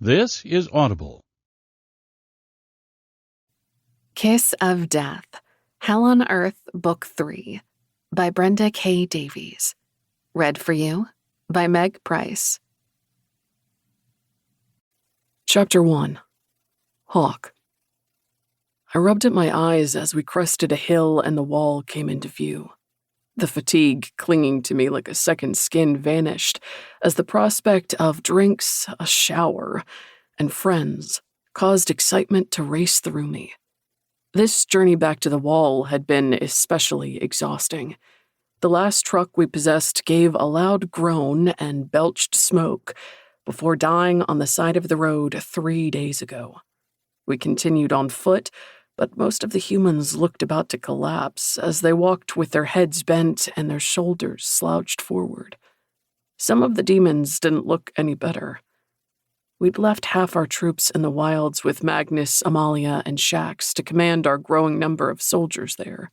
This is Audible. Kiss of Death, Hell on Earth, Book 3, by Brenda K. Davies. Read for you by Meg Price. Chapter 1. Hawk. I rubbed at my eyes as we crested a hill and the wall came into view. The fatigue clinging to me like a second skin vanished as the prospect of drinks, a shower, and friends caused excitement to race through me. This journey back to the wall had been especially exhausting. The last truck we possessed gave a loud groan and belched smoke before dying on the side of the road 3 days ago. We continued on foot, but most of the humans looked about to collapse as they walked with their heads bent and their shoulders slouched forward. Some of the demons didn't look any better. We'd left half our troops in the wilds with Magnus, Amalia, and Shax to command our growing number of soldiers there.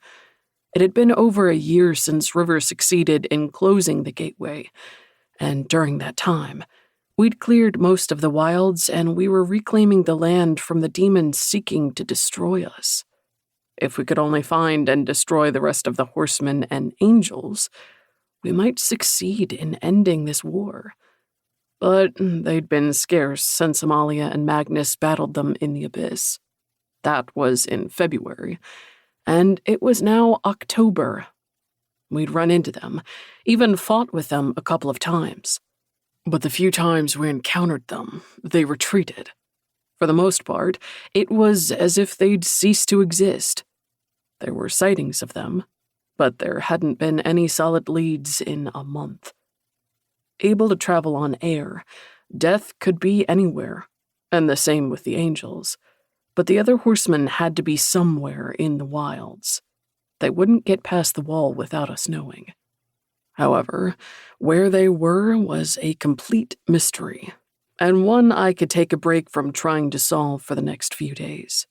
It had been over a year since River succeeded in closing the gateway, and during that time, we'd cleared most of the wilds and we were reclaiming the land from the demons seeking to destroy us. If we could only find and destroy the rest of the horsemen and angels, we might succeed in ending this war. But they'd been scarce since Amalia and Magnus battled them in the abyss. That was in February, and it was now October. We'd run into them, even fought with them a couple of times. But the few times we encountered them, they retreated. For the most part, it was as if they'd ceased to exist. There were sightings of them, but there hadn't been any solid leads in a month. Able to travel on air, death could be anywhere, and the same with the angels. But the other horsemen had to be somewhere in the wilds. They wouldn't get past the wall without us knowing. However, where they were was a complete mystery, and one I could take a break from trying to solve for the next few days.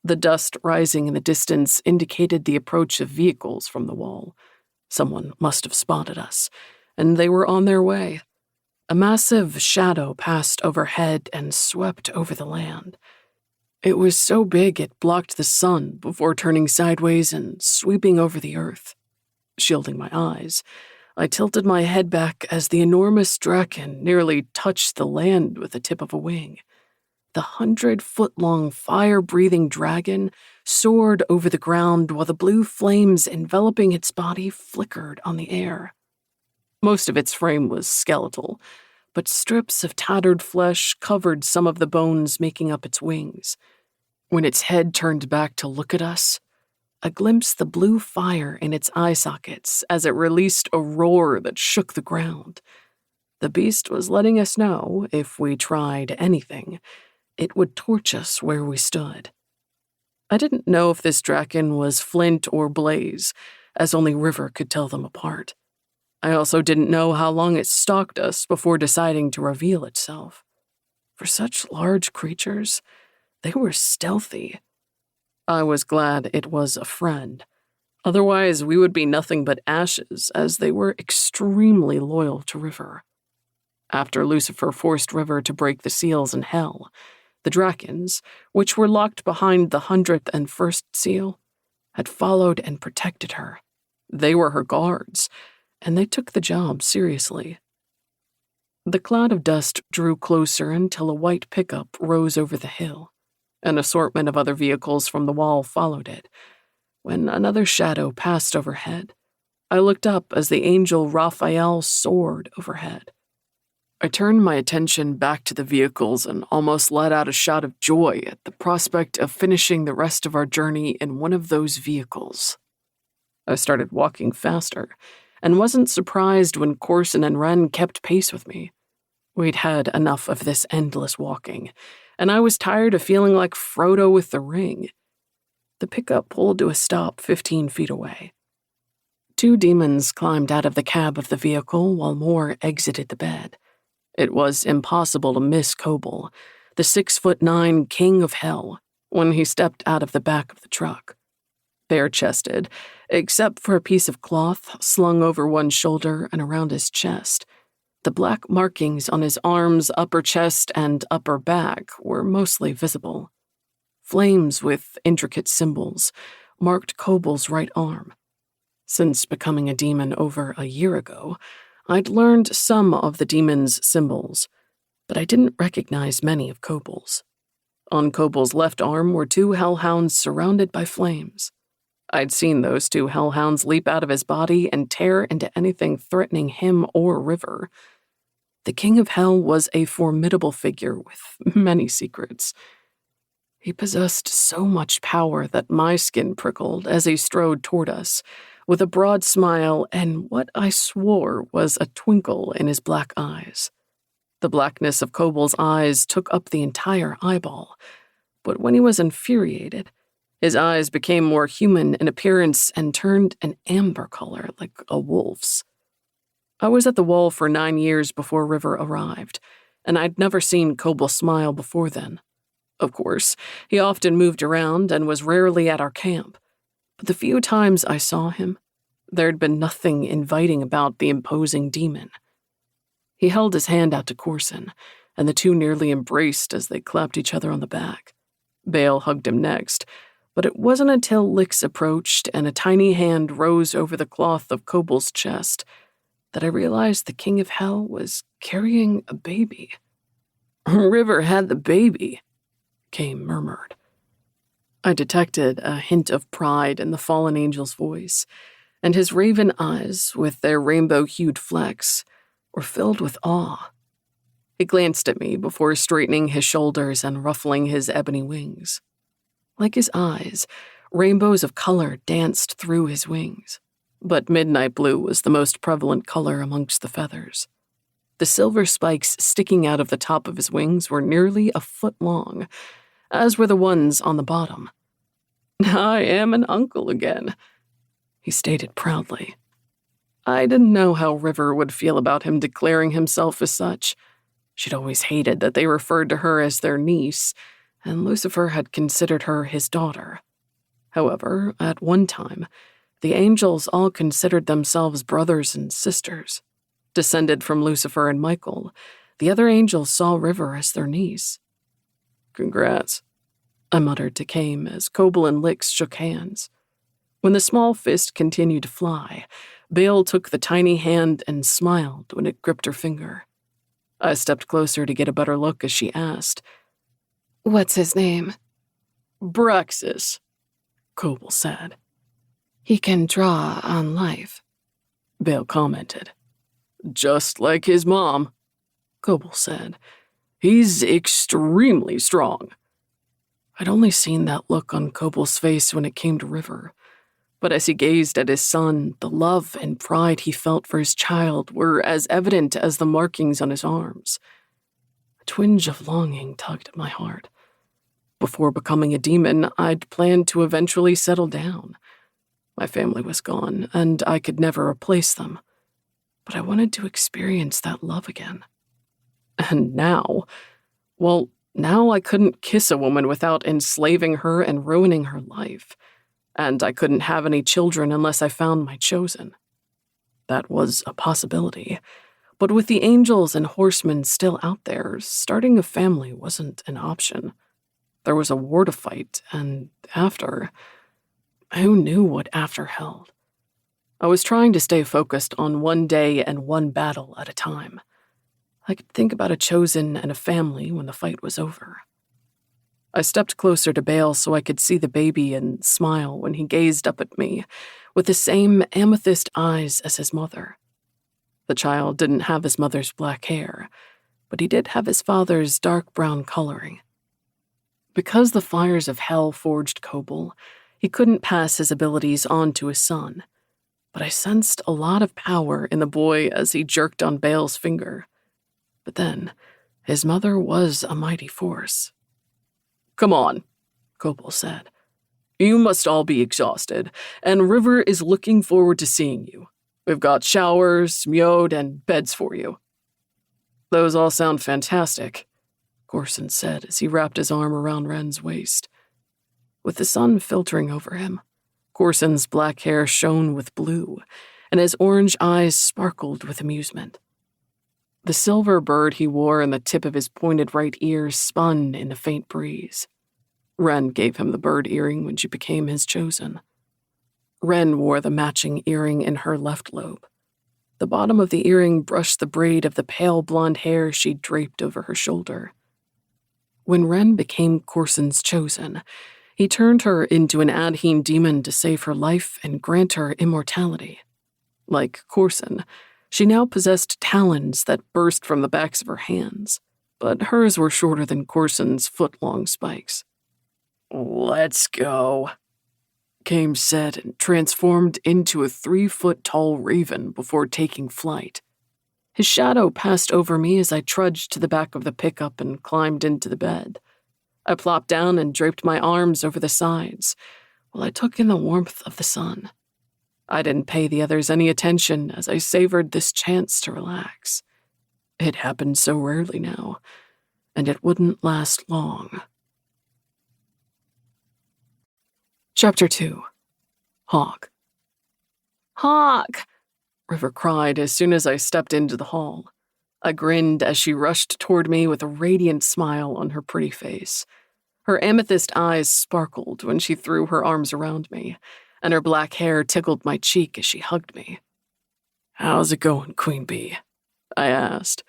The dust rising in the distance indicated the approach of vehicles from the wall. Someone must have spotted us, and they were on their way. A massive shadow passed overhead and swept over the land. It was so big it blocked the sun before turning sideways and sweeping over the earth. Shielding my eyes, I tilted my head back as the enormous draken nearly touched the land with the tip of a wing. The 100-foot-long fire-breathing dragon soared over the ground while the blue flames enveloping its body flickered on the air. Most of its frame was skeletal, but strips of tattered flesh covered some of the bones making up its wings. When its head turned back to look at us, I glimpsed the blue fire in its eye sockets as it released a roar that shook the ground. The beast was letting us know, if we tried anything, it would torch us where we stood. I didn't know if this draken was flint or blaze, as only River could tell them apart. I also didn't know how long it stalked us before deciding to reveal itself. For such large creatures, they were stealthy. I was glad it was a friend. Otherwise, we would be nothing but ashes, as they were extremely loyal to River. After Lucifer forced River to break the seals in hell, the Drakens, which were locked behind the 101st seal, had followed and protected her. They were her guards, and they took the job seriously. The cloud of dust drew closer until a white pickup rose over the hill. An assortment of other vehicles from the wall followed it. When another shadow passed overhead, I looked up as the angel Raphael soared overhead. I turned my attention back to the vehicles and almost let out a shout of joy at the prospect of finishing the rest of our journey in one of those vehicles. I started walking faster, and wasn't surprised when Corson and Wren kept pace with me. We'd had enough of this endless walking, and I was tired of feeling like Frodo with the ring. The pickup pulled to a stop 15 feet away. 2 demons climbed out of the cab of the vehicle while more exited the bed. It was impossible to miss Kobold, the 6'9" king of hell, when he stepped out of the back of the truck. Bare-chested, except for a piece of cloth slung over one shoulder and around his chest, The black markings on his arms, upper chest, and upper back were mostly visible. Flames with intricate symbols marked Kobol's right arm. Since becoming a demon over a year ago, I'd learned some of the demon's symbols, but I didn't recognize many of Kobol's. On Kobol's left arm were two hellhounds surrounded by flames. I'd seen those two hellhounds leap out of his body and tear into anything threatening him or River. The King of Hell was a formidable figure with many secrets. He possessed so much power that my skin prickled as he strode toward us, with a broad smile and what I swore was a twinkle in his black eyes. The blackness of Kobol's eyes took up the entire eyeball, but when he was infuriated, his eyes became more human in appearance and turned an amber color like a wolf's. I was at the wall for 9 years before River arrived, and I'd never seen Kobol smile before then. Of course, he often moved around and was rarely at our camp, but the few times I saw him, there'd been nothing inviting about the imposing demon. He held his hand out to Corson, and the two nearly embraced as they clapped each other on the back. Bale hugged him next, but it wasn't until Lix approached and a tiny hand rose over the cloth of Kobol's chest that I realized the King of Hell was carrying a baby. "River had the baby," Kay murmured. I detected a hint of pride in the fallen angel's voice, and his raven eyes, with their rainbow-hued flecks, were filled with awe. He glanced at me before straightening his shoulders and ruffling his ebony wings. Like his eyes, rainbows of color danced through his wings, but midnight blue was the most prevalent color amongst the feathers. The silver spikes sticking out of the top of his wings were nearly a foot long, as were the ones on the bottom. "I am an uncle again," he stated proudly. I didn't know how River would feel about him declaring himself as such. She'd always hated that they referred to her as their niece, and Lucifer had considered her his daughter. However, at one time, the angels all considered themselves brothers and sisters. Descended from Lucifer and Michael, the other angels saw River as their niece. "Congrats," I muttered to Kame as Kobol and Lix shook hands. When the small fist continued to fly, Bale took the tiny hand and smiled when it gripped her finger. I stepped closer to get a better look as she asked, "What's his name?" "Braxis," Kobol said. "He can draw on life," Bale commented. "Just like his mom," Kobol said. "He's extremely strong." I'd only seen that look on Kobol's face when it came to River, but as he gazed at his son, the love and pride he felt for his child were as evident as the markings on his arms. A twinge of longing tugged at my heart. Before becoming a demon, I'd planned to eventually settle down. My family was gone, and I could never replace them. But I wanted to experience that love again. And now I couldn't kiss a woman without enslaving her and ruining her life. And I couldn't have any children unless I found my chosen. That was a possibility. But with the angels and horsemen still out there, starting a family wasn't an option. There was a war to fight, and after... Who knew what after held? I was trying to stay focused on one day and one battle at a time. I could think about a chosen and a family when the fight was over. I stepped closer to Bale so I could see the baby and smile when he gazed up at me with the same amethyst eyes as his mother. The child didn't have his mother's black hair, but he did have his father's dark brown coloring. Because the fires of hell forged Kobol, he couldn't pass his abilities on to his son, but I sensed a lot of power in the boy as he jerked on Bale's finger. But then, his mother was a mighty force. "Come on," Kobol said. "You must all be exhausted, and River is looking forward to seeing you. We've got showers, mjod, and beds for you." "Those all sound fantastic," Corson said as he wrapped his arm around Ren's waist. With the sun filtering over him, Corson's black hair shone with blue, and his orange eyes sparkled with amusement. The silver bird he wore in the tip of his pointed right ear spun in the faint breeze. Wren gave him the bird earring when she became his chosen. Wren wore the matching earring in her left lobe. The bottom of the earring brushed the braid of the pale blonde hair she'd draped over her shoulder. When Wren became Corson's chosen, he turned her into an Adhene demon to save her life and grant her immortality. Like Corson, she now possessed talons that burst from the backs of her hands, but hers were shorter than Corson's foot-long spikes. "Let's go," Kames said and transformed into a 3-foot-tall raven before taking flight. His shadow passed over me as I trudged to the back of the pickup and climbed into the bed. I plopped down and draped my arms over the sides while I took in the warmth of the sun. I didn't pay the others any attention as I savored this chance to relax. It happened so rarely now, and it wouldn't last long. Chapter 2. Hawk. "Hawk!" River cried as soon as I stepped into the hall. I grinned as she rushed toward me with a radiant smile on her pretty face. Her amethyst eyes sparkled when she threw her arms around me, and her black hair tickled my cheek as she hugged me. "How's it going, Queen Bee?" I asked.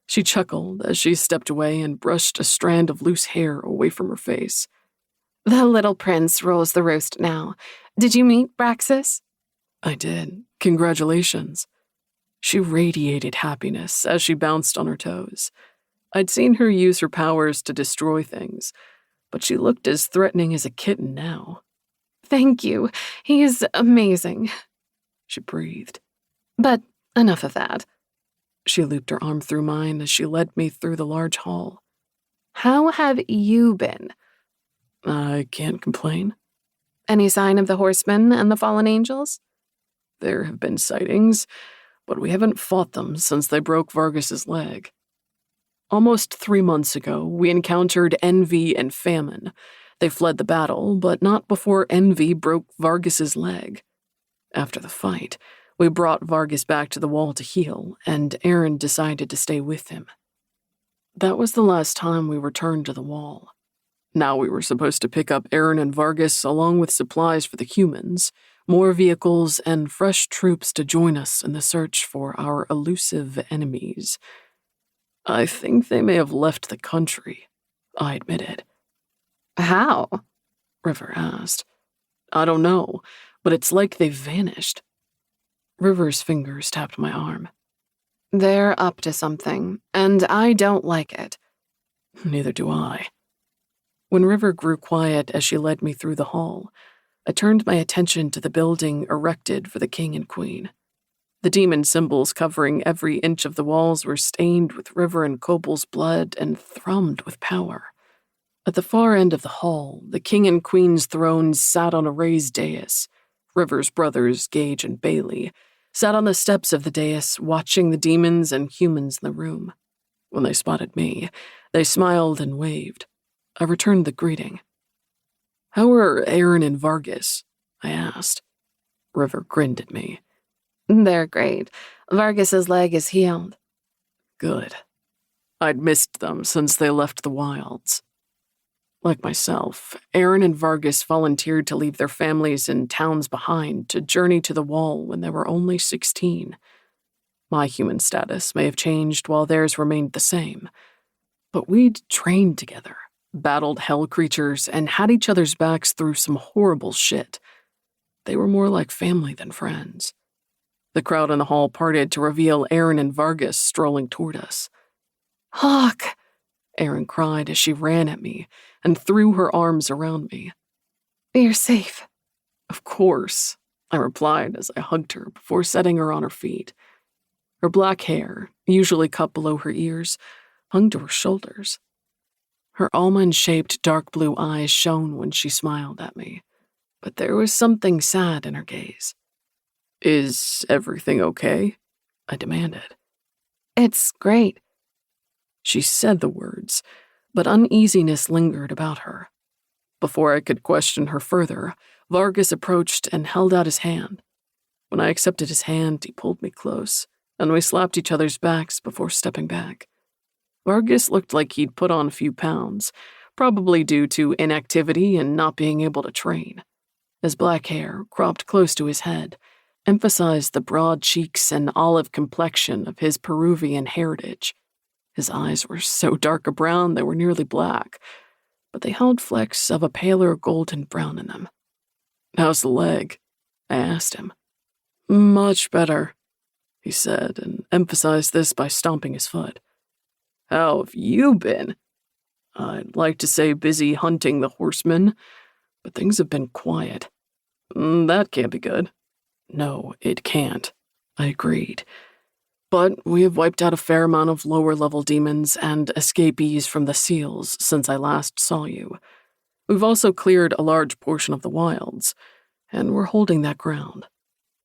She chuckled as she stepped away and brushed a strand of loose hair away from her face. "The little prince rules the roost now. Did you meet Braxis?" I did. Congratulations. She radiated happiness as she bounced on her toes. I'd seen her use her powers to destroy things, but she looked as threatening as a kitten now. "Thank you. He is amazing." She breathed. "But enough of that." She looped her arm through mine as she led me through the large hall. "How have you been?" I can't complain. "Any sign of the horsemen and the fallen angels?" There have been sightings, but we haven't fought them since they broke Vargas's leg. Almost 3 months ago, we encountered Envy and Famine. They fled the battle, but not before Envy broke Vargas's leg. After the fight, we brought Vargas back to the wall to heal, and Aaron decided to stay with him. That was the last time we returned to the wall. Now we were supposed to pick up Aaron and Vargas along with supplies for the humans, more vehicles, and fresh troops to join us in the search for our elusive enemies. I think they may have left the country, I admitted. "How?" River asked. I don't know, but it's like they've vanished. River's fingers tapped my arm. "They're up to something, and I don't like it." Neither do I. When River grew quiet as she led me through the hall, I turned my attention to the building erected for the king and queen. The demon symbols covering every inch of the walls were stained with River and Cobal's blood and thrummed with power. At the far end of the hall, the king and queen's thrones sat on a raised dais. River's brothers, Gage and Bailey, sat on the steps of the dais, watching the demons and humans in the room. When they spotted me, they smiled and waved. I returned the greeting. How are Aaron and Vargas? I asked. River grinned at me. "They're great. Vargas's leg is healed." Good. I'd missed them since they left the wilds. Like myself, Aaron and Vargas volunteered to leave their families in towns behind to journey to the wall when they were only 16. My human status may have changed while theirs remained the same, but we'd trained together, battled hell creatures, and had each other's backs through some horrible shit. They were more like family than friends. The crowd in the hall parted to reveal Aaron and Vargas strolling toward us. "Hawk!" Aaron cried as she ran at me and threw her arms around me. "You're safe." Of course, I replied as I hugged her before setting her on her feet. Her black hair, usually cut below her ears, hung to her shoulders. Her almond-shaped dark blue eyes shone when she smiled at me, but there was something sad in her gaze. Is everything okay? I demanded. "It's great." She said the words, but uneasiness lingered about her. Before I could question her further, Vargas approached and held out his hand. When I accepted his hand, he pulled me close. and we slapped each other's backs before stepping back. Vargas looked like he'd put on a few pounds, probably due to inactivity and not being able to train. His black hair, cropped close to his head, emphasized the broad cheeks and olive complexion of his Peruvian heritage. His eyes were so dark a brown they were nearly black, but they held flecks of a paler golden brown in them. "How's the leg?" I asked him. "Much better," he said, and emphasized this by stomping his foot. "How have you been?" "I'd like to say busy hunting the horsemen, but things have been quiet." "That can't be good." "No, it can't," I agreed. "But we have wiped out a fair amount of lower-level demons and escapees from the seals since I last saw you. We've also cleared a large portion of the wilds, and we're holding that ground.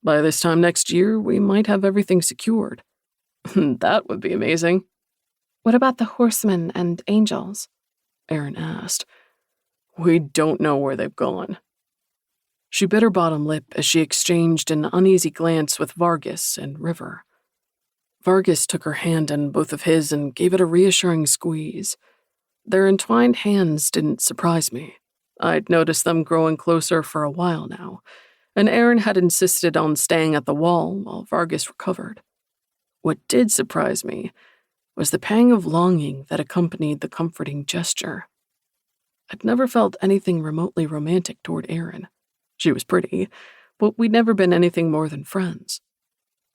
By this time next year, we might have everything secured." "That would be amazing." What about the horsemen and angels? Erin asked. "We don't know where they've gone." She bit her bottom lip as she exchanged an uneasy glance with Vargas and River. Vargas took her hand in both of his and gave it a reassuring squeeze. Their entwined hands didn't surprise me. I'd noticed them growing closer for a while now, and Erin had insisted on staying at the wall while Vargas recovered. What did surprise me was the pang of longing that accompanied the comforting gesture. I'd never felt anything remotely romantic toward Erin. She was pretty, but we'd never been anything more than friends.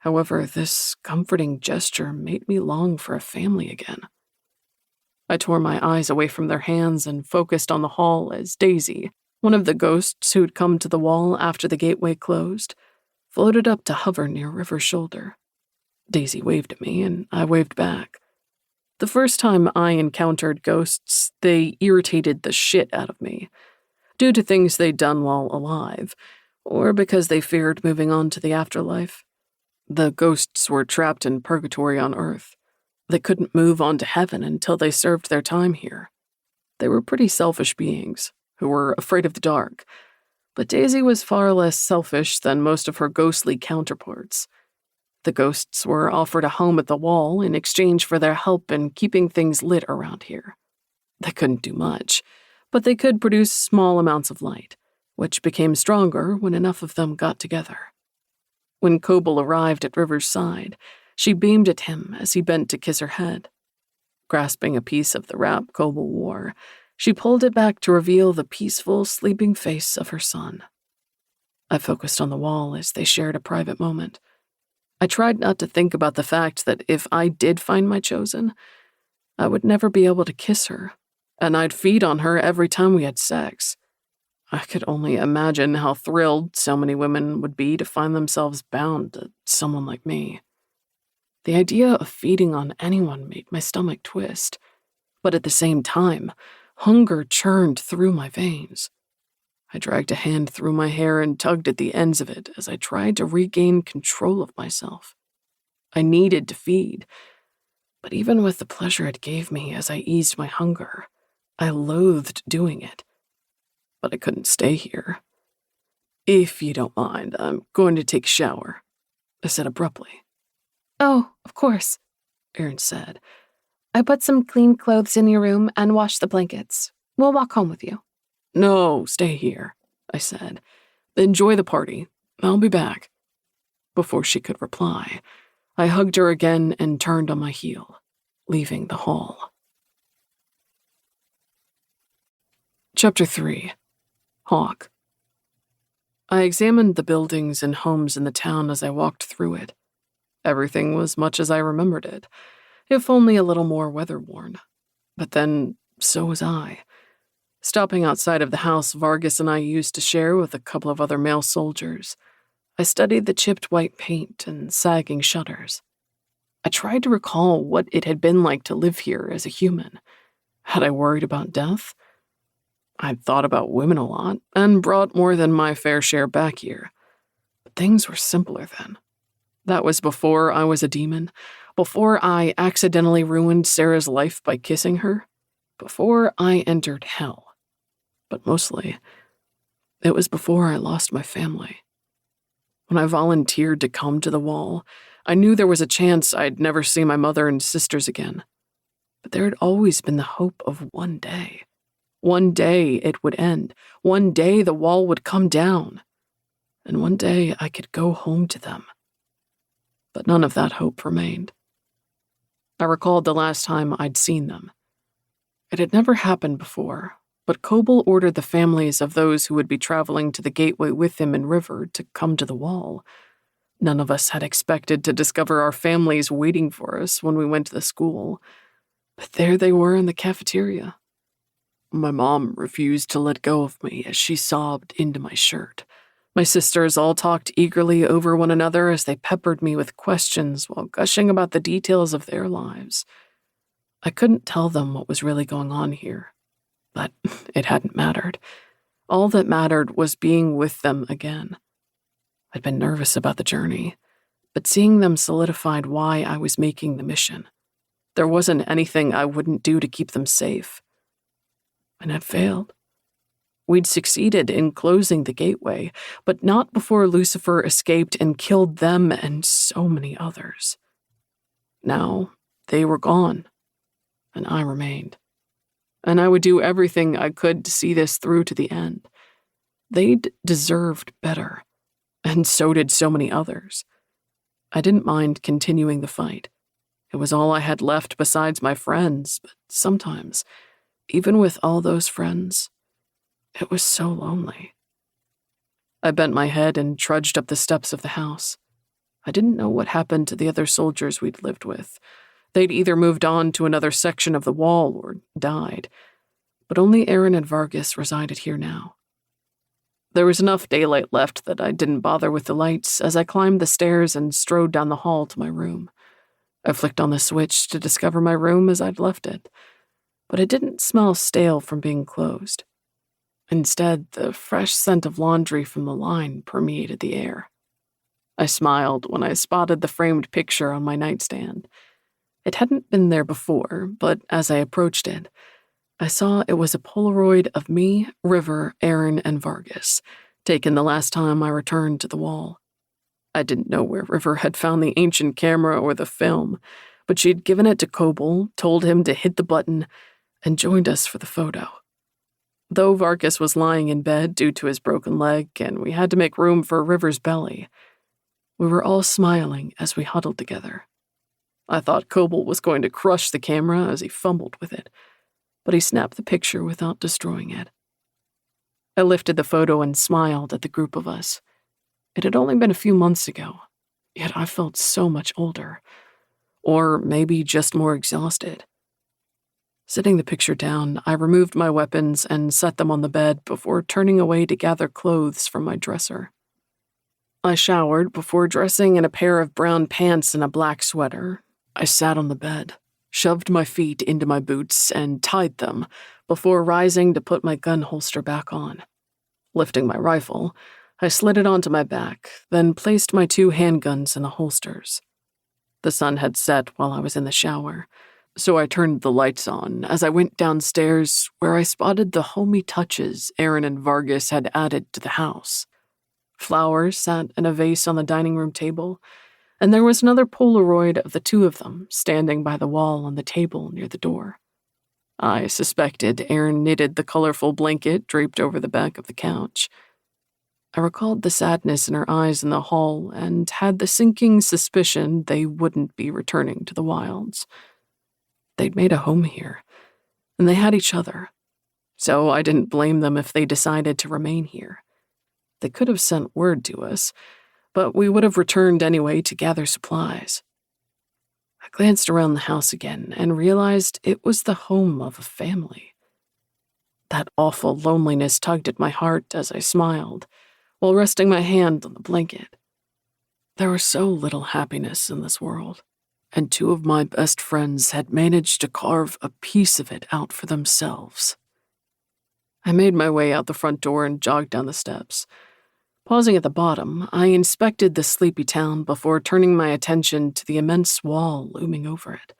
However, this comforting gesture made me long for a family again. I tore my eyes away from their hands and focused on the hall as Daisy, one of the ghosts who'd come to the wall after the gateway closed, floated up to hover near River's shoulder. Daisy waved at me, and I waved back. The first time I encountered ghosts, they irritated the shit out of me, due to things they'd done while alive, or because they feared moving on to the afterlife. The ghosts were trapped in purgatory on Earth. They couldn't move on to heaven until they served their time here. They were pretty selfish beings, who were afraid of the dark, but Daisy was far less selfish than most of her ghostly counterparts. The ghosts were offered a home at the wall in exchange for their help in keeping things lit around here. They couldn't do much, but they could produce small amounts of light, which became stronger when enough of them got together. When Kobold arrived at River's side, she beamed at him as he bent to kiss her head. Grasping a piece of the wrap Kobold wore, she pulled it back to reveal the peaceful, sleeping face of her son. I focused on the wall as they shared a private moment. I tried not to think about the fact that if I did find my chosen, I would never be able to kiss her, and I'd feed on her every time we had sex. I could only imagine how thrilled so many women would be to find themselves bound to someone like me. The idea of feeding on anyone made my stomach twist, but at the same time, hunger churned through my veins. I dragged a hand through my hair and tugged at the ends of it as I tried to regain control of myself. I needed to feed, but even with the pleasure it gave me as I eased my hunger, I loathed doing it. But I couldn't stay here. "If you don't mind, I'm going to take a shower," I said abruptly. Oh, of course, Erin said. I put some clean clothes in your room and washed the blankets. We'll walk home with you. "No, stay here," I said. "Enjoy the party. I'll be back." Before she could reply, I hugged her again and turned on my heel, leaving the hall. Chapter 3. Hawk. I examined the buildings and homes in the town as I walked through it. Everything was much as I remembered it, if only a little more weather-worn. But then, so was I. Stopping outside of the house Vargas and I used to share with a couple of other male soldiers, I studied the chipped white paint and sagging shutters. I tried to recall what it had been like to live here as a human. Had I worried about death? I'd thought about women a lot, and brought more than my fair share back here. But things were simpler then. That was before I was a demon, before I accidentally ruined Sarah's life by kissing her, before I entered hell. But mostly, it was before I lost my family. When I volunteered to come to the wall, I knew there was a chance I'd never see my mother and sisters again. But there had always been the hope of one day. One day it would end. One day the wall would come down. And one day I could go home to them. But none of that hope remained. I recalled the last time I'd seen them. It had never happened before, but Coble ordered the families of those who would be traveling to the gateway with him in River to come to the wall. None of us had expected to discover our families waiting for us when we went to the school, but there they were in the cafeteria. My mom refused to let go of me as she sobbed into my shirt. My sisters all talked eagerly over one another as they peppered me with questions while gushing about the details of their lives. I couldn't tell them what was really going on here, but it hadn't mattered. All that mattered was being with them again. I'd been nervous about the journey, but seeing them solidified why I was making the mission. There wasn't anything I wouldn't do to keep them safe. And had failed. We'd succeeded in closing the gateway, but not before Lucifer escaped and killed them and so many others. Now, they were gone, and I remained. And I would do everything I could to see this through to the end. They'd deserved better, and so did so many others. I didn't mind continuing the fight. It was all I had left besides my friends, but sometimes, even with all those friends, it was so lonely. I bent my head and trudged up the steps of the house. I didn't know what happened to the other soldiers we'd lived with. They'd either moved on to another section of the wall or died, but only Aaron and Vargas resided here now. There was enough daylight left that I didn't bother with the lights as I climbed the stairs and strode down the hall to my room. I flicked on the switch to discover my room as I'd left it, but it didn't smell stale from being closed. Instead, the fresh scent of laundry from the line permeated the air. I smiled when I spotted the framed picture on my nightstand. It hadn't been there before, but as I approached it, I saw it was a Polaroid of me, River, Aaron, and Vargas, taken the last time I returned to the wall. I didn't know where River had found the ancient camera or the film, but she'd given it to Coble, told him to hit the button, and joined us for the photo. Though Vargas was lying in bed due to his broken leg and we had to make room for River's belly, we were all smiling as we huddled together. I thought Coble was going to crush the camera as he fumbled with it, but he snapped the picture without destroying it. I lifted the photo and smiled at the group of us. It had only been a few months ago, yet I felt so much older, or maybe just more exhausted. Setting the picture down, I removed my weapons and set them on the bed before turning away to gather clothes from my dresser. I showered before dressing in a pair of brown pants and a black sweater. I sat on the bed, shoved my feet into my boots, and tied them before rising to put my gun holster back on. Lifting my rifle, I slid it onto my back, then placed my 2 handguns in the holsters. The sun had set while I was in the shower, so I turned the lights on as I went downstairs where I spotted the homey touches Aaron and Vargas had added to the house. Flowers sat in a vase on the dining room table, and there was another Polaroid of the 2 of them standing by the wall on the table near the door. I suspected Aaron knitted the colorful blanket draped over the back of the couch. I recalled the sadness in her eyes in the hall and had the sinking suspicion they wouldn't be returning to the wilds. They'd made a home here, and they had each other, so I didn't blame them if they decided to remain here. They could have sent word to us, but we would have returned anyway to gather supplies. I glanced around the house again and realized it was the home of a family. That awful loneliness tugged at my heart as I smiled, while resting my hand on the blanket. There was so little happiness in this world, and 2 of my best friends had managed to carve a piece of it out for themselves. I made my way out the front door and jogged down the steps. Pausing at the bottom, I inspected the sleepy town before turning my attention to the immense wall looming over it.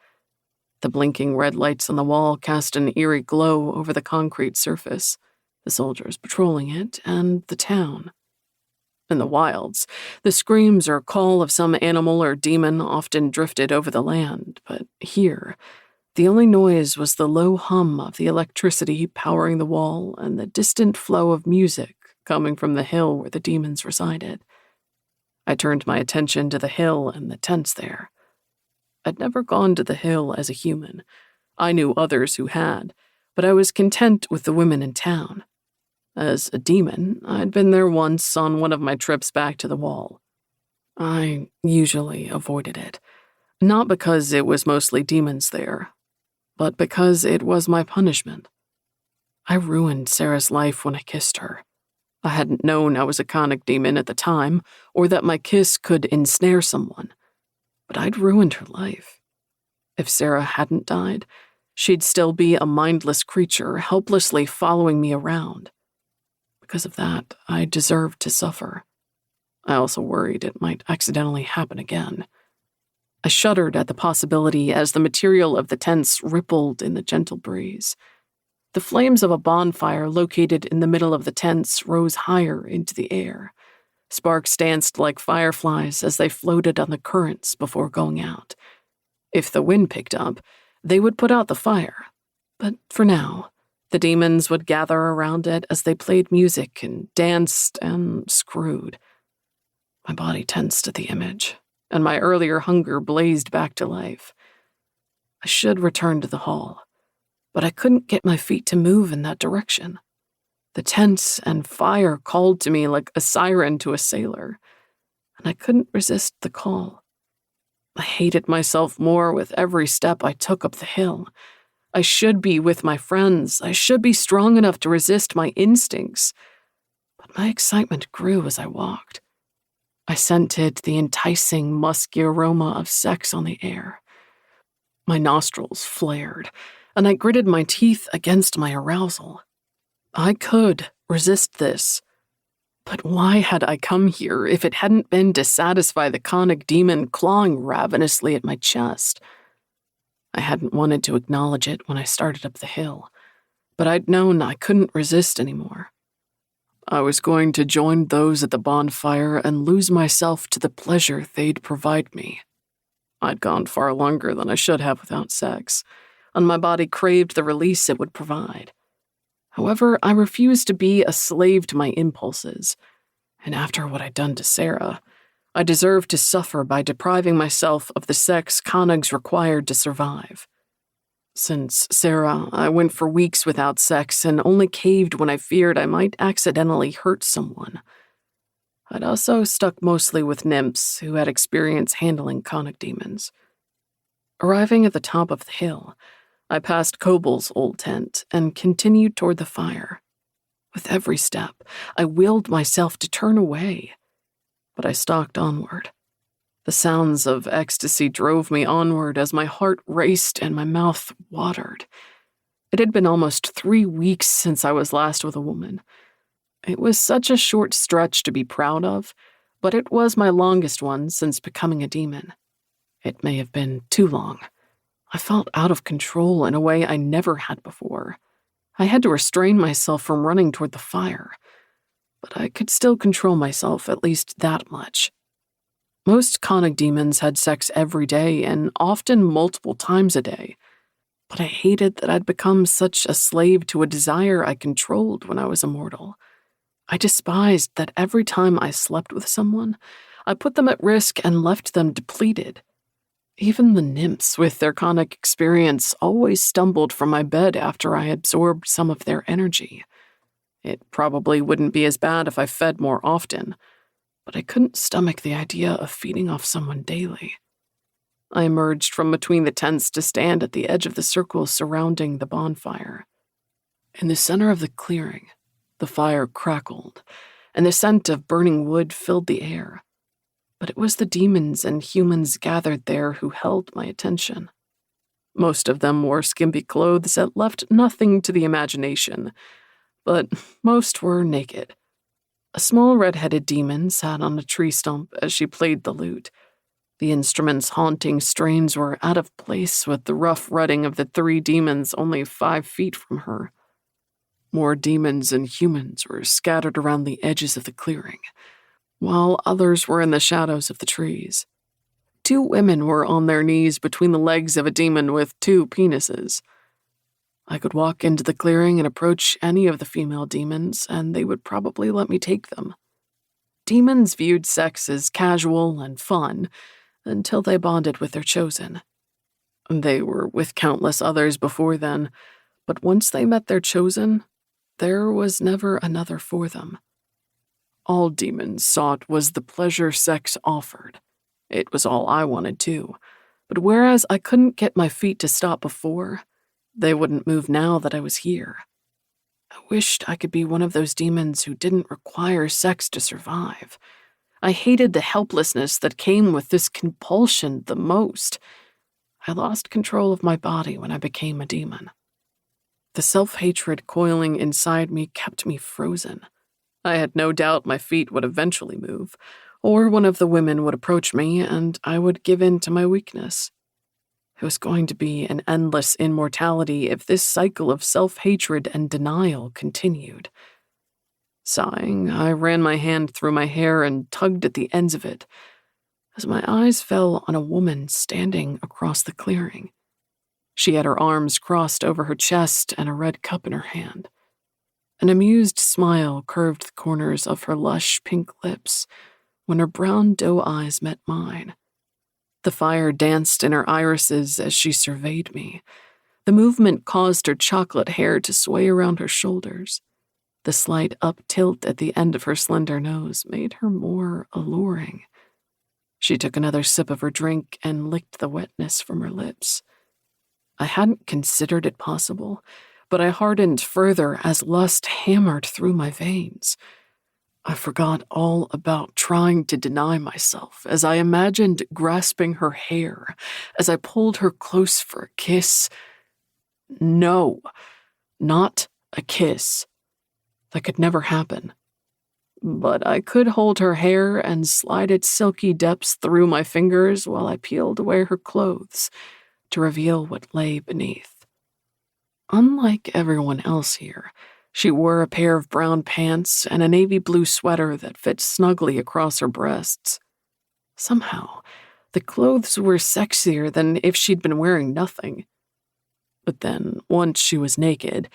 The blinking red lights on the wall cast an eerie glow over the concrete surface, the soldiers patrolling it, and the town. In the wilds, the screams or call of some animal or demon often drifted over the land, but here, the only noise was the low hum of the electricity powering the wall and the distant flow of music coming from the hill where the demons resided. I turned my attention to the hill and the tents there. I'd never gone to the hill as a human. I knew others who had, but I was content with the women in town. As a demon, I'd been there once on one of my trips back to the wall. I usually avoided it, not because it was mostly demons there, but because it was my punishment. I ruined Sarah's life when I kissed her. I hadn't known I was a conic demon at the time, or that my kiss could ensnare someone, but I'd ruined her life. If Sarah hadn't died, she'd still be a mindless creature helplessly following me around. Because of that, I deserved to suffer. I also worried it might accidentally happen again. I shuddered at the possibility as the material of the tents rippled in the gentle breeze. The flames of a bonfire located in the middle of the tents rose higher into the air. Sparks danced like fireflies as they floated on the currents before going out. If the wind picked up, they would put out the fire. But for now, the demons would gather around it as they played music and danced and screwed. My body tensed at the image, and my earlier hunger blazed back to life. I should return to the hall, but I couldn't get my feet to move in that direction. The tents and fire called to me like a siren to a sailor, and I couldn't resist the call. I hated myself more with every step I took up the hill. I should be with my friends. I should be strong enough to resist my instincts. But my excitement grew as I walked. I scented the enticing, musky aroma of sex on the air. My nostrils flared, and I gritted my teeth against my arousal. I could resist this. But why had I come here if it hadn't been to satisfy the conic demon clawing ravenously at my chest? I hadn't wanted to acknowledge it when I started up the hill, but I'd known I couldn't resist anymore. I was going to join those at the bonfire and lose myself to the pleasure they'd provide me. I'd gone far longer than I should have without sex, and my body craved the release it would provide. However, I refused to be a slave to my impulses, and after what I'd done to Sarah, I deserved to suffer by depriving myself of the sex conigs required to survive. Since Sarah, I went for weeks without sex and only caved when I feared I might accidentally hurt someone. I'd also stuck mostly with nymphs who had experience handling conic demons. Arriving at the top of the hill, I passed Coble's old tent and continued toward the fire. With every step, I willed myself to turn away, but I stalked onward. The sounds of ecstasy drove me onward as my heart raced and my mouth watered. It had been almost 3 weeks since I was last with a woman. It was such a short stretch to be proud of, but it was my longest one since becoming a demon. It may have been too long. I felt out of control in a way I never had before. I had to restrain myself from running toward the fire, but I could still control myself at least that much. Most conic demons had sex every day and often multiple times a day, but I hated that I'd become such a slave to a desire I controlled when I was immortal. I despised that every time I slept with someone, I put them at risk and left them depleted. Even the nymphs with their conic experience always stumbled from my bed after I absorbed some of their energy. It probably wouldn't be as bad if I fed more often, but I couldn't stomach the idea of feeding off someone daily. I emerged from between the tents to stand at the edge of the circle surrounding the bonfire. In the center of the clearing, the fire crackled, and the scent of burning wood filled the air. But it was the demons and humans gathered there who held my attention. Most of them wore skimpy clothes that left nothing to the imagination, but most were naked. A small red-headed demon sat on a tree stump as she played the lute. The instrument's haunting strains were out of place with the rough rutting of the 3 demons only 5 feet from her. More demons and humans were scattered around the edges of the clearing. while others were in the shadows of the trees. 2 women were on their knees between the legs of a demon with 2 penises. I could walk into the clearing and approach any of the female demons, and they would probably let me take them. Demons viewed sex as casual and fun until they bonded with their chosen. They were with countless others before then, but once they met their chosen, there was never another for them. All demons sought was the pleasure sex offered. It was all I wanted too, but whereas I couldn't get my feet to stop before, they wouldn't move now that I was here. I wished I could be one of those demons who didn't require sex to survive. I hated the helplessness that came with this compulsion the most. I lost control of my body when I became a demon. The self-hatred coiling inside me kept me frozen. I had no doubt my feet would eventually move, or one of the women would approach me and I would give in to my weakness. It was going to be an endless immortality if this cycle of self-hatred and denial continued. Sighing, I ran my hand through my hair and tugged at the ends of it, as my eyes fell on a woman standing across the clearing. She had her arms crossed over her chest and a red cup in her hand. An amused smile curved the corners of her lush pink lips when her brown doe eyes met mine. The fire danced in her irises as she surveyed me. The movement caused her chocolate hair to sway around her shoulders. The slight up-tilt at the end of her slender nose made her more alluring. She took another sip of her drink and licked the wetness from her lips. I hadn't considered it possible, but I hardened further as lust hammered through my veins. I forgot all about trying to deny myself as I imagined grasping her hair, as I pulled her close for a kiss. No, not a kiss. That could never happen. But I could hold her hair and slide its silky depths through my fingers while I peeled away her clothes to reveal what lay beneath. Unlike everyone else here, she wore a pair of brown pants and a navy blue sweater that fit snugly across her breasts. Somehow, the clothes were sexier than if she'd been wearing nothing. But then, once she was naked,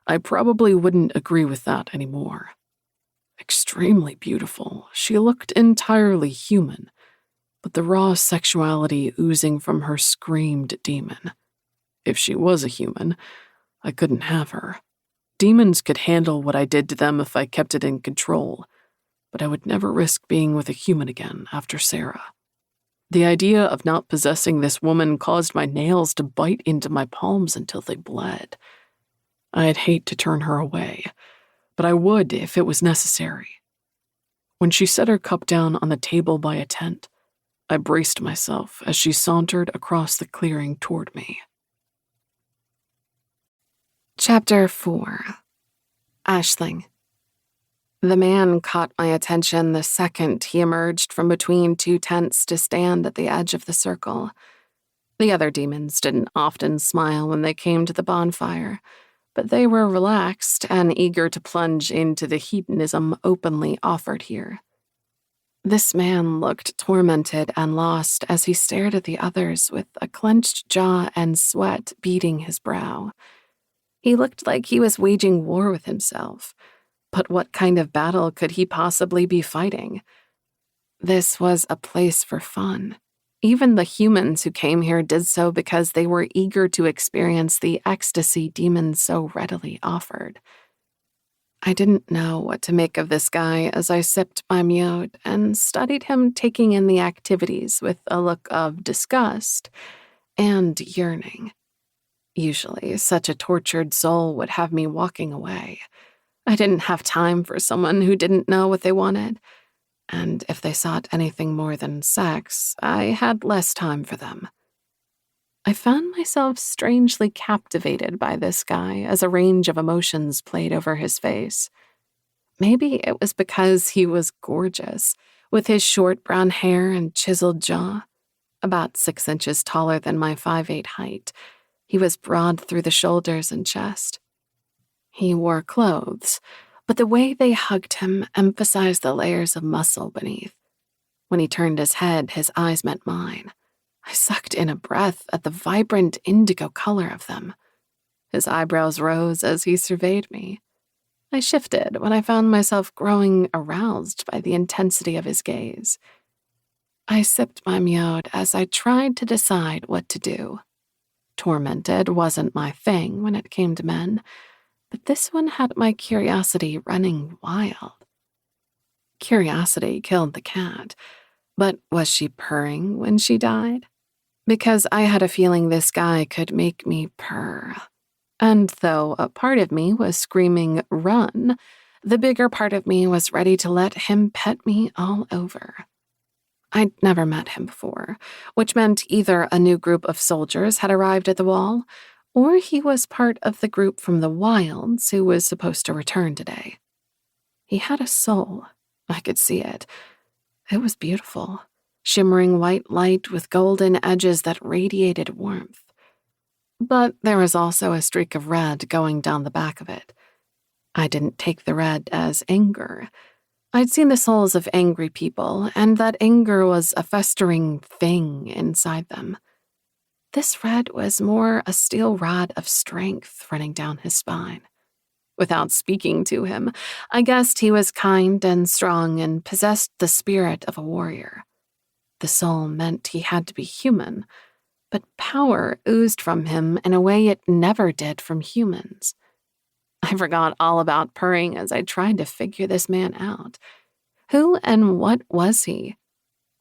I probably wouldn't agree with that anymore. Extremely beautiful, she looked entirely human, but the raw sexuality oozing from her screamed demon. If she was a human, I couldn't have her. Demons could handle what I did to them if I kept it in control, but I would never risk being with a human again after Sarah. The idea of not possessing this woman caused my nails to bite into my palms until they bled. I'd hate to turn her away, but I would if it was necessary. When she set her cup down on the table by a tent, I braced myself as she sauntered across the clearing toward me. Chapter 4. Aisling. The man caught my attention the second he emerged from between 2 tents to stand at the edge of the circle. The other demons didn't often smile when they came to the bonfire, but they were relaxed and eager to plunge into the hedonism openly offered here. This man looked tormented and lost as he stared at the others with a clenched jaw and sweat beading his brow. He looked like he was waging war with himself. But what kind of battle could he possibly be fighting? This was a place for fun. Even the humans who came here did so because they were eager to experience the ecstasy demons so readily offered. I didn't know what to make of this guy as I sipped my mead and studied him taking in the activities with a look of disgust and yearning. Usually, such a tortured soul would have me walking away. I didn't have time for someone who didn't know what they wanted, and if they sought anything more than sex, I had less time for them. I found myself strangely captivated by this guy as a range of emotions played over his face. Maybe it was because he was gorgeous, with his short brown hair and chiseled jaw. About 6 inches taller than my 5'8" height, he was broad through the shoulders and chest. He wore clothes, but the way they hugged him emphasized the layers of muscle beneath. When he turned his head, his eyes met mine. I sucked in a breath at the vibrant indigo color of them. His eyebrows rose as he surveyed me. I shifted when I found myself growing aroused by the intensity of his gaze. I sipped my mead as I tried to decide what to do. Tormented wasn't my thing when it came to men, but this one had my curiosity running wild. Curiosity killed the cat, but was she purring when she died? Because I had a feeling this guy could make me purr. And though a part of me was screaming, "Run," the bigger part of me was ready to let him pet me all over. I'd never met him before, which meant either a new group of soldiers had arrived at the wall, or he was part of the group from the wilds who was supposed to return today. He had a soul. I could see it. It was beautiful, shimmering white light with golden edges that radiated warmth. But there was also a streak of red going down the back of it. I didn't take the red as anger. I'd seen the souls of angry people, and that anger was a festering thing inside them. This red was more a steel rod of strength running down his spine. Without speaking to him, I guessed he was kind and strong and possessed the spirit of a warrior. The soul meant he had to be human, but power oozed from him in a way it never did from humans. I forgot all about purring as I tried to figure this man out. Who and what was he?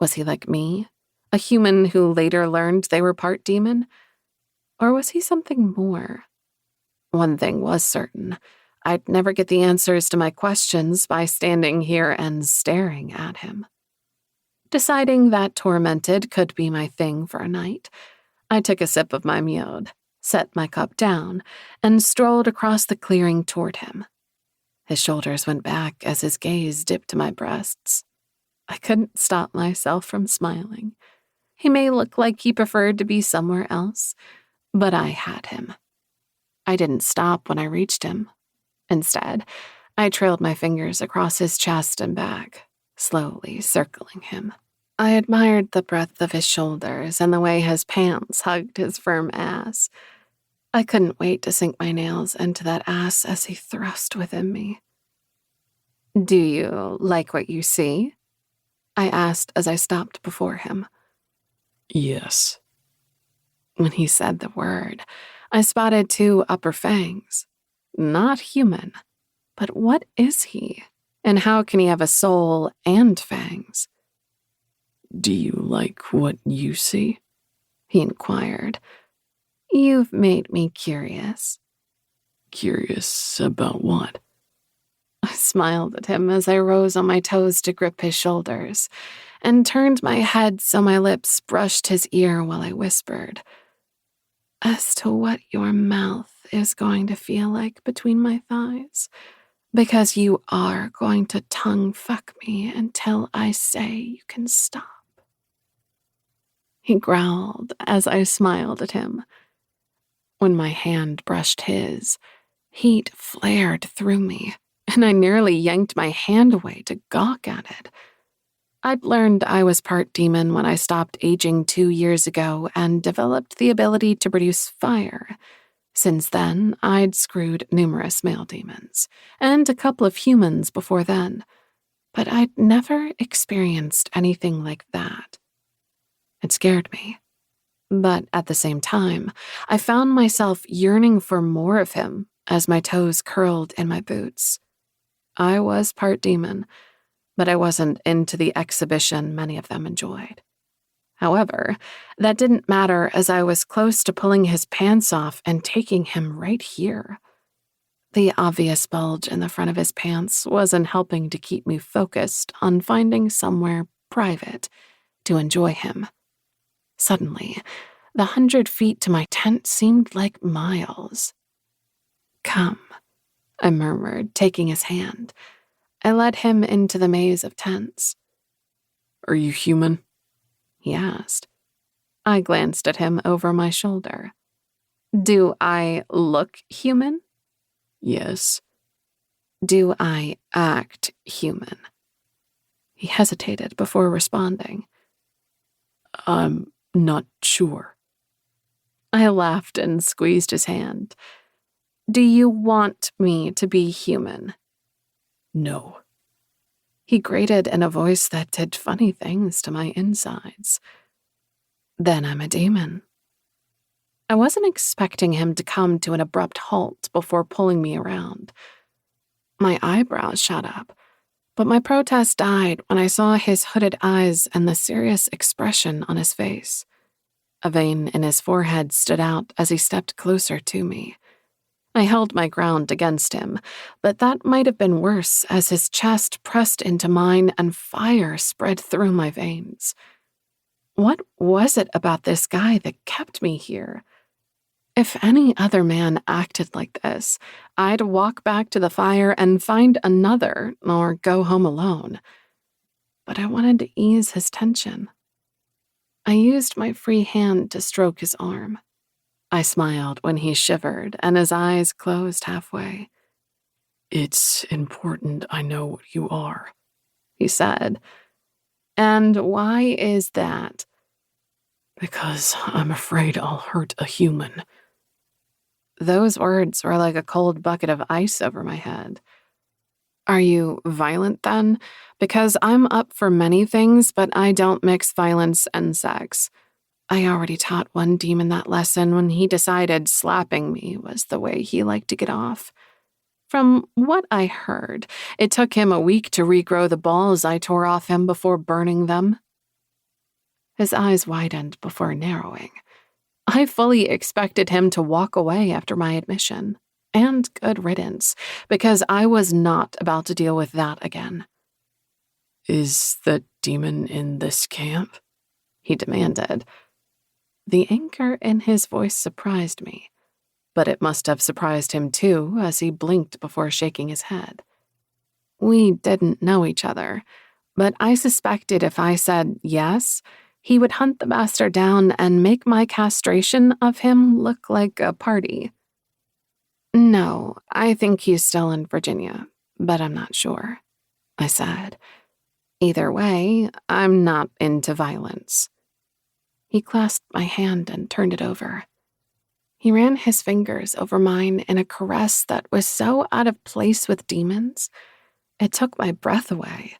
Was he like me, a human who later learned they were part demon? Or was he something more? One thing was certain. I'd never get the answers to my questions by standing here and staring at him. Deciding that tormented could be my thing for a night, I took a sip of my mead, set my cup down, and strolled across the clearing toward him. His shoulders went back as his gaze dipped to my breasts. I couldn't stop myself from smiling. He may look like he preferred to be somewhere else, but I had him. I didn't stop when I reached him. Instead, I trailed my fingers across his chest and back, slowly circling him. I admired the breadth of his shoulders and the way his pants hugged his firm ass. I couldn't wait to sink my nails into that ass as he thrust within me. "Do you like what you see?" I asked as I stopped before him. Yes. When he said the word, I spotted 2 upper fangs. Not human. But what is he? And how can he have a soul and fangs? Do you like what you see? He inquired. "You've made me curious." Curious about what? I smiled at him as I rose on my toes to grip his shoulders, and turned my head so my lips brushed his ear while I whispered, "As to what your mouth is going to feel like between my thighs, because you are going to tongue fuck me until I say you can stop." He growled as I smiled at him. When my hand brushed his, heat flared through me, and I nearly yanked my hand away to gawk at it. I'd learned I was part demon when I stopped aging 2 years ago and developed the ability to produce fire. Since then, I'd screwed numerous male demons, and a couple of humans before then, but I'd never experienced anything like that. It scared me. But at the same time, I found myself yearning for more of him as my toes curled in my boots. I was part demon, but I wasn't into the exhibition many of them enjoyed. However, that didn't matter as I was close to pulling his pants off and taking him right here. The obvious bulge in the front of his pants wasn't helping to keep me focused on finding somewhere private to enjoy him. Suddenly, the 100 feet to my tent seemed like miles. "Come," I murmured, taking his hand. I led him into the maze of tents. Are you human? He asked. I glanced at him over my shoulder. "Do I look human?" Yes. Do I act human? He hesitated before responding. I'm not sure. I laughed and squeezed his hand. Do you want me to be human? No. He grated in a voice that did funny things to my insides. Then I'm a demon. I wasn't expecting him to come to an abrupt halt before pulling me around. My eyebrows shot up, but my protest died when I saw his hooded eyes and the serious expression on his face. A vein in his forehead stood out as he stepped closer to me. I held my ground against him, but that might have been worse as his chest pressed into mine and fire spread through my veins. What was it about this guy that kept me here? If any other man acted like this, I'd walk back to the fire and find another or go home alone. But I wanted to ease his tension. I used my free hand to stroke his arm. I smiled when he shivered and his eyes closed halfway. It's important I know what you are, he said. And why is that? Because I'm afraid I'll hurt a human. Those words were like a cold bucket of ice over my head. Are you violent then? Because I'm up for many things, but I don't mix violence and sex. I already taught one demon that lesson when he decided slapping me was the way he liked to get off. From what I heard, it took him a week to regrow the balls I tore off him before burning them. His eyes widened before narrowing. I fully expected him to walk away after my admission. And good riddance, because I was not about to deal with that again. Is that demon in this camp? He demanded. The anger in his voice surprised me, but it must have surprised him too as he blinked before shaking his head. We didn't know each other, but I suspected if I said yes, he would hunt the bastard down and make my castration of him look like a party. No, I think he's still in Virginia, but I'm not sure, I said. Either way, I'm not into violence. He clasped my hand and turned it over. He ran his fingers over mine in a caress that was so out of place with demons, it took my breath away.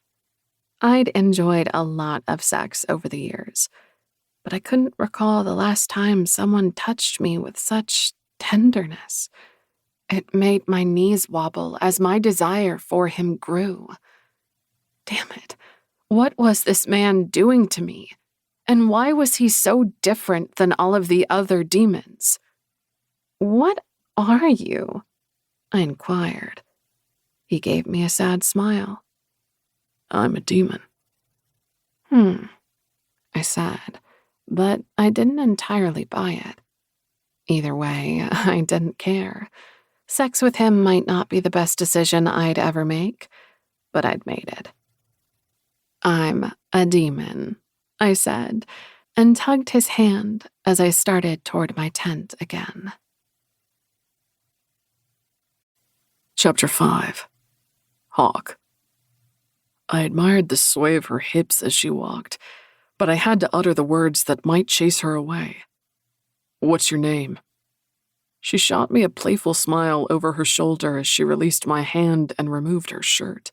I'd enjoyed a lot of sex over the years, but I couldn't recall the last time someone touched me with such tenderness. It made my knees wobble as my desire for him grew. Damn it, what was this man doing to me? And why was he so different than all of the other demons? What are you? I inquired. He gave me a sad smile. I'm a demon. I said, but I didn't entirely buy it. Either way, I didn't care. Sex with him might not be the best decision I'd ever make, but I'd made it. I'm a demon, I said, and tugged his hand as I started toward my tent again. Chapter 5. Hawk. I admired the sway of her hips as she walked, but I had to utter the words that might chase her away. What's your name? She shot me a playful smile over her shoulder as she released my hand and removed her shirt.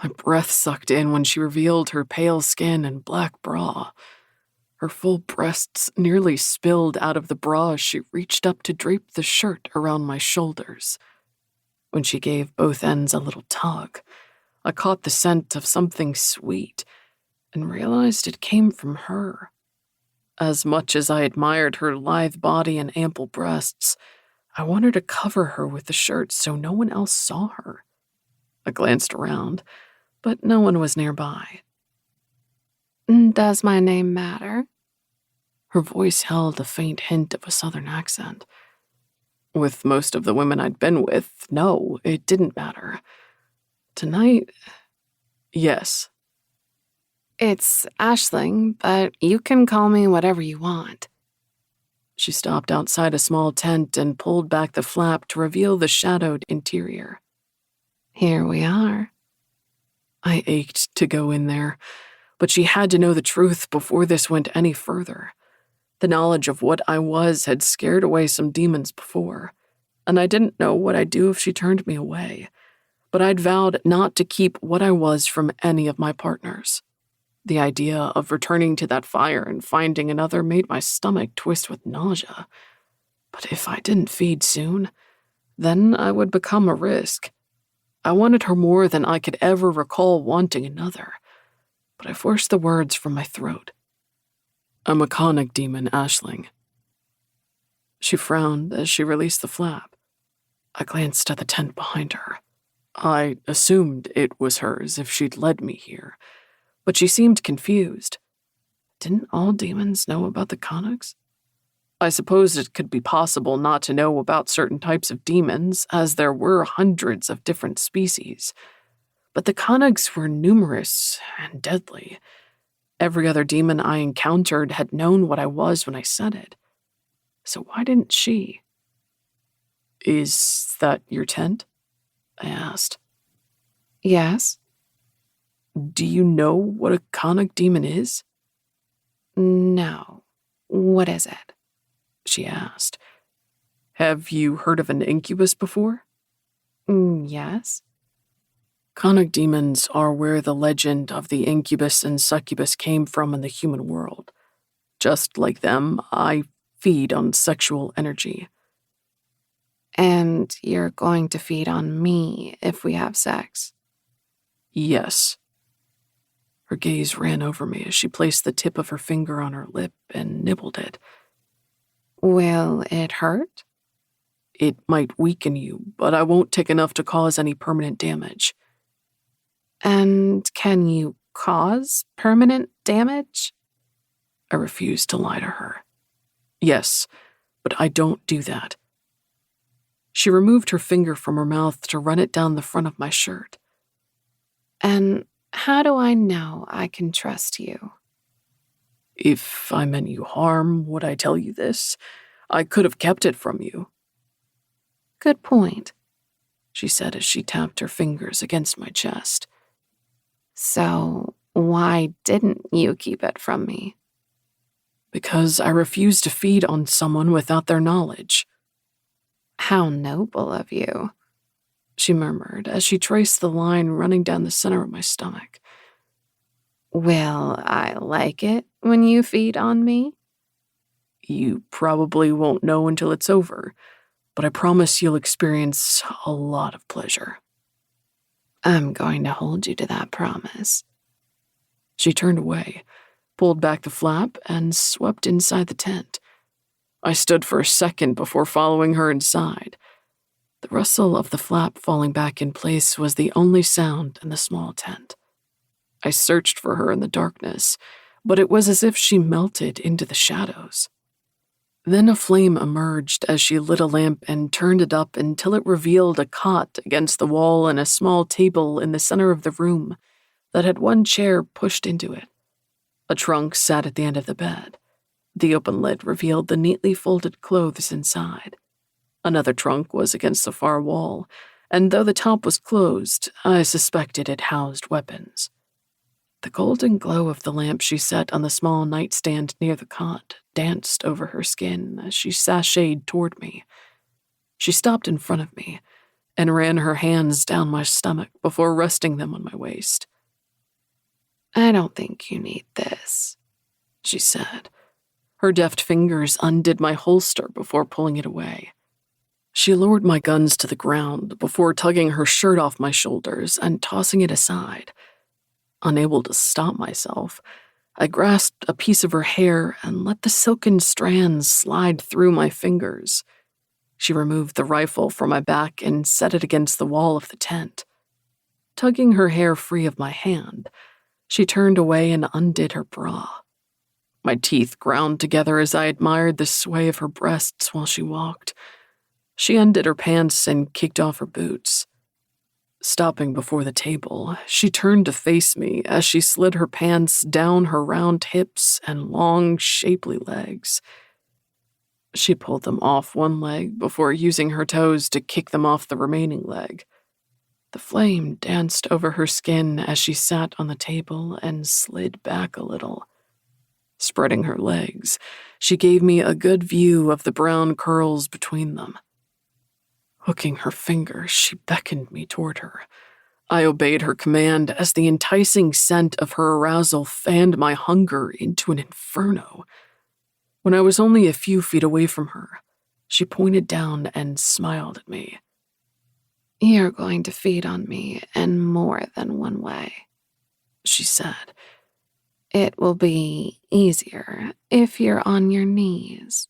My breath sucked in when she revealed her pale skin and black bra. Her full breasts nearly spilled out of the bra as she reached up to drape the shirt around my shoulders. When she gave both ends a little tug, I caught the scent of something sweet and realized it came from her. As much as I admired her lithe body and ample breasts, I wanted to cover her with the shirt so no one else saw her. I glanced around, but no one was nearby. Does my name matter? Her voice held a faint hint of a southern accent. With most of the women I'd been with, no, it didn't matter. Tonight, yes. It's Aisling, but you can call me whatever you want. She stopped outside a small tent and pulled back the flap to reveal the shadowed interior. Here we are. I ached to go in there, but she had to know the truth before this went any further. The knowledge of what I was had scared away some demons before, and I didn't know what I'd do if she turned me away. But I'd vowed not to keep what I was from any of my partners. The idea of returning to that fire and finding another made my stomach twist with nausea. But if I didn't feed soon, then I would become a risk. I wanted her more than I could ever recall wanting another, but I forced the words from my throat. I'm a conic demon, Aisling. She frowned as she released the flap. I glanced at the tent behind her. I assumed it was hers if she'd led me here, but she seemed confused. Didn't all demons know about the conics? I suppose it could be possible not to know about certain types of demons, as there were hundreds of different species. But the conics were numerous and deadly. Every other demon I encountered had known what I was when I said it. So why didn't she? Is that your tent? I asked. Yes? Do you know what a conic demon is? No. What is it? She asked. Have you heard of an incubus before? Yes. Conic demons are where the legend of the incubus and succubus came from in the human world. Just like them, I feed on sexual energy. And you're going to feed on me if we have sex? Yes. Her gaze ran over me as she placed the tip of her finger on her lip and nibbled it. Will it hurt? It might weaken you, but I won't take enough to cause any permanent damage. And can you cause permanent damage? I refused to lie to her. Yes, but I don't do that. She removed her finger from her mouth to run it down the front of my shirt. And how do I know I can trust you? If I meant you harm, would I tell you this? I could have kept it from you. Good point, she said as she tapped her fingers against my chest. So why didn't you keep it from me? Because I refused to feed on someone without their knowledge. How noble of you, she murmured as she traced the line running down the center of my stomach. Will I like it when you feed on me? You probably won't know until it's over, but I promise you'll experience a lot of pleasure. I'm going to hold you to that promise. She turned away, pulled back the flap, and swept inside the tent. I stood for a second before following her inside. The rustle of the flap falling back in place was the only sound in the small tent. I searched for her in the darkness, but it was as if she melted into the shadows. Then a flame emerged as she lit a lamp and turned it up until it revealed a cot against the wall and a small table in the center of the room that had one chair pushed into it. A trunk sat at the end of the bed. The open lid revealed the neatly folded clothes inside. Another trunk was against the far wall, and though the top was closed, I suspected it housed weapons. The golden glow of the lamp she set on the small nightstand near the cot danced over her skin as she sashayed toward me. She stopped in front of me and ran her hands down my stomach before resting them on my waist. I don't think you need this, she said. Her deft fingers undid my holster before pulling it away. She lowered my guns to the ground before tugging her shirt off my shoulders and tossing it aside. Unable to stop myself, I grasped a piece of her hair and let the silken strands slide through my fingers. She removed the rifle from my back and set it against the wall of the tent. Tugging her hair free of my hand, she turned away and undid her bra. My teeth ground together as I admired the sway of her breasts while she walked. She undid her pants and kicked off her boots. Stopping before the table, she turned to face me as she slid her pants down her round hips and long, shapely legs. She pulled them off one leg before using her toes to kick them off the remaining leg. The flame danced over her skin as she sat on the table and slid back a little. Spreading her legs, she gave me a good view of the brown curls between them. Hooking her finger, she beckoned me toward her. I obeyed her command as the enticing scent of her arousal fanned my hunger into an inferno. When I was only a few feet away from her, she pointed down and smiled at me. "You're going to feed on me in more than one way," she said. "It will be easier if you're on your knees."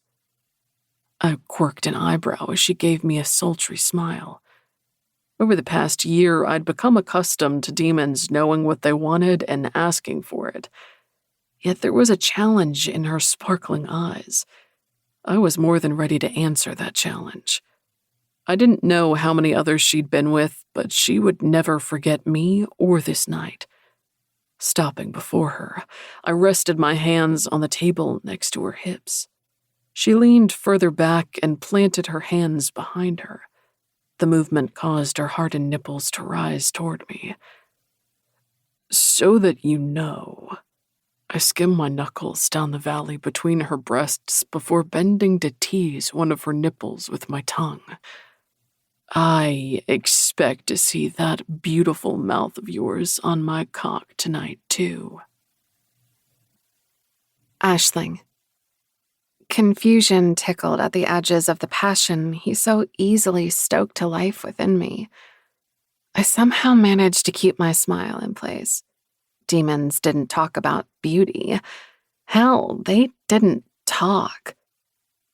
I quirked an eyebrow as she gave me a sultry smile. Over the past year, I'd become accustomed to demons knowing what they wanted and asking for it. Yet there was a challenge in her sparkling eyes. I was more than ready to answer that challenge. I didn't know how many others she'd been with, but she would never forget me or this night. Stopping before her, I rested my hands on the table next to her hips. She leaned further back and planted her hands behind her. The movement caused her hardened nipples to rise toward me. "So that you know," I skimmed my knuckles down the valley between her breasts before bending to tease one of her nipples with my tongue. "I expect to see that beautiful mouth of yours on my cock tonight, too." Aisling. Confusion tickled at the edges of the passion he so easily stoked to life within me. I somehow managed to keep my smile in place. Demons didn't talk about beauty. Hell, they didn't talk.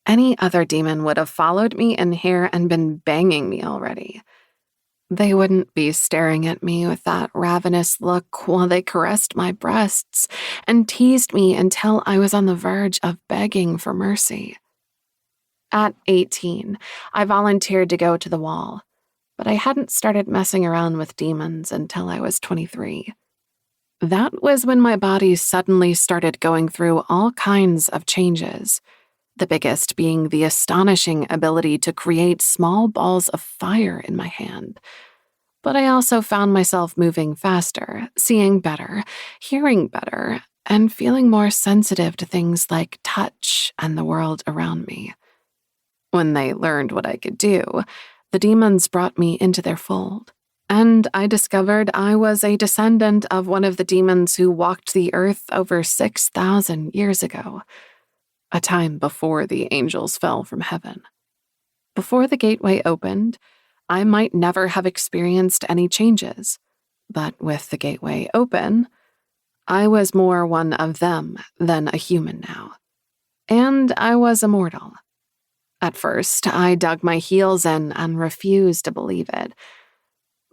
Any other demon would have followed me in here and been banging me already. They wouldn't be staring at me with that ravenous look while they caressed my breasts and teased me until I was on the verge of begging for mercy. At 18, I volunteered to go to the wall, but I hadn't started messing around with demons until I was 23. That was when my body suddenly started going through all kinds of changes, the biggest being the astonishing ability to create small balls of fire in my hand. But I also found myself moving faster, seeing better, hearing better, and feeling more sensitive to things like touch and the world around me. When they learned what I could do, the demons brought me into their fold, and I discovered I was a descendant of one of the demons who walked the earth over 6,000 years ago, a time before the angels fell from heaven. Before the gateway opened, I might never have experienced any changes, but with the gateway open, I was more one of them than a human now. And I was immortal. At first, I dug my heels in and refused to believe it,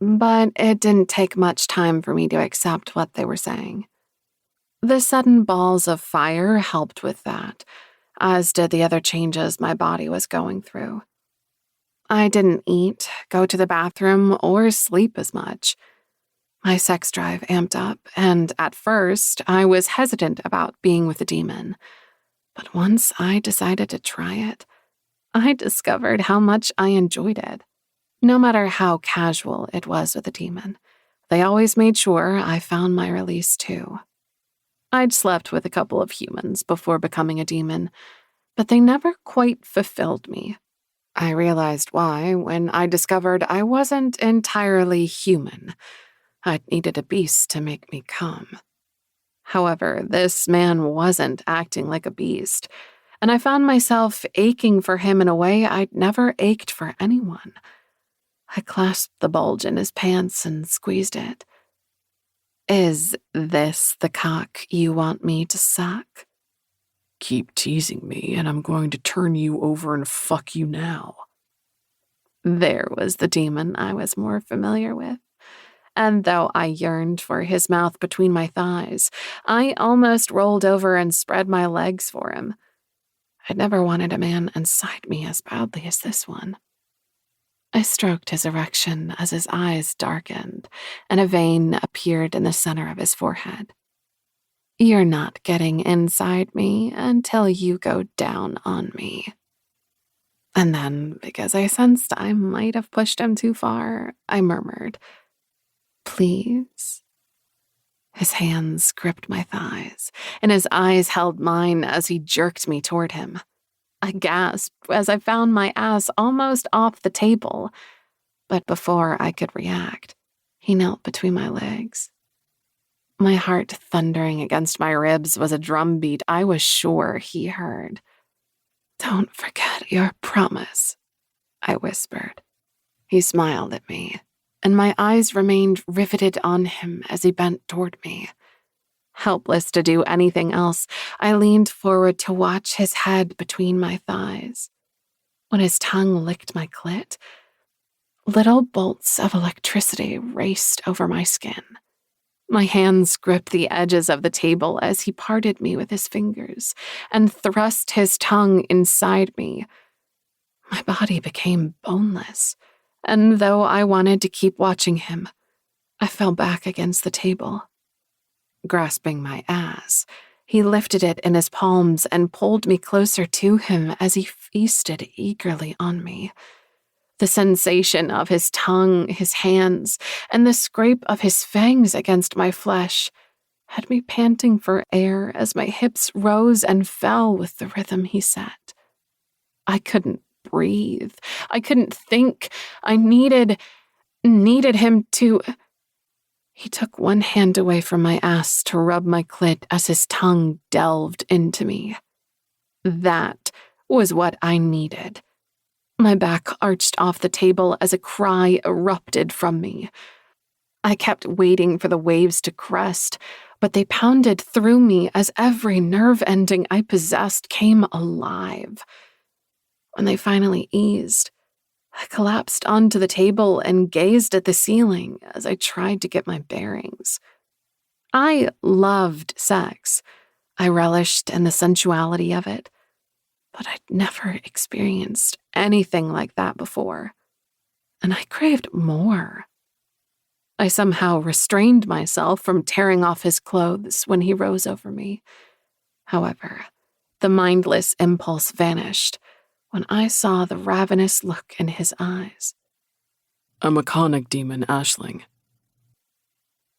but it didn't take much time for me to accept what they were saying. The sudden balls of fire helped with that, as did the other changes my body was going through. I didn't eat, go to the bathroom, or sleep as much. My sex drive amped up, and at first, I was hesitant about being with a demon. But once I decided to try it, I discovered how much I enjoyed it. No matter how casual it was with a demon, they always made sure I found my release too. I'd slept with a couple of humans before becoming a demon, but they never quite fulfilled me. I realized why when I discovered I wasn't entirely human. I needed a beast to make me come. However, this man wasn't acting like a beast, and I found myself aching for him in a way I'd never ached for anyone. I clasped the bulge in his pants and squeezed it. "Is this the cock you want me to suck?" "Keep teasing me, and I'm going to turn you over and fuck you now." There was the demon I was more familiar with. And though I yearned for his mouth between my thighs, I almost rolled over and spread my legs for him. I'd never wanted a man inside me as badly as this one. I stroked his erection as his eyes darkened, and a vein appeared in the center of his forehead. "You're not getting inside me until you go down on me." And then, because I sensed I might have pushed him too far, I murmured, Please. His hands gripped my thighs, and his eyes held mine as he jerked me toward him. I gasped as I found my ass almost off the table, but before I could react, he knelt between my legs. My heart thundering against my ribs was a drumbeat I was sure he heard. "Don't forget your promise," I whispered. He smiled at me, and my eyes remained riveted on him as he bent toward me. Helpless to do anything else, I leaned forward to watch his head between my thighs. When his tongue licked my clit, little bolts of electricity raced over my skin. My hands gripped the edges of the table as he parted me with his fingers and thrust his tongue inside me. My body became boneless, and though I wanted to keep watching him, I fell back against the table. Grasping my ass, he lifted it in his palms and pulled me closer to him as he feasted eagerly on me. The sensation of his tongue, his hands, and the scrape of his fangs against my flesh had me panting for air as my hips rose and fell with the rhythm he set. I couldn't breathe. I couldn't think. I needed him to... He took one hand away from my ass to rub my clit as his tongue delved into me. That was what I needed. My back arched off the table as a cry erupted from me. I kept waiting for the waves to crest, but they pounded through me as every nerve ending I possessed came alive. When they finally eased, I collapsed onto the table and gazed at the ceiling as I tried to get my bearings. I loved sex. I relished in the sensuality of it, but I'd never experienced anything like that before, and I craved more. I somehow restrained myself from tearing off his clothes when he rose over me. However, the mindless impulse vanished when I saw the ravenous look in his eyes. I'm a conic demon, Aisling.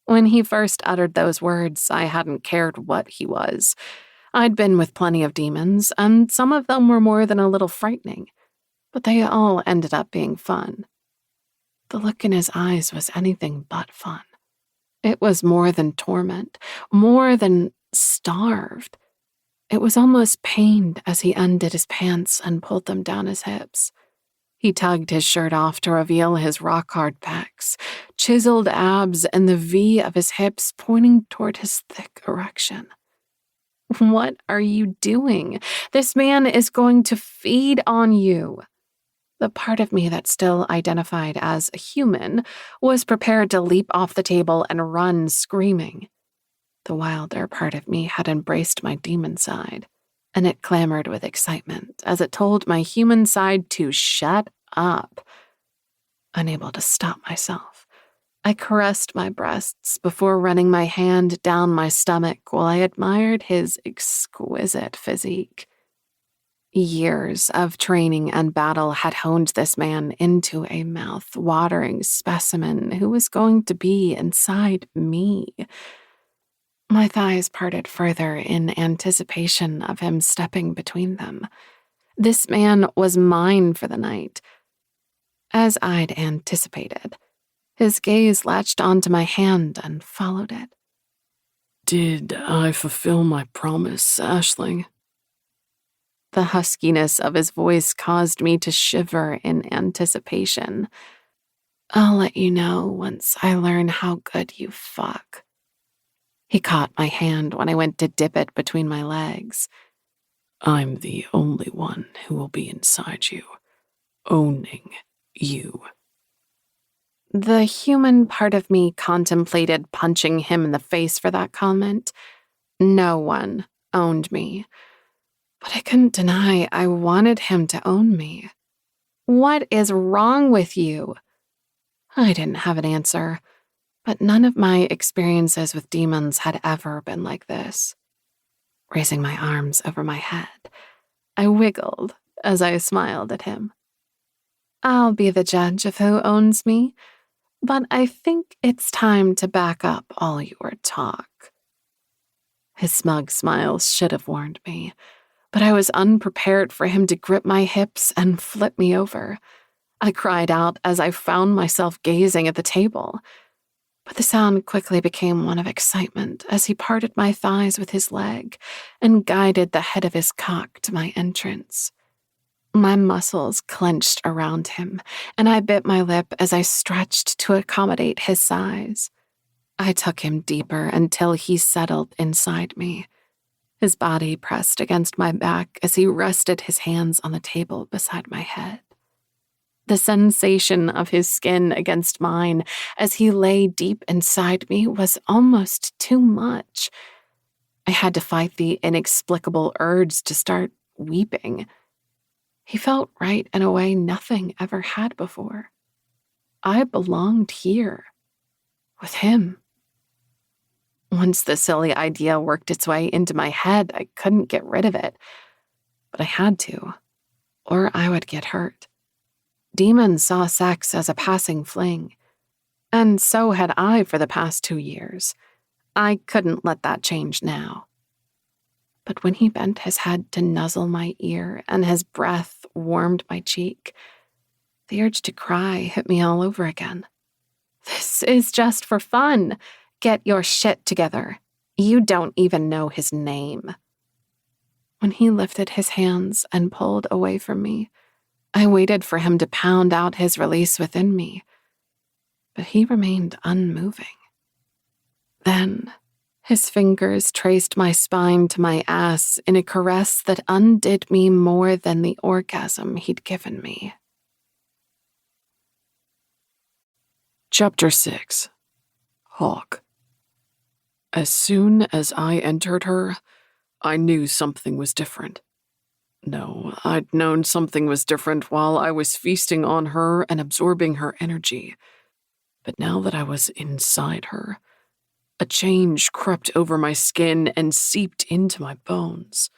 When he first uttered those words, I hadn't cared what he was. I'd been with plenty of demons, and some of them were more than a little frightening, but they all ended up being fun. The look in his eyes was anything but fun. It was more than torment, more than starved. It was almost pained as he undid his pants and pulled them down his hips. He tugged his shirt off to reveal his rock-hard pecs, chiseled abs, and the V of his hips pointing toward his thick erection. "What are you doing? This man is going to feed on you." The part of me that still identified as a human was prepared to leap off the table and run screaming. The wilder part of me had embraced my demon side, and it clamored with excitement as it told my human side to shut up. Unable to stop myself, I caressed my breasts before running my hand down my stomach while I admired his exquisite physique. Years of training and battle had honed this man into a mouth-watering specimen who was going to be inside me. My thighs parted further in anticipation of him stepping between them. This man was mine for the night. As I'd anticipated, his gaze latched onto my hand and followed it. Did I fulfill my promise, Aisling? The huskiness of his voice caused me to shiver in anticipation. "I'll let you know once I learn how good you fuck." He caught my hand when I went to dip it between my legs. I'm the only one who will be inside you, owning you. The human part of me contemplated punching him in the face for that comment. No one owned me. But I couldn't deny I wanted him to own me. What is wrong with you? I didn't have an answer, but none of my experiences with demons had ever been like this. Raising my arms over my head, I wiggled as I smiled at him. "I'll be the judge of who owns me. But I think it's time to back up all your talk. His smug smile should have warned me, but I was unprepared for him to grip my hips and flip me over. I cried out as I found myself gazing at the table. But the sound quickly became one of excitement as he parted my thighs with his leg and guided the head of his cock to my entrance. My muscles clenched around him, and I bit my lip as I stretched to accommodate his size. I took him deeper until he settled inside me. His body pressed against my back as he rested his hands on the table beside my head. The sensation of his skin against mine as he lay deep inside me was almost too much. I had to fight the inexplicable urge to start weeping. He felt right in a way nothing ever had before. I belonged here, with him. Once the silly idea worked its way into my head, I couldn't get rid of it. But I had to, or I would get hurt. Demons saw sex as a passing fling, and so had I for the past 2 years. I couldn't let that change now. But when he bent his head to nuzzle my ear and his breath warmed my cheek, the urge to cry hit me all over again. This is just for fun. Get your shit together. You don't even know his name. When he lifted his hands and pulled away from me, I waited for him to pound out his release within me, but he remained unmoving. Then, his fingers traced my spine to my ass in a caress that undid me more than the orgasm he'd given me. Chapter 6. Hawk. As soon as I entered her, I knew something was different. No, I'd known something was different while I was feasting on her and absorbing her energy. But now that I was inside her, a change crept over my skin and seeped into my bones.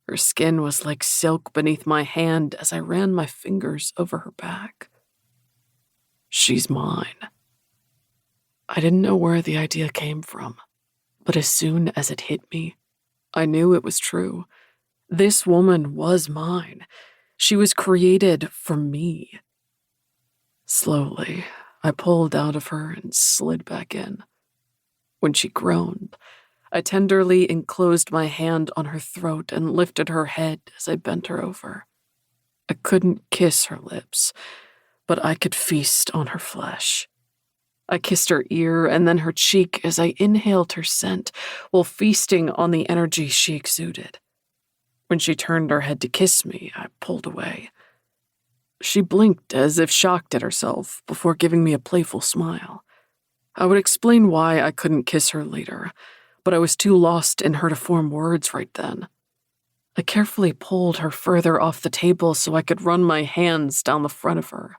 Her skin was like silk beneath my hand as I ran my fingers over her back. She's mine. I didn't know where the idea came from, but as soon as it hit me, I knew it was true. This woman was mine. She was created for me. Slowly, I pulled out of her and slid back in. When she groaned, I tenderly enclosed my hand on her throat and lifted her head as I bent her over. I couldn't kiss her lips, but I could feast on her flesh. I kissed her ear and then her cheek as I inhaled her scent while feasting on the energy she exuded. When she turned her head to kiss me, I pulled away. She blinked as if shocked at herself before giving me a playful smile. I would explain why I couldn't kiss her later, but I was too lost in her to form words right then. I carefully pulled her further off the table so I could run my hands down the front of her.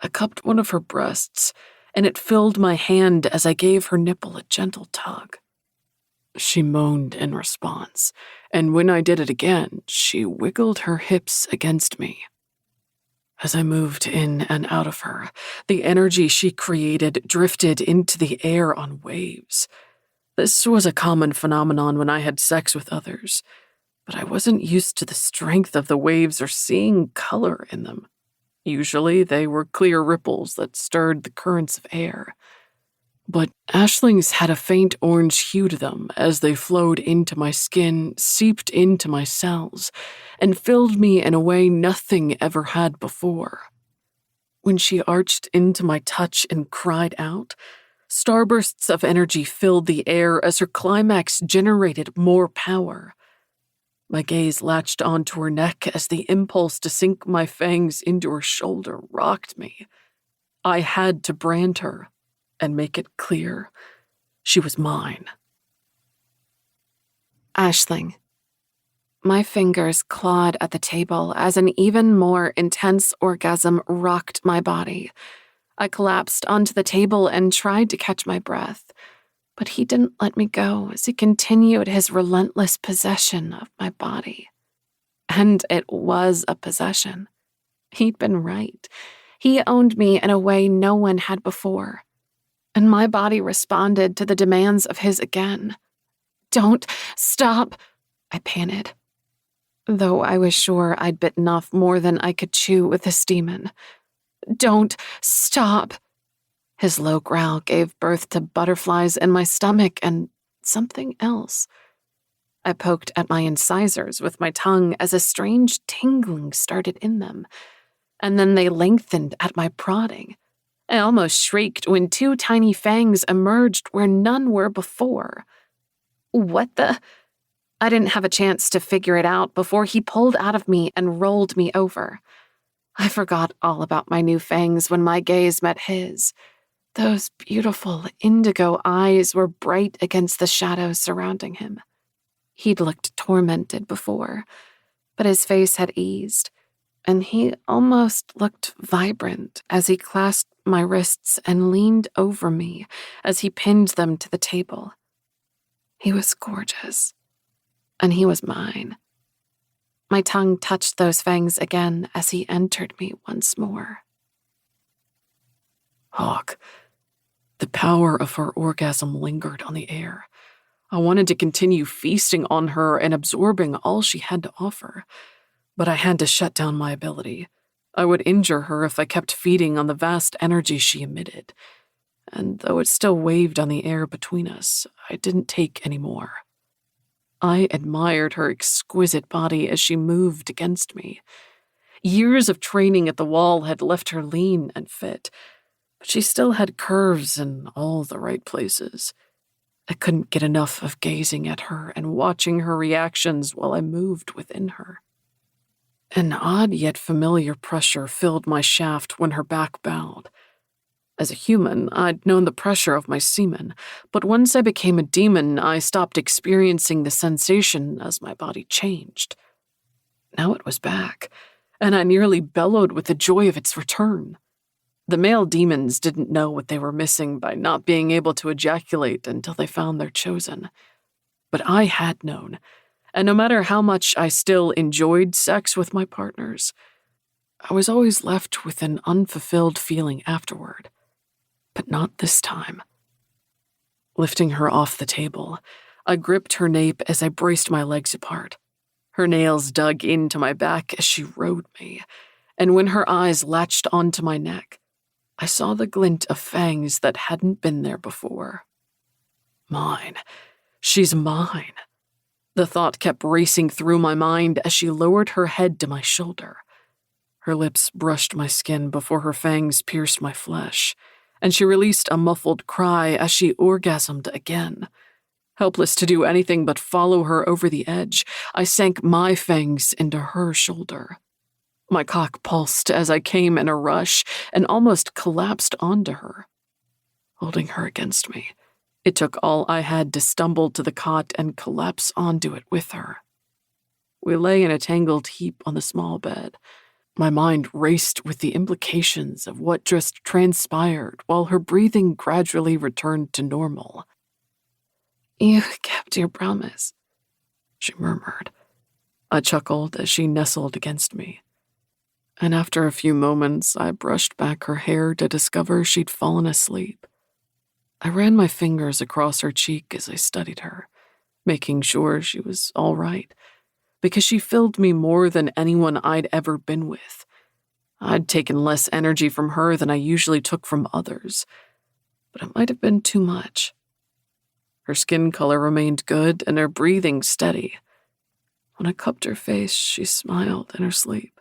I cupped one of her breasts, and it filled my hand as I gave her nipple a gentle tug. She moaned in response, and when I did it again, she wiggled her hips against me. As I moved in and out of her, the energy she created drifted into the air on waves. This was a common phenomenon when I had sex with others, but I wasn't used to the strength of the waves or seeing color in them. Usually, they were clear ripples that stirred the currents of air. But Ashling's had a faint orange hue to them as they flowed into my skin, seeped into my cells, and filled me in a way nothing ever had before. When she arched into my touch and cried out, starbursts of energy filled the air as her climax generated more power. My gaze latched onto her neck as the impulse to sink my fangs into her shoulder rocked me. I had to brand her and make it clear she was mine. Aisling. My fingers clawed at the table as an even more intense orgasm rocked my body. I collapsed onto the table and tried to catch my breath, but he didn't let me go as he continued his relentless possession of my body. And it was a possession. He'd been right. He owned me in a way no one had before, and my body responded to the demands of his again. "Don't stop," I panted, though I was sure I'd bitten off more than I could chew with this demon. "Don't stop." His low growl gave birth to butterflies in my stomach and something else. I poked at my incisors with my tongue as a strange tingling started in them, and then they lengthened at my prodding. I almost shrieked when 2 tiny fangs emerged where none were before. "What the?" I didn't have a chance to figure it out before he pulled out of me and rolled me over. I forgot all about my new fangs when my gaze met his. Those beautiful indigo eyes were bright against the shadows surrounding him. He'd looked tormented before, but his face had eased, and he almost looked vibrant as he clasped my wrists and leaned over me as he pinned them to the table. He was gorgeous, and he was mine. My tongue touched those fangs again as he entered me once more. Hawk. The power of her orgasm lingered on the air. I wanted to continue feasting on her and absorbing all she had to offer, but I had to shut down my ability. I would injure her if I kept feeding on the vast energy she emitted, and though it still waved on the air between us, I didn't take any more. I admired her exquisite body as she moved against me. Years of training at the wall had left her lean and fit, but she still had curves in all the right places. I couldn't get enough of gazing at her and watching her reactions while I moved within her. An odd yet familiar pressure filled my shaft when her back bowed. As a human, I'd known the pressure of my semen, but once I became a demon, I stopped experiencing the sensation as my body changed. Now it was back, and I nearly bellowed with the joy of its return. The male demons didn't know what they were missing by not being able to ejaculate until they found their chosen. But I had known, and no matter how much I still enjoyed sex with my partners, I was always left with an unfulfilled feeling afterward. But not this time. Lifting her off the table, I gripped her nape as I braced my legs apart. Her nails dug into my back as she rode me, and when her eyes latched onto my neck, I saw the glint of fangs that hadn't been there before. Mine. She's mine. The thought kept racing through my mind as she lowered her head to my shoulder. Her lips brushed my skin before her fangs pierced my flesh, and she released a muffled cry as she orgasmed again. Helpless to do anything but follow her over the edge, I sank my fangs into her shoulder. My cock pulsed as I came in a rush and almost collapsed onto her. Holding her against me, it took all I had to stumble to the cot and collapse onto it with her. We lay in a tangled heap on the small bed. My mind raced with the implications of what just transpired while her breathing gradually returned to normal. "You kept your promise," she murmured. I chuckled as she nestled against me. And after a few moments, I brushed back her hair to discover she'd fallen asleep. I ran my fingers across her cheek as I studied her, making sure she was all right, because she filled me more than anyone I'd ever been with. I'd taken less energy from her than I usually took from others, but it might have been too much. Her skin color remained good and her breathing steady. When I cupped her face, she smiled in her sleep.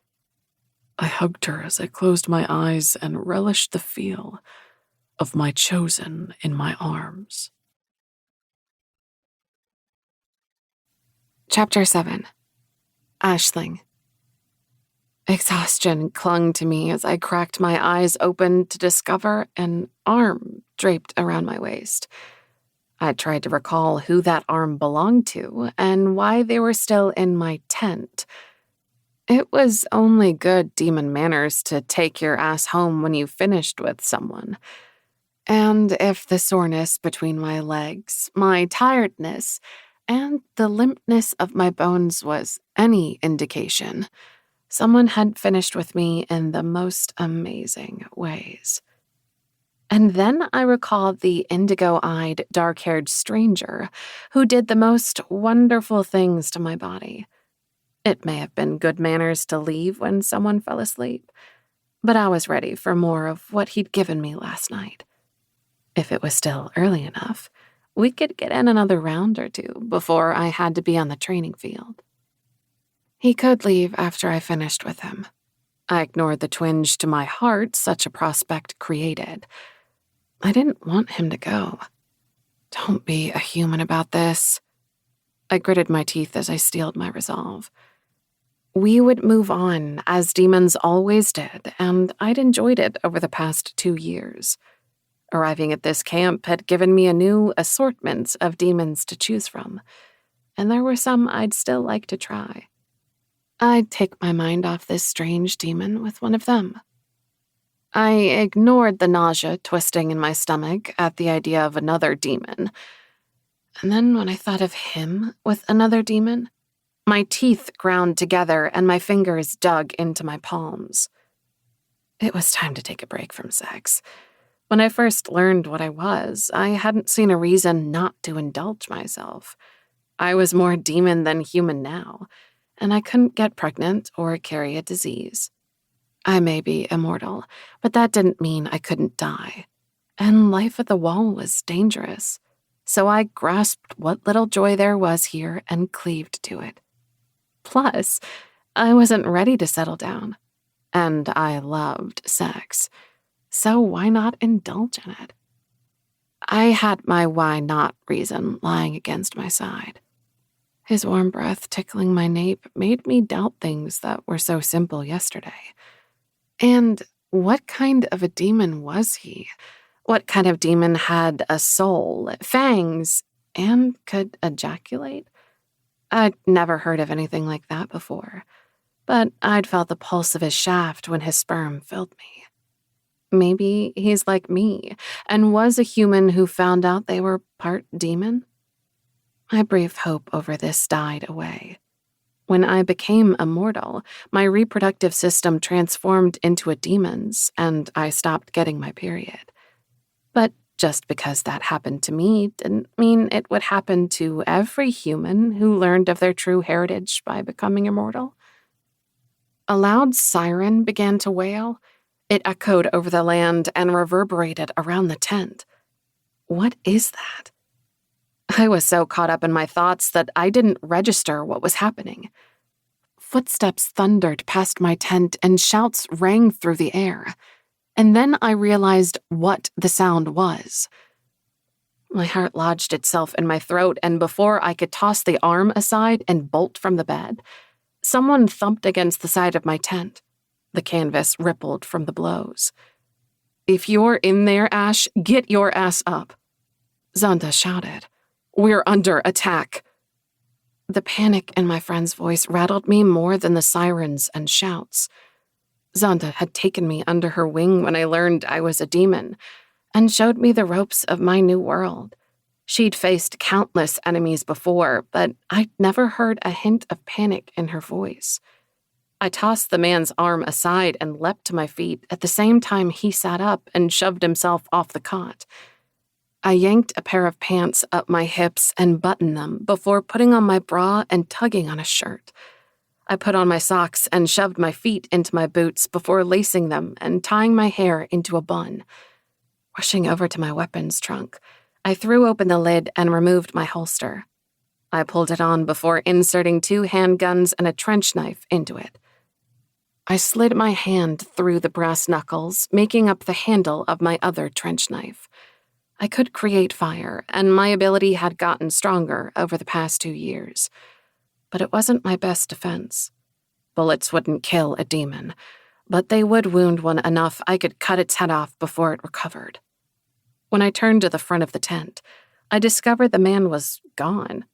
I hugged her as I closed my eyes and relished the feel of my chosen in my arms. Chapter 7. Aisling. Exhaustion clung to me as I cracked my eyes open to discover an arm draped around my waist. I tried to recall who that arm belonged to and why they were still in my tent. It was only good demon manners to take your ass home when you finished with someone. And if the soreness between my legs, my tiredness, and the limpness of my bones was any indication, Someone had finished with me in the most amazing ways. And then I recalled the indigo-eyed, dark-haired stranger who did the most wonderful things to my body. It may have been good manners to leave when someone fell asleep, but I was ready for more of what he'd given me last night. If it was still early enough, we could get in another round or two before I had to be on the training field. He could leave after I finished with him. I ignored the twinge to my heart such a prospect created. I didn't want him to go. Don't be a human about this. I gritted my teeth as I steeled my resolve. We would move on, as demons always did, and I'd enjoyed it over the past 2 years. Arriving at this camp had given me a new assortment of demons to choose from, and there were some I'd still like to try. I'd take my mind off this strange demon with one of them. I ignored the nausea twisting in my stomach at the idea of another demon. And then when I thought of him with another demon, my teeth ground together and my fingers dug into my palms. It was time to take a break from sex. When I first learned what I was, I hadn't seen a reason not to indulge myself. I was more demon than human now, and I couldn't get pregnant or carry a disease. I may be immortal, but that didn't mean I couldn't die. And life at the wall was dangerous, so I grasped what little joy there was here and cleaved to it. Plus, I wasn't ready to settle down, and I loved sex, so why not indulge in it? I had my why not reason lying against my side. His warm breath tickling my nape made me doubt things that were so simple yesterday. And what kind of a demon was he? What kind of demon had a soul, fangs, and could ejaculate? I'd never heard of anything like that before, but I'd felt the pulse of his shaft when his sperm filled me. Maybe he's like me and was a human who found out they were part demon? My brief hope over this died away. When I became immortal, my reproductive system transformed into a demon's, and I stopped getting my period. But just because that happened to me didn't mean it would happen to every human who learned of their true heritage by becoming immortal. A loud siren began to wail. It echoed over the land and reverberated around the tent. What is that? I was so caught up in my thoughts that I didn't register what was happening. Footsteps thundered past my tent and shouts rang through the air. And then I realized what the sound was. My heart lodged itself in my throat, and before I could toss the arm aside and bolt from the bed, someone thumped against the side of my tent. The canvas rippled from the blows. "If you're in there, Ash, get your ass up," Zonda shouted. "We're under attack." The panic in my friend's voice rattled me more than the sirens and shouts. Zonda had taken me under her wing when I learned I was a demon, and showed me the ropes of my new world. She'd faced countless enemies before, but I'd never heard a hint of panic in her voice. I tossed the man's arm aside and leapt to my feet at the same time he sat up and shoved himself off the cot. I yanked a pair of pants up my hips and buttoned them before putting on my bra and tugging on a shirt. I put on my socks and shoved my feet into my boots before lacing them and tying my hair into a bun. Rushing over to my weapons trunk, I threw open the lid and removed my holster. I pulled it on before inserting 2 handguns and a trench knife into it. I slid my hand through the brass knuckles, making up the handle of my other trench knife. I could create fire, and my ability had gotten stronger over the past 2 years. But it wasn't my best defense. Bullets wouldn't kill a demon, but they would wound one enough I could cut its head off before it recovered. When I turned to the front of the tent, I discovered the man was gone.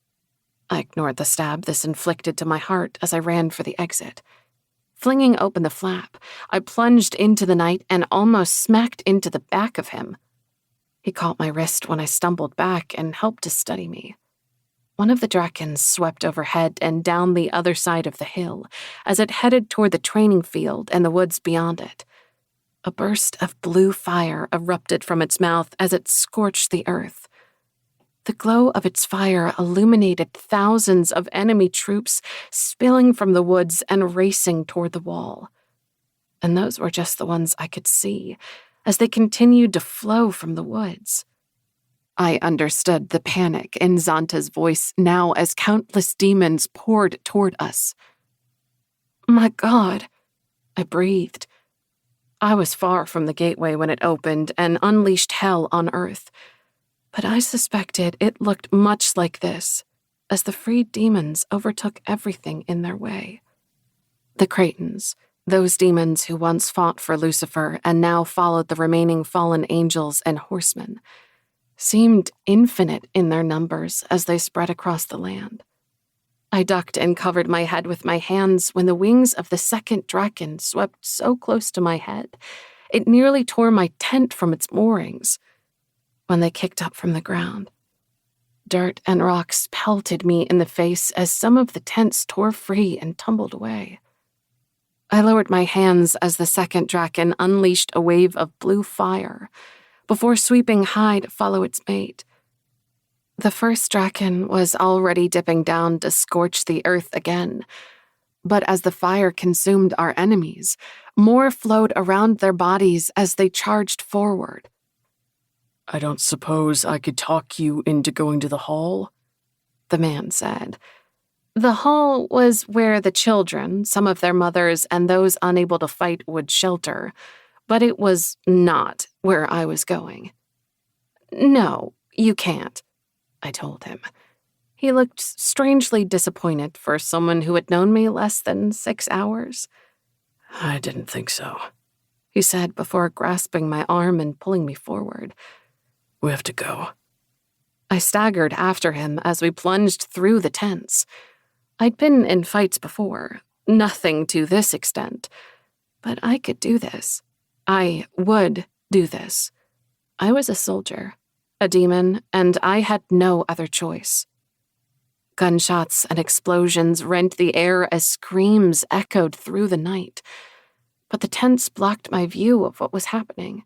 I ignored the stab this inflicted to my heart as I ran for the exit. Flinging open the flap, I plunged into the night and almost smacked into the back of him. He caught my wrist when I stumbled back and helped to steady me. One of the drakens swept overhead and down the other side of the hill as it headed toward the training field and the woods beyond it. A burst of blue fire erupted from its mouth as it scorched the earth. The glow of its fire illuminated thousands of enemy troops spilling from the woods and racing toward the wall. And those were just the ones I could see as they continued to flow from the woods. I understood the panic in Zanta's voice now as countless demons poured toward us. My God, I breathed. I was far from the gateway when it opened and unleashed hell on Earth, but I suspected it looked much like this as the freed demons overtook everything in their way. The Cretans, those demons who once fought for Lucifer and now followed the remaining fallen angels and horsemen, seemed infinite in their numbers as they spread across the land. I ducked and covered my head with my hands when the wings of the second draken swept so close to my head, it nearly tore my tent from its moorings. When they kicked up from the ground, dirt and rocks pelted me in the face as some of the tents tore free and tumbled away. I lowered my hands as the second draken unleashed a wave of blue fire before sweeping high to follow its mate. The first draken was already dipping down to scorch the earth again, but as the fire consumed our enemies, more flowed around their bodies as they charged forward. I don't suppose I could talk you into going to the hall? The man said. The hall was where the children, some of their mothers, and those unable to fight would shelter, but it was not where I was going. No, you can't, I told him. He looked strangely disappointed for someone who had known me less than 6 hours. I didn't think so, he said before grasping my arm and pulling me forward. We have to go. I staggered after him as we plunged through the tents. I'd been in fights before, nothing to this extent, but I could do this. I would do this. I was a soldier, a demon, and I had no other choice. Gunshots and explosions rent the air as screams echoed through the night, but the tents blocked my view of what was happening.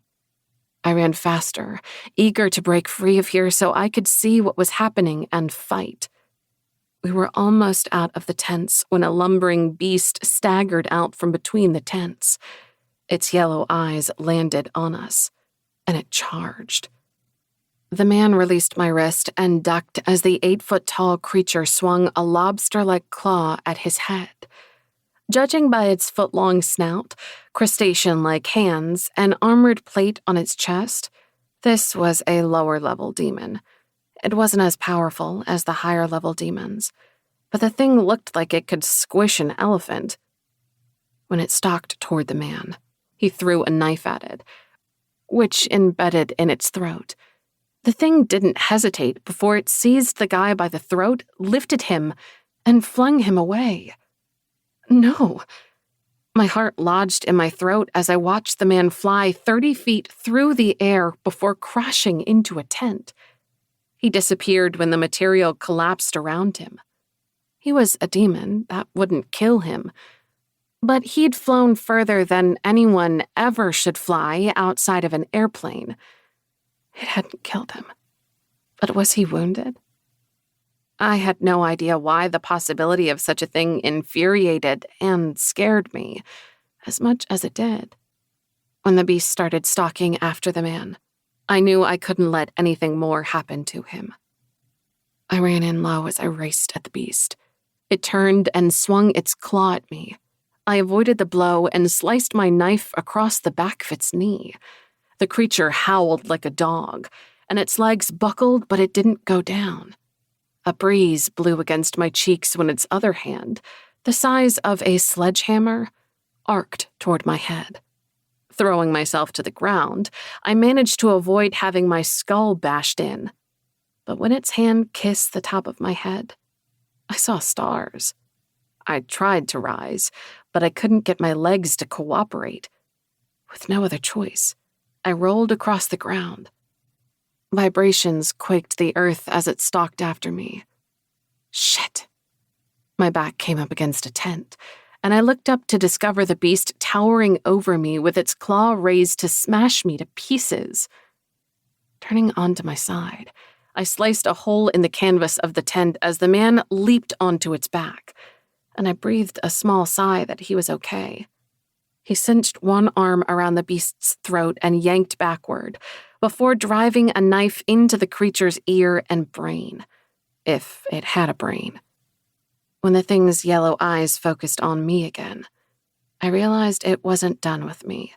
I ran faster, eager to break free of here so I could see what was happening and fight. We were almost out of the tents when a lumbering beast staggered out from between the tents. Its yellow eyes landed on us, and it charged. The man released my wrist and ducked as the 8-foot-tall creature swung a lobster-like claw at his head. Judging by its foot-long snout, crustacean-like hands, and armored plate on its chest, this was a lower-level demon. It wasn't as powerful as the higher-level demons, but the thing looked like it could squish an elephant. When it stalked toward the man, he threw a knife at it, which embedded in its throat. The thing didn't hesitate before it seized the guy by the throat, lifted him, and flung him away. No. My heart lodged in my throat as I watched the man fly 30 feet through the air before crashing into a tent. He disappeared when the material collapsed around him. He was a demon, that wouldn't kill him. But he'd flown further than anyone ever should fly outside of an airplane. It hadn't killed him. But was he wounded? I had no idea why the possibility of such a thing infuriated and scared me as much as it did. When the beast started stalking after the man, I knew I couldn't let anything more happen to him. I ran in low as I raced at the beast. It turned and swung its claw at me. I avoided the blow and sliced my knife across the back of its knee. The creature howled like a dog, and its legs buckled, but it didn't go down. A breeze blew against my cheeks when its other hand, the size of a sledgehammer, arced toward my head. Throwing myself to the ground, I managed to avoid having my skull bashed in. But when its hand kissed the top of my head, I saw stars. I tried to rise, but I couldn't get my legs to cooperate. With no other choice, I rolled across the ground. Vibrations quaked the earth as it stalked after me. Shit. My back came up against a tent, and I looked up to discover the beast towering over me with its claw raised to smash me to pieces. Turning onto my side, I sliced a hole in the canvas of the tent as the man leaped onto its back, and I breathed a small sigh that he was okay. He cinched one arm around the beast's throat and yanked backward, before driving a knife into the creature's ear and brain, if it had a brain. When the thing's yellow eyes focused on me again, I realized it wasn't done with me.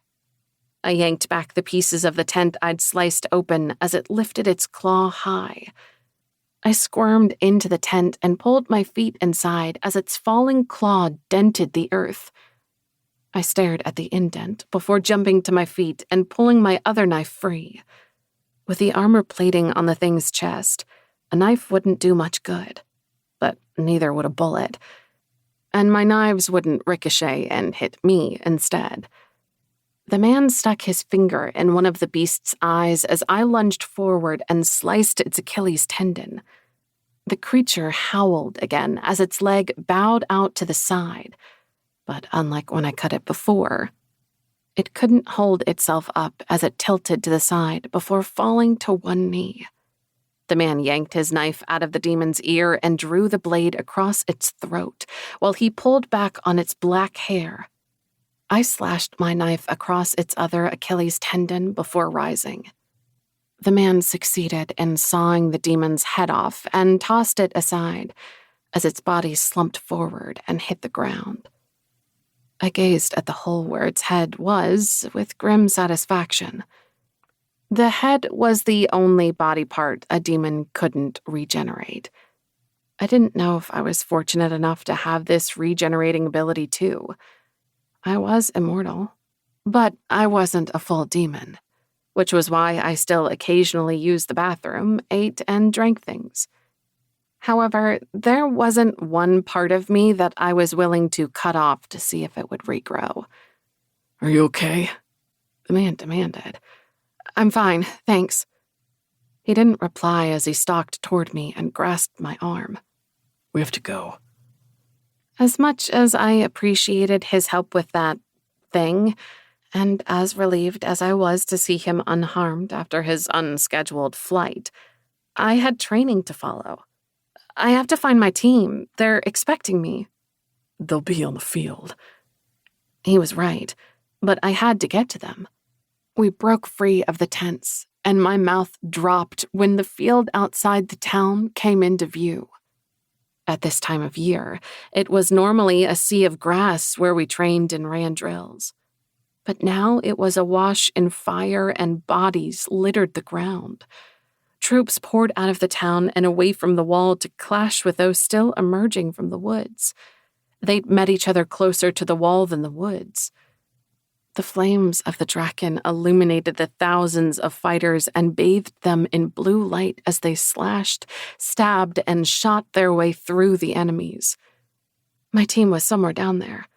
I yanked back the pieces of the tent I'd sliced open as it lifted its claw high. I squirmed into the tent and pulled my feet inside as its falling claw dented the earth. I stared at the indent before jumping to my feet and pulling my other knife free. With the armor plating on the thing's chest, a knife wouldn't do much good, but neither would a bullet. And my knives wouldn't ricochet and hit me instead. The man stuck his finger in one of the beast's eyes as I lunged forward and sliced its Achilles tendon. The creature howled again as its leg bowed out to the side, but unlike when I cut it before, it couldn't hold itself up as it tilted to the side before falling to one knee. The man yanked his knife out of the demon's ear and drew the blade across its throat while he pulled back on its black hair. I slashed my knife across its other Achilles tendon before rising. The man succeeded in sawing the demon's head off and tossed it aside as its body slumped forward and hit the ground. I gazed at the hole where its head was with grim satisfaction. The head was the only body part a demon couldn't regenerate. I didn't know if I was fortunate enough to have this regenerating ability too. I was immortal, but I wasn't a full demon, which was why I still occasionally used the bathroom, ate, and drank things. However, there wasn't one part of me that I was willing to cut off to see if it would regrow. Are you okay? The man demanded. I'm fine, thanks. He didn't reply as he stalked toward me and grasped my arm. We have to go. As much as I appreciated his help with that thing, and as relieved as I was to see him unharmed after his unscheduled flight, I had training to follow. I have to find my team. They're expecting me. They'll be on the field. He was right, but I had to get to them. We broke free of the tents, and my mouth dropped when the field outside the town came into view. At this time of year, it was normally a sea of grass where we trained and ran drills. But now it was awash in fire and bodies littered the ground. Troops poured out of the town and away from the wall to clash with those still emerging from the woods. They'd met each other closer to the wall than the woods. The flames of the Draken illuminated the thousands of fighters and bathed them in blue light as they slashed, stabbed, and shot their way through the enemies. My team was somewhere down there,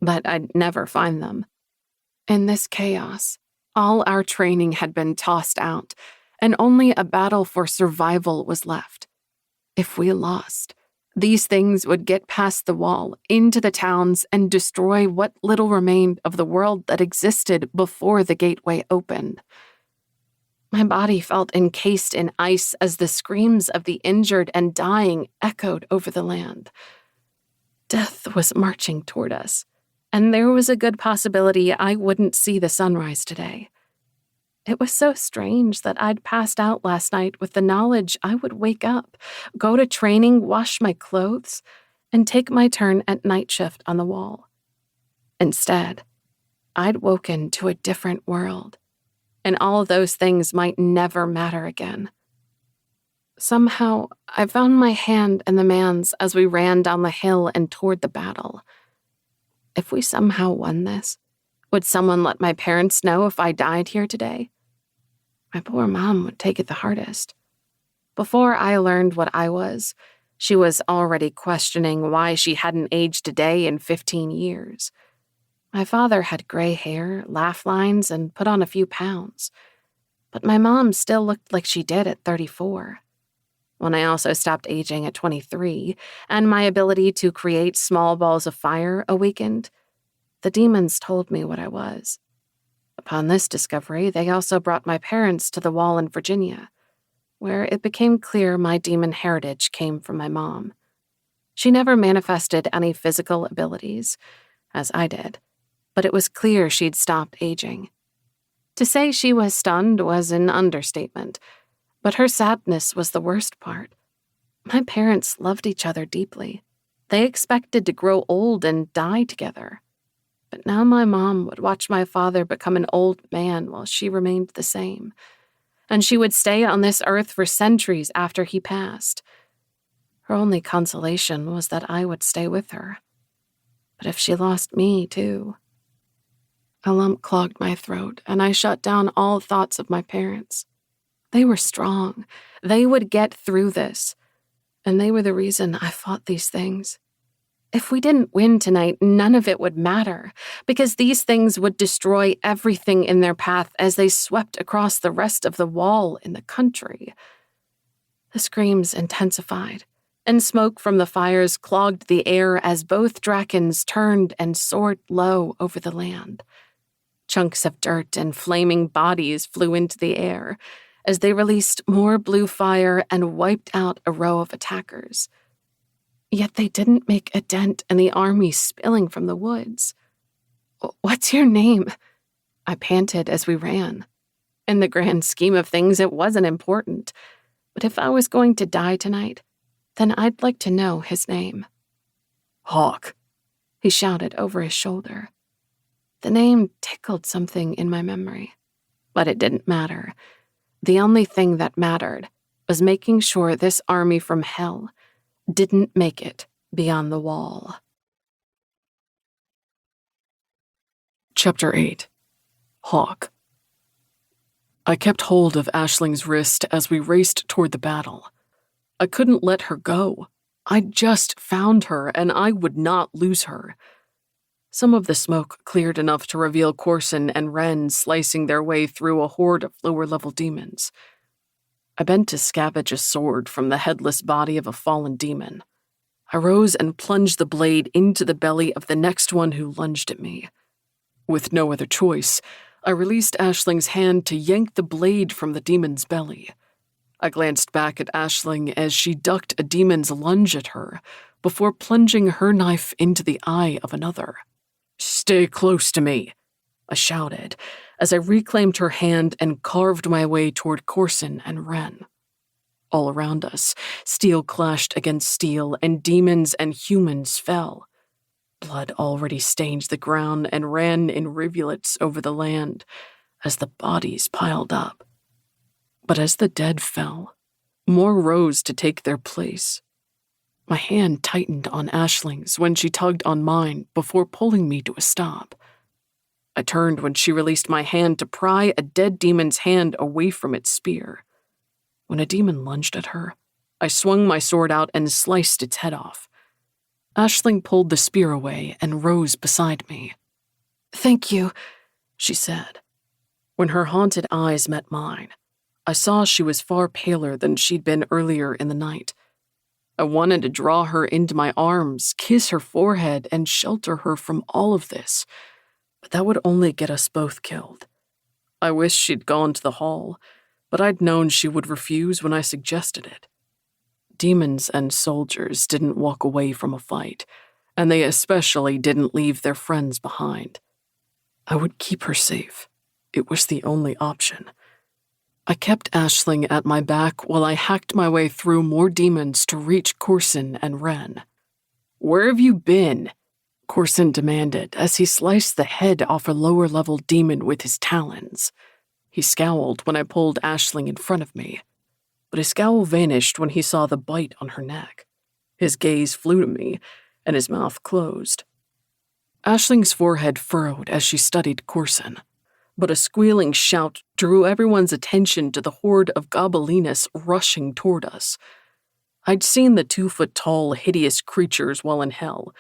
but I'd never find them. In this chaos, all our training had been tossed out, and only a battle for survival was left. If we lost, these things would get past the wall, into the towns, and destroy what little remained of the world that existed before the gateway opened. My body felt encased in ice as the screams of the injured and dying echoed over the land. Death was marching toward us, and there was a good possibility I wouldn't see the sunrise today. It was so strange that I'd passed out last night with the knowledge I would wake up, go to training, wash my clothes, and take my turn at night shift on the wall. Instead, I'd woken to a different world, and all those things might never matter again. Somehow, I found my hand in the man's as we ran down the hill and toward the battle. If we somehow won this, would someone let my parents know if I died here today? My poor mom would take it the hardest. Before I learned what I was, she was already questioning why she hadn't aged a day in 15 years. My father had gray hair, laugh lines, and put on a few pounds. But my mom still looked like she did at 34. when I also stopped aging at 23, and my ability to create small balls of fire awakened, the demons told me what I was. Upon this discovery, they also brought my parents to the wall in Virginia, where it became clear my demon heritage came from my mom. She never manifested any physical abilities, as I did, but it was clear she'd stopped aging. To say she was stunned was an understatement, but her sadness was the worst part. My parents loved each other deeply. They expected to grow old and die together. But now my mom would watch my father become an old man while she remained the same, and she would stay on this earth for centuries after he passed. Her only consolation was that I would stay with her. But if she lost me, too... A lump clogged my throat, and I shut down all thoughts of my parents. They were strong. They would get through this, and they were the reason I fought these things. If we didn't win tonight, none of it would matter, because these things would destroy everything in their path as they swept across the rest of the wall in the country. The screams intensified, and smoke from the fires clogged the air as both drakens turned and soared low over the land. Chunks of dirt and flaming bodies flew into the air as they released more blue fire and wiped out a row of attackers. Yet they didn't make a dent in the army spilling from the woods. "What's your name?" I panted as we ran. In the grand scheme of things, it wasn't important, but if I was going to die tonight, then I'd like to know his name. "Hawk," he shouted over his shoulder. The name tickled something in my memory, but it didn't matter. The only thing that mattered was making sure this army from hell didn't make it beyond the wall. Chapter 8. Hawk. I kept hold of Aisling's wrist as we raced toward the battle. I couldn't let her go. I'd just found her, and I would not lose her. Some of the smoke cleared enough to reveal Corson and Wren slicing their way through a horde of lower-level demons. I bent to scavenge a sword from the headless body of a fallen demon. I rose and plunged the blade into the belly of the next one who lunged at me. With no other choice, I released Aisling's hand to yank the blade from the demon's belly. I glanced back at Aisling as she ducked a demon's lunge at her before plunging her knife into the eye of another. "Stay close to me," I shouted as I reclaimed her hand and carved my way toward Corson and Wren. All around us, steel clashed against steel, and demons and humans fell. Blood already stained the ground and ran in rivulets over the land as the bodies piled up. But as the dead fell, more rose to take their place. My hand tightened on Aisling's when she tugged on mine before pulling me to a stop. I turned when she released my hand to pry a dead demon's hand away from its spear. When a demon lunged at her, I swung my sword out and sliced its head off. Aisling pulled the spear away and rose beside me. "Thank you," she said. When her haunted eyes met mine, I saw she was far paler than she'd been earlier in the night. I wanted to draw her into my arms, kiss her forehead, and shelter her from all of this, but that would only get us both killed. I wished she'd gone to the hall, but I'd known she would refuse when I suggested it. Demons and soldiers didn't walk away from a fight, and they especially didn't leave their friends behind. I would keep her safe. It was the only option. I kept Aisling at my back while I hacked my way through more demons to reach Corson and Wren. "Where have you been?" Corson demanded as he sliced the head off a lower-level demon with his talons. He scowled when I pulled Aisling in front of me, but his scowl vanished when he saw the bite on her neck. His gaze flew to me, and his mouth closed. Aisling's forehead furrowed as she studied Corson, but a squealing shout drew everyone's attention to the horde of gobbliness rushing toward us. I'd seen the 2-foot-tall, hideous creatures while in hell,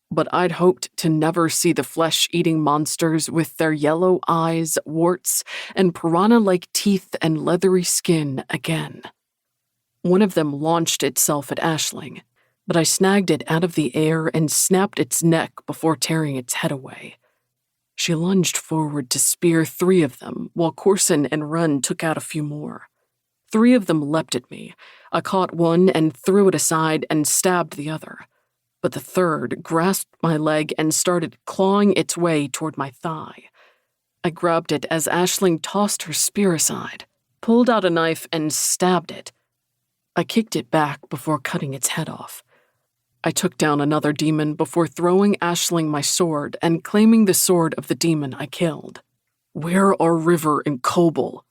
but I'd hoped to never see the flesh-eating monsters with their yellow eyes, warts, and piranha-like teeth and leathery skin again. One of them launched itself at Aisling, but I snagged it out of the air and snapped its neck before tearing its head away. She lunged forward to spear 3 of them, while Corson and Run took out a few more. 3 of them leapt at me. I caught one and threw it aside and stabbed the other. But the third grasped my leg and started clawing its way toward my thigh. I grabbed it as Aisling tossed her spear aside, pulled out a knife, and stabbed it. I kicked it back before cutting its head off. I took down another demon before throwing Aisling my sword and claiming the sword of the demon I killed. "Where are River and Coble?"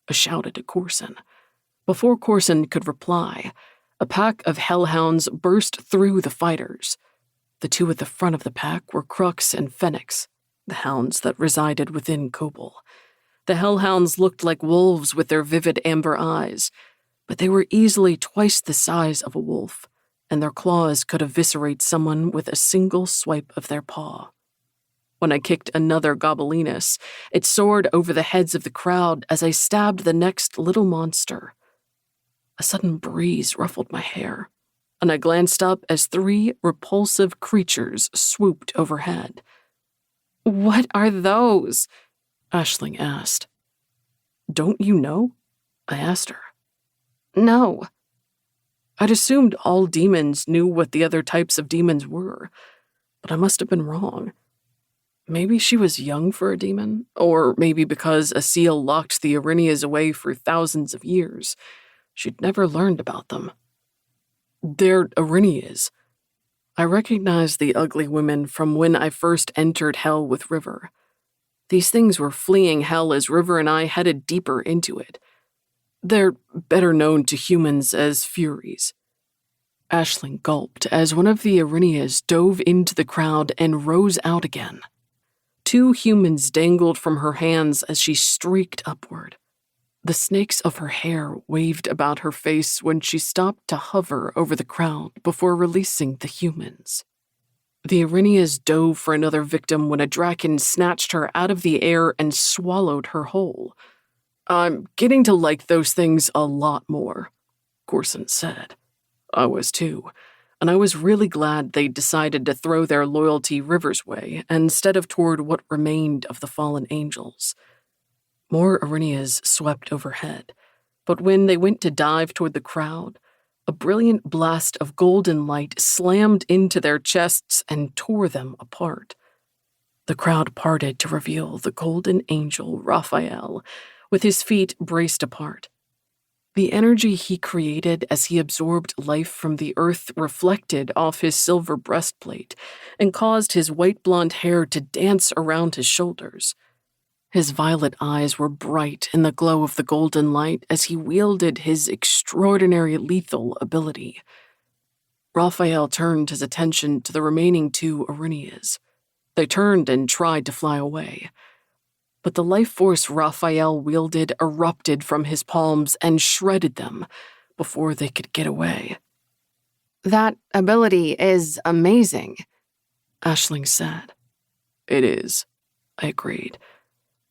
I shouted at Corson. Before Corson could reply, a pack of hellhounds burst through the fighters. The 2 at the front of the pack were Crux and Phoenix, the hounds that resided within Coble. The hellhounds looked like wolves with their vivid amber eyes, but they were easily twice the size of a wolf, and their claws could eviscerate someone with a single swipe of their paw. When I kicked another gobelinus, it soared over the heads of the crowd as I stabbed the next little monster. A sudden breeze ruffled my hair, and I glanced up as 3 repulsive creatures swooped overhead. "What are those?" Aisling asked. "Don't you know?" I asked her. "No." I'd assumed all demons knew what the other types of demons were, but I must have been wrong. Maybe she was young for a demon, or maybe because a seal locked the Arinias away for thousands of years, she'd never learned about them. "They're Arinias." I recognized the ugly women from when I first entered Hell with River. These things were fleeing Hell as River and I headed deeper into it. They're better known to humans as Furies. Aisling gulped as one of the Arinias dove into the crowd and rose out again. 2 humans dangled from her hands as she streaked upward. The snakes of her hair waved about her face when she stopped to hover over the crowd before releasing the humans. The Arinias dove for another victim when a draken snatched her out of the air and swallowed her whole. "I'm getting to like those things a lot more," Corson said. I was too, and I was really glad they decided to throw their loyalty River's way instead of toward what remained of the fallen angels. More Arinias swept overhead, but when they went to dive toward the crowd, a brilliant blast of golden light slammed into their chests and tore them apart. The crowd parted to reveal the golden angel Raphael, with his feet braced apart. The energy he created as he absorbed life from the earth reflected off his silver breastplate and caused his white blonde hair to dance around his shoulders. His violet eyes were bright in the glow of the golden light as he wielded his extraordinary lethal ability. Raphael turned his attention to the remaining 2 Arinias. They turned and tried to fly away. But the life force Raphael wielded erupted from his palms and shredded them before they could get away. "That ability is amazing," Aisling said. "It is," I agreed.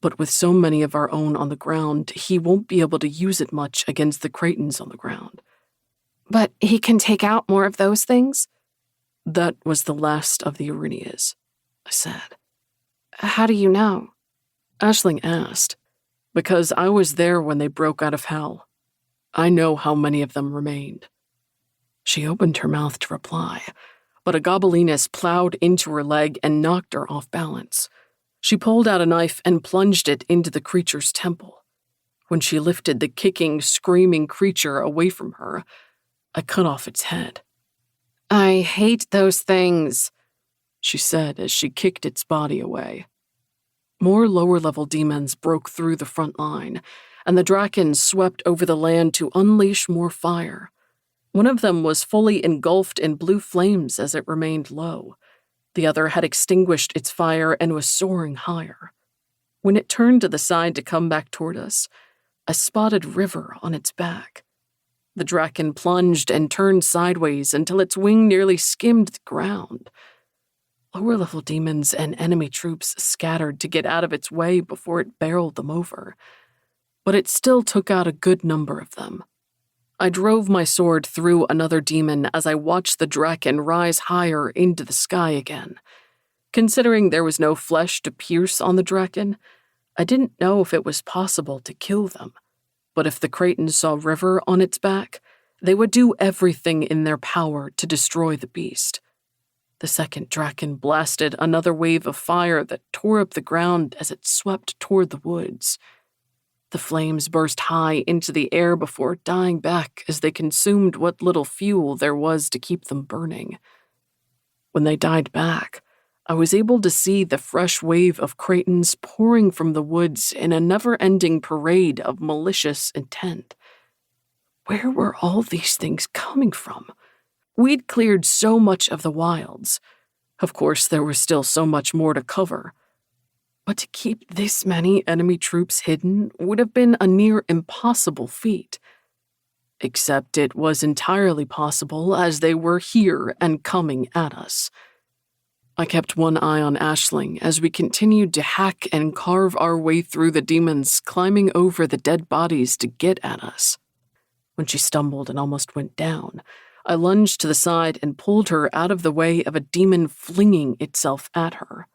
"But with so many of our own on the ground, he won't be able to use it much against the Cretans on the ground." "But he can take out more of those things?" "That was the last of the Arinias," I said. "How do you know?" Aisling asked. "Because I was there when they broke out of Hell. I know how many of them remained." She opened her mouth to reply, but a gobelinus plowed into her leg and knocked her off balance. She pulled out a knife and plunged it into the creature's temple. When she lifted the kicking, screaming creature away from her, I cut off its head. "I hate those things," she said as she kicked its body away. More lower-level demons broke through the front line, and the Draken swept over the land to unleash more fire. One of them was fully engulfed in blue flames as it remained low. The other had extinguished its fire and was soaring higher. When it turned to the side to come back toward us, I spotted River on its back. The Draken plunged and turned sideways until its wing nearly skimmed the ground. Lower-level demons and enemy troops scattered to get out of its way before it barreled them over, but it still took out a good number of them. I drove my sword through another demon as I watched the Draken rise higher into the sky again. Considering there was no flesh to pierce on the Draken, I didn't know if it was possible to kill them. But if the Kraken saw River on its back, they would do everything in their power to destroy the beast. The second Draken blasted another wave of fire that tore up the ground as it swept toward the woods. The flames burst high into the air before dying back as they consumed what little fuel there was to keep them burning. When they died back, I was able to see the fresh wave of Kratens pouring from the woods in a never-ending parade of malicious intent. Where were all these things coming from? We'd cleared so much of the wilds. Of course, there was still so much more to cover. But to keep this many enemy troops hidden would have been a near impossible feat. Except it was entirely possible as they were here and coming at us. I kept one eye on Aisling as we continued to hack and carve our way through the demons, climbing over the dead bodies to get at us. When she stumbled and almost went down, I lunged to the side and pulled her out of the way of a demon flinging itself at her.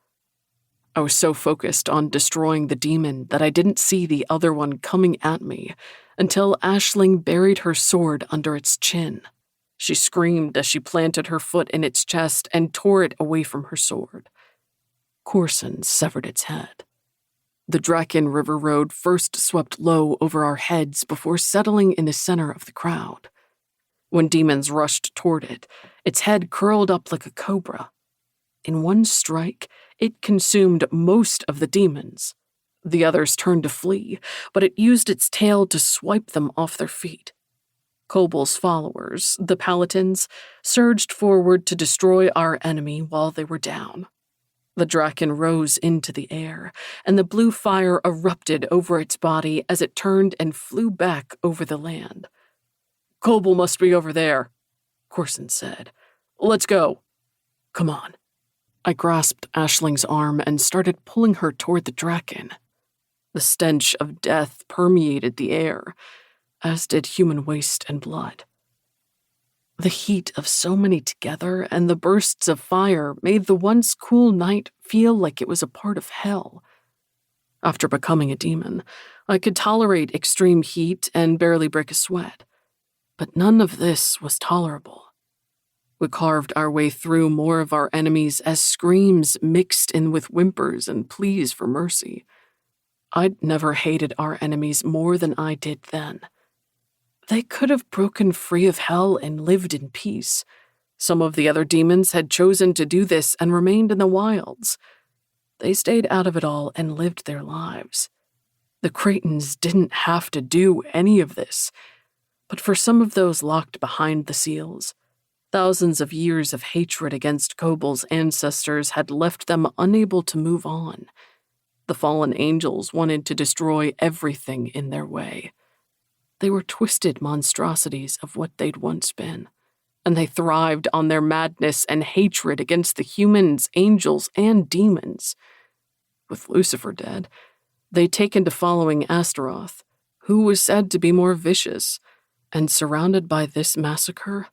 I was so focused on destroying the demon that I didn't see the other one coming at me until Aisling buried her sword under its chin. She screamed as she planted her foot in its chest and tore it away from her sword. Corson severed its head. The Draken River Road first swept low over our heads before settling in the center of the crowd. When demons rushed toward it, its head curled up like a cobra. In one strike, it consumed most of the demons. The others turned to flee, but it used its tail to swipe them off their feet. Kobol's followers, the Palatins, surged forward to destroy our enemy while they were down. The Draken rose into the air, and the blue fire erupted over its body as it turned and flew back over the land. "Kobol must be over there," Corson said. "Let's go." "Come on." I grasped Aisling's arm and started pulling her toward the Draken. The stench of death permeated the air, as did human waste and blood. The heat of so many together and the bursts of fire made the once cool night feel like it was a part of hell. After becoming a demon, I could tolerate extreme heat and barely break a sweat. But none of this was tolerable. We carved our way through more of our enemies as screams mixed in with whimpers and pleas for mercy. I'd never hated our enemies more than I did then. They could have broken free of hell and lived in peace. Some of the other demons had chosen to do this and remained in the wilds. They stayed out of it all and lived their lives. The Kratens didn't have to do any of this. But for some of those locked behind the seals, thousands of years of hatred against Kobol's ancestors had left them unable to move on. The fallen angels wanted to destroy everything in their way. They were twisted monstrosities of what they'd once been, and they thrived on their madness and hatred against the humans, angels, and demons. With Lucifer dead, they'd taken to following Astaroth, who was said to be more vicious, and surrounded by this massacre,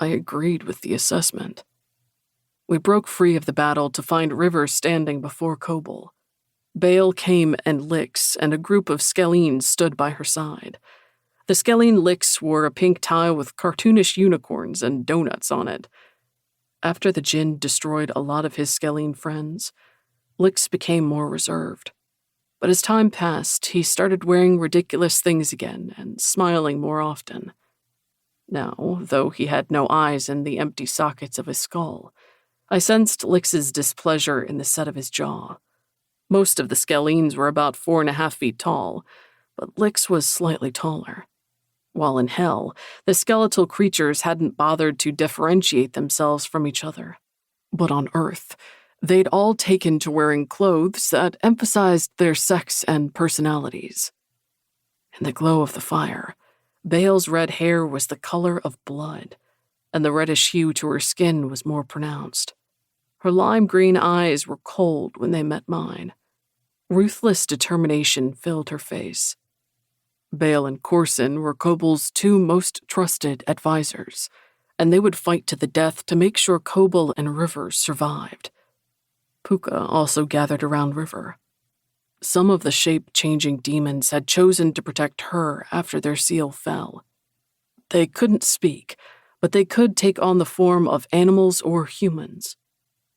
I agreed with the assessment. We broke free of the battle to find River standing before Kobol. Bale came and Lix and a group of Skelleens stood by her side. The Skelleen Lix wore a pink tie with cartoonish unicorns and donuts on it. After the Jinn destroyed a lot of his Skelleen friends, Lix became more reserved. But as time passed, he started wearing ridiculous things again and smiling more often. Now, though he had no eyes in the empty sockets of his skull, I sensed Lix's displeasure in the set of his jaw. Most of the Skelleens were about 4.5 feet tall, but Lix was slightly taller. While in hell, the skeletal creatures hadn't bothered to differentiate themselves from each other. But on Earth, they'd all taken to wearing clothes that emphasized their sex and personalities. In the glow of the fire, Bale's red hair was the color of blood, and the reddish hue to her skin was more pronounced. Her lime-green eyes were cold when they met mine. Ruthless determination filled her face. Bale and Corson were Kobol's two most trusted advisors, and they would fight to the death to make sure Kobol and River survived. Puka also gathered around River. Some of the shape-changing demons had chosen to protect her after their seal fell. They couldn't speak, but they could take on the form of animals or humans.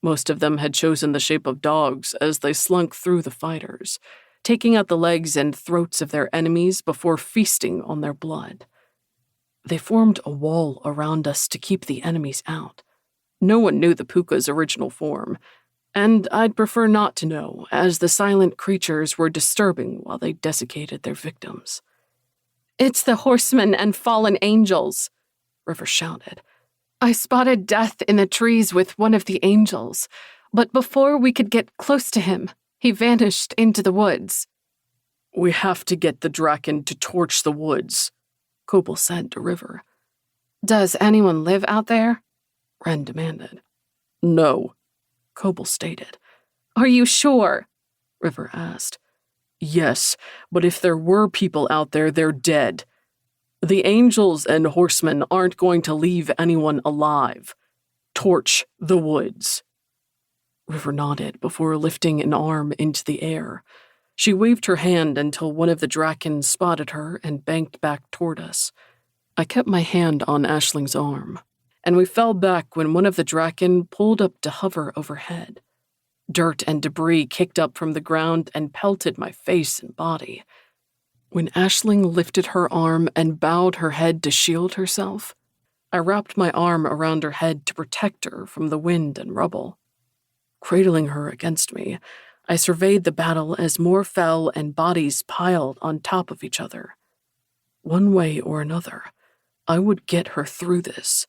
Most of them had chosen the shape of dogs as they slunk through the fighters, taking out the legs and throats of their enemies before feasting on their blood. They formed a wall around us to keep the enemies out. No one knew the Puka's original form, and I'd prefer not to know, as the silent creatures were disturbing while they desiccated their victims. "It's the horsemen and fallen angels," River shouted. "I spotted death in the trees with one of the angels, but before we could get close to him, he vanished into the woods." "We have to get the Draken to torch the woods," Kobol said to River. "Does anyone live out there?" Ren demanded. "No," Kobol stated. "Are you sure?" River asked. "Yes, but if there were people out there, they're dead. The angels and horsemen aren't going to leave anyone alive. Torch the woods." River nodded before lifting an arm into the air. She waved her hand until one of the Draken spotted her and banked back toward us. I kept my hand on Ashling's arm, and we fell back when one of the Draken pulled up to hover overhead. Dirt and debris kicked up from the ground and pelted my face and body. When Aisling lifted her arm and bowed her head to shield herself, I wrapped my arm around her head to protect her from the wind and rubble. Cradling her against me, I surveyed the battle as more fell and bodies piled on top of each other. One way or another, I would get her through this.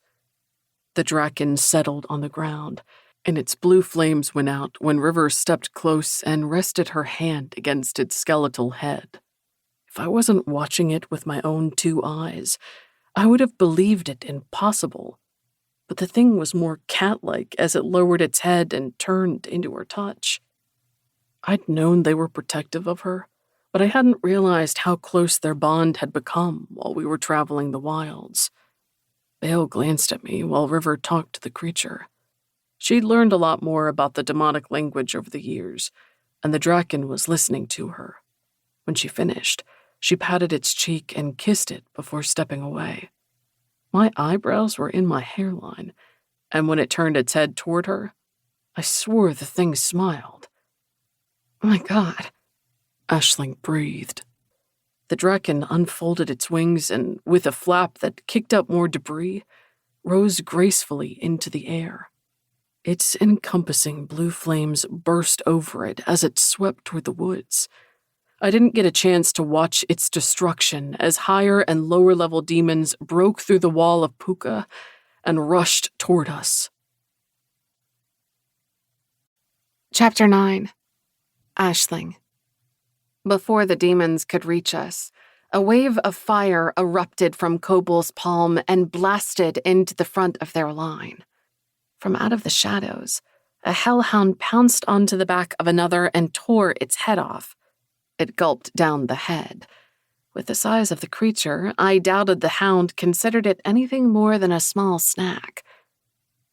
The Draken settled on the ground, and its blue flames went out when River stepped close and rested her hand against its skeletal head. If I wasn't watching it with my own two eyes, I would have believed it impossible. But the thing was more cat-like as it lowered its head and turned into her touch. I'd known they were protective of her, but I hadn't realized how close their bond had become while we were traveling the wilds. Bale glanced at me while River talked to the creature. She'd learned a lot more about the demonic language over the years, and the Draken was listening to her. When she finished, she patted its cheek and kissed it before stepping away. My eyebrows were in my hairline, and when it turned its head toward her, I swore the thing smiled. "My God," Aisling breathed. The Draken unfolded its wings and, with a flap that kicked up more debris, rose gracefully into the air. Its encompassing blue flames burst over it as it swept toward the woods. I didn't get a chance to watch its destruction as higher and lower-level demons broke through the wall of Puka and rushed toward us. Chapter 9. Aisling. Before the demons could reach us, a wave of fire erupted from Kobol's palm and blasted into the front of their line. From out of the shadows, a hellhound pounced onto the back of another and tore its head off. It gulped down the head. With the size of the creature, I doubted the hound considered it anything more than a small snack.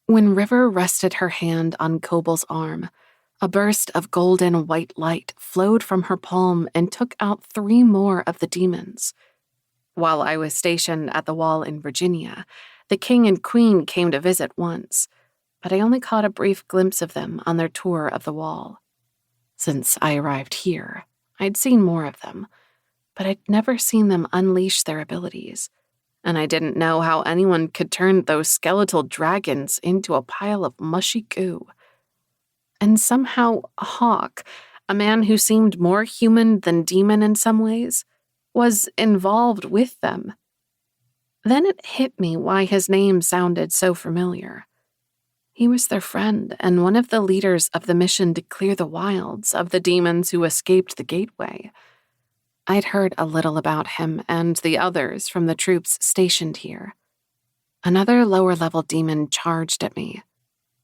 When River rested her hand on Kobol's arm, a burst of golden white light flowed from her palm and took out 3 more of the demons. While I was stationed at the wall in Virginia, the king and queen came to visit once, but I only caught a brief glimpse of them on their tour of the wall. Since I arrived here, I'd seen more of them, but I'd never seen them unleash their abilities, and I didn't know how anyone could turn those skeletal dragons into a pile of mushy goo. And somehow Hawk, a man who seemed more human than demon in some ways, was involved with them. Then it hit me why his name sounded so familiar. He was their friend and one of the leaders of the mission to clear the wilds of the demons who escaped the gateway. I'd heard a little about him and the others from the troops stationed here. Another lower-level demon charged at me.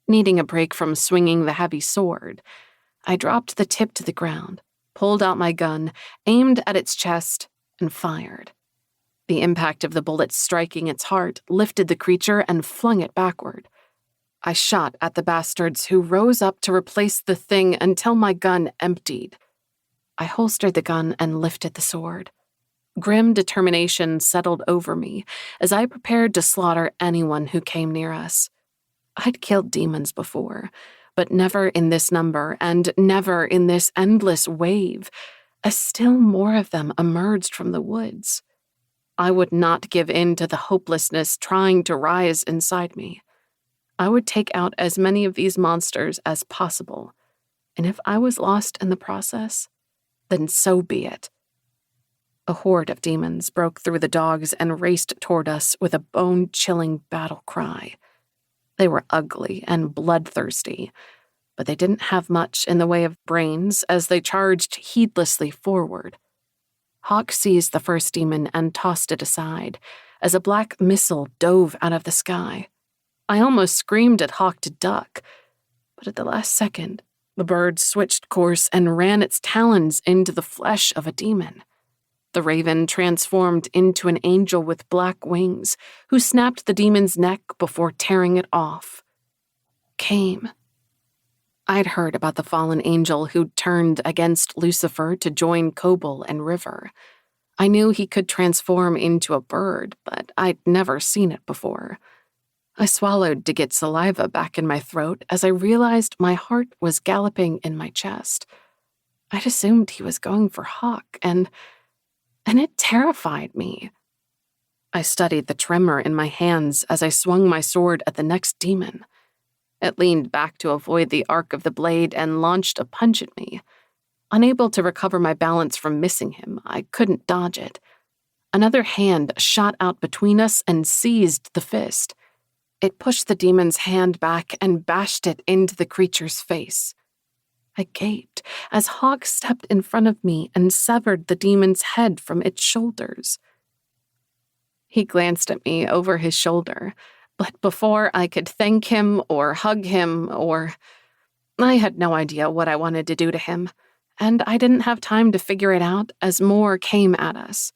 Needing a break from swinging the heavy sword, I dropped the tip to the ground, pulled out my gun, aimed at its chest, and fired. The impact of the bullet striking its heart lifted the creature and flung it backward. I shot at the bastards who rose up to replace the thing until my gun emptied. I holstered the gun and lifted the sword. Grim determination settled over me as I prepared to slaughter anyone who came near us. I'd killed demons before, but never in this number and never in this endless wave, as still more of them emerged from the woods. I would not give in to the hopelessness trying to rise inside me. I would take out as many of these monsters as possible, and if I was lost in the process, then so be it. A horde of demons broke through the dogs and raced toward us with a bone-chilling battle cry. They were ugly and bloodthirsty, but they didn't have much in the way of brains as they charged heedlessly forward. Hawk seized the first demon and tossed it aside as a black missile dove out of the sky. I almost screamed at Hawk to duck, but at the last second, the bird switched course and ran its talons into the flesh of a demon. The raven transformed into an angel with black wings, who snapped the demon's neck before tearing it off. Came. I'd heard about the fallen angel who turned against Lucifer to join Cobal and River. I knew he could transform into a bird, but I'd never seen it before. I swallowed to get saliva back in my throat as I realized my heart was galloping in my chest. I'd assumed he was going for Hawk, and it terrified me. I studied the tremor in my hands as I swung my sword at the next demon. It leaned back to avoid the arc of the blade and launched a punch at me. Unable to recover my balance from missing him, I couldn't dodge it. Another hand shot out between us and seized the fist. It pushed the demon's hand back and bashed it into the creature's face. I gaped as Hawk stepped in front of me and severed the demon's head from its shoulders. He glanced at me over his shoulder, but before I could thank him or hug him I had no idea what I wanted to do to him, and I didn't have time to figure it out as more came at us.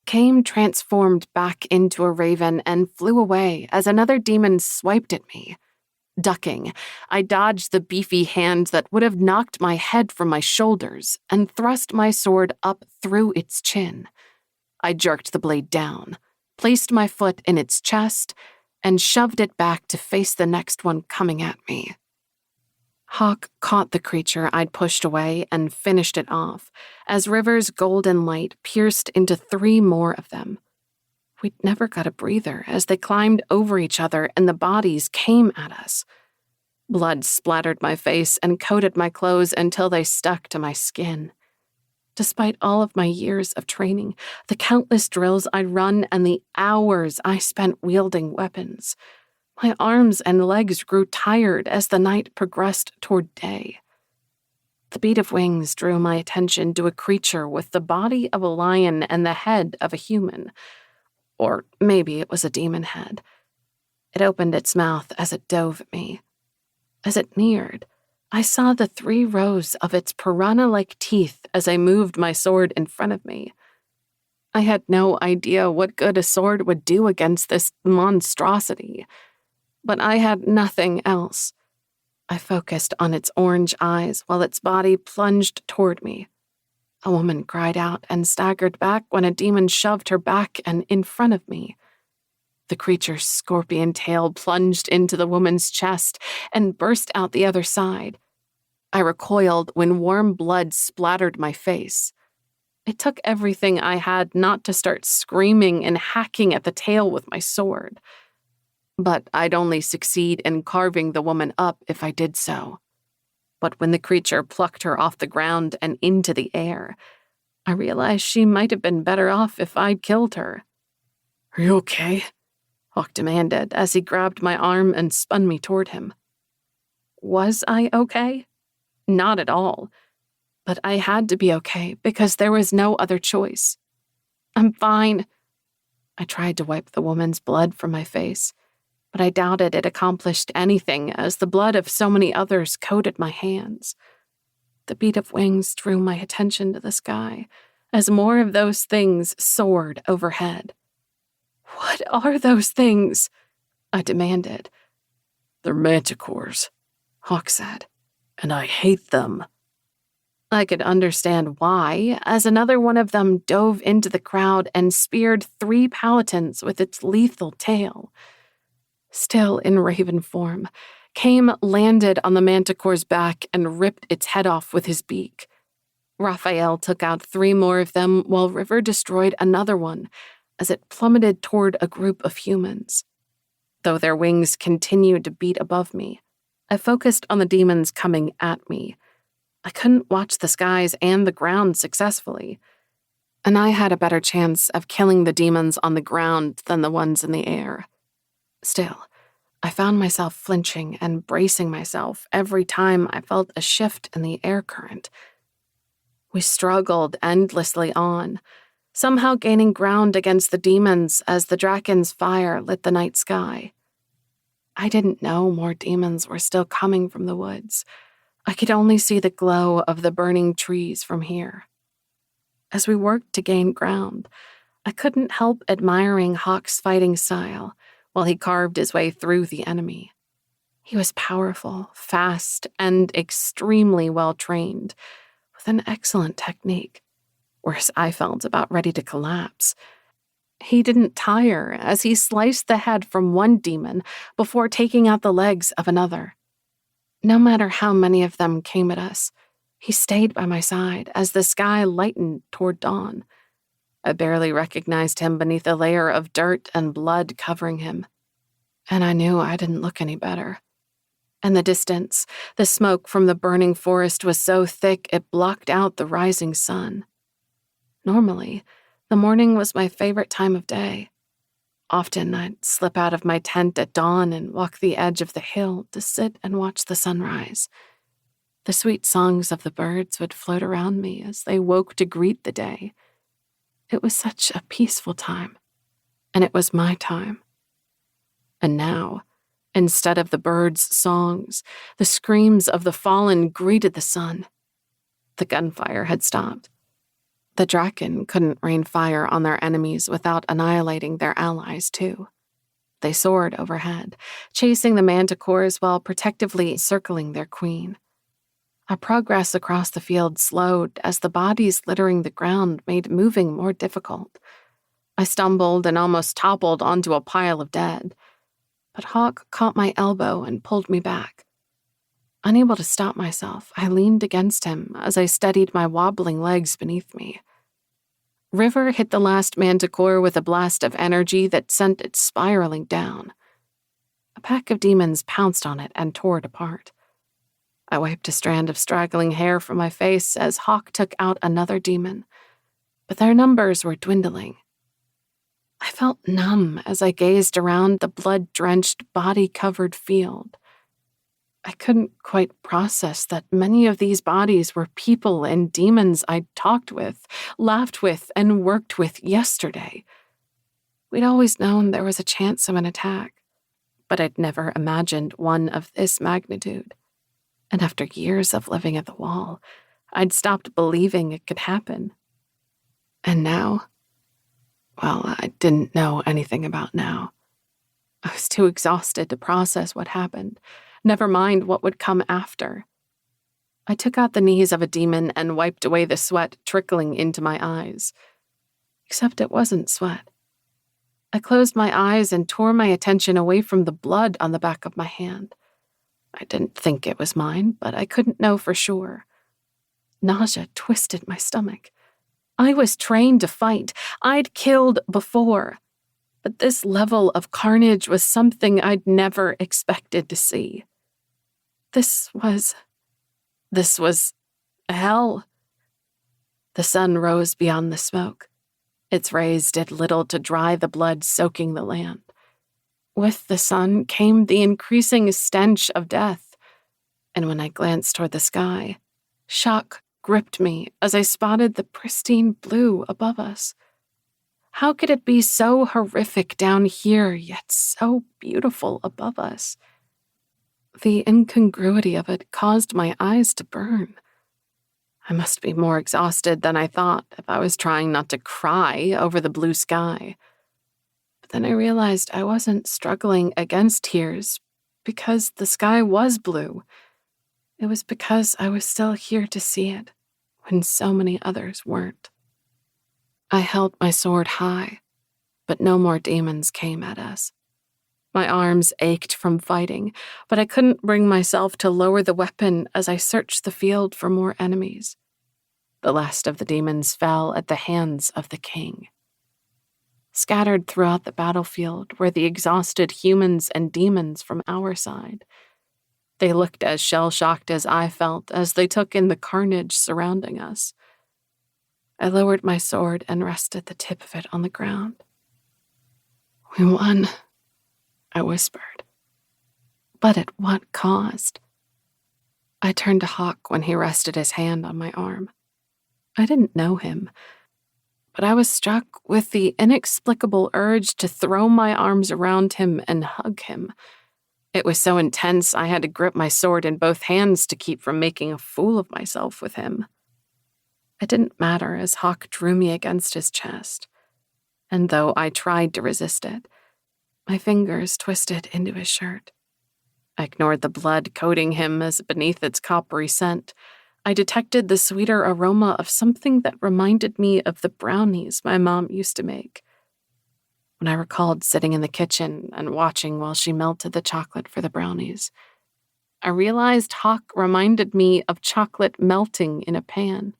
Came transformed back into a raven and flew away as another demon swiped at me. Ducking, I dodged the beefy hand that would have knocked my head from my shoulders and thrust my sword up through its chin. I jerked the blade down, placed my foot in its chest, and shoved it back to face the next one coming at me. Hawk caught the creature I'd pushed away and finished it off, as River's golden light pierced into 3 more of them. We'd never got a breather as they climbed over each other and the bodies came at us. Blood splattered my face and coated my clothes until they stuck to my skin. Despite all of my years of training, the countless drills I'd run, and the hours I spent wielding weapons, my arms and legs grew tired as the night progressed toward day. The beat of wings drew my attention to a creature with the body of a lion and the head of a human. Or maybe it was a demon head. It opened its mouth as it dove at me. As it neared, I saw the 3 rows of its piranha-like teeth as I moved my sword in front of me. I had no idea what good a sword would do against this monstrosity, but I had nothing else. I focused on its orange eyes while its body plunged toward me. A woman cried out and staggered back when a demon shoved her back and in front of me. The creature's scorpion tail plunged into the woman's chest and burst out the other side. I recoiled when warm blood splattered my face. It took everything I had not to start screaming and hacking at the tail with my sword. But I'd only succeed in carving the woman up if I did so. But when the creature plucked her off the ground and into the air, I realized she might have been better off if I'd killed her. "Are you okay?" Hawk demanded as he grabbed my arm and spun me toward him. Was I okay? Not at all. But I had to be okay because there was no other choice. I'm fine. I tried to wipe the woman's blood from my face, but I doubted it accomplished anything as the blood of so many others coated my hands. The beat of wings drew my attention to the sky as more of those things soared overhead. "What are those things?" I demanded. "They're manticores," Hawk said, "and I hate them." I could understand why, as another one of them dove into the crowd and speared 3 paladins with its lethal tail. Still in raven form, Kame landed on the manticore's back and ripped its head off with his beak. Raphael took out 3 more of them while River destroyed another one as it plummeted toward a group of humans. Though their wings continued to beat above me, I focused on the demons coming at me. I couldn't watch the skies and the ground successfully, and I had a better chance of killing the demons on the ground than the ones in the air. Still, I found myself flinching and bracing myself every time I felt a shift in the air current. We struggled endlessly on, somehow gaining ground against the demons as the draken's fire lit the night sky. I didn't know more demons were still coming from the woods. I could only see the glow of the burning trees from here. As we worked to gain ground, I couldn't help admiring Hawk's fighting style while he carved his way through the enemy. He was powerful, fast, and extremely well-trained, with an excellent technique, whereas I felt about ready to collapse. He didn't tire as he sliced the head from one demon before taking out the legs of another. No matter how many of them came at us, he stayed by my side as the sky lightened toward dawn. I barely recognized him beneath a layer of dirt and blood covering him, and I knew I didn't look any better. In the distance, the smoke from the burning forest was so thick it blocked out the rising sun. Normally, the morning was my favorite time of day. Often I'd slip out of my tent at dawn and walk the edge of the hill to sit and watch the sunrise. The sweet songs of the birds would float around me as they woke to greet the day. It was such a peaceful time, and it was my time. And now, instead of the birds' songs, the screams of the fallen greeted the sun. The gunfire had stopped. The Draken couldn't rain fire on their enemies without annihilating their allies, too. They soared overhead, chasing the manticores while protectively circling their queen. Our progress across the field slowed as the bodies littering the ground made moving more difficult. I stumbled and almost toppled onto a pile of dead, but Hawk caught my elbow and pulled me back. Unable to stop myself, I leaned against him as I steadied my wobbling legs beneath me. River hit the last manticore with a blast of energy that sent it spiraling down. A pack of demons pounced on it and tore it apart. I wiped a strand of straggling hair from my face as Hawk took out another demon, but their numbers were dwindling. I felt numb as I gazed around the blood-drenched, body-covered field. I couldn't quite process that many of these bodies were people and demons I'd talked with, laughed with, and worked with yesterday. We'd always known there was a chance of an attack, but I'd never imagined one of this magnitude. And after years of living at the wall, I'd stopped believing it could happen. And now, well, I didn't know anything about now. I was too exhausted to process what happened, never mind what would come after. I took out the knees of a demon and wiped away the sweat trickling into my eyes. Except it wasn't sweat. I closed my eyes and tore my attention away from the blood on the back of my hand. I didn't think it was mine, but I couldn't know for sure. Nausea twisted my stomach. I was trained to fight. I'd killed before. But this level of carnage was something I'd never expected to see. This was hell. The sun rose beyond the smoke. Its rays did little to dry the blood soaking the land. With the sun came the increasing stench of death, and when I glanced toward the sky, shock gripped me as I spotted the pristine blue above us. How could it be so horrific down here, yet so beautiful above us? The incongruity of it caused my eyes to burn. I must be more exhausted than I thought if I was trying not to cry over the blue sky. But then I realized I wasn't struggling against tears because the sky was blue. It was because I was still here to see it when so many others weren't. I held my sword high, but no more demons came at us. My arms ached from fighting, but I couldn't bring myself to lower the weapon as I searched the field for more enemies. The last of the demons fell at the hands of the king. Scattered throughout the battlefield were the exhausted humans and demons from our side. They looked as shell-shocked as I felt as they took in the carnage surrounding us. I lowered my sword and rested the tip of it on the ground. "We won," I whispered. But at what cost? I turned to Hawk when he rested his hand on my arm. I didn't know him, but I was struck with the inexplicable urge to throw my arms around him and hug him. It was so intense I had to grip my sword in both hands to keep from making a fool of myself with him. It didn't matter as Hawk drew me against his chest, and though I tried to resist it, my fingers twisted into his shirt. I ignored the blood coating him as beneath its coppery scent, I detected the sweeter aroma of something that reminded me of the brownies my mom used to make. When I recalled sitting in the kitchen and watching while she melted the chocolate for the brownies, I realized Hawk reminded me of chocolate melting in a pan.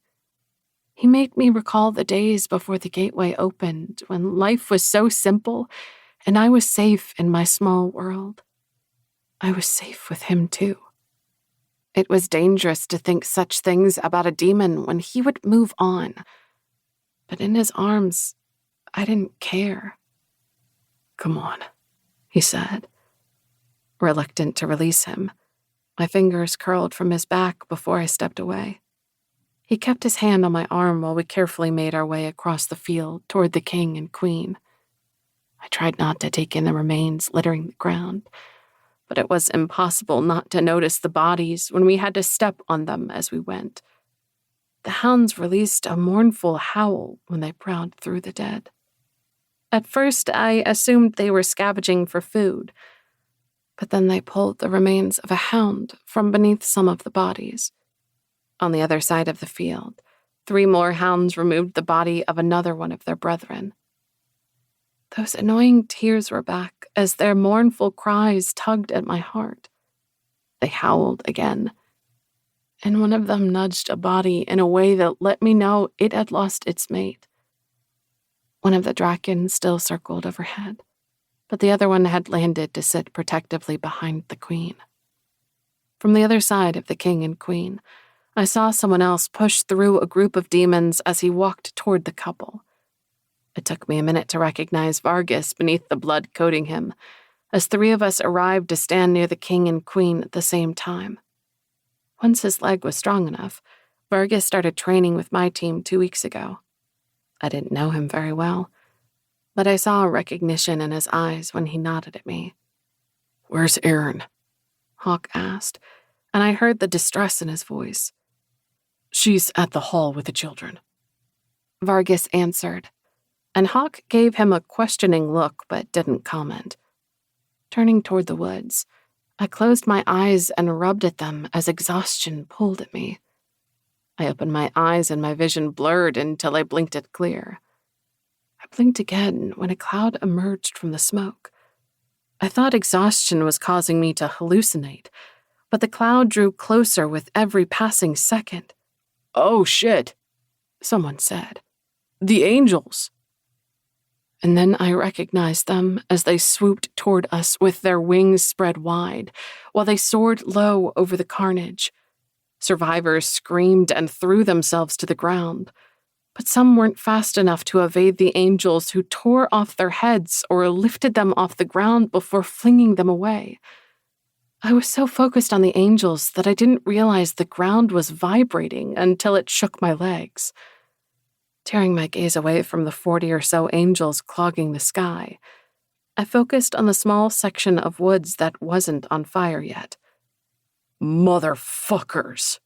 He made me recall the days before the gateway opened, when life was so simple and I was safe in my small world. I was safe with him too. It was dangerous to think such things about a demon when he would move on. But in his arms, I didn't care. "Come on," he said. Reluctant to release him, my fingers curled from his back before I stepped away. He kept his hand on my arm while we carefully made our way across the field toward the king and queen. I tried not to take in the remains littering the ground, but it was impossible not to notice the bodies when we had to step on them as we went. The hounds released a mournful howl when they prowled through the dead. At first, I assumed they were scavenging for food, but then they pulled the remains of a hound from beneath some of the bodies. On the other side of the field, 3 more hounds removed the body of another one of their brethren. Those annoying tears were back as their mournful cries tugged at my heart. They howled again, and one of them nudged a body in a way that let me know it had lost its mate. One of the Drakens still circled overhead, but the other one had landed to sit protectively behind the queen. From the other side of the king and queen, I saw someone else push through a group of demons as he walked toward the couple. It took me a minute to recognize Vargas beneath the blood coating him, as 3 of us arrived to stand near the king and queen at the same time. Once his leg was strong enough, Vargas started training with my team 2 weeks ago. I didn't know him very well, but I saw recognition in his eyes when he nodded at me. "Where's Erin?" Hawk asked, and I heard the distress in his voice. "She's at the hall with the children," Vargas answered, and Hawk gave him a questioning look but didn't comment. Turning toward the woods, I closed my eyes and rubbed at them as exhaustion pulled at me. I opened my eyes and my vision blurred until I blinked it clear. I blinked again when a cloud emerged from the smoke. I thought exhaustion was causing me to hallucinate, but the cloud drew closer with every passing second. "Oh, shit," someone said. "The angels." And then I recognized them as they swooped toward us with their wings spread wide, while they soared low over the carnage. Survivors screamed and threw themselves to the ground, but some weren't fast enough to evade the angels who tore off their heads or lifted them off the ground before flinging them away. I was so focused on the angels that I didn't realize the ground was vibrating until it shook my legs. Tearing my gaze away from the 40 or so angels clogging the sky, I focused on the small section of woods that wasn't on fire yet. "Motherfuckers,"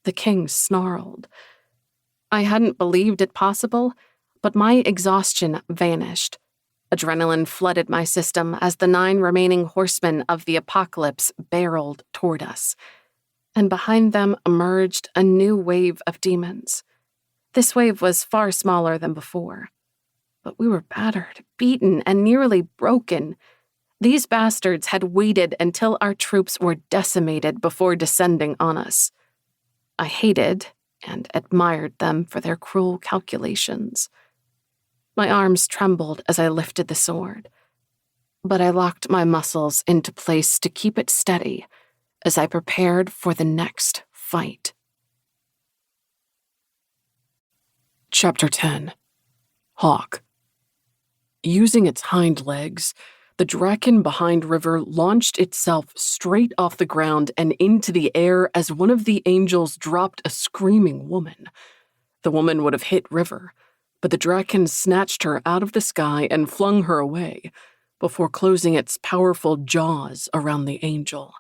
The king snarled. I hadn't believed it possible, but my exhaustion vanished. Adrenaline flooded my system as the 9 remaining horsemen of the apocalypse barreled toward us. And behind them emerged a new wave of demons. This wave was far smaller than before. But we were battered, beaten, and nearly broken. These bastards had waited until our troops were decimated before descending on us. I hated and admired them for their cruel calculations. My arms trembled as I lifted the sword, but I locked my muscles into place to keep it steady as I prepared for the next fight. Chapter 10. Hawk. Using its hind legs, the Draken behind River launched itself straight off the ground and into the air as one of the angels dropped a screaming woman. The woman would have hit River, but the Draken snatched her out of the sky and flung her away, before closing its powerful jaws around the angel.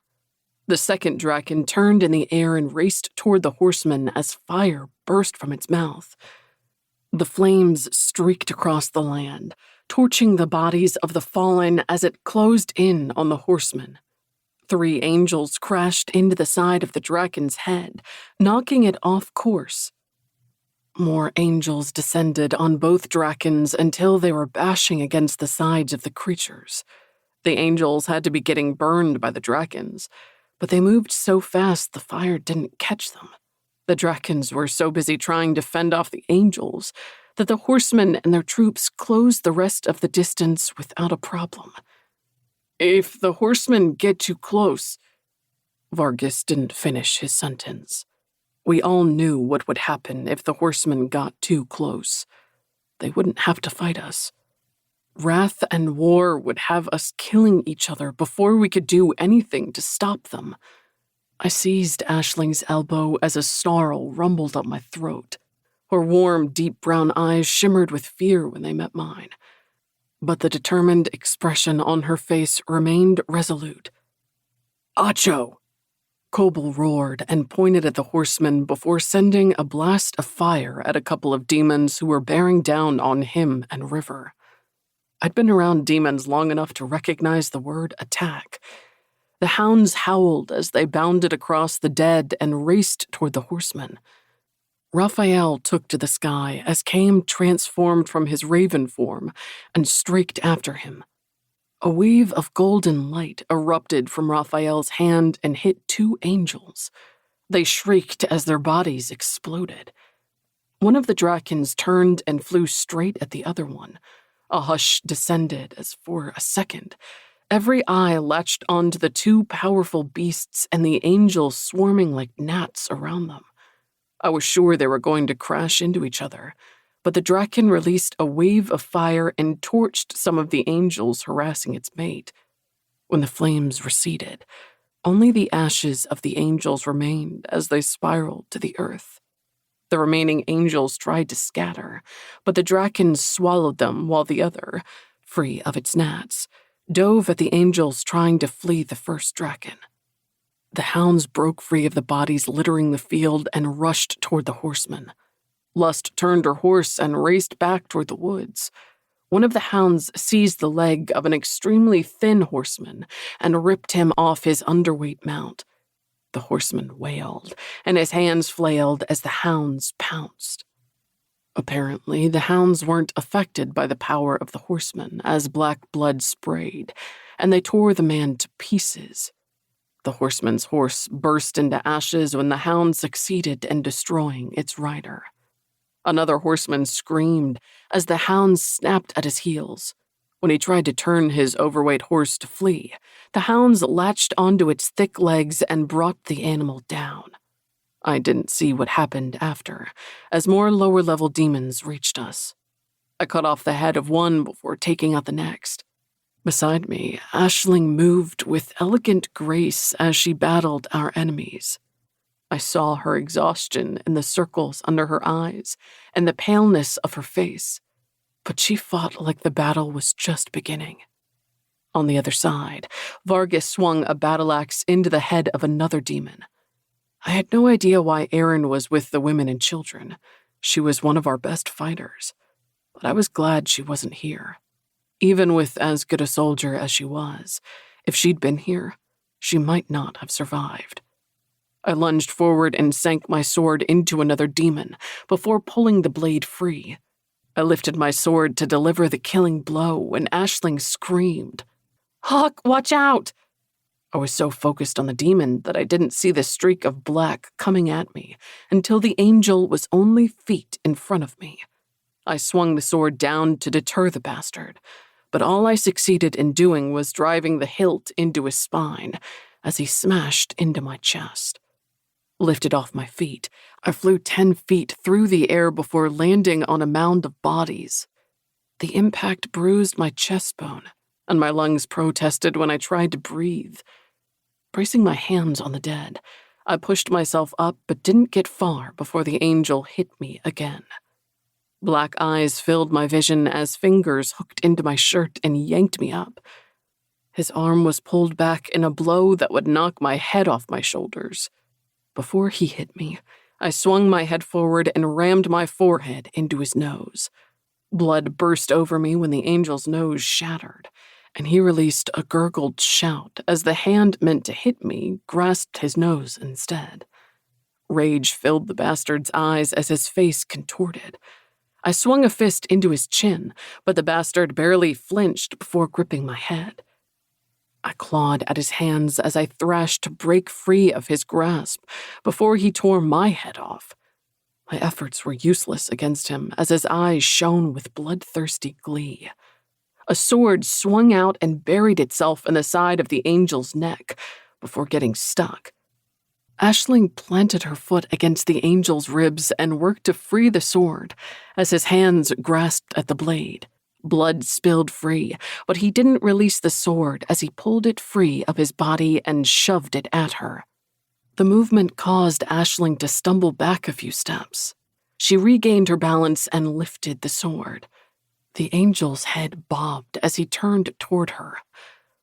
The second Draken turned in the air and raced toward the horseman as fire burst from its mouth. The flames streaked across the land, torching the bodies of the fallen as it closed in on the horsemen. 3 angels crashed into the side of the Draken's head, knocking it off course. More angels descended on both Drakens until they were bashing against the sides of the creatures. The angels had to be getting burned by the Drakens, but they moved so fast the fire didn't catch them. The Drakens were so busy trying to fend off the angels that the horsemen and their troops closed the rest of the distance without a problem. If the horsemen get too close... Vargas didn't finish his sentence. We all knew what would happen if the horsemen got too close. They wouldn't have to fight us. Wrath and war would have us killing each other before we could do anything to stop them. I seized Ashling's elbow as a snarl rumbled up my throat. Her warm, deep brown eyes shimmered with fear when they met mine. But the determined expression on her face remained resolute. "Acho!" Kobold roared and pointed at the horseman before sending a blast of fire at a couple of demons who were bearing down on him and River. I'd been around demons long enough to recognize the word attack. The hounds howled as they bounded across the dead and raced toward the horsemen. Raphael took to the sky as Caim transformed from his raven form and streaked after him. A wave of golden light erupted from Raphael's hand and hit 2 angels. They shrieked as their bodies exploded. One of the Drakens turned and flew straight at the other one. A hush descended as for a second, every eye latched onto the 2 powerful beasts and the angels swarming like gnats around them. I was sure they were going to crash into each other, but the Draken released a wave of fire and torched some of the angels harassing its mate. When the flames receded, only the ashes of the angels remained as they spiraled to the earth. The remaining angels tried to scatter, but the Draken swallowed them while the other, free of its gnats, dove at the angels trying to flee the first Draken. The hounds broke free of the bodies littering the field and rushed toward the horsemen. Lust turned her horse and raced back toward the woods. One of the hounds seized the leg of an extremely thin horseman and ripped him off his underweight mount. The horseman wailed, and his hands flailed as the hounds pounced. Apparently, the hounds weren't affected by the power of the horseman as black blood sprayed, and they tore the man to pieces. The horseman's horse burst into ashes when the hound succeeded in destroying its rider. Another horseman screamed as the hound snapped at his heels. When he tried to turn his overweight horse to flee, the hounds latched onto its thick legs and brought the animal down. I didn't see what happened after, as more lower-level demons reached us. I cut off the head of one before taking out the next. Beside me, Aisling moved with elegant grace as she battled our enemies. I saw her exhaustion in the circles under her eyes and the paleness of her face, but she fought like the battle was just beginning. On the other side, Vargas swung a battle axe into the head of another demon. I had no idea why Erin was with the women and children. She was one of our best fighters, but I was glad she wasn't here. Even with as good a soldier as she was, if she'd been here, she might not have survived. I lunged forward and sank my sword into another demon before pulling the blade free. I lifted my sword to deliver the killing blow when Aisling screamed, "Hawk, watch out!" I was so focused on the demon that I didn't see the streak of black coming at me until the angel was only feet in front of me. I swung the sword down to deter the bastard, but all I succeeded in doing was driving the hilt into his spine as he smashed into my chest. Lifted off my feet, I flew 10 feet through the air before landing on a mound of bodies. The impact bruised my chest bone, and my lungs protested when I tried to breathe. Bracing my hands on the dead, I pushed myself up but didn't get far before the angel hit me again. Black eyes filled my vision as fingers hooked into my shirt and yanked me up. His arm was pulled back in a blow that would knock my head off my shoulders. Before he hit me, I swung my head forward and rammed my forehead into his nose. Blood burst over me when the angel's nose shattered, and he released a gurgled shout as the hand meant to hit me grasped his nose instead. Rage filled the bastard's eyes as his face contorted. I swung a fist into his chin, but the bastard barely flinched before gripping my head. I clawed at his hands as I thrashed to break free of his grasp before he tore my head off. My efforts were useless against him as his eyes shone with bloodthirsty glee. A sword swung out and buried itself in the side of the angel's neck before getting stuck. Aisling planted her foot against the angel's ribs and worked to free the sword as his hands grasped at the blade. Blood spilled free, but he didn't release the sword as he pulled it free of his body and shoved it at her. The movement caused Aisling to stumble back a few steps. She regained her balance and lifted the sword. The angel's head bobbed as he turned toward her,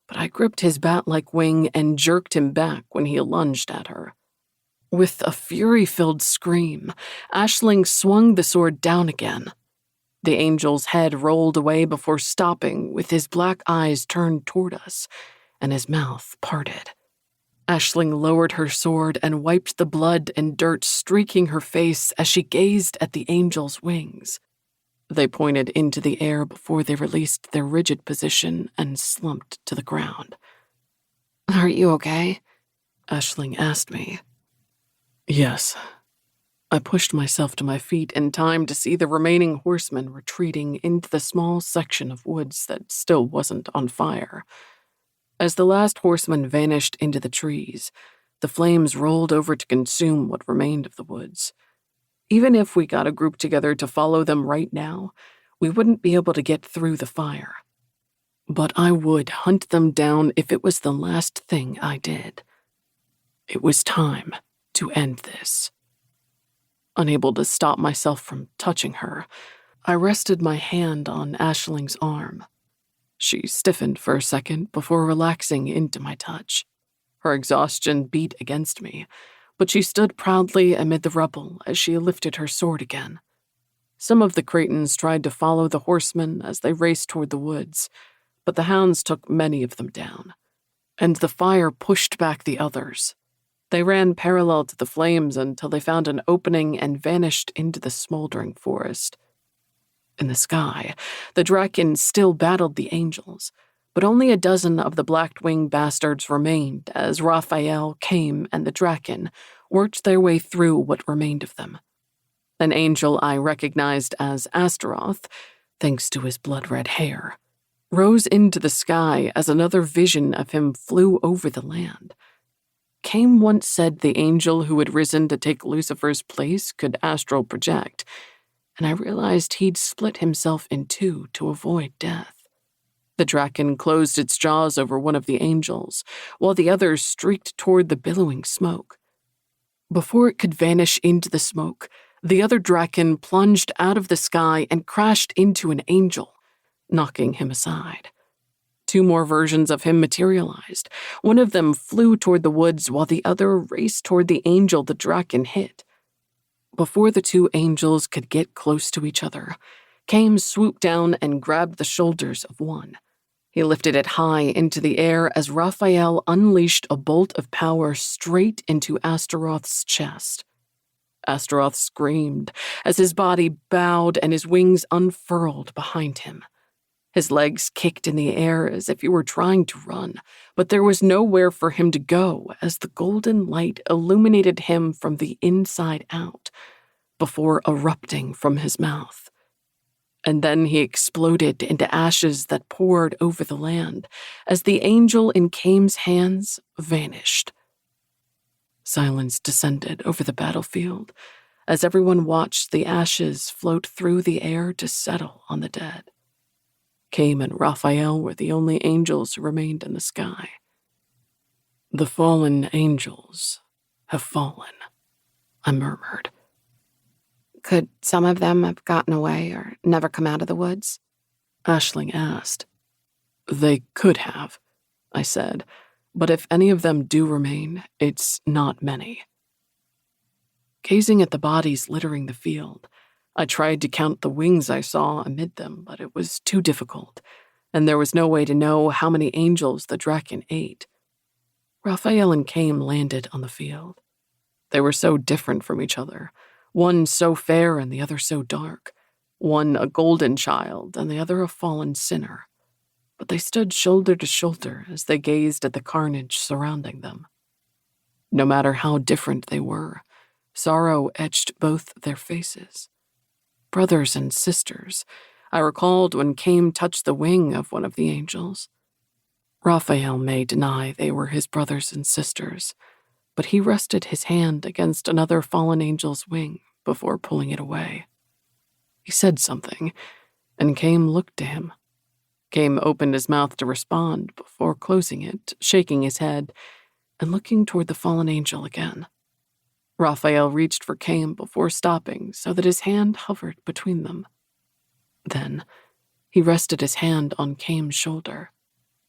but I gripped his bat-like wing and jerked him back when he lunged at her. With a fury-filled scream, Aisling swung the sword down again. The angel's head rolled away before stopping with his black eyes turned toward us and his mouth parted. Aisling lowered her sword and wiped the blood and dirt streaking her face as she gazed at the angel's wings. They pointed into the air before they released their rigid position and slumped to the ground. "Are you okay?" Aisling asked me. Yes. I pushed myself to my feet in time to see the remaining horsemen retreating into the small section of woods that still wasn't on fire. As the last horseman vanished into the trees, the flames rolled over to consume what remained of the woods. Even if we got a group together to follow them right now, we wouldn't be able to get through the fire. But I would hunt them down if it was the last thing I did. It was time to end this. Unable to stop myself from touching her, I rested my hand on Aisling's arm. She stiffened for a second before relaxing into my touch. Her exhaustion beat against me, but she stood proudly amid the rubble as she lifted her sword again. Some of the Cretans tried to follow the horsemen as they raced toward the woods, but the hounds took many of them down, and the fire pushed back the others. They ran parallel to the flames until they found an opening and vanished into the smoldering forest. In the sky, the Draken still battled the angels, but only a dozen of the black-winged bastards remained as Raphael, came, and the Draken worked their way through what remained of them. An angel I recognized as Astaroth, thanks to his blood-red hair, rose into the sky as another vision of him flew over the land. Kame once said the angel who had risen to take Lucifer's place could astral project, and I realized he'd split himself in two to avoid death. The Draken closed its jaws over one of the angels, while the others streaked toward the billowing smoke. Before it could vanish into the smoke, the other Draken plunged out of the sky and crashed into an angel, knocking him aside. 2 more versions of him materialized. One of them flew toward the woods while the other raced toward the angel the Draken hit. Before the 2 angels could get close to each other, Kame swooped down and grabbed the shoulders of one. He lifted it high into the air as Raphael unleashed a bolt of power straight into Astaroth's chest. Astaroth screamed as his body bowed and his wings unfurled behind him. His legs kicked in the air as if he were trying to run, but there was nowhere for him to go as the golden light illuminated him from the inside out before erupting from his mouth. And then he exploded into ashes that poured over the land as the angel in Kame's hands vanished. Silence descended over the battlefield as everyone watched the ashes float through the air to settle on the dead. Kame and Raphael were the only angels who remained in the sky. "The fallen angels have fallen," I murmured. "Could some of them have gotten away or never come out of the woods?" Aisling asked. "They could have," I said, "but if any of them do remain, it's not many." Gazing at the bodies littering the field, I tried to count the wings I saw amid them, but it was too difficult, and there was no way to know how many angels the Draken ate. Raphael and Kame landed on the field. They were so different from each other, one so fair and the other so dark, one a golden child and the other a fallen sinner. But they stood shoulder to shoulder as they gazed at the carnage surrounding them. No matter how different they were, sorrow etched both their faces. Brothers and sisters, I recalled when Kame touched the wing of one of the angels. Raphael may deny they were his brothers and sisters, but he rested his hand against another fallen angel's wing before pulling it away. He said something, and Kame looked to him. Kame opened his mouth to respond before closing it, shaking his head, and looking toward the fallen angel again. Raphael reached for Kame before stopping so that his hand hovered between them. Then, he rested his hand on Kame's shoulder,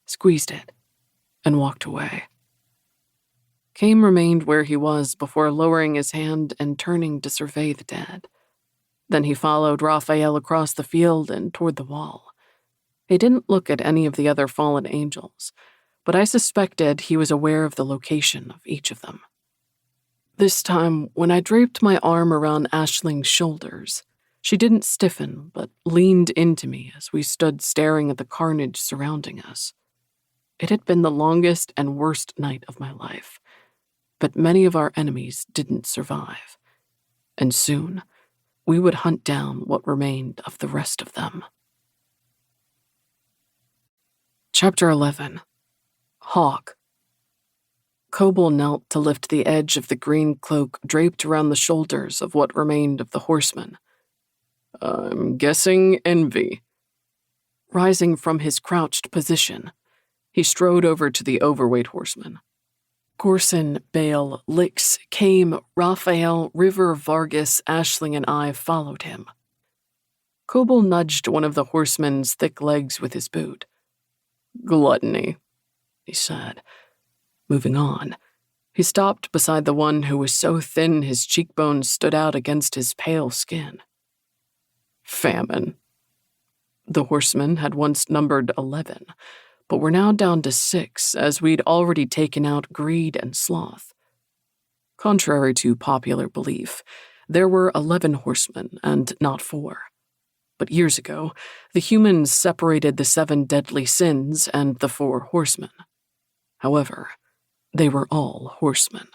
squeezed it, and walked away. Kame remained where he was before lowering his hand and turning to survey the dead. Then he followed Raphael across the field and toward the wall. He didn't look at any of the other fallen angels, but I suspected he was aware of the location of each of them. This time, when I draped my arm around Aisling's shoulders, she didn't stiffen, but leaned into me as we stood staring at the carnage surrounding us. It had been the longest and worst night of my life, but many of our enemies didn't survive, and soon we would hunt down what remained of the rest of them. Chapter 11. Hawk. Kobold knelt to lift the edge of the green cloak draped around the shoulders of what remained of the horseman. "I'm guessing envy." Rising from his crouched position, he strode over to the overweight horseman. Corson, Bale, Lix, Kame, Raphael, River, Vargas, Aisling, and I followed him. Kobold nudged one of the horseman's thick legs with his boot. "Gluttony," he said. Moving on, he stopped beside the one who was so thin his cheekbones stood out against his pale skin. "Famine." The horsemen had once numbered 11, but were now down to 6 as we'd already taken out greed and sloth. Contrary to popular belief, there were 11 horsemen and not 4. But years ago, the humans separated the 7 deadly sins and the 4 horsemen. However, they were all horsemen.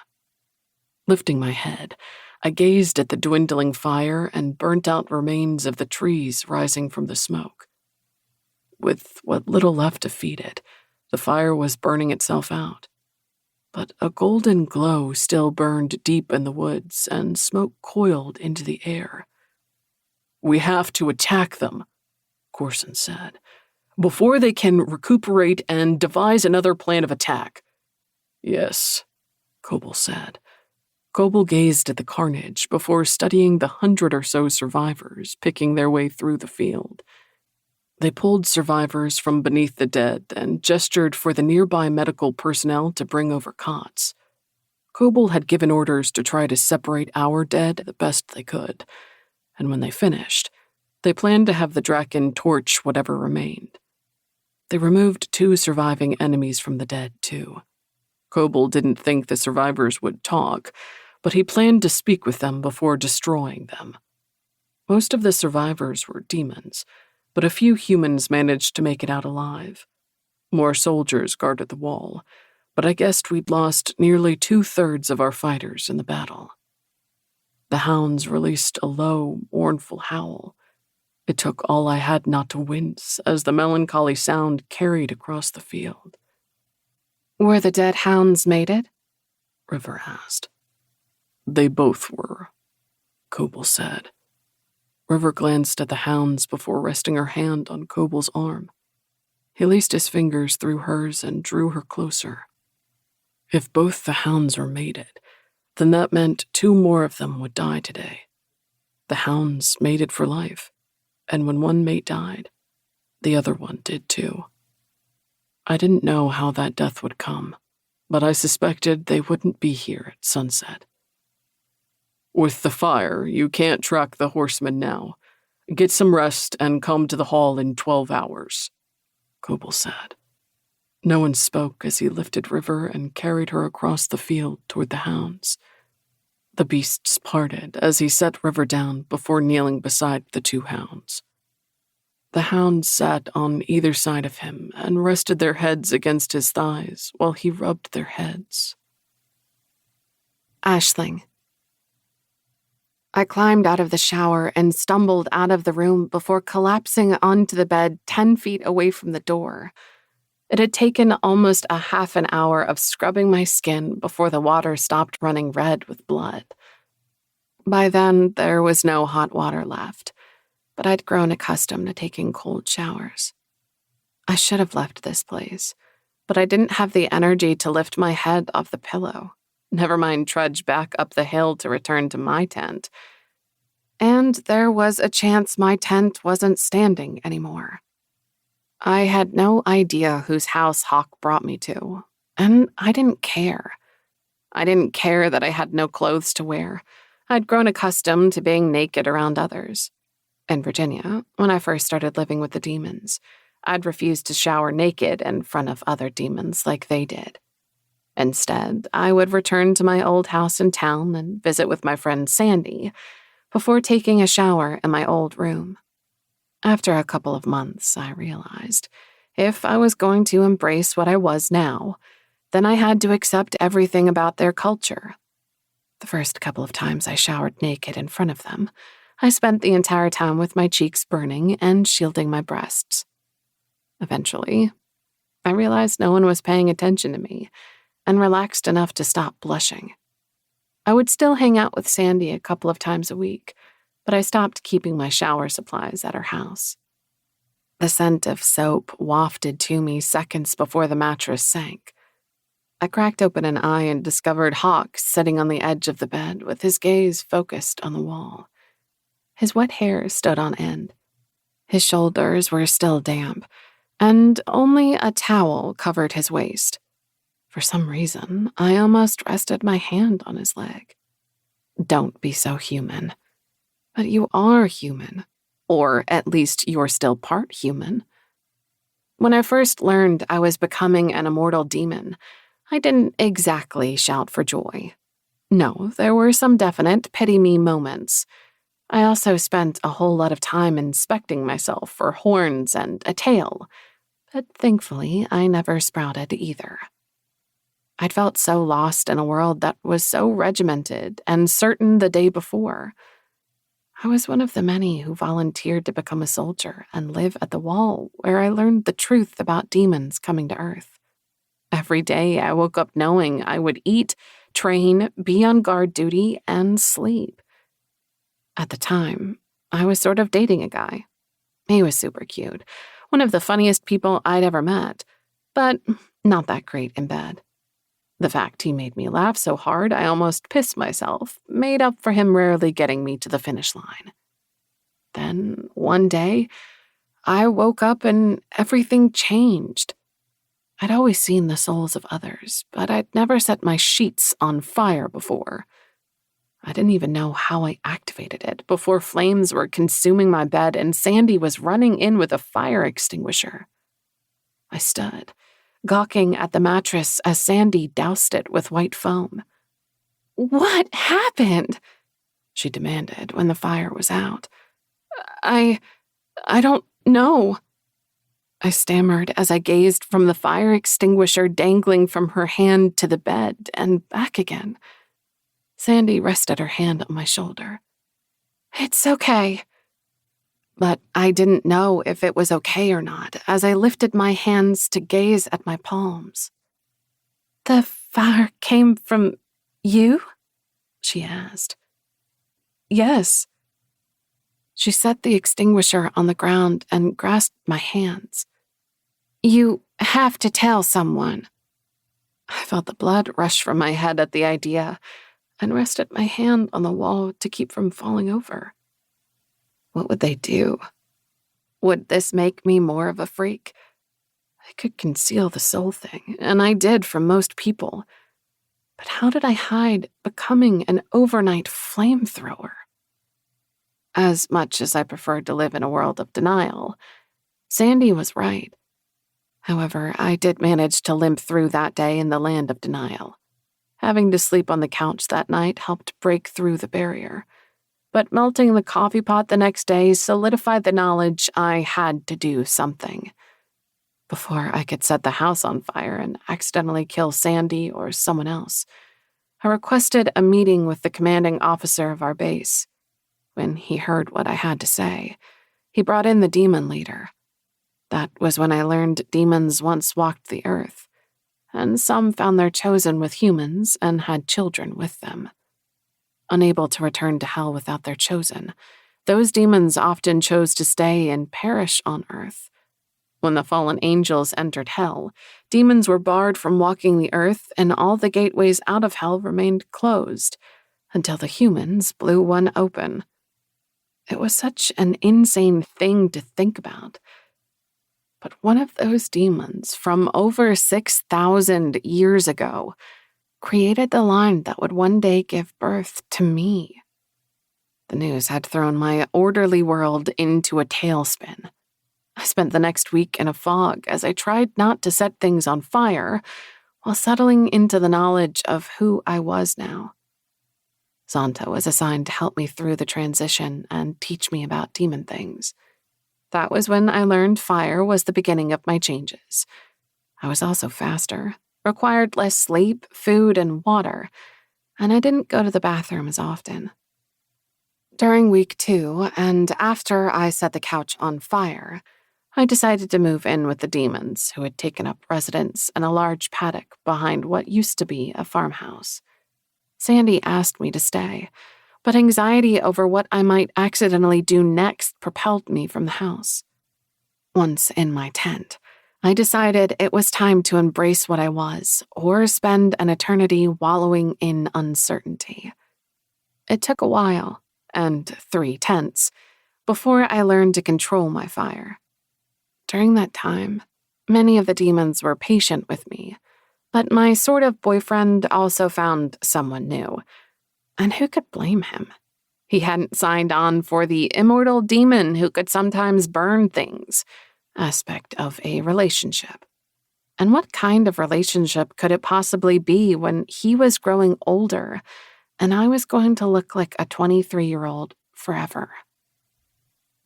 Lifting my head, I gazed at the dwindling fire and burnt-out remains of the trees rising from the smoke. With what little left to feed it, the fire was burning itself out. But a golden glow still burned deep in the woods, and smoke coiled into the air. "We have to attack them," Corson said, "before they can recuperate and devise another plan of attack." "Yes," Kobold said. Kobold gazed at the carnage before studying the 100 or so survivors picking their way through the field. They pulled survivors from beneath the dead and gestured for the nearby medical personnel to bring over cots. Kobold had given orders to try to separate our dead the best they could, and when they finished, they planned to have the Draken torch whatever remained. They removed 2 surviving enemies from the dead, too. Kobold didn't think the survivors would talk, but he planned to speak with them before destroying them. Most of the survivors were demons, but a few humans managed to make it out alive. More soldiers guarded the wall, but I guessed we'd lost nearly 2/3 of our fighters in the battle. The hounds released a low, mournful howl. It took all I had not to wince as the melancholy sound carried across the field. Were the dead hounds mated? River asked. They both were, Kobold said. River glanced at the hounds before resting her hand on Kobold's arm. He laced his fingers through hers and drew her closer. If both the hounds were mated, then that meant 2 more of them would die today. The hounds mated for life, and when one mate died, the other one did too. I didn't know how that death would come, but I suspected they wouldn't be here at sunset. With the fire, you can't track the horsemen now. Get some rest and come to the hall in 12 hours, Kobold said. No one spoke as he lifted River and carried her across the field toward the hounds. The beasts parted as he set River down before kneeling beside the 2 hounds. The hounds sat on either side of him and rested their heads against his thighs while he rubbed their heads. Aisling. I climbed out of the shower and stumbled out of the room before collapsing onto the bed 10 feet away from the door. It had taken almost a half an hour of scrubbing my skin before the water stopped running red with blood. By then, there was no hot water left, but I'd grown accustomed to taking cold showers. I should have left this place, but I didn't have the energy to lift my head off the pillow. Never mind trudge back up the hill to return to my tent. And there was a chance my tent wasn't standing anymore. I had no idea whose house Hawk brought me to, and I didn't care. I didn't care that I had no clothes to wear. I'd grown accustomed to being naked around others. In Virginia, when I first started living with the demons, I'd refused to shower naked in front of other demons like they did. Instead, I would return to my old house in town and visit with my friend Sandy before taking a shower in my old room. After a couple of months, I realized if I was going to embrace what I was now, then I had to accept everything about their culture. The first couple of times I showered naked in front of them, I spent the entire time with my cheeks burning and shielding my breasts. Eventually, I realized no one was paying attention to me and relaxed enough to stop blushing. I would still hang out with Sandy a couple of times a week, but I stopped keeping my shower supplies at her house. The scent of soap wafted to me seconds before the mattress sank. I cracked open an eye and discovered Hawk sitting on the edge of the bed with his gaze focused on the wall. His wet hair stood on end. His shoulders were still damp, and only a towel covered his waist. For some reason, I almost rested my hand on his leg. Don't be so human. But you are human, or at least you're still part human. When I first learned I was becoming an immortal demon, I didn't exactly shout for joy. No, there were some definite pity-me moments. I also spent a whole lot of time inspecting myself for horns and a tail, but thankfully I never sprouted either. I'd felt so lost in a world that was so regimented and certain the day before. I was one of the many who volunteered to become a soldier and live at the wall where I learned the truth about demons coming to Earth. Every day I woke up knowing I would eat, train, be on guard duty, and sleep. At the time, I was sort of dating a guy. He was super cute, one of the funniest people I'd ever met, but not that great in bed. The fact he made me laugh so hard I almost pissed myself made up for him rarely getting me to the finish line. Then, one day, I woke up and everything changed. I'd always seen the souls of others, but I'd never set my sheets on fire before. I didn't even know how I activated it before flames were consuming my bed and Sandy was running in with a fire extinguisher. I stood, gawking at the mattress as Sandy doused it with white foam. "What happened?" she demanded when the fire was out. I don't know," I stammered as I gazed from the fire extinguisher dangling from her hand to the bed and back again. Sandy rested her hand on my shoulder. "It's okay." But I didn't know if it was okay or not as I lifted my hands to gaze at my palms. "The fire came from you?" she asked. "Yes." She set the extinguisher on the ground and grasped my hands. "You have to tell someone." I felt the blood rush from my head at the idea and rested my hand on the wall to keep from falling over. What would they do? Would this make me more of a freak? I could conceal the soul thing, and I did from most people. But how did I hide becoming an overnight flamethrower? As much as I preferred to live in a world of denial, Sandy was right. However, I did manage to limp through that day in the land of denial. Having to sleep on the couch that night helped break through the barrier, but melting the coffee pot the next day solidified the knowledge I had to do something. Before I could set the house on fire and accidentally kill Sandy or someone else, I requested a meeting with the commanding officer of our base. When he heard what I had to say, he brought in the demon leader. That was when I learned demons once walked the earth, and some found their chosen with humans and had children with them. Unable to return to hell without their chosen, those demons often chose to stay and perish on earth. When the fallen angels entered hell, demons were barred from walking the earth and all the gateways out of hell remained closed until the humans blew one open. It was such an insane thing to think about. But one of those demons from over 6,000 years ago created the line that would one day give birth to me. The news had thrown my orderly world into a tailspin. I spent the next week in a fog as I tried not to set things on fire while settling into the knowledge of who I was now. Zonta was assigned to help me through the transition and teach me about demon things. That was when I learned fire was the beginning of my changes. I was also faster, required less sleep, food, and water, and I didn't go to the bathroom as often. During week 2, and after I set the couch on fire, I decided to move in with the demons who had taken up residence in a large paddock behind what used to be a farmhouse. Sandy asked me to stay, but anxiety over what I might accidentally do next propelled me from the house. Once in my tent, I decided it was time to embrace what I was, or spend an eternity wallowing in uncertainty. It took a while, and 3 tents, before I learned to control my fire. During that time, many of the demons were patient with me, but my sort of boyfriend also found someone new. And who could blame him? He hadn't signed on for the immortal demon who could sometimes burn things aspect of a relationship. And what kind of relationship could it possibly be when he was growing older and I was going to look like a 23-year-old forever?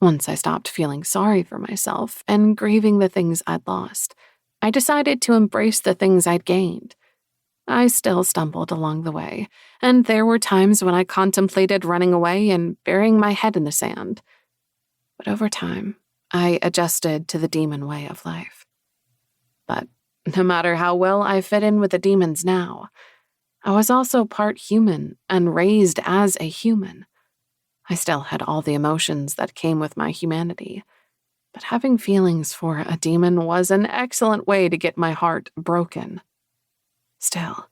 Once I stopped feeling sorry for myself and grieving the things I'd lost, I decided to embrace the things I'd gained. I still stumbled along the way, and there were times when I contemplated running away and burying my head in the sand. But over time, I adjusted to the demon way of life. But no matter how well I fit in with the demons now, I was also part human and raised as a human. I still had all the emotions that came with my humanity, but having feelings for a demon was an excellent way to get my heart broken. Still,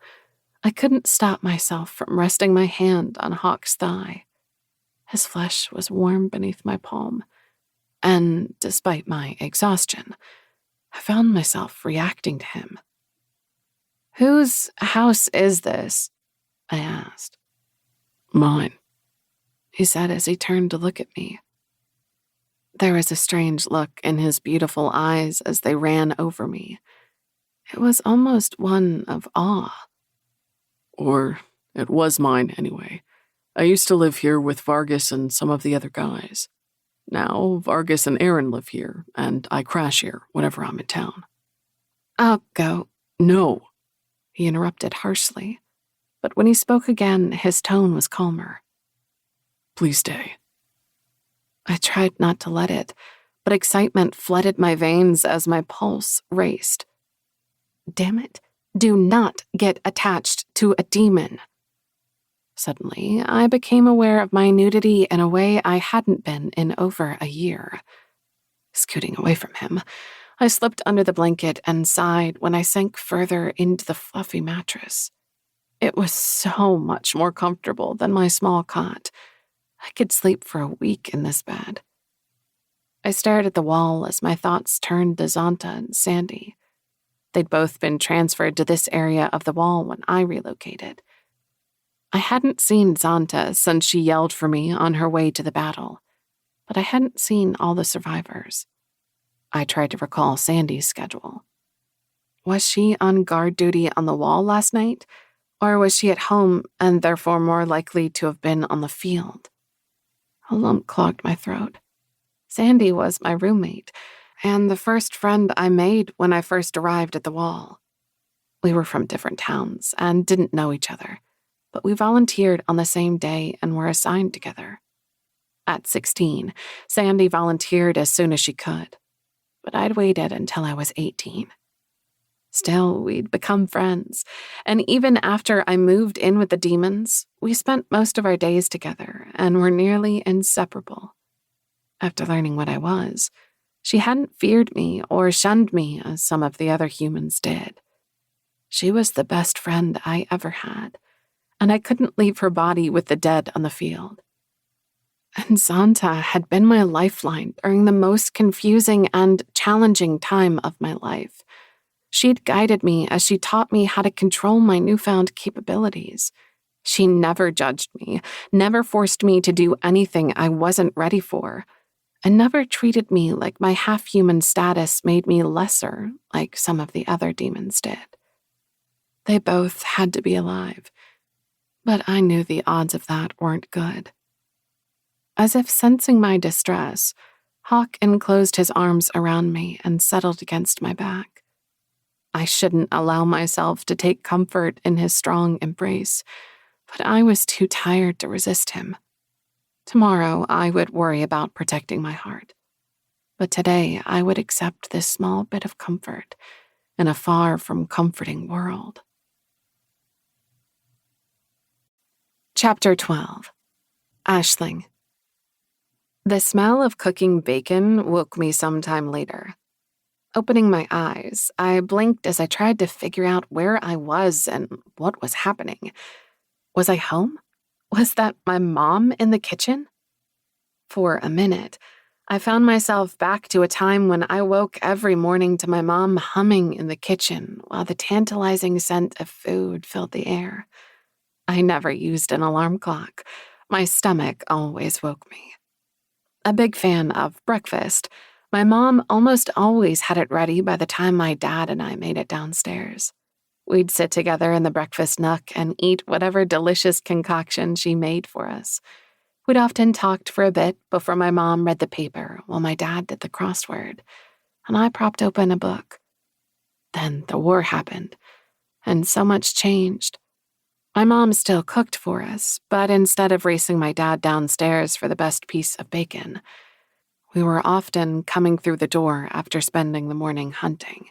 I couldn't stop myself from resting my hand on Hawk's thigh. His flesh was warm beneath my palm, and despite my exhaustion, I found myself reacting to him. "Whose house is this?" I asked. Mine. He said as he turned to look at me. There was a strange look in his beautiful eyes as they ran over me. It was almost one of awe. Or it was mine, anyway. I used to live here with Vargas and some of the other guys. Now, Vargas and Aaron live here, and I crash here whenever I'm in town. "I'll go." No, He interrupted harshly, but when he spoke again, his tone was calmer. please stay. I tried not to let it, but excitement flooded my veins as my pulse raced. Damn it, do not get attached to a demon. Suddenly, I became aware of my nudity in a way I hadn't been in over a year. Scooting away from him, I slipped under the blanket and sighed when I sank further into the fluffy mattress. It was so much more comfortable than my small cot. I could sleep for a week in this bed. I stared at the wall as my thoughts turned to Zonta and Sandy. They'd both been transferred to this area of the wall when I relocated. I hadn't seen Zonta since she yelled for me on her way to the battle, but I hadn't seen all the survivors. I tried to recall Sandy's schedule. Was she on guard duty on the wall last night, or was she at home and therefore more likely to have been on the field? A lump clogged my throat. Sandy was my roommate, and the first friend I made when I first arrived at the wall. We were from different towns and didn't know each other, but we volunteered on the same day and were assigned together. At 16, Sandy volunteered as soon as she could, but I'd waited until I was 18. Still, we'd become friends, and even after I moved in with the demons, we spent most of our days together and were nearly inseparable. After learning what I was, she hadn't feared me or shunned me as some of the other humans did. She was the best friend I ever had, and I couldn't leave her body with the dead on the field. And Zonta had been my lifeline during the most confusing and challenging time of my life. She'd guided me as she taught me how to control my newfound capabilities. She never judged me, never forced me to do anything I wasn't ready for, and never treated me like my half-human status made me lesser like some of the other demons did. They both had to be alive, but I knew the odds of that weren't good. As if sensing my distress, Hawk enclosed his arms around me and settled against my back. I shouldn't allow myself to take comfort in his strong embrace, but I was too tired to resist him. Tomorrow, I would worry about protecting my heart. But today, I would accept this small bit of comfort in a far from comforting world. Chapter 12. Aisling. The smell of cooking bacon woke me sometime later. Opening my eyes, I blinked as I tried to figure out where I was and what was happening. Was I home? Was that my mom in the kitchen? For a minute, I found myself back to a time when I woke every morning to my mom humming in the kitchen while the tantalizing scent of food filled the air. I never used an alarm clock. My stomach always woke me. A big fan of breakfast, my mom almost always had it ready by the time my dad and I made it downstairs. We'd sit together in the breakfast nook and eat whatever delicious concoction she made for us. We'd often talked for a bit before my mom read the paper while my dad did the crossword, and I propped open a book. Then the war happened, and so much changed. My mom still cooked for us, but instead of racing my dad downstairs for the best piece of bacon, we were often coming through the door after spending the morning hunting.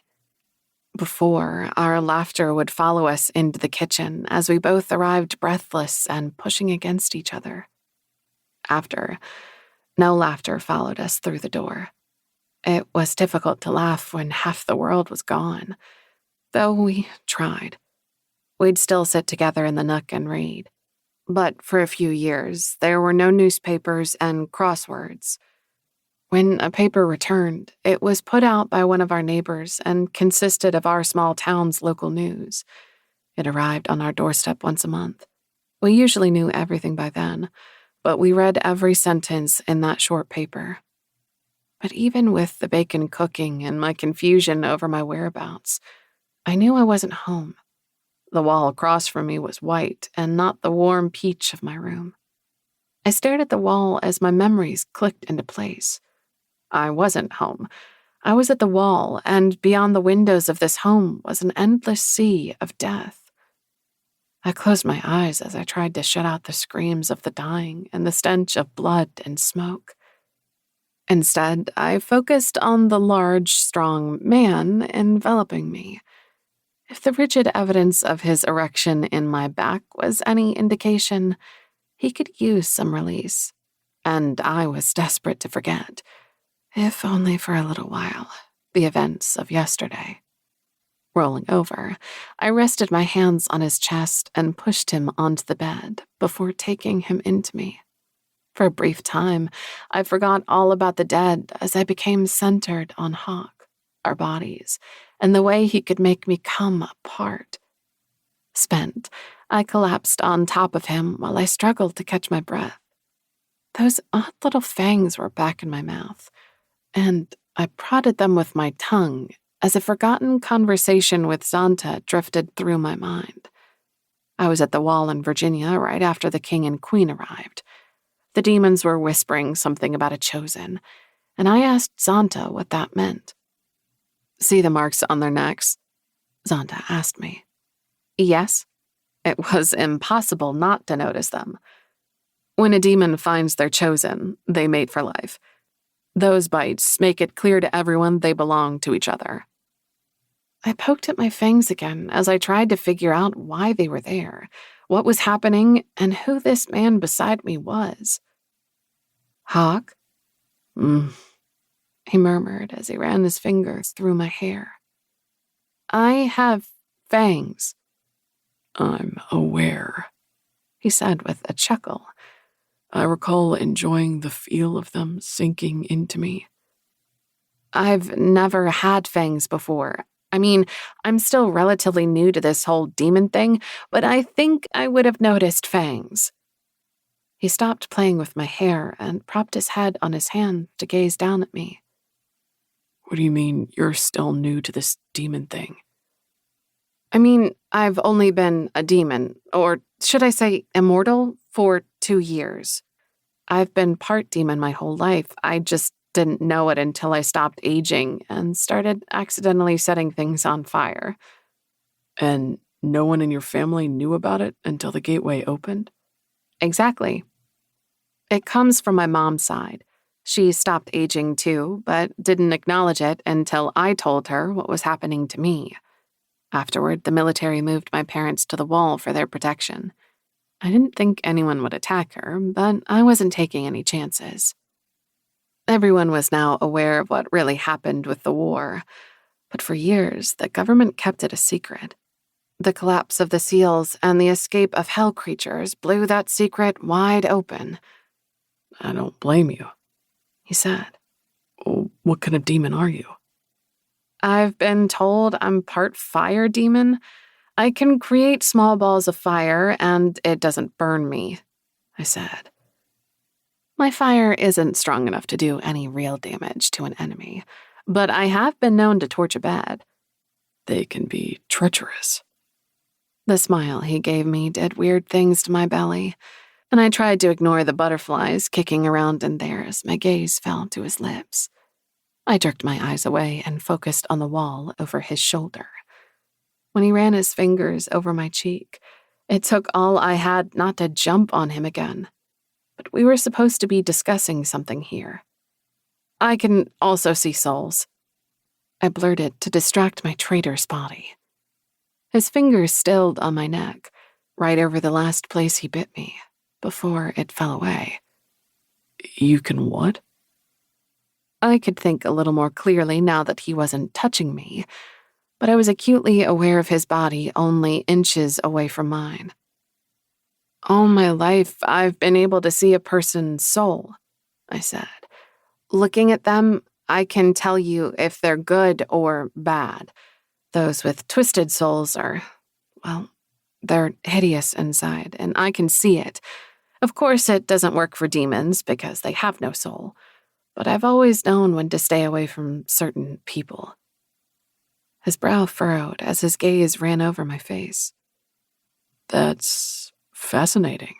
Before, our laughter would follow us into the kitchen as we both arrived breathless and pushing against each other. After, no laughter followed us through the door. It was difficult to laugh when half the world was gone, though we tried. We'd still sit together in the nook and read. But for a few years, there were no newspapers and crosswords. When a paper returned, it was put out by one of our neighbors and consisted of our small town's local news. It arrived on our doorstep once a month. We usually knew everything by then, but we read every sentence in that short paper. But even with the bacon cooking and my confusion over my whereabouts, I knew I wasn't home. The wall across from me was white and not the warm peach of my room. I stared at the wall as my memories clicked into place. I wasn't home. I was at the wall, and beyond the windows of this home was an endless sea of death. I closed my eyes as I tried to shut out the screams of the dying and the stench of blood and smoke. Instead, I focused on the large, strong man enveloping me. If the rigid evidence of his erection in my back was any indication, he could use some release, and I was desperate to forget, if only for a little while, the events of yesterday. Rolling over, I rested my hands on his chest and pushed him onto the bed before taking him into me. For a brief time, I forgot all about the dead as I became centered on Hawk, our bodies, and the way he could make me come apart. Spent, I collapsed on top of him while I struggled to catch my breath. Those odd little fangs were back in my mouth, and I prodded them with my tongue as a forgotten conversation with Zanta drifted through my mind. I was at the wall in Virginia right after the king and queen arrived. The demons were whispering something about a chosen, and I asked Zanta what that meant. "See the marks on their necks?" Zanta asked me. Yes. It was impossible not to notice them. When a demon finds their chosen, they mate for life. Those bites make it clear to everyone they belong to each other. I poked at my fangs again as I tried to figure out why they were there, what was happening, and who this man beside me was. "Hawk?" He murmured as he ran his fingers through my hair. "I have fangs." "I'm aware," he said with a chuckle. "I recall enjoying the feel of them sinking into me." "I've never had fangs before. I mean, I'm still relatively new to this whole demon thing, but I think I would have noticed fangs." He stopped playing with my hair and propped his head on his hand to gaze down at me. "What do you mean you're still new to this demon thing?" I mean, I've only been a demon, or should I say immortal, for 2 years. I've been part demon my whole life. I just didn't know it until I stopped aging and started accidentally setting things on fire. "And no one in your family knew about it until the gateway opened?" Exactly. It comes from my mom's side. She stopped aging too, but didn't acknowledge it until I told her what was happening to me. Afterward, the military moved my parents to the wall for their protection. I didn't think anyone would attack her, but I wasn't taking any chances. Everyone was now aware of what really happened with the war, but for years, the government kept it a secret. The collapse of the seals and the escape of hell creatures blew that secret wide open. "I don't blame you," he said. "What kind of demon are you?" "I've been told I'm part fire demon. I can create small balls of fire and it doesn't burn me," I said. My fire isn't strong enough to do any real damage to an enemy, but I have been known to torch a bed. "They can be treacherous." The smile he gave me did weird things to my belly, and I tried to ignore the butterflies kicking around in there as my gaze fell to his lips. I jerked my eyes away and focused on the wall over his shoulder. When he ran his fingers over my cheek, it took all I had not to jump on him again. But we were supposed to be discussing something here. "I can also see souls," I blurted to distract my traitor's body. His fingers stilled on my neck, right over the last place he bit me, before it fell away. "You can what?" I could think a little more clearly now that he wasn't touching me, but I was acutely aware of his body only inches away from mine. "All my life, I've been able to see a person's soul," I said, Looking at them, I can tell you if they're good or bad. Those with twisted souls are, well, they're hideous inside, and I can see it. Of course, it doesn't work for demons because they have no soul, but I've always known when to stay away from certain people. His brow furrowed as his gaze ran over my face. That's fascinating.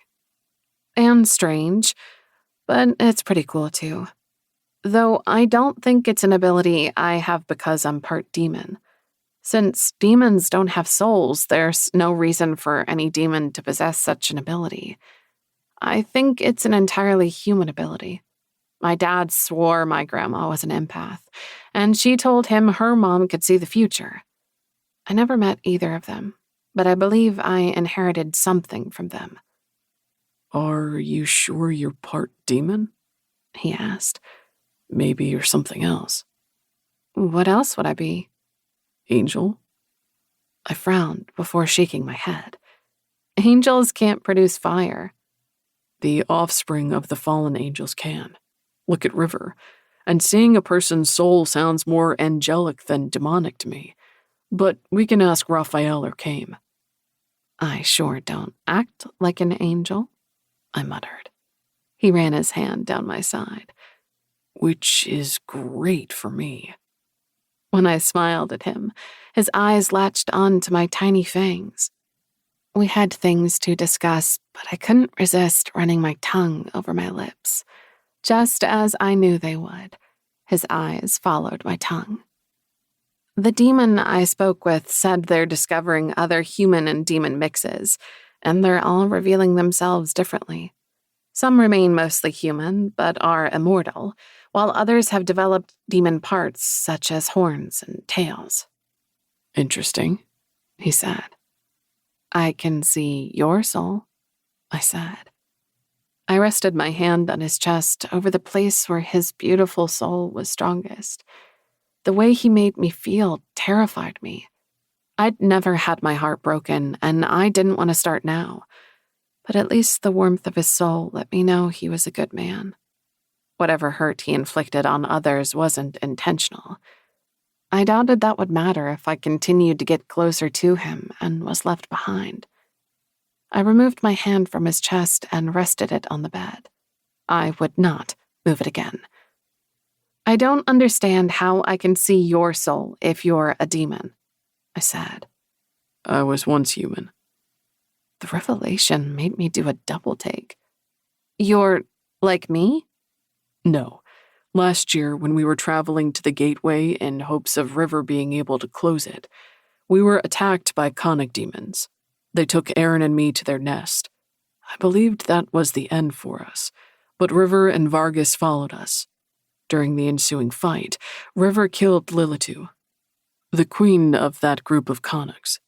And strange, but it's pretty cool too. Though I don't think it's an ability I have because I'm part demon. Since demons don't have souls, there's no reason for any demon to possess such an ability. I think it's an entirely human ability. My dad swore my grandma was an empath, and she told him her mom could see the future. I never met either of them, but I believe I inherited something from them. Are you sure you're part demon? He asked. Maybe you're something else. What else would I be? Angel? I frowned before shaking my head. Angels can't produce fire. The offspring of the fallen angels can. Look at River. And seeing a person's soul sounds more angelic than demonic to me. But we can ask Raphael or Kame. I sure don't act like an angel, I muttered. He ran his hand down my side. Which is great for me. When I smiled at him, his eyes latched on to my tiny fangs. We had things to discuss, but I couldn't resist running my tongue over my lips. Just as I knew they would, his eyes followed my tongue. The demon I spoke with said they're discovering other human and demon mixes, and they're all revealing themselves differently. Some remain mostly human, but are immortal, while others have developed demon parts such as horns and tails. Interesting, He said. I can see your soul, I said. I rested my hand on his chest over the place where his beautiful soul was strongest. The way he made me feel terrified me. I'd never had my heart broken, and I didn't want to start now. But at least the warmth of his soul let me know he was a good man. Whatever hurt he inflicted on others wasn't intentional. I doubted that would matter if I continued to get closer to him and was left behind. I removed my hand from his chest and rested it on the bed. I would not move it again. I don't understand how I can see your soul if you're a demon, I said. I was once human. The revelation made me do a double take. You're like me? No. Last year, when we were traveling to the gateway in hopes of River being able to close it, we were attacked by conic demons. They took Aaron and me to their nest. I believed that was the end for us, but River and Vargas followed us. During the ensuing fight, River killed Lilitu, the queen of that group of conics.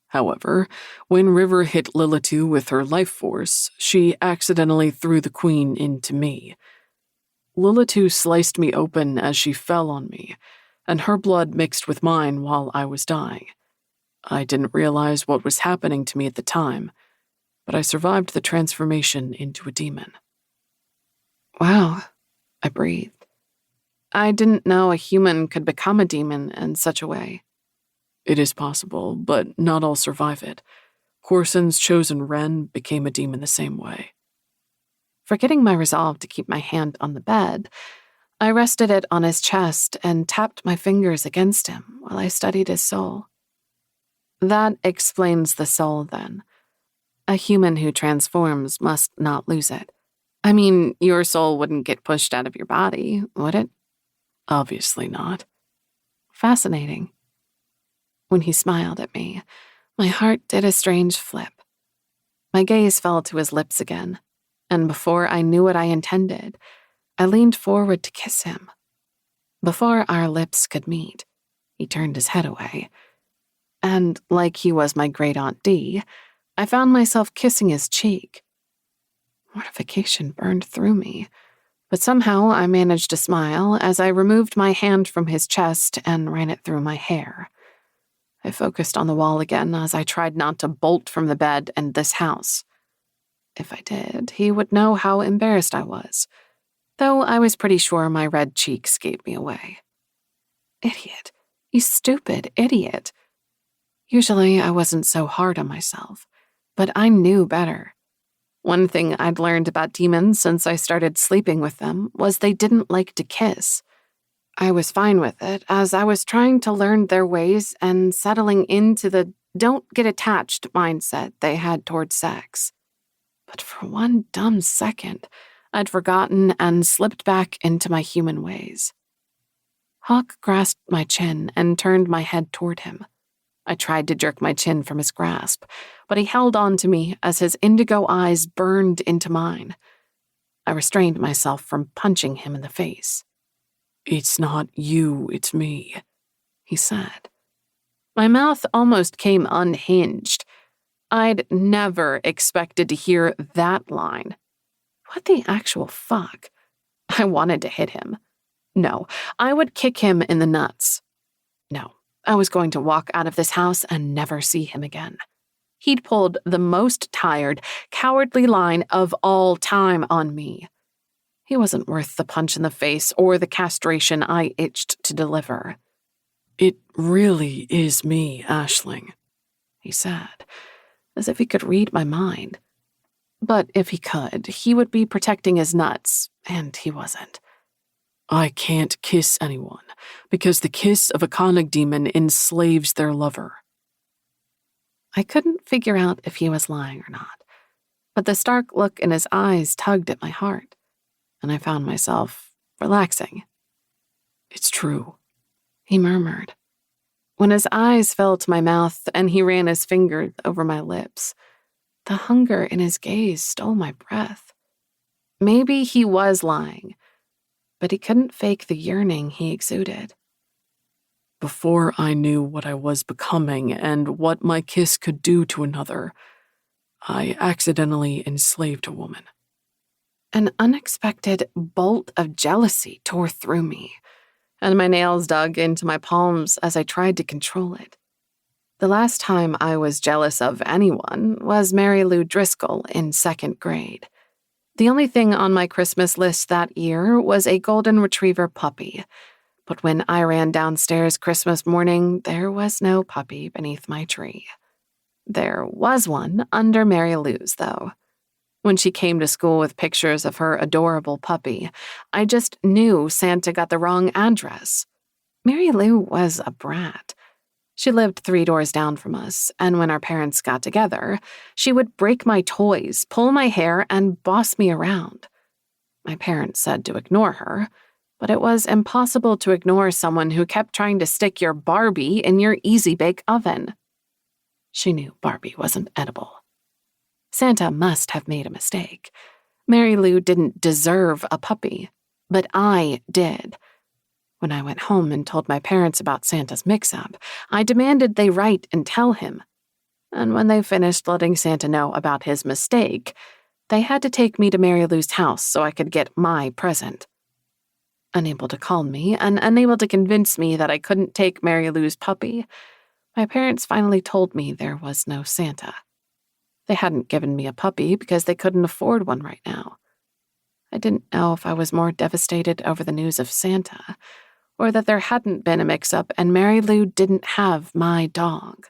However, when River hit Lilitu with her life force, she accidentally threw the queen into me. Lilitu sliced me open as she fell on me, and her blood mixed with mine while I was dying. I didn't realize what was happening to me at the time, but I survived the transformation into a demon. Wow, I breathed. I didn't know a human could become a demon in such a way. It is possible, but not all survive it. Corsen's chosen Wren became a demon the same way. Forgetting my resolve to keep my hand on the bed, I rested it on his chest and tapped my fingers against him while I studied his soul. That explains the soul, then. A human who transforms must not lose it. I mean, your soul wouldn't get pushed out of your body, would it? Obviously not. Fascinating. When he smiled at me, my heart did a strange flip. My gaze fell to his lips again, and before I knew what I intended, I leaned forward to kiss him. Before our lips could meet, he turned his head away, and like he was my great Aunt Dee, I found myself kissing his cheek. Mortification burned through me, but somehow I managed to smile as I removed my hand from his chest and ran it through my hair. I focused on the wall again as I tried not to bolt from the bed and this house. If I did, he would know how embarrassed I was. though I was pretty sure my red cheeks gave me away. Idiot. You stupid idiot. Usually I wasn't so hard on myself, but I knew better. One thing I'd learned about demons since I started sleeping with them was they didn't like to kiss. I was fine with it, as I was trying to learn their ways and settling into the don't get attached mindset they had toward sex. But for one dumb second, I'd forgotten and slipped back into my human ways. Hawk grasped my chin and turned my head toward him. I tried to jerk my chin from his grasp, but he held on to me as his indigo eyes burned into mine. I restrained myself from punching him in the face. "It's not you, it's me," he said. My mouth almost came unhinged. I'd never expected to hear that line. What the actual fuck? I wanted to hit him. No, I would kick him in the nuts. No, I was going to walk out of this house and never see him again. He'd pulled the most tired, cowardly line of all time on me. He wasn't worth the punch in the face or the castration I itched to deliver. "It really is me, Aisling," he said, as if he could read my mind. But if he could, he would be protecting his nuts, and he wasn't. "I can't kiss anyone, because the kiss of a Koenig demon enslaves their lover." I couldn't figure out if he was lying or not, but the stark look in his eyes tugged at my heart, and I found myself relaxing. "It's true," he murmured. When his eyes fell to my mouth and he ran his fingers over my lips, the hunger in his gaze stole my breath. Maybe he was lying, but he couldn't fake the yearning he exuded. "Before I knew what I was becoming and what my kiss could do to another, I accidentally enslaved a woman." An unexpected bolt of jealousy tore through me, and my nails dug into my palms as I tried to control it. The last time I was jealous of anyone was Mary Lou Driscoll in 2nd grade. The only thing on my Christmas list that year was a golden retriever puppy, but when I ran downstairs Christmas morning, there was no puppy beneath my tree. There was one under Mary Lou's, though. When she came to school with pictures of her adorable puppy, I just knew Santa got the wrong address. Mary Lou was a brat. She lived 3 doors down from us, and when our parents got together, she would break my toys, pull my hair, and boss me around. My parents said to ignore her, but it was impossible to ignore someone who kept trying to stick your Barbie in your easy-bake oven. She knew Barbie wasn't edible. Santa must have made a mistake. Mary Lou didn't deserve a puppy, but I did. When I went home and told my parents about Santa's mix-up, I demanded they write and tell him. And when they finished letting Santa know about his mistake, they had to take me to Mary Lou's house so I could get my present. Unable to calm me and unable to convince me that I couldn't take Mary Lou's puppy, my parents finally told me there was no Santa. They hadn't given me a puppy because they couldn't afford one right now. I didn't know if I was more devastated over the news of Santa or that there hadn't been a mix-up and Mary Lou didn't have my dog.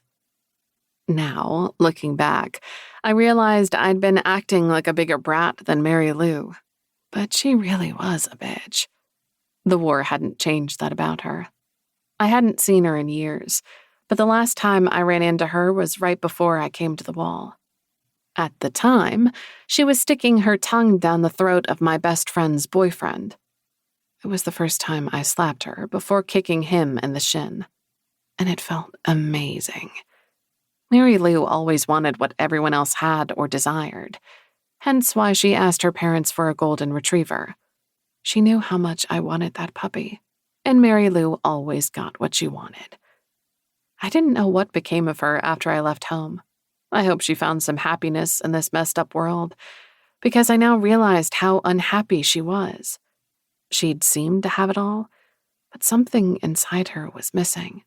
Now, looking back, I realized I'd been acting like a bigger brat than Mary Lou, but she really was a bitch. The war hadn't changed that about her. I hadn't seen her in years, but the last time I ran into her was right before I came to the wall. At the time, she was sticking her tongue down the throat of my best friend's boyfriend. It was the first time I slapped her before kicking him in the shin, and it felt amazing. Mary Lou always wanted what everyone else had or desired, hence why she asked her parents for a golden retriever. She knew how much I wanted that puppy, and Mary Lou always got what she wanted. I didn't know what became of her after I left home. I hope she found some happiness in this messed up world, because I now realized how unhappy she was. She'd seemed to have it all, but something inside her was missing.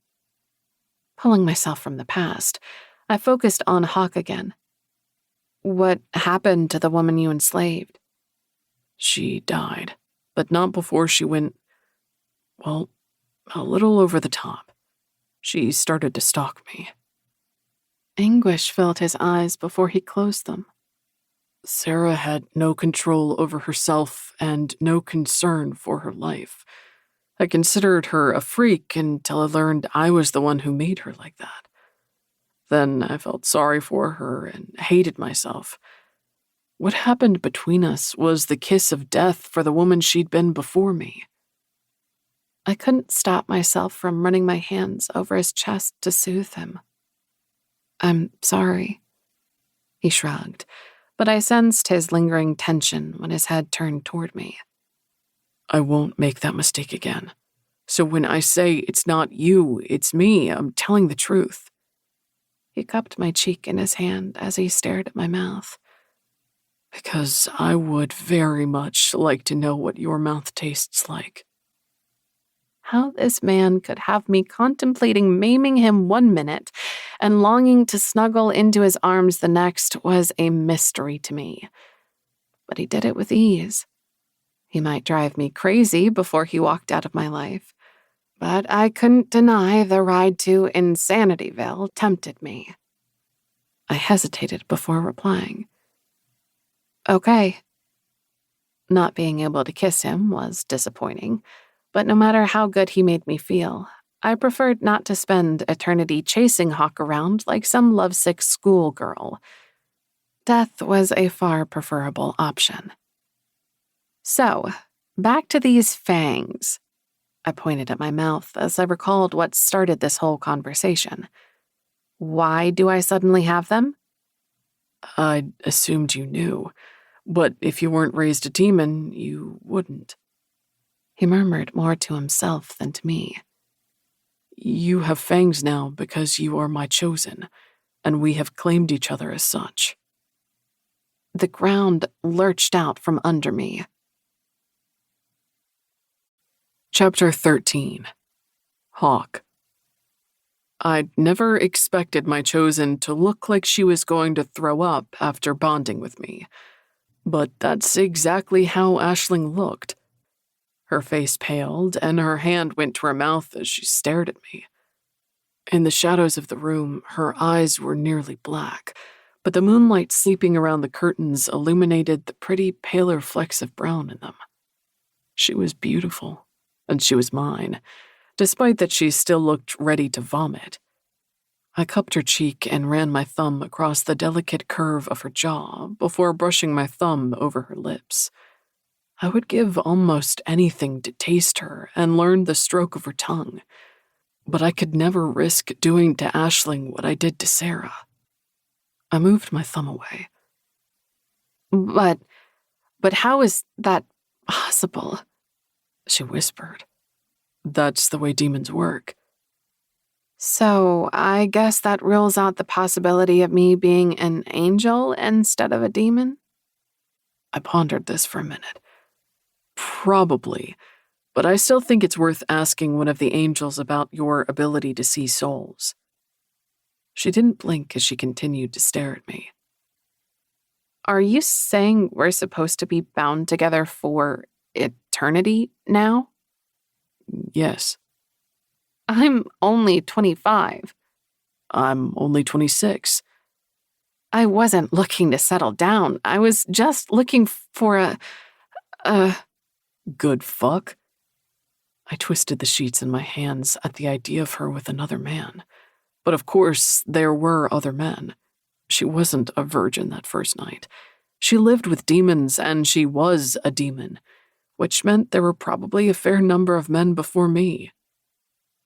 Pulling myself from the past, I focused on Hawk again. What happened to the woman you enslaved? "She died, but not before she went, well, a little over the top. She started to stalk me. Anguish filled his eyes before he closed them. Sarah had no control over herself and no concern for her life. I considered her a freak until I learned I was the one who made her like that. Then I felt sorry for her and hated myself. What happened between us was the kiss of death for the woman she'd been before me. I couldn't stop myself from running my hands over his chest to soothe him. I'm sorry. He shrugged, but I sensed his lingering tension when his head turned toward me. I won't make that mistake again. So when I say it's not you, it's me, I'm telling the truth. He cupped my cheek in his hand as he stared at my mouth. Because I would very much like to know what your mouth tastes like. How this man could have me contemplating maiming him one minute and longing to snuggle into his arms the next was a mystery to me. But he did it with ease. He might drive me crazy before he walked out of my life, but I couldn't deny the ride to Insanityville tempted me. I hesitated before replying. Okay. Not being able to kiss him was disappointing, but no matter how good he made me feel, I preferred not to spend eternity chasing Hawk around like some lovesick schoolgirl. Death was a far preferable option. So, back to these fangs. I pointed at my mouth as I recalled what started this whole conversation. Why do I suddenly have them? I assumed you knew, but if you weren't raised a demon, you wouldn't. He murmured more to himself than to me. You have fangs now because you are my chosen, and we have claimed each other as such. The ground lurched out from under me. Chapter 13. Hawk. I'd never expected my chosen to look like she was going to throw up after bonding with me, but that's exactly how Aisling looked. Her face paled, and her hand went to her mouth as she stared at me. In the shadows of the room, her eyes were nearly black, but the moonlight sleeping around the curtains illuminated the pretty paler flecks of brown in them. She was beautiful, and she was mine, despite that she still looked ready to vomit. I cupped her cheek and ran my thumb across the delicate curve of her jaw before brushing my thumb over her lips. I would give almost anything to taste her and learn the stroke of her tongue, but I could never risk doing to Aisling what I did to Sarah. I moved my thumb away. But how is that possible? She whispered. That's the way demons work. So I guess that rules out the possibility of me being an angel instead of a demon? I pondered this for a minute. Probably, but I still think it's worth asking one of the angels about your ability to see souls. She didn't blink as she continued to stare at me. Are you saying we're supposed to be bound together for eternity now? Yes. I'm only 25. I'm only 26. I wasn't looking to settle down. I was just looking for a Good fuck? I twisted the sheets in my hands at the idea of her with another man. But of course, there were other men. She wasn't a virgin that first night. She lived with demons, and she was a demon, which meant there were probably a fair number of men before me.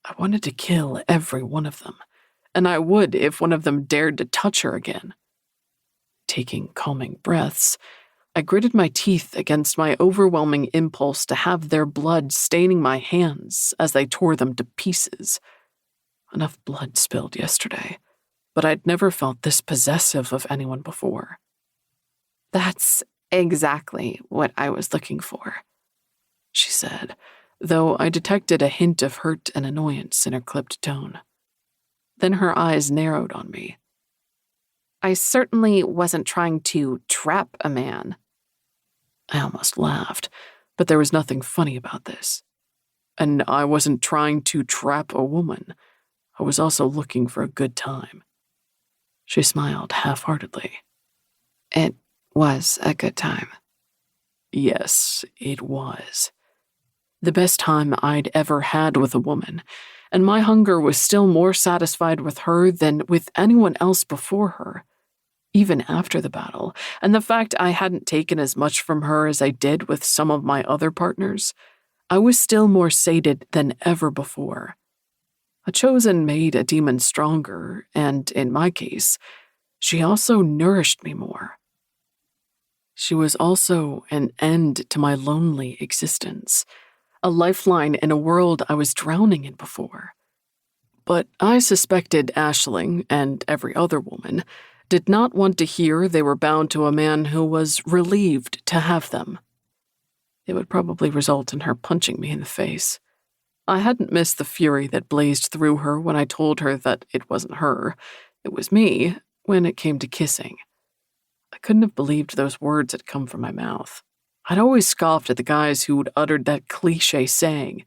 I wanted to kill every one of them, and I would if one of them dared to touch her again. Taking calming breaths, I gritted my teeth against my overwhelming impulse to have their blood staining my hands as they tore them to pieces. Enough blood spilled yesterday, but I'd never felt this possessive of anyone before. That's exactly what I was looking for, she said, though I detected a hint of hurt and annoyance in her clipped tone. Then her eyes narrowed on me. I certainly wasn't trying to trap a man. I almost laughed, But there was nothing funny about this. And I wasn't trying to trap a woman. I was also looking for a good time. She smiled half-heartedly. It was a good time. Yes, it was. The best time I'd ever had with a woman, and my hunger was still more satisfied with her than with anyone else before her, even after the battle, and the fact I hadn't taken as much from her as I did with some of my other partners. I was still more sated than ever before. A chosen made a demon stronger, and in my case, she also nourished me more. She was also an end to my lonely existence, a lifeline in a world I was drowning in before. But I suspected Aisling, and every other woman, did not want to hear they were bound to a man who was relieved to have them. It would probably result in her punching me in the face. I hadn't missed the fury that blazed through her when I told her that it wasn't her, it was me, when it came to kissing. I couldn't have believed those words had come from my mouth. I'd always scoffed at the guys who'd uttered that cliché saying,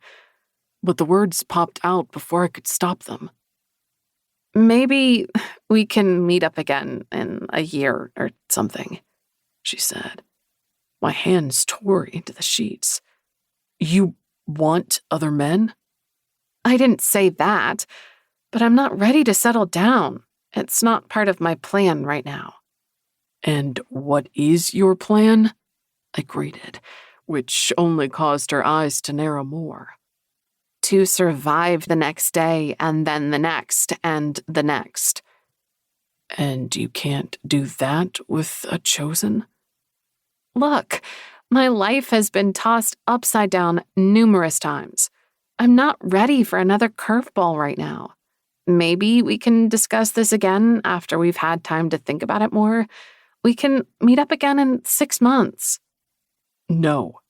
but the words popped out before I could stop them. Maybe we can meet up again in a year or something, she said. My hands tore into the sheets. You want other men? I didn't say that, but I'm not ready to settle down. It's not part of my plan right now. And what is your plan? I grated, which only caused her eyes to narrow more. To survive the next day, and then the next, and the next. And you can't do that with a chosen? Look, my life has been tossed upside down numerous times. I'm not ready for another curveball right now. Maybe we can discuss this again after we've had time to think about it more. We can meet up again in 6 months. No.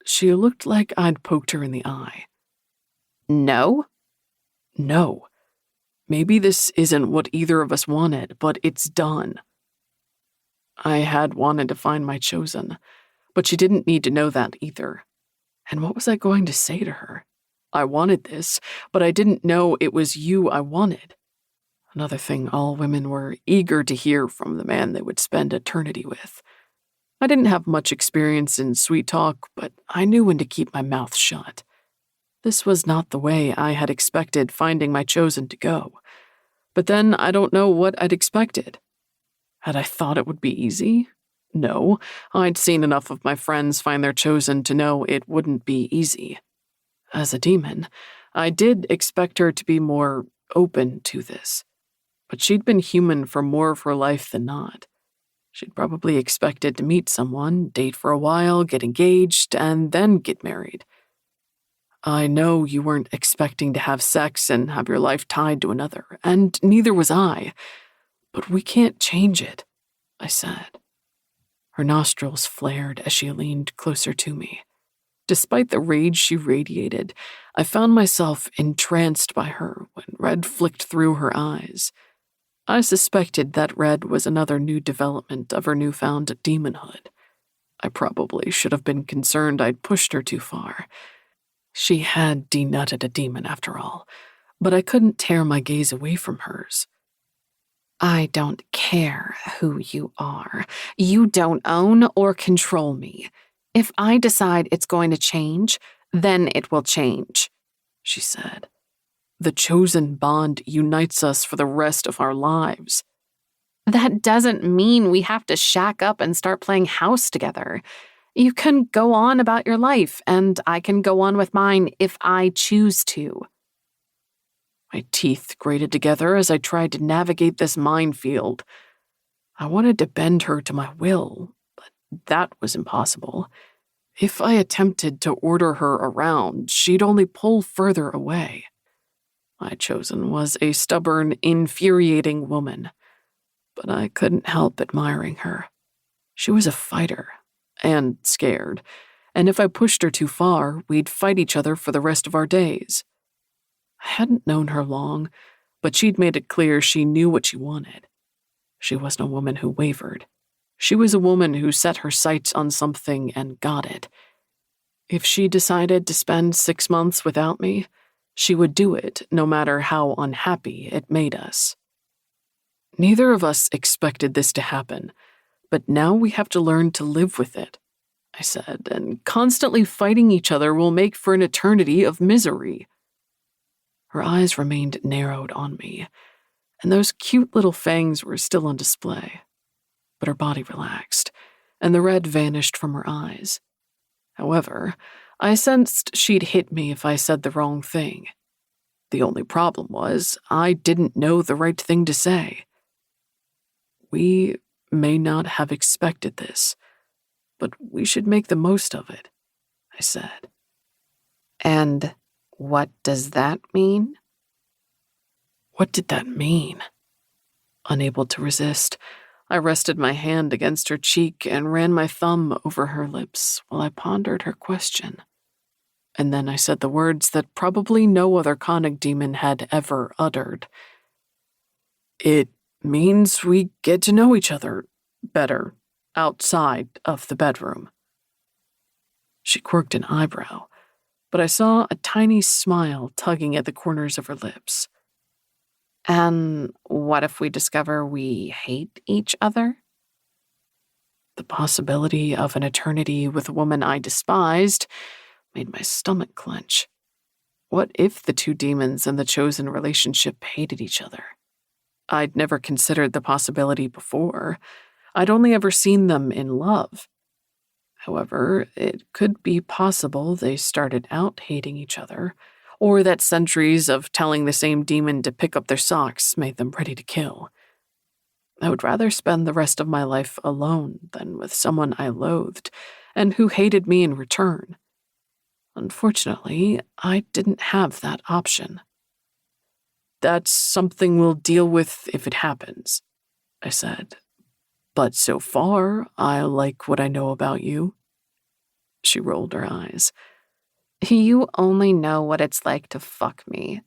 She looked like I'd poked her in the eye. No? No. Maybe this isn't what either of us wanted, but it's done. I had wanted to find my chosen, but she didn't need to know that either. And what was I going to say to her? I wanted this, but I didn't know it was you I wanted. Another thing all women were eager to hear from the man they would spend eternity with. I didn't have much experience in sweet talk, but I knew when to keep my mouth shut. This was not the way I had expected finding my chosen to go. But then I don't know what I'd expected. Had I thought it would be easy? No, I'd seen enough of my friends find their chosen to know it wouldn't be easy. As a demon, I did expect her to be more open to this. But she'd been human for more of her life than not. She'd probably expected to meet someone, date for a while, get engaged, and then get married. I know you weren't expecting to have sex and have your life tied to another, and neither was I. But we can't change it, I said. Her nostrils flared as she leaned closer to me. Despite the rage she radiated, I found myself entranced by her when red flicked through her eyes. I suspected that red was another new development of her newfound demonhood. I probably should have been concerned I'd pushed her too far. She had denutted a demon after all, but I couldn't tear my gaze away from hers. I don't care who you are. You don't own or control me. If I decide it's going to change, then it will change, she said. The chosen bond unites us for the rest of our lives. That doesn't mean we have to shack up and start playing house together. You can go on about your life, and I can go on with mine if I choose to. My teeth grated together as I tried to navigate this minefield. I wanted to bend her to my will, but that was impossible. If I attempted to order her around, she'd only pull further away. My chosen was a stubborn, infuriating woman, but I couldn't help admiring her. She was a fighter, and scared, and if I pushed her too far, we'd fight each other for the rest of our days. I hadn't known her long, but she'd made it clear she knew what she wanted. She wasn't a woman who wavered. She was a woman who set her sights on something and got it. If she decided to spend 6 months without me, she would do it no matter how unhappy it made us. Neither of us expected this to happen, but now we have to learn to live with it, I said, and constantly fighting each other will make for an eternity of misery. Her eyes remained narrowed on me, and those cute little fangs were still on display. But her body relaxed, and the red vanished from her eyes. However, I sensed she'd hit me if I said the wrong thing. The only problem was I didn't know the right thing to say. We may not have expected this, but we should make the most of it, I said. And what does that mean? What did that mean? Unable to resist, I rested my hand against her cheek and ran my thumb over her lips while I pondered her question. And then I said the words that probably no other conic demon had ever uttered. It means we get to know each other better outside of the bedroom. She quirked an eyebrow, but I saw a tiny smile tugging at the corners of her lips. And what if we discover we hate each other? The possibility of an eternity with a woman I despised made my stomach clench. What if the two demons in the chosen relationship hated each other? I'd never considered the possibility before. I'd only ever seen them in love. However, it could be possible they started out hating each other, or that centuries of telling the same demon to pick up their socks made them ready to kill. I would rather spend the rest of my life alone than with someone I loathed, and who hated me in return. Unfortunately, I didn't have that option. That's something we'll deal with if it happens, I said. But so far, I like what I know about you. She rolled her eyes. You only know what it's like to fuck me.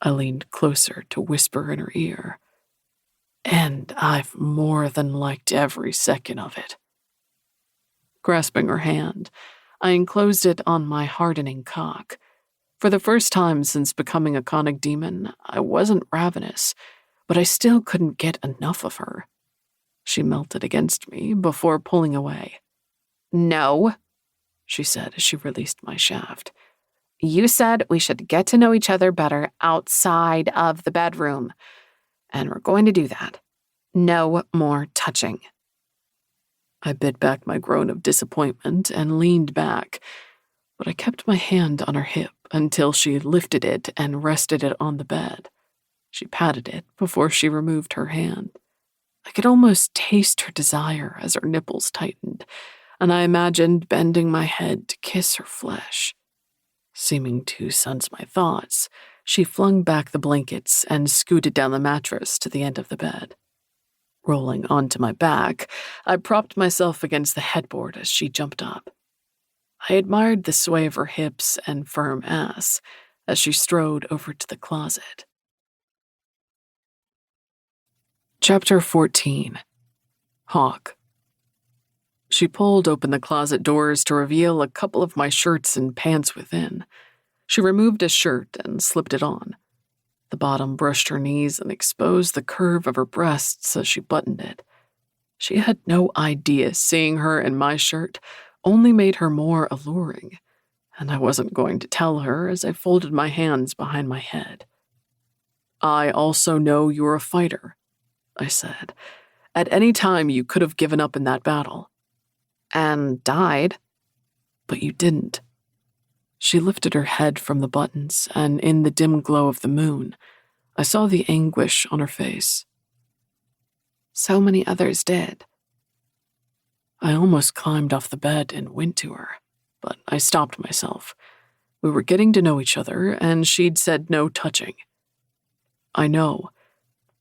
I leaned closer to whisper in her ear. And I've more than liked every second of it. Grasping her hand, I enclosed it on my hardening cock. For the first time since becoming a conic demon, I wasn't ravenous, but I still couldn't get enough of her. She melted against me before pulling away. No, she said as she released my shaft. You said we should get to know each other better outside of the bedroom, and we're going to do that. No more touching. I bit back my groan of disappointment and leaned back, but I kept my hand on her hip until she lifted it and rested it on the bed. She patted it before she removed her hand. I could almost taste her desire as her nipples tightened, and I imagined bending my head to kiss her flesh. Seeming to sense my thoughts, she flung back the blankets and scooted down the mattress to the end of the bed. Rolling onto my back, I propped myself against the headboard as she jumped up. I admired the sway of her hips and firm ass as she strode over to the closet. Chapter 14. Hawk. She pulled open the closet doors to reveal a couple of my shirts and pants within. She removed a shirt and slipped it on. The bottom brushed her knees and exposed the curve of her breasts as she buttoned it. She had no idea seeing her in my shirt only made her more alluring, and I wasn't going to tell her as I folded my hands behind my head. I also know you're a fighter, I said. At any time you could have given up in that battle. And died. But you didn't. She lifted her head from the buttons, and in the dim glow of the moon, I saw the anguish on her face. So many others did. I almost climbed off the bed and went to her, but I stopped myself. We were getting to know each other, and she'd said no touching. I know,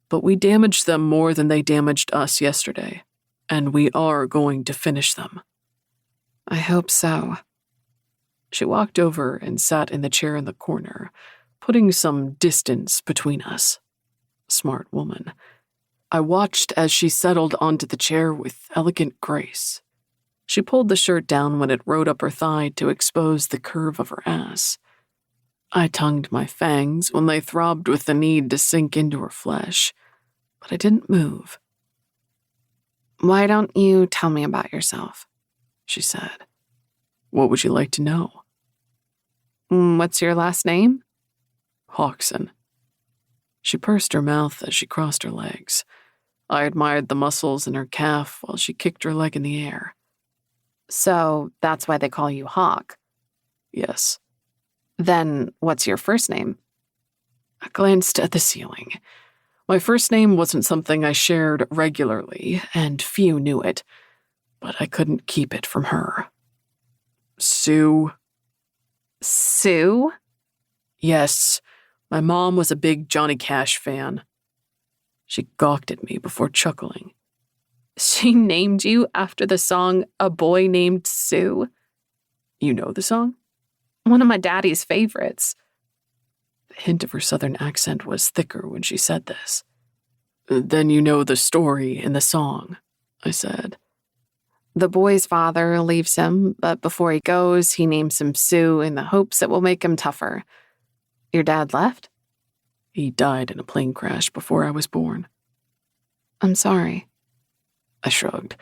but we damaged them more than they damaged us yesterday, and we are going to finish them. I hope so. She walked over and sat in the chair in the corner, putting some distance between us. Smart woman. I watched as she settled onto the chair with elegant grace. She pulled the shirt down when it rode up her thigh to expose the curve of her ass. I tongued my fangs when they throbbed with the need to sink into her flesh, but I didn't move. "Why don't you tell me about yourself?" she said. "What would you like to know?" "What's your last name?" "Hawkson." She pursed her mouth as she crossed her legs. I admired the muscles in her calf while she kicked her leg in the air. "So that's why they call you Hawk?" "Yes." "Then what's your first name?" I glanced at the ceiling. My first name wasn't something I shared regularly, and few knew it, but I couldn't keep it from her. "Sue." "Sue?" "Yes, my mom was a big Johnny Cash fan." She gawked at me before chuckling. "She named you after the song A Boy Named Sue?" "You know the song?" "One of my daddy's favorites." The hint of her southern accent was thicker when she said this. "Then you know the story in the song," I said. "The boy's father leaves him, but before he goes, he names him Sue in the hopes it will make him tougher. Your dad left?" "He died in a plane crash before I was born." "I'm sorry." I shrugged.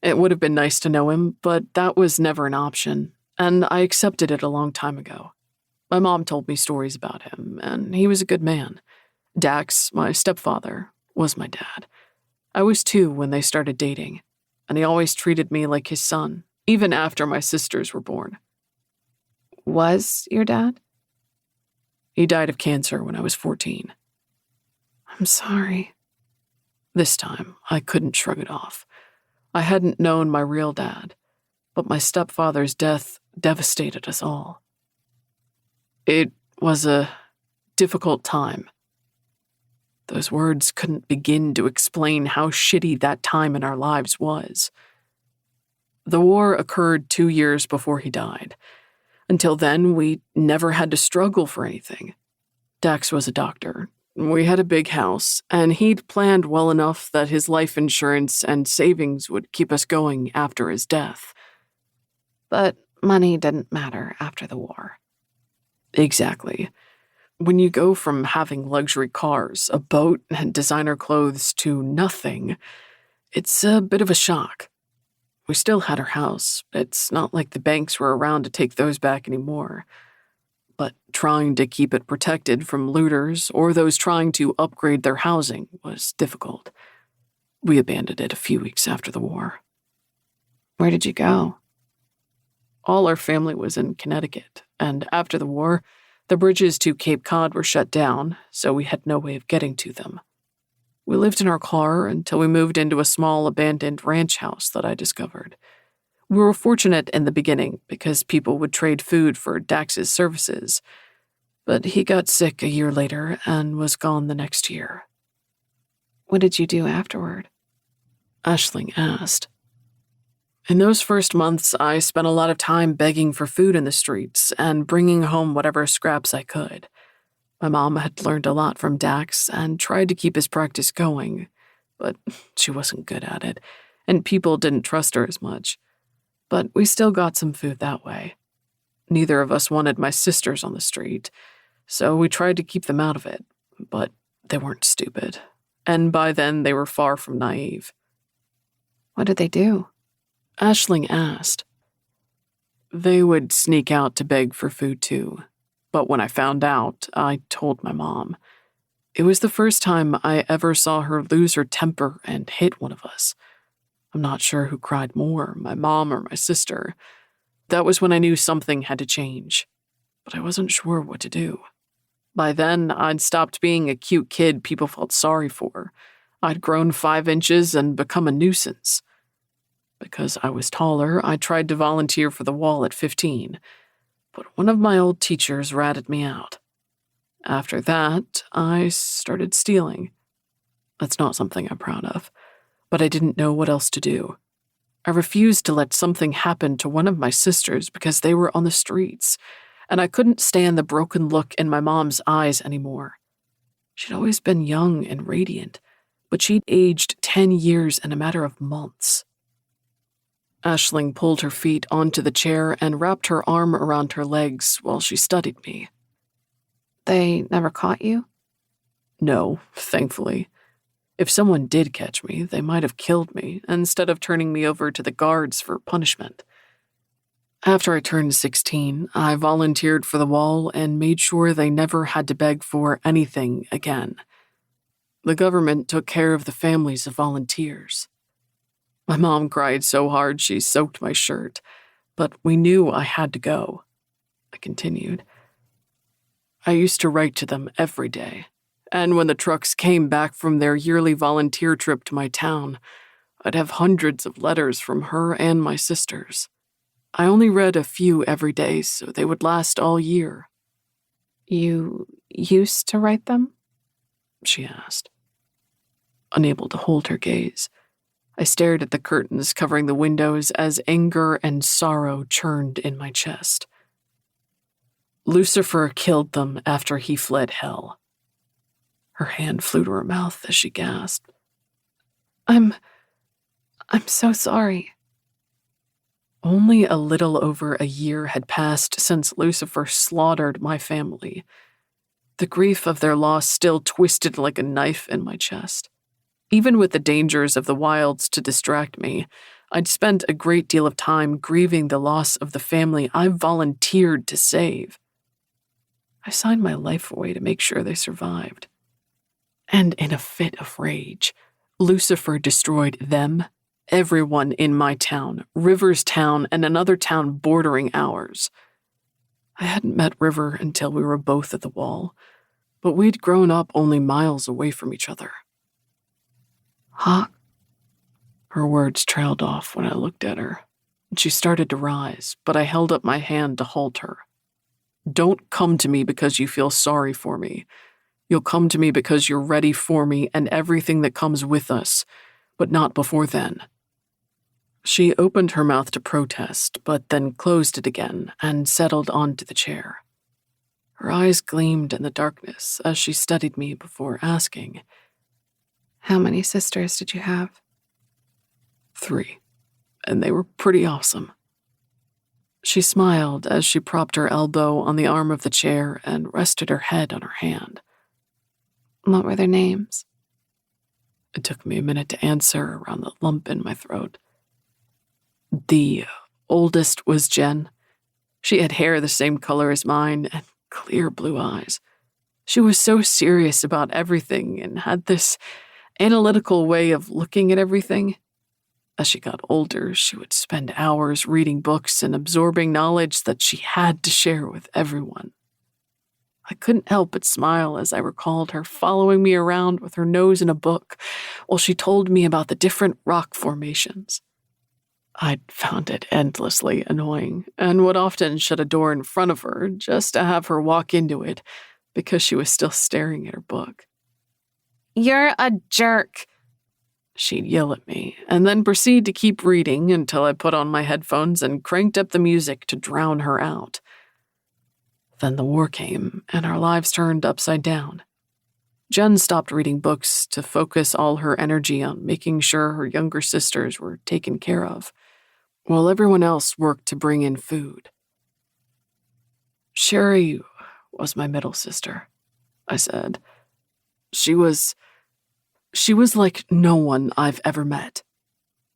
It would have been nice to know him, but that was never an option, and I accepted it a long time ago. My mom told me stories about him, and he was a good man. Dax, my stepfather, was my dad. I was 2 when they started dating, and he always treated me like his son, even after my sisters were born. "Was your dad?" He died of cancer when I was 14. "I'm sorry." This time, I couldn't shrug it off. I hadn't known my real dad, but my stepfather's death devastated us all. It was a difficult time. Those words couldn't begin to explain how shitty that time in our lives was. The war occurred 2 years before he died. Until then, we never had to struggle for anything. Dax was a doctor. We had a big house, and he'd planned well enough that his life insurance and savings would keep us going after his death. But money didn't matter after the war. Exactly. When you go from having luxury cars, a boat, and designer clothes to nothing, it's a bit of a shock. We still had our house. It's not like the banks were around to take those back anymore. But trying to keep it protected from looters or those trying to upgrade their housing was difficult. We abandoned it a few weeks after the war. "Where did you go?" All our family was in Connecticut, and after the war, the bridges to Cape Cod were shut down, so we had no way of getting to them. We lived in our car until we moved into a small abandoned ranch house that I discovered. We were fortunate in the beginning because people would trade food for Dax's services, but he got sick a year later and was gone the next year. "What did you do afterward?" Aisling asked. In those first months, I spent a lot of time begging for food in the streets and bringing home whatever scraps I could. My mom had learned a lot from Dax and tried to keep his practice going, but she wasn't good at it, and people didn't trust her as much. But we still got some food that way. Neither of us wanted my sisters on the street, so we tried to keep them out of it, but they weren't stupid, and by then they were far from naive. "What did they do?" Aisling asked. They would sneak out to beg for food too, but when I found out, I told my mom. It was the first time I ever saw her lose her temper and hit one of us. I'm not sure who cried more, my mom or my sister. That was when I knew something had to change, but I wasn't sure what to do. By then, I'd stopped being a cute kid people felt sorry for. I'd grown 5 inches and become a nuisance. Because I was taller, I tried to volunteer for the wall at 15, but one of my old teachers ratted me out. After that, I started stealing. That's not something I'm proud of, but I didn't know what else to do. I refused to let something happen to one of my sisters because they were on the streets, and I couldn't stand the broken look in my mom's eyes anymore. She'd always been young and radiant, but she'd aged 10 years in a matter of months. Aisling pulled her feet onto the chair and wrapped her arm around her legs while she studied me. They never caught you? No, thankfully. If someone did catch me, they might have killed me instead of turning me over to the guards for punishment. After I turned 16, I volunteered for the wall and made sure they never had to beg for anything again. The government took care of the families of volunteers. My mom cried so hard she soaked my shirt, but we knew I had to go. I continued. I used to write to them every day, and when the trucks came back from their yearly volunteer trip to my town, I'd have hundreds of letters from her and my sisters. I only read a few every day, so they would last all year. You used to write them? She asked. Unable to hold her gaze, I stared at the curtains covering the windows as anger and sorrow churned in my chest. Lucifer killed them after he fled hell. Her hand flew to her mouth as she gasped. I'm so sorry. Only a little over a year had passed since Lucifer slaughtered my family. The grief of their loss still twisted like a knife in my chest. Even with the dangers of the wilds to distract me, I'd spent a great deal of time grieving the loss of the family I volunteered to save. I signed my life away to make sure they survived. And in a fit of rage, Lucifer destroyed them, everyone in my town, River's town, and another town bordering ours. I hadn't met River until we were both at the wall, but we'd grown up only miles away from each other. Hawk? Her words trailed off when I looked at her. She started to rise, but I held up my hand to halt her. Don't come to me because you feel sorry for me. You'll come to me because you're ready for me and everything that comes with us, but not before then. She opened her mouth to protest, but then closed it again and settled onto the chair. Her eyes gleamed in the darkness as she studied me before asking, How many sisters did you have? 3, and they were pretty awesome. She smiled as she propped her elbow on the arm of the chair and rested her head on her hand. What were their names? It took me a minute to answer around the lump in my throat. The oldest was Jen. She had hair the same color as mine and clear blue eyes. She was so serious about everything and had this analytical way of looking at everything. As she got older, she would spend hours reading books and absorbing knowledge that she had to share with everyone. I couldn't help but smile as I recalled her following me around with her nose in a book while she told me about the different rock formations. I'd found it endlessly annoying and would often shut a door in front of her just to have her walk into it because she was still staring at her book. You're a jerk. She'd yell at me, and then proceed to keep reading until I put on my headphones and cranked up the music to drown her out. Then the war came, and our lives turned upside down. Jen stopped reading books to focus all her energy on making sure her younger sisters were taken care of, while everyone else worked to bring in food. Sherry was my middle sister, I said. She was like no one I've ever met.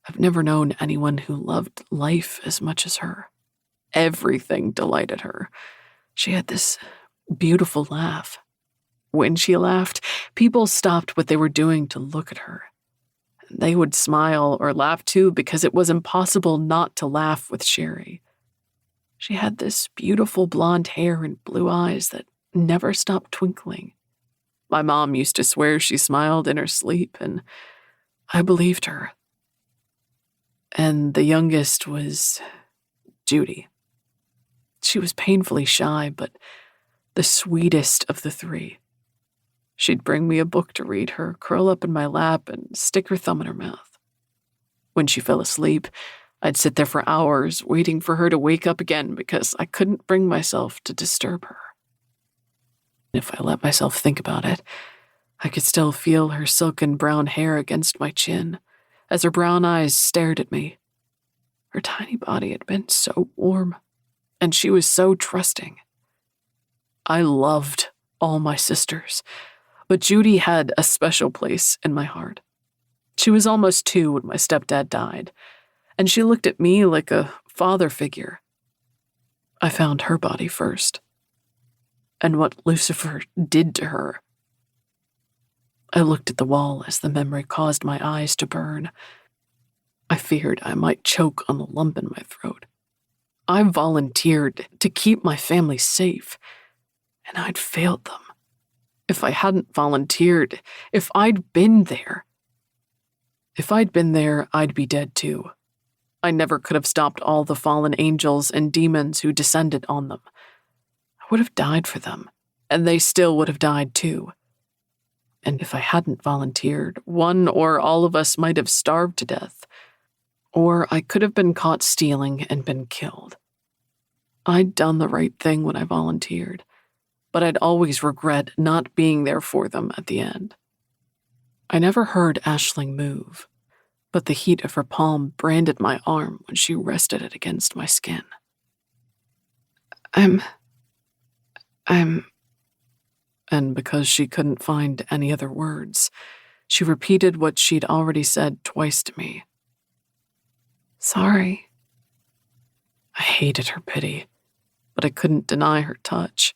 I've never known anyone who loved life as much as her. Everything delighted her. She had this beautiful laugh. When she laughed, people stopped what they were doing to look at her. They would smile or laugh too because it was impossible not to laugh with Sherry. She had this beautiful blonde hair and blue eyes that never stopped twinkling. My mom used to swear she smiled in her sleep, and I believed her. And the youngest was Judy. She was painfully shy, but the sweetest of the 3. She'd bring me a book to read her, curl up in my lap, and stick her thumb in her mouth. When she fell asleep, I'd sit there for hours waiting for her to wake up again because I couldn't bring myself to disturb her. If I let myself think about it, I could still feel her silken brown hair against my chin as her brown eyes stared at me. Her tiny body had been so warm, and she was so trusting. I loved all my sisters, but Judy had a special place in my heart. She was almost 2 when my stepdad died, and she looked at me like a father figure. I found her body first, and what Lucifer did to her. I looked at the wall as the memory caused my eyes to burn. I feared I might choke on the lump in my throat. I volunteered to keep my family safe, and I'd failed them. If I hadn't volunteered, if I'd been there, I'd be dead too. I never could have stopped all the fallen angels and demons who descended on them. I would have died for them, and they still would have died too. And if I hadn't volunteered, one or all of us might have starved to death, or I could have been caught stealing and been killed. I'd done the right thing when I volunteered, but I'd always regret not being there for them at the end. I never heard Aisling move, but the heat of her palm branded my arm when she rested it against my skin. I'm... And because she couldn't find any other words, she repeated what she'd already said twice to me. Sorry. I hated her pity, but I couldn't deny her touch.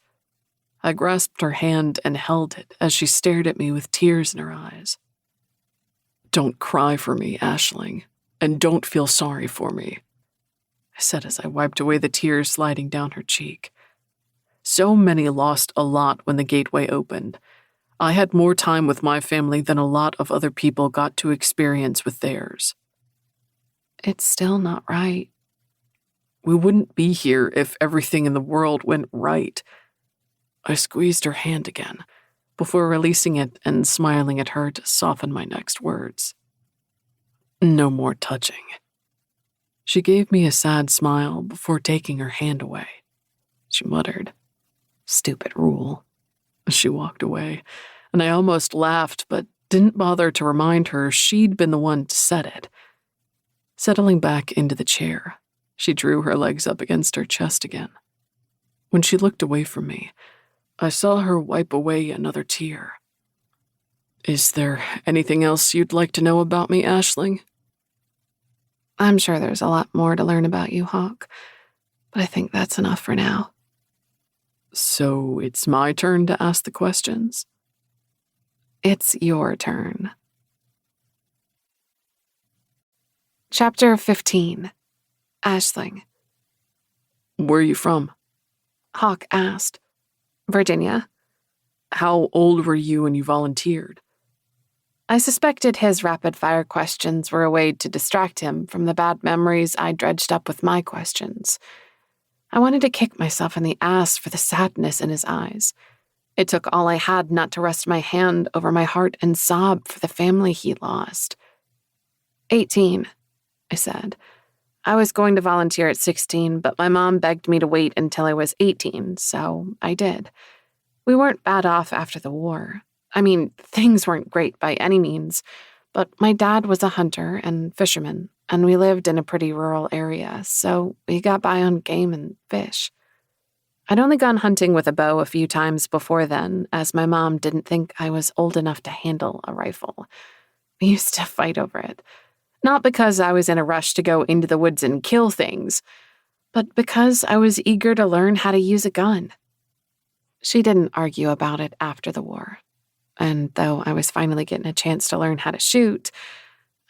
I grasped her hand and held it as she stared at me with tears in her eyes. Don't cry for me, Aisling, and don't feel sorry for me, I said as I wiped away the tears sliding down her cheek. So many lost a lot when the gateway opened. I had more time with my family than a lot of other people got to experience with theirs. It's still not right. We wouldn't be here if everything in the world went right. I squeezed her hand again, before releasing it and smiling at her to soften my next words. No more touching. She gave me a sad smile before taking her hand away. She muttered, "Stupid rule." She walked away, and I almost laughed, but didn't bother to remind her she'd been the one to set it. Settling back into the chair, she drew her legs up against her chest again. When she looked away from me, I saw her wipe away another tear. Is there anything else you'd like to know about me, Aisling? I'm sure there's a lot more to learn about you, Hawk, but I think that's enough for now. So it's my turn to ask the questions? It's your turn. Chapter 15. Aisling. Where are you from? Hawk asked. Virginia. How old were you when you volunteered? I suspected his rapid-fire questions were a way to distract him from the bad memories I dredged up with my questions. I wanted to kick myself in the ass for the sadness in his eyes. It took all I had not to rest my hand over my heart and sob for the family he lost. 18, I said. I was going to volunteer at 16, but my mom begged me to wait until I was 18, so I did. We weren't bad off after the war. I mean, things weren't great by any means, but my dad was a hunter and fisherman, and we lived in a pretty rural area, so we got by on game and fish. I'd only gone hunting with a bow a few times before then, as my mom didn't think I was old enough to handle a rifle. We used to fight over it. Not because I was in a rush to go into the woods and kill things, but because I was eager to learn how to use a gun. She didn't argue about it after the war. And though I was finally getting a chance to learn how to shoot,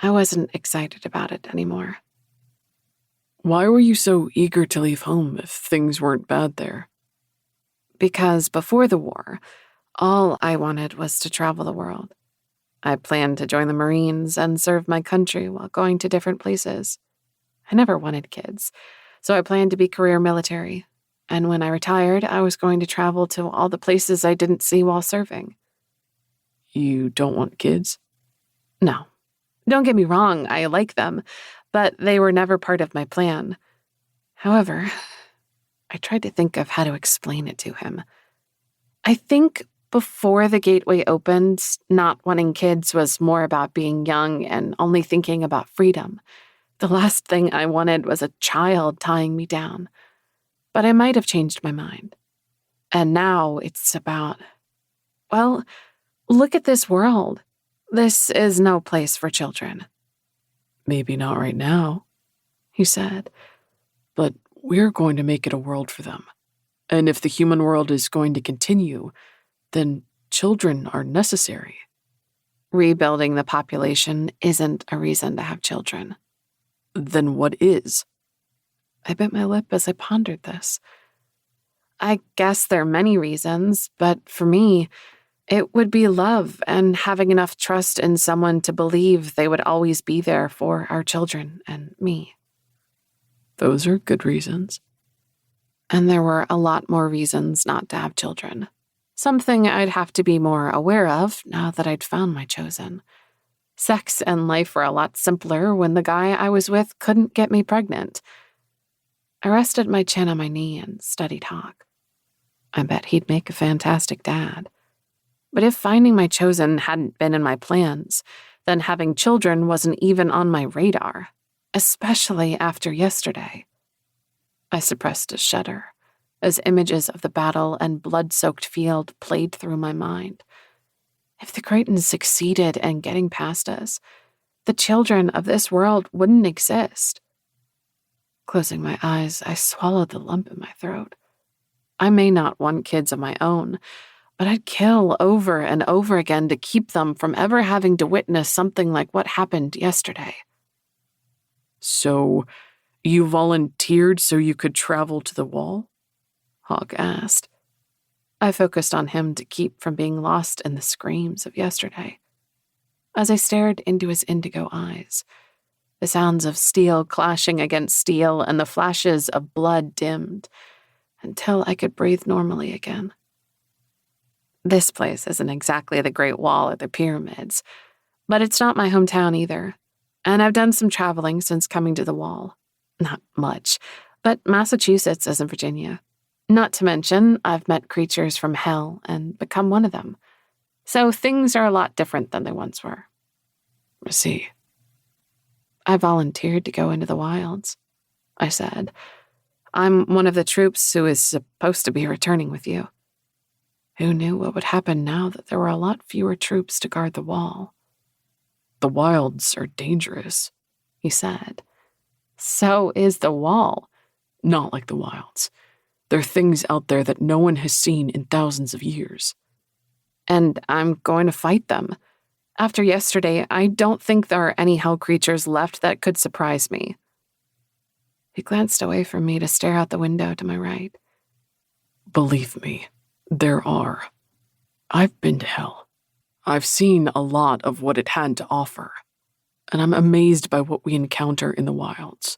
I wasn't excited about it anymore. Why were you so eager to leave home if things weren't bad there? Because before the war, all I wanted was to travel the world. I planned to join the Marines and serve my country while going to different places. I never wanted kids, so I planned to be career military. And when I retired, I was going to travel to all the places I didn't see while serving. You don't want kids? No. Don't get me wrong, I like them, but they were never part of my plan. However, I tried to think of how to explain it to him. I think before the gateway opened, not wanting kids was more about being young and only thinking about freedom. The last thing I wanted was a child tying me down. But I might have changed my mind. And now it's about, well, look at this world. This is no place for children. Maybe not right now, he said, but we're going to make it a world for them. And if the human world is going to continue, then children are necessary. Rebuilding the population isn't a reason to have children. Then what is? I bit my lip as I pondered this. I guess there are many reasons, but for me, it would be love and having enough trust in someone to believe they would always be there for our children and me. Those are good reasons. And there were a lot more reasons not to have children. Something I'd have to be more aware of now that I'd found my chosen. Sex and life were a lot simpler when the guy I was with couldn't get me pregnant. I rested my chin on my knee and studied Hawk. I bet he'd make a fantastic dad. But if finding my chosen hadn't been in my plans, then having children wasn't even on my radar, especially after yesterday. I suppressed a shudder as images of the battle and blood-soaked field played through my mind. If the Creightons succeeded in getting past us, the children of this world wouldn't exist. Closing my eyes, I swallowed the lump in my throat. I may not want kids of my own, but I'd kill over and over again to keep them from ever having to witness something like what happened yesterday. So, you volunteered so you could travel to the wall? Hawk asked. I focused on him to keep from being lost in the screams of yesterday. As I stared into his indigo eyes, the sounds of steel clashing against steel and the flashes of blood dimmed until I could breathe normally again. This place isn't exactly the Great Wall or the pyramids, but it's not my hometown either, and I've done some traveling since coming to the Wall. Not much, but Massachusetts isn't Virginia. Not to mention, I've met creatures from hell and become one of them. So things are a lot different than they once were. I see. I volunteered to go into the wilds, I said. I'm one of the troops who is supposed to be returning with you. Who knew what would happen now that there were a lot fewer troops to guard the wall? The wilds are dangerous, he said. So is the wall. Not like the wilds. There are things out there that no one has seen in thousands of years. And I'm going to fight them. After yesterday, I don't think there are any hell creatures left that could surprise me. He glanced away from me to stare out the window to my right. Believe me, there are. I've been to hell. I've seen a lot of what it had to offer, and I'm amazed by what we encounter in the wilds.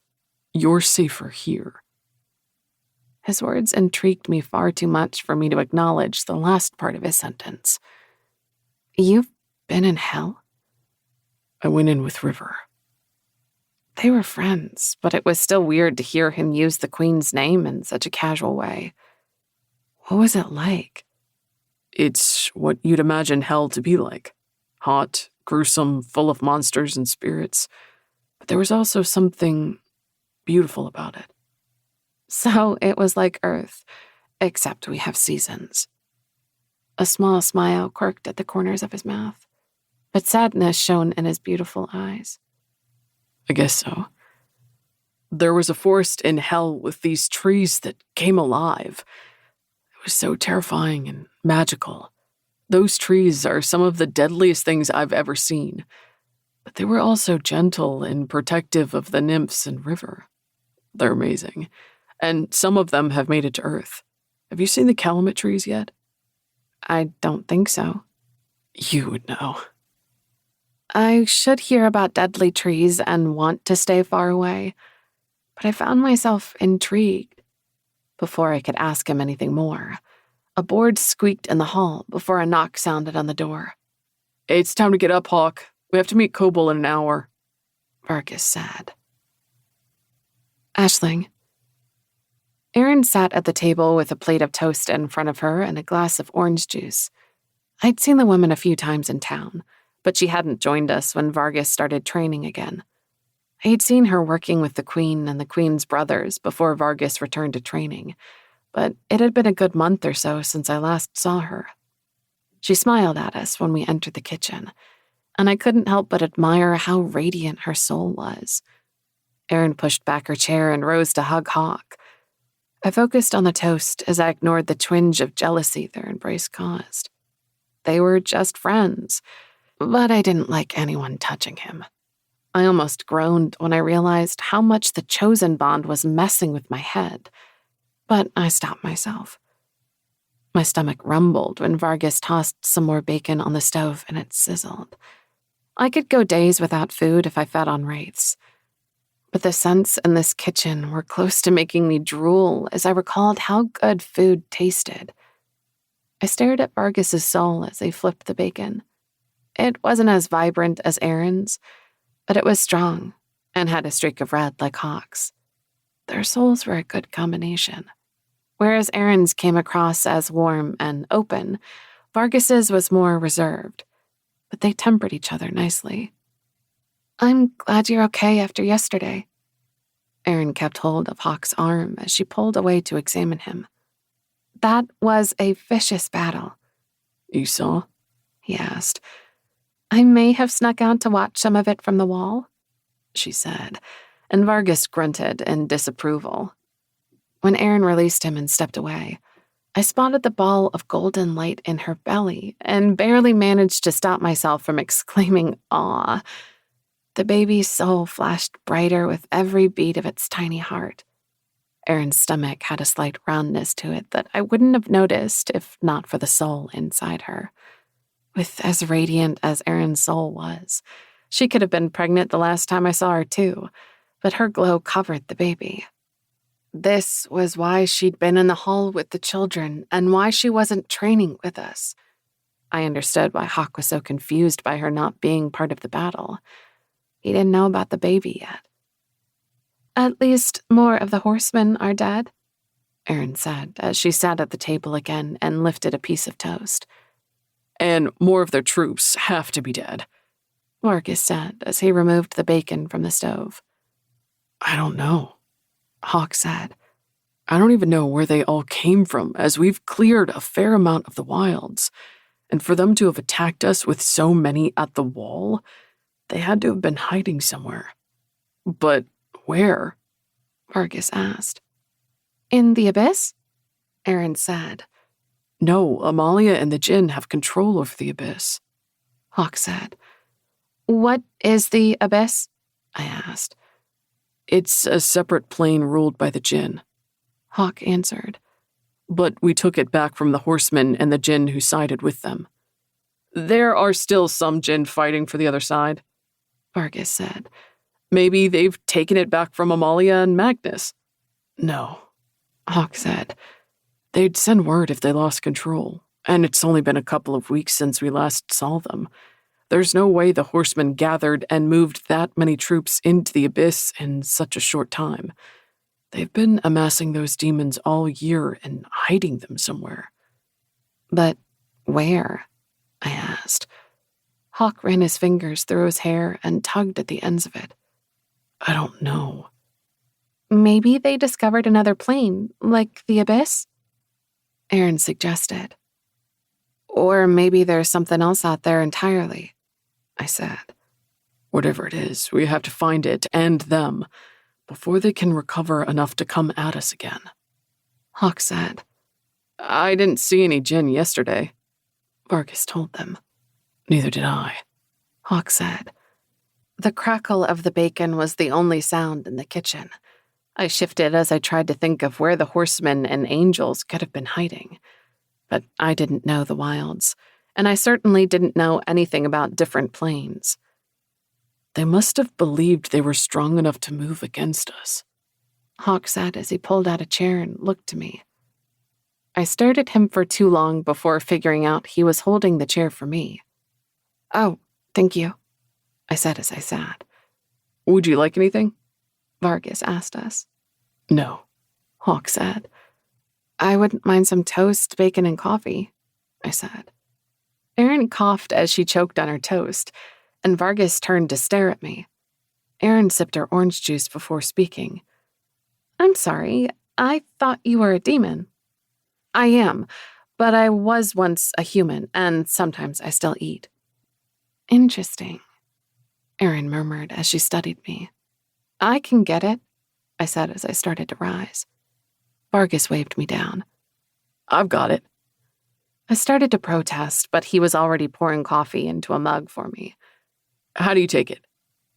You're safer here. His words intrigued me far too much for me to acknowledge the last part of his sentence. You've been in hell? I went in with River. They were friends, but it was still weird to hear him use the Queen's name in such a casual way. What was it like? It's what you'd imagine hell to be like. Hot, gruesome, full of monsters and spirits. But there was also something beautiful about it. So it was like Earth, except we have seasons. A small smile quirked at the corners of his mouth, but sadness shone in his beautiful eyes. I guess so. There was a forest in hell with these trees that came alive. It was so terrifying and magical. Those trees are some of the deadliest things I've ever seen. But they were also gentle and protective of the nymphs and River. They're amazing. And some of them have made it to Earth. Have you seen the calumet trees yet? I don't think so. You would know. I should hear about deadly trees and want to stay far away, but I found myself intrigued. Before I could ask him anything more, a board squeaked in the hall before a knock sounded on the door. It's time to get up, Hawk. We have to meet Kobold in an hour, Vargas said. Aisling. Erin sat at the table with a plate of toast in front of her and a glass of orange juice. I'd seen the woman a few times in town, but she hadn't joined us when Vargas started training again. He'd seen her working with the Queen and the Queen's brothers before Vargas returned to training, but it had been a good month or so since I last saw her. She smiled at us when we entered the kitchen, and I couldn't help but admire how radiant her soul was. Erin pushed back her chair and rose to hug Hawk. I focused on the toast as I ignored the twinge of jealousy their embrace caused. They were just friends, but I didn't like anyone touching him. I almost groaned when I realized how much the chosen bond was messing with my head, but I stopped myself. My stomach rumbled when Vargas tossed some more bacon on the stove and it sizzled. I could go days without food if I fed on wraiths, but the scents in this kitchen were close to making me drool as I recalled how good food tasted. I stared at Vargas's soul as he flipped the bacon. It wasn't as vibrant as Erin's, but it was strong and had a streak of red like Hawk's. Their souls were a good combination. Whereas Erin's came across as warm and open, Vargas's was more reserved, but they tempered each other nicely. I'm glad you're okay after yesterday. Erin kept hold of Hawk's arm as she pulled away to examine him. That was a vicious battle. You saw? He asked. I may have snuck out to watch some of it from the wall, she said, and Vargas grunted in disapproval. When Erin released him and stepped away, I spotted the ball of golden light in her belly and barely managed to stop myself from exclaiming awe. The baby's soul flashed brighter with every beat of its tiny heart. Erin's stomach had a slight roundness to it that I wouldn't have noticed if not for the soul inside her. With as radiant as Erin's soul was, she could have been pregnant the last time I saw her too, but her glow covered the baby. This was why she'd been in the hall with the children and why she wasn't training with us. I understood why Hawk was so confused by her not being part of the battle. He didn't know about the baby yet. At least more of the horsemen are dead, Erin said as she sat at the table again and lifted a piece of toast. And more of their troops have to be dead, Vargas said as he removed the bacon from the stove. I don't know, Hawk said. I don't even know where they all came from, as we've cleared a fair amount of the wilds, and for them to have attacked us with so many at the wall, they had to have been hiding somewhere. But where? Vargas asked. In the abyss? Erin said. No, Amalia and the Jinn have control over the abyss, Hawk said. What is the abyss? I asked. It's a separate plane ruled by the Jinn, Hawk answered. But we took it back from the horsemen and the Jinn who sided with them. There are still some Jinn fighting for the other side, Vargas said. Maybe they've taken it back from Amalia and Magnus. No, Hawk said. They'd send word if they lost control, and it's only been a couple of weeks since we last saw them. There's no way the horsemen gathered and moved that many troops into the abyss in such a short time. They've been amassing those demons all year and hiding them somewhere. But where? I asked. Hawk ran his fingers through his hair and tugged at the ends of it. I don't know. Maybe they discovered another plane, like the abyss? Erin suggested. Or maybe there's something else out there entirely, I said. Whatever it is, we have to find it and them before they can recover enough to come at us again. Hawk said. I didn't see any Jinn yesterday, Vargas told them. Neither did I, Hawk said. The crackle of the bacon was the only sound in the kitchen. I shifted as I tried to think of where the horsemen and angels could have been hiding. But I didn't know the wilds, and I certainly didn't know anything about different planes. They must have believed they were strong enough to move against us, Hawk said as he pulled out a chair and looked to me. I stared at him for too long before figuring out he was holding the chair for me. Oh, thank you, I said as I sat. Would you like anything? Vargas asked us. No, Hawk said. I wouldn't mind some toast, bacon, and coffee, I said. Erin coughed as she choked on her toast, and Vargas turned to stare at me. Erin sipped her orange juice before speaking. I'm sorry, I thought you were a demon. I am, but I was once a human, and sometimes I still eat. Interesting, Erin murmured as she studied me. I can get it, I said as I started to rise. Vargas waved me down. I've got it. I started to protest, but he was already pouring coffee into a mug for me. How do you take it?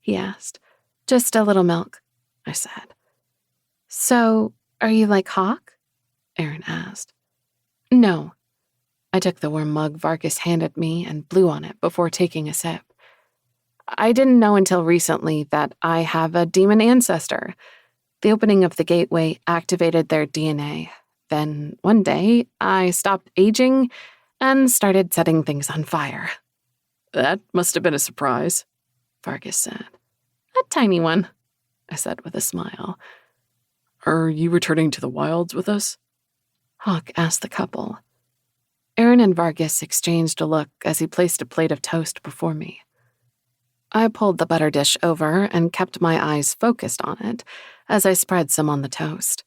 He asked. Just a little milk, I said. So, are you like Hawk? Erin asked. No. I took the warm mug Vargas handed me and blew on it before taking a sip. I didn't know until recently that I have a demon ancestor. The opening of the gateway activated their DNA. Then, one day, I stopped aging and started setting things on fire. That must have been a surprise, Vargas said. A tiny one, I said with a smile. Are you returning to the wilds with us? Hawk asked the couple. Erin and Vargas exchanged a look as he placed a plate of toast before me. I pulled the butter dish over and kept my eyes focused on it as I spread some on the toast.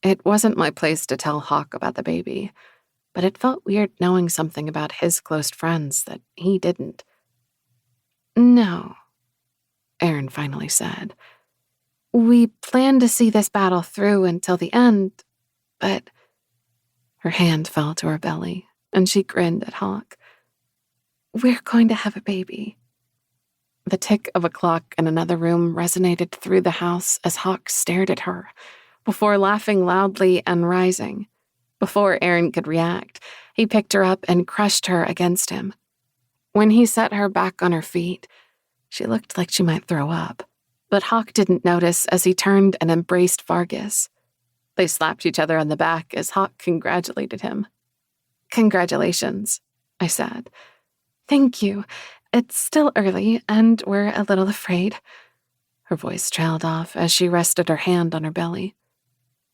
It wasn't my place to tell Hawk about the baby, but it felt weird knowing something about his close friends that he didn't. No, Erin finally said. We plan to see this battle through until the end, but... Her hand fell to her belly, and she grinned at Hawk. We're going to have a baby. The tick of a clock in another room resonated through the house as Hawk stared at her, before laughing loudly and rising. Before Erin could react, he picked her up and crushed her against him. When he set her back on her feet, she looked like she might throw up, but Hawk didn't notice as he turned and embraced Vargas. They slapped each other on the back as Hawk congratulated him. Congratulations, I said. Thank you. It's still early, and we're a little afraid. Her voice trailed off as she rested her hand on her belly.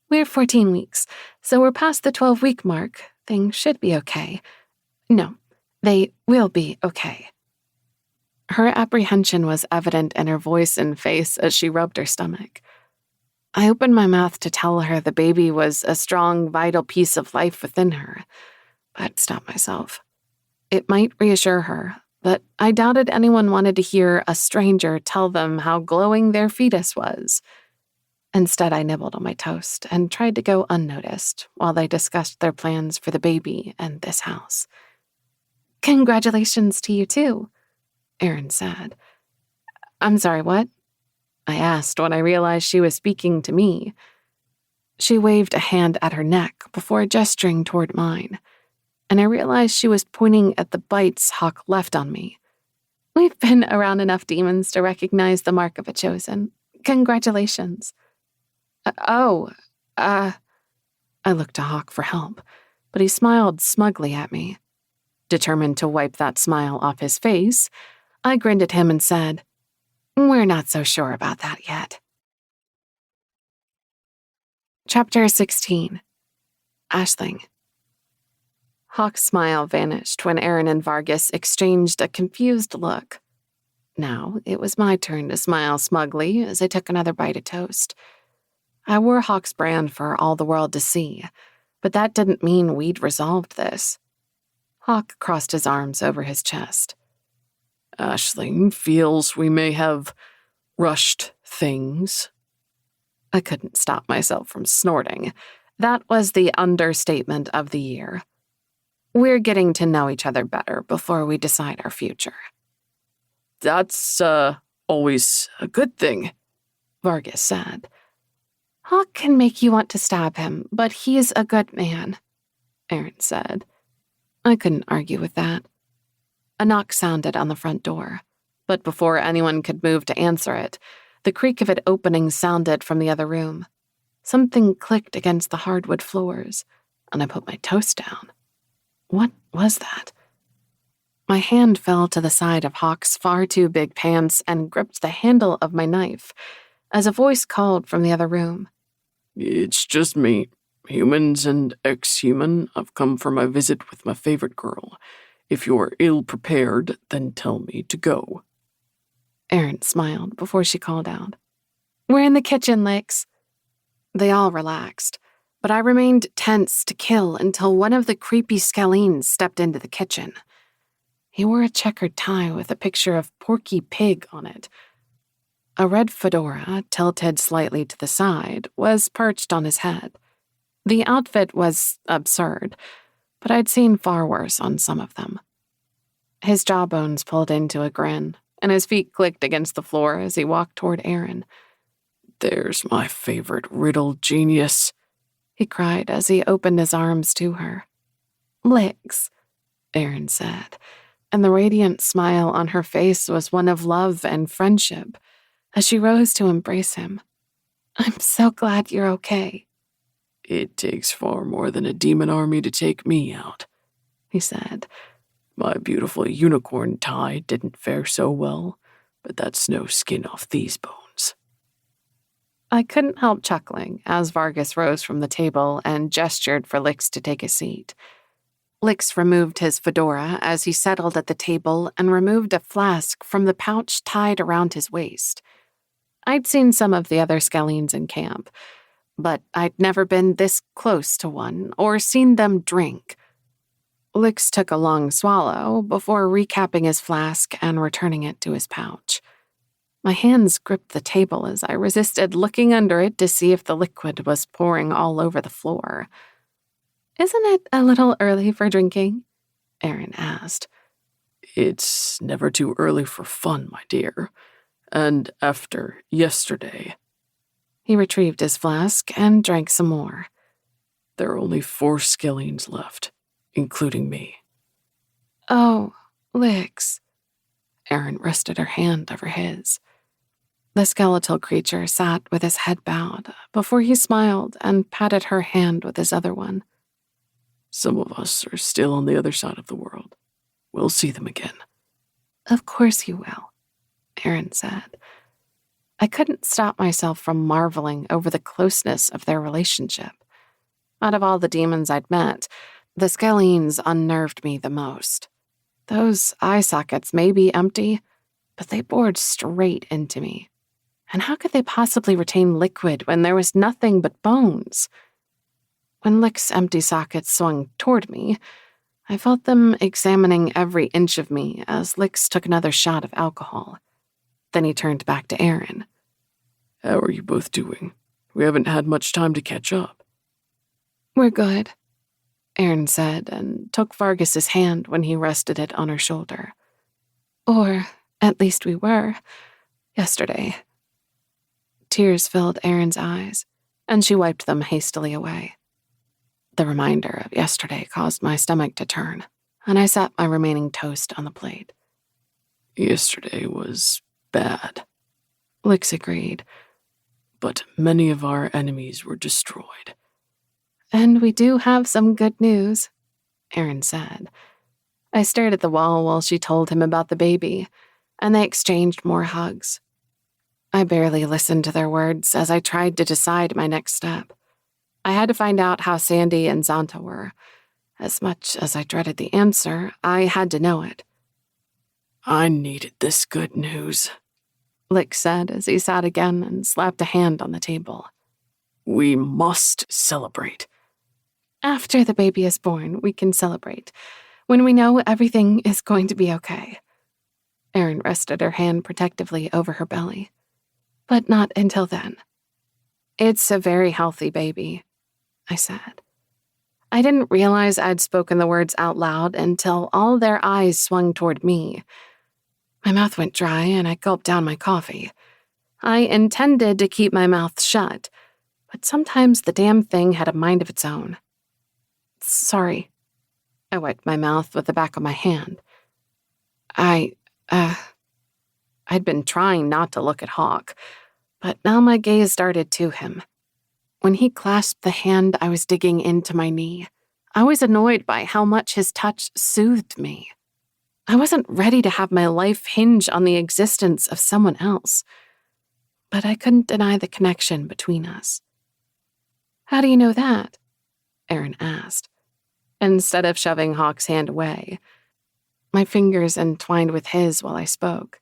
We're 14 weeks, so we're past the 12-week mark. Things should be okay. No, they will be okay. Her apprehension was evident in her voice and face as she rubbed her stomach. I opened my mouth to tell her the baby was a strong, vital piece of life within her, but stopped myself. It might reassure her, but I doubted anyone wanted to hear a stranger tell them how glowing their fetus was. Instead, I nibbled on my toast and tried to go unnoticed while they discussed their plans for the baby and this house. Congratulations to you, too, Erin said. I'm sorry, what? I asked when I realized she was speaking to me. She waved a hand at her neck before gesturing toward mine, and I realized she was pointing at the bites Hawk left on me. We've been around enough demons to recognize the mark of a chosen. Congratulations. I looked to Hawk for help, but he smiled smugly at me. Determined to wipe that smile off his face, I grinned at him and said, We're not so sure about that yet. Chapter 16. Aisling. Hawk's smile vanished when Erin and Vargas exchanged a confused look. Now it was my turn to smile smugly as I took another bite of toast. I wore Hawk's brand for all the world to see, but that didn't mean we'd resolved this. Hawk crossed his arms over his chest. Aisling feels we may have rushed things. I couldn't stop myself from snorting. That was the understatement of the year. We're getting to know each other better before we decide our future. That's, always a good thing, Vargas said. Hawk can make you want to stab him, but he's a good man, Erin said. I couldn't argue with that. A knock sounded on the front door, but before anyone could move to answer it, the creak of it opening sounded from the other room. Something clicked against the hardwood floors, and I put my toast down. What was that? My hand fell to the side of Hawk's far too big pants and gripped the handle of my knife as a voice called from the other room. It's just me. Humans and ex-human, I've come for my visit with my favorite girl. If you're ill-prepared, then tell me to go. Erin smiled before she called out. We're in the kitchen, Lix. They all relaxed, but I remained tense to kill until one of the creepy Scalines stepped into the kitchen. He wore a checkered tie with a picture of Porky Pig on it. A red fedora, tilted slightly to the side, was perched on his head. The outfit was absurd, but I'd seen far worse on some of them. His jawbones pulled into a grin, and his feet clicked against the floor as he walked toward Erin. There's my favorite riddle genius, he cried as he opened his arms to her. Lix, Erin said, and the radiant smile on her face was one of love and friendship as she rose to embrace him. I'm so glad you're okay. It takes far more than a demon army to take me out, he said. My beautiful unicorn tie didn't fare so well, but that's no skin off these bones. I couldn't help chuckling as Vargas rose from the table and gestured for Lix to take a seat. Lix removed his fedora as he settled at the table and removed a flask from the pouch tied around his waist. I'd seen some of the other Scalines in camp, but I'd never been this close to one or seen them drink. Lix took a long swallow before recapping his flask and returning it to his pouch. My hands gripped the table as I resisted looking under it to see if the liquid was pouring all over the floor. Isn't it a little early for drinking? Erin asked. It's never too early for fun, my dear. And after yesterday. He retrieved his flask and drank some more. There are only 4 Scalines left, including me. Oh, Lix. Erin rested her hand over his. The skeletal creature sat with his head bowed before he smiled and patted her hand with his other one. Some of us are still on the other side of the world. We'll see them again. Of course you will, Erin said. I couldn't stop myself from marveling over the closeness of their relationship. Out of all the demons I'd met, the Scalines unnerved me the most. Those eye sockets may be empty, but they bored straight into me. And how could they possibly retain liquid when there was nothing but bones? When Lix's empty sockets swung toward me, I felt them examining every inch of me as Lix took another shot of alcohol. Then he turned back to Erin. How are you both doing? We haven't had much time to catch up. We're good, Erin said, and took Vargas's hand when he rested it on her shoulder. Or, at least we were, yesterday. Tears filled Erin's eyes, and she wiped them hastily away. The reminder of yesterday caused my stomach to turn, and I sat my remaining toast on the plate. Yesterday was bad, Lix agreed. But many of our enemies were destroyed. And we do have some good news, Erin said. I stared at the wall while she told him about the baby, and they exchanged more hugs. I barely listened to their words as I tried to decide my next step. I had to find out how Sandy and Zanta were. As much as I dreaded the answer, I had to know it. I needed this good news, Lix said as he sat again and slapped a hand on the table. We must celebrate. After the baby is born, we can celebrate, when we know everything is going to be okay. Erin rested her hand protectively over her belly. But not until then. It's a very healthy baby, I said. I didn't realize I'd spoken the words out loud until all their eyes swung toward me. My mouth went dry and I gulped down my coffee. I intended to keep my mouth shut, but sometimes the damn thing had a mind of its own. Sorry. I wiped my mouth with the back of my hand. I'd been trying not to look at Hawk, but now my gaze darted to him. When he clasped the hand I was digging into my knee, I was annoyed by how much his touch soothed me. I wasn't ready to have my life hinge on the existence of someone else, but I couldn't deny the connection between us. How do you know that? Erin asked. Instead of shoving Hawk's hand away, my fingers entwined with his while I spoke.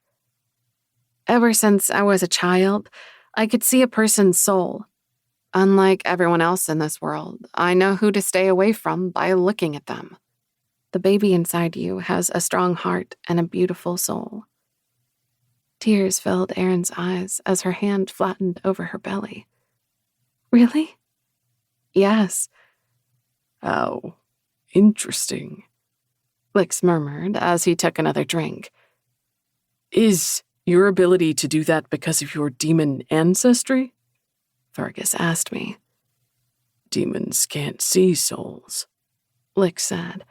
Ever since I was a child, I could see a person's soul. Unlike everyone else in this world, I know who to stay away from by looking at them. The baby inside you has a strong heart and a beautiful soul. Tears filled Erin's eyes as her hand flattened over her belly. Really? Yes. How interesting, Lix murmured as he took another drink. Is your ability to do that because of your demon ancestry? Vargas asked me. Demons can't see souls, Lix said.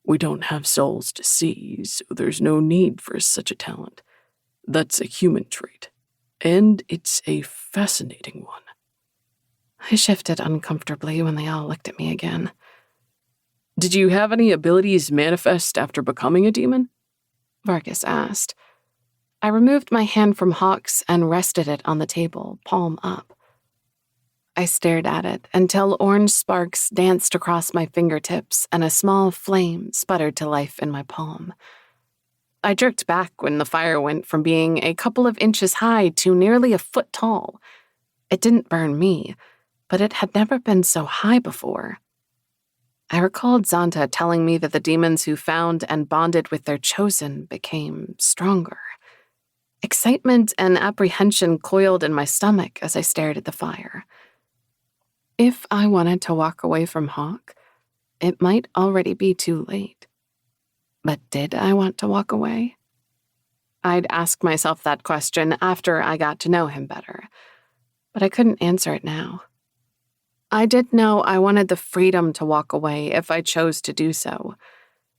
We don't have souls to see, so there's no need for such a talent. That's a human trait, and it's a fascinating one. I shifted uncomfortably when they all looked at me again. Did you have any abilities manifest after becoming a demon? Vargas asked. I removed my hand from Hawk's and rested it on the table, palm up. I stared at it until orange sparks danced across my fingertips and a small flame sputtered to life in my palm. I jerked back when the fire went from being a couple of inches high to nearly a foot tall. It didn't burn me, but it had never been so high before. I recalled Zonta telling me that the demons who found and bonded with their chosen became stronger. Excitement and apprehension coiled in my stomach as I stared at the fire. If I wanted to walk away from Hawk, it might already be too late. But did I want to walk away? I'd ask myself that question after I got to know him better, but I couldn't answer it now. I did know I wanted the freedom to walk away if I chose to do so,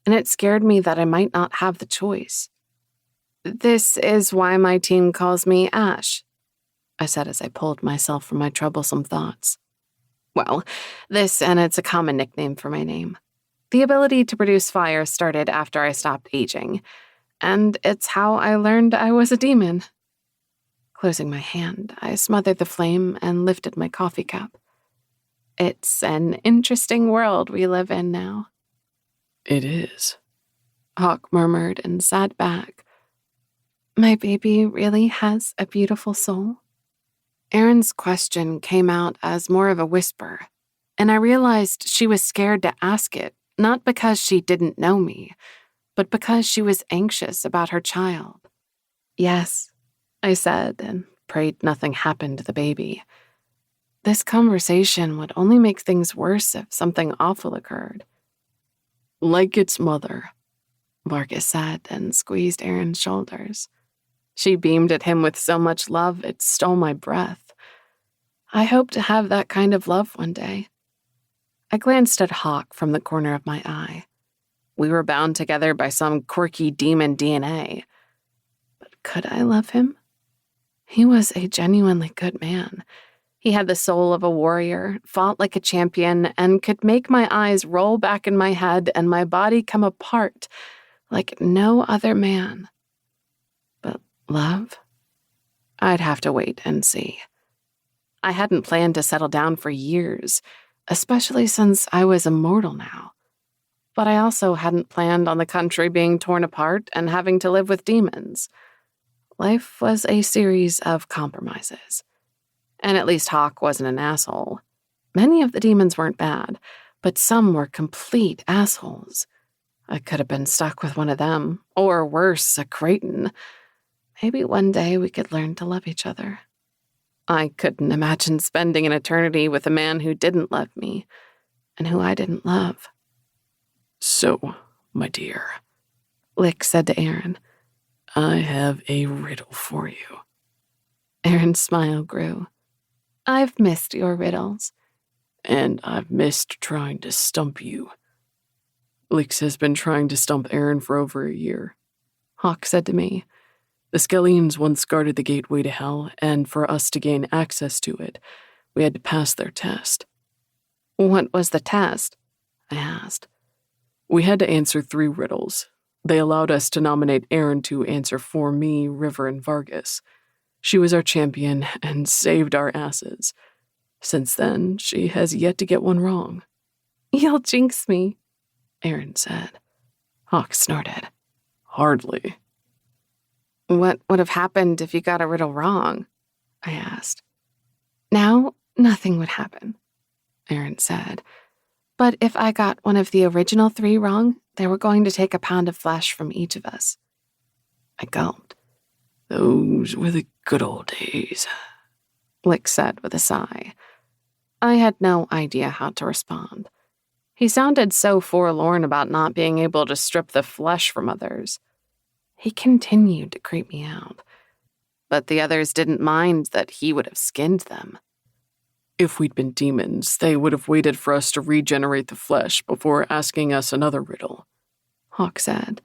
and it scared me that I might not have the choice. This is why my team calls me Ash, I said as I pulled myself from my troublesome thoughts. Well, this and it's a common nickname for my name. The ability to produce fire started after I stopped aging, and it's how I learned I was a demon. Closing my hand, I smothered the flame and lifted my coffee cup. It's an interesting world we live in now. It is, Hawk murmured and sat back. My baby really has a beautiful soul? Erin's question came out as more of a whisper, and I realized she was scared to ask it, not because she didn't know me, but because she was anxious about her child. Yes, I said, and prayed nothing happened to the baby. This conversation would only make things worse if something awful occurred. Like its mother, Vargas said and squeezed Erin's shoulders. She beamed at him with so much love it stole my breath. I hope to have that kind of love one day. I glanced at Hawk from the corner of my eye. We were bound together by some quirky demon DNA. But could I love him? He was a genuinely good man. He had the soul of a warrior, fought like a champion, and could make my eyes roll back in my head and my body come apart like no other man. But love? I'd have to wait and see. I hadn't planned to settle down for years, especially since I was immortal now. But I also hadn't planned on the country being torn apart and having to live with demons. Life was a series of compromises. And at least Hawk wasn't an asshole. Many of the demons weren't bad, but some were complete assholes. I could have been stuck with one of them, or worse, a Kraton. Maybe one day we could learn to love each other. I couldn't imagine spending an eternity with a man who didn't love me, and who I didn't love. So, my dear, Lick said to Erin, I have a riddle for you. Erin's smile grew. I've missed your riddles. And I've missed trying to stump you. Lix has been trying to stump Erin for over a year, Hawk said to me. The Skellians once guarded the gateway to hell, and for us to gain access to it, we had to pass their test. What was the test? I asked. We had to answer 3 riddles. They allowed us to nominate Erin to answer for me, River, and Vargas. She was our champion and saved our asses. Since then, she has yet to get one wrong. You'll jinx me, Erin said. Hawk snorted. Hardly. What would have happened if you got a riddle wrong? I asked. Now, nothing would happen, Aaron said. But if I got one of the original 3 wrong, they were going to take a pound of flesh from each of us. I gulped. Those were the good old days, Lick said with a sigh. I had no idea how to respond. He sounded so forlorn about not being able to strip the flesh from others. He continued to creep me out. But the others didn't mind that he would have skinned them. If we'd been demons, they would have waited for us to regenerate the flesh before asking us another riddle, Hawk said.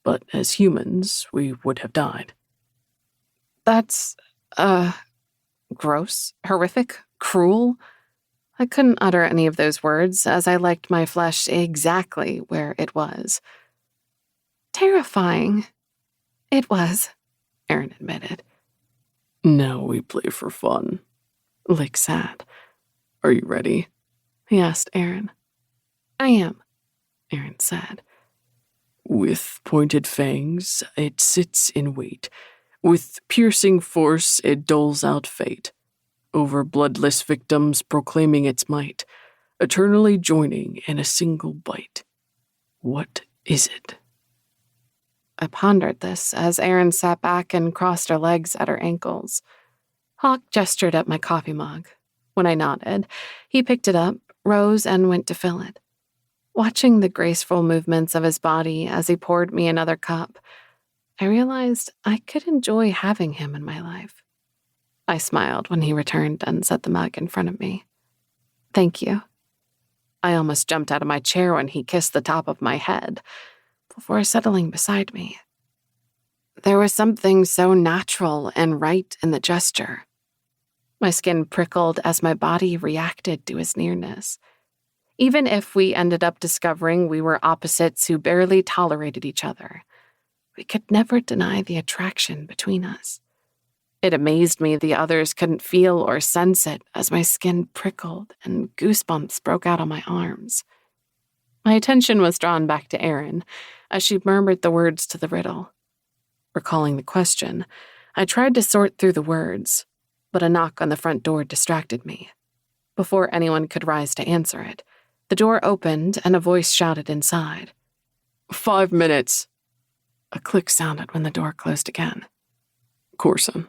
But as humans, we would have died. That's, gross, horrific, cruel. I couldn't utter any of those words, as I liked my flesh exactly where it was. Terrifying. It was, Aaron admitted. Now we play for fun, Lick said. Are you ready? He asked Aaron. I am, Aaron said. With pointed fangs, it sits in wait. With piercing force, it doles out fate. Over bloodless victims proclaiming its might, eternally joining in a single bite. What is it? I pondered this as Aaron sat back and crossed her legs at her ankles. Hawk gestured at my coffee mug. When I nodded, he picked it up, rose, and went to fill it. Watching the graceful movements of his body as he poured me another cup, I realized I could enjoy having him in my life. I smiled when he returned and set the mug in front of me. Thank you. I almost jumped out of my chair when he kissed the top of my head, before settling beside me. There was something so natural and right in the gesture. My skin prickled as my body reacted to his nearness. Even if we ended up discovering we were opposites who barely tolerated each other, we could never deny the attraction between us. It amazed me the others couldn't feel or sense it as my skin prickled and goosebumps broke out on my arms. My attention was drawn back to Erin as she murmured the words to the riddle. Recalling the question, I tried to sort through the words, but a knock on the front door distracted me. Before anyone could rise to answer it, the door opened and a voice shouted inside. 5 minutes. A click sounded when the door closed again. Corson,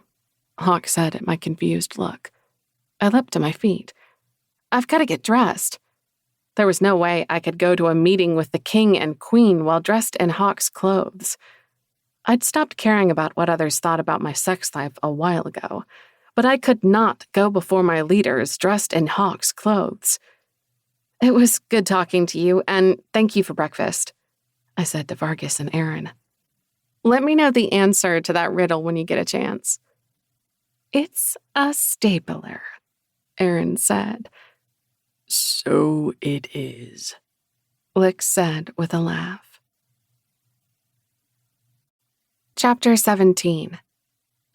Hawk said at my confused look. I leapt to my feet. I've got to get dressed. There was no way I could go to a meeting with the king and queen while dressed in Hawk's clothes. I'd stopped caring about what others thought about my sex life a while ago, but I could not go before my leaders dressed in Hawk's clothes. It was good talking to you, and thank you for breakfast, I said to Vargas and Aaron. Let me know the answer to that riddle when you get a chance. It's a stapler, Aaron said. So it is, Lick said with a laugh. Chapter 17.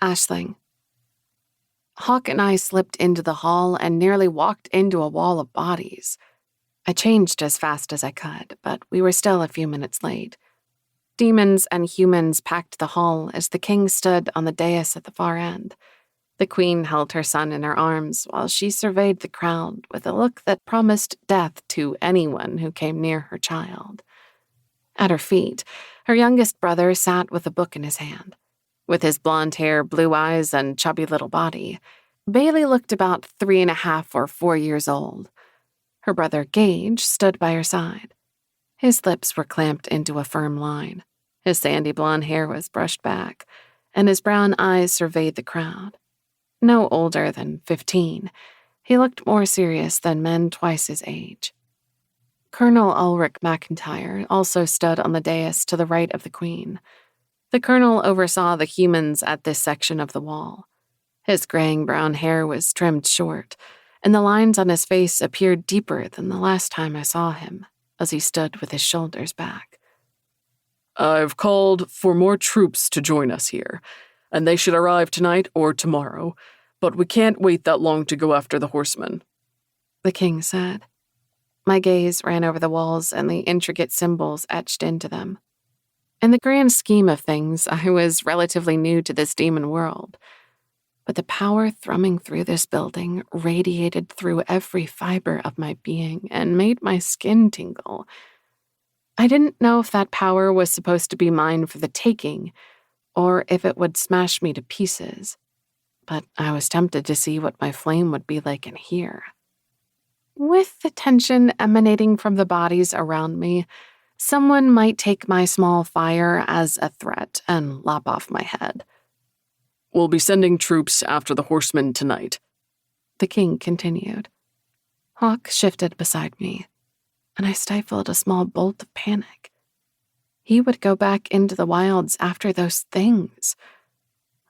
Aisling. Hawk and I slipped into the hall and nearly walked into a wall of bodies. I changed as fast as I could, but we were still a few minutes late. Demons and humans packed the hall as the king stood on the dais at the far end. The queen held her son in her arms while she surveyed the crowd with a look that promised death to anyone who came near her child. At her feet, her youngest brother sat with a book in his hand. With his blonde hair, blue eyes, and chubby little body, Bailey looked about 3.5 or 4 years old. Her brother Gage stood by her side. His lips were clamped into a firm line. His sandy blonde hair was brushed back, and his brown eyes surveyed the crowd. No older than 15, he looked more serious than men twice his age. Colonel Ulrich McIntyre also stood on the dais to the right of the queen. The colonel oversaw the humans at this section of the wall. His graying brown hair was trimmed short, and the lines on his face appeared deeper than the last time I saw him, as he stood with his shoulders back. I've called for more troops to join us here, and they should arrive tonight or tomorrow, but we can't wait that long to go after the horsemen, the king said. My gaze ran over the walls and the intricate symbols etched into them. In the grand scheme of things, I was relatively new to this demon world, but the power thrumming through this building radiated through every fiber of my being and made my skin tingle. I didn't know if that power was supposed to be mine for the taking, or if it would smash me to pieces, but I was tempted to see what my flame would be like in here. With the tension emanating from the bodies around me, someone might take my small fire as a threat and lop off my head. We'll be sending troops after the horsemen tonight, the king continued. Hawk shifted beside me, and I stifled a small bolt of panic. He would go back into the wilds after those things.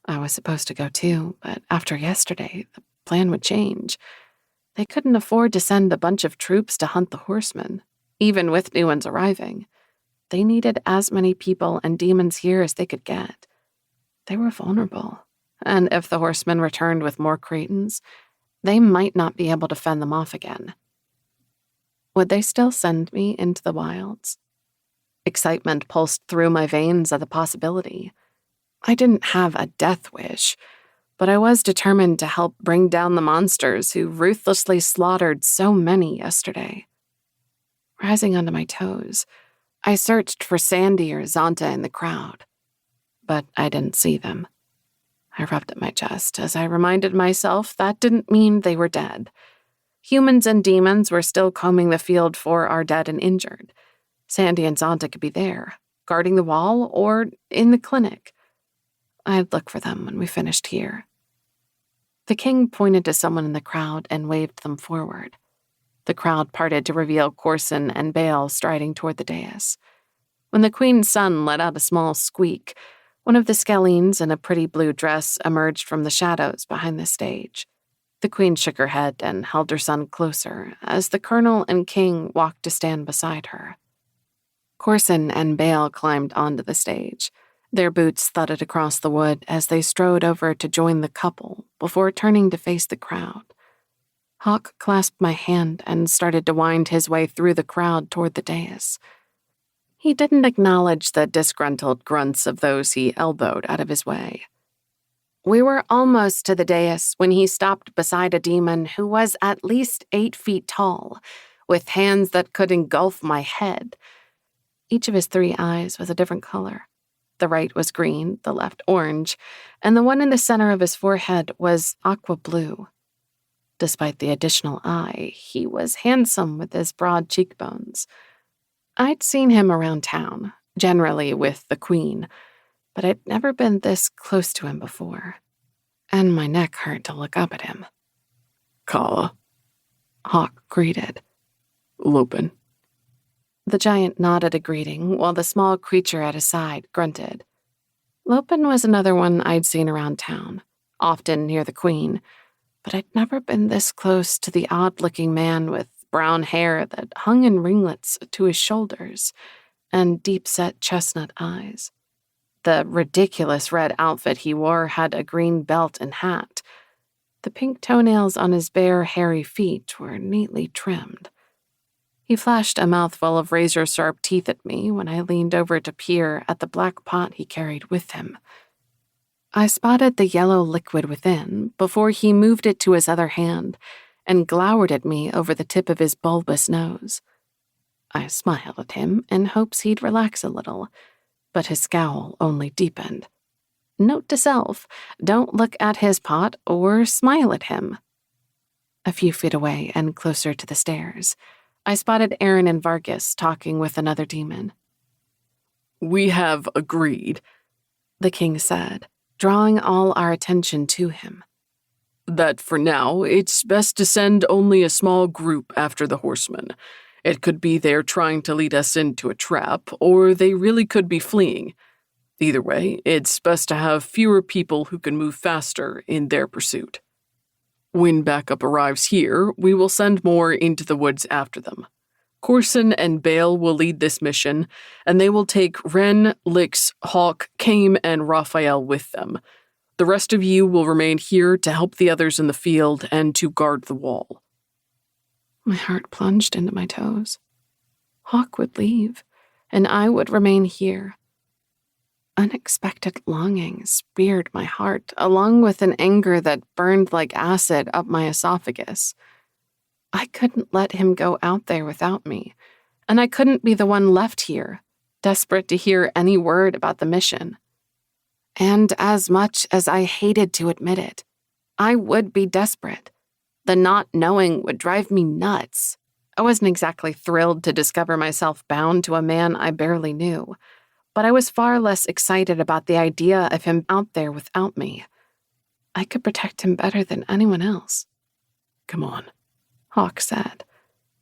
I was supposed to go too, but after yesterday, the plan would change. They couldn't afford to send a bunch of troops to hunt the horsemen, even with new ones arriving. They needed as many people and demons here as they could get. They were vulnerable, and if the horsemen returned with more Cretans, they might not be able to fend them off again. Would they still send me into the wilds? Excitement pulsed through my veins at the possibility. I didn't have a death wish, but I was determined to help bring down the monsters who ruthlessly slaughtered so many yesterday. Rising onto my toes, I searched for Sandy or Zonta in the crowd, but I didn't see them. I rubbed at my chest as I reminded myself that didn't mean they were dead. Humans and demons were still combing the field for our dead and injured. Sandy and Zonta could be there, guarding the wall or in the clinic. I'd look for them when we finished here. The king pointed to someone in the crowd and waved them forward. The crowd parted to reveal Corson and Bale striding toward the dais. When the queen's son let out a small squeak, one of the Scalines in a pretty blue dress emerged from the shadows behind the stage. The queen shook her head and held her son closer as the colonel and king walked to stand beside her. Corson and Bale climbed onto the stage. Their boots thudded across the wood as they strode over to join the couple before turning to face the crowd. Hawk clasped my hand and started to wind his way through the crowd toward the dais. He didn't acknowledge the disgruntled grunts of those he elbowed out of his way. We were almost to the dais when he stopped beside a demon who was at least 8 feet tall, with hands that could engulf my head. Each of his 3 eyes was a different color. The right was green, the left orange, and the one in the center of his forehead was aqua blue. Despite the additional eye, he was handsome with his broad cheekbones. I'd seen him around town, generally with the queen, but I'd never been this close to him before, and my neck hurt to look up at him. Kala, Hawk greeted. Lopin. The giant nodded a greeting while the small creature at his side grunted. Lopin was another one I'd seen around town, often near the queen, but I'd never been this close to the odd-looking man with brown hair that hung in ringlets to his shoulders and deep-set chestnut eyes. The ridiculous red outfit he wore had a green belt and hat. The pink toenails on his bare, hairy feet were neatly trimmed. He flashed a mouthful of razor-sharp teeth at me when I leaned over to peer at the black pot he carried with him. I spotted the yellow liquid within before he moved it to his other hand and glowered at me over the tip of his bulbous nose. I smiled at him in hopes he'd relax a little, but his scowl only deepened. Note to self, don't look at his pot or smile at him. A few feet away and closer to the stairs, I spotted Aaron and Vargas talking with another demon. We have agreed, the king said, drawing all our attention to him, that for now it's best to send only a small group after the horsemen. It could be they're trying to lead us into a trap, or they really could be fleeing. Either way, it's best to have fewer people who can move faster in their pursuit. When backup arrives here, we will send more into the woods after them. Corson and Bale will lead this mission, and they will take Ren, Lix, Hawk, Kame, and Raphael with them. The rest of you will remain here to help the others in the field and to guard the wall. My heart plunged into my toes. Hawk would leave, and I would remain here. Unexpected longing speared my heart, along with an anger that burned like acid up my esophagus. I couldn't let him go out there without me, and I couldn't be the one left here, desperate to hear any word about the mission. And as much as I hated to admit it, I would be desperate. The not knowing would drive me nuts. I wasn't exactly thrilled to discover myself bound to a man I barely knew, but I was far less excited about the idea of him out there without me. I could protect him better than anyone else. Come on, Hawk said.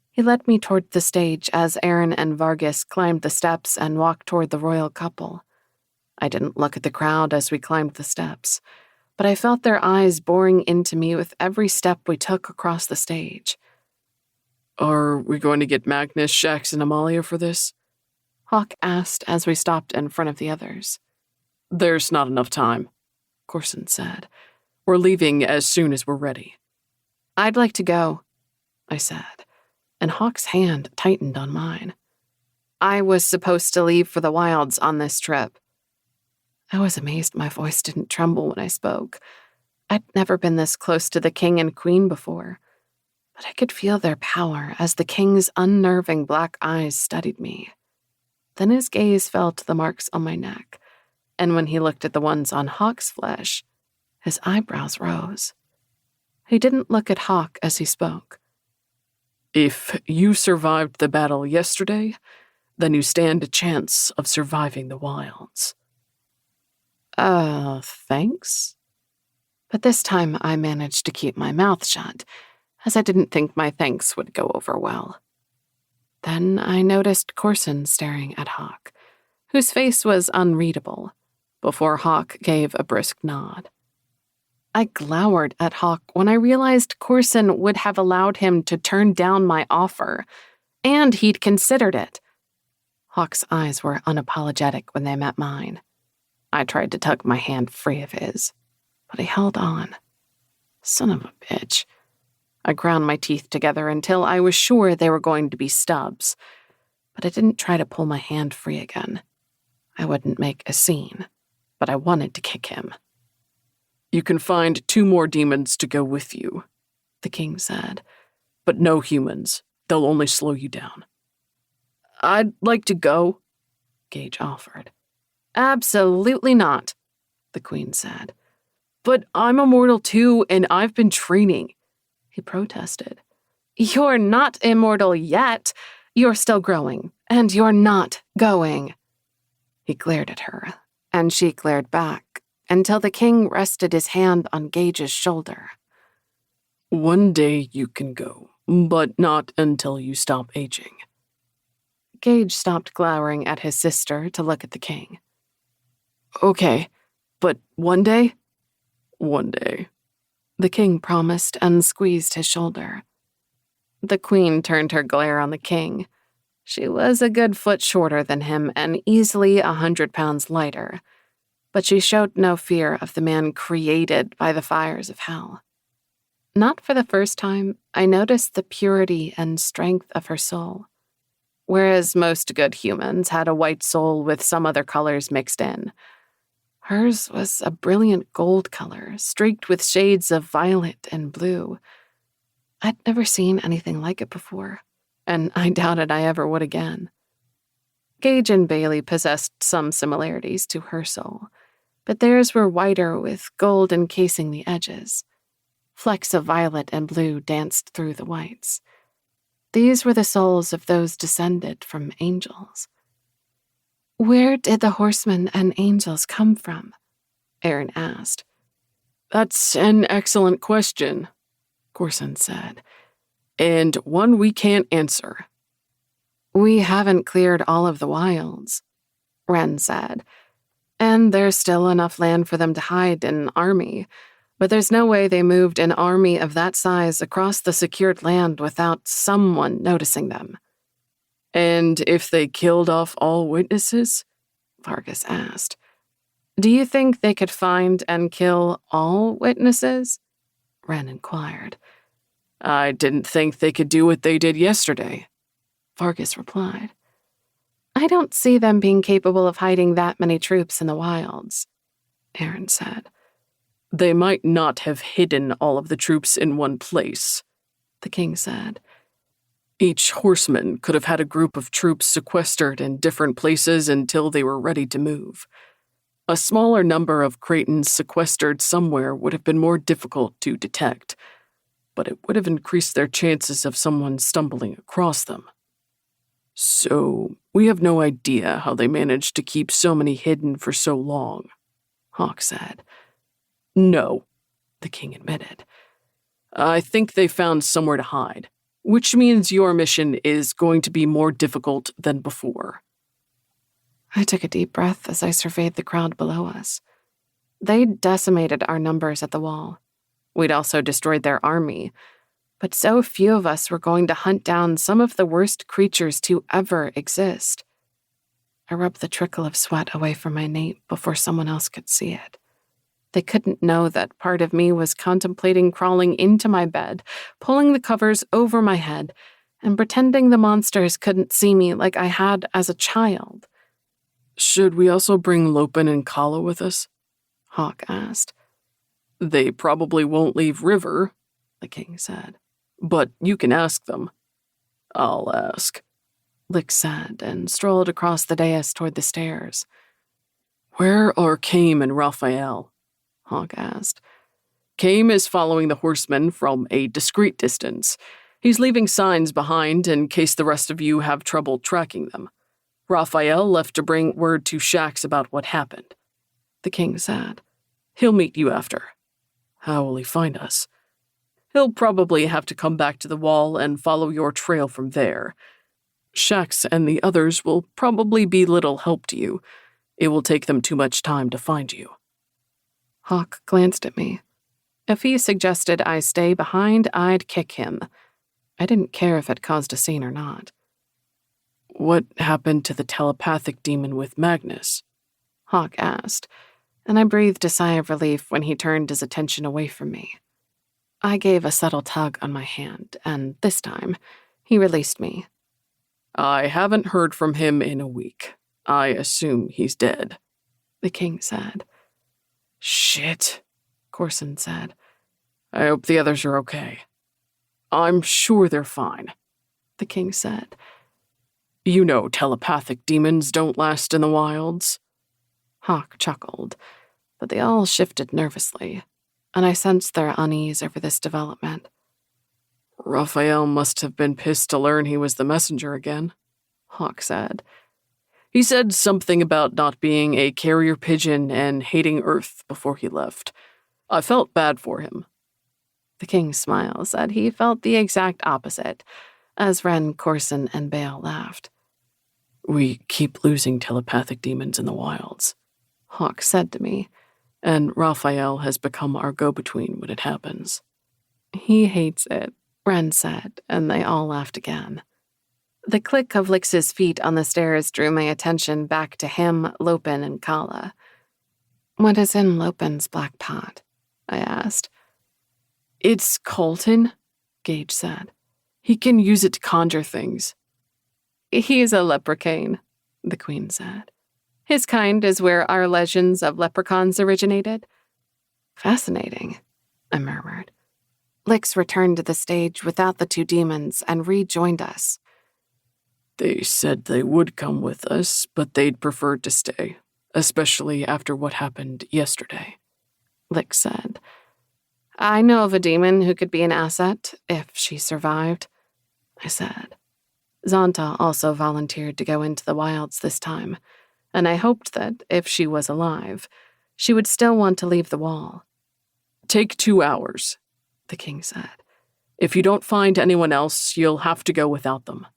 He led me toward the stage as Aaron and Vargas climbed the steps and walked toward the royal couple. I didn't look at the crowd as we climbed the steps, but I felt their eyes boring into me with every step we took across the stage. Are we going to get Magnus, Shax, and Amalia for this? Hawk asked as we stopped in front of the others. There's not enough time, Corson said. We're leaving as soon as we're ready. I'd like to go, I said, and Hawk's hand tightened on mine. I was supposed to leave for the wilds on this trip. I was amazed my voice didn't tremble when I spoke. I'd never been this close to the king and queen before, but I could feel their power as the king's unnerving black eyes studied me. Then his gaze fell to the marks on my neck, and when he looked at the ones on Hawk's flesh, his eyebrows rose. He didn't look at Hawk as he spoke. If you survived the battle yesterday, then you stand a chance of surviving the wilds. Thanks? But this time I managed to keep my mouth shut, as I didn't think my thanks would go over well. Then I noticed Corson staring at Hawk, whose face was unreadable, before Hawk gave a brisk nod. I glowered at Hawk when I realized Corson would have allowed him to turn down my offer, and he'd considered it. Hawk's eyes were unapologetic when they met mine. I tried to tug my hand free of his, but he held on. Son of a bitch. I ground my teeth together until I was sure they were going to be stubs, but I didn't try to pull my hand free again. I wouldn't make a scene, but I wanted to kick him. You can find 2 more demons to go with you, the king said, but no humans. They'll only slow you down. I'd like to go, Gage offered. Absolutely not, the queen said. But I'm immortal too, and I've been training, he protested. You're not immortal yet. You're still growing, and you're not going. He glared at her, and she glared back, until the king rested his hand on Gage's shoulder. One day you can go, but not until you stop aging. Gage stopped glowering at his sister to look at the king. Okay, but one day? One day, the king promised and squeezed his shoulder. The queen turned her glare on the king. She was a good foot shorter than him and easily 100 pounds lighter, but she showed no fear of the man created by the fires of hell. Not for the first time, I noticed the purity and strength of her soul. Whereas most good humans had a white soul with some other colors mixed in, hers was a brilliant gold color, streaked with shades of violet and blue. I'd never seen anything like it before, and I doubted I ever would again. Gage and Bailey possessed some similarities to her soul, but theirs were whiter with gold encasing the edges. Flecks of violet and blue danced through the whites. These were the souls of those descended from angels. Where did the horsemen and angels come from? Aaron asked. That's an excellent question, Corson said, and one we can't answer. We haven't cleared all of the wilds, Wren said, and there's still enough land for them to hide an army, but there's no way they moved an army of that size across the secured land without someone noticing them. And if they killed off all witnesses? Vargas asked. Do you think they could find and kill all witnesses? Wren inquired. I didn't think they could do what they did yesterday, Vargas replied. I I don't see them being capable of hiding that many troops in the wilds, Aaron said. They might not have hidden all of the troops in one place, the king said. Each horseman could have had a group of troops sequestered in different places until they were ready to move. A smaller number of Cretans sequestered somewhere would have been more difficult to detect, but it would have increased their chances of someone stumbling across them. So, we have no idea how they managed to keep so many hidden for so long, Hawk said. No, the king admitted. I think they found somewhere to hide, which means your mission is going to be more difficult than before. I took a deep breath as I surveyed the crowd below us. They decimated our numbers at the wall. We'd also destroyed their army, but so few of us were going to hunt down some of the worst creatures to ever exist. I rubbed the trickle of sweat away from my nape before someone else could see it. They couldn't know that part of me was contemplating crawling into my bed, pulling the covers over my head, and pretending the monsters couldn't see me like I had as a child. Should we also bring Lopen and Kala with us? Hawk asked. They probably won't leave River, the king said. But you can ask them. I'll ask, Lick said, and strolled across the dais toward the stairs. Where are Kame and Raphael? Hawk asked. Kame is following the horsemen from a discreet distance. He's leaving signs behind in case the rest of you have trouble tracking them. Raphael left to bring word to Shax about what happened, the king said. He'll meet you after. How will he find us? He'll probably have to come back to the wall and follow your trail from there. Shax and the others will probably be little help to you. It will take them too much time to find you. Hawk glanced at me. If he suggested I stay behind, I'd kick him. I didn't care if it caused a scene or not. What happened to the telepathic demon with Magnus? Hawk asked, and I breathed a sigh of relief when he turned his attention away from me. I gave a subtle tug on my hand, and this time, he released me. I haven't heard from him in a week. I assume he's dead, the king said. Shit, Corson said. I hope the others are okay. I'm sure they're fine, the king said. You know telepathic demons don't last in the wilds. Hawk chuckled, but they all shifted nervously, and I sensed their unease over this development. Raphael must have been pissed to learn he was the messenger again, Hawk said. He said something about not being a carrier pigeon and hating Earth before he left. I felt bad for him. The king's smile said he felt the exact opposite, as Wren, Corson, and Bale laughed. We keep losing telepathic demons in the wilds, Hawk said to me, and Raphael has become our go-between when it happens. He hates it, Wren said, and they all laughed again. The click of Lix's feet on the stairs drew my attention back to him, Lopen, and Kala. What is in Lopen's black pot? I asked. It's Colton, Gage said. He can use it to conjure things. He's a leprechaun, the queen said. His kind is where our legends of leprechauns originated. Fascinating, I murmured. Lix returned to the stage without the two demons and rejoined us. They said they would come with us, but they'd prefer to stay, especially after what happened yesterday, Lix said. I know of a demon who could be an asset if she survived, I said. Zonta also volunteered to go into the wilds this time, and I hoped that, if she was alive, she would still want to leave the wall. Take 2 hours, the king said. If you don't find anyone else, you'll have to go without them.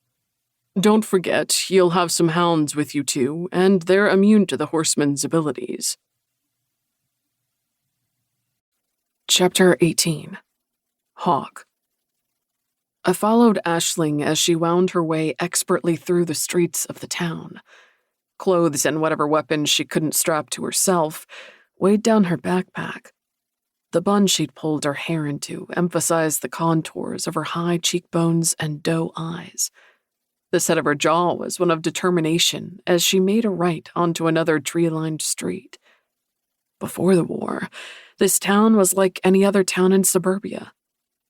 Don't forget, you'll have some hounds with you too, and they're immune to the horseman's abilities. Chapter 18. Hawk. I followed Aisling as she wound her way expertly through the streets of the town. Clothes and whatever weapons she couldn't strap to herself weighed down her backpack. The bun she'd pulled her hair into emphasized the contours of her high cheekbones and doe eyes. The set of her jaw was one of determination as she made a right onto another tree-lined street. Before the war, this town was like any other town in suburbia.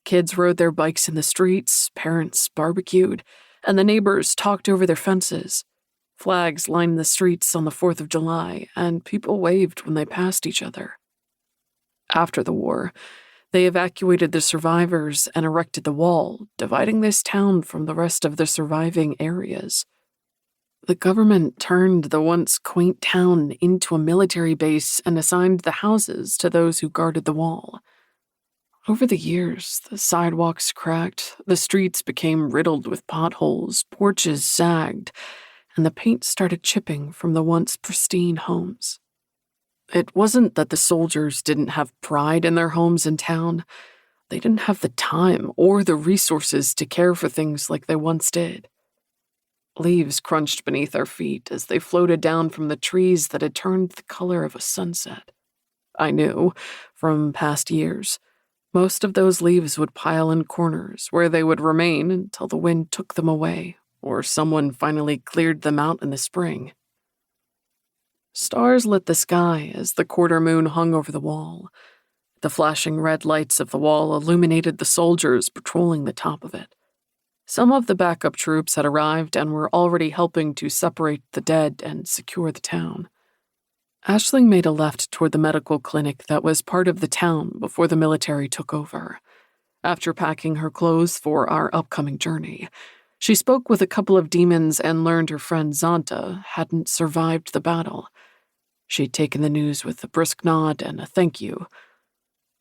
Kids rode their bikes in the streets, parents barbecued, and the neighbors talked over their fences. Flags lined the streets on the 4th of July, and people waved when they passed each other. After the war, they evacuated the survivors and erected the wall, dividing this town from the rest of the surviving areas. The government turned the once quaint town into a military base and assigned the houses to those who guarded the wall. Over the years, the sidewalks cracked, the streets became riddled with potholes, porches sagged, and the paint started chipping from the once pristine homes. It wasn't that the soldiers didn't have pride in their homes in town. They didn't have the time or the resources to care for things like they once did. Leaves crunched beneath our feet as they floated down from the trees that had turned the color of a sunset. I knew, from past years, most of those leaves would pile in corners where they would remain until the wind took them away or someone finally cleared them out in the spring. Stars lit the sky as the quarter moon hung over the wall. The flashing red lights of the wall illuminated the soldiers patrolling the top of it. Some of the backup troops had arrived and were already helping to separate the dead and secure the town. Aisling made a left toward the medical clinic that was part of the town before the military took over. After packing her clothes for our upcoming journey, she spoke with a couple of demons and learned her friend Zanta hadn't survived the battle. She'd taken the news with a brisk nod and a thank you,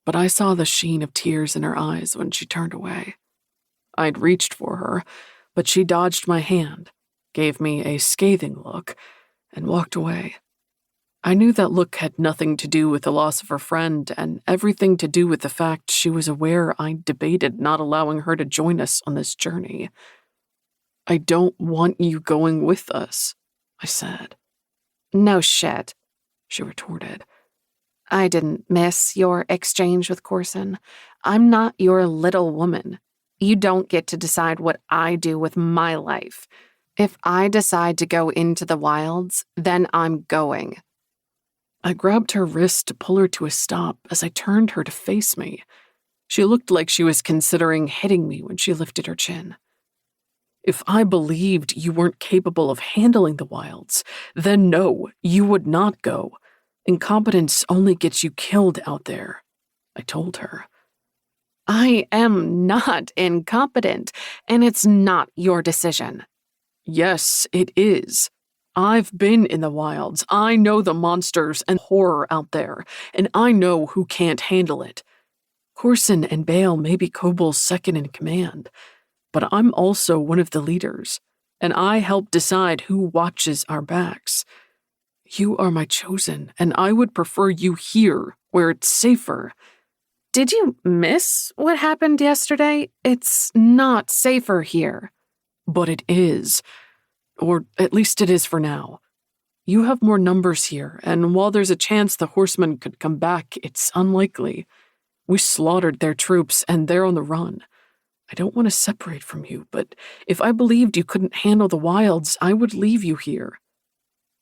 but I saw the sheen of tears in her eyes when she turned away. I'd reached for her, but she dodged my hand, gave me a scathing look, and walked away. I knew that look had nothing to do with the loss of her friend and everything to do with the fact she was aware I debated not allowing her to join us on this journey. "I don't want you going with us," I said. "No shit," she retorted. "I didn't miss your exchange with Corson. I'm not your little woman. You don't get to decide what I do with my life. If I decide to go into the wilds, then I'm going." I grabbed her wrist to pull her to a stop as I turned her to face me. She looked like she was considering hitting me when she lifted her chin. "If I believed you weren't capable of handling the wilds, then no, you would not go. Incompetence only gets you killed out there," I told her. "I am not incompetent, and it's not your decision." "Yes, it is. I've been in the wilds. I know the monsters and horror out there, and I know who can't handle it. Corson and Bale may be Kobol's second in command, but I'm also one of the leaders, and I help decide who watches our backs. You are my chosen, and I would prefer you here, where it's safer." "Did you miss what happened yesterday? It's not safer here." "But it is. Or at least it is for now. You have more numbers here, and while there's a chance the horsemen could come back, it's unlikely. We slaughtered their troops, and they're on the run. I don't want to separate from you, but if I believed you couldn't handle the wilds, I would leave you here.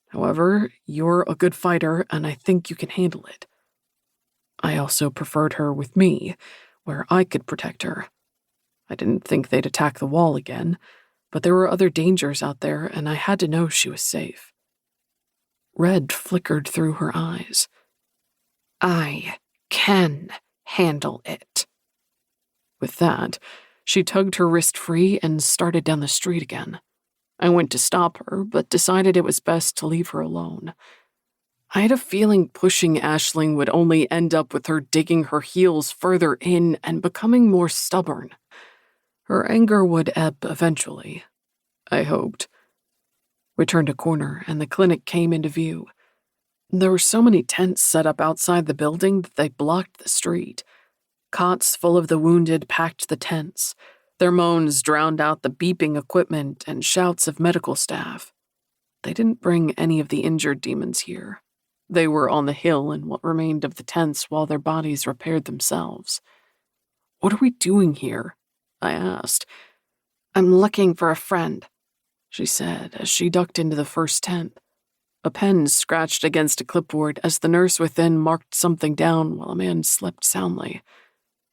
However, you're a good fighter, and I think you can handle it." I also preferred her with me, where I could protect her. I didn't think they'd attack the wall again, but there were other dangers out there, and I had to know she was safe. Red flickered through her eyes. "I can handle it." With that, she tugged her wrist free and started down the street again. I went to stop her, but decided it was best to leave her alone. I had a feeling pushing Aisling would only end up with her digging her heels further in and becoming more stubborn. Her anger would ebb eventually, I hoped. We turned a corner, and the clinic came into view. There were so many tents set up outside the building that they blocked the street. Cots full of the wounded packed the tents. Their moans drowned out the beeping equipment and shouts of medical staff. They didn't bring any of the injured demons here. They were on the hill in what remained of the tents while their bodies repaired themselves. "What are we doing here?" I asked. "I'm looking for a friend." she said as she ducked into the first tent. A pen scratched against a clipboard as the nurse within marked something down while a man slept soundly.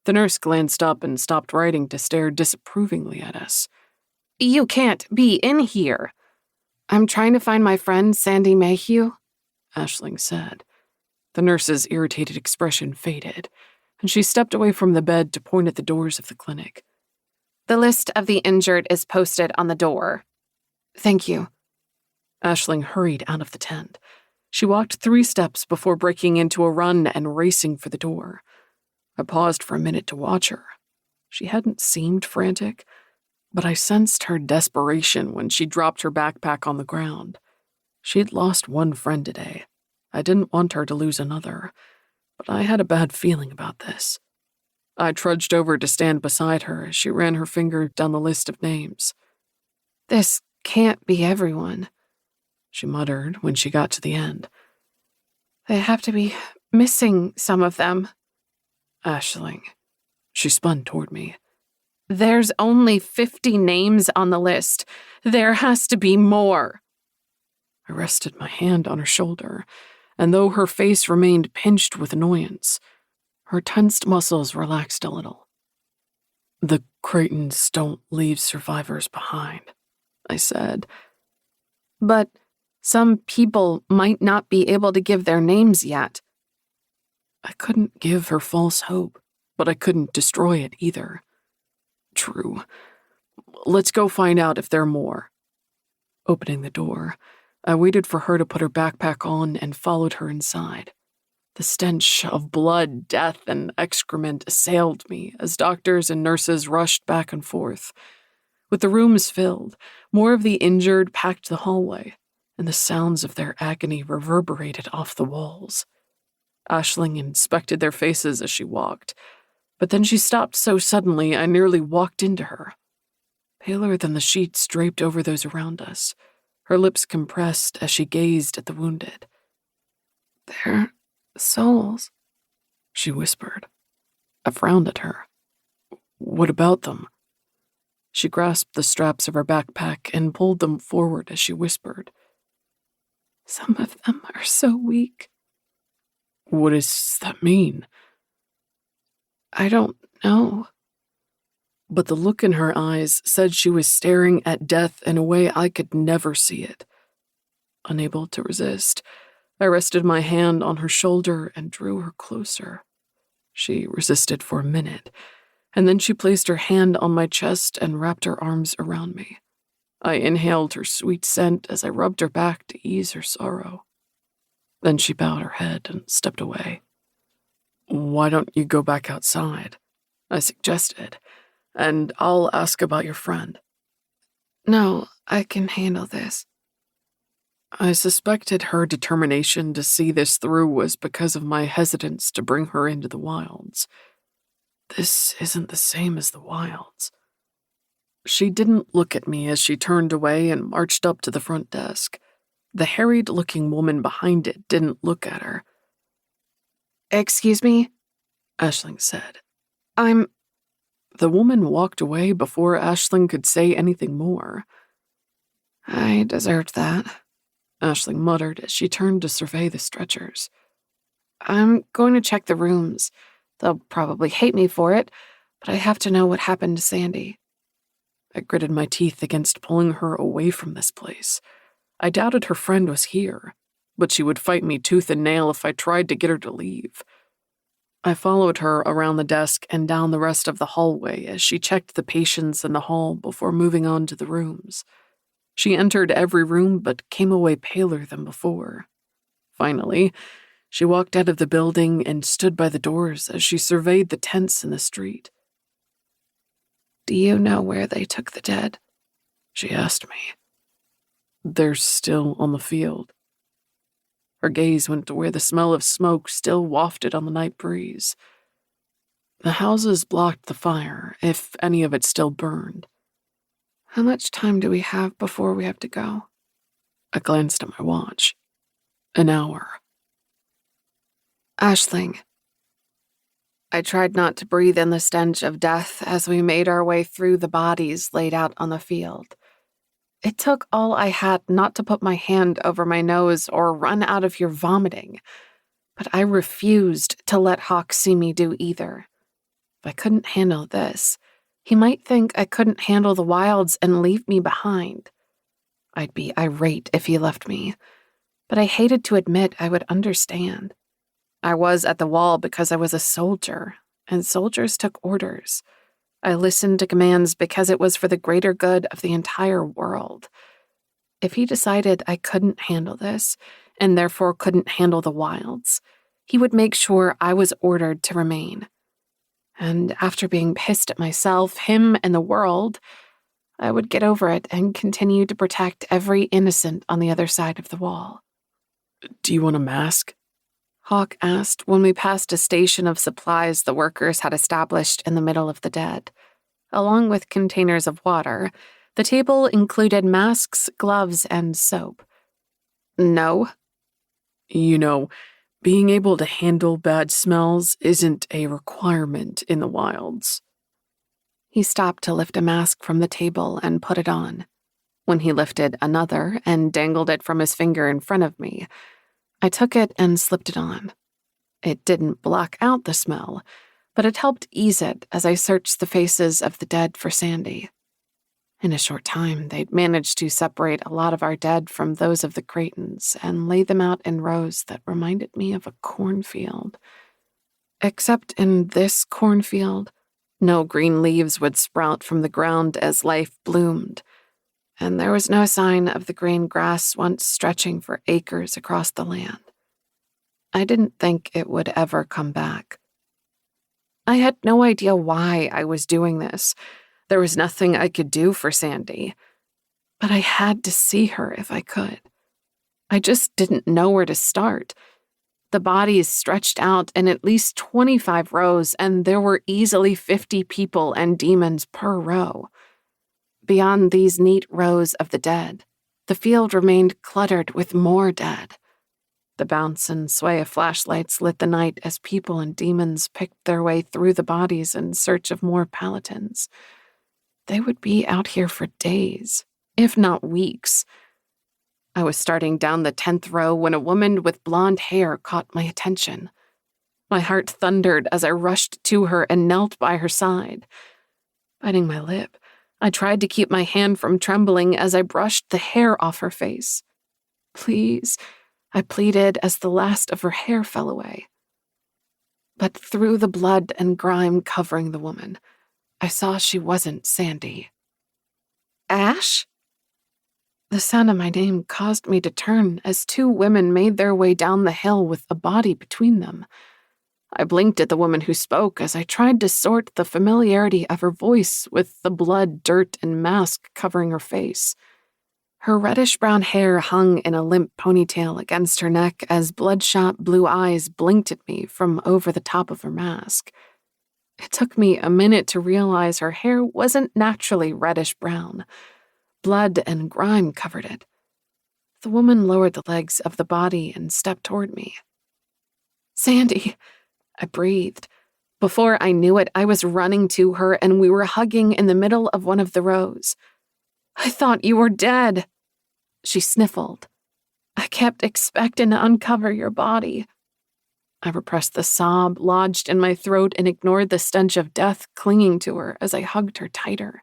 The nurse glanced up and stopped writing to stare disapprovingly at us. You can't be in here. I'm trying to find my friend Sandy Mayhew, Aisling said. The nurse's irritated expression faded, and she stepped away from the bed to point at the doors of the clinic. The list of the injured is posted on the door. Thank you. Aisling hurried out of the tent. She walked 3 steps before breaking into a run and racing for the door. I paused for a minute to watch her. She hadn't seemed frantic, but I sensed her desperation when she dropped her backpack on the ground. She'd lost one friend today. I didn't want her to lose another, but I had a bad feeling about this. I trudged over to stand beside her as she ran her finger down the list of names. This can't be everyone, she muttered when she got to the end. They have to be missing some of them. Aisling. She spun toward me. There's only 50 names on the list. There has to be more. I rested my hand on her shoulder, and though her face remained pinched with annoyance, her tensed muscles relaxed a little. The Creightons don't leave survivors behind, I said. But some people might not be able to give their names yet. I couldn't give her false hope, but I couldn't destroy it either. True. Let's go find out if there are more. Opening the door, I waited for her to put her backpack on and followed her inside. The stench of blood, death, and excrement assailed me as doctors and nurses rushed back and forth. With the rooms filled, more of the injured packed the hallway, and the sounds of their agony reverberated off the walls. Aisling inspected their faces as she walked, but then she stopped so suddenly I nearly walked into her. Paler than the sheets draped over those around us, her lips compressed as she gazed at the wounded. They're souls, she whispered. I frowned at her. What about them? She grasped the straps of her backpack and pulled them forward as she whispered. Some of them are so weak. What does that mean? I don't know. But the look in her eyes said she was staring at death in a way I could never see it. Unable to resist, I rested my hand on her shoulder and drew her closer. She resisted for a minute, and then she placed her hand on my chest and wrapped her arms around me. I inhaled her sweet scent as I rubbed her back to ease her sorrow. Then she bowed her head and stepped away. Why don't you go back outside? I suggested, and I'll ask about your friend. No, I can handle this. I suspected her determination to see this through was because of my hesitance to bring her into the wilds. This isn't the same as the wilds. She didn't look at me as she turned away and marched up to the front desk. The harried-looking woman behind it didn't look at her. Excuse me? Aisling said. The woman walked away before Aisling could say anything more. I deserved that, Aisling muttered as she turned to survey the stretchers. I'm going to check the rooms. They'll probably hate me for it, but I have to know what happened to Sandy. I gritted my teeth against pulling her away from this place. I doubted her friend was here, but she would fight me tooth and nail if I tried to get her to leave. I followed her around the desk and down the rest of the hallway as she checked the patients in the hall before moving on to the rooms. She entered every room but came away paler than before. Finally, she walked out of the building and stood by the doors as she surveyed the tents in the street. Do you know where they took the dead? She asked me. They're still on the field. Her gaze went to where the smell of smoke still wafted on the night breeze. The houses blocked the fire, if any of it still burned. How much time do we have before we have to go? I glanced at my watch. An hour. Aisling. I tried not to breathe in the stench of death as we made our way through the bodies laid out on the field. It took all I had not to put my hand over my nose or run out of here vomiting, but I refused to let Hawk see me do either. If I couldn't handle this, he might think I couldn't handle the wilds and leave me behind. I'd be irate if he left me, but I hated to admit I would understand. I was at the wall because I was a soldier, and soldiers took orders. I listened to commands because it was for the greater good of the entire world. If he decided I couldn't handle this, and therefore couldn't handle the wilds, he would make sure I was ordered to remain. And after being pissed at myself, him, and the world, I would get over it and continue to protect every innocent on the other side of the wall. Do you want a mask? Hawk asked when we passed a station of supplies the workers had established in the middle of the dead. Along with containers of water, the table included masks, gloves, and soap. No. You know, being able to handle bad smells isn't a requirement in the wilds. He stopped to lift a mask from the table and put it on. When he lifted another and dangled it from his finger in front of me, I took it and slipped it on. It didn't block out the smell, but it helped ease it as I searched the faces of the dead for Sandy. In a short time, they'd managed to separate a lot of our dead from those of the Creightons and lay them out in rows that reminded me of a cornfield. Except in this cornfield, no green leaves would sprout from the ground as life bloomed, and there was no sign of the green grass once stretching for acres across the land. I didn't think it would ever come back. I had no idea why I was doing this. There was nothing I could do for Sandy, but I had to see her if I could. I just didn't know where to start. The bodies stretched out in at least 25 rows, and there were easily 50 people and demons per row. Beyond these neat rows of the dead, the field remained cluttered with more dead. The bounce and sway of flashlights lit the night as people and demons picked their way through the bodies in search of more paladins. They would be out here for days, if not weeks. I was starting down the 10th row when a woman with blonde hair caught my attention. My heart thundered as I rushed to her and knelt by her side. Biting my lip, I tried to keep my hand from trembling as I brushed the hair off her face. "Please," I pleaded as the last of her hair fell away. But through the blood and grime covering the woman, I saw she wasn't Sandy. "Ash?" The sound of my name caused me to turn as two women made their way down the hill with a body between them. I blinked at the woman who spoke as I tried to sort the familiarity of her voice with the blood, dirt, and mask covering her face. Her reddish-brown hair hung in a limp ponytail against her neck as bloodshot blue eyes blinked at me from over the top of her mask. It took me a minute to realize her hair wasn't naturally reddish-brown. Blood and grime covered it. The woman lowered the legs of the body and stepped toward me. "Sandy," I breathed. Before I knew it, I was running to her and we were hugging in the middle of one of the rows. "I thought you were dead." She sniffled. "I kept expecting to uncover your body." I repressed the sob lodged in my throat and ignored the stench of death clinging to her as I hugged her tighter.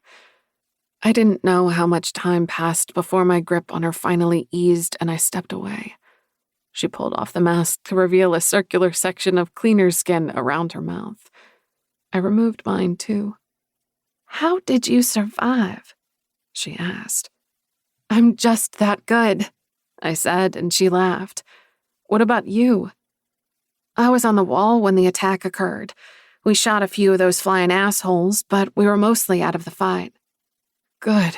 I didn't know how much time passed before my grip on her finally eased and I stepped away. She pulled off the mask to reveal a circular section of cleaner skin around her mouth. I removed mine too. "How did you survive?" she asked. "I'm just that good," I said, and she laughed. "What about you?" "I was on the wall when the attack occurred. We shot a few of those flying assholes, but we were mostly out of the fight." "Good.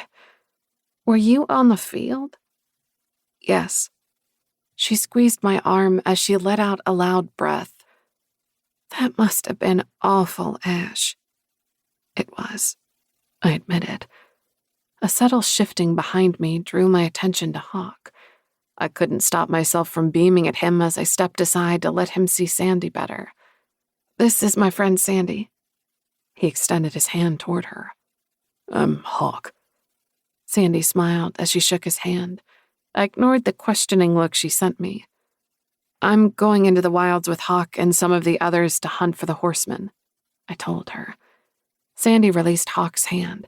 Were you on the field?" "Yes." She squeezed my arm as she let out a loud breath. "That must have been awful, Ash." It was, I admitted. A subtle shifting behind me drew my attention to Hawk. I couldn't stop myself from beaming at him as I stepped aside to let him see Sandy better. "This is my friend Sandy." He extended his hand toward her. "I'm Hawk." Sandy smiled as she shook his hand. I ignored the questioning look she sent me. I'm going into the wilds with Hawk and some of the others to hunt for the horsemen, I told her. Sandy released Hawk's hand.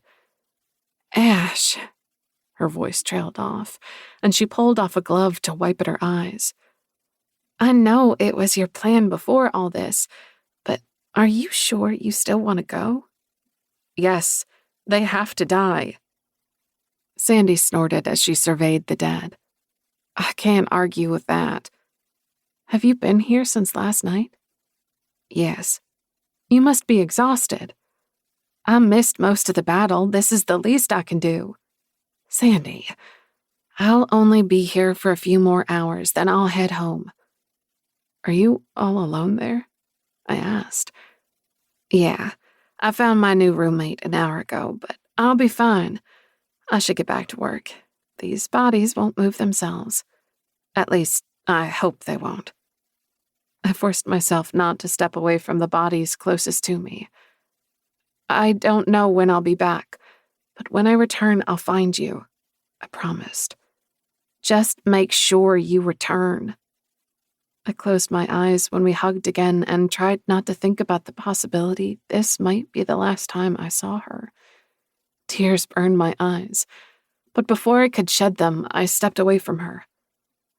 Ash, her voice trailed off, and she pulled off a glove to wipe at her eyes. I know it was your plan before all this, but are you sure you still want to go? Yes, they have to die. Sandy snorted as she surveyed the dead. I can't argue with that. Have you been here since last night? Yes. You must be exhausted. I missed most of the battle. This is the least I can do. Sandy, I'll only be here for a few more hours, then I'll head home. Are you all alone there? I asked. Yeah, I found my new roommate an hour ago, but I'll be fine. I should get back to work. These bodies won't move themselves. At least, I hope they won't. I forced myself not to step away from the bodies closest to me. I don't know when I'll be back, but when I return, I'll find you. I promised. Just make sure you return. I closed my eyes when we hugged again and tried not to think about the possibility this might be the last time I saw her. Tears burned my eyes, but before I could shed them, I stepped away from her.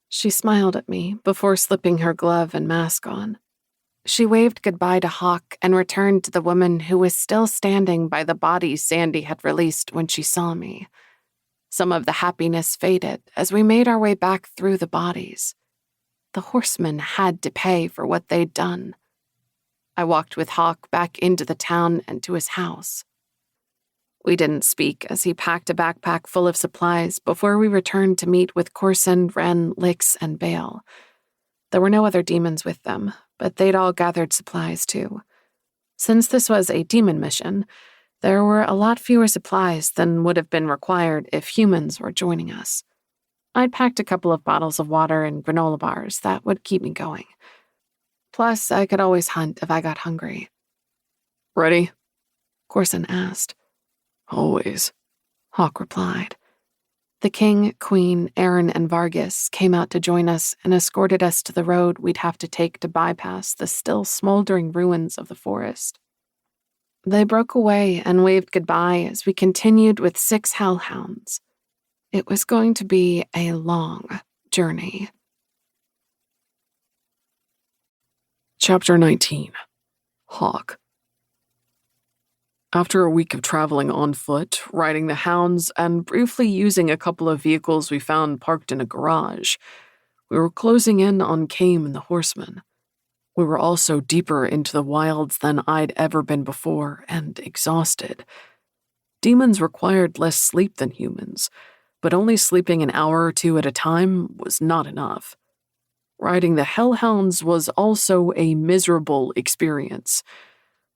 She smiled at me before slipping her glove and mask on. She waved goodbye to Hawk and returned to the woman who was still standing by the body Sandy had released when she saw me. Some of the happiness faded as we made our way back through the bodies. The horsemen had to pay for what they'd done. I walked with Hawk back into the town and to his house. We didn't speak as he packed a backpack full of supplies before we returned to meet with Corson, Wren, Lix, and Bale. There were no other demons with them, but they'd all gathered supplies too. Since this was a demon mission, there were a lot fewer supplies than would have been required if humans were joining us. I'd packed a couple of bottles of water and granola bars that would keep me going. Plus, I could always hunt if I got hungry. Ready? Corson asked. Always, Hawk replied. The king, queen, Aaron, and Vargas came out to join us and escorted us to the road we'd have to take to bypass the still smoldering ruins of the forest. They broke away and waved goodbye as we continued with 6 hellhounds. It was going to be a long journey. Chapter 19. Hawk. After a week of traveling on foot, riding the hounds, and briefly using a couple of vehicles we found parked in a garage, we were closing in on Kame and the horsemen. We were also deeper into the wilds than I'd ever been before, and exhausted. Demons required less sleep than humans, but only sleeping an hour or 2 at a time was not enough. Riding the hellhounds was also a miserable experience,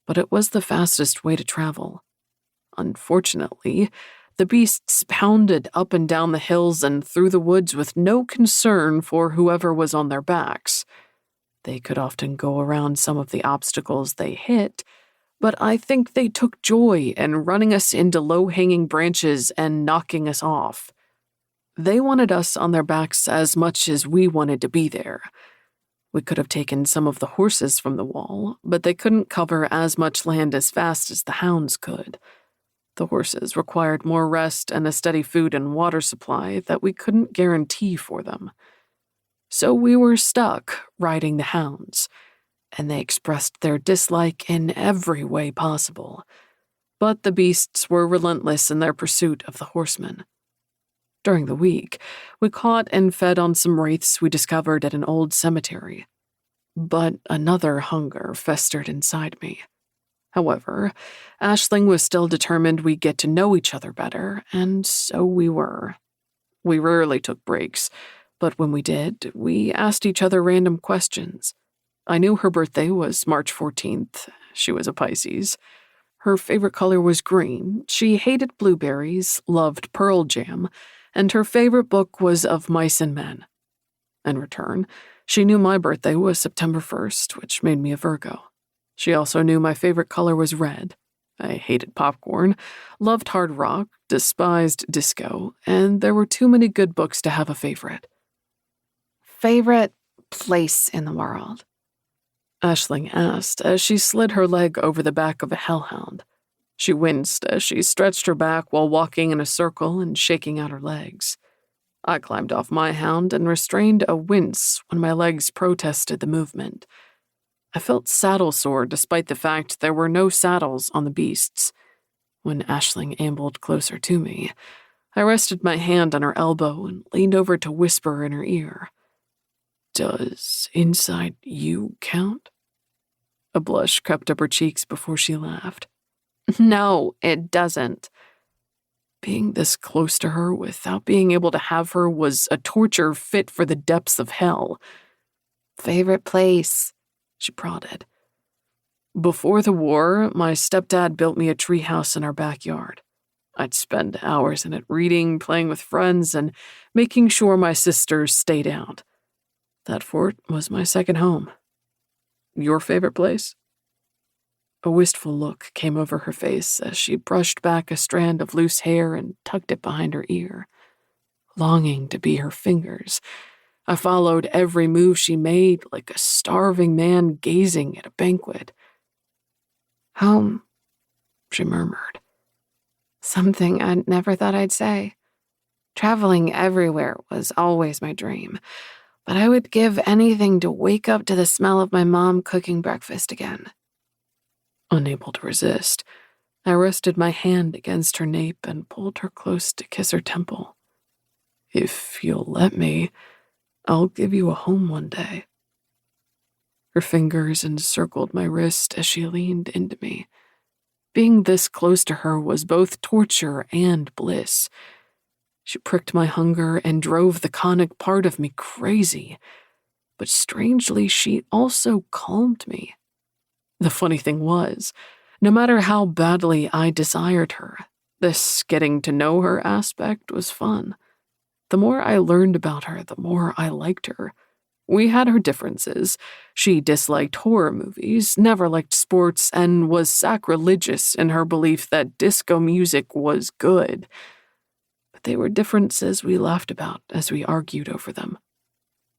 but it was the fastest way to travel. Unfortunately, the beasts pounded up and down the hills and through the woods with no concern for whoever was on their backs. They could often go around some of the obstacles they hit, but I think they took joy in running us into low-hanging branches and knocking us off. They wanted us on their backs as much as we wanted to be there. We could have taken some of the horses from the wall, but they couldn't cover as much land as fast as the hounds could. The horses required more rest and a steady food and water supply that we couldn't guarantee for them. So we were stuck riding the hounds, and they expressed their dislike in every way possible. But the beasts were relentless in their pursuit of the horsemen. During the week, we caught and fed on some wraiths we discovered at an old cemetery. But another hunger festered inside me. However, Aisling was still determined we'd get to know each other better, and so we were. We rarely took breaks, but when we did, we asked each other random questions. I knew her birthday was March 14th. She was a Pisces. Her favorite color was green. She hated blueberries, loved Pearl Jam, and her favorite book was Of Mice and Men. In return, she knew my birthday was September 1st, which made me a Virgo. She also knew my favorite color was red. I hated popcorn, loved hard rock, despised disco, and there were too many good books to have a favorite. Favorite place in the world? Aisling asked as she slid her leg over the back of a hellhound. She winced as she stretched her back while walking in a circle and shaking out her legs. I climbed off my hound and restrained a wince when my legs protested the movement. I felt saddle sore despite the fact there were no saddles on the beasts. When Aisling ambled closer to me, I rested my hand on her elbow and leaned over to whisper in her ear. Does inside you count? A blush crept up her cheeks before she laughed. No, it doesn't. Being this close to her without being able to have her was a torture fit for the depths of hell. Favorite place? She prodded. Before the war, my stepdad built me a treehouse in our backyard. I'd spend hours in it reading, playing with friends, and making sure my sisters stayed out. That fort was my second home. Your favorite place? A wistful look came over her face as she brushed back a strand of loose hair and tucked it behind her ear. Longing to be her fingers, I followed every move she made like a starving man gazing at a banquet. Home, she murmured. Something I never thought I'd say. Traveling everywhere was always my dream, but I would give anything to wake up to the smell of my mom cooking breakfast again. Unable to resist, I rested my hand against her nape and pulled her close to kiss her temple. If you'll let me, I'll give you a home one day. Her fingers encircled my wrist as she leaned into me. Being this close to her was both torture and bliss. She pricked my hunger and drove the conic part of me crazy, but strangely she also calmed me. The funny thing was, no matter how badly I desired her, this getting to know her aspect was fun. The more I learned about her, the more I liked her. We had our differences. She disliked horror movies, never liked sports, and was sacrilegious in her belief that disco music was good. But they were differences we laughed about as we argued over them.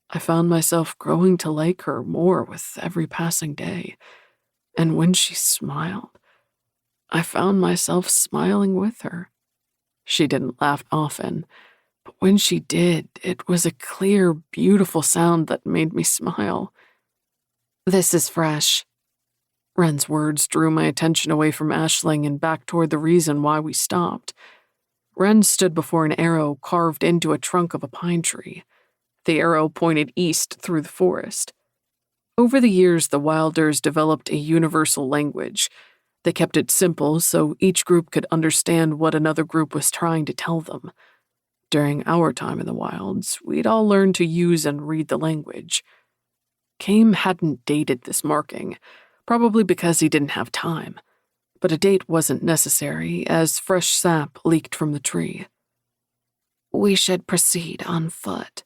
I found myself growing to like her more with every passing day. And when she smiled, I found myself smiling with her. She didn't laugh often, but when she did, it was a clear, beautiful sound that made me smile. This is fresh. Wren's words drew my attention away from Aisling and back toward the reason why we stopped. Wren stood before an arrow carved into a trunk of a pine tree. The arrow pointed east through the forest. Over the years, the Wilders developed a universal language. They kept it simple so each group could understand what another group was trying to tell them. During our time in the wilds, we'd all learned to use and read the language. Kame hadn't dated this marking, probably because he didn't have time. But a date wasn't necessary, as fresh sap leaked from the tree. We should proceed on foot.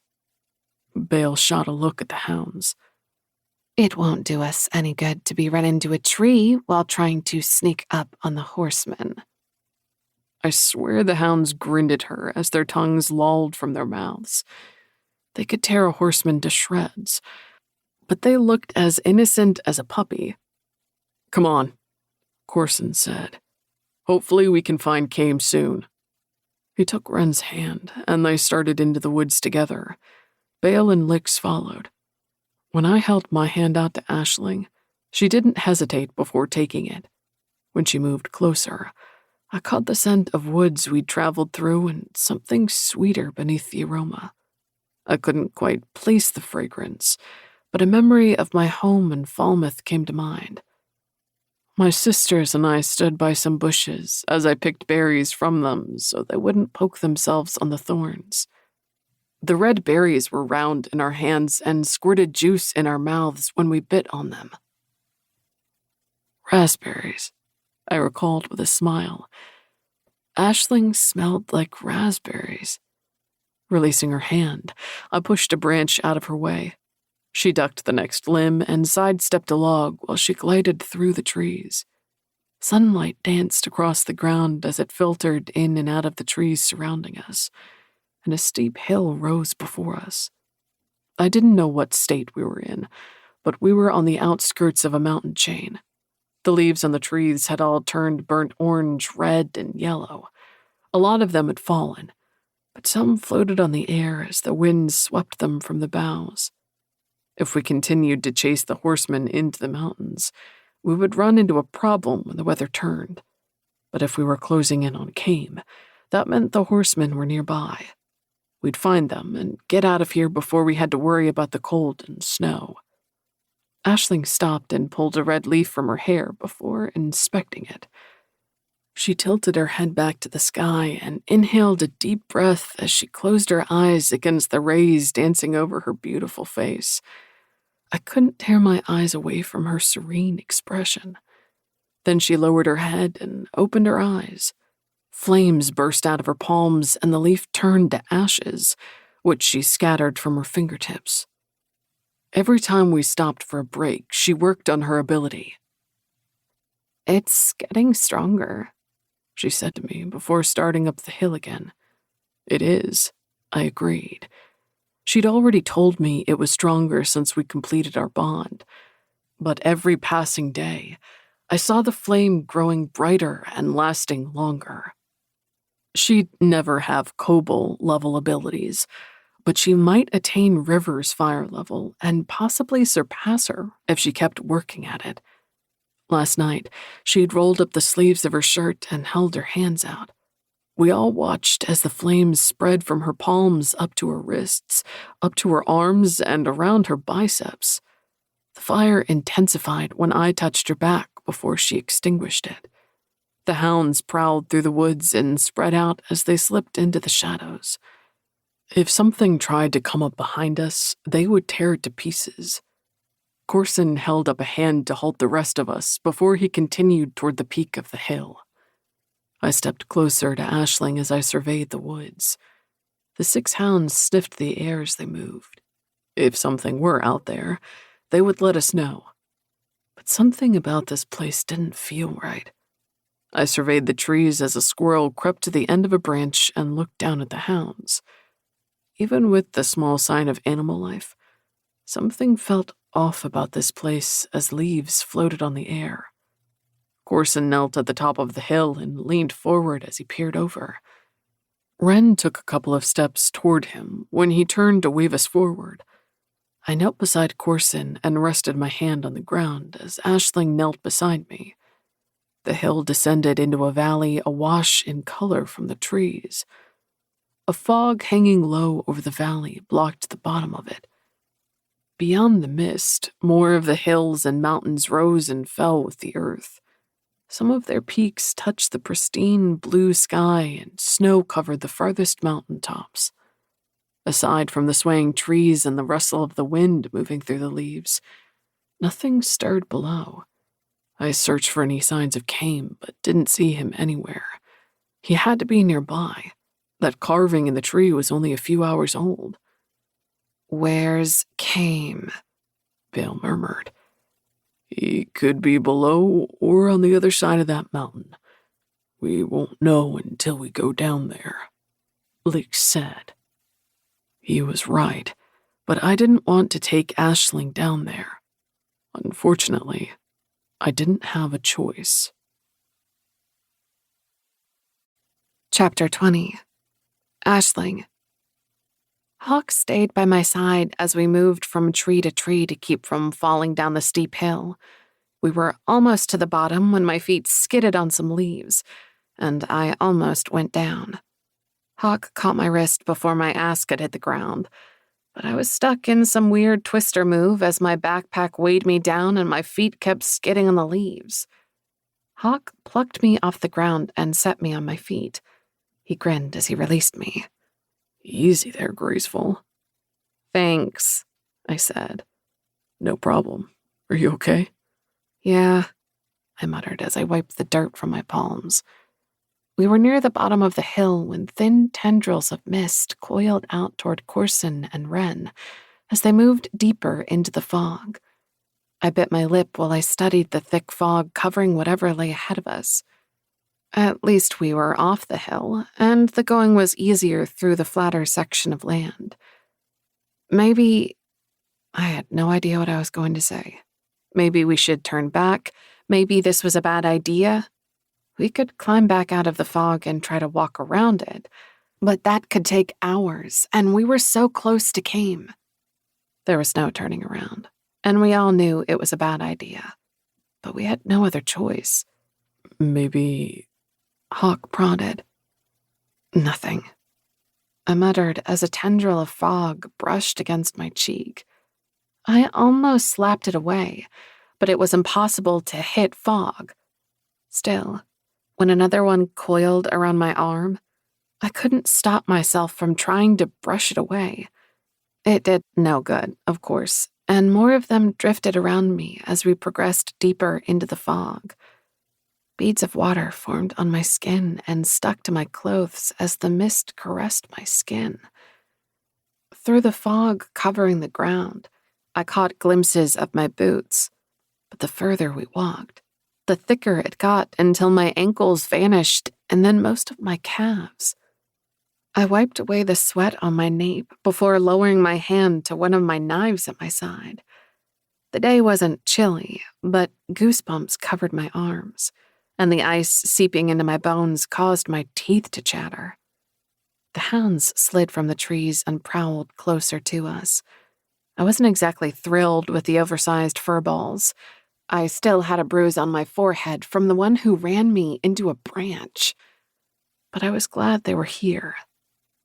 Bale shot a look at the hounds. It won't do us any good to be run into a tree while trying to sneak up on the horsemen. I swear the hounds grinned at her as their tongues lolled from their mouths. They could tear a horseman to shreds, but they looked as innocent as a puppy. Come on, Corson said. Hopefully we can find Kame soon. He took Wren's hand, and they started into the woods together. Bale and Lix followed. When I held my hand out to Aisling, she didn't hesitate before taking it. When she moved closer, I caught the scent of woods we'd traveled through and something sweeter beneath the aroma. I couldn't quite place the fragrance, but a memory of my home in Falmouth came to mind. My sisters and I stood by some bushes as I picked berries from them so they wouldn't poke themselves on the thorns. The red berries were round in our hands and squirted juice in our mouths when we bit on them. Raspberries, I recalled with a smile. Aisling smelled like raspberries. Releasing her hand, I pushed a branch out of her way. She ducked the next limb and sidestepped a log while she glided through the trees. Sunlight danced across the ground as it filtered in and out of the trees surrounding us, and a steep hill rose before us. I didn't know what state we were in, but we were on the outskirts of a mountain chain. The leaves on the trees had all turned burnt orange, red, and yellow. A lot of them had fallen, but some floated on the air as the wind swept them from the boughs. If we continued to chase the horsemen into the mountains, we would run into a problem when the weather turned. But if we were closing in on Kame, that meant the horsemen were nearby. We'd find them and get out of here before we had to worry about the cold and snow. Aisling stopped and pulled a red leaf from her hair before inspecting it. She tilted her head back to the sky and inhaled a deep breath as she closed her eyes against the rays dancing over her beautiful face. I couldn't tear my eyes away from her serene expression. Then she lowered her head and opened her eyes. Flames burst out of her palms and the leaf turned to ashes, which she scattered from her fingertips. Every time we stopped for a break, she worked on her ability. "It's getting stronger," she said to me before starting up the hill again. "It is," I agreed. She'd already told me it was stronger since we completed our bond, but every passing day, I saw the flame growing brighter and lasting longer. She'd never have Kobold-level abilities, but she might attain River's fire level and possibly surpass her if she kept working at it. Last night, she'd rolled up the sleeves of her shirt and held her hands out. We all watched as the flames spread from her palms up to her wrists, up to her arms, and around her biceps. The fire intensified when I touched her back before she extinguished it. The hounds prowled through the woods and spread out as they slipped into the shadows. If something tried to come up behind us, they would tear it to pieces. Corson held up a hand to halt the rest of us before he continued toward the peak of the hill. I stepped closer to Aisling as I surveyed the woods. The 6 hounds sniffed the air as they moved. If something were out there, they would let us know. But something about this place didn't feel right. I surveyed the trees as a squirrel crept to the end of a branch and looked down at the hounds. Even with the small sign of animal life, something felt off about this place as leaves floated on the air. Corson knelt at the top of the hill and leaned forward as he peered over. Wren took a couple of steps toward him when he turned to wave us forward. I knelt beside Corson and rested my hand on the ground as Aisling knelt beside me. The hill descended into a valley awash in color from the trees. A fog hanging low over the valley blocked the bottom of it. Beyond the mist, more of the hills and mountains rose and fell with the earth. Some of their peaks touched the pristine blue sky and snow covered the farthest mountain tops. Aside from the swaying trees and the rustle of the wind moving through the leaves, nothing stirred below. I searched for any signs of Kame, but didn't see him anywhere. He had to be nearby. That carving in the tree was only a few hours old. "Where's Kame?" Vale murmured. "He could be below or on the other side of that mountain. We won't know until we go down there," Leek said. He was right, but I didn't want to take Aisling down there. Unfortunately, I didn't have a choice. Chapter 20. Aisling. Hawk stayed by my side as we moved from tree to tree to keep from falling down the steep hill. We were almost to the bottom when my feet skidded on some leaves, and I almost went down. Hawk caught my wrist before my ass could hit the ground, but I was stuck in some weird twister move as my backpack weighed me down and my feet kept skidding on the leaves. Hawk plucked me off the ground and set me on my feet. He grinned as he released me. "Easy there, Graceful." "Thanks," I said. "No problem. Are you okay?" "Yeah," I muttered as I wiped the dirt from my palms. We were near the bottom of the hill when thin tendrils of mist coiled out toward Corson and Wren as they moved deeper into the fog. I bit my lip while I studied the thick fog covering whatever lay ahead of us. At least we were off the hill, and the going was easier through the flatter section of land. Maybe I had no idea what I was going to say. Maybe we should turn back. Maybe this was a bad idea. We could climb back out of the fog and try to walk around it, but that could take hours, and we were so close to Came. There was no turning around, and we all knew it was a bad idea, but we had no other choice. Maybe... Hawk prodded. Nothing. I muttered as a tendril of fog brushed against my cheek. I almost slapped it away, but it was impossible to hit fog. Still, when another one coiled around my arm, I couldn't stop myself from trying to brush it away. It did no good, of course, and more of them drifted around me as we progressed deeper into the fog. Beads of water formed on my skin and stuck to my clothes as the mist caressed my skin. Through the fog covering the ground, I caught glimpses of my boots, but the further we walked, the thicker it got until my ankles vanished and then most of my calves. I wiped away the sweat on my nape before lowering my hand to one of my knives at my side. The day wasn't chilly, but goosebumps covered my arms, and the ice seeping into my bones caused my teeth to chatter. The hounds slid from the trees and prowled closer to us. I wasn't exactly thrilled with the oversized fur balls. I still had a bruise on my forehead from the one who ran me into a branch. But I was glad they were here.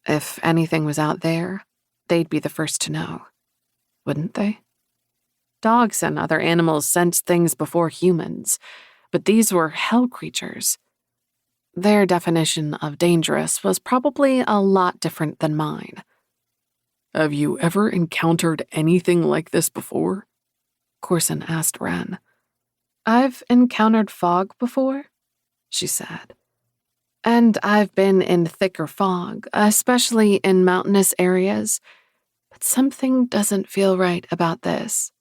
If anything was out there, they'd be the first to know, wouldn't they? Dogs and other animals sense things before humans, but these were hell creatures. Their definition of dangerous was probably a lot different than mine. Have you ever encountered anything like this before? Corson asked Wren. I've encountered fog before, she said. And I've been in thicker fog, especially in mountainous areas, but something doesn't feel right about this.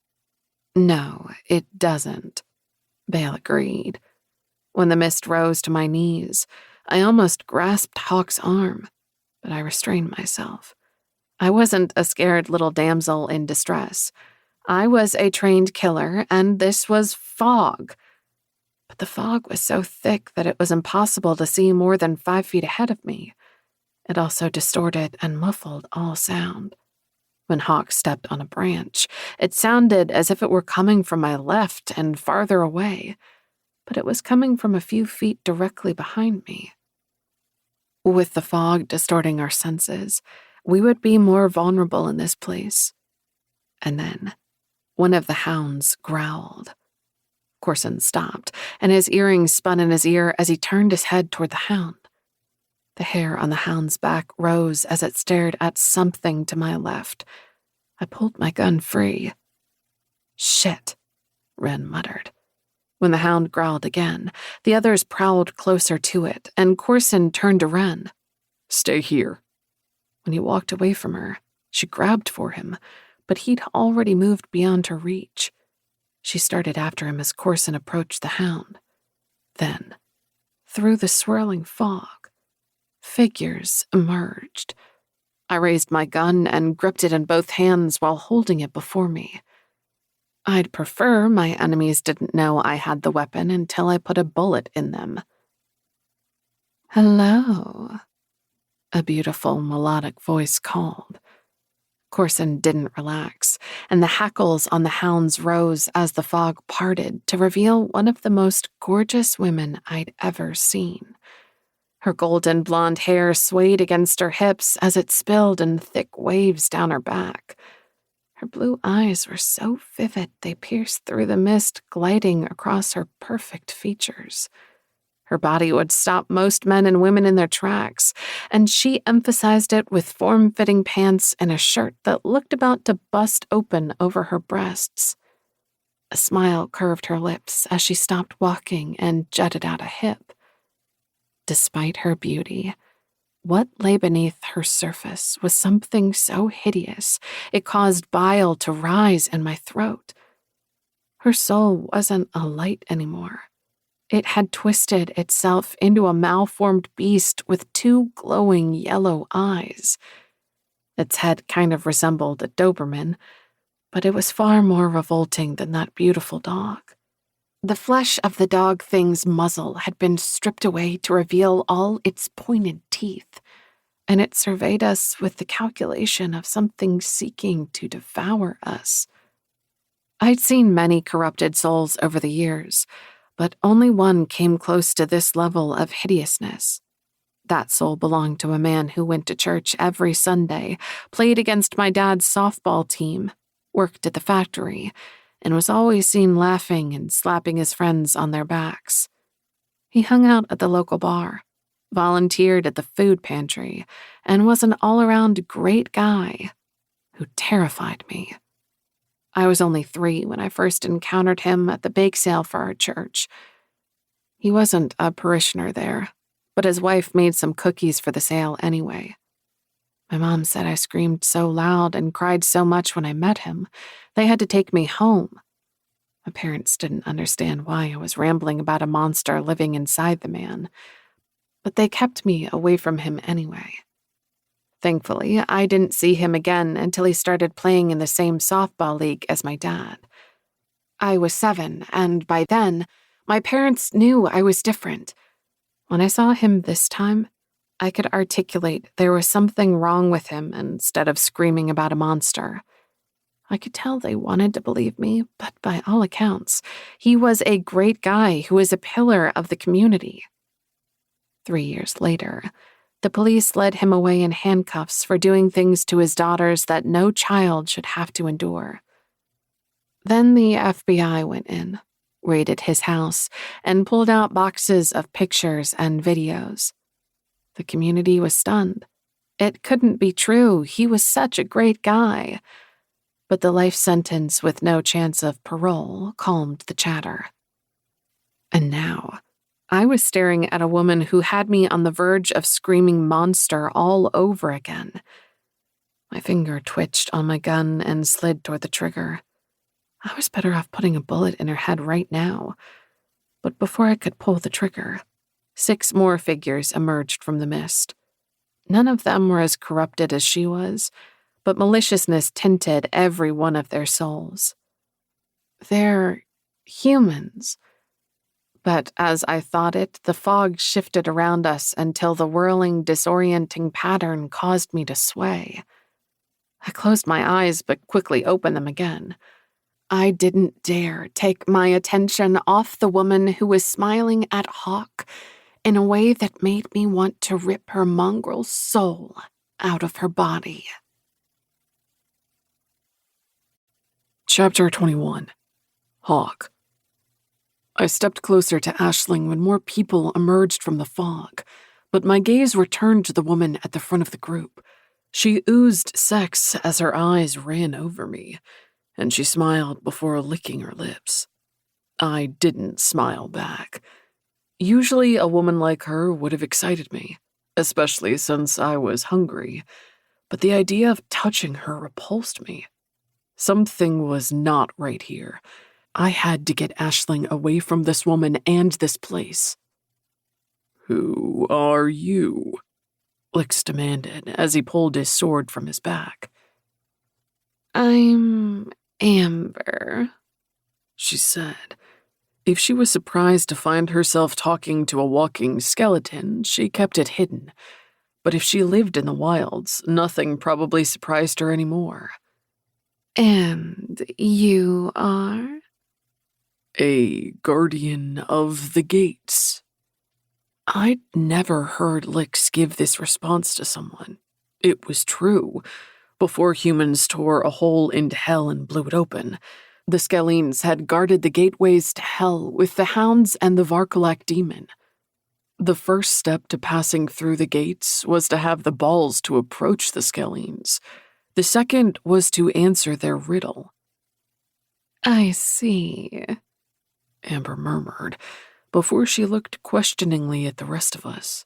No, it doesn't, Bale agreed. When the mist rose to my knees, I almost grasped Hawk's arm, but I restrained myself. I wasn't a scared little damsel in distress. I was a trained killer, and this was fog. But the fog was so thick that it was impossible to see more than 5 feet ahead of me. It also distorted and muffled all sound. When Hawk stepped on a branch, it sounded as if it were coming from my left and farther away, but it was coming from a few feet directly behind me. With the fog distorting our senses, we would be more vulnerable in this place. And then, one of the hounds growled. Corson stopped, and his earrings spun in his ear as he turned his head toward the hound. The hair on the hound's back rose as it stared at something to my left. I pulled my gun free. Shit, Wren muttered. When the hound growled again, the others prowled closer to it, and Corson turned to Wren. Stay here. When he walked away from her, she grabbed for him, but he'd already moved beyond her reach. She started after him as Corson approached the hound. Then, through the swirling fog, figures emerged. I raised my gun and gripped it in both hands while holding it before me. I'd prefer my enemies didn't know I had the weapon until I put a bullet in them. Hello, a beautiful melodic voice called. Corson didn't relax, and the hackles on the hounds rose as the fog parted to reveal one of the most gorgeous women I'd ever seen. Her golden blonde hair swayed against her hips as it spilled in thick waves down her back. Her blue eyes were so vivid they pierced through the mist, gliding across her perfect features. Her body would stop most men and women in their tracks, and she emphasized it with form-fitting pants and a shirt that looked about to bust open over her breasts. A smile curved her lips as she stopped walking and jutted out a hip. Despite her beauty, what lay beneath her surface was something so hideous it caused bile to rise in my throat. Her soul wasn't a light anymore. It had twisted itself into a malformed beast with two glowing yellow eyes. Its head kind of resembled a Doberman, but it was far more revolting than that beautiful dog. The flesh of the dog thing's muzzle had been stripped away to reveal all its pointed teeth, and it surveyed us with the calculation of something seeking to devour us. I'd seen many corrupted souls over the years, but only one came close to this level of hideousness. That soul belonged to a man who went to church every Sunday, played against my dad's softball team, worked at the factory, and was always seen laughing and slapping his friends on their backs. He hung out at the local bar, volunteered at the food pantry, and was an all-around great guy who terrified me. I was only 3 when I first encountered him at the bake sale for our church. He wasn't a parishioner there, but his wife made some cookies for the sale anyway. My mom said I screamed so loud and cried so much when I met him, they had to take me home. My parents didn't understand why I was rambling about a monster living inside the man, but they kept me away from him anyway. Thankfully, I didn't see him again until he started playing in the same softball league as my dad. I was 7, and by then, my parents knew I was different. When I saw him this time, I could articulate there was something wrong with him instead of screaming about a monster. I could tell they wanted to believe me, but by all accounts, he was a great guy who was a pillar of the community. 3 years later, the police led him away in handcuffs for doing things to his daughters that no child should have to endure. Then the FBI went in, raided his house, and pulled out boxes of pictures and videos. The community was stunned. It couldn't be true. He was such a great guy. But the life sentence with no chance of parole calmed the chatter. And now, I was staring at a woman who had me on the verge of screaming monster all over again. My finger twitched on my gun and slid toward the trigger. I was better off putting a bullet in her head right now. But before I could pull the trigger, 6 more figures emerged from the mist. None of them were as corrupted as she was, but maliciousness tinted every one of their souls. They're humans. But as I thought it, the fog shifted around us until the whirling, disorienting pattern caused me to sway. I closed my eyes but quickly opened them again. I didn't dare take my attention off the woman who was smiling at Hawk in a way that made me want to rip her mongrel soul out of her body. Chapter 21. Hawk. I stepped closer to Aisling when more people emerged from the fog, but my gaze returned to the woman at the front of the group. She oozed sex as her eyes ran over me, and she smiled before licking her lips. I didn't smile back. Usually a woman like her would have excited me, especially since I was hungry, but the idea of touching her repulsed me. Something was not right here. I had to get Aisling away from this woman and this place. "Who are you?" Lix demanded as he pulled his sword from his back. I'm Amber, she said. If she was surprised to find herself talking to a walking skeleton, she kept it hidden. But if she lived in the wilds, nothing probably surprised her anymore. And you are? A guardian of the gates. I'd never heard Lix give this response to someone. It was true. Before humans tore a hole into hell and blew it open, the Skellies had guarded the gateways to hell with the hounds and the Varkalak demon. The first step to passing through the gates was to have the balls to approach the Skellies. The second was to answer their riddle. I see, Amber murmured, before she looked questioningly at the rest of us.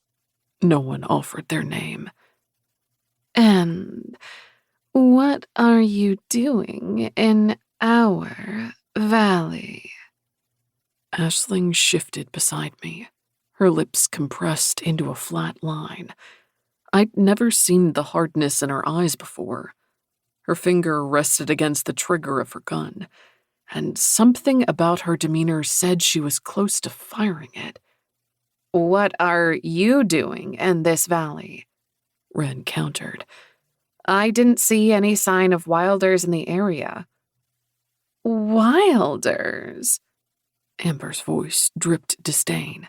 No one offered their name. And what are you doing in our valley. Aisling shifted beside me, her lips compressed into a flat line. I'd never seen the hardness in her eyes before. Her finger rested against the trigger of her gun, and something about her demeanor said she was close to firing it. What are you doing in this valley? Wren countered. I didn't see any sign of wilders in the area. Wilders? Amber's voice dripped disdain.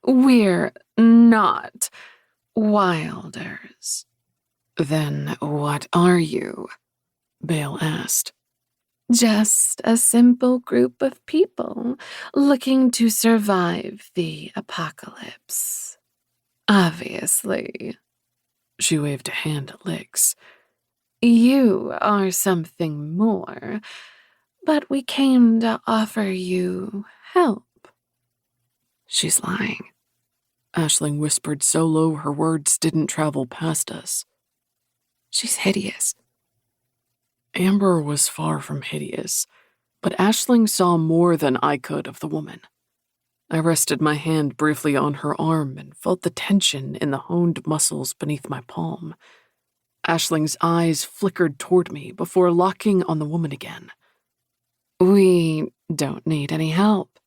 We're not wilders. Then what are you? Bale asked. Just a simple group of people looking to survive the apocalypse. Obviously. She waved a hand at Lix. You are something more, but we came to offer you help. She's lying. Aisling whispered so low her words didn't travel past us. She's hideous. Amber was far from hideous, but Aisling saw more than I could of the woman. I rested my hand briefly on her arm and felt the tension in the honed muscles beneath my palm. Aisling's eyes flickered toward me before locking on the woman again. We don't need any help,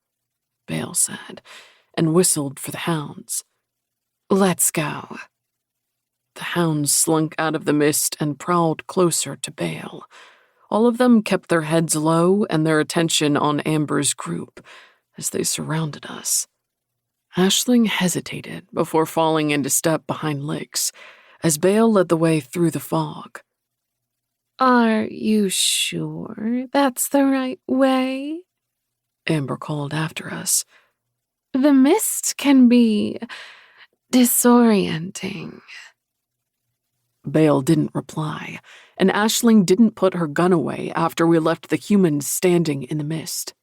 Bale said, and whistled for the hounds. Let's go. The hounds slunk out of the mist and prowled closer to Bale. All of them kept their heads low and their attention on Amber's group as they surrounded us. Aisling hesitated before falling into step behind Lix as Bale led the way through the fog. Are you sure that's the right way? Amber called after us. The mist can be disorienting. Bale didn't reply, and Aisling didn't put her gun away after we left the humans standing in the mist.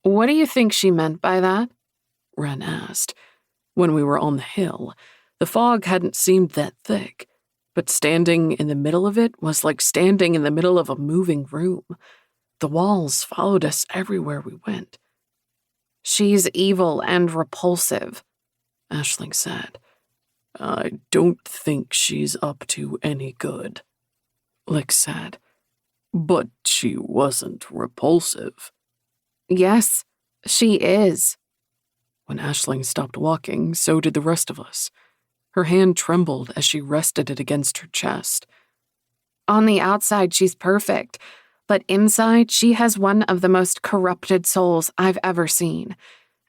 What do you think she meant by that? Wren asked. When we were on the hill, the fog hadn't seemed that thick, but standing in the middle of it was like standing in the middle of a moving room. The walls followed us everywhere we went. She's evil and repulsive, Aisling said. I don't think she's up to any good, Lix said. But she wasn't repulsive. Yes, she is. When Aisling stopped walking, so did the rest of us. Her hand trembled as she rested it against her chest. On the outside, she's perfect, but inside, she has one of the most corrupted souls I've ever seen.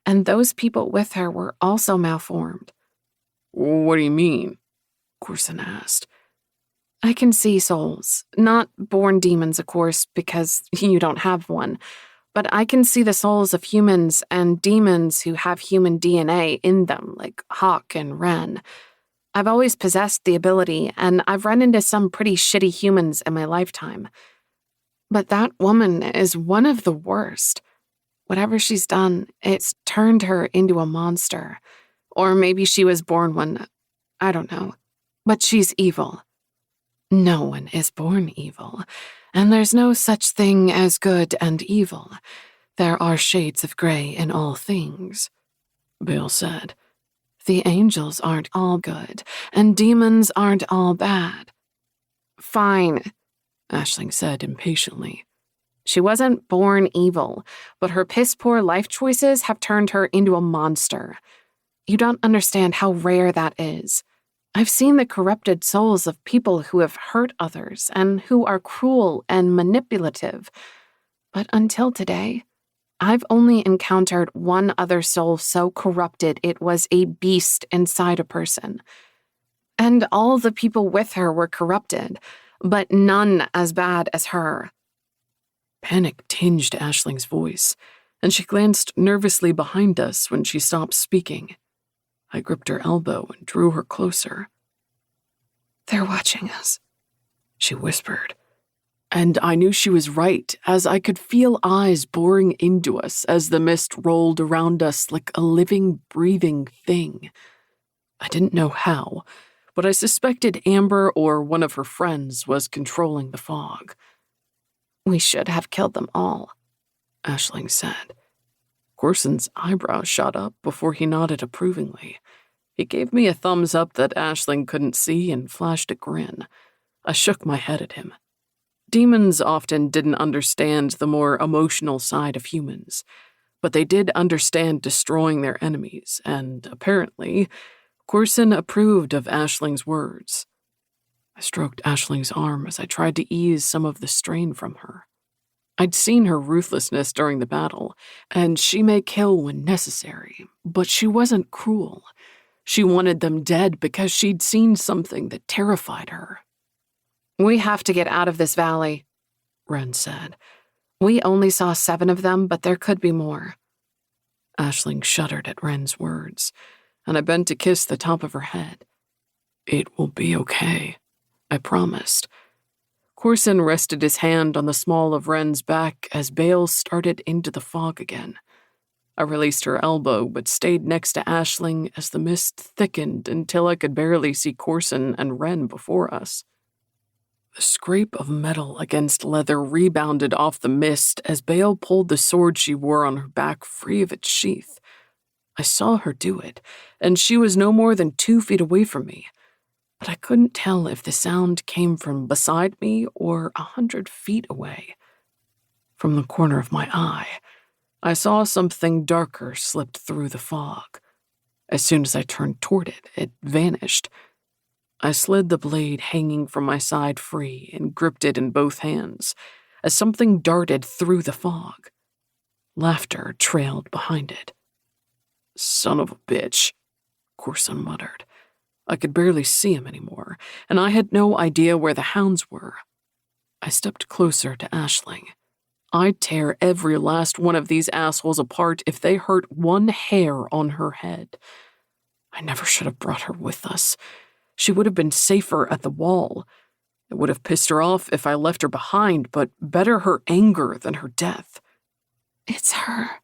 And those people with her were also malformed. What do you mean? Corson asked. I can see souls. Not born demons, of course, because you don't have one. But I can see the souls of humans and demons who have human DNA in them, like Hawk and Wren. I've always possessed the ability, and I've run into some pretty shitty humans in my lifetime. But that woman is one of the worst. Whatever she's done, it's turned her into a monster. Or maybe she was born one. I don't know. But she's evil. No one is born evil, and there's no such thing as good and evil. There are shades of gray in all things, Bill said. The angels aren't all good, and demons aren't all bad. Fine, Aisling said impatiently. She wasn't born evil, but her piss-poor life choices have turned her into a monster. You don't understand how rare that is. I've seen the corrupted souls of people who have hurt others and who are cruel and manipulative. But until today, I've only encountered one other soul so corrupted it was a beast inside a person. And all the people with her were corrupted, but none as bad as her. Panic tinged Aisling's voice, and she glanced nervously behind us when she stopped speaking. I gripped her elbow and drew her closer. They're watching us, she whispered. And I knew she was right, as I could feel eyes boring into us as the mist rolled around us like a living, breathing thing. I didn't know how, but I suspected Amber or one of her friends was controlling the fog. We should have killed them all, Aisling said. Corson's eyebrows shot up before he nodded approvingly. He gave me a thumbs up that Aisling couldn't see and flashed a grin. I shook my head at him. Demons often didn't understand the more emotional side of humans, but they did understand destroying their enemies, and apparently, Corson approved of Aisling's words. I stroked Aisling's arm as I tried to ease some of the strain from her. I'd seen her ruthlessness during the battle, and she may kill when necessary, but she wasn't cruel. She wanted them dead because she'd seen something that terrified her. We have to get out of this valley, Wren said. We only saw 7 of them, but there could be more. Aisling shuddered at Wren's words, and I bent to kiss the top of her head. It will be okay, I promised. Corson rested his hand on the small of Wren's back as Bale started into the fog again. I released her elbow but stayed next to Aisling as the mist thickened until I could barely see Corson and Wren before us. The scrape of metal against leather rebounded off the mist as Bale pulled the sword she wore on her back free of its sheath. I saw her do it, and she was no more than 2 feet away from me, but I couldn't tell if the sound came from beside me or 100 feet away. From the corner of my eye, I saw something darker slipped through the fog. As soon as I turned toward it, it vanished. I slid the blade hanging from my side free and gripped it in both hands as something darted through the fog. Laughter trailed behind it. Son of a bitch, Corson muttered. I could barely see him anymore, and I had no idea where the hounds were. I stepped closer to Aisling. I'd tear every last one of these assholes apart if they hurt one hair on her head. I never should have brought her with us. She would have been safer at the wall. It would have pissed her off if I left her behind, but better her anger than her death. It's her,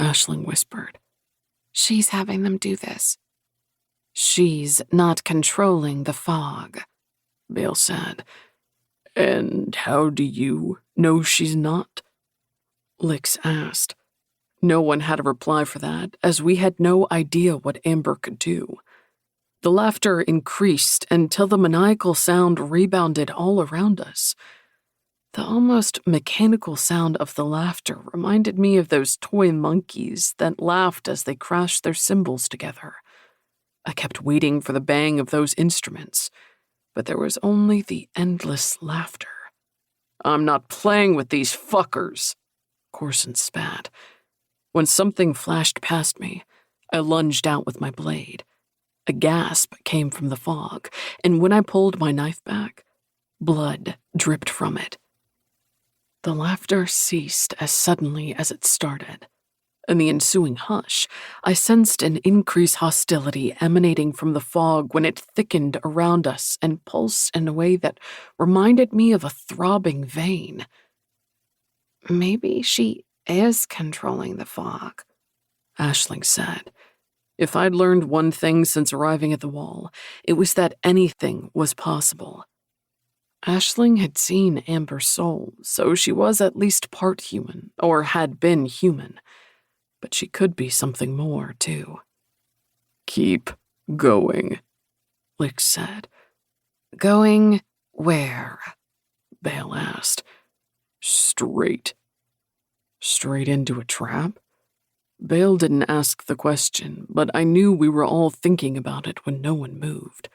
Aisling whispered. She's having them do this. She's not controlling the fog, Bale said. And how do you know she's not? Lix asked. No one had a reply for that, as we had no idea what Amber could do. The laughter increased until the maniacal sound rebounded all around us. The almost mechanical sound of the laughter reminded me of those toy monkeys that laughed as they crashed their cymbals together. I kept waiting for the bang of those instruments, but there was only the endless laughter. I'm not playing with these fuckers, Corson spat. When something flashed past me, I lunged out with my blade. A gasp came from the fog, and when I pulled my knife back, blood dripped from it. The laughter ceased as suddenly as it started. In the ensuing hush, I sensed an increased hostility emanating from the fog when it thickened around us and pulsed in a way that reminded me of a throbbing vein. Maybe she is controlling the fog, Aisling said. If I'd learned one thing since arriving at the wall, it was that anything was possible. Aisling had seen Amber's soul, so she was at least part human, or had been human. But she could be something more, too. Keep going, Lix said. Going where? Bale asked. Straight. Straight into a trap? Bale didn't ask the question, but I knew we were all thinking about it when no one moved.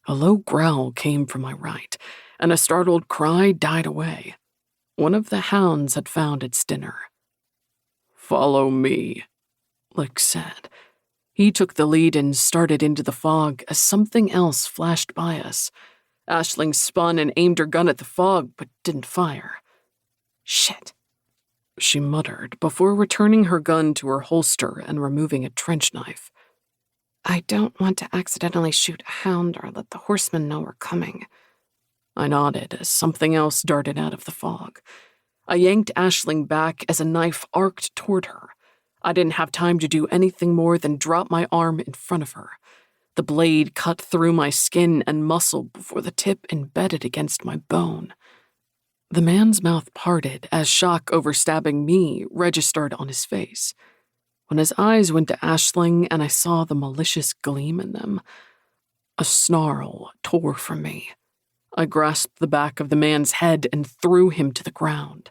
A low growl came from my right, and a startled cry died away. One of the hounds had found its dinner. Follow me, Lix said. He took the lead and started into the fog as something else flashed by us. Aisling spun and aimed her gun at the fog, but didn't fire. Shit, she muttered before returning her gun to her holster and removing a trench knife. I don't want to accidentally shoot a hound or let the horsemen know we're coming. I nodded as something else darted out of the fog. I yanked Aisling back as a knife arced toward her. I didn't have time to do anything more than drop my arm in front of her. The blade cut through my skin and muscle before the tip embedded against my bone. The man's mouth parted as shock over stabbing me registered on his face. When his eyes went to Aisling and I saw the malicious gleam in them, a snarl tore from me. I grasped the back of the man's head and threw him to the ground.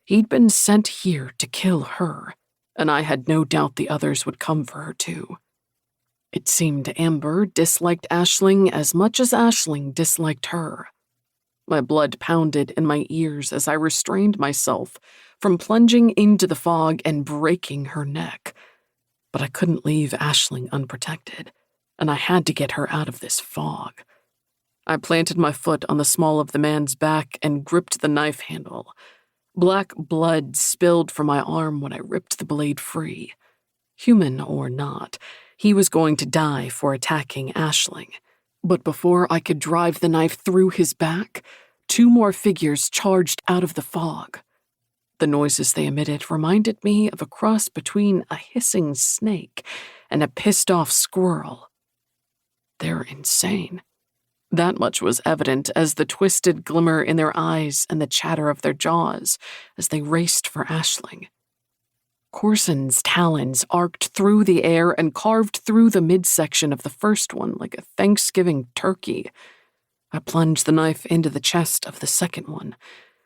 He'd been sent here to kill her, and I had no doubt the others would come for her too. It seemed Amber disliked Aisling as much as Aisling disliked her. My blood pounded in my ears as I restrained myself from plunging into the fog and breaking her neck. But I couldn't leave Aisling unprotected, and I had to get her out of this fog. I planted my foot on the small of the man's back and gripped the knife handle. Black blood spilled from my arm when I ripped the blade free. Human or not, he was going to die for attacking Aisling. But before I could drive the knife through his back, 2 more figures charged out of the fog. The noises they emitted reminded me of a cross between a hissing snake and a pissed-off squirrel. They're insane. That much was evident as the twisted glimmer in their eyes and the chatter of their jaws as they raced for Aisling. Corson's talons arced through the air and carved through the midsection of the first one like a Thanksgiving turkey. I plunged the knife into the chest of the second one.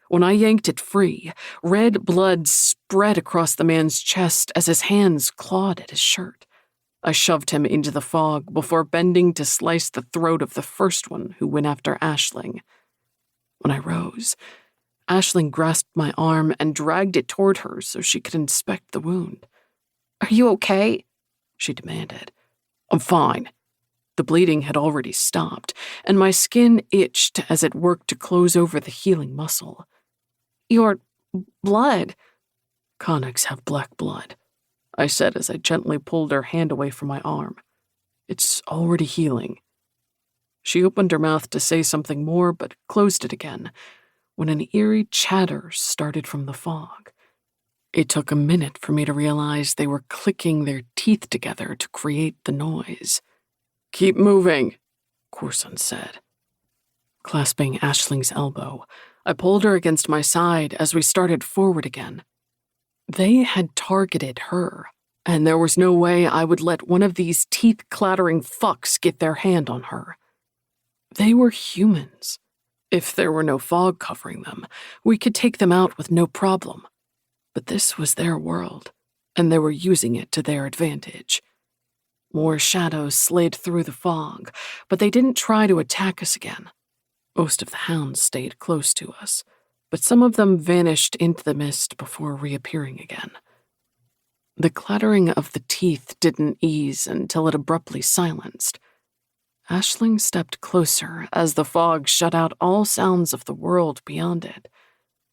When I yanked it free, red blood spread across the man's chest as his hands clawed at his shirt. I shoved him into the fog before bending to slice the throat of the first one who went after Aisling. When I rose, Aisling grasped my arm and dragged it toward her so she could inspect the wound. "Are you okay?" she demanded. "I'm fine." The bleeding had already stopped, and my skin itched as it worked to close over the healing muscle. "Your blood." "Conics have black blood," I said as I gently pulled her hand away from my arm. "It's already healing." She opened her mouth to say something more, but closed it again, when an eerie chatter started from the fog. It took a minute for me to realize they were clicking their teeth together to create the noise. "Keep moving," Corson said. Clasping Aisling's elbow, I pulled her against my side as we started forward again. They had targeted her, and there was no way I would let one of these teeth-clattering fucks get their hand on her. They were humans. If there were no fog covering them, we could take them out with no problem. But this was their world, and they were using it to their advantage. More shadows slid through the fog, but they didn't try to attack us again. Most of the hounds stayed close to us, but some of them vanished into the mist before reappearing again. The clattering of the teeth didn't ease until it abruptly silenced. Aisling stepped closer as the fog shut out all sounds of the world beyond it.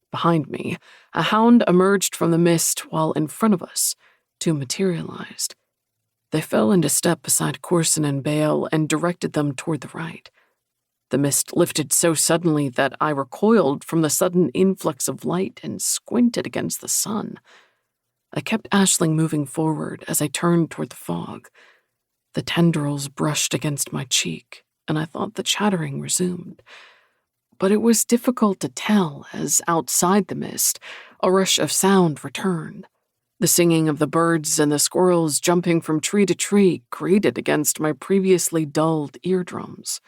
Behind me, a hound emerged from the mist while in front of us, 2 materialized. They fell into step beside Corson and Bale and directed them toward the right. The mist lifted so suddenly that I recoiled from the sudden influx of light and squinted against the sun. I kept Aisling moving forward as I turned toward the fog. The tendrils brushed against my cheek, and I thought the chattering resumed. But it was difficult to tell as outside the mist, a rush of sound returned. The singing of the birds and the squirrels jumping from tree to tree grated against my previously dulled eardrums.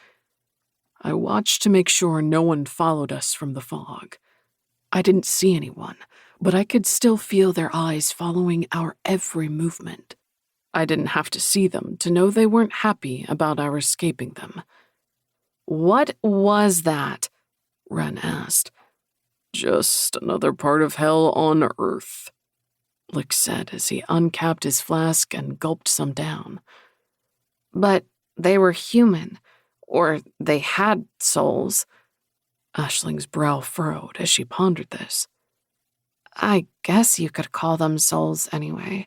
I watched to make sure no one followed us from the fog. I didn't see anyone, but I could still feel their eyes following our every movement. I didn't have to see them to know they weren't happy about our escaping them. "What was that?" Wren asked. "Just another part of hell on Earth," Lick said as he uncapped his flask and gulped some down. "But they were human, or they had souls." Aisling's brow furrowed as she pondered this. "I guess you could call them souls anyway,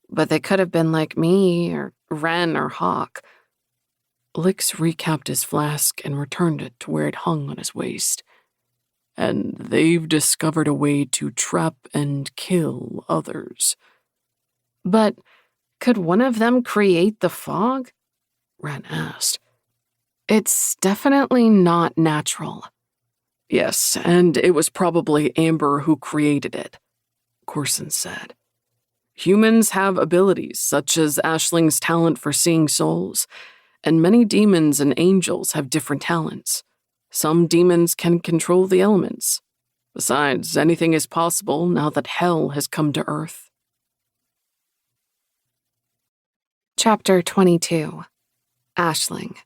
but they could have been like me, or Wren, or Hawk." Lix recapped his flask and returned it to where it hung on his waist. "And they've discovered a way to trap and kill others." "But could one of them create the fog?" Wren asked. "It's definitely not natural." Yes, and it was probably Amber who created it, Corson said. Humans have abilities, such as Ashling's talent for seeing souls, and many demons and angels have different talents. Some demons can control the elements. Besides, anything is possible now that hell has come to Earth. Chapter 22. Ashling.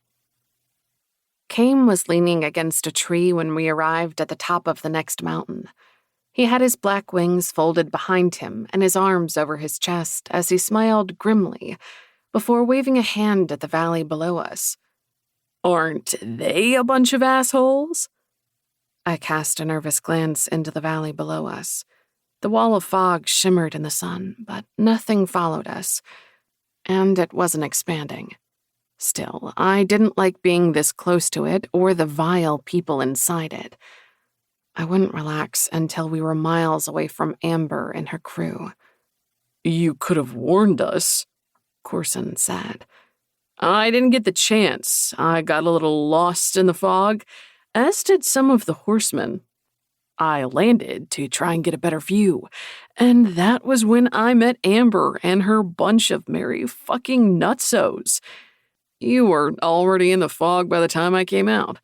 Kame was leaning against a tree when we arrived at the top of the next mountain. He had his black wings folded behind him and his arms over his chest as he smiled grimly before waving a hand at the valley below us. Aren't they a bunch of assholes? I cast a nervous glance into the valley below us. The wall of fog shimmered in the sun, but nothing followed us, and it wasn't expanding. Still, I didn't like being this close to it or the vile people inside it. I wouldn't relax until we were miles away from Amber and her crew. You could have warned us, Corson said. I didn't get the chance. I got a little lost in the fog, as did some of the horsemen. I landed to try and get a better view, and that was when I met Amber and her bunch of merry fucking nutsos. You were already in the fog by the time I came out.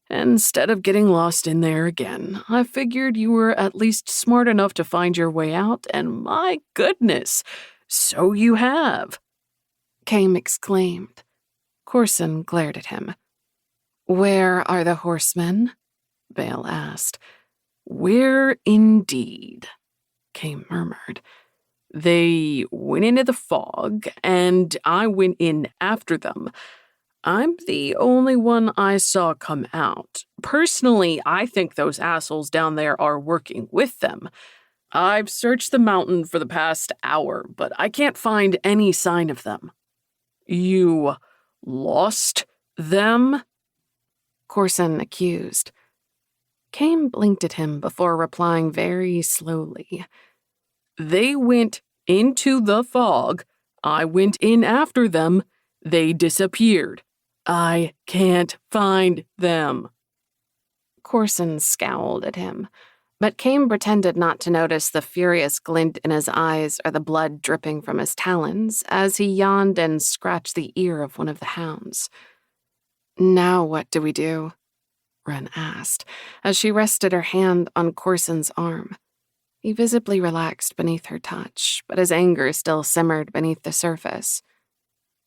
Instead of getting lost in there again, I figured you were at least smart enough to find your way out, and my goodness, so you have. Kame exclaimed. Corson glared at him. Where are the horsemen? Bale asked. Where indeed, Kame murmured. They went into the fog, and I went in after them. I'm the only one I saw come out. Personally, I think those assholes down there are working with them. I've searched the mountain for the past hour, but I can't find any sign of them. You lost them? Corson accused. Kame blinked at him before replying very slowly. They went into the fog. I went in after them. They disappeared. I can't find them. Corson scowled at him, but Kame pretended not to notice the furious glint in his eyes or the blood dripping from his talons as he yawned and scratched the ear of one of the hounds. Now what do we do? Wren asked, as she rested her hand on Corson's arm. He visibly relaxed beneath her touch, but his anger still simmered beneath the surface.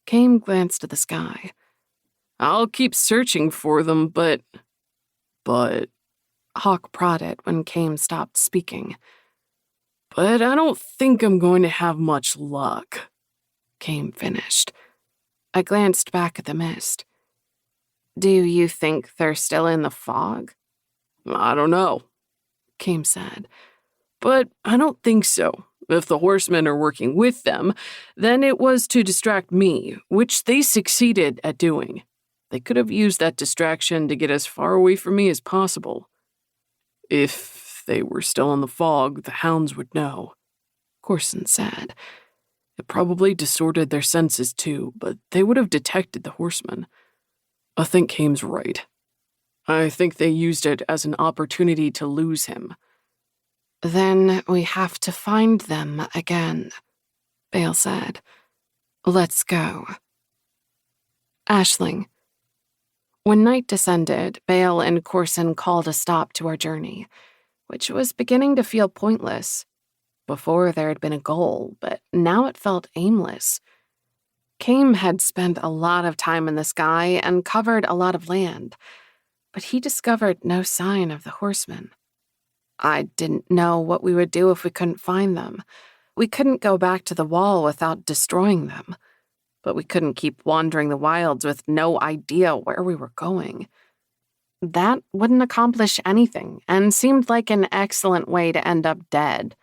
Kame glanced at the sky. I'll keep searching for them, but... Hawk prodded when Kame stopped speaking. But I don't think I'm going to have much luck, Kame finished. I glanced back at the mist. Do you think they're still in the fog? I don't know, Kame said. But I don't think so. If the horsemen are working with them, then it was to distract me, which they succeeded at doing. They could have used that distraction to get as far away from me as possible. If they were still in the fog, the hounds would know, Corson said. It probably distorted their senses too, but they would have detected the horsemen. I think Kame's right. I think they used it as an opportunity to lose him. Then we have to find them again, Bale said. Let's go. Ashling. When night descended, Bale and Corson called a stop to our journey, which was beginning to feel pointless. Before there had been a goal, but now it felt aimless. Kame had spent a lot of time in the sky and covered a lot of land, but he discovered no sign of the horsemen. I didn't know what we would do if we couldn't find them. We couldn't go back to the wall without destroying them, but we couldn't keep wandering the wilds with no idea where we were going. That wouldn't accomplish anything and seemed like an excellent way to end up dead.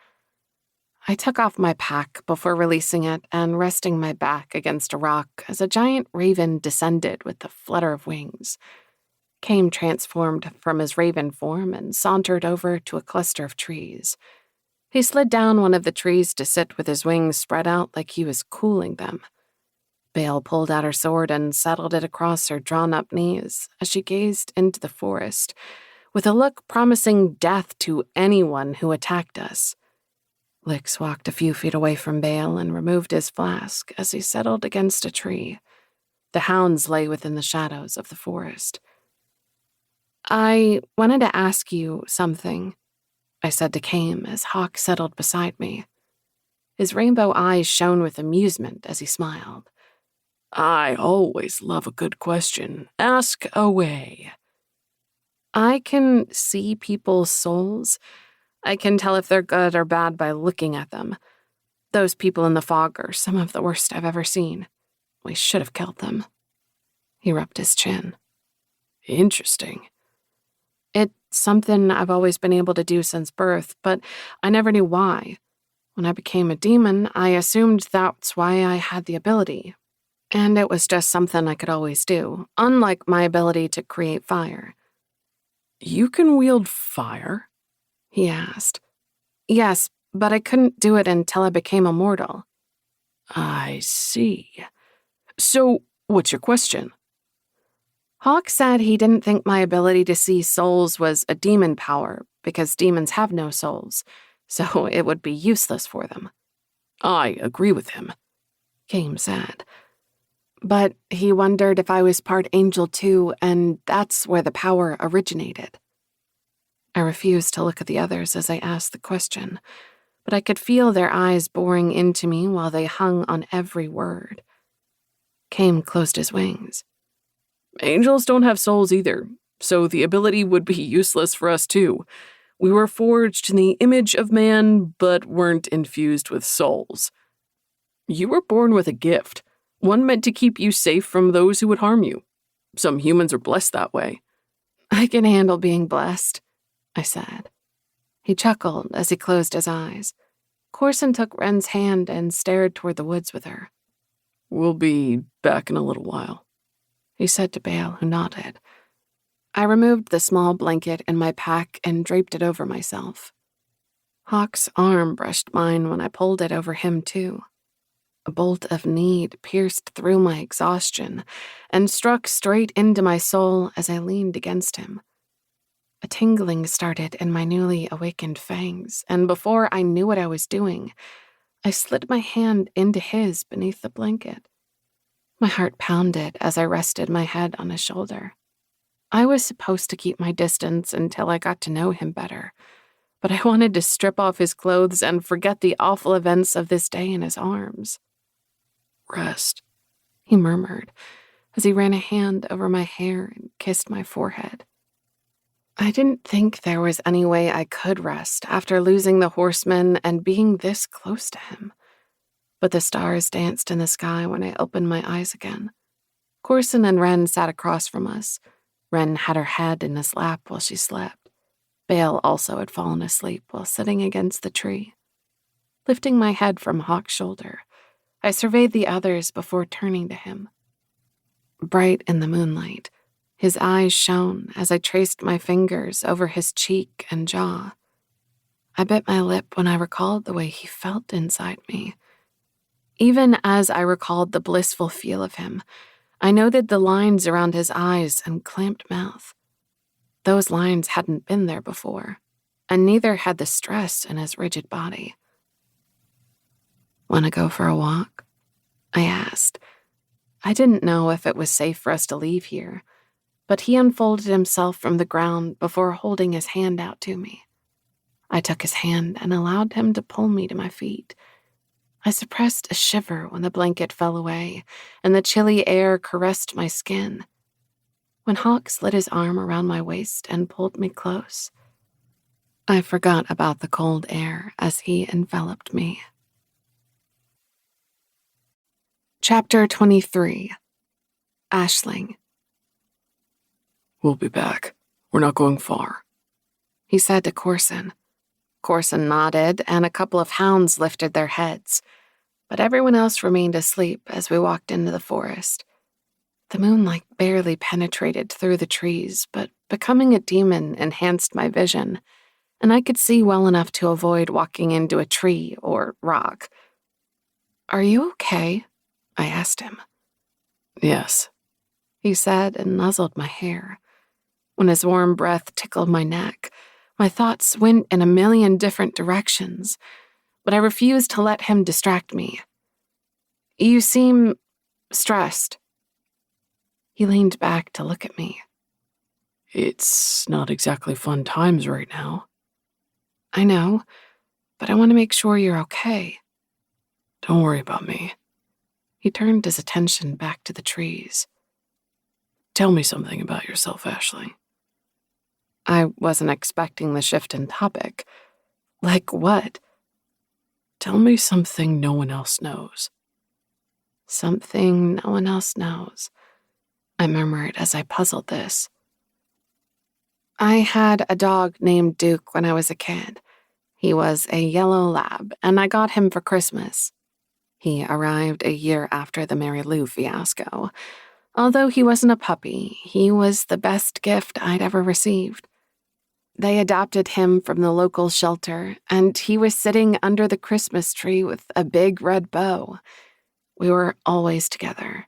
I took off my pack before releasing it and resting my back against a rock as a giant raven descended with a flutter of wings. Kame transformed from his raven form and sauntered over to a cluster of trees. He slid down one of the trees to sit with his wings spread out like he was cooling them. Bale pulled out her sword and settled it across her drawn-up knees as she gazed into the forest, with a look promising death to anyone who attacked us. Lix walked a few feet away from Bale and removed his flask as he settled against a tree. The hounds lay within the shadows of the forest. "I wanted to ask you something," I said to Kame as Hawk settled beside me. His rainbow eyes shone with amusement as he smiled. "I always love a good question. Ask away." "I can see people's souls. I can tell if they're good or bad by looking at them. Those people in the fog are some of the worst I've ever seen. We should have killed them." He rubbed his chin. "Interesting." "It's something I've always been able to do since birth, but I never knew why. When I became a demon, I assumed that's why I had the ability. And it was just something I could always do, unlike my ability to create fire." "You can wield fire?" he asked. "Yes, but I couldn't do it until I became immortal." "I see. So, what's your question?" Hawk said he didn't think my ability to see souls was a demon power because demons have no souls, so it would be useless for them. "I agree with him," Kame said. But he wondered if I was part angel too, and that's where the power originated. I refused to look at the others as I asked the question, but I could feel their eyes boring into me while they hung on every word. Kame closed his wings. "Angels don't have souls either, so the ability would be useless for us too. We were forged in the image of man, but weren't infused with souls. You were born with a gift, one meant to keep you safe from those who would harm you. Some humans are blessed that way." "I can handle being blessed," I said. He chuckled as he closed his eyes. Corson took Wren's hand and stared toward the woods with her. "We'll be back in a little while," he said to Bale, who nodded. I removed the small blanket in my pack and draped it over myself. Hawk's arm brushed mine when I pulled it over him, too. A bolt of need pierced through my exhaustion and struck straight into my soul as I leaned against him. A tingling started in my newly awakened fangs, and before I knew what I was doing, I slid my hand into his beneath the blanket. My heart pounded as I rested my head on his shoulder. I was supposed to keep my distance until I got to know him better, but I wanted to strip off his clothes and forget the awful events of this day in his arms. "Rest," he murmured as he ran a hand over my hair and kissed my forehead. I didn't think there was any way I could rest after losing the horseman and being this close to him. But the stars danced in the sky when I opened my eyes again. Corson and Wren sat across from us. Wren had her head in his lap while she slept. Bale also had fallen asleep while sitting against the tree. Lifting my head from Hawk's shoulder, I surveyed the others before turning to him. Bright in the moonlight, his eyes shone as I traced my fingers over his cheek and jaw. I bit my lip when I recalled the way he felt inside me. Even as I recalled the blissful feel of him, I noted the lines around his eyes and clamped mouth. Those lines hadn't been there before, and neither had the stress in his rigid body. "Want to go for a walk?" I asked. I didn't know if it was safe for us to leave here, but he unfolded himself from the ground before holding his hand out to me. I took his hand and allowed him to pull me to my feet. I suppressed a shiver when the blanket fell away and the chilly air caressed my skin. When Hawk slid his arm around my waist and pulled me close, I forgot about the cold air as he enveloped me. Chapter 23. Aisling. "We'll be back. We're not going far," he said to Corson. Corson nodded, and a couple of hounds lifted their heads, but everyone else remained asleep as we walked into the forest. The moonlight barely penetrated through the trees, but becoming a demon enhanced my vision, and I could see well enough to avoid walking into a tree or rock. "Are you okay?" I asked him. "Yes," he said and nuzzled my hair. When his warm breath tickled my neck, my thoughts went in a million different directions, but I refused to let him distract me. You seem stressed. He leaned back to look at me. It's not exactly fun times right now. I know, but I want to make sure you're okay. Don't worry about me. He turned his attention back to the trees. Tell me something about yourself, Ashley. I wasn't expecting the shift in topic. Like what? Tell me something no one else knows. Something no one else knows, I murmured as I puzzled this. I had a dog named Duke when I was a kid. He was a yellow lab, and I got him for Christmas. He arrived a year after the Mary Lou fiasco. Although he wasn't a puppy, he was the best gift I'd ever received. They adopted him from the local shelter, and he was sitting under the Christmas tree with a big red bow. We were always together.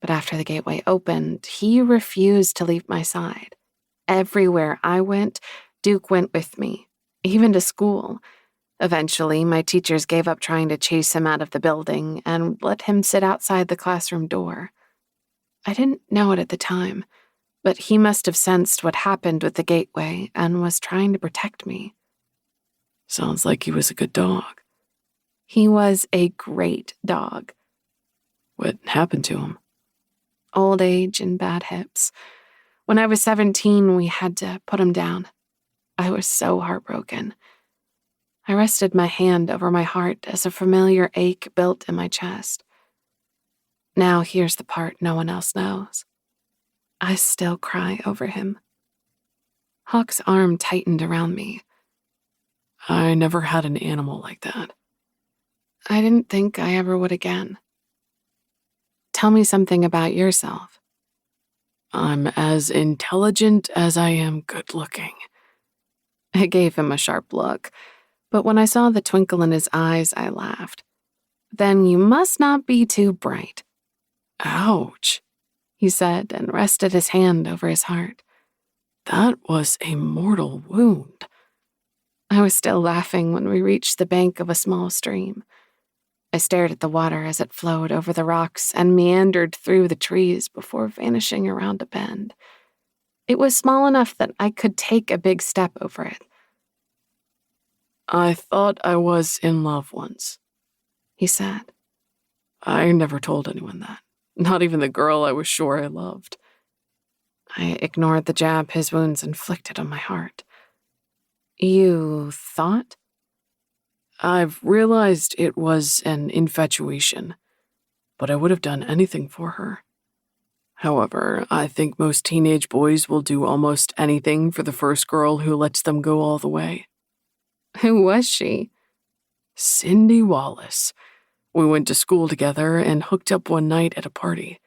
But after the gateway opened, he refused to leave my side. Everywhere I went, Duke went with me, even to school. Eventually, my teachers gave up trying to chase him out of the building and let him sit outside the classroom door. I didn't know it at the time, but he must have sensed what happened with the gateway and was trying to protect me. Sounds like he was a good dog. He was a great dog. What happened to him? Old age and bad hips. When I was 17, we had to put him down. I was so heartbroken. I rested my hand over my heart as a familiar ache built in my chest. Now here's the part no one else knows. I still cry over him. Hawk's arm tightened around me. I never had an animal like that. I didn't think I ever would again. Tell me something about yourself. I'm as intelligent as I am good-looking. I gave him a sharp look, but when I saw the twinkle in his eyes, I laughed. Then you must not be too bright. Ouch, he said and rested his hand over his heart. That was a mortal wound. I was still laughing when we reached the bank of a small stream. I stared at the water as it flowed over the rocks and meandered through the trees before vanishing around a bend. It was small enough that I could take a big step over it. I thought I was in love once, he said. I never told anyone that, not even the girl I was sure I loved. I ignored the jab his wounds inflicted on my heart. You thought? I've realized it was an infatuation, but I would have done anything for her. However, I think most teenage boys will do almost anything for the first girl who lets them go all the way. Who was she? Cindy Wallace. We went to school together and hooked up one night at a party.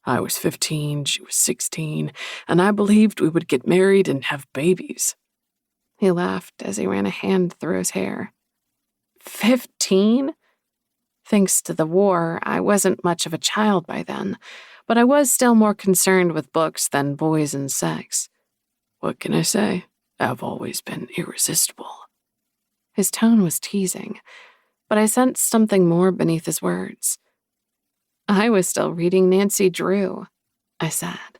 I was 15, she was 16, and I believed we would get married and have babies. He laughed as he ran a hand through his hair. 15? Thanks to the war, I wasn't much of a child by then, but I was still more concerned with books than boys and sex. What can I say? I've always been irresistible. His tone was teasing, but I sensed something more beneath his words. I was still reading Nancy Drew, I said.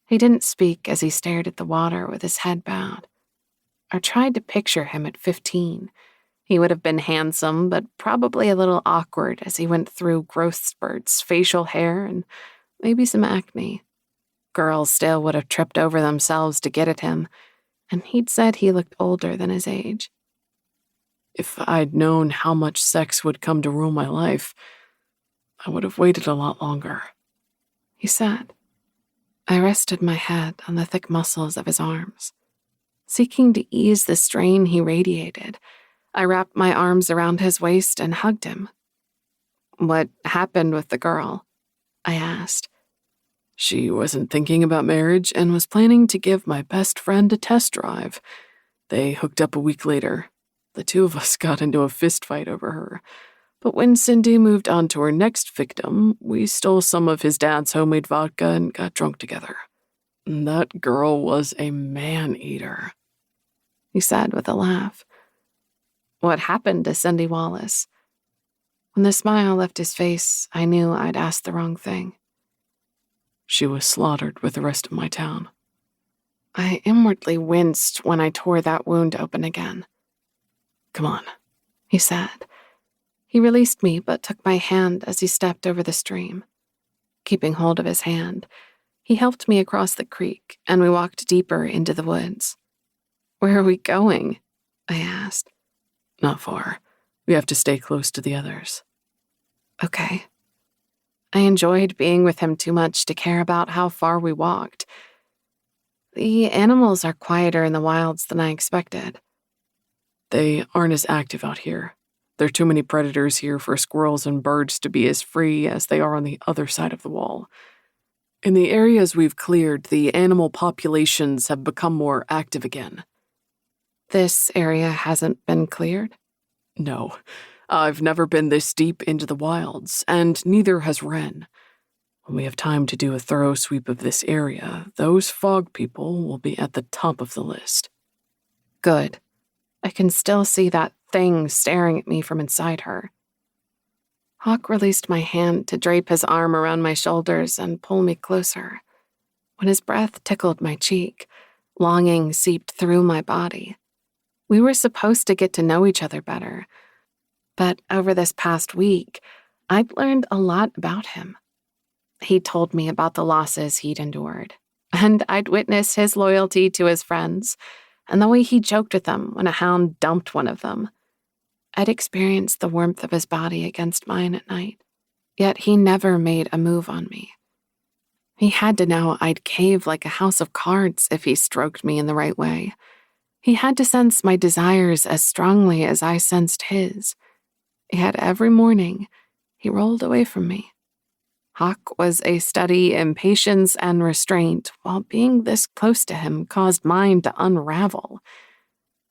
He didn't speak as he stared at the water with his head bowed. I tried to picture him at 15. He would have been handsome, but probably a little awkward as he went through growth spurts, facial hair, and maybe some acne. Girls still would have tripped over themselves to get at him, and he'd said he looked older than his age. If I'd known how much sex would come to rule my life, I would have waited a lot longer, he said. I rested my head on the thick muscles of his arms. Seeking to ease the strain he radiated, I wrapped my arms around his waist and hugged him. What happened with the girl? I asked. She wasn't thinking about marriage and was planning to give my best friend a test drive. They hooked up a week later. The two of us got into a fistfight over her. But when Cindy moved on to her next victim, we stole some of his dad's homemade vodka and got drunk together. That girl was a man-eater, he said with a laugh. What happened to Cindy Wallace? When the smile left his face, I knew I'd asked the wrong thing. She was slaughtered with the rest of my town. I inwardly winced when I tore that wound open again. Come on, he said. He released me but took my hand as he stepped over the stream. Keeping hold of his hand, he helped me across the creek, and we walked deeper into the woods. Where are we going? I asked. Not far. We have to stay close to the others. Okay. I enjoyed being with him too much to care about how far we walked. The animals are quieter in the wilds than I expected. They aren't as active out here. There are too many predators here for squirrels and birds to be as free as they are on the other side of the wall. In the areas we've cleared, the animal populations have become more active again. This area hasn't been cleared? No. I've never been this deep into the wilds, and neither has Wren. When we have time to do a thorough sweep of this area, those fog people will be at the top of the list. Good. I can still see that thing staring at me from inside her. Hawk released my hand to drape his arm around my shoulders and pull me closer. When his breath tickled my cheek, longing seeped through my body. We were supposed to get to know each other better, but over this past week, I'd learned a lot about him. He told me about the losses he'd endured, and I'd witnessed his loyalty to his friends and the way he joked with them when a hound dumped one of them. I'd experienced the warmth of his body against mine at night, yet he never made a move on me. He had to know I'd cave like a house of cards if he stroked me in the right way. He had to sense my desires as strongly as I sensed his. Yet every morning, he rolled away from me. Hawk was a study in patience and restraint, while being this close to him caused mine to unravel.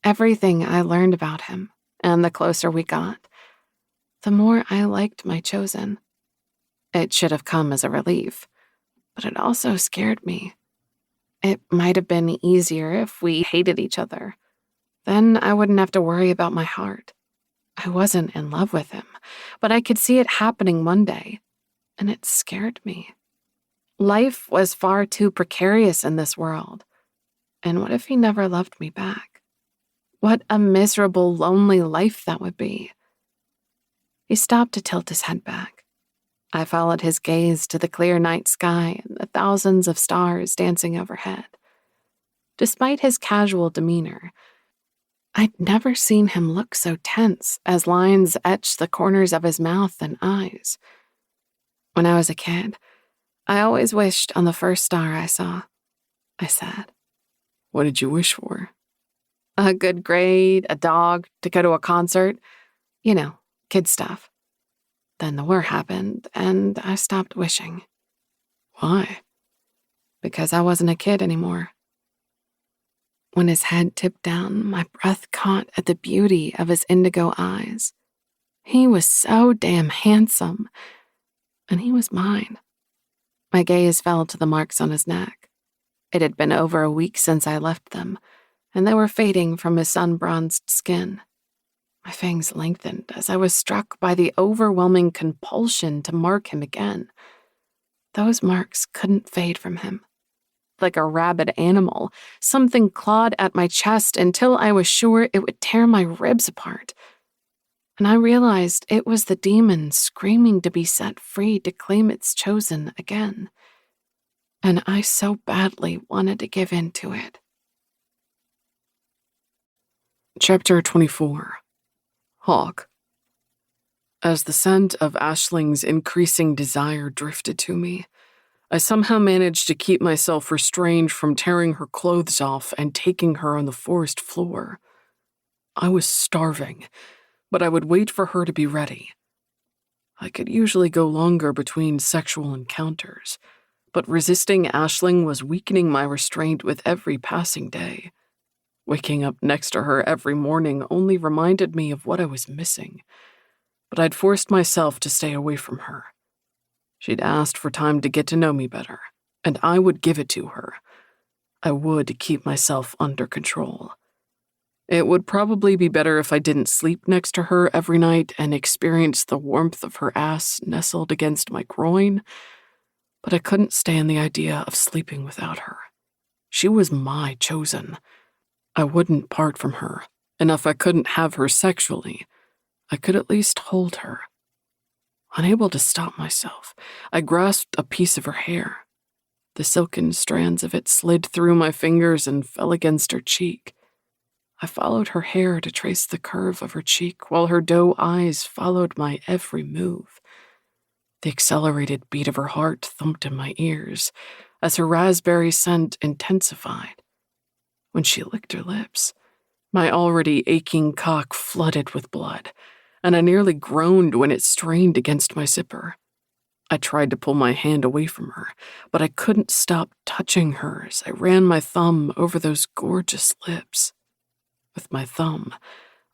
Everything I learned about him, and the closer we got, the more I liked my chosen. It should have come as a relief, but it also scared me. It might have been easier if we hated each other. Then I wouldn't have to worry about my heart. I wasn't in love with him, but I could see it happening one day, and it scared me. Life was far too precarious in this world. And what if he never loved me back? What a miserable, lonely life that would be. He stopped to tilt his head back. I followed his gaze to the clear night sky and the thousands of stars dancing overhead. Despite his casual demeanor, I'd never seen him look so tense as lines etched the corners of his mouth and eyes. When I was a kid, I always wished on the first star I saw, I said. What did you wish for? A good grade, a dog, to go to a concert. You know, kid stuff. Then the war happened, and I stopped wishing. Why? Because I wasn't a kid anymore. When his head tipped down, my breath caught at the beauty of his indigo eyes. He was so damn handsome, and he was mine. My gaze fell to the marks on his neck. It had been over a week since I left them, and they were fading from his sun-bronzed skin. My fangs lengthened as I was struck by the overwhelming compulsion to mark him again. Those marks couldn't fade from him. Like a rabid animal, something clawed at my chest until I was sure it would tear my ribs apart. And I realized it was the demon screaming to be set free to claim its chosen again. And I so badly wanted to give in to it. Chapter 24. Hawk. As the scent of Ashling's increasing desire drifted to me, I somehow managed to keep myself restrained from tearing her clothes off and taking her on the forest floor. I was starving, but I would wait for her to be ready. I could usually go longer between sexual encounters, but resisting Aisling was weakening my restraint with every passing day. Waking up next to her every morning only reminded me of what I was missing, but I'd forced myself to stay away from her. She'd asked for time to get to know me better, and I would give it to her. I would keep myself under control. It would probably be better if I didn't sleep next to her every night and experience the warmth of her ass nestled against my groin, but I couldn't stand the idea of sleeping without her. She was my chosen. I wouldn't part from her, and if I couldn't have her sexually, I could at least hold her. Unable to stop myself, I grasped a piece of her hair. The silken strands of it slid through my fingers and fell against her cheek. I followed her hair to trace the curve of her cheek while her doe eyes followed my every move. The accelerated beat of her heart thumped in my ears as her raspberry scent intensified. When she licked her lips, my already aching cock flooded with blood, and I nearly groaned when it strained against my zipper. I tried to pull my hand away from her, but I couldn't stop touching her as I ran my thumb over those gorgeous lips. With my thumb,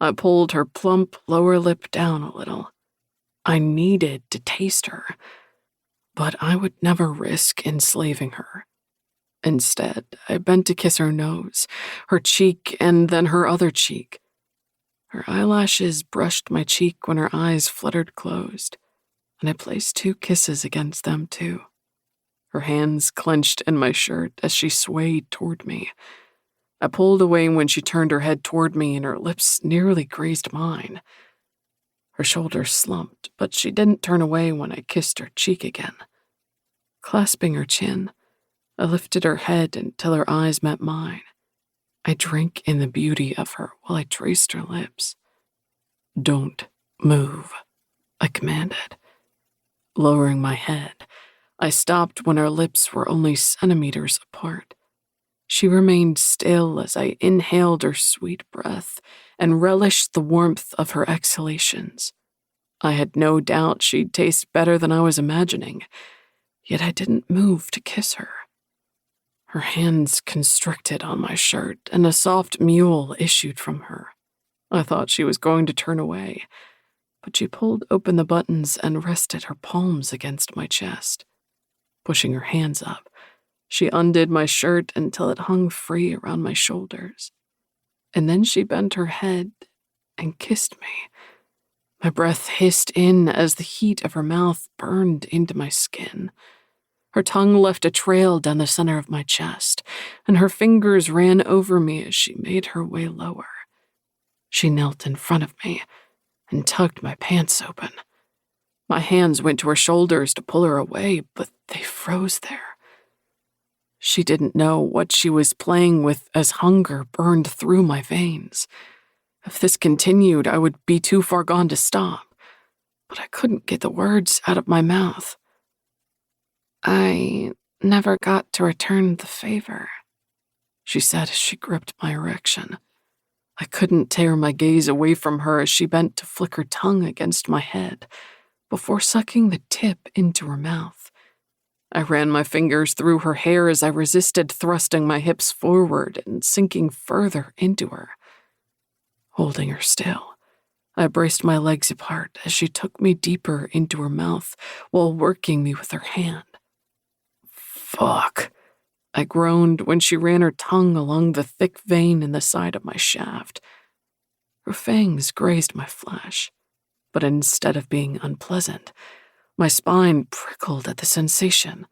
I pulled her plump lower lip down a little. I needed to taste her, but I would never risk enslaving her. Instead, I bent to kiss her nose, her cheek, and then her other cheek. Her eyelashes brushed my cheek when her eyes fluttered closed, and I placed 2 kisses against them too. Her hands clenched in my shirt as she swayed toward me. I pulled away when she turned her head toward me and her lips nearly grazed mine. Her shoulders slumped, but she didn't turn away when I kissed her cheek again. Clasping her chin, I lifted her head until her eyes met mine. I drank in the beauty of her while I traced her lips. "Don't move," I commanded. Lowering my head, I stopped when our lips were only centimeters apart. She remained still as I inhaled her sweet breath and relished the warmth of her exhalations. I had no doubt she'd taste better than I was imagining, yet I didn't move to kiss her. Her hands constricted on my shirt, and a soft mewl issued from her. I thought she was going to turn away, but she pulled open the buttons and rested her palms against my chest. Pushing her hands up, she undid my shirt until it hung free around my shoulders. And then she bent her head and kissed me. My breath hissed in as the heat of her mouth burned into my skin. Her tongue left a trail down the center of my chest, and her fingers ran over me as she made her way lower. She knelt in front of me and tugged my pants open. My hands went to her shoulders to pull her away, but they froze there. She didn't know what she was playing with as hunger burned through my veins. If this continued, I would be too far gone to stop, but I couldn't get the words out of my mouth. "I never got to return the favor," she said as she gripped my erection. I couldn't tear my gaze away from her as she bent to flick her tongue against my head before sucking the tip into her mouth. I ran my fingers through her hair as I resisted thrusting my hips forward and sinking further into her. Holding her still, I braced my legs apart as she took me deeper into her mouth while working me with her hand. "Fuck," I groaned when she ran her tongue along the thick vein in the side of my shaft. Her fangs grazed my flesh, but instead of being unpleasant, my spine prickled at the sensation.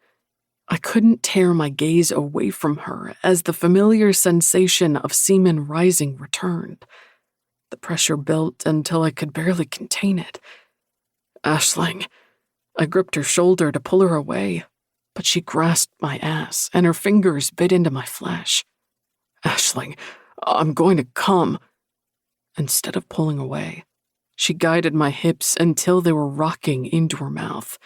I couldn't tear my gaze away from her as the familiar sensation of semen rising returned. The pressure built until I could barely contain it. "Aisling," I gripped her shoulder to pull her away, but she grasped my ass and her fingers bit into my flesh. "Aisling, I'm going to come." Instead of pulling away, she guided my hips until they were rocking into her mouth.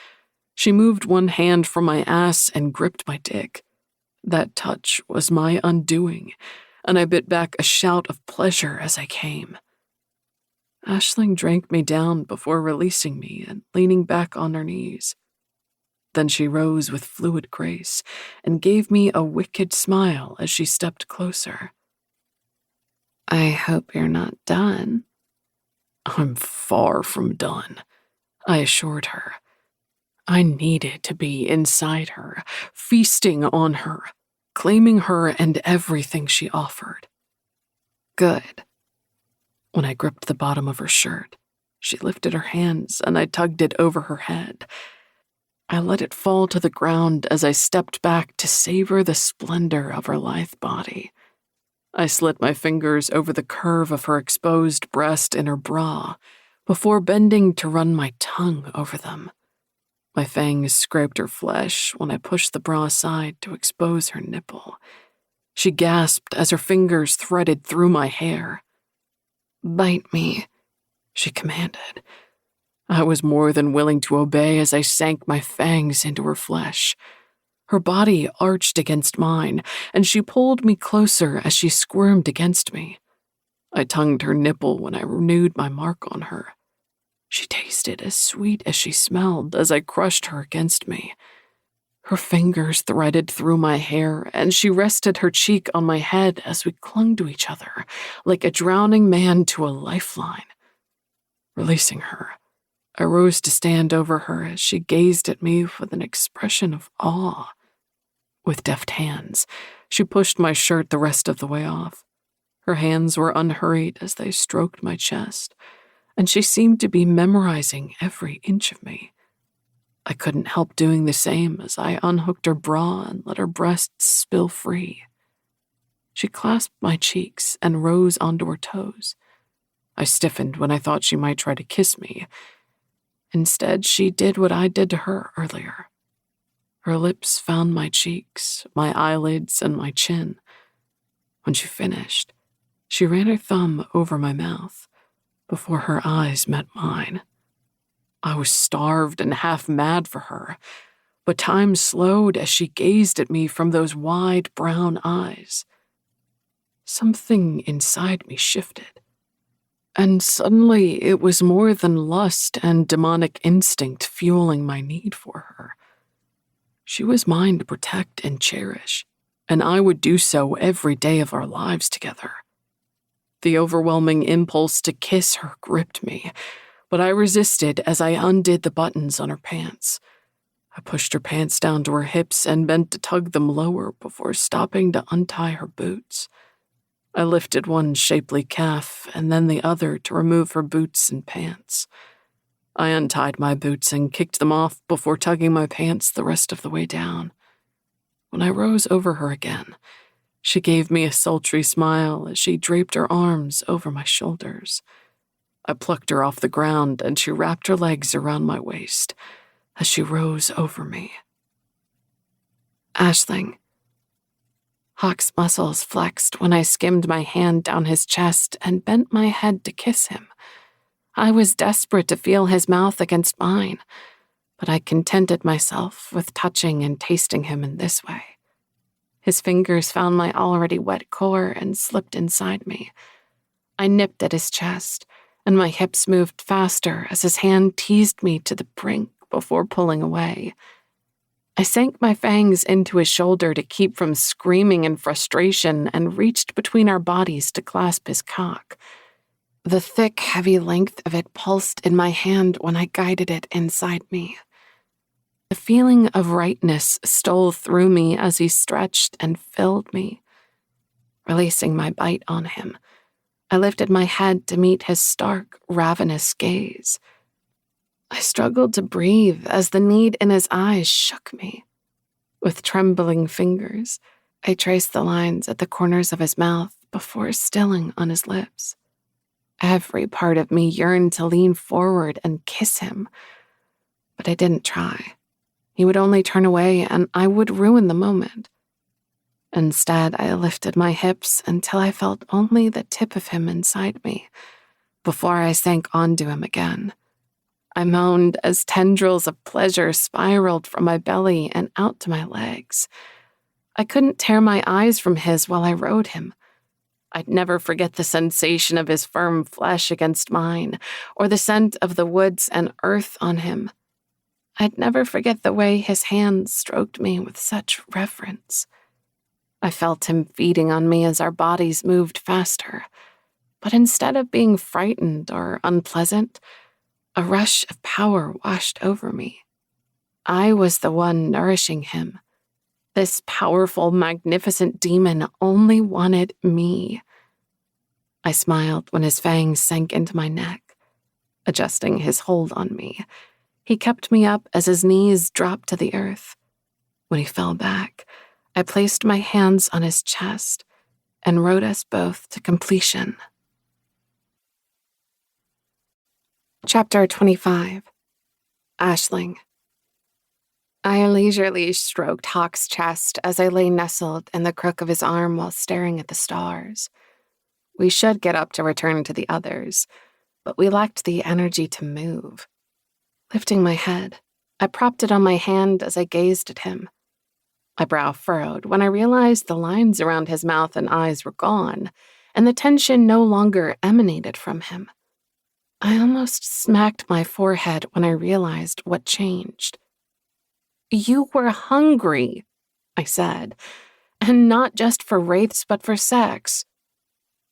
She moved one hand from my ass and gripped my dick. That touch was my undoing, and I bit back a shout of pleasure as I came. Aisling drank me down before releasing me and leaning back on her knees. Then she rose with fluid grace and gave me a wicked smile as she stepped closer. "I hope you're not done." "I'm far from done," I assured her. I needed to be inside her, feasting on her. claiming her and everything she offered. Good. When I gripped the bottom of her shirt, she lifted her hands and I tugged it over her head. I let it fall to the ground as I stepped back to savor the splendor of her lithe body. I slid my fingers over the curve of her exposed breast in her bra before bending to run my tongue over them. My fangs scraped her flesh when I pushed the bra aside to expose her nipple. She gasped as her fingers threaded through my hair. Bite me, she commanded. I was more than willing to obey as I sank my fangs into her flesh. Her body arched against mine, and she pulled me closer as she squirmed against me. I tongued her nipple when I renewed my mark on her. She tasted as sweet as she smelled as I crushed her against me. Her fingers threaded through my hair, and she rested her cheek on my head as we clung to each other, like a drowning man to a lifeline. Releasing her, I rose to stand over her as she gazed at me with an expression of awe. With deft hands, she pushed my shirt the rest of the way off. Her hands were unhurried as they stroked my chest, and she seemed to be memorizing every inch of me. I couldn't help doing the same as I unhooked her bra and let her breasts spill free. She clasped my cheeks and rose onto her toes. I stiffened when I thought she might try to kiss me. Instead, she did what I did to her earlier. Her lips found my cheeks, my eyelids, and my chin. When she finished, she ran her thumb over my mouth before her eyes met mine. I was starved and half mad for her, but time slowed as she gazed at me from those wide brown eyes. Something inside me shifted, and suddenly it was more than lust and demonic instinct fueling my need for her. She was mine to protect and cherish, and I would do so every day of our lives together. The overwhelming impulse to kiss her gripped me, but I resisted as I undid the buttons on her pants. I pushed her pants down to her hips and bent to tug them lower before stopping to untie her boots. I lifted one shapely calf and then the other to remove her boots and pants. I untied my boots and kicked them off before tugging my pants the rest of the way down. When I rose over her again, she gave me a sultry smile as she draped her arms over my shoulders. I plucked her off the ground and she wrapped her legs around my waist as she rose over me. Aisling. Hawk's muscles flexed when I skimmed my hand down his chest and bent my head to kiss him. I was desperate to feel his mouth against mine, but I contented myself with touching and tasting him in this way. His fingers found my already wet core and slipped inside me. I nipped at his chest, and my hips moved faster as his hand teased me to the brink before pulling away. I sank my fangs into his shoulder to keep from screaming in frustration and reached between our bodies to clasp his cock. The thick, heavy length of it pulsed in my hand when I guided it inside me. The feeling of rightness stole through me as he stretched and filled me. Releasing my bite on him, I lifted my head to meet his stark, ravenous gaze. I struggled to breathe as the need in his eyes shook me. With trembling fingers, I traced the lines at the corners of his mouth before stilling on his lips. Every part of me yearned to lean forward and kiss him, but I didn't try. He would only turn away and I would ruin the moment. Instead, I lifted my hips until I felt only the tip of him inside me before I sank onto him again. I moaned as tendrils of pleasure spiraled from my belly and out to my legs. I couldn't tear my eyes from his while I rode him. I'd never forget the sensation of his firm flesh against mine, or the scent of the woods and earth on him. I'd never forget the way his hands stroked me with such reverence. I felt him feeding on me as our bodies moved faster, but instead of being frightened or unpleasant, a rush of power washed over me. I was the one nourishing him, This powerful, magnificent demon only wanted me. I smiled when his fangs sank into my neck, adjusting his hold on me. He kept me up as his knees dropped to the earth. When he fell back, I placed my hands on his chest and rode us both to completion. Chapter 25. Aisling. I leisurely stroked Hawk's chest as I lay nestled in the crook of his arm while staring at the stars. We should get up to return to the others, but we lacked the energy to move. Lifting my head, I propped it on my hand as I gazed at him. My brow furrowed when I realized the lines around his mouth and eyes were gone, and the tension no longer emanated from him. I almost smacked my forehead when I realized what changed. "You were hungry," I said, "and not just for wraiths but for sex."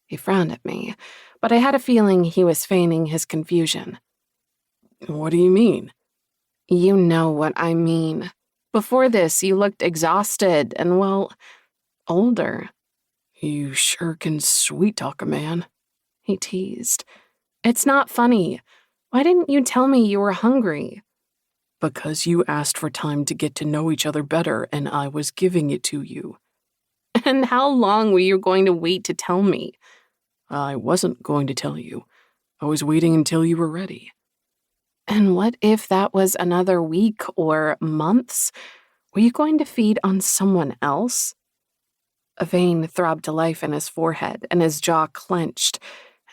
He frowned at me, but I had a feeling he was feigning his confusion. What do you mean? You know what I mean. Before this, you looked exhausted and, well, older. You sure can sweet-talk a man, he teased. It's not funny. Why didn't you tell me you were hungry? Because you asked for time to get to know each other better, and I was giving it to you. And how long were you going to wait to tell me? I wasn't going to tell you. I was waiting until you were ready. And what if that was another week or months? Were you going to feed on someone else? A vein throbbed to life in his forehead, and his jaw clenched,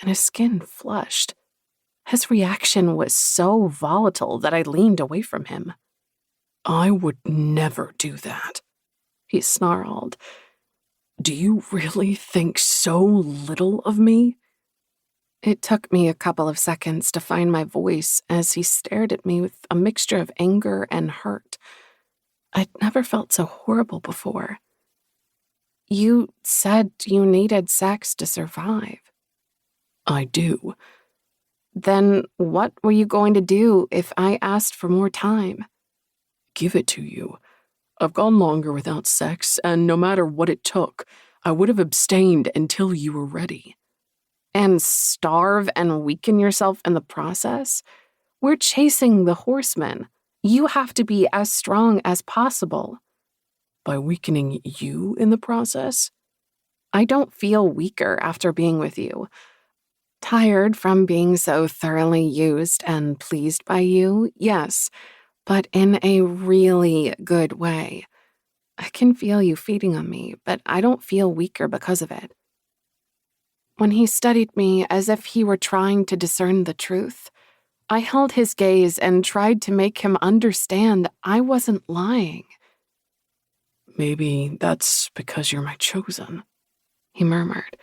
and his skin flushed. His reaction was so volatile that I leaned away from him. I would never do that, he snarled. Do you really think so little of me? It took me a couple of seconds to find my voice as he stared at me with a mixture of anger and hurt. I'd never felt so horrible before. You said you needed sex to survive. I do. Then what were you going to do if I asked for more time? Give it to you. I've gone longer without sex, and no matter what it took, I would have abstained until you were ready. And starve and weaken yourself in the process? We're chasing the horsemen. You have to be as strong as possible. By weakening you in the process? I don't feel weaker after being with you. Tired from being so thoroughly used and pleased by you, yes, but in a really good way. I can feel you feeding on me, but I don't feel weaker because of it. When he studied me as if he were trying to discern the truth, I held his gaze and tried to make him understand I wasn't lying. Maybe that's because you're my chosen, he murmured.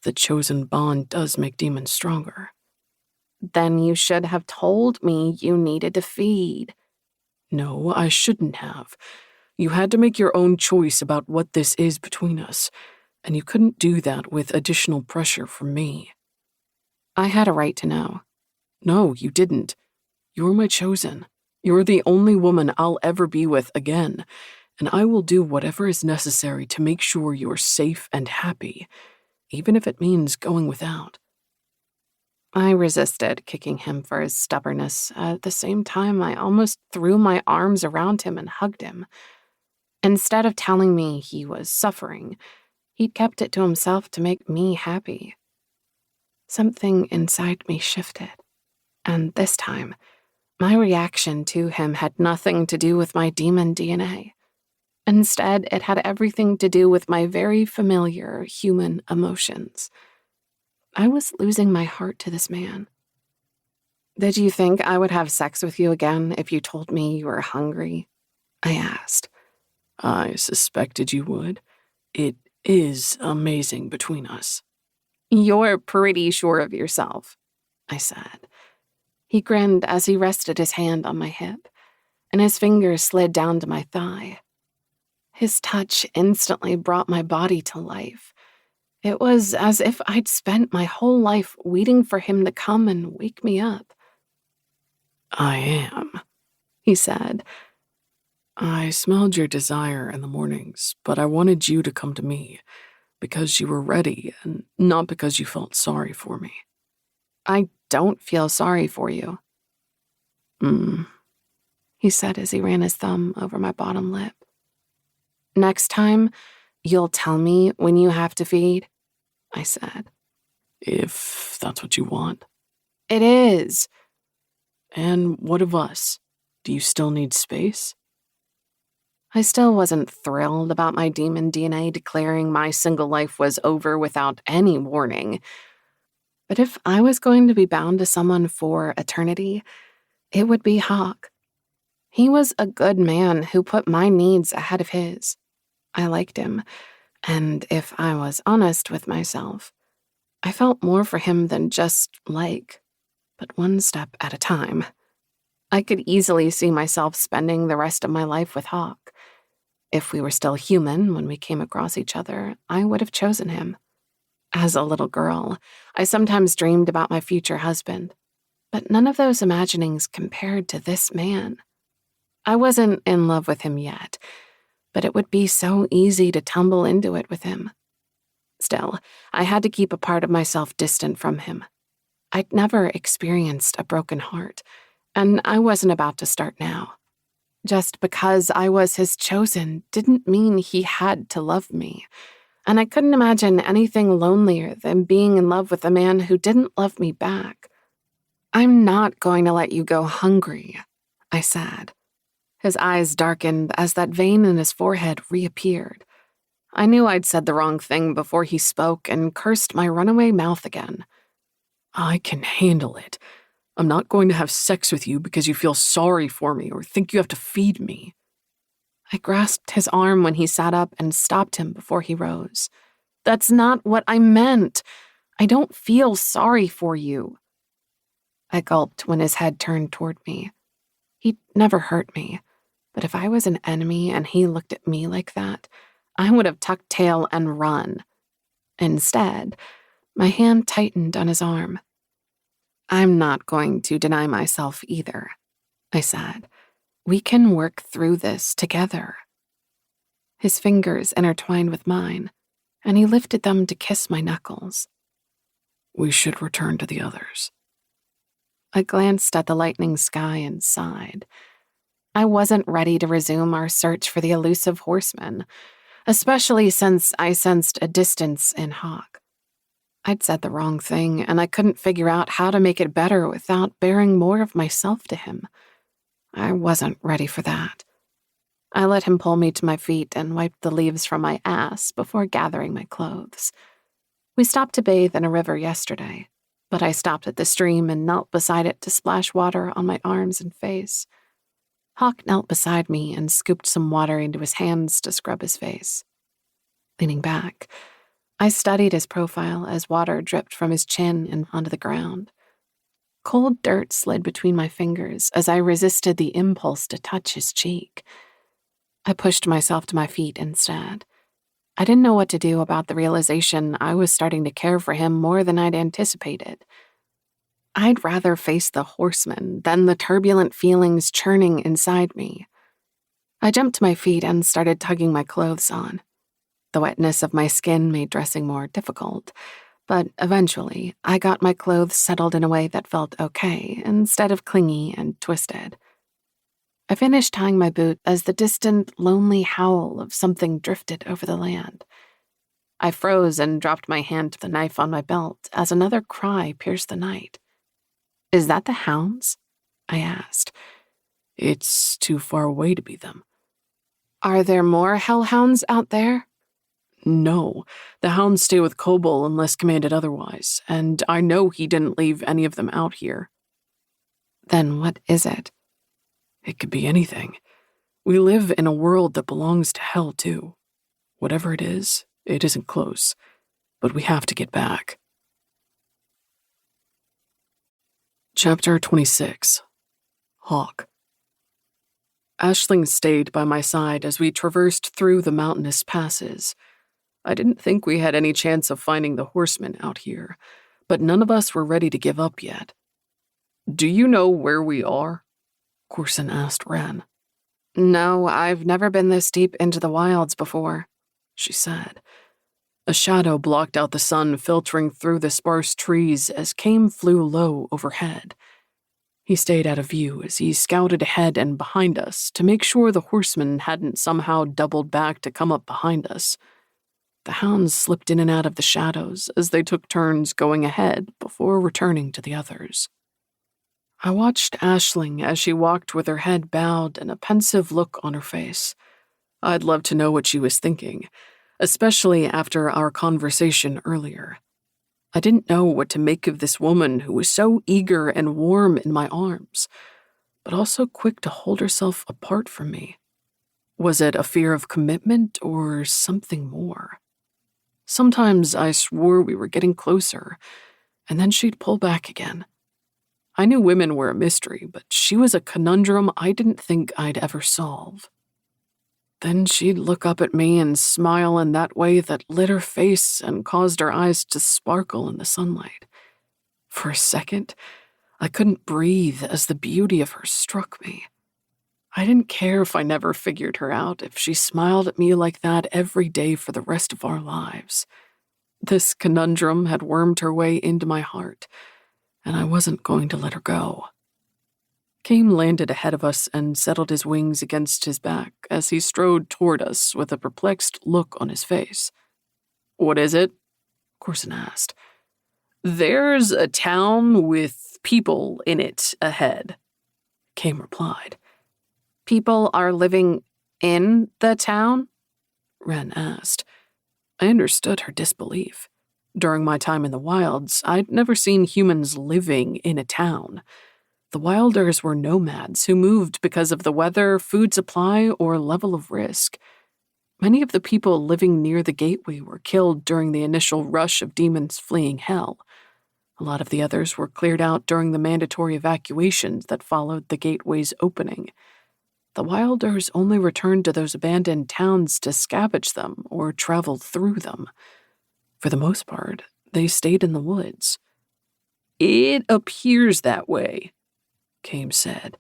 The chosen bond does make demons stronger. Then you should have told me you needed to feed. No, I shouldn't have. You had to make your own choice about what this is between us, and you couldn't do that with additional pressure from me. I had a right to know. No, you didn't. You're my chosen. You're the only woman I'll ever be with again, and I will do whatever is necessary to make sure you're safe and happy, even if it means going without. I resisted kicking him for his stubbornness. At the same time, I almost threw my arms around him and hugged him. Instead of telling me he was suffering, he'd kept it to himself to make me happy. Something inside me shifted, and this time, my reaction to him had nothing to do with my demon DNA. Instead, it had everything to do with my very familiar human emotions. I was losing my heart to this man. Did you think I would have sex with you again if you told me you were hungry? I asked. I suspected you would. It is amazing between us. You're pretty sure of yourself, I said. He grinned as he rested his hand on my hip, and his fingers slid down to my thigh. His touch instantly brought my body to life. It was as if I'd spent my whole life waiting for him to come and wake me up. I am, he said. I smelled your desire in the mornings, but I wanted you to come to me because you were ready and not because you felt sorry for me. I don't feel sorry for you, he said as he ran his thumb over my bottom lip. Next time, you'll tell me when you have to feed, I said. If that's what you want. It is. And what of us? Do you still need space? I still wasn't thrilled about my demon DNA declaring my single life was over without any warning. But if I was going to be bound to someone for eternity, it would be Hawk. He was a good man who put my needs ahead of his. I liked him, and if I was honest with myself, I felt more for him than just like, but one step at a time. I could easily see myself spending the rest of my life with Hawk. If we were still human when we came across each other, I would have chosen him. As a little girl, I sometimes dreamed about my future husband, but none of those imaginings compared to this man. I wasn't in love with him yet, but it would be so easy to tumble into it with him. Still, I had to keep a part of myself distant from him. I'd never experienced a broken heart, and I wasn't about to start now. Just because I was his chosen didn't mean he had to love me, and I couldn't imagine anything lonelier than being in love with a man who didn't love me back. I'm not going to let you go hungry, I said. His eyes darkened as that vein in his forehead reappeared. I knew I'd said the wrong thing before he spoke and cursed my runaway mouth again. I can handle it. I'm not going to have sex with you because you feel sorry for me or think you have to feed me. I grasped his arm when he sat up and stopped him before he rose. That's not what I meant. I don't feel sorry for you. I gulped when his head turned toward me. He'd never hurt me, but if I was an enemy and he looked at me like that, I would have tucked tail and run. Instead, my hand tightened on his arm. I'm not going to deny myself either, I said. We can work through this together. His fingers intertwined with mine, and he lifted them to kiss my knuckles. We should return to the others. I glanced at the lightening sky and sighed. I wasn't ready to resume our search for the elusive horseman, especially since I sensed a distance in Hawk. I'd said the wrong thing, and I couldn't figure out how to make it better without bearing more of myself to him. I wasn't ready for that. I let him pull me to my feet and wiped the leaves from my ass before gathering my clothes. We stopped to bathe in a river yesterday, but I stopped at the stream and knelt beside it to splash water on my arms and face. Hawk knelt beside me and scooped some water into his hands to scrub his face. Leaning back, I studied his profile as water dripped from his chin and onto the ground. Cold dirt slid between my fingers as I resisted the impulse to touch his cheek. I pushed myself to my feet instead. I didn't know what to do about the realization I was starting to care for him more than I'd anticipated. I'd rather face the horseman than the turbulent feelings churning inside me. I jumped to my feet and started tugging my clothes on. The wetness of my skin made dressing more difficult, but eventually I got my clothes settled in a way that felt okay instead of clingy and twisted. I finished tying my boot as the distant, lonely howl of something drifted over the land. I froze and dropped my hand to the knife on my belt as another cry pierced the night. Is that the hounds? I asked. It's too far away to be them. Are there more hellhounds out there? No, the hounds stay with Kobold unless commanded otherwise, and I know he didn't leave any of them out here. Then what is it? It could be anything. We live in a world that belongs to hell, too. Whatever it isn't close, but we have to get back. Chapter 26. Hawk. Aisling stayed by my side as we traversed through the mountainous passes. I didn't think we had any chance of finding the horsemen out here, but none of us were ready to give up yet. Do you know where we are? Corson asked Ren. No, I've never been this deep into the wilds before, she said. A shadow blocked out the sun filtering through the sparse trees as Kame flew low overhead. He stayed out of view as he scouted ahead and behind us to make sure the horsemen hadn't somehow doubled back to come up behind us. The hounds slipped in and out of the shadows as they took turns going ahead before returning to the others. I watched Aisling as she walked with her head bowed and a pensive look on her face. I'd love to know what she was thinking, especially after our conversation earlier. I didn't know what to make of this woman who was so eager and warm in my arms, but also quick to hold herself apart from me. Was it a fear of commitment or something more? Sometimes I swore we were getting closer, and then she'd pull back again. I knew women were a mystery, but she was a conundrum I didn't think I'd ever solve. Then she'd look up at me and smile in that way that lit her face and caused her eyes to sparkle in the sunlight. For a second, I couldn't breathe as the beauty of her struck me. I didn't care if I never figured her out, if she smiled at me like that every day for the rest of our lives. This conundrum had wormed her way into my heart, and I wasn't going to let her go. Kame landed ahead of us and settled his wings against his back as he strode toward us with a perplexed look on his face. "What is it?" Corson asked. "There's a town with people in it ahead," Kame replied. People are living in the town? Wren asked. I understood her disbelief. During my time in the wilds, I'd never seen humans living in a town. The Wilders were nomads who moved because of the weather, food supply, or level of risk. Many of the people living near the gateway were killed during the initial rush of demons fleeing hell. A lot of the others were cleared out during the mandatory evacuations that followed the gateway's opening. The Wilders only returned to those abandoned towns to scavenge them or travel through them. For the most part, they stayed in the woods. "It appears that way," Kame said.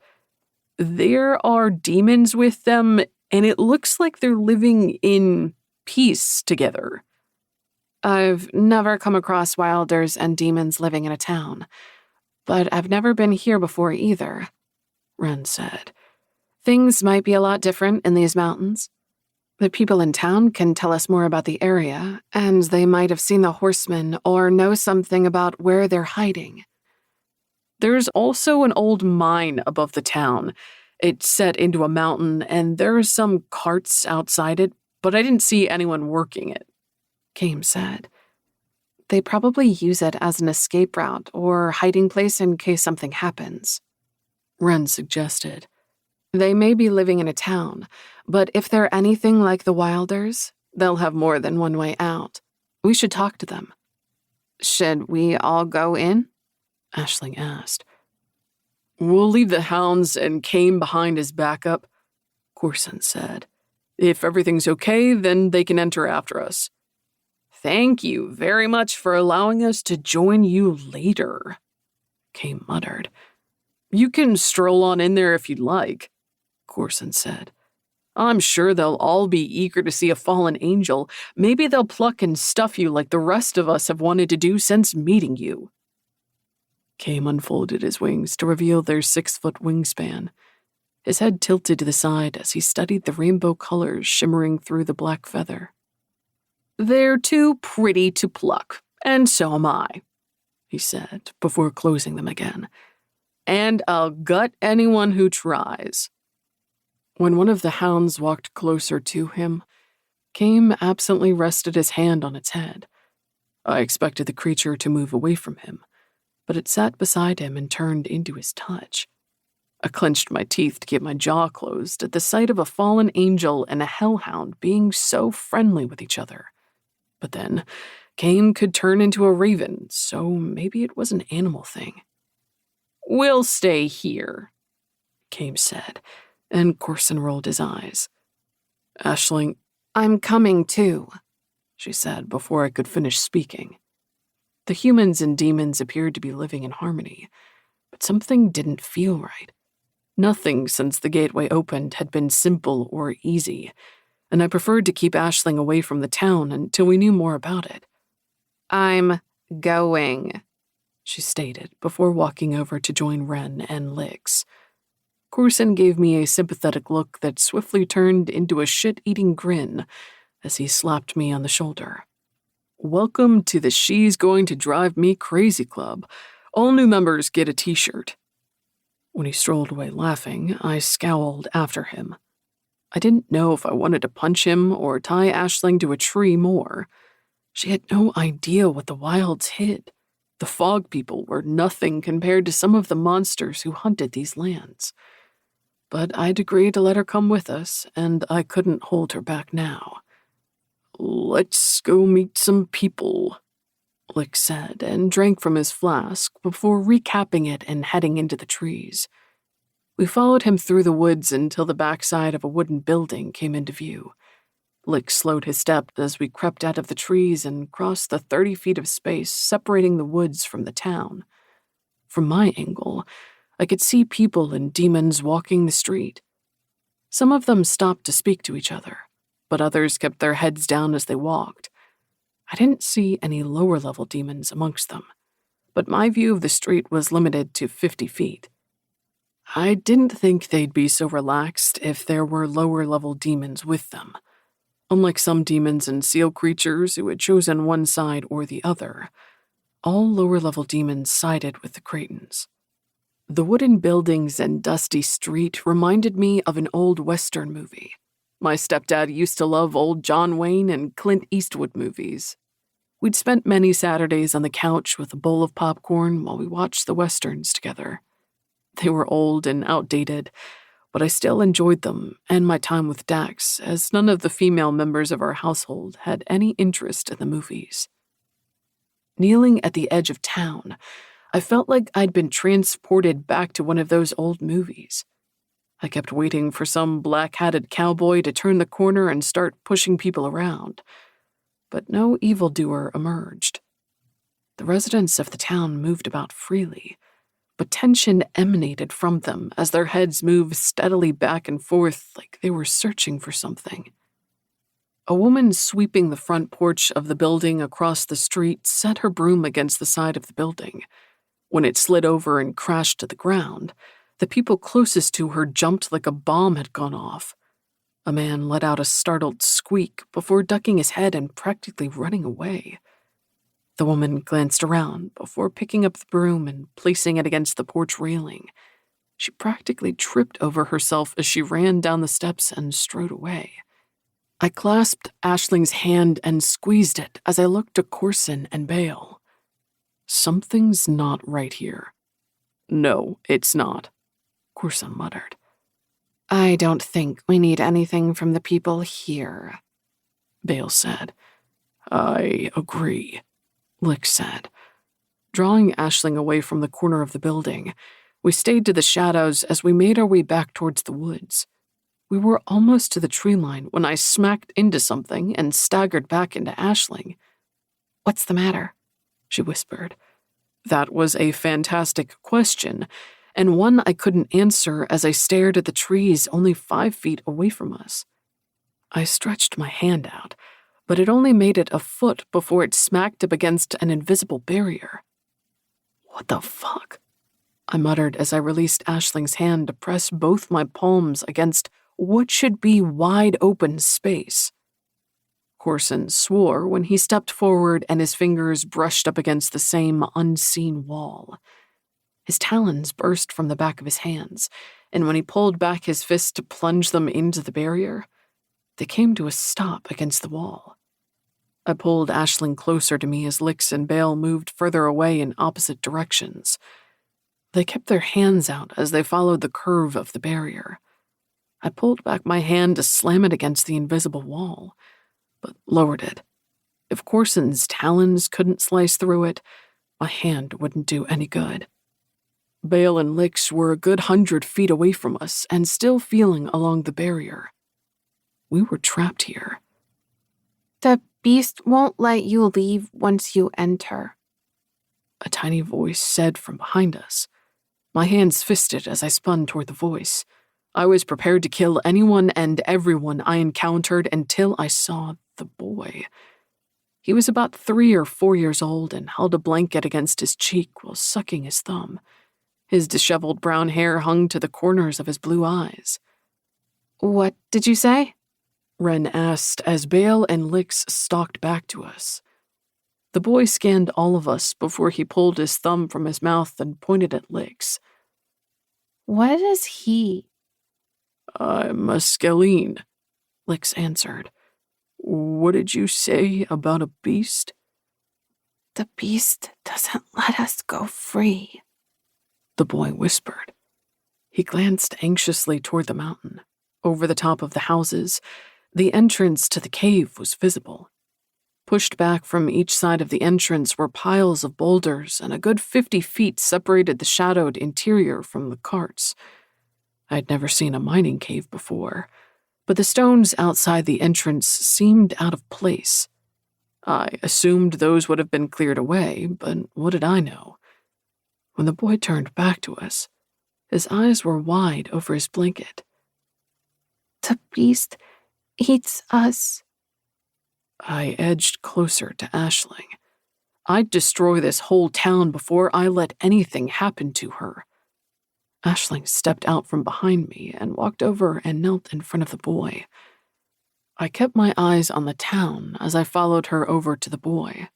"There are demons with them, and it looks like they're living in peace together." I've never come across wilders and demons living in a town, but I've never been here before either, Wren said. Things might be a lot different in these mountains. The people in town can tell us more about the area, and they might have seen the horsemen or know something about where they're hiding. "There's also an old mine above the town. It's set into a mountain, and there are some carts outside it, but I didn't see anyone working it," Kame said. They probably use it as an escape route or hiding place in case something happens, Wren suggested. They may be living in a town, but if they're anything like the Wilders, they'll have more than one way out. We should talk to them. Should we all go in? Aisling asked. "We'll leave the hounds and Kame behind as backup," Corson said. "If everything's okay, then they can enter after us." "Thank you very much for allowing us to join you later," Kame muttered. "You can stroll on in there if you'd like," Corson said. "I'm sure they'll all be eager to see a fallen angel. Maybe they'll pluck and stuff you like the rest of us have wanted to do since meeting you." Kame unfolded his wings to reveal their 6-foot wingspan. His head tilted to the side as he studied the rainbow colors shimmering through the black feather. "They're too pretty to pluck, and so am I," he said before closing them again. "And I'll gut anyone who tries." When one of the hounds walked closer to him, Kame absently rested his hand on its head. I expected the creature to move away from him, but it sat beside him and turned into his touch. I clenched my teeth to keep my jaw closed at the sight of a fallen angel and a hellhound being so friendly with each other. But then, Kame could turn into a raven, so maybe it was an animal thing. "We'll stay here," Kame said, and Corson rolled his eyes. Aisling, "I'm coming too," she said before I could finish speaking. The humans and demons appeared to be living in harmony, but something didn't feel right. Nothing since the gateway opened had been simple or easy, and I preferred to keep Aisling away from the town until we knew more about it. I'm going, she stated before walking over to join Wren and Lix. Corson gave me a sympathetic look that swiftly turned into a shit-eating grin as he slapped me on the shoulder. Welcome to the She's Going to Drive Me Crazy Club. All new members get a t-shirt. When he strolled away laughing, I scowled after him. I didn't know if I wanted to punch him or tie Aisling to a tree more. She had no idea what the wilds hid. The fog people were nothing compared to some of the monsters who hunted these lands. But I'd agreed to let her come with us, and I couldn't hold her back now. Let's go meet some people, Lick said, and drank from his flask before recapping it and heading into the trees. We followed him through the woods until the backside of a wooden building came into view. Lick slowed his step as we crept out of the trees and crossed the 30 feet of space separating the woods from the town. From my angle, I could see people and demons walking the street. Some of them stopped to speak to each other, but others kept their heads down as they walked. I didn't see any lower-level demons amongst them, but my view of the street was limited to 50 feet. I didn't think they'd be so relaxed if there were lower-level demons with them. Unlike some demons and seal creatures who had chosen one side or the other, all lower-level demons sided with the Creightons. The wooden buildings and dusty street reminded me of an old Western movie. My stepdad used to love old John Wayne and Clint Eastwood movies. We'd spent many Saturdays on the couch with a bowl of popcorn while we watched the Westerns together. They were old and outdated, but I still enjoyed them and my time with Dax, as none of the female members of our household had any interest in the movies. Kneeling at the edge of town, I felt like I'd been transported back to one of those old movies. I kept waiting for some black-hatted cowboy to turn the corner and start pushing people around, but no evildoer emerged. The residents of the town moved about freely, but tension emanated from them as their heads moved steadily back and forth like they were searching for something. A woman sweeping the front porch of the building across the street set her broom against the side of the building. When it slid over and crashed to the ground, the people closest to her jumped like a bomb had gone off. A man let out a startled squeak before ducking his head and practically running away. The woman glanced around before picking up the broom and placing it against the porch railing. She practically tripped over herself as she ran down the steps and strode away. I clasped Aisling's hand and squeezed it as I looked to Corson and Bale. Something's not right here. No, it's not, Corson muttered. I don't think we need anything from the people here, Bale said. I agree, Lick said. Drawing Aisling away from the corner of the building, we stayed to the shadows as we made our way back towards the woods. We were almost to the tree line when I smacked into something and staggered back into Aisling. What's the matter? She whispered. That was a fantastic question, and one I couldn't answer as I stared at the trees only 5 feet away from us. I stretched my hand out, but it only made it a foot before it smacked up against an invisible barrier. What the fuck? I muttered as I released Aisling's hand to press both my palms against what should be wide open space. Corson swore when he stepped forward and his fingers brushed up against the same unseen wall. His talons burst from the back of his hands, and when he pulled back his fist to plunge them into the barrier, they came to a stop against the wall. I pulled Aisling closer to me as Lix and Bale moved further away in opposite directions. They kept their hands out as they followed the curve of the barrier. I pulled back my hand to slam it against the invisible wall, but lowered it. If Corson's talons couldn't slice through it, my hand wouldn't do any good. Bale and Lix were a good 100 feet away from us and still feeling along the barrier. We were trapped here. The beast won't let you leave once you enter, a tiny voice said from behind us. My hands fisted as I spun toward the voice. I was prepared to kill anyone and everyone I encountered until I saw the boy. He was about 3 or 4 years old and held a blanket against his cheek while sucking his thumb. His disheveled brown hair hung to the corners of his blue eyes. "What did you say?" Wren asked as Bale and Lix stalked back to us. The boy scanned all of us before he pulled his thumb from his mouth and pointed at Lix. "What is he?" "I'm a Skeleen," Lix answered. "What did you say about a beast?" "The beast doesn't let us go free," the boy whispered. He glanced anxiously toward the mountain. Over the top of the houses, the entrance to the cave was visible. Pushed back from each side of the entrance were piles of boulders, and a good 50 feet separated the shadowed interior from the carts. I'd never seen a mining cave before, but the stones outside the entrance seemed out of place. I assumed those would have been cleared away, but what did I know? When the boy turned back to us, his eyes were wide over his blanket. "The beast eats us." I edged closer to Aisling. I'd destroy this whole town before I let anything happen to her. Aisling stepped out from behind me and walked over and knelt in front of the boy. I kept my eyes on the town as I followed her over to the boy.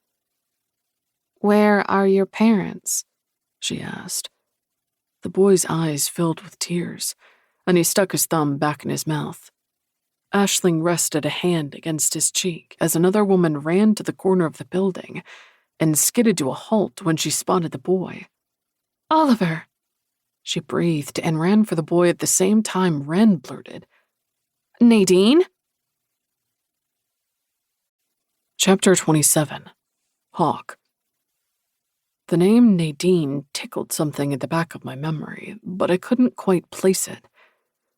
"Where are your parents?" she asked. The boy's eyes filled with tears, and he stuck his thumb back in his mouth. Aisling rested a hand against his cheek as another woman ran to the corner of the building and skidded to a halt when she spotted the boy. "Oliver!" She breathed and ran for the boy at the same time Wren blurted, "Nadine?" Chapter 27. Hawk. The name Nadine tickled something at the back of my memory, but I couldn't quite place it.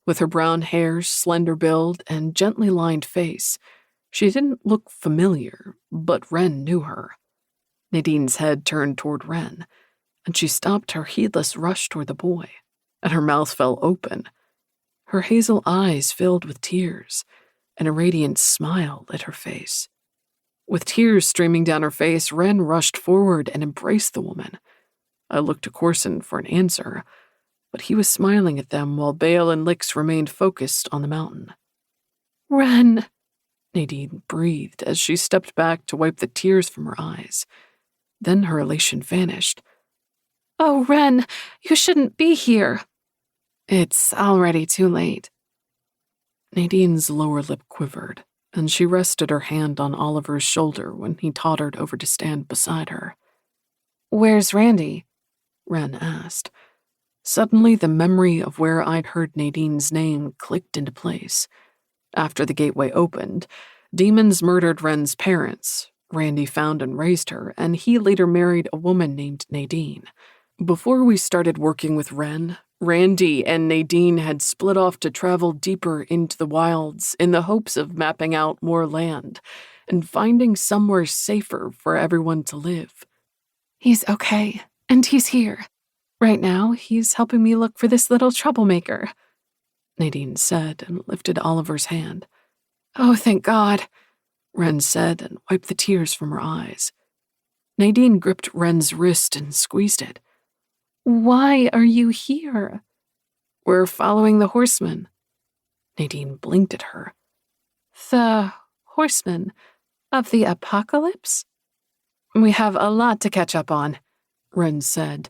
With her brown hair, slender build, and gently lined face, she didn't look familiar, but Wren knew her. Nadine's head turned toward Wren, and she stopped her heedless rush toward the boy, and her mouth fell open. Her hazel eyes filled with tears, and a radiant smile lit her face. With tears streaming down her face, Wren rushed forward and embraced the woman. I looked to Corson for an answer, but he was smiling at them while Bale and Lix remained focused on the mountain. "Wren!" Nadine breathed as she stepped back to wipe the tears from her eyes. Then her elation vanished. "Oh, Wren, you shouldn't be here." "It's already too late." Nadine's lower lip quivered, and she rested her hand on Oliver's shoulder when he tottered over to stand beside her. "Where's Randy?" Wren asked. Suddenly, the memory of where I'd heard Nadine's name clicked into place. After the gateway opened, demons murdered Wren's parents. Randy found and raised her, and he later married a woman named Nadine. Before we started working with Wren, Randy and Nadine had split off to travel deeper into the wilds in the hopes of mapping out more land and finding somewhere safer for everyone to live. "He's okay, and he's here. Right now, he's helping me look for this little troublemaker," Nadine said and lifted Oliver's hand. "Oh, thank God," Wren said and wiped the tears from her eyes. Nadine gripped Wren's wrist and squeezed it. "Why are you here?" "We're following the horsemen." Nadine blinked at her. "The horsemen of the apocalypse?" "We have a lot to catch up on," Wren said,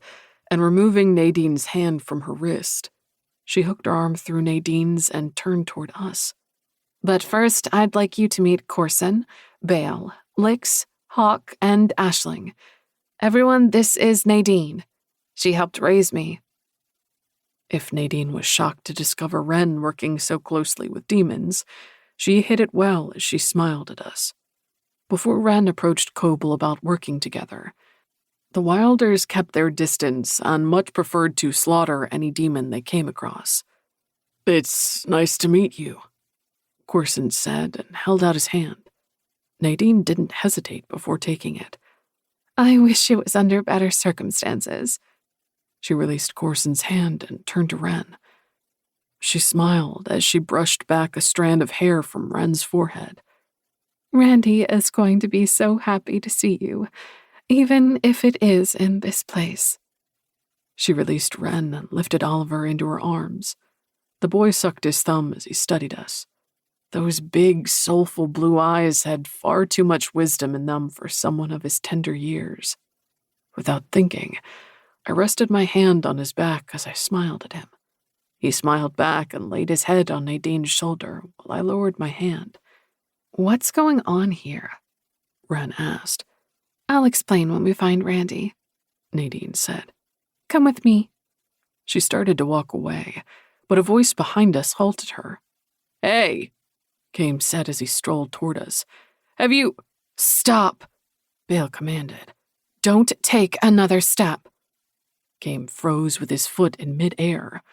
and removing Nadine's hand from her wrist, she hooked her arm through Nadine's and turned toward us. "But first, I'd like you to meet Corson, Bale, Lix, Hawk, and Aisling. Everyone, this is Nadine. She helped raise me." If Nadine was shocked to discover Wren working so closely with demons, she hid it well as she smiled at us. Before Wren approached Koble about working together, the Wilders kept their distance and much preferred to slaughter any demon they came across. "It's nice to meet you," Corson said and held out his hand. Nadine didn't hesitate before taking it. "I wish it was under better circumstances." She released Corson's hand and turned to Wren. She smiled as she brushed back a strand of hair from Wren's forehead. Randy is going to be so happy to see you, even if it is in this place. She released Wren and lifted Oliver into her arms. The boy sucked his thumb as he studied us. Those big, soulful blue eyes had far too much wisdom in them for someone of his tender years. Without thinking, I rested my hand on his back as I smiled at him. He smiled back and laid his head on Nadine's shoulder while I lowered my hand. What's going on here? Wren asked. I'll explain when we find Randy, Nadine said. Come with me. She started to walk away, but a voice behind us halted her. Hey, Came said as he strolled toward us. Have you— Stop, Bale commanded. Don't take another step. Came froze with his foot in mid-air.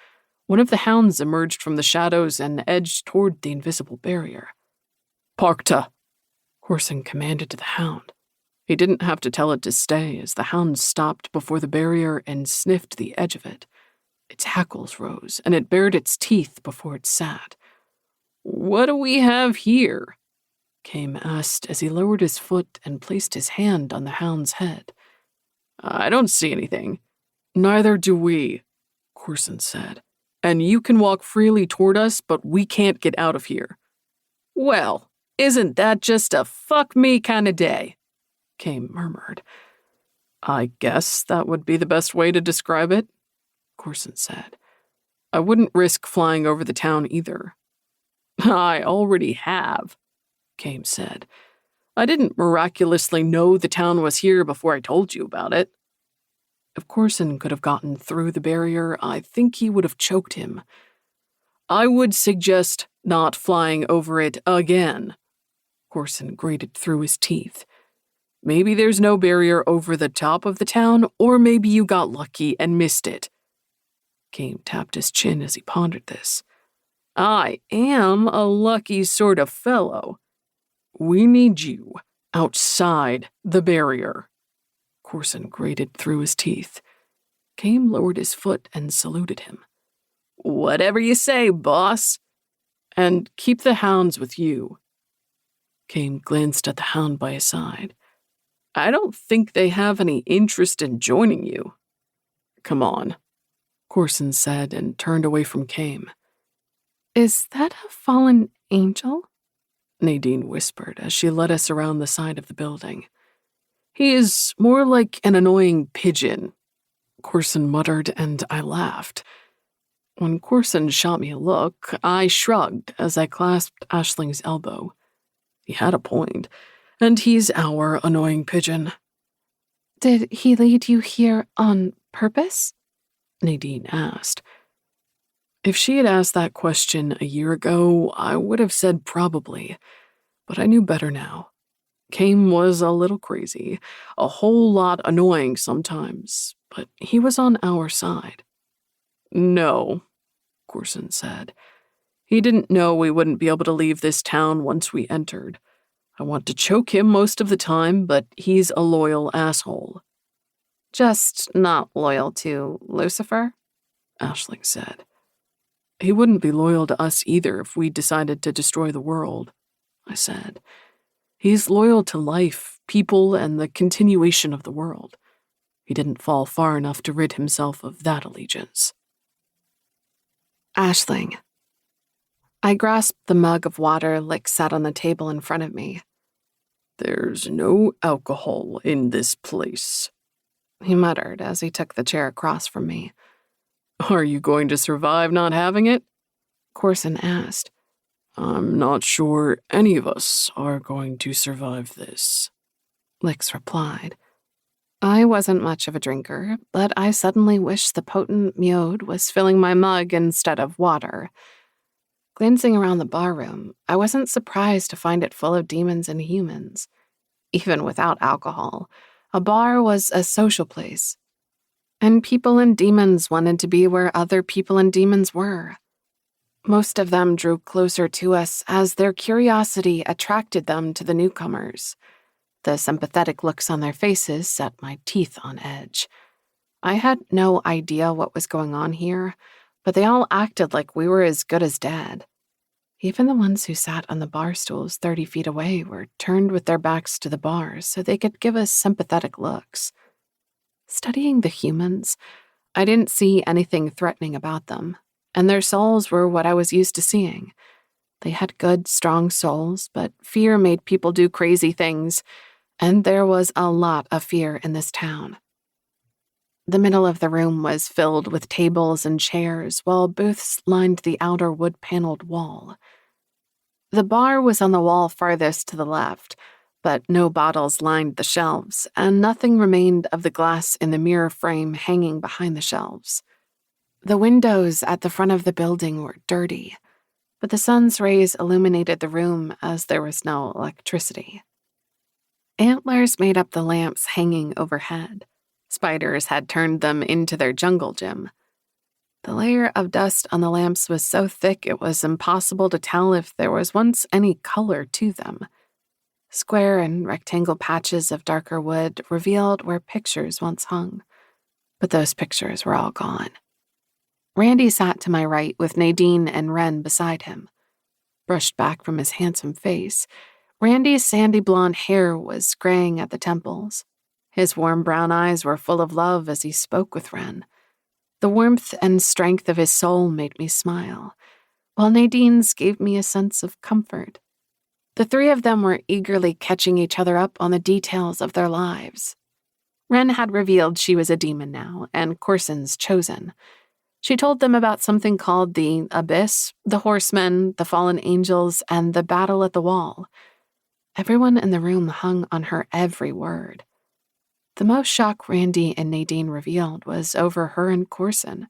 One of the hounds emerged from the shadows and edged toward the invisible barrier. Parkta, Corson commanded to the hound. He didn't have to tell it to stay as the hound stopped before the barrier and sniffed the edge of it. Its hackles rose, and it bared its teeth before it sat. What do we have here? Came asked as he lowered his foot and placed his hand on the hound's head. I don't see anything. Neither do we, Corson said. And you can walk freely toward us, but we can't get out of here. Well, isn't that just a fuck me kind of day? Came murmured. I guess that would be the best way to describe it, Corson said. I wouldn't risk flying over the town either. I already have, Came said. I didn't miraculously know the town was here before I told you about it. If Corson could have gotten through the barrier, I think he would have choked him. I would suggest not flying over it again, Corson grated through his teeth. Maybe there's no barrier over the top of the town, or maybe you got lucky and missed it. Came tapped his chin as he pondered this. I am a lucky sort of fellow. We need you outside the barrier. Corson grated through his teeth. Came lowered his foot and saluted him. Whatever you say, boss. And keep the hounds with you. Came glanced at the hound by his side. I don't think they have any interest in joining you. Come on, Corson said and turned away from Came. Is that a fallen angel? Nadine whispered as she led us around the side of the building. He is more like an annoying pigeon, Corson muttered, and I laughed. When Corson shot me a look, I shrugged as I clasped Aisling's elbow. He had a point, and he's our annoying pigeon. Did he lead you here on purpose? Nadine asked. If she had asked that question a year ago, I would have said probably, but I knew better now. Came was a little crazy, a whole lot annoying sometimes, but he was on our side. No, Corson said. He didn't know we wouldn't be able to leave this town once we entered. I want to choke him most of the time, but he's a loyal asshole. Just not loyal to Lucifer? Aisling said. He wouldn't be loyal to us either if we decided to destroy the world, I said. He's loyal to life, people, and the continuation of the world. He didn't fall far enough to rid himself of that allegiance. Aisling. I grasped the mug of water Lick sat on the table in front of me. There's no alcohol in this place, he muttered as he took the chair across from me. Are you going to survive not having it? Corson asked. I'm not sure any of us are going to survive this, Lix replied. I wasn't much of a drinker, but I suddenly wished the potent mead was filling my mug instead of water. Glancing around the barroom, I wasn't surprised to find it full of demons and humans. Even without alcohol, a bar was a social place. And people and demons wanted to be where other people and demons were. Most of them drew closer to us as their curiosity attracted them to the newcomers. The sympathetic looks on their faces set my teeth on edge. I had no idea what was going on here, but they all acted like we were as good as dead. Even the ones who sat on the bar stools 30 feet away were turned with their backs to the bars so they could give us sympathetic looks. Studying the humans, I didn't see anything threatening about them, and their souls were what I was used to seeing. They had good, strong souls, but fear made people do crazy things, and there was a lot of fear in this town. The middle of the room was filled with tables and chairs, while booths lined the outer wood-paneled wall. The bar was on the wall farthest to the left, but no bottles lined the shelves, and nothing remained of the glass in the mirror frame hanging behind the shelves. The windows at the front of the building were dirty, but the sun's rays illuminated the room as there was no electricity. Antlers made up the lamps hanging overhead. Spiders had turned them into their jungle gym. The layer of dust on the lamps was so thick it was impossible to tell if there was once any color to them. Square and rectangle patches of darker wood revealed where pictures once hung, but those pictures were all gone. Randy sat to my right with Nadine and Wren beside him. Brushed back from his handsome face, Randy's sandy blonde hair was graying at the temples. His warm brown eyes were full of love as he spoke with Wren. The warmth and strength of his soul made me smile, while Nadine's gave me a sense of comfort. The three of them were eagerly catching each other up on the details of their lives. Wren had revealed she was a demon now, and Corson's chosen. She told them about something called the Abyss, the Horsemen, the Fallen Angels, and the Battle at the Wall. Everyone in the room hung on her every word. The most shock Randy and Nadine revealed was over her and Corson.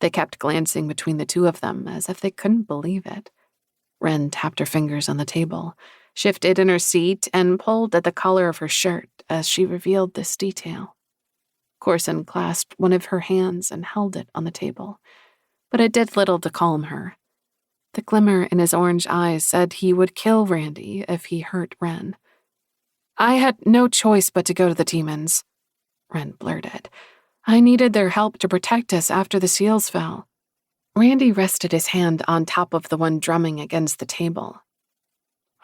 They kept glancing between the two of them as if they couldn't believe it. Wren tapped her fingers on the table, shifted in her seat, and pulled at the collar of her shirt as she revealed this detail. Corson clasped one of her hands and held it on the table, but it did little to calm her. The glimmer in his orange eyes said he would kill Randy if he hurt Wren. I had no choice but to go to the demons, Wren blurted. I needed their help to protect us after the seals fell. Randy rested his hand on top of the one drumming against the table.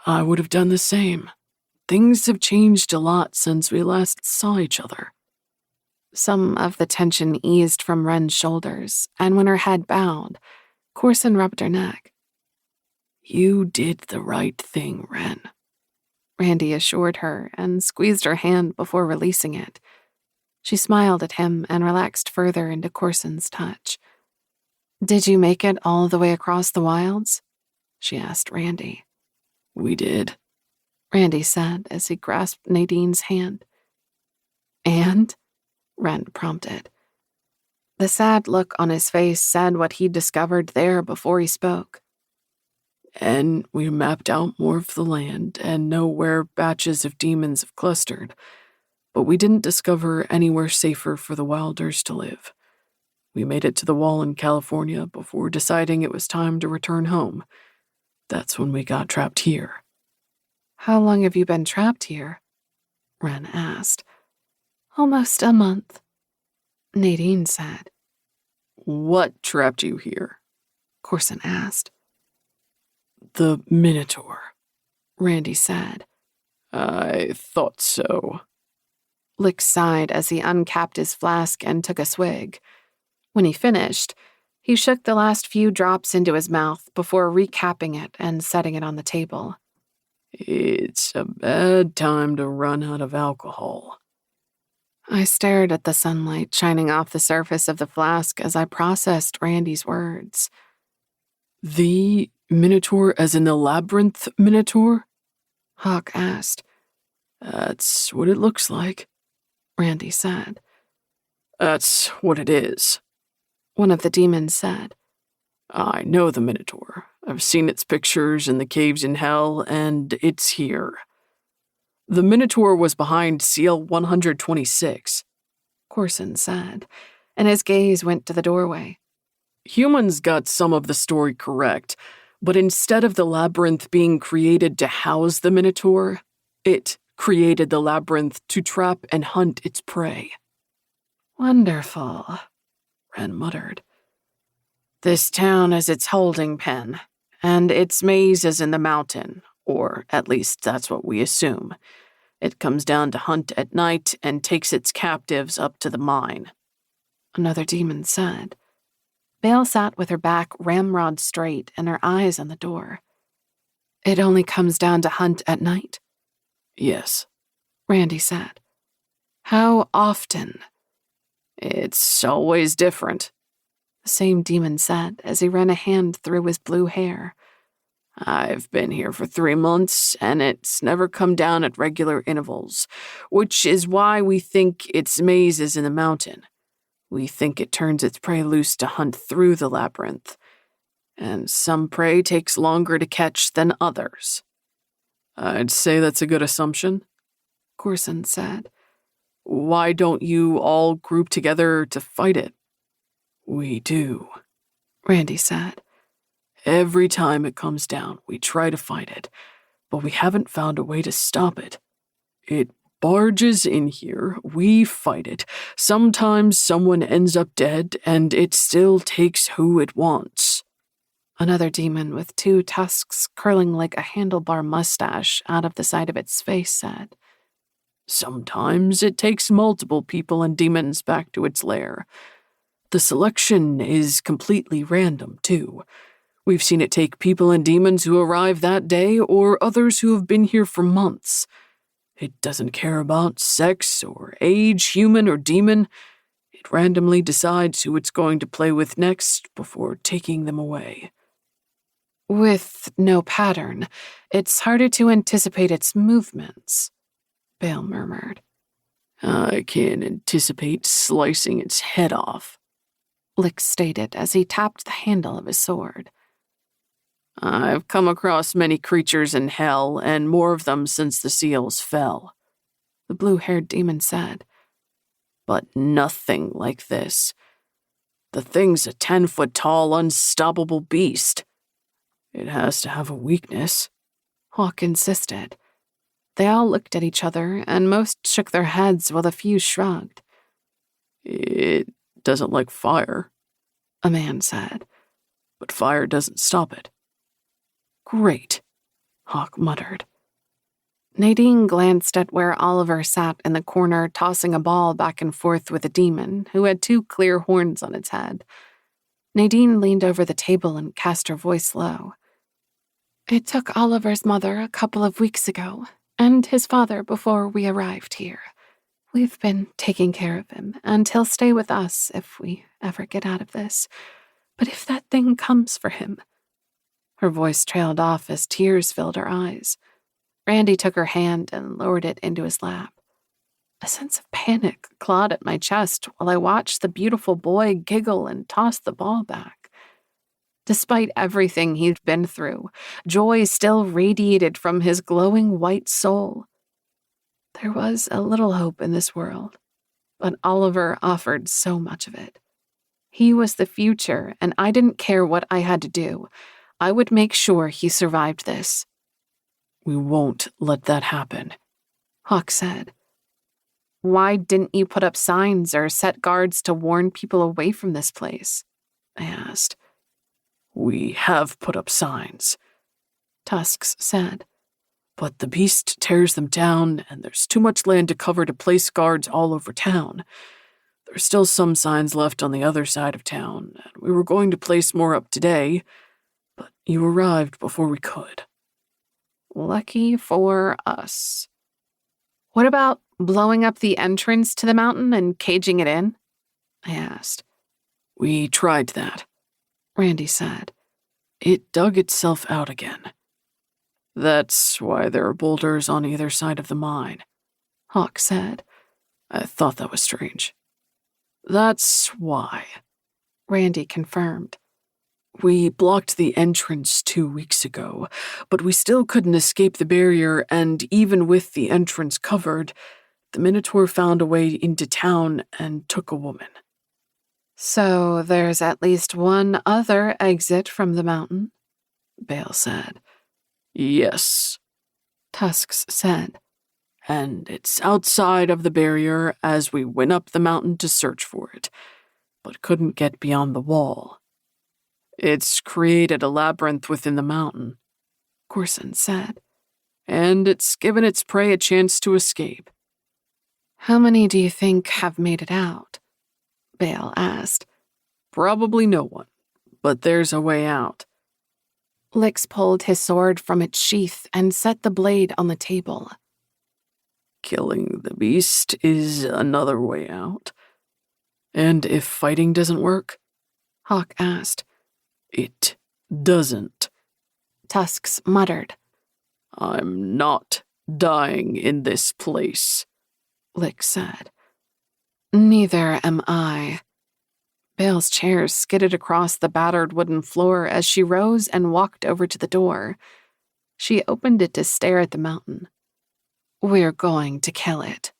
I would have done the same. Things have changed a lot since we last saw each other. Some of the tension eased from Wren's shoulders, and when her head bowed, Corson rubbed her neck. You did the right thing, Wren, Randy assured her and squeezed her hand before releasing it. She smiled at him and relaxed further into Corson's touch. Did you make it all the way across the wilds? She asked Randy. We did, Randy said as he grasped Nadine's hand. And? Wren prompted. The sad look on his face said what he'd discovered there before he spoke. And we mapped out more of the land and know where batches of demons have clustered, but we didn't discover anywhere safer for the Wilders to live. We made it to the wall in California before deciding it was time to return home. That's when we got trapped here. How long have you been trapped here? Wren asked. Almost a month, Nadine said. What trapped you here? Corson asked. The Minotaur, Randy said. I thought so. Lick sighed as he uncapped his flask and took a swig. When he finished, he shook the last few drops into his mouth before recapping it and setting it on the table. It's a bad time to run out of alcohol. I stared at the sunlight shining off the surface of the flask as I processed Randy's words. The Minotaur as in the Labyrinth Minotaur? Hawk asked. That's what it looks like, Randy said. That's what it is, one of the demons said. I know the Minotaur. I've seen its pictures in the caves in hell, and it's here. The Minotaur was behind Seal 126, Corson said, and his gaze went to the doorway. Humans got some of the story correct, but instead of the labyrinth being created to house the Minotaur, it created the labyrinth to trap and hunt its prey. Wonderful, Wren muttered. This town is its holding pen, and its maze is in the mountain, or at least that's what we assume. It comes down to hunt at night and takes its captives up to the mine, another demon said. Bale sat with her back ramrod straight and her eyes on the door. It only comes down to hunt at night? Yes, Randy said. How often? It's always different, the same demon said as he ran a hand through his blue hair. I've been here for 3 months, and it's never come down at regular intervals, which is why we think its maze is in the mountain. We think it turns its prey loose to hunt through the labyrinth, and some prey takes longer to catch than others. I'd say that's a good assumption, Corson said. Why don't you all group together to fight it? We do, Randy said. Every time it comes down, we try to fight it, but we haven't found a way to stop it. It barges in here, we fight it. Sometimes someone ends up dead, and it still takes who it wants. Another demon with 2 tusks curling like a handlebar mustache out of the side of its face said. Sometimes it takes multiple people and demons back to its lair. The selection is completely random, too. We've seen it take people and demons who arrive that day or others who have been here for months. It doesn't care about sex or age, human or demon. It randomly decides who it's going to play with next before taking them away. With no pattern, it's harder to anticipate its movements, Bale murmured. I can anticipate slicing its head off, Lick stated as he tapped the handle of his sword. I've come across many creatures in hell, and more of them since the seals fell, the blue-haired demon said. But nothing like this. The thing's a 10-foot-tall, unstoppable beast. It has to have a weakness, Hawk insisted. They all looked at each other, and most shook their heads while a few shrugged. It doesn't like fire, a man said. But fire doesn't stop it. Great, Hawk muttered. Nadine glanced at where Oliver sat in the corner tossing a ball back and forth with a demon who had 2 clear horns on its head. Nadine leaned over the table and cast her voice low. It took Oliver's mother a couple of weeks ago, and his father before we arrived here. We've been taking care of him, and he'll stay with us if we ever get out of this. But if that thing comes for him... Her voice trailed off as tears filled her eyes. Randy took her hand and lowered it into his lap. A sense of panic clawed at my chest while I watched the beautiful boy giggle and toss the ball back. Despite everything he'd been through, joy still radiated from his glowing white soul. There was a little hope in this world, but Oliver offered so much of it. He was the future, and I didn't care what I had to do. I would make sure he survived this. We won't let that happen, Hawk said. Why didn't you put up signs or set guards to warn people away from this place? I asked. We have put up signs, Tusks said. But the beast tears them down, and there's too much land to cover to place guards all over town. There's still some signs left on the other side of town, and we were going to place more up today, but you arrived before we could. Lucky for us. What about blowing up the entrance to the mountain and caging it in? I asked. We tried that, Randy said. It dug itself out again. That's why there are boulders on either side of the mine, Hawk said. I thought that was strange. That's why, Randy confirmed. We blocked the entrance 2 weeks ago, but we still couldn't escape the barrier, and even with the entrance covered, the Minotaur found a way into town and took a woman. So there's at least one other exit from the mountain, Bale said. Yes, Tusks said. and it's outside of the barrier as we went up the mountain to search for it, but couldn't get beyond the wall. It's created a labyrinth within the mountain, Corson said, and it's given its prey a chance to escape. How many do you think have made it out? Bale asked. Probably no one, but there's a way out. Lix pulled his sword from its sheath and set the blade on the table. Killing the beast is another way out. And if fighting doesn't work? Hawk asked. It doesn't. Tusks muttered. I'm not dying in this place, Lix said. Neither am I. Bale's chair skidded across the battered wooden floor as she rose and walked over to the door. She opened it to stare at the mountain. We're going to kill it.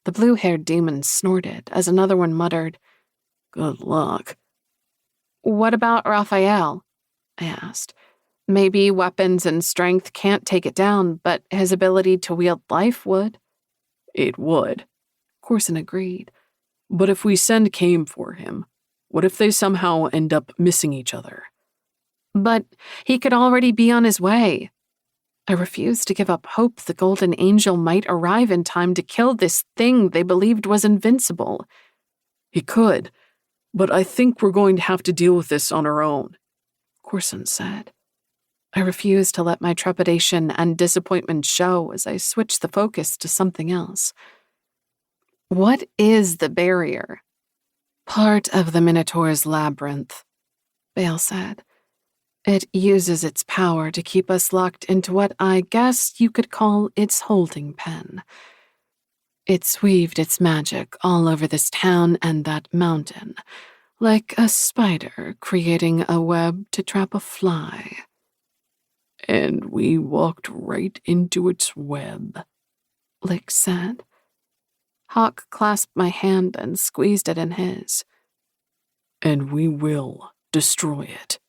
The blue-haired demon snorted as another one muttered, Good luck. What about Raphael? I asked. Maybe weapons and strength can't take it down, but his ability to wield life would. It would, Corson agreed. But if we send Kame for him, what if they somehow end up missing each other? But he could already be on his way. I refused to give up hope the Golden Angel might arrive in time to kill this thing they believed was invincible. He could, but I think we're going to have to deal with this on our own, Corson said. I refused to let my trepidation and disappointment show as I switched the focus to something else. What is the barrier? Part of the Minotaur's labyrinth, Bale said. It uses its power to keep us locked into what I guess you could call its holding pen. It's weaved its magic all over this town and that mountain, like a spider creating a web to trap a fly. And we walked right into its web, Lix said. Hawk clasped my hand and squeezed it in his. And we will destroy it.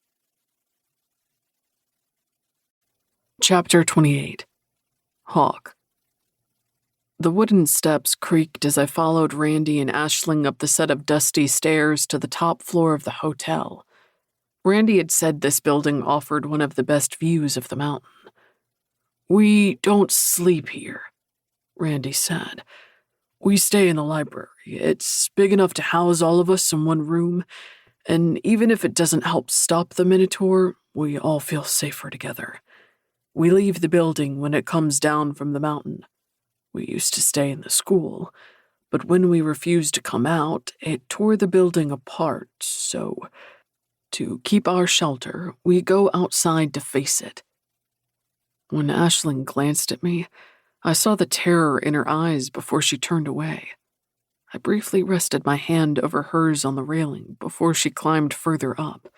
Chapter 28. Hawk. The wooden steps creaked as I followed Randy and Aisling up the set of dusty stairs to the top floor of the hotel. Randy had said this building offered one of the best views of the mountain. We don't sleep here, Randy said. We stay in the library. It's big enough to house all of us in one room, and even if it doesn't help stop the Minotaur, we all feel safer together. We leave the building when it comes down from the mountain. We used to stay in the school, but when we refused to come out, it tore the building apart, so to keep our shelter, we go outside to face it. When Aisling glanced at me, I saw the terror in her eyes before she turned away. I briefly rested my hand over hers on the railing before she climbed further up.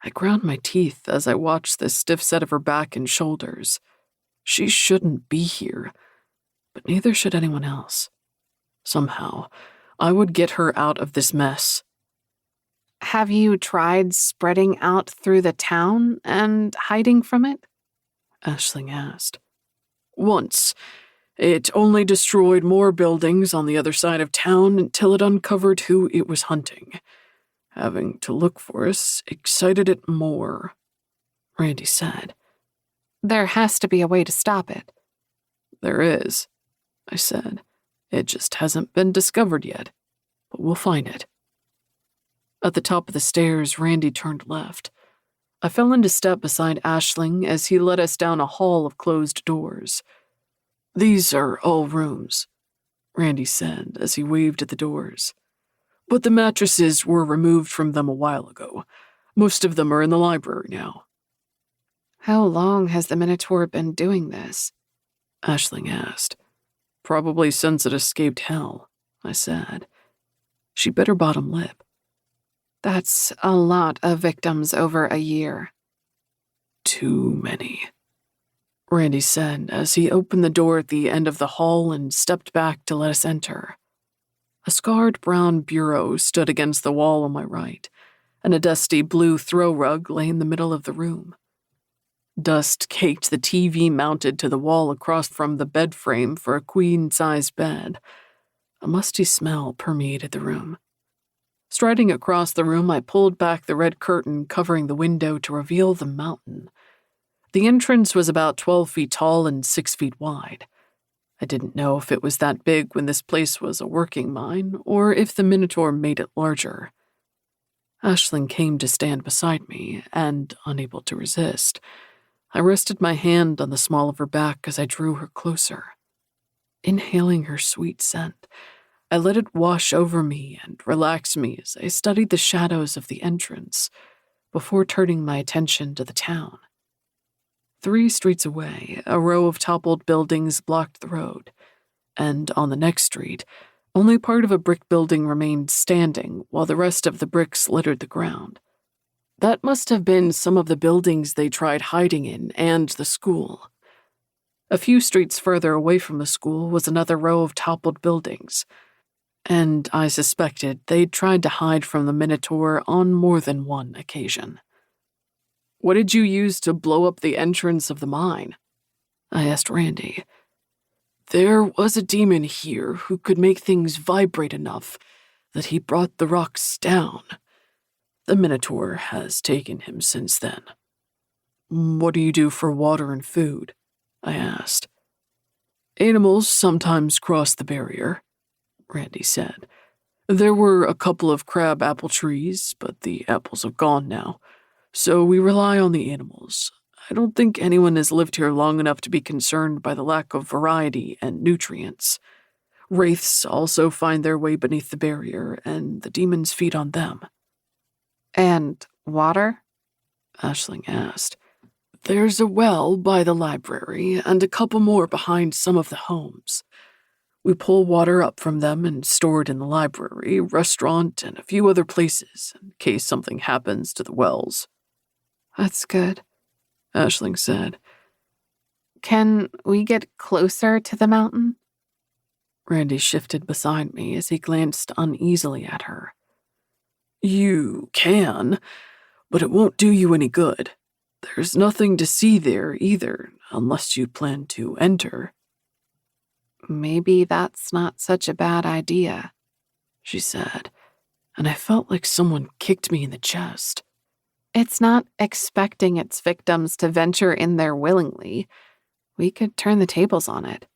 I ground my teeth as I watched the stiff set of her back and shoulders. She shouldn't be here, but neither should anyone else. Somehow, I would get her out of this mess. Have you tried spreading out through the town and hiding from it? Aisling asked. Once. It only destroyed more buildings on the other side of town until it uncovered who it was hunting. Having to look for us excited it more, Randy said. There has to be a way to stop it. There is, I said. It just hasn't been discovered yet, but we'll find it. At the top of the stairs, Randy turned left. I fell into step beside Aisling as he led us down a hall of closed doors. These are all rooms, Randy said as he waved at the doors. But the mattresses were removed from them a while ago. Most of them are in the library now. How long has the Minotaur been doing this? Aisling asked. Probably since it escaped hell, I said. She bit her bottom lip. That's a lot of victims over a year. Too many, Randy said as he opened the door at the end of the hall and stepped back to let us enter. A scarred brown bureau stood against the wall on my right, and a dusty blue throw rug lay in the middle of the room. Dust caked the TV mounted to the wall across from the bed frame for a queen-sized bed. A musty smell permeated the room. Striding across the room, I pulled back the red curtain covering the window to reveal the mountain. The entrance was about 12 feet tall and 6 feet wide. I didn't know if it was that big when this place was a working mine, or if the Minotaur made it larger. Aisling came to stand beside me, and, unable to resist, I rested my hand on the small of her back as I drew her closer. Inhaling her sweet scent, I let it wash over me and relax me as I studied the shadows of the entrance before turning my attention to the town. 3 streets away, a row of toppled buildings blocked the road, and on the next street, only part of a brick building remained standing while the rest of the bricks littered the ground. That must have been some of the buildings they tried hiding in and the school. A few streets further away from the school was another row of toppled buildings, and I suspected they'd tried to hide from the Minotaur on more than one occasion. "What did you use to blow up the entrance of the mine?" I asked Randy. "There was a demon here who could make things vibrate enough that he brought the rocks down. The Minotaur has taken him since then." "What do you do for water and food?" I asked. "Animals sometimes cross the barrier," Randy said. "There were a couple of crab apple trees, but the apples have gone now, so we rely on the animals. I don't think anyone has lived here long enough to be concerned by the lack of variety and nutrients. Wraiths also find their way beneath the barrier, and the demons feed on them." And water? Aisling asked. "There's a well by the library and a couple more behind some of the homes. We pull water up from them and store it in the library, restaurant, and a few other places in case something happens to the wells." That's good, Aisling said. "Can we get closer to the mountain?" Randy shifted beside me as he glanced uneasily at her. "You can, but it won't do you any good. There's nothing to see there either, unless you plan to enter." "Maybe that's not such a bad idea," she said, and I felt like someone kicked me in the chest. "It's not expecting its victims to venture in there willingly. We could turn the tables on it."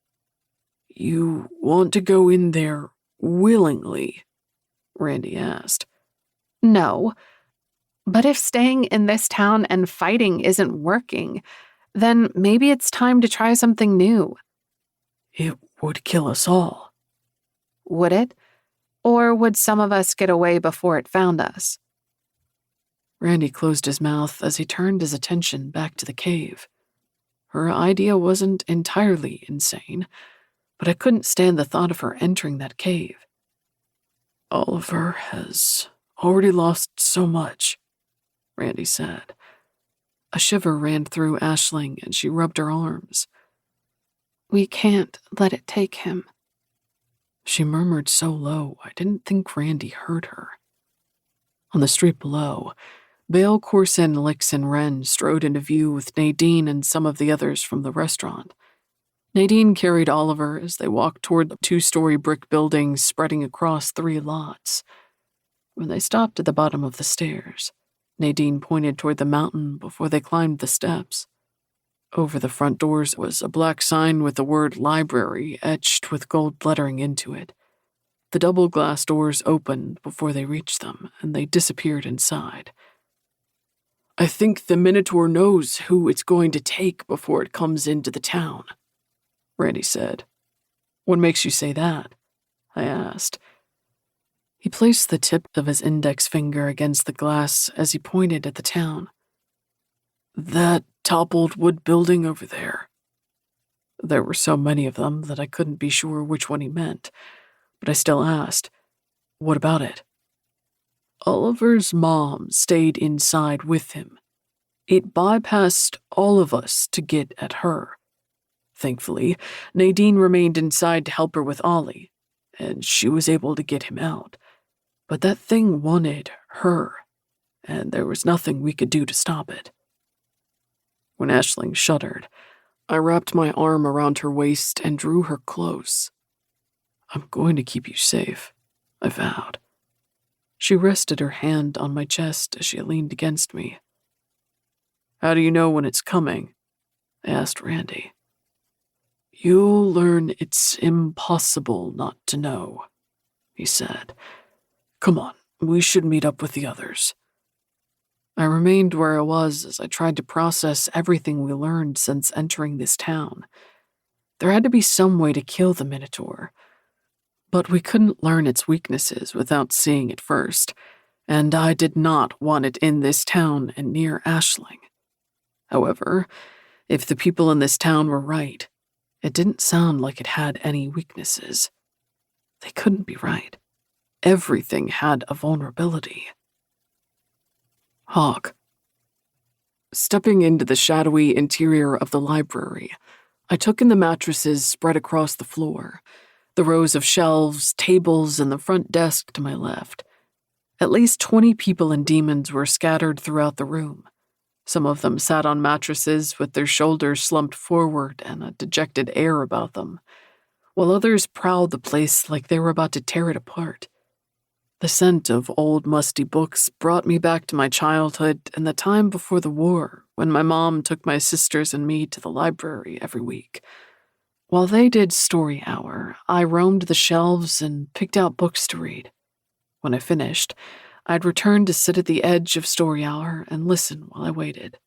"You want to go in there willingly?" Randy asked. "No. But if staying in this town and fighting isn't working, then maybe it's time to try something new." "It would kill us all." Would it? Or would some of us get away before it found us? Randy closed his mouth as he turned his attention back to the cave. Her idea wasn't entirely insane, but I couldn't stand the thought of her entering that cave. "Oliver has already lost so much," Randy said. A shiver ran through Aisling and she rubbed her arms. "We can't let it take him," she murmured so low I didn't think Randy heard her. On the street below, Bale, Corson, Lix, and Wren strode into view with Nadine and some of the others from the restaurant. Nadine carried Oliver as they walked toward the 2-story brick buildings spreading across 3 lots. When they stopped at the bottom of the stairs, Nadine pointed toward the mountain before they climbed the steps. Over the front doors was a black sign with the word library etched with gold lettering into it. The double glass doors opened before they reached them, and they disappeared inside. "I think the Minotaur knows who it's going to take before it comes into the town," Randy said. "What makes you say that?" I asked. He placed the tip of his index finger against the glass as he pointed at the town. "That toppled wood building over there." There were so many of them that I couldn't be sure which one he meant, but I still asked, "What about it?" "Oliver's mom stayed inside with him. It bypassed all of us to get at her. Thankfully, Nadine remained inside to help her with Ollie, and she was able to get him out. But that thing wanted her, and there was nothing we could do to stop it." When Aisling shuddered, I wrapped my arm around her waist and drew her close. I'm going to keep you safe, I vowed. She rested her hand on my chest as she leaned against me. How do you know when it's coming? I asked Randy. You'll learn it's impossible not to know, he said. Come on, we should meet up with the others. I remained where I was as I tried to process everything we learned since entering this town. There had to be some way to kill the Minotaur, but we couldn't learn its weaknesses without seeing it first, and I did not want it in this town and near Aisling. However, if the people in this town were right, it didn't sound like it had any weaknesses. They couldn't be right. Everything had a vulnerability. Hawk. Stepping into the shadowy interior of the library, I took in the mattresses spread across the floor, the rows of shelves, tables, and the front desk to my left. At least 20 people and demons were scattered throughout the room. Some of them sat on mattresses with their shoulders slumped forward and a dejected air about them, while others prowled the place like they were about to tear it apart. The scent of old musty books brought me back to my childhood and the time before the war, when my mom took my sisters and me to the library every week. While they did story hour, I roamed the shelves and picked out books to read. When I finished, I'd return to sit at the edge of story hour and listen while I waited.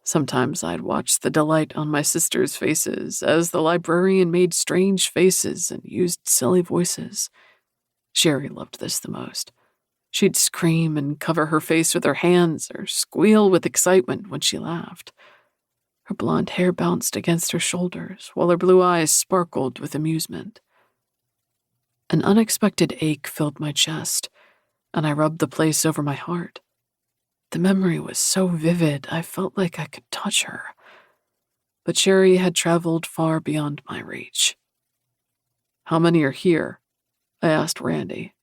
Sometimes I'd watch the delight on my sisters' faces as the librarian made strange faces and used silly voices. Sherry loved this the most. She'd scream and cover her face with her hands or squeal with excitement when she laughed. Her blonde hair bounced against her shoulders while her blue eyes sparkled with amusement. An unexpected ache filled my chest, and I rubbed the place over my heart. The memory was so vivid, I felt like I could touch her. But Sherry had traveled far beyond my reach. How many are here? I asked Randy.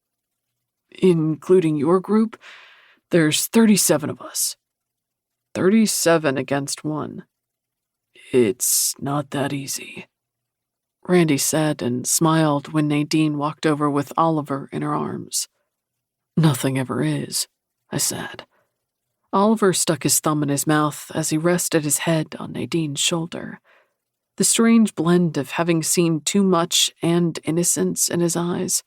Including your group, there's 37 of us. 37 against 1. It's not that easy, Randy said and smiled when Nadine walked over with Oliver in her arms. Nothing ever is, I said. Oliver stuck his thumb in his mouth as he rested his head on Nadine's shoulder. The strange blend of having seen too much and innocence in his eyes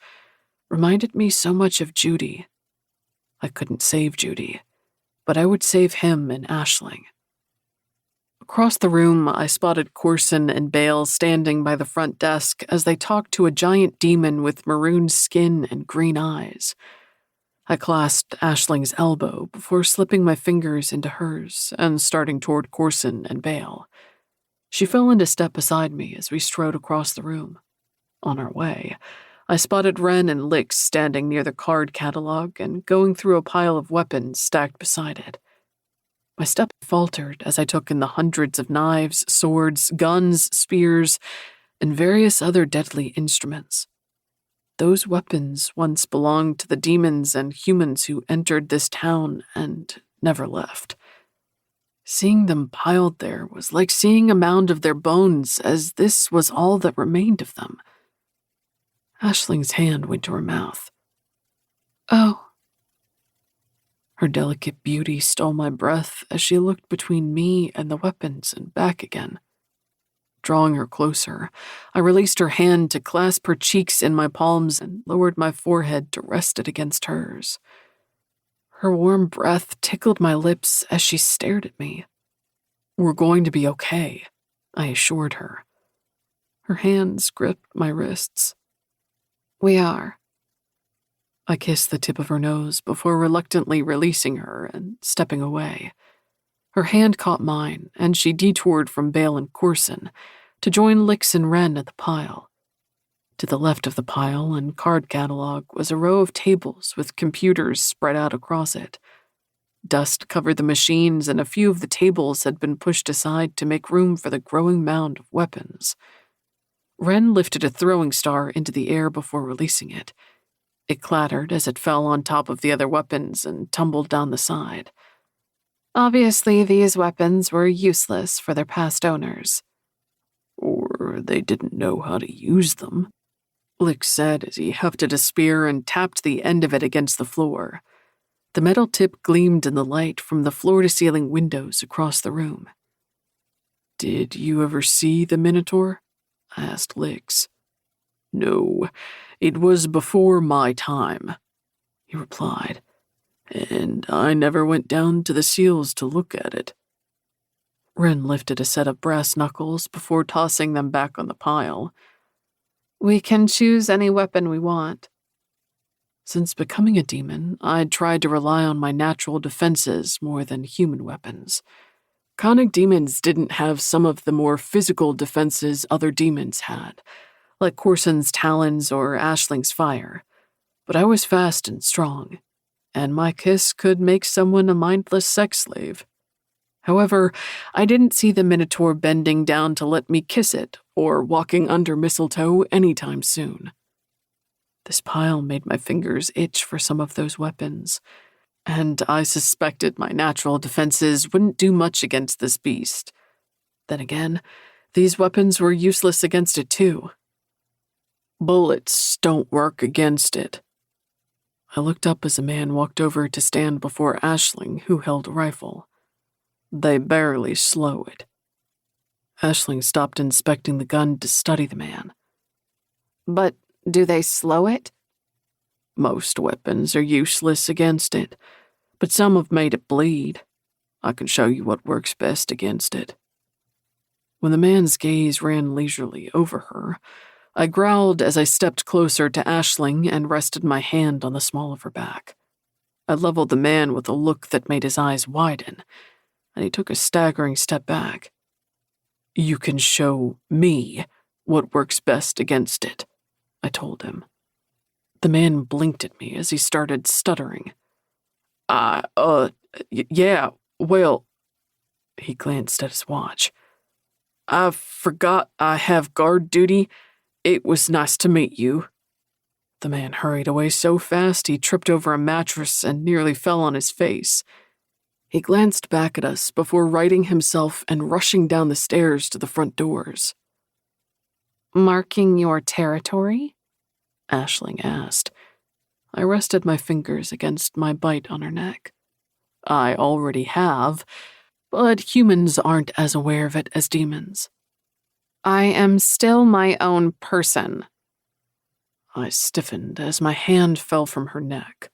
reminded me so much of Judy. I couldn't save Judy, but I would save him and Aisling. Across the room, I spotted Corson and Bale standing by the front desk as they talked to a giant demon with maroon skin and green eyes. I clasped Aisling's elbow before slipping my fingers into hers and starting toward Corson and Bale. She fell into step beside me as we strode across the room. On our way, I spotted Wren and Lix standing near the card catalog and going through a pile of weapons stacked beside it. My step faltered as I took in the hundreds of knives, swords, guns, spears, and various other deadly instruments. Those weapons once belonged to the demons and humans who entered this town and never left. Seeing them piled there was like seeing a mound of their bones, as this was all that remained of them. Aisling's hand went to her mouth. Oh. Her delicate beauty stole my breath as she looked between me and the weapons and back again. Drawing her closer, I released her hand to clasp her cheeks in my palms and lowered my forehead to rest it against hers. Her warm breath tickled my lips as she stared at me. We're going to be okay, I assured her. Her hands gripped my wrists. We are. I kissed the tip of her nose before reluctantly releasing her and stepping away. Her hand caught mine, and she detoured from Bale and Corson to join Lix and Wren at the pile. To the left of the pile and card catalog was a row of tables with computers spread out across it. Dust covered the machines, and a few of the tables had been pushed aside to make room for the growing mound of weapons. Wren lifted a throwing star into the air before releasing it. It clattered as it fell on top of the other weapons and tumbled down the side. Obviously, these weapons were useless for their past owners. Or they didn't know how to use them, Lick said as he hefted a spear and tapped the end of it against the floor. The metal tip gleamed in the light from the floor-to-ceiling windows across the room. Did you ever see the Minotaur? I asked Licks. No, it was before my time, he replied, and I never went down to the seals to look at it. Wren lifted a set of brass knuckles before tossing them back on the pile. We can choose any weapon we want. Since becoming a demon, I'd tried to rely on my natural defenses more than human weapons. Conic demons didn't have some of the more physical defenses other demons had, like Corson's talons or Ashling's fire. But I was fast and strong, and my kiss could make someone a mindless sex slave. However, I didn't see the Minotaur bending down to let me kiss it or walking under mistletoe anytime soon. This pile made my fingers itch for some of those weapons, and I suspected my natural defenses wouldn't do much against this beast. Then again, these weapons were useless against it too. Bullets don't work against it. I looked up as a man walked over to stand before Aisling, who held a rifle. They barely slow it. Aisling stopped inspecting the gun to study the man. But do they slow it? Most weapons are useless against it, but some have made it bleed. I can show you what works best against it. When the man's gaze ran leisurely over her, I growled as I stepped closer to Aisling and rested my hand on the small of her back. I leveled the man with a look that made his eyes widen, and he took a staggering step back. You can show me what works best against it, I told him. The man blinked at me as he started stuttering. Yeah, well, he glanced at his watch. I forgot I have guard duty. It was nice to meet you. The man hurried away so fast he tripped over a mattress and nearly fell on his face. He glanced back at us before righting himself and rushing down the stairs to the front doors. Marking your territory? Aisling asked. I rested my fingers against my bite on her neck. I already have, but humans aren't as aware of it as demons. I am still my own person. I stiffened as my hand fell from her neck.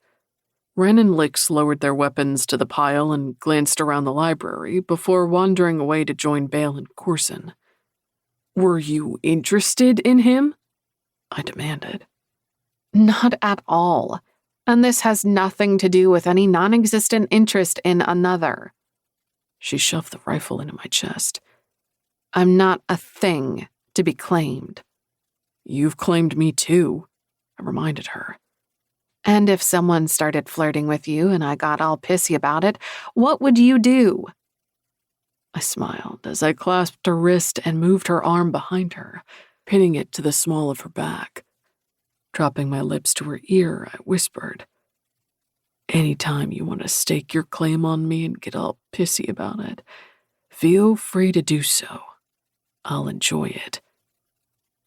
Wren and Licks lowered their weapons to the pile and glanced around the library before wandering away to join Bale and Corson. Were you interested in him? I demanded. Not at all. And this has nothing to do with any non-existent interest in another. She shoved the rifle into my chest. I'm not a thing to be claimed. You've claimed me too, I reminded her. And if someone started flirting with you and I got all pissy about it, what would you do? I smiled as I clasped her wrist and moved her arm behind her, pinning it to the small of her back. Dropping my lips to her ear, I whispered, Anytime you want to stake your claim on me and get all pissy about it, feel free to do so. I'll enjoy it.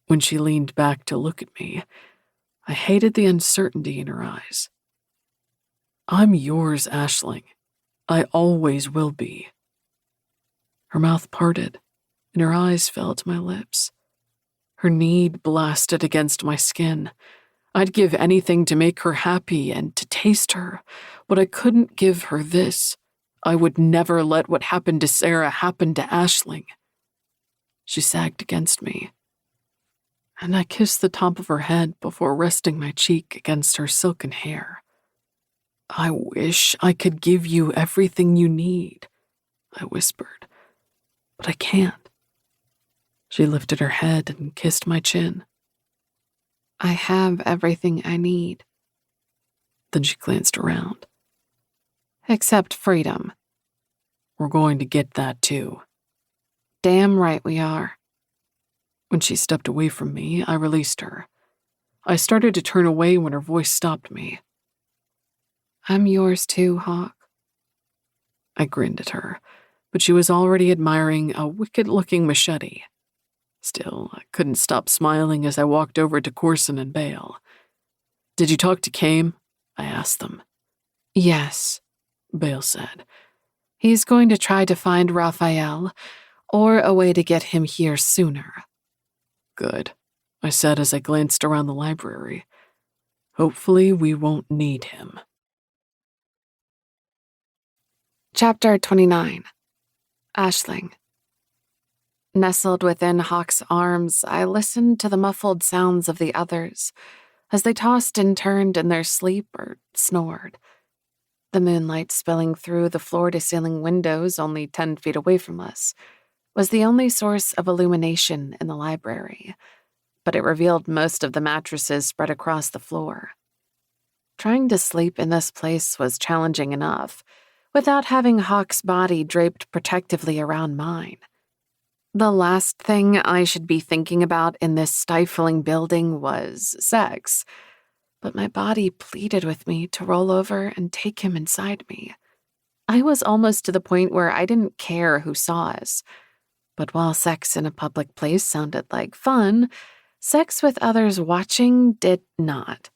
When she leaned back to look at me, I hated the uncertainty in her eyes. I'm yours, Aisling. I always will be. Her mouth parted, and her eyes fell to my lips. Her need blasted against my skin. I'd give anything to make her happy and to taste her, but I couldn't give her this. I would never let what happened to Sarah happen to Aisling. She sagged against me, and I kissed the top of her head before resting my cheek against her silken hair. I wish I could give you everything you need, I whispered, but I can't. She lifted her head and kissed my chin. I have everything I need. Then she glanced around. Except freedom. We're going to get that too. Damn right we are. When she stepped away from me, I released her. I started to turn away when her voice stopped me. I'm yours too, Hawk. I grinned at her, but she was already admiring a wicked-looking machete. Still, I couldn't stop smiling as I walked over to Corson and Bale. "Did you talk to Kame?" I asked them. "Yes," Bale said. "He's going to try to find Raphael, or a way to get him here sooner." "Good," I said as I glanced around the library. "Hopefully we won't need him." Chapter 29. Aisling. Nestled within Hawk's arms, I listened to the muffled sounds of the others as they tossed and turned in their sleep or snored. The moonlight spilling through the floor-to-ceiling windows only 10 feet away from us was the only source of illumination in the library, but it revealed most of the mattresses spread across the floor. Trying to sleep in this place was challenging enough, without having Hawk's body draped protectively around mine. The last thing I should be thinking about in this stifling building was sex, but my body pleaded with me to roll over and take him inside me. I was almost to the point where I didn't care who saw us. But while sex in a public place sounded like fun, sex with others watching did not.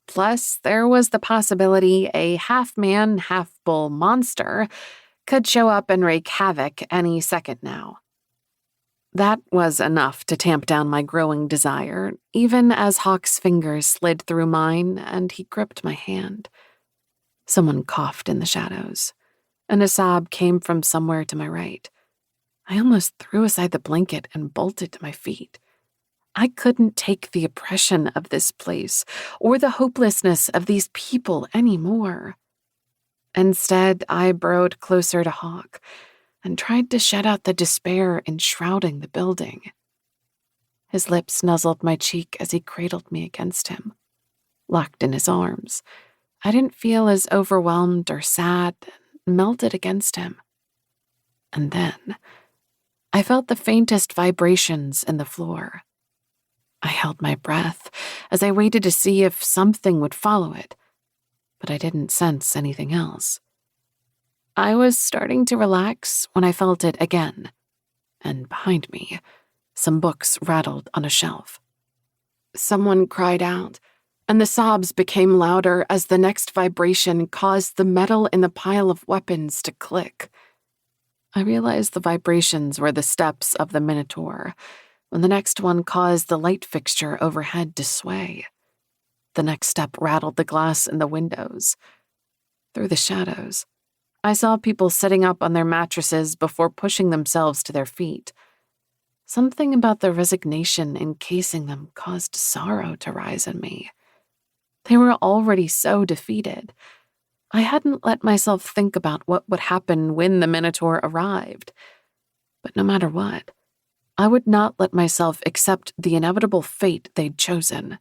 Plus, there was the possibility a half-man, half-bull monster could show up and wreak havoc any second now. That was enough to tamp down my growing desire, even as Hawk's fingers slid through mine and he gripped my hand. Someone coughed in the shadows, and a sob came from somewhere to my right. I almost threw aside the blanket and bolted to my feet. I couldn't take the oppression of this place or the hopelessness of these people anymore. Instead, I burrowed closer to Hawk and tried to shut out the despair enshrouding the building. His lips nuzzled my cheek as he cradled me against him. Locked in his arms, I didn't feel as overwhelmed or sad and melted against him. And then, I felt the faintest vibrations in the floor. I held my breath as I waited to see if something would follow it, but I didn't sense anything else. I was starting to relax when I felt it again, and behind me, some books rattled on a shelf. Someone cried out, and the sobs became louder as the next vibration caused the metal in the pile of weapons to click. I realized the vibrations were the steps of the Minotaur, when the next one caused the light fixture overhead to sway. The next step rattled the glass in the windows. Through the shadows, I saw people sitting up on their mattresses before pushing themselves to their feet. Something about the resignation encasing them caused sorrow to rise in me. They were already so defeated. I hadn't let myself think about what would happen when the Minotaur arrived. But no matter what, I would not let myself accept the inevitable fate they'd chosen.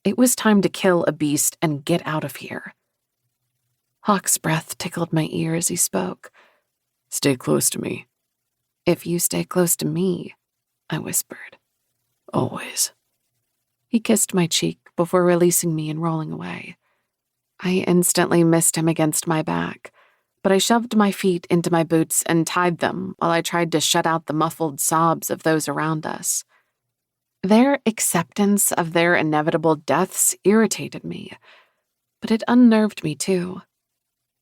It was time to kill a beast and get out of here. Hawk's breath tickled my ear as he spoke. "Stay close to me." "If you stay close to me," I whispered. "Always." He kissed my cheek before releasing me and rolling away. I instantly missed him against my back, but I shoved my feet into my boots and tied them while I tried to shut out the muffled sobs of those around us. Their acceptance of their inevitable deaths irritated me, but it unnerved me too.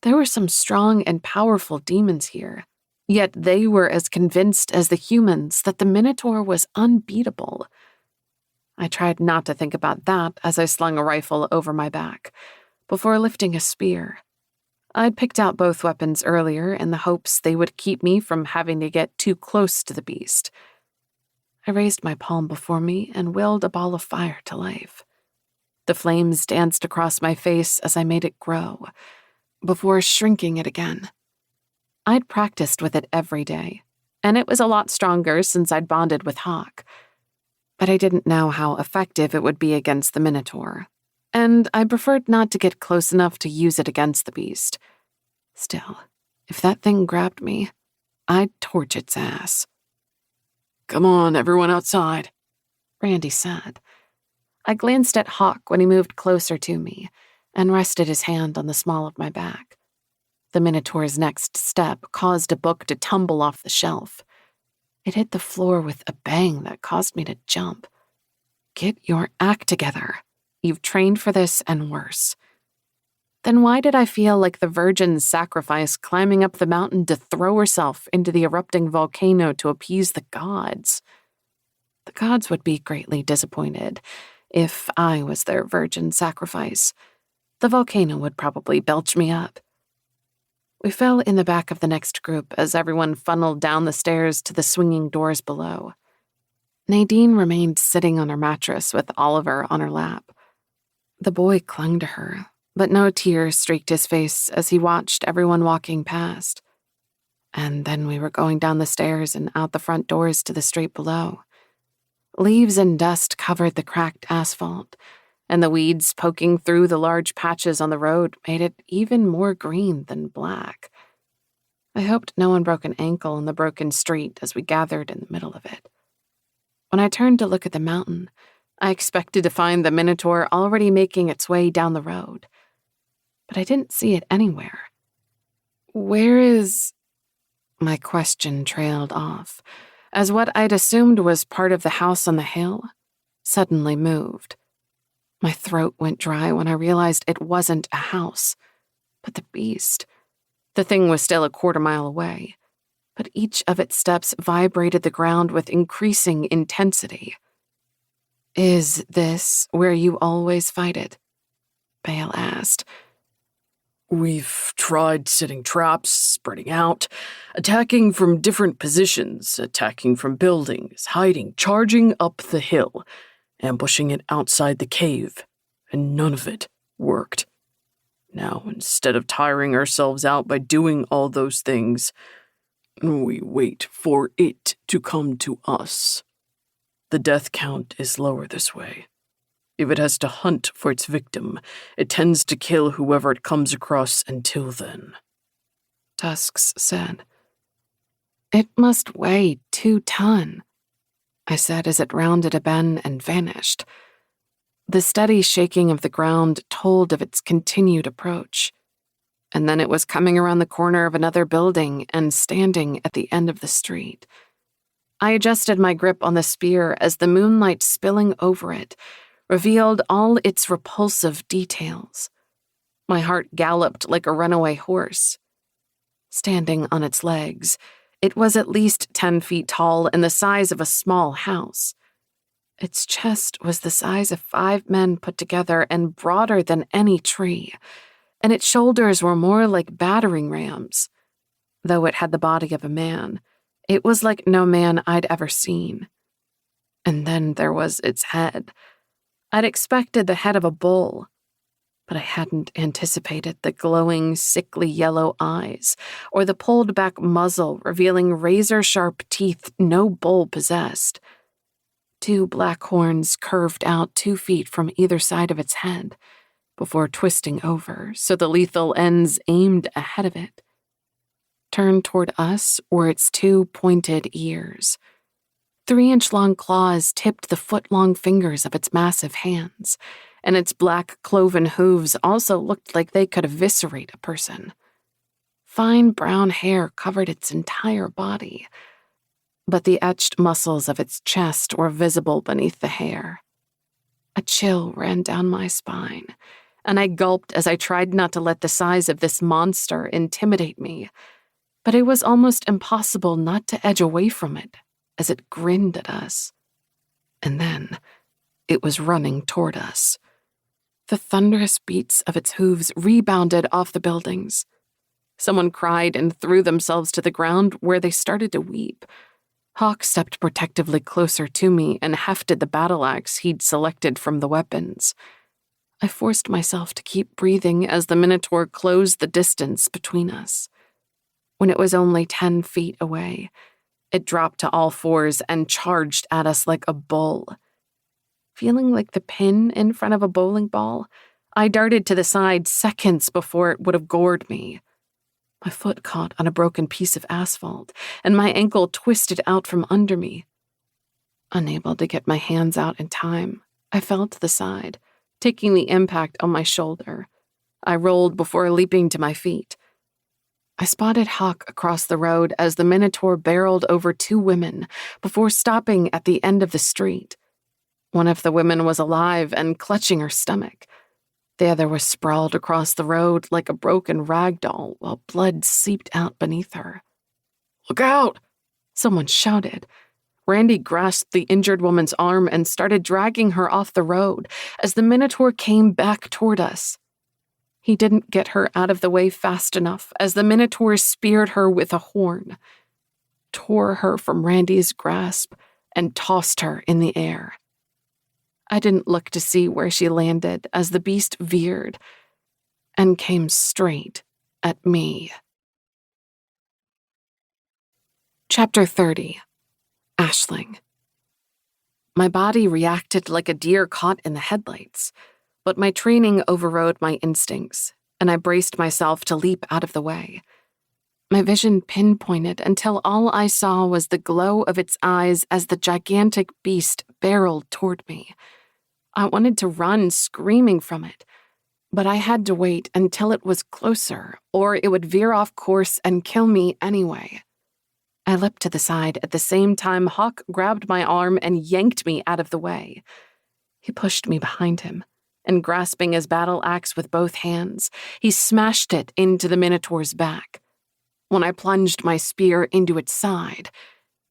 There were some strong and powerful demons here, yet they were as convinced as the humans that the Minotaur was unbeatable. I tried not to think about that as I slung a rifle over my back, before lifting a spear. I'd picked out both weapons earlier in the hopes they would keep me from having to get too close to the beast. I raised my palm before me and willed a ball of fire to life. The flames danced across my face as I made it grow, before shrinking it again. I'd practiced with it every day, and it was a lot stronger since I'd bonded with Hawk. But I didn't know how effective it would be against the Minotaur, and I preferred not to get close enough to use it against the beast. Still, if that thing grabbed me, I'd torch its ass. "Come on, everyone outside," Randy said. I glanced at Hawk when he moved closer to me and rested his hand on the small of my back. The Minotaur's next step caused a book to tumble off the shelf. It hit the floor with a bang that caused me to jump. Get your act together. You've trained for this and worse. Then why did I feel like the Virgin's sacrifice climbing up the mountain to throw herself into the erupting volcano to appease the gods? The gods would be greatly disappointed if I was their virgin sacrifice. The volcano would probably belch me up. We fell in the back of the next group as everyone funneled down the stairs to the swinging doors below. Nadine remained sitting on her mattress with Oliver on her lap. The boy clung to her, but no tears streaked his face as he watched everyone walking past. And then we were going down the stairs and out the front doors to the street below. Leaves and dust covered the cracked asphalt, and the weeds poking through the large patches on the road made it even more green than black. I hoped no one broke an ankle on the broken street as we gathered in the middle of it. When I turned to look at the mountain, I expected to find the Minotaur already making its way down the road. But I didn't see it anywhere. Where is... My question trailed off, as what I'd assumed was part of the house on the hill suddenly moved. My throat went dry when I realized it wasn't a house, but the beast. The thing was still a quarter-mile away, but each of its steps vibrated the ground with increasing intensity. Is this where you always fight it? Bale asked. We've tried setting traps, spreading out, attacking from different positions, attacking from buildings, hiding, charging up the hill, ambushing it outside the cave, and none of it worked. Now, instead of tiring ourselves out by doing all those things, we wait for it to come to us. The death count is lower this way. If it has to hunt for its victim, it tends to kill whoever it comes across until then. Tusks said. It must weigh 2 tons, I said as it rounded a bend and vanished. The steady shaking of the ground told of its continued approach. And then it was coming around the corner of another building and standing at the end of the street. I adjusted my grip on the spear as the moonlight spilling over it revealed all its repulsive details. My heart galloped like a runaway horse. Standing on its legs, it was at least 10 feet tall and the size of a small house. Its chest was the size of 5 men put together and broader than any tree, and its shoulders were more like battering rams. Though it had the body of a man, it was like no man I'd ever seen. And then there was its head. I'd expected the head of a bull, but I hadn't anticipated the glowing, sickly yellow eyes or the pulled-back muzzle revealing razor-sharp teeth no bull possessed. 2 black horns curved out 2 feet from either side of its head before twisting over so the lethal ends aimed ahead of it. Turned toward us were its 2 pointed ears. 3-inch-long claws tipped the foot-long fingers of its massive hands, and its black cloven hooves also looked like they could eviscerate a person. Fine brown hair covered its entire body, but the etched muscles of its chest were visible beneath the hair. A chill ran down my spine, and I gulped as I tried not to let the size of this monster intimidate me, but it was almost impossible not to edge away from it as it grinned at us. And then it was running toward us. The thunderous beats of its hooves rebounded off the buildings. Someone cried and threw themselves to the ground where they started to weep. Hawk stepped protectively closer to me and hefted the battle axe he'd selected from the weapons. I forced myself to keep breathing as the Minotaur closed the distance between us. When it was only 10 feet away, it dropped to all fours and charged at us like a bull. Feeling like the pin in front of a bowling ball, I darted to the side seconds before it would have gored me. My foot caught on a broken piece of asphalt, and my ankle twisted out from under me. Unable to get my hands out in time, I fell to the side, taking the impact on my shoulder. I rolled before leaping to my feet. I spotted Hawk across the road as the Minotaur barreled over two women before stopping at the end of the street. One of the women was alive and clutching her stomach. The other was sprawled across the road like a broken rag doll while blood seeped out beneath her. "Look out!" someone shouted. Randy grasped the injured woman's arm and started dragging her off the road as the Minotaur came back toward us. He didn't get her out of the way fast enough as the Minotaur speared her with a horn, tore her from Randy's grasp, and tossed her in the air. I didn't look to see where she landed as the beast veered and came straight at me. Chapter 30. Aisling. My body reacted like a deer caught in the headlights, but my training overrode my instincts, and I braced myself to leap out of the way. My vision pinpointed until all I saw was the glow of its eyes as the gigantic beast barreled toward me. I wanted to run, screaming from it, but I had to wait until it was closer, or it would veer off course and kill me anyway. I leapt to the side at the same time Hawk grabbed my arm and yanked me out of the way. He pushed me behind him, and grasping his battle axe with both hands, he smashed it into the Minotaur's back. When I plunged my spear into its side,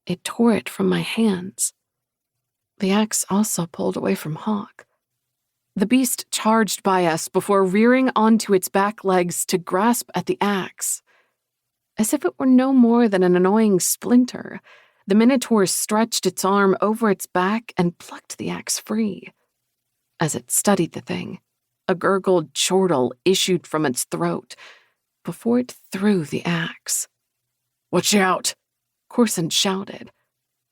it tore it from my hands. The axe also pulled away from Hawk. The beast charged by us before rearing onto its back legs to grasp at the axe. As if it were no more than an annoying splinter, the Minotaur stretched its arm over its back and plucked the axe free. As it studied the thing, a gurgled chortle issued from its throat before it threw the axe. "Watch out!" Corson shouted.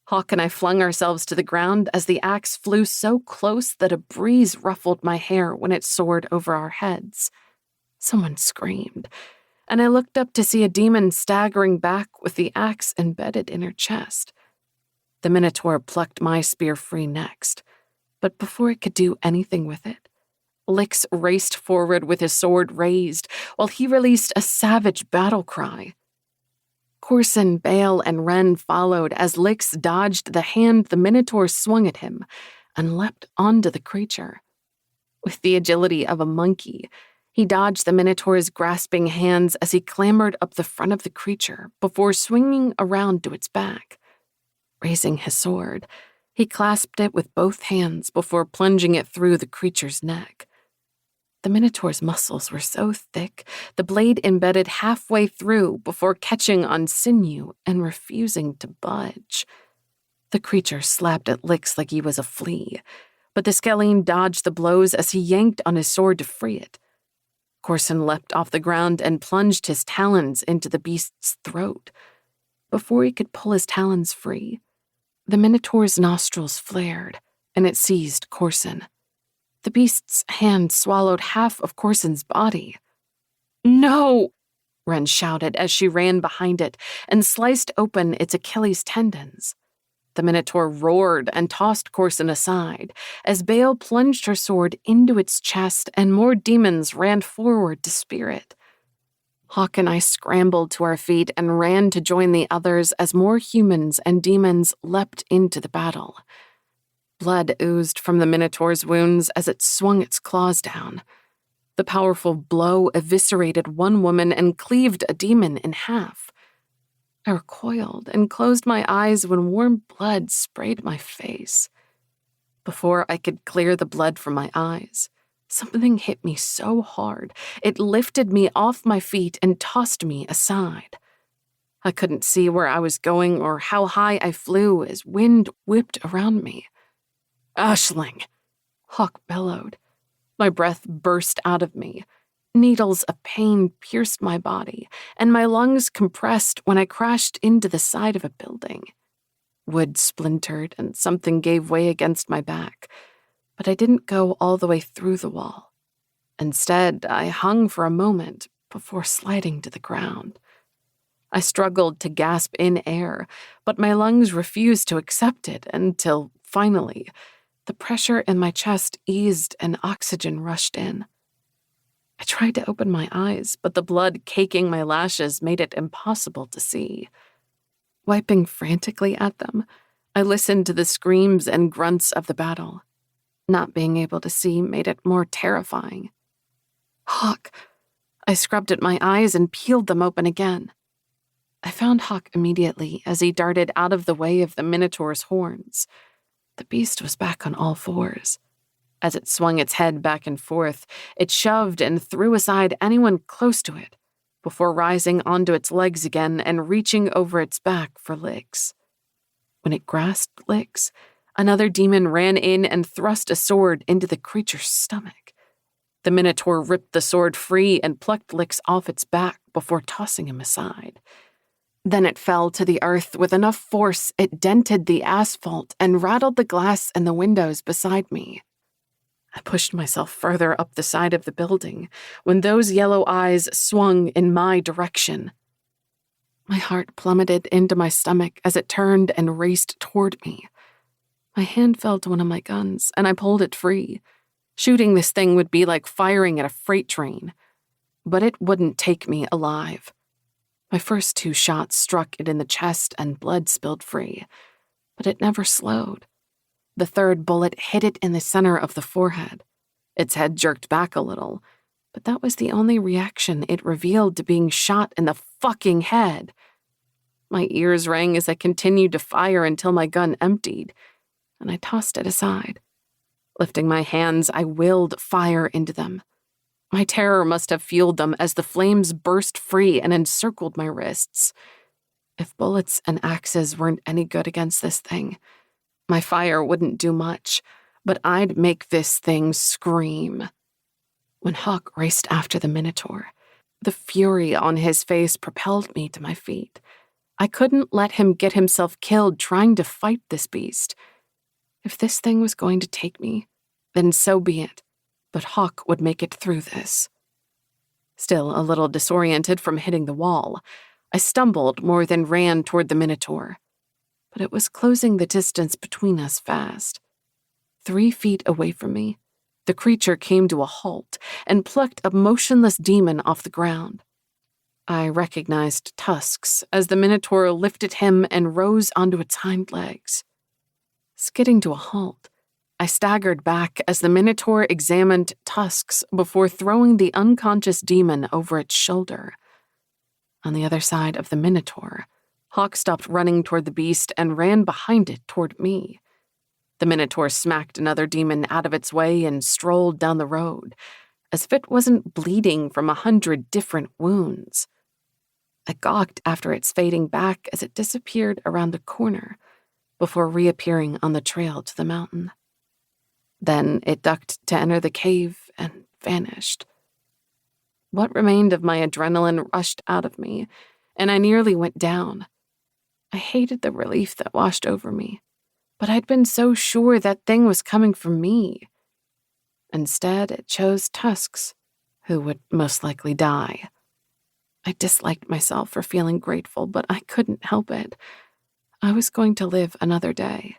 Hawk and I flung ourselves to the ground as the axe flew so close that a breeze ruffled my hair when it soared over our heads. Someone screamed, and I looked up to see a demon staggering back with the axe embedded in her chest. The Minotaur plucked my spear free next, but before it could do anything with it, Lix raced forward with his sword raised while he released a savage battle cry. Corson, Bale, and Wren followed as Lix dodged the hand the Minotaur swung at him and leapt onto the creature. With the agility of a monkey, he dodged the Minotaur's grasping hands as he clambered up the front of the creature before swinging around to its back. Raising his sword, he clasped it with both hands before plunging it through the creature's neck. The Minotaur's muscles were so thick, the blade embedded halfway through before catching on sinew and refusing to budge. The creature slapped at Lix like he was a flea, but the Skelline dodged the blows as he yanked on his sword to free it. Corson leapt off the ground and plunged his talons into the beast's throat. Before he could pull his talons free, the Minotaur's nostrils flared, and it seized Corson. The beast's hand swallowed half of Corson's body. "No!" Wren shouted as she ran behind it and sliced open its Achilles tendons. The Minotaur roared and tossed Corson aside as Bale plunged her sword into its chest and more demons ran forward to spear it. Hawk and I scrambled to our feet and ran to join the others as more humans and demons leapt into the battle. Blood oozed from the Minotaur's wounds as it swung its claws down. The powerful blow eviscerated one woman and cleaved a demon in half. I recoiled and closed my eyes when warm blood sprayed my face. Before I could clear the blood from my eyes, something hit me so hard it lifted me off my feet and tossed me aside. I couldn't see where I was going or how high I flew as wind whipped around me. "Aisling!" Hawk bellowed. My breath burst out of me. Needles of pain pierced my body, and my lungs compressed when I crashed into the side of a building. Wood splintered and something gave way against my back, but I didn't go all the way through the wall. Instead, I hung for a moment before sliding to the ground. I struggled to gasp in air, but my lungs refused to accept it until, finally, the pressure in my chest eased and oxygen rushed in. I tried to open my eyes, but the blood caking my lashes made it impossible to see. Wiping frantically at them, I listened to the screams and grunts of the battle. Not being able to see made it more terrifying. Hawk! I scrubbed at my eyes and peeled them open again. I found Hawk immediately as he darted out of the way of the Minotaur's horns. The beast was back on all fours. As it swung its head back and forth, it shoved and threw aside anyone close to it, before rising onto its legs again and reaching over its back for licks. When it grasped licks, another demon ran in and thrust a sword into the creature's stomach. The Minotaur ripped the sword free and plucked licks off its back before tossing him aside. Then it fell to the earth with enough force it dented the asphalt and rattled the glass in the windows beside me. I pushed myself further up the side of the building when those yellow eyes swung in my direction. My heart plummeted into my stomach as it turned and raced toward me. My hand fell to one of my guns, and I pulled it free. Shooting this thing would be like firing at a freight train. But it wouldn't take me alive. My first 2 shots struck it in the chest and blood spilled free, but it never slowed. The third bullet hit it in the center of the forehead. Its head jerked back a little, but that was the only reaction it revealed to being shot in the fucking head. My ears rang as I continued to fire until my gun emptied, and I tossed it aside. Lifting my hands, I willed fire into them. My terror must have fueled them as the flames burst free and encircled my wrists. If bullets and axes weren't any good against this thing, my fire wouldn't do much, but I'd make this thing scream. When Hawk raced after the Minotaur, the fury on his face propelled me to my feet. I couldn't let him get himself killed trying to fight this beast. If this thing was going to take me, then so be it, but Hawk would make it through this. Still a little disoriented from hitting the wall, I stumbled more than ran toward the Minotaur. But it was closing the distance between us fast. 3 feet away from me, the creature came to a halt and plucked a motionless demon off the ground. I recognized tusks as the Minotaur lifted him and rose onto its hind legs. Skidding to a halt, I staggered back as the Minotaur examined tusks before throwing the unconscious demon over its shoulder. On the other side of the Minotaur, Hawk stopped running toward the beast and ran behind it toward me. The Minotaur smacked another demon out of its way and strolled down the road, as if it wasn't bleeding from 100 different wounds. I gawked after its fading back as it disappeared around the corner, before reappearing on the trail to the mountain. Then it ducked to enter the cave and vanished. What remained of my adrenaline rushed out of me, and I nearly went down. I hated the relief that washed over me, but I'd been so sure that thing was coming for me. Instead, it chose tusks, who would most likely die. I disliked myself for feeling grateful, but I couldn't help it. I was going to live another day.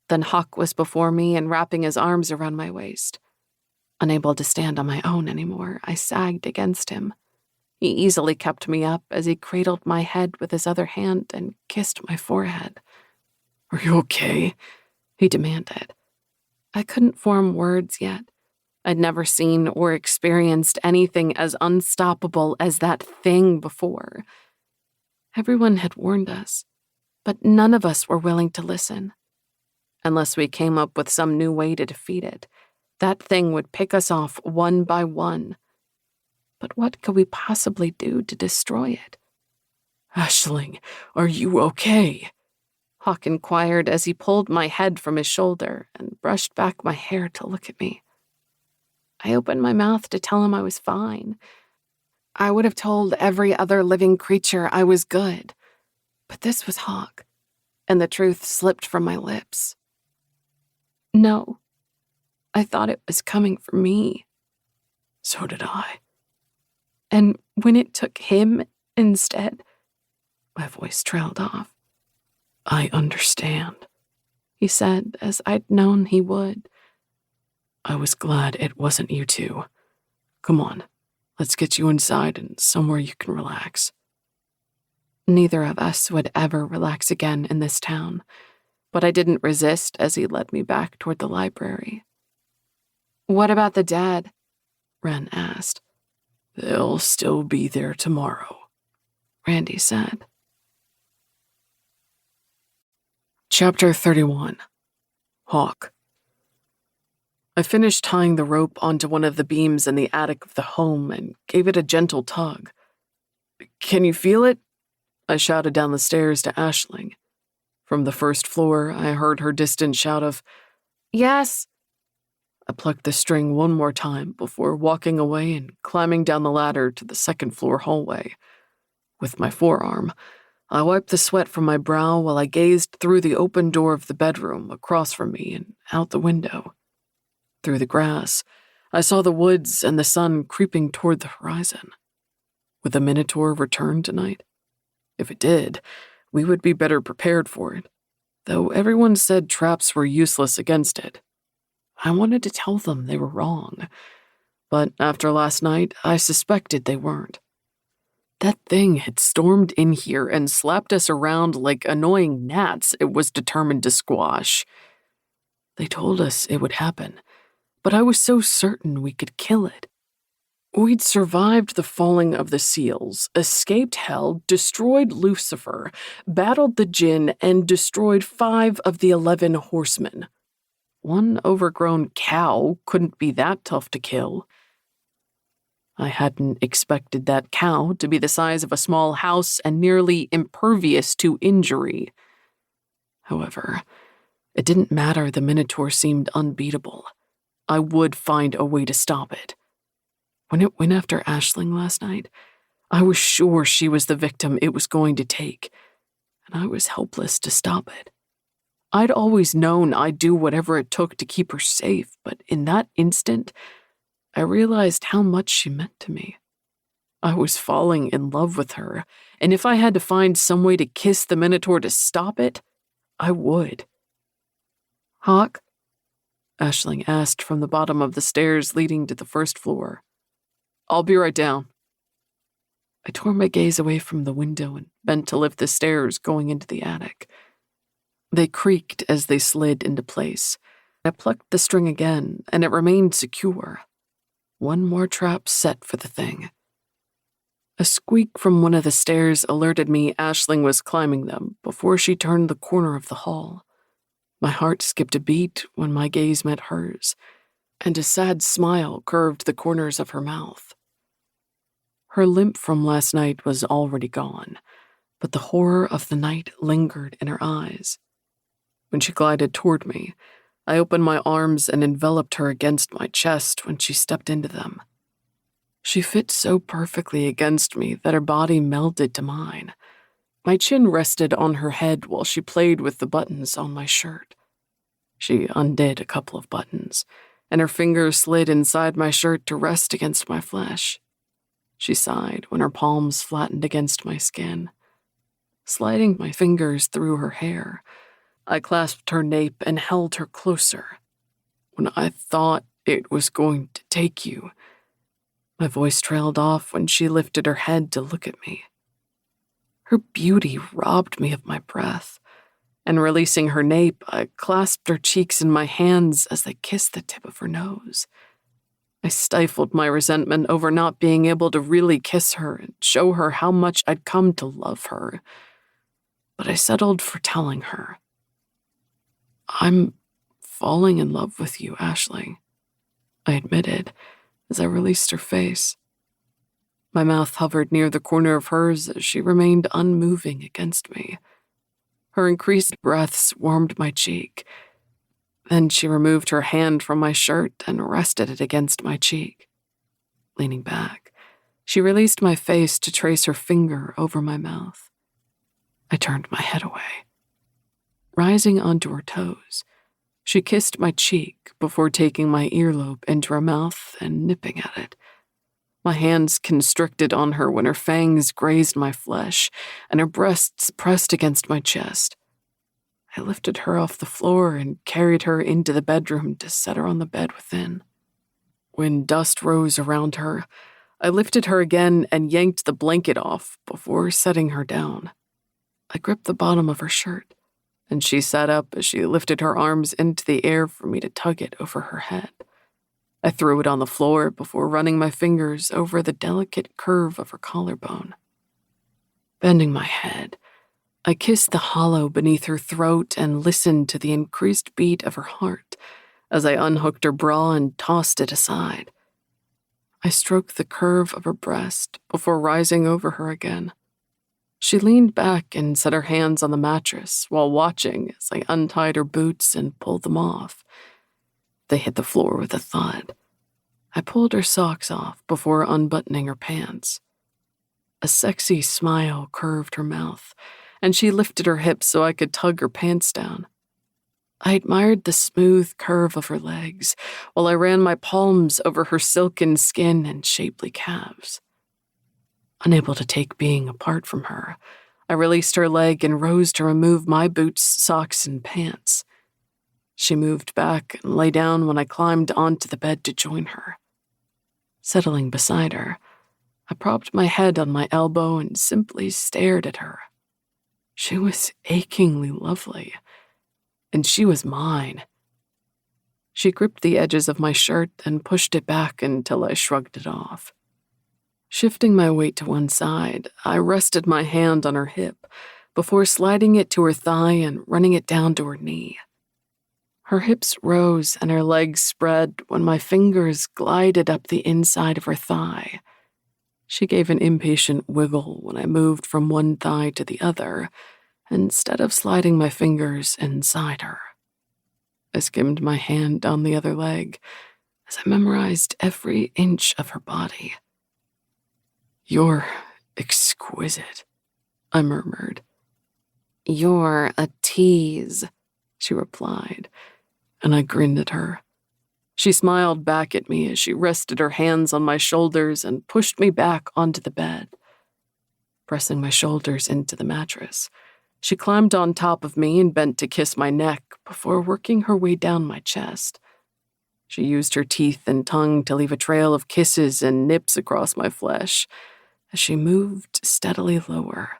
Then Hawk was before me and wrapping his arms around my waist. Unable to stand on my own anymore, I sagged against him. He easily kept me up as he cradled my head with his other hand and kissed my forehead. "Are you okay?" he demanded. I couldn't form words yet. I'd never seen or experienced anything as unstoppable as that thing before. Everyone had warned us, but none of us were willing to listen. Unless we came up with some new way to defeat it, that thing would pick us off one by one. But what could we possibly do to destroy it? "Aisling, are you okay?" Hawk inquired as he pulled my head from his shoulder and brushed back my hair to look at me. I opened my mouth to tell him I was fine. I would have told every other living creature I was good. But this was Hawk, and the truth slipped from my lips. No, I thought it was coming for me. "So did I." And when it took him instead, my voice trailed off. "I understand," he said, as I'd known he would. "I was glad it wasn't you two. Come on, let's get you inside and somewhere you can relax. Neither of us would ever relax again in this town, but I didn't resist as he led me back toward the library. What about the dead? Wren asked. They'll still be there tomorrow, Randy said. Chapter 31. Hawk. I finished tying the rope onto one of the beams in the attic of the home and gave it a gentle tug. Can you feel it? I shouted down the stairs to Aisling. From the first floor, I heard her distant shout of, Yes. I plucked the string one more time before walking away and climbing down the ladder to the second-floor hallway. With my forearm, I wiped the sweat from my brow while I gazed through the open door of the bedroom across from me and out the window. Through the grass, I saw the woods and the sun creeping toward the horizon. Would the Minotaur return tonight? If it did, we would be better prepared for it, though everyone said traps were useless against it. I wanted to tell them they were wrong, but after last night, I suspected they weren't. That thing had stormed in here and slapped us around like annoying gnats it was determined to squash. They told us it would happen, but I was so certain we could kill it. We'd survived the falling of the seals, escaped hell, destroyed Lucifer, battled the Jinn, and destroyed 5 of the 11 horsemen. One overgrown cow couldn't be that tough to kill. I hadn't expected that cow to be the size of a small house and nearly impervious to injury. However, it didn't matter the Minotaur seemed unbeatable. I would find a way to stop it. When it went after Aisling last night, I was sure she was the victim it was going to take, and I was helpless to stop it. I'd always known I'd do whatever it took to keep her safe, but in that instant, I realized how much she meant to me. I was falling in love with her, and if I had to find some way to kiss the Minotaur to stop it, I would. Hawk? Aisling asked from the bottom of the stairs leading to the first floor. I'll be right down. I tore my gaze away from the window and bent to lift the stairs going into the attic. They creaked as they slid into place. I plucked the string again, and it remained secure. One more trap set for the thing. A squeak from one of the stairs alerted me Aisling was climbing them before she turned the corner of the hall. My heart skipped a beat when my gaze met hers, and a sad smile curved the corners of her mouth. Her limp from last night was already gone, but the horror of the night lingered in her eyes. When she glided toward me, I opened my arms and enveloped her against my chest when she stepped into them. She fit so perfectly against me that her body melded to mine. My chin rested on her head while she played with the buttons on my shirt. She undid a couple of buttons, and her fingers slid inside my shirt to rest against my flesh. She sighed when her palms flattened against my skin. Sliding my fingers through her hair, I clasped her nape and held her closer. When I thought it was going to take you, my voice trailed off when she lifted her head to look at me. Her beauty robbed me of my breath, and releasing her nape, I clasped her cheeks in my hands as they kissed the tip of her nose. I stifled my resentment over not being able to really kiss her and show her how much I'd come to love her. But I settled for telling her. I'm falling in love with you, Aisling, I admitted as I released her face. My mouth hovered near the corner of hers as she remained unmoving against me. Her increased breaths warmed my cheek. Then she removed her hand from my shirt and rested it against my cheek. Leaning back, she released my face to trace her finger over my mouth. I turned my head away. Rising onto her toes, she kissed my cheek before taking my earlobe into her mouth and nipping at it. My hands constricted on her when her fangs grazed my flesh, and her breasts pressed against my chest. I lifted her off the floor and carried her into the bedroom to set her on the bed within. When dust rose around her, I lifted her again and yanked the blanket off before setting her down. I gripped the bottom of her shirt, and she sat up as she lifted her arms into the air for me to tug it over her head. I threw it on the floor before running my fingers over the delicate curve of her collarbone. Bending my head, I kissed the hollow beneath her throat and listened to the increased beat of her heart as I unhooked her bra and tossed it aside. I stroked the curve of her breast before rising over her again. She leaned back and set her hands on the mattress while watching as I untied her boots and pulled them off. They hit the floor with a thud. I pulled her socks off before unbuttoning her pants. A sexy smile curved her mouth, and she lifted her hips so I could tug her pants down. I admired the smooth curve of her legs while I ran my palms over her silken skin and shapely calves. Unable to take being apart from her, I released her leg and rose to remove my boots, socks, and pants. She moved back and lay down when I climbed onto the bed to join her. Settling beside her, I propped my head on my elbow and simply stared at her. She was achingly lovely, and she was mine. She gripped the edges of my shirt and pushed it back until I shrugged it off. Shifting my weight to one side, I rested my hand on her hip before sliding it to her thigh and running it down to her knee. Her hips rose and her legs spread when my fingers glided up the inside of her thigh. She gave an impatient wiggle when I moved from one thigh to the other, instead of sliding my fingers inside her. I skimmed my hand down the other leg as I memorized every inch of her body. "You're exquisite," I murmured. "You're a tease," she replied, and I grinned at her. She smiled back at me as she rested her hands on my shoulders and pushed me back onto the bed. Pressing my shoulders into the mattress, she climbed on top of me and bent to kiss my neck before working her way down my chest. She used her teeth and tongue to leave a trail of kisses and nips across my flesh as she moved steadily lower.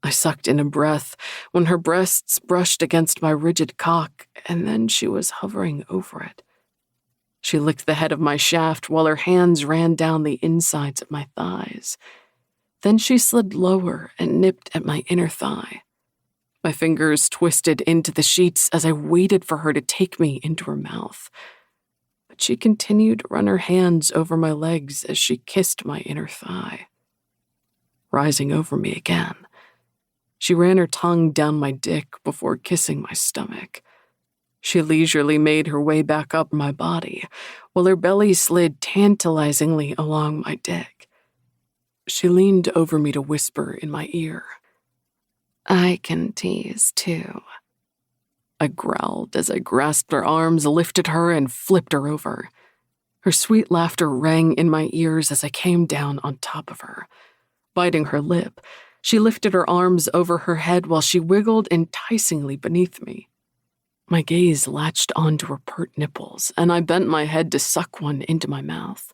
I sucked in a breath when her breasts brushed against my rigid cock, and then she was hovering over it. She licked the head of my shaft while her hands ran down the insides of my thighs. Then she slid lower and nipped at my inner thigh. My fingers twisted into the sheets as I waited for her to take me into her mouth. But she continued to run her hands over my legs as she kissed my inner thigh. Rising over me again, she ran her tongue down my dick before kissing my stomach. She leisurely made her way back up my body, while her belly slid tantalizingly along my dick. She leaned over me to whisper in my ear. "I can tease too." I growled as I grasped her arms, lifted her, and flipped her over. Her sweet laughter rang in my ears as I came down on top of her. Biting her lip, she lifted her arms over her head while she wiggled enticingly beneath me. My gaze latched onto her pert nipples, and I bent my head to suck one into my mouth.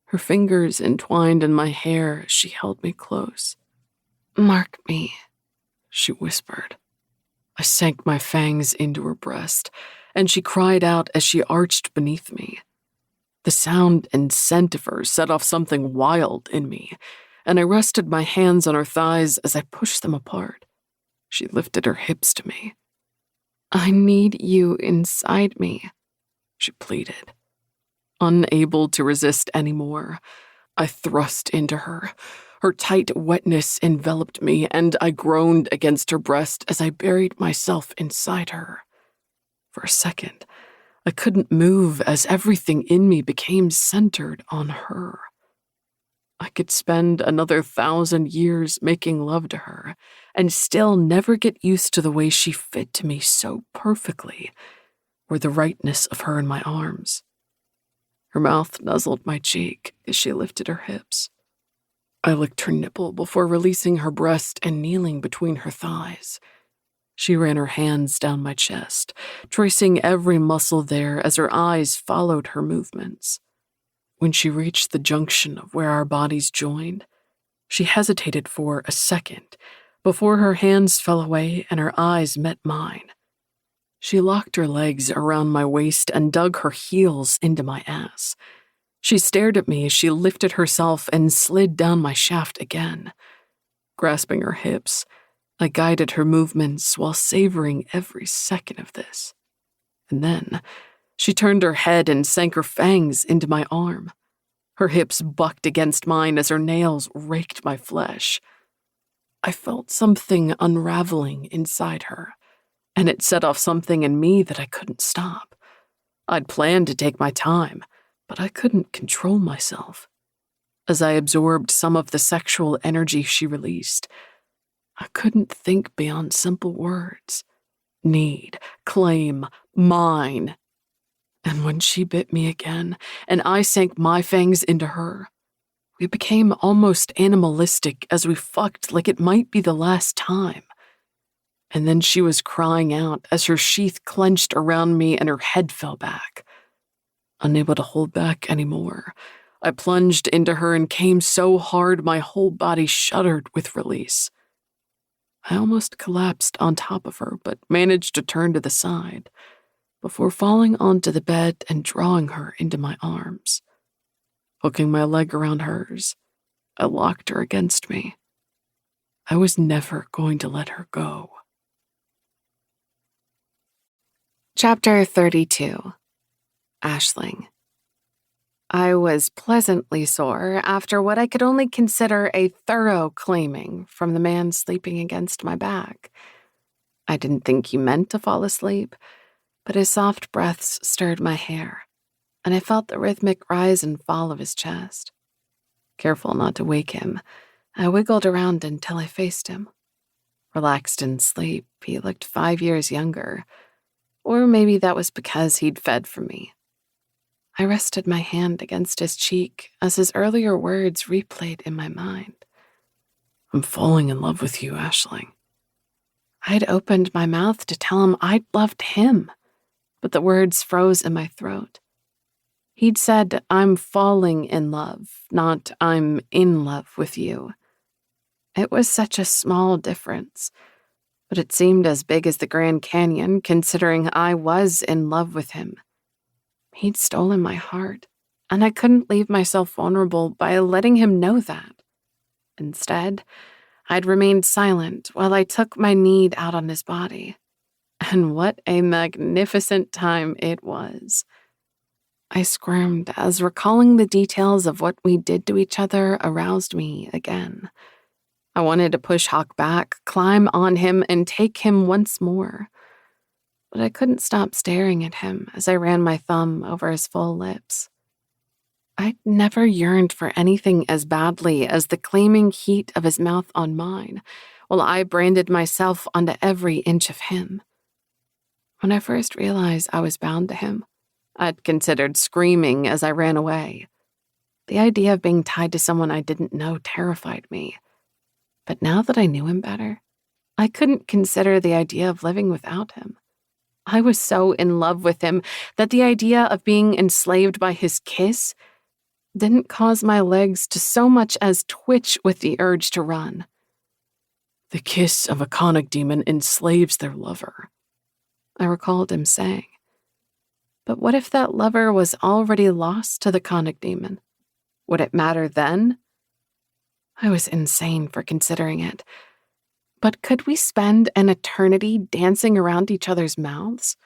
Her fingers entwined in my hair as she held me close. "Mark me," she whispered. I sank my fangs into her breast, and she cried out as she arched beneath me. The sound and scent of her set off something wild in me, and I rested my hands on her thighs as I pushed them apart. She lifted her hips to me. "I need you inside me," she pleaded. Unable to resist anymore, I thrust into her. Her tight wetness enveloped me, and I groaned against her breast as I buried myself inside her. For a second, I couldn't move as everything in me became centered on her. I could spend another 1,000 years making love to her and still never get used to the way she fit to me so perfectly, or the rightness of her in my arms. Her mouth nuzzled my cheek as she lifted her hips. I licked her nipple before releasing her breast and kneeling between her thighs. She ran her hands down my chest, tracing every muscle there as her eyes followed her movements. When she reached the junction of where our bodies joined, she hesitated for a second before her hands fell away and her eyes met mine. She locked her legs around my waist and dug her heels into my ass. She stared at me as she lifted herself and slid down my shaft again. Grasping her hips, I guided her movements while savoring every second of this. And then, she turned her head and sank her fangs into my arm. Her hips bucked against mine as her nails raked my flesh. I felt something unraveling inside her, and it set off something in me that I couldn't stop. I'd planned to take my time, but I couldn't control myself. As I absorbed some of the sexual energy she released, I couldn't think beyond simple words. Need, claim, mine. And when she bit me again, and I sank my fangs into her, we became almost animalistic as we fucked like it might be the last time. And then she was crying out as her sheath clenched around me and her head fell back. Unable to hold back anymore, I plunged into her and came so hard my whole body shuddered with release. I almost collapsed on top of her, but managed to turn to the side before falling onto the bed and drawing her into my arms. Hooking my leg around hers, I locked her against me. I was never going to let her go. Chapter 32. Aisling. I was pleasantly sore after what I could only consider a thorough claiming from the man sleeping against my back. I didn't think he meant to fall asleep, but his soft breaths stirred my hair, and I felt the rhythmic rise and fall of his chest. Careful not to wake him, I wiggled around until I faced him. Relaxed in sleep, he looked 5 years younger, or maybe that was because he'd fed from me. I rested my hand against his cheek as his earlier words replayed in my mind. I'm falling in love with you, Aisling. I'd opened my mouth to tell him I'd loved him, but the words froze in my throat. He'd said, I'm falling in love, not I'm in love with you. It was such a small difference, but it seemed as big as the Grand Canyon, considering I was in love with him. He'd stolen my heart, and I couldn't leave myself vulnerable by letting him know that. Instead, I'd remained silent while I took my need out on his body. And what a magnificent time it was. I squirmed as recalling the details of what we did to each other aroused me again. I wanted to push Hawk back, climb on him, and take him once more. But I couldn't stop staring at him as I ran my thumb over his full lips. I'd never yearned for anything as badly as the claiming heat of his mouth on mine, while I branded myself onto every inch of him. When I first realized I was bound to him, I'd considered screaming as I ran away. The idea of being tied to someone I didn't know terrified me. But now that I knew him better, I couldn't consider the idea of living without him. I was so in love with him that the idea of being enslaved by his kiss didn't cause my legs to so much as twitch with the urge to run. The kiss of a conic demon enslaves their lover, I recalled him saying. But what if that lover was already lost to the conic demon? Would it matter then? I was insane for considering it. But could we spend an eternity dancing around each other's mouths?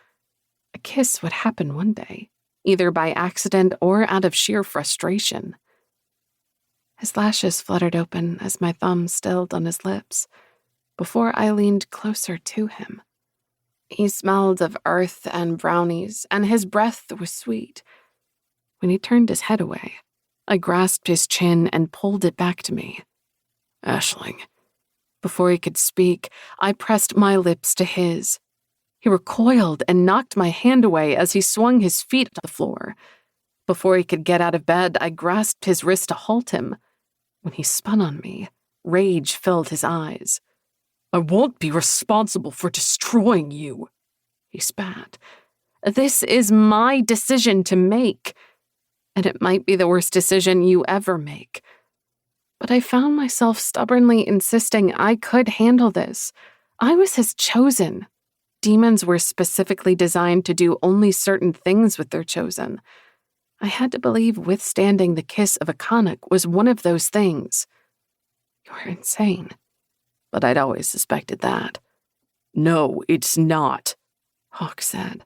A kiss would happen one day, either by accident or out of sheer frustration. His lashes fluttered open as my thumb stilled on his lips, before I leaned closer to him. He smelled of earth and brownies, and his breath was sweet. When he turned his head away, I grasped his chin and pulled it back to me. Aisling. Before he could speak, I pressed my lips to his. He recoiled and knocked my hand away as he swung his feet to the floor. Before he could get out of bed, I grasped his wrist to halt him. When he spun on me, rage filled his eyes. I won't be responsible for destroying you, he spat. This is my decision to make. and it might be the worst decision you ever make. But I found myself stubbornly insisting I could handle this. I was his chosen. Demons were specifically designed to do only certain things with their chosen. I had to believe withstanding the kiss of a Kanak was one of those things. You're insane. But I'd always suspected that. No, it's not, Hawk said.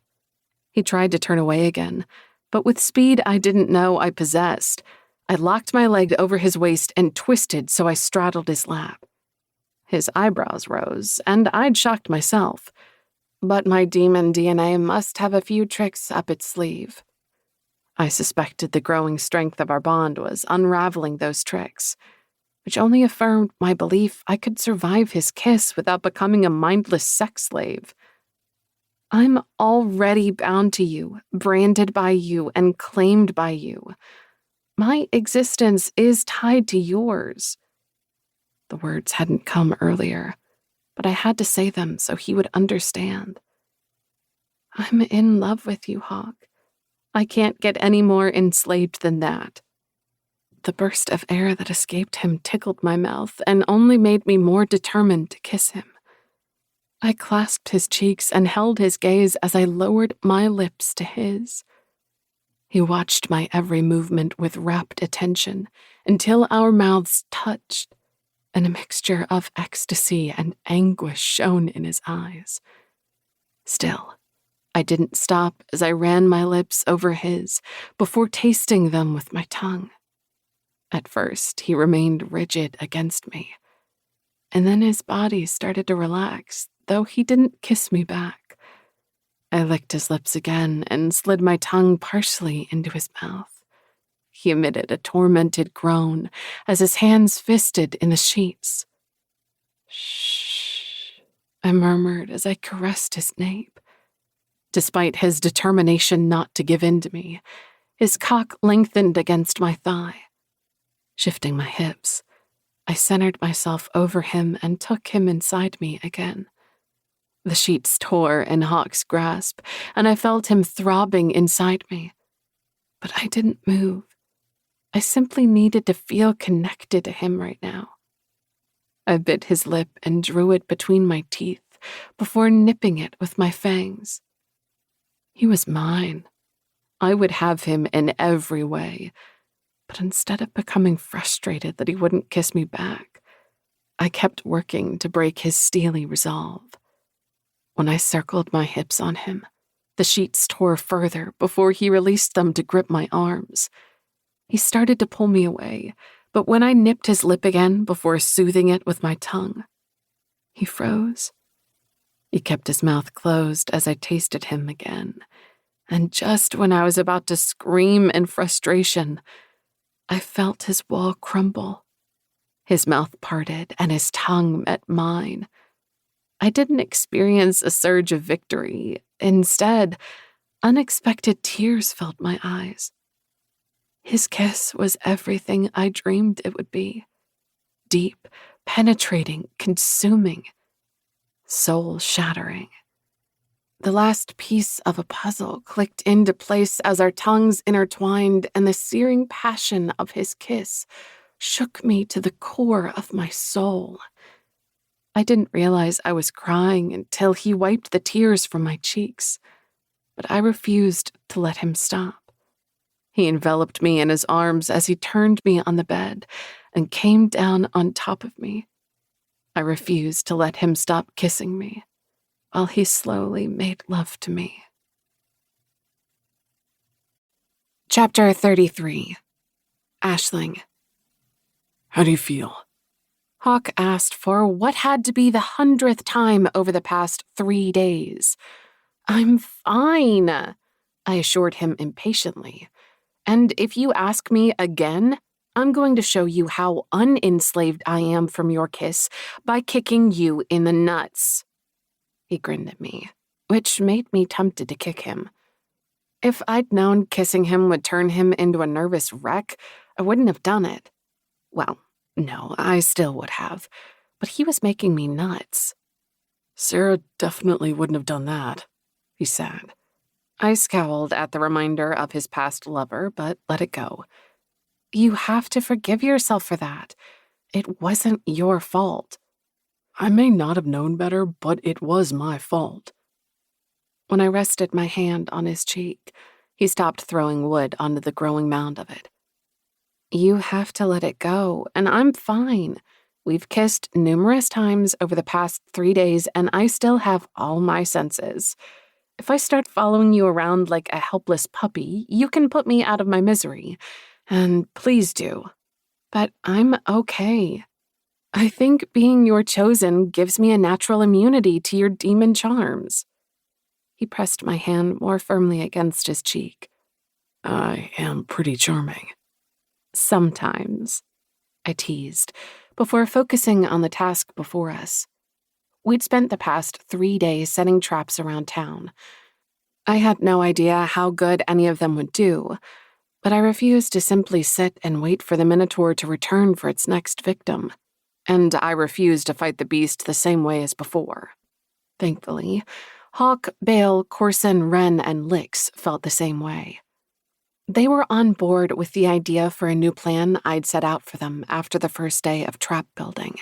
He tried to turn away again, but with speed I didn't know I possessed. I locked my leg over his waist and twisted so I straddled his lap. His eyebrows rose, and I'd shocked myself. But my demon DNA must have a few tricks up its sleeve. I suspected the growing strength of our bond was unraveling those tricks, which only affirmed my belief I could survive his kiss without becoming a mindless sex slave. I'm already bound to you, branded by you, and claimed by you. My existence is tied to yours. The words hadn't come earlier, but I had to say them so he would understand. I'm in love with you, Hawk. I can't get any more enslaved than that. The burst of air that escaped him tickled my mouth and only made me more determined to kiss him. I clasped his cheeks and held his gaze as I lowered my lips to his. He watched my every movement with rapt attention until our mouths touched, and a mixture of ecstasy and anguish shone in his eyes. Still, I didn't stop as I ran my lips over his before tasting them with my tongue. At first, he remained rigid against me, and then his body started to relax, though he didn't kiss me back. I licked his lips again and slid my tongue partially into his mouth. He emitted a tormented groan as his hands fisted in the sheets. Shh, I murmured as I caressed his nape. Despite his determination not to give in to me, his cock lengthened against my thigh. Shifting my hips, I centered myself over him and took him inside me again. The sheets tore in Hawk's grasp, and I felt him throbbing inside me. But I didn't move. I simply needed to feel connected to him right now. I bit his lip and drew it between my teeth before nipping it with my fangs. He was mine. I would have him in every way. But instead of becoming frustrated that he wouldn't kiss me back, I kept working to break his steely resolve. When I circled my hips on him, the sheets tore further before he released them to grip my arms. He started to pull me away, but when I nipped his lip again before soothing it with my tongue, he froze. He kept his mouth closed as I tasted him again, and just when I was about to scream in frustration, I felt his wall crumble. His mouth parted and his tongue met mine. I didn't experience a surge of victory. Instead, unexpected tears filled my eyes. His kiss was everything I dreamed it would be. Deep, penetrating, consuming, soul-shattering. The last piece of a puzzle clicked into place as our tongues intertwined, and the searing passion of his kiss shook me to the core of my soul. I didn't realize I was crying until he wiped the tears from my cheeks, but I refused to let him stop. He enveloped me in his arms as he turned me on the bed and came down on top of me. I refused to let him stop kissing me while he slowly made love to me. Chapter 33. Aisling. How do you feel? Hawk asked for what had to be the 100th time over the past 3 days. I'm fine, I assured him impatiently. And if you ask me again, I'm going to show you how unenslaved I am from your kiss by kicking you in the nuts. He grinned at me, which made me tempted to kick him. If I'd known kissing him would turn him into a nervous wreck, I wouldn't have done it. Well, no, I still would have, but he was making me nuts. Sarah definitely wouldn't have done that, he said. I scowled at the reminder of his past lover, but let it go. You have to forgive yourself for that. It wasn't your fault. I may not have known better, but it was my fault. When I rested my hand on his cheek, he stopped throwing wood onto the growing mound of it. You have to let it go, and I'm fine. We've kissed numerous times over the past 3 days, and I still have all my senses. If I start following you around like a helpless puppy, you can put me out of my misery. And please do. But I'm okay. I think being your chosen gives me a natural immunity to your demon charms. He pressed my hand more firmly against his cheek. I am pretty charming. Sometimes, I teased, before focusing on the task before us. We'd spent the past 3 days setting traps around town. I had no idea how good any of them would do, but I refused to simply sit and wait for the Minotaur to return for its next victim. And I refused to fight the beast the same way as before. Thankfully, Hawk, Bale, Corson, Wren, and Lix felt the same way. They were on board with the idea for a new plan I'd set out for them after the first day of trap building.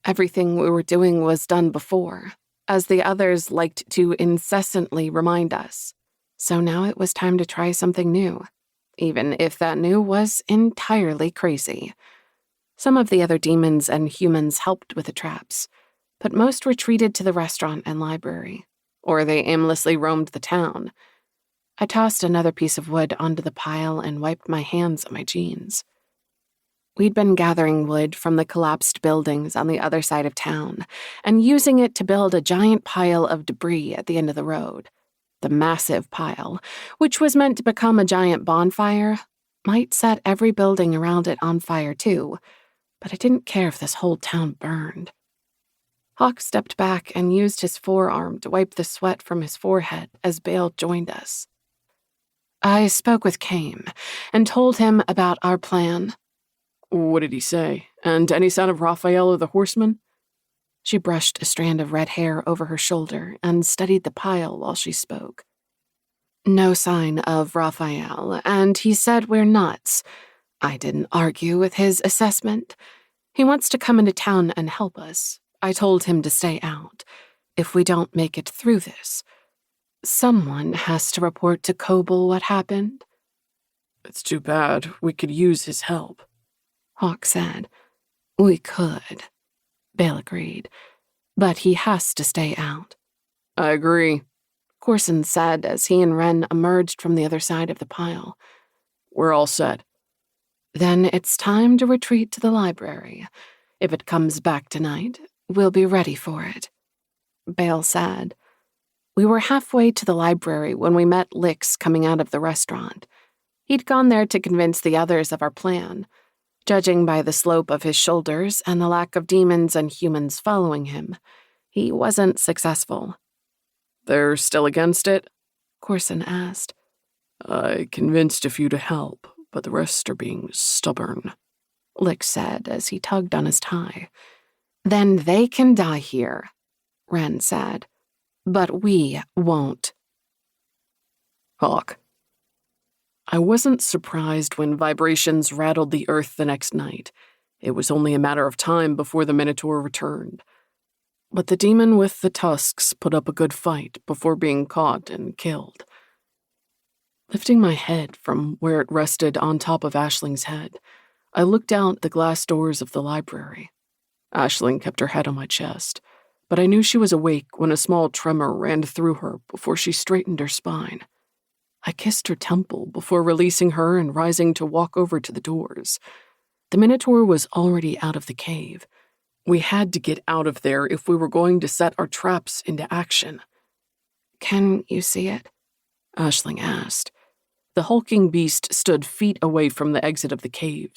Everything we were doing was done before, as the others liked to incessantly remind us. So now it was time to try something new, even if that new was entirely crazy. Some of the other demons and humans helped with the traps, but most retreated to the restaurant and library, or they aimlessly roamed the town. I tossed another piece of wood onto the pile and wiped my hands on my jeans. We'd been gathering wood from the collapsed buildings on the other side of town and using it to build a giant pile of debris at the end of the road. The massive pile, which was meant to become a giant bonfire, might set every building around it on fire too, but I didn't care if this whole town burned. Hawk stepped back and used his forearm to wipe the sweat from his forehead as Bale joined us. I spoke with Kame and told him about our plan. What did he say? And any sign of Raphael or the horseman? She brushed a strand of red hair over her shoulder and studied the pile while she spoke. No sign of Raphael, and he said we're nuts. I didn't argue with his assessment. He wants to come into town and help us. I told him to stay out. If we don't make it through this, someone has to report to Kobold what happened. It's too bad. We could use his help, Hawk said. We could, Bale agreed, but he has to stay out. I agree, Corson said as he and Wren emerged from the other side of the pile. We're all set. Then it's time to retreat to the library. If it comes back tonight, we'll be ready for it, Bale said. We were halfway to the library when we met Lix coming out of the restaurant. He'd gone there to convince the others of our plan. Judging by the slope of his shoulders and the lack of demons and humans following him, he wasn't successful. They're still against it? Corson asked. I convinced a few to help, but the rest are being stubborn, Lix said as he tugged on his tie. Then they can die here, Wren said. But we won't. Hawk. I wasn't surprised when vibrations rattled the earth the next night. It was only a matter of time before the Minotaur returned. But the demon with the tusks put up a good fight before being caught and killed. Lifting my head from where it rested on top of Aisling's head, I looked out the glass doors of the library. Aisling kept her head on my chest, but I knew she was awake when a small tremor ran through her before she straightened her spine. I kissed her temple before releasing her and rising to walk over to the doors. The Minotaur was already out of the cave. We had to get out of there if we were going to set our traps into action. Can you see it? Aisling asked. The hulking beast stood feet away from the exit of the cave.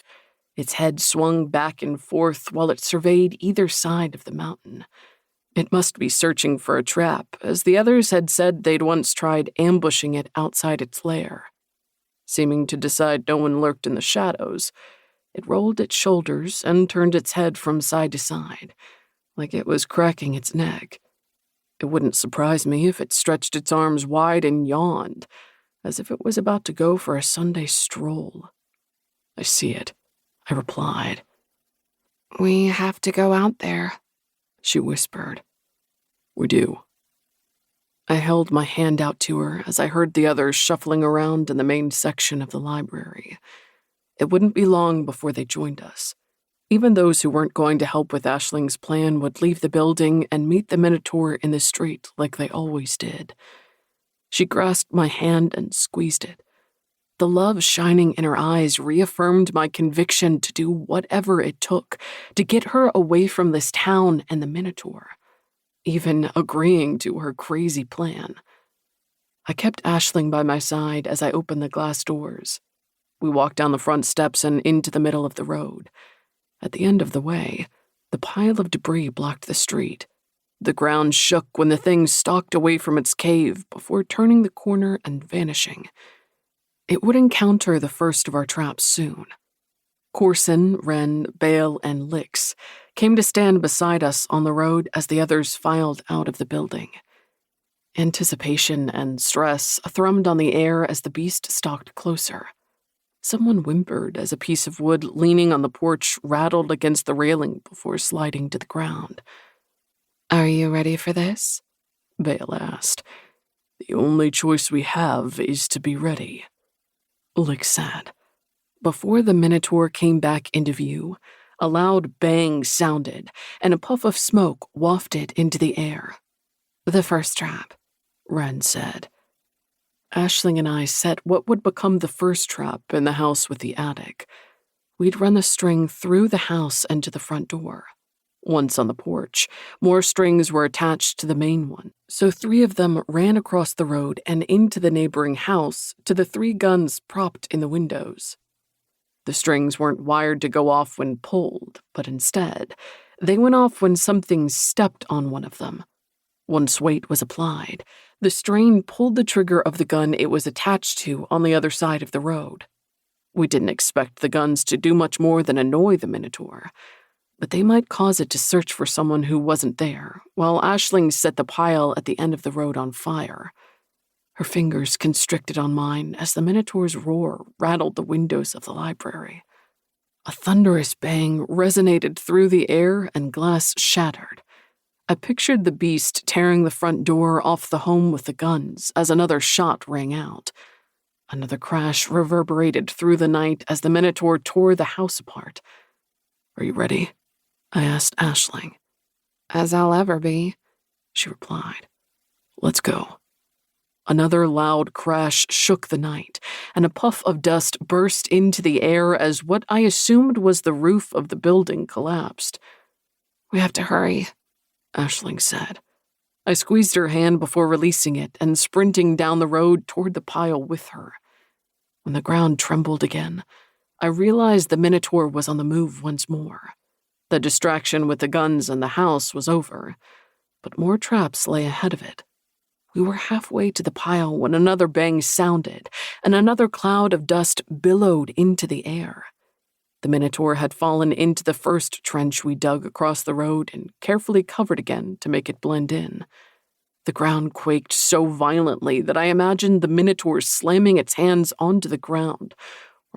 Its head swung back and forth while it surveyed either side of the mountain. It must be searching for a trap, as the others had said they'd once tried ambushing it outside its lair. Seeming to decide no one lurked in the shadows, it rolled its shoulders and turned its head from side to side, like it was cracking its neck. It wouldn't surprise me if it stretched its arms wide and yawned, as if it was about to go for a Sunday stroll. I see it, I replied. We have to go out there, she whispered. We do. I held my hand out to her as I heard the others shuffling around in the main section of the library. It wouldn't be long before they joined us. Even those who weren't going to help with Aisling's plan would leave the building and meet the Minotaur in the street like they always did. She grasped my hand and squeezed it. The love shining in her eyes reaffirmed my conviction to do whatever it took to get her away from this town and the Minotaur, even agreeing to her crazy plan. I kept Aisling by my side as I opened the glass doors. We walked down the front steps and into the middle of the road. At the end of the way, the pile of debris blocked the street. The ground shook when the thing stalked away from its cave before turning the corner and vanishing. It would encounter the first of our traps soon. Corson, Wren, Bale, and Lix came to stand beside us on the road as the others filed out of the building. Anticipation and stress thrummed on the air as the beast stalked closer. Someone whimpered as a piece of wood leaning on the porch rattled against the railing before sliding to the ground. Are you ready for this? Bale asked. The only choice we have is to be ready, Lix said. Before the Minotaur came back into view, a loud bang sounded, and a puff of smoke wafted into the air. The first trap, Wren said. Aisling and I set what would become the first trap in the house with the attic. We'd run the string through the house and to the front door. Once on the porch, more strings were attached to the main one, so 3 of them ran across the road and into the neighboring house to the 3 guns propped in the windows. The strings weren't wired to go off when pulled, but instead, they went off when something stepped on one of them. Once weight was applied, the strain pulled the trigger of the gun it was attached to on the other side of the road. We didn't expect the guns to do much more than annoy the Minotaur, but they might cause it to search for someone who wasn't there, while Aisling set the pile at the end of the road on fire. Her fingers constricted on mine as the Minotaur's roar rattled the windows of the library. A thunderous bang resonated through the air and glass shattered. I pictured the beast tearing the front door off the home with the guns as another shot rang out. Another crash reverberated through the night as the Minotaur tore the house apart. Are you ready? I asked Aisling. As I'll ever be, she replied. Let's go. Another loud crash shook the night, and a puff of dust burst into the air as what I assumed was the roof of the building collapsed. We have to hurry, Aisling said. I squeezed her hand before releasing it and sprinting down the road toward the pile with her. When the ground trembled again, I realized the Minotaur was on the move once more. The distraction with the guns and the house was over, but more traps lay ahead of it. We were halfway to the pile when another bang sounded, and another cloud of dust billowed into the air. The Minotaur had fallen into the first trench we dug across the road and carefully covered again to make it blend in. The ground quaked so violently that I imagined the Minotaur slamming its hands onto the ground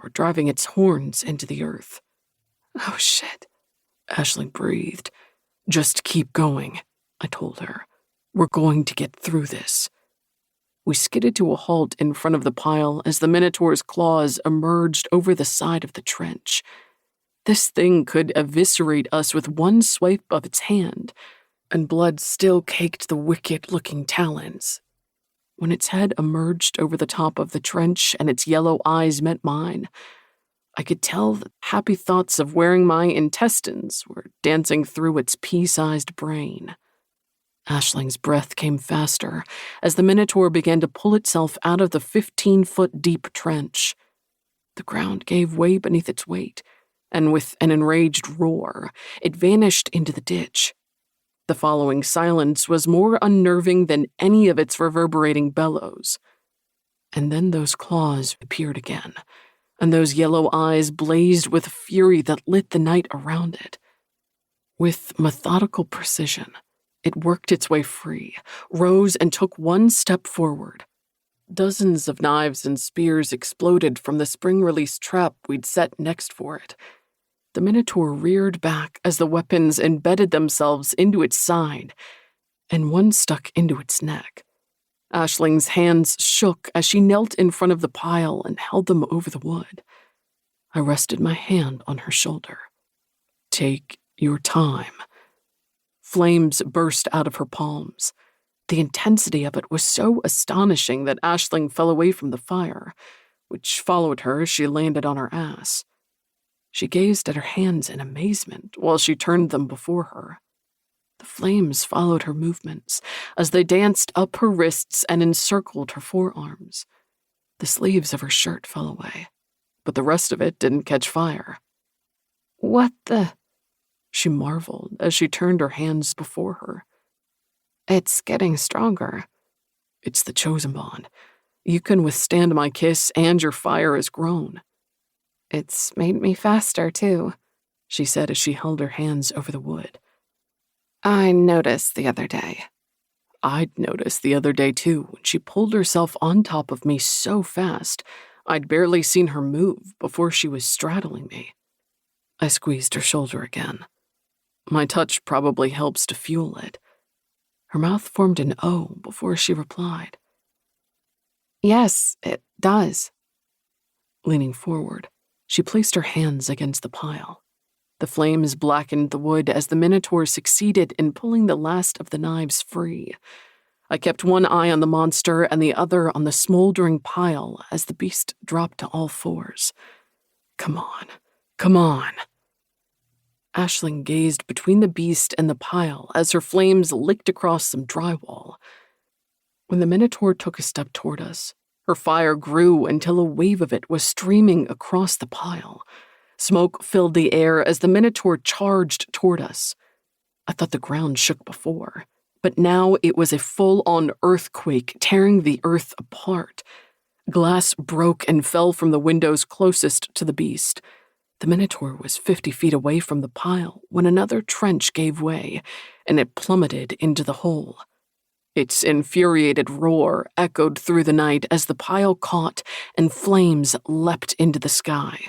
or driving its horns into the earth. Oh, shit, Aisling breathed. Just keep going, I told her. We're going to get through this. We skidded to a halt in front of the pile as the Minotaur's claws emerged over the side of the trench. This thing could eviscerate us with one swipe of its hand, and blood still caked the wicked-looking talons. When its head emerged over the top of the trench and its yellow eyes met mine, I could tell that happy thoughts of wearing my intestines were dancing through its pea-sized brain. Aisling's breath came faster as the Minotaur began to pull itself out of the 15-foot deep trench. The ground gave way beneath its weight, and with an enraged roar, it vanished into the ditch. The following silence was more unnerving than any of its reverberating bellows. And then those claws appeared again, and those yellow eyes blazed with fury that lit the night around it. With methodical precision, It worked its way free, rose and took one step forward. Dozens of knives and spears exploded from the spring-release trap we'd set next for it. The Minotaur reared back as the weapons embedded themselves into its side, and one stuck into its neck. Aisling's hands shook as she knelt in front of the pile and held them over the wood. I rested my hand on her shoulder. "Take your time." Flames burst out of her palms. The intensity of it was so astonishing that Aisling fell away from the fire, which followed her as she landed on her ass. She gazed at her hands in amazement while she turned them before her. The flames followed her movements as they danced up her wrists and encircled her forearms. The sleeves of her shirt fell away, but the rest of it didn't catch fire. "What the?" She marveled as she turned her hands before her. "It's getting stronger." "It's the chosen bond. You can withstand my kiss and your fire has grown." "It's made me faster, too," she said as she held her hands over the wood. "I noticed the other day." I'd noticed the other day, too, when she pulled herself on top of me so fast, I'd barely seen her move before she was straddling me. I squeezed her shoulder again. My touch probably helps to fuel it. Her mouth formed an O before she replied. "Yes, it does." Leaning forward, she placed her hands against the pile. The flames blackened the wood as the Minotaur succeeded in pulling the last of the knives free. I kept one eye on the monster and the other on the smoldering pile as the beast dropped to all fours. Come on, come on. Aisling gazed between the beast and the pile as her flames licked across some drywall. When the Minotaur took a step toward us, her fire grew until a wave of it was streaming across the pile. Smoke filled the air as the Minotaur charged toward us. I thought the ground shook before, but now it was a full-on earthquake tearing the earth apart. Glass broke and fell from the windows closest to the beast. The Minotaur was 50 feet away from the pile when another trench gave way, and it plummeted into the hole. Its infuriated roar echoed through the night as the pile caught and flames leapt into the sky.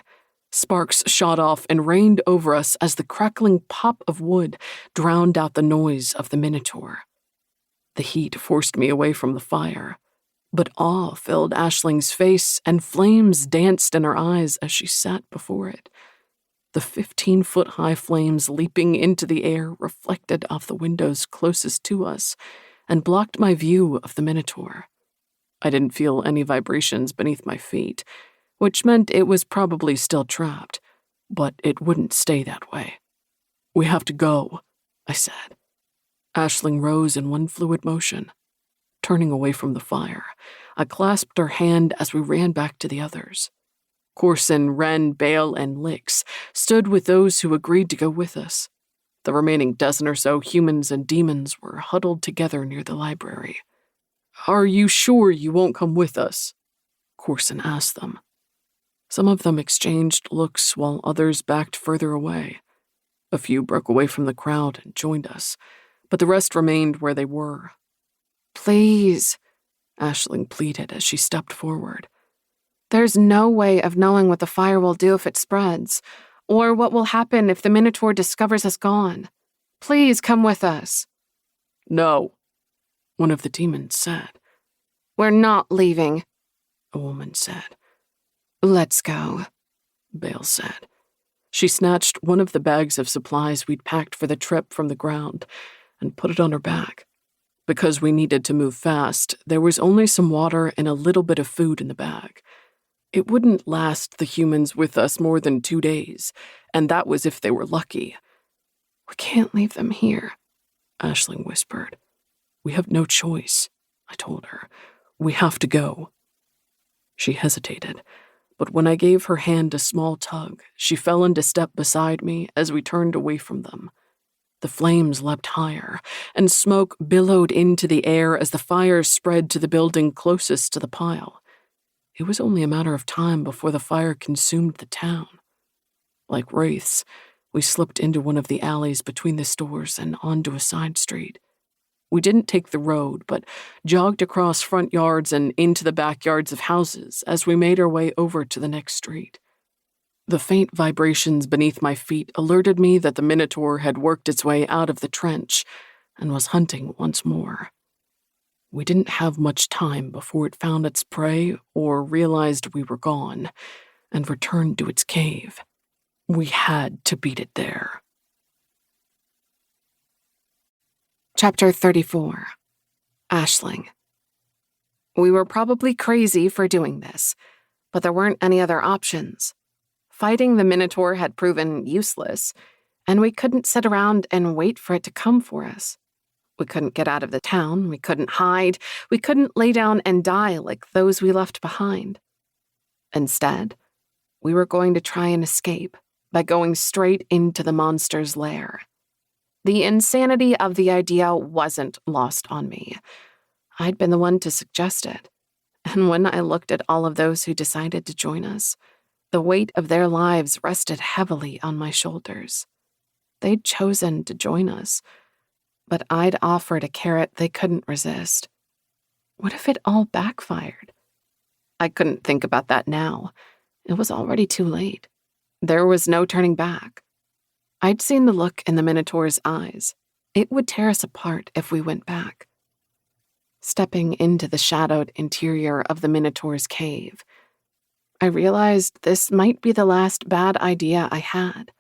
Sparks shot off and rained over us as the crackling pop of wood drowned out the noise of the Minotaur. The heat forced me away from the fire, but awe filled Aisling's face and flames danced in her eyes as she sat before it. The 15-foot-high flames leaping into the air reflected off the windows closest to us and blocked my view of the Minotaur. I didn't feel any vibrations beneath my feet, which meant it was probably still trapped, but it wouldn't stay that way. "We have to go," I said. Aisling rose in one fluid motion. Turning away from the fire, I clasped her hand as we ran back to the others. Corson, Wren, Bale, and Lix stood with those who agreed to go with us. The remaining dozen or so humans and demons were huddled together near the library. "Are you sure you won't come with us?" Corson asked them. Some of them exchanged looks while others backed further away. A few broke away from the crowd and joined us, but the rest remained where they were. "Please," Aisling pleaded as she stepped forward. "There's no way of knowing what the fire will do if it spreads, or what will happen if the Minotaur discovers us gone. Please come with us." "No," one of the demons said. "We're not leaving," a woman said. "Let's go," Bale said. She snatched one of the bags of supplies we'd packed for the trip from the ground and put it on her back. Because we needed to move fast, there was only some water and a little bit of food in the bag. It wouldn't last the humans with us more than 2 days, and that was if they were lucky. "We can't leave them here," Aisling whispered. "We have no choice," I told her. "We have to go." She hesitated, but when I gave her hand a small tug, she fell into step beside me as we turned away from them. The flames leapt higher, and smoke billowed into the air as the fire spread to the building closest to the pile. It was only a matter of time before the fire consumed the town. Like wraiths, we slipped into one of the alleys between the stores and onto a side street. We didn't take the road, but jogged across front yards and into the backyards of houses as we made our way over to the next street. The faint vibrations beneath my feet alerted me that the Minotaur had worked its way out of the trench and was hunting once more. We didn't have much time before it found its prey or realized we were gone and returned to its cave. We had to beat it there. Chapter 34. Aisling. We were probably crazy for doing this, but there weren't any other options. Fighting the Minotaur had proven useless, and we couldn't sit around and wait for it to come for us. We couldn't get out of the town, we couldn't hide, we couldn't lay down and die like those we left behind. Instead, we were going to try and escape by going straight into the monster's lair. The insanity of the idea wasn't lost on me. I'd been the one to suggest it, and when I looked at all of those who decided to join us, the weight of their lives rested heavily on my shoulders. They'd chosen to join us, but I'd offered a carrot they couldn't resist. What if it all backfired? I couldn't think about that now. It was already too late. There was no turning back. I'd seen the look in the Minotaur's eyes. It would tear us apart if we went back. Stepping into the shadowed interior of the Minotaur's cave, I realized this might be the last bad idea I had.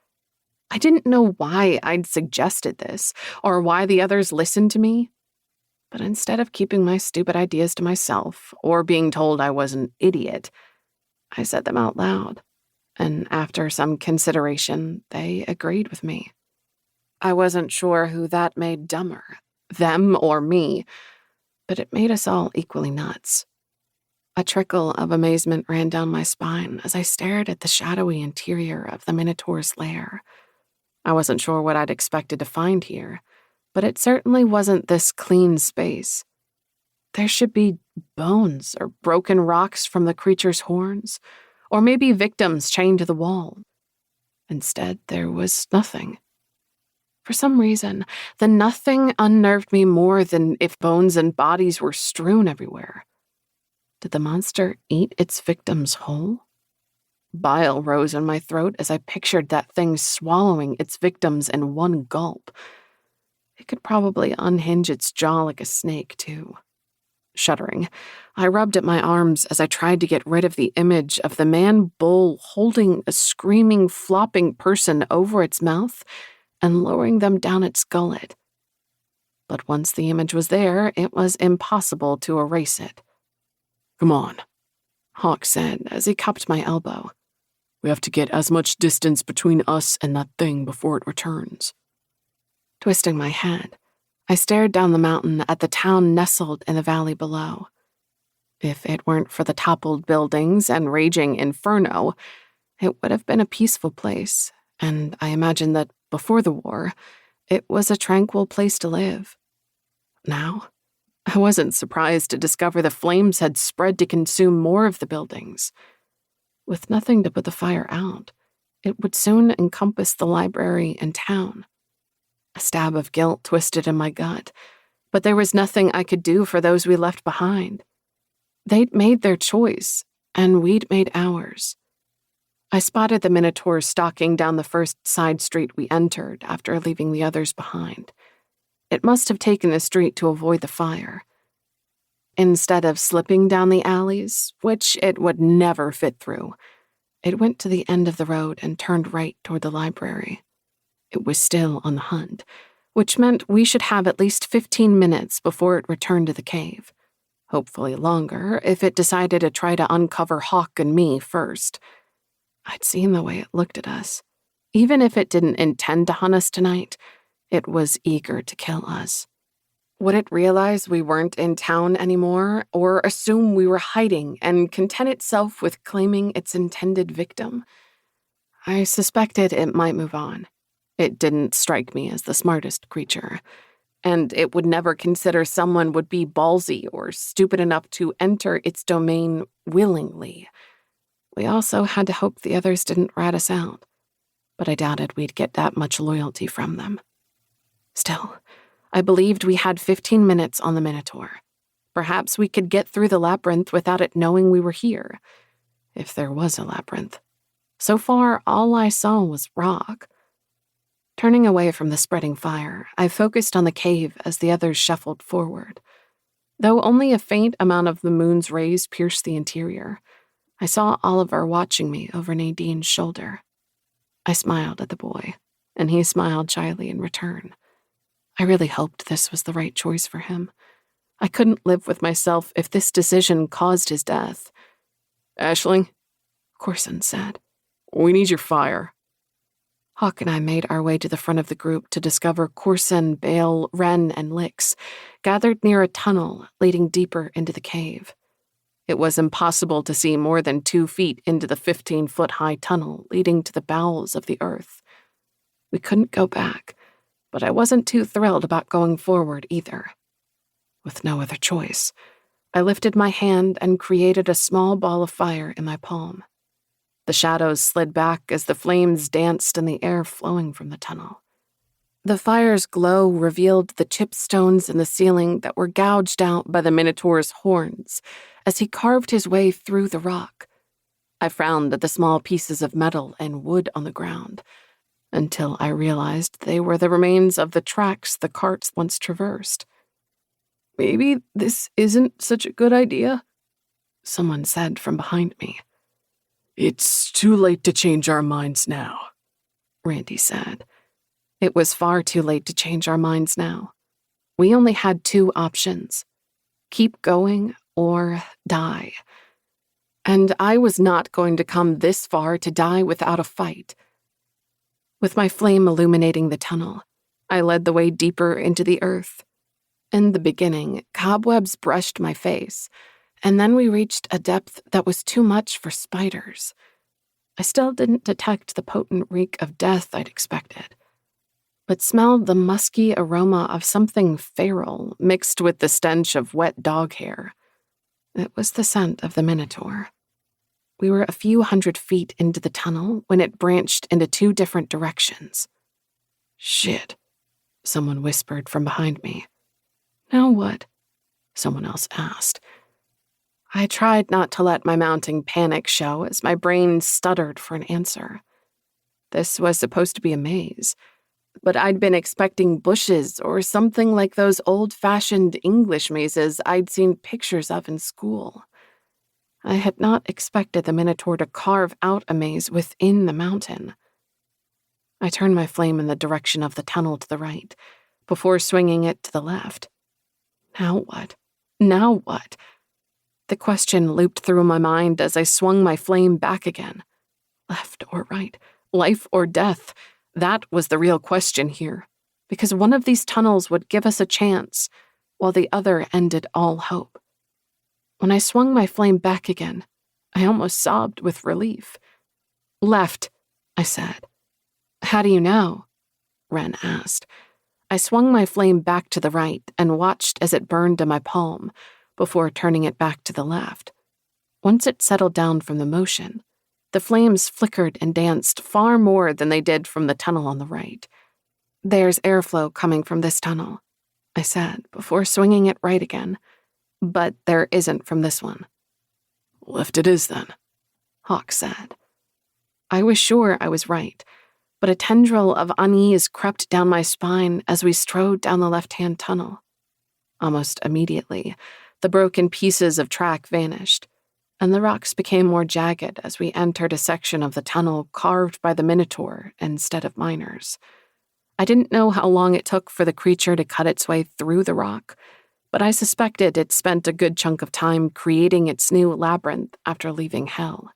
I didn't know why I'd suggested this, or why the others listened to me. But instead of keeping my stupid ideas to myself, or being told I was an idiot, I said them out loud, and after some consideration, they agreed with me. I wasn't sure who that made dumber, them or me, but it made us all equally nuts. A trickle of amazement ran down my spine as I stared at the shadowy interior of the Minotaur's lair. I wasn't sure what I'd expected to find here, but it certainly wasn't this clean space. There should be bones or broken rocks from the creature's horns, or maybe victims chained to the wall. Instead, there was nothing. For some reason, the nothing unnerved me more than if bones and bodies were strewn everywhere. Did the monster eat its victims whole? Bile rose in my throat as I pictured that thing swallowing its victims in one gulp. It could probably unhinge its jaw like a snake, too. Shuddering, I rubbed at my arms as I tried to get rid of the image of the man-bull holding a screaming, flopping person over its mouth and lowering them down its gullet. But once the image was there, it was impossible to erase it. "Come on," Hawk said as he cupped my elbow. "We have to get as much distance between us and that thing before it returns." Twisting my head, I stared down the mountain at the town nestled in the valley below. If it weren't for the toppled buildings and raging inferno, it would have been a peaceful place, and I imagine that before the war, it was a tranquil place to live. Now, I wasn't surprised to discover the flames had spread to consume more of the buildings. With nothing to put the fire out, it would soon encompass the library and town. A stab of guilt twisted in my gut, but there was nothing I could do for those we left behind. They'd made their choice, and we'd made ours. I spotted the Minotaur stalking down the first side street we entered after leaving the others behind. It must have taken the street to avoid the fire. Instead of slipping down the alleys, which it would never fit through, it went to the end of the road and turned right toward the library. It was still on the hunt, which meant we should have at least 15 minutes before it returned to the cave. Hopefully longer if it decided to try to uncover Hawk and me first. I'd seen the way it looked at us. Even if it didn't intend to hunt us tonight, it was eager to kill us. Would it realize we weren't in town anymore, or assume we were hiding and content itself with claiming its intended victim? I suspected it might move on. It didn't strike me as the smartest creature, and it would never consider someone would be ballsy or stupid enough to enter its domain willingly. We also had to hope the others didn't rat us out, but I doubted we'd get that much loyalty from them. Still, I believed we had 15 minutes on the Minotaur. Perhaps we could get through the labyrinth without it knowing we were here, if there was a labyrinth. So far, all I saw was rock. Turning away from the spreading fire, I focused on the cave as the others shuffled forward. Though only a faint amount of the moon's rays pierced the interior, I saw Oliver watching me over Nadine's shoulder. I smiled at the boy, and he smiled shyly in return. I really hoped this was the right choice for him. I couldn't live with myself if this decision caused his death. Aisling, Corson said. we need your fire. Hawk and I made our way to the front of the group to discover Corson, Bale, Wren, and Lix, gathered near a tunnel leading deeper into the cave. It was impossible to see more than 2 feet into the 15-foot-high tunnel leading to the bowels of the earth. We couldn't go back, but I wasn't too thrilled about going forward either. With no other choice, I lifted my hand and created a small ball of fire in my palm. The shadows slid back as the flames danced in the air flowing from the tunnel. The fire's glow revealed the chipstones in the ceiling that were gouged out by the Minotaur's horns as he carved his way through the rock. I frowned at the small pieces of metal and wood on the ground, until I realized they were the remains of the tracks the carts once traversed. Maybe this isn't such a good idea, someone said from behind me. It's too late to change our minds now, Randy said. It was far too late to change our minds now. We only had 2 options: keep going or die. And I was not going to come this far to die without a fight. With my flame illuminating the tunnel, I led the way deeper into the earth. In the beginning, cobwebs brushed my face, and then we reached a depth that was too much for spiders. I still didn't detect the potent reek of death I'd expected, but smelled the musky aroma of something feral mixed with the stench of wet dog hair. It was the scent of the Minotaur. We were a few hundred feet into the tunnel when it branched into 2 different directions. Shit, someone whispered from behind me. Now what? Someone else asked. I tried not to let my mounting panic show as my brain stuttered for an answer. This was supposed to be a maze, but I'd been expecting bushes or something like those old-fashioned English mazes I'd seen pictures of in school. I had not expected the Minotaur to carve out a maze within the mountain. I turned my flame in the direction of the tunnel to the right, before swinging it to the left. Now what? Now what? The question looped through my mind as I swung my flame back again. Left or right? Life or death? That was the real question here, because one of these tunnels would give us a chance, while the other ended all hope. When I swung my flame back again, I almost sobbed with relief. Left, I said. How do you know? Wren asked. I swung my flame back to the right and watched as it burned in my palm, before turning it back to the left. Once it settled down from the motion, the flames flickered and danced far more than they did from the tunnel on the right. There's airflow coming from this tunnel, I said, before swinging it right again. But there isn't from this one. Left it is, then, Hawk said. I was sure I was right, but a tendril of unease crept down my spine as we strode down the left-hand tunnel. Almost immediately, the broken pieces of track vanished, and the rocks became more jagged as we entered a section of the tunnel carved by the Minotaur instead of miners. I didn't know how long it took for the creature to cut its way through the rock, but I suspected it spent a good chunk of time creating its new labyrinth after leaving hell.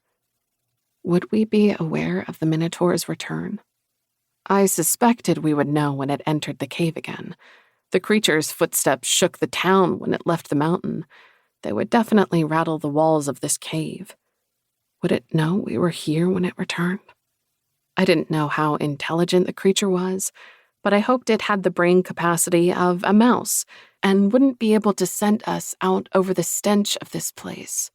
Would we be aware of the Minotaur's return? I suspected we would know when it entered the cave again. The creature's footsteps shook the town when it left the mountain. They would definitely rattle the walls of this cave. Would it know we were here when it returned? I didn't know how intelligent the creature was, but I hoped it had the brain capacity of a mouse and wouldn't be able to scent us out over the stench of this place.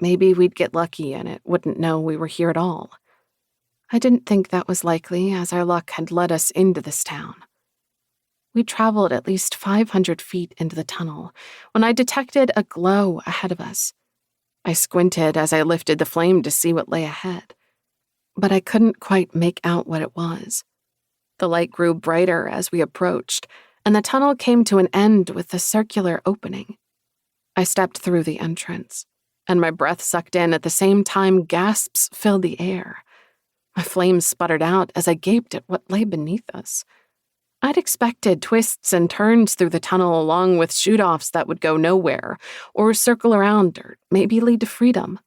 Maybe we'd get lucky and it wouldn't know we were here at all. I didn't think that was likely, as our luck had led us into this town. We traveled at least 500 feet into the tunnel when I detected a glow ahead of us. I squinted as I lifted the flame to see what lay ahead, but I couldn't quite make out what it was. The light grew brighter as we approached, and the tunnel came to an end with a circular opening. I stepped through the entrance, and my breath sucked in at the same time gasps filled the air. My flame sputtered out as I gaped at what lay beneath us. I'd expected twists and turns through the tunnel along with shoot-offs that would go nowhere, or circle around, or maybe lead to freedom.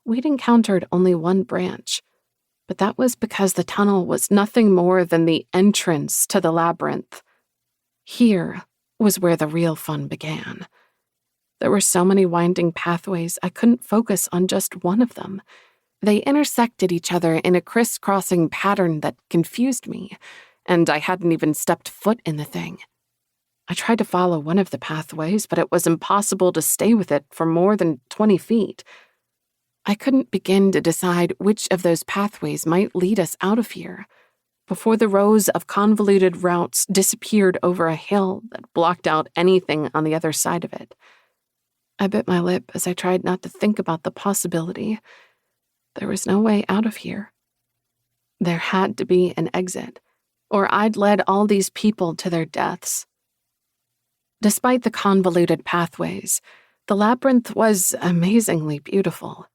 We'd encountered only one branch, but that was because the tunnel was nothing more than the entrance to the labyrinth. Here was where the real fun began. There were so many winding pathways I couldn't focus on just one of them. They intersected each other in a crisscrossing pattern that confused me, and I hadn't even stepped foot in the thing. I tried to follow one of the pathways, but it was impossible to stay with it for more than 20 feet. I couldn't begin to decide which of those pathways might lead us out of here before the rows of convoluted routes disappeared over a hill that blocked out anything on the other side of it. I bit my lip as I tried not to think about the possibility. There was no way out of here. There had to be an exit, or I'd led all these people to their deaths. Despite the convoluted pathways, the labyrinth was amazingly beautiful.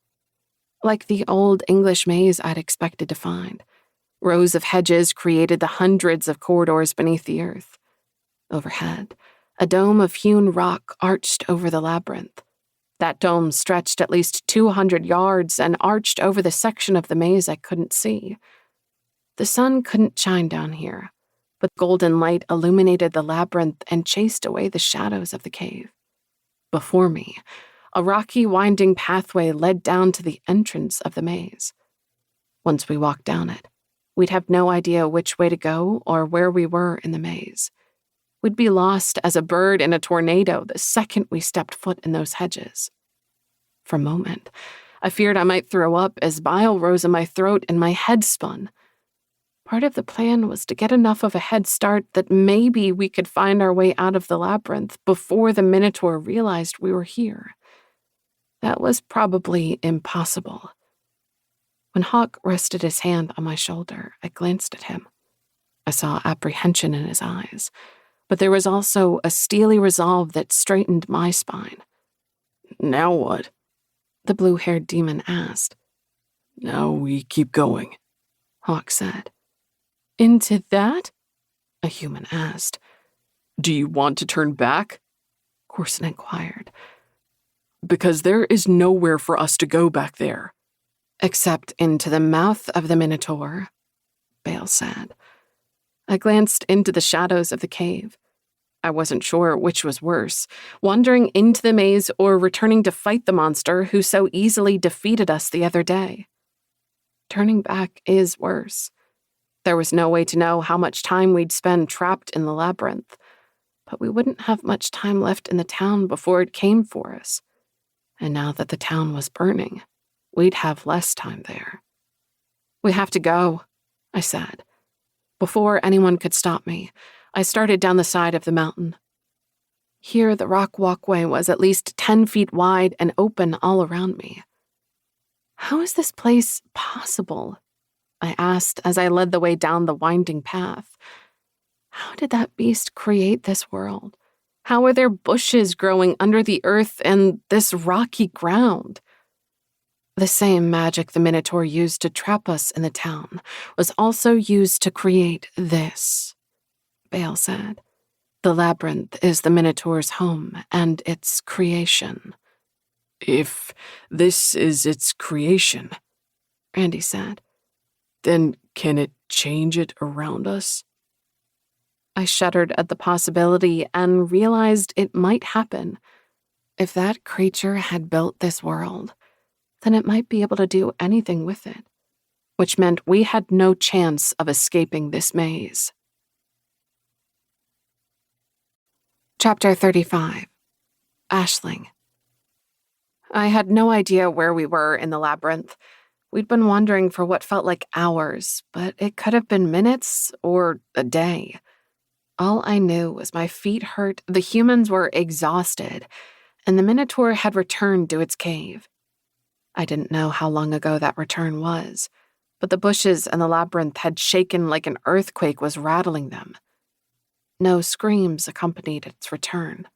Like the old English maze I'd expected to find, rows of hedges created the hundreds of corridors beneath the earth. Overhead, a dome of hewn rock arched over the labyrinth. That dome stretched at least 200 yards and arched over the section of the maze I couldn't see. The sun couldn't shine down here, but golden light illuminated the labyrinth and chased away the shadows of the cave. Before me, a rocky, winding pathway led down to the entrance of the maze. Once we walked down it, we'd have no idea which way to go or where we were in the maze. We'd be lost as a bird in a tornado the second we stepped foot in those hedges. For a moment, I feared I might throw up as bile rose in my throat and my head spun. Part of the plan was to get enough of a head start that maybe we could find our way out of the labyrinth before the Minotaur realized we were here. That was probably impossible. When Hawk rested his hand on my shoulder, I glanced at him. I saw apprehension in his eyes, but there was also a steely resolve that straightened my spine. Now what? The blue-haired demon asked. Now we keep going, Hawk said. Into that? A human asked. Do you want to turn back? Corson inquired. Because there is nowhere for us to go back there. Except into the mouth of the Minotaur, Bale said. I glanced into the shadows of the cave. I wasn't sure which was worse, wandering into the maze or returning to fight the monster who so easily defeated us the other day. Turning back is worse. There was no way to know how much time we'd spend trapped in the labyrinth, but we wouldn't have much time left in the town before it came for us. And now that the town was burning, we'd have less time there. We have to go, I said. Before anyone could stop me, I started down the side of the mountain. Here, the rock walkway was at least 10 feet wide and open all around me. How is this place possible? I asked as I led the way down the winding path. How did that beast create this world? How are there bushes growing under the earth and this rocky ground? The same magic the Minotaur used to trap us in the town was also used to create this, Bale said. The labyrinth is the Minotaur's home and its creation. If this is its creation, Randy said, then can it change it around us? I shuddered at the possibility and realized it might happen. If that creature had built this world, then it might be able to do anything with it, which meant we had no chance of escaping this maze. Chapter 35. Aisling. I had no idea where we were in the labyrinth. We'd been wandering for what felt like hours, but it could have been minutes or a day. All I knew was my feet hurt, the humans were exhausted, and the Minotaur had returned to its cave. I didn't know how long ago that return was, but the bushes and the labyrinth had shaken like an earthquake was rattling them. No screams accompanied its return.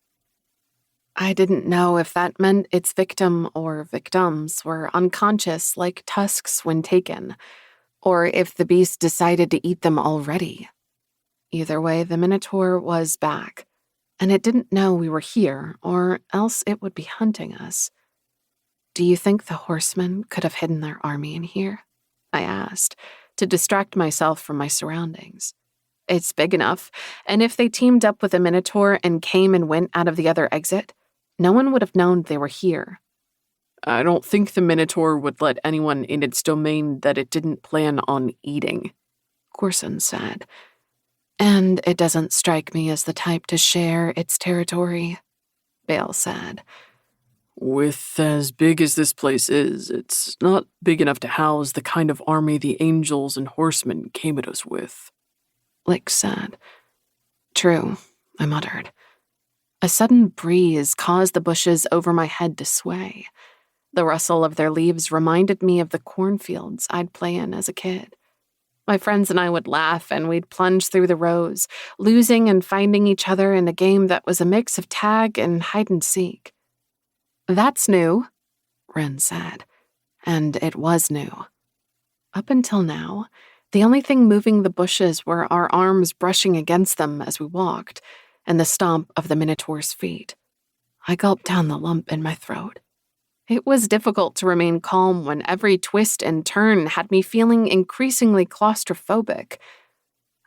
I didn't know if that meant its victim or victims were unconscious like tusks when taken, or if the beast decided to eat them already. Either way, the Minotaur was back, and it didn't know we were here, or else it would be hunting us. Do you think the horsemen could have hidden their army in here? I asked, to distract myself from my surroundings. It's big enough, and if they teamed up with a Minotaur and came and went out of the other exit, no one would have known they were here. I don't think the Minotaur would let anyone in its domain that it didn't plan on eating, Corson said. And it doesn't strike me as the type to share its territory, Bale said. With as big as this place is, it's not big enough to house the kind of army the angels and horsemen came at us with, Lick said. True, I muttered. A sudden breeze caused the bushes over my head to sway. The rustle of their leaves reminded me of the cornfields I'd play in as a kid. My friends and I would laugh, and we'd plunge through the rows, losing and finding each other in a game that was a mix of tag and hide-and-seek. That's new, Wren said, and it was new. Up until now, the only thing moving the bushes were our arms brushing against them as we walked, and the stomp of the Minotaur's feet. I gulped down the lump in my throat. It was difficult to remain calm when every twist and turn had me feeling increasingly claustrophobic.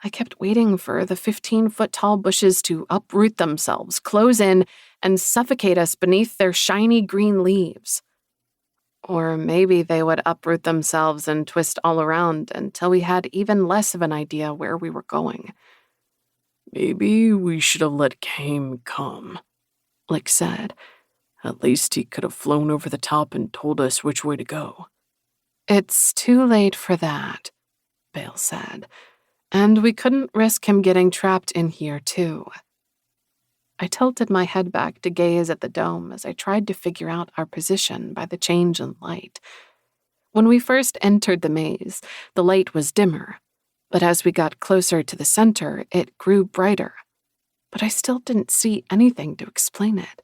I kept waiting for the 15-foot-tall bushes to uproot themselves, close in, and suffocate us beneath their shiny green leaves. Or maybe they would uproot themselves and twist all around until we had even less of an idea where we were going. Maybe we should have let Kame come, Lick said. At least he could have flown over the top and told us which way to go. It's too late for that, Bale said, and we couldn't risk him getting trapped in here, too. I tilted my head back to gaze at the dome as I tried to figure out our position by the change in light. When we first entered the maze, the light was dimmer, but as we got closer to the center, it grew brighter. But I still didn't see anything to explain it.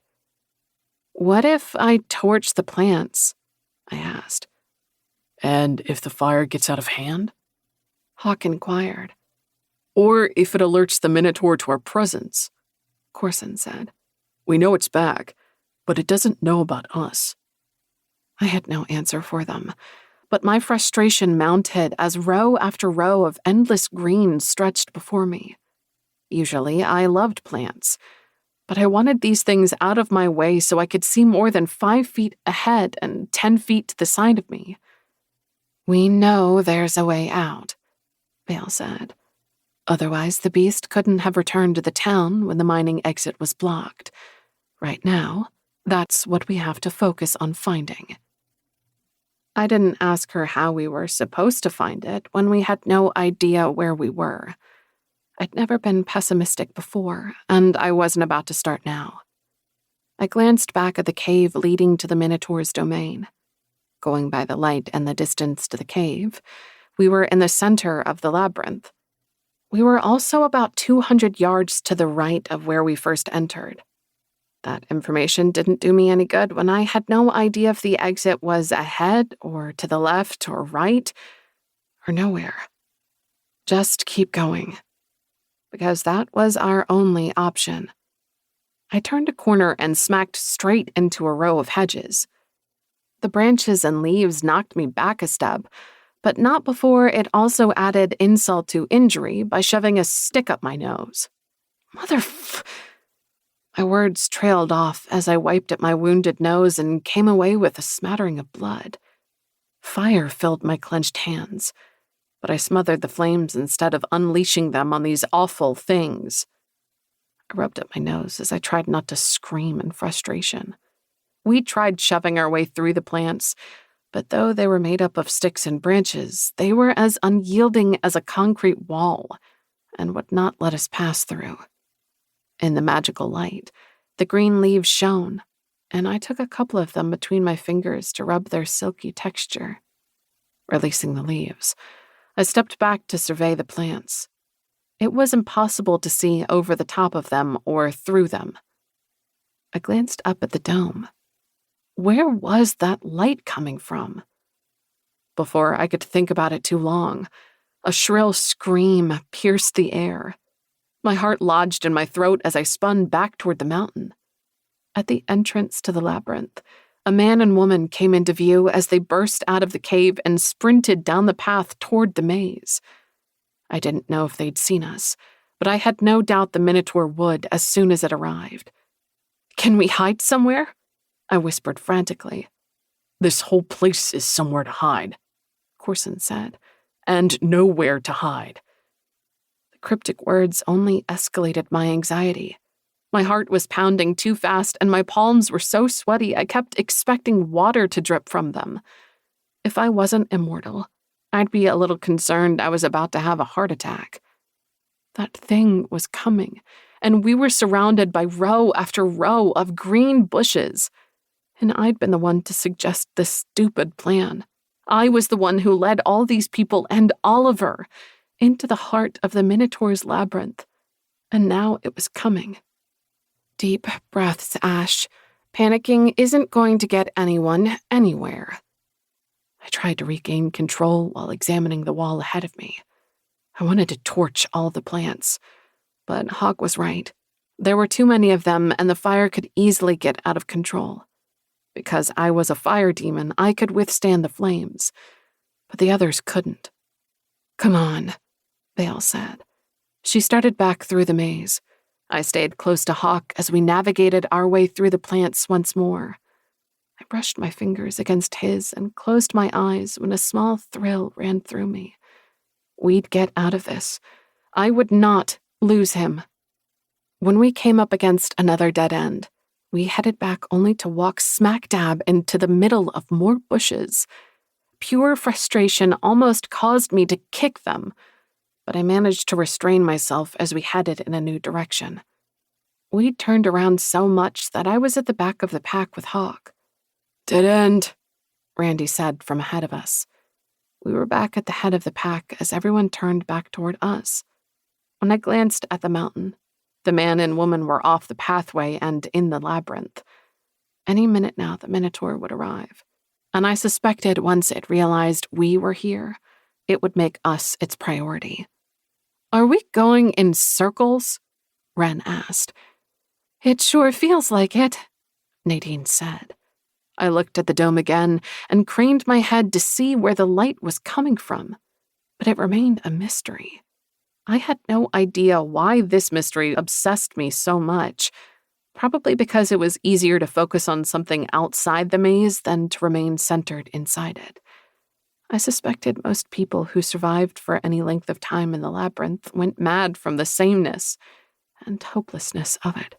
What if I torch the plants? I asked. And if the fire gets out of hand? Hawk inquired. Or if it alerts the Minotaur to our presence, Corson said. We know it's back, but it doesn't know about us. I had no answer for them, but my frustration mounted as row after row of endless green stretched before me. Usually, I loved plants, but I wanted these things out of my way so I could see more than 5 feet ahead and 10 feet to the side of me. We know there's a way out, Bale said. Otherwise, the beast couldn't have returned to the town when the mining exit was blocked. Right now, that's what we have to focus on finding. I didn't ask her how we were supposed to find it when we had no idea where we were. I'd never been pessimistic before, and I wasn't about to start now. I glanced back at the cave leading to the Minotaur's domain. Going by the light and the distance to the cave, we were in the center of the labyrinth. We were also about 200 yards to the right of where we first entered. That information didn't do me any good when I had no idea if the exit was ahead or to the left or right or nowhere. Just keep going, because that was our only option. I turned a corner and smacked straight into a row of hedges. The branches and leaves knocked me back a step, but not before it also added insult to injury by shoving a stick up my nose. My words trailed off as I wiped at my wounded nose and came away with a smattering of blood. Fire filled my clenched hands, but I smothered the flames instead of unleashing them on these awful things. I rubbed at my nose as I tried not to scream in frustration. We tried shoving our way through the plants, but though they were made up of sticks and branches, they were as unyielding as a concrete wall, and would not let us pass through. In the magical light, the green leaves shone, and I took a couple of them between my fingers to rub their silky texture. Releasing the leaves, I stepped back to survey the plants. It was impossible to see over the top of them or through them. I glanced up at the dome. Where was that light coming from? Before I could think about it too long, a shrill scream pierced the air. My heart lodged in my throat as I spun back toward the mountain. At the entrance to the labyrinth, a man and woman came into view as they burst out of the cave and sprinted down the path toward the maze. I didn't know if they'd seen us, but I had no doubt the Minotaur would as soon as it arrived. "Can we hide somewhere?" I whispered frantically. "This whole place is somewhere to hide," Corson said, "and nowhere to hide." The cryptic words only escalated my anxiety. My heart was pounding too fast, and my palms were so sweaty I kept expecting water to drip from them. If I wasn't immortal, I'd be a little concerned I was about to have a heart attack. That thing was coming, and we were surrounded by row after row of green bushes. And I'd been the one to suggest this stupid plan. I was the one who led all these people and Oliver into the heart of the Minotaur's labyrinth. And now it was coming. Deep breaths, Ash. Panicking isn't going to get anyone anywhere. I tried to regain control while examining the wall ahead of me. I wanted to torch all the plants, but Hawk was right. There were too many of them, and the fire could easily get out of control. Because I was a fire demon, I could withstand the flames, but the others couldn't. "Come on," Vale said. She started back through the maze. I stayed close to Hawk as we navigated our way through the plants once more. I brushed my fingers against his and closed my eyes when a small thrill ran through me. We'd get out of this. I would not lose him. When we came up against another dead end, we headed back only to walk smack dab into the middle of more bushes. Pure frustration almost caused me to kick them, but I managed to restrain myself as we headed in a new direction. We'd turned around so much that I was at the back of the pack with Hawk. "Dead end," Randy said from ahead of us. We were back at the head of the pack as everyone turned back toward us. When I glanced at the mountain, the man and woman were off the pathway and in the labyrinth. Any minute now, the Minotaur would arrive, and I suspected once it realized we were here, it would make us its priority. "Are we going in circles?" Ren asked. "It sure feels like it," Nadine said. I looked at the dome again and craned my head to see where the light was coming from, but it remained a mystery. I had no idea why this mystery obsessed me so much, probably because it was easier to focus on something outside the maze than to remain centered inside it. I suspected most people who survived for any length of time in the labyrinth went mad from the sameness and hopelessness of it.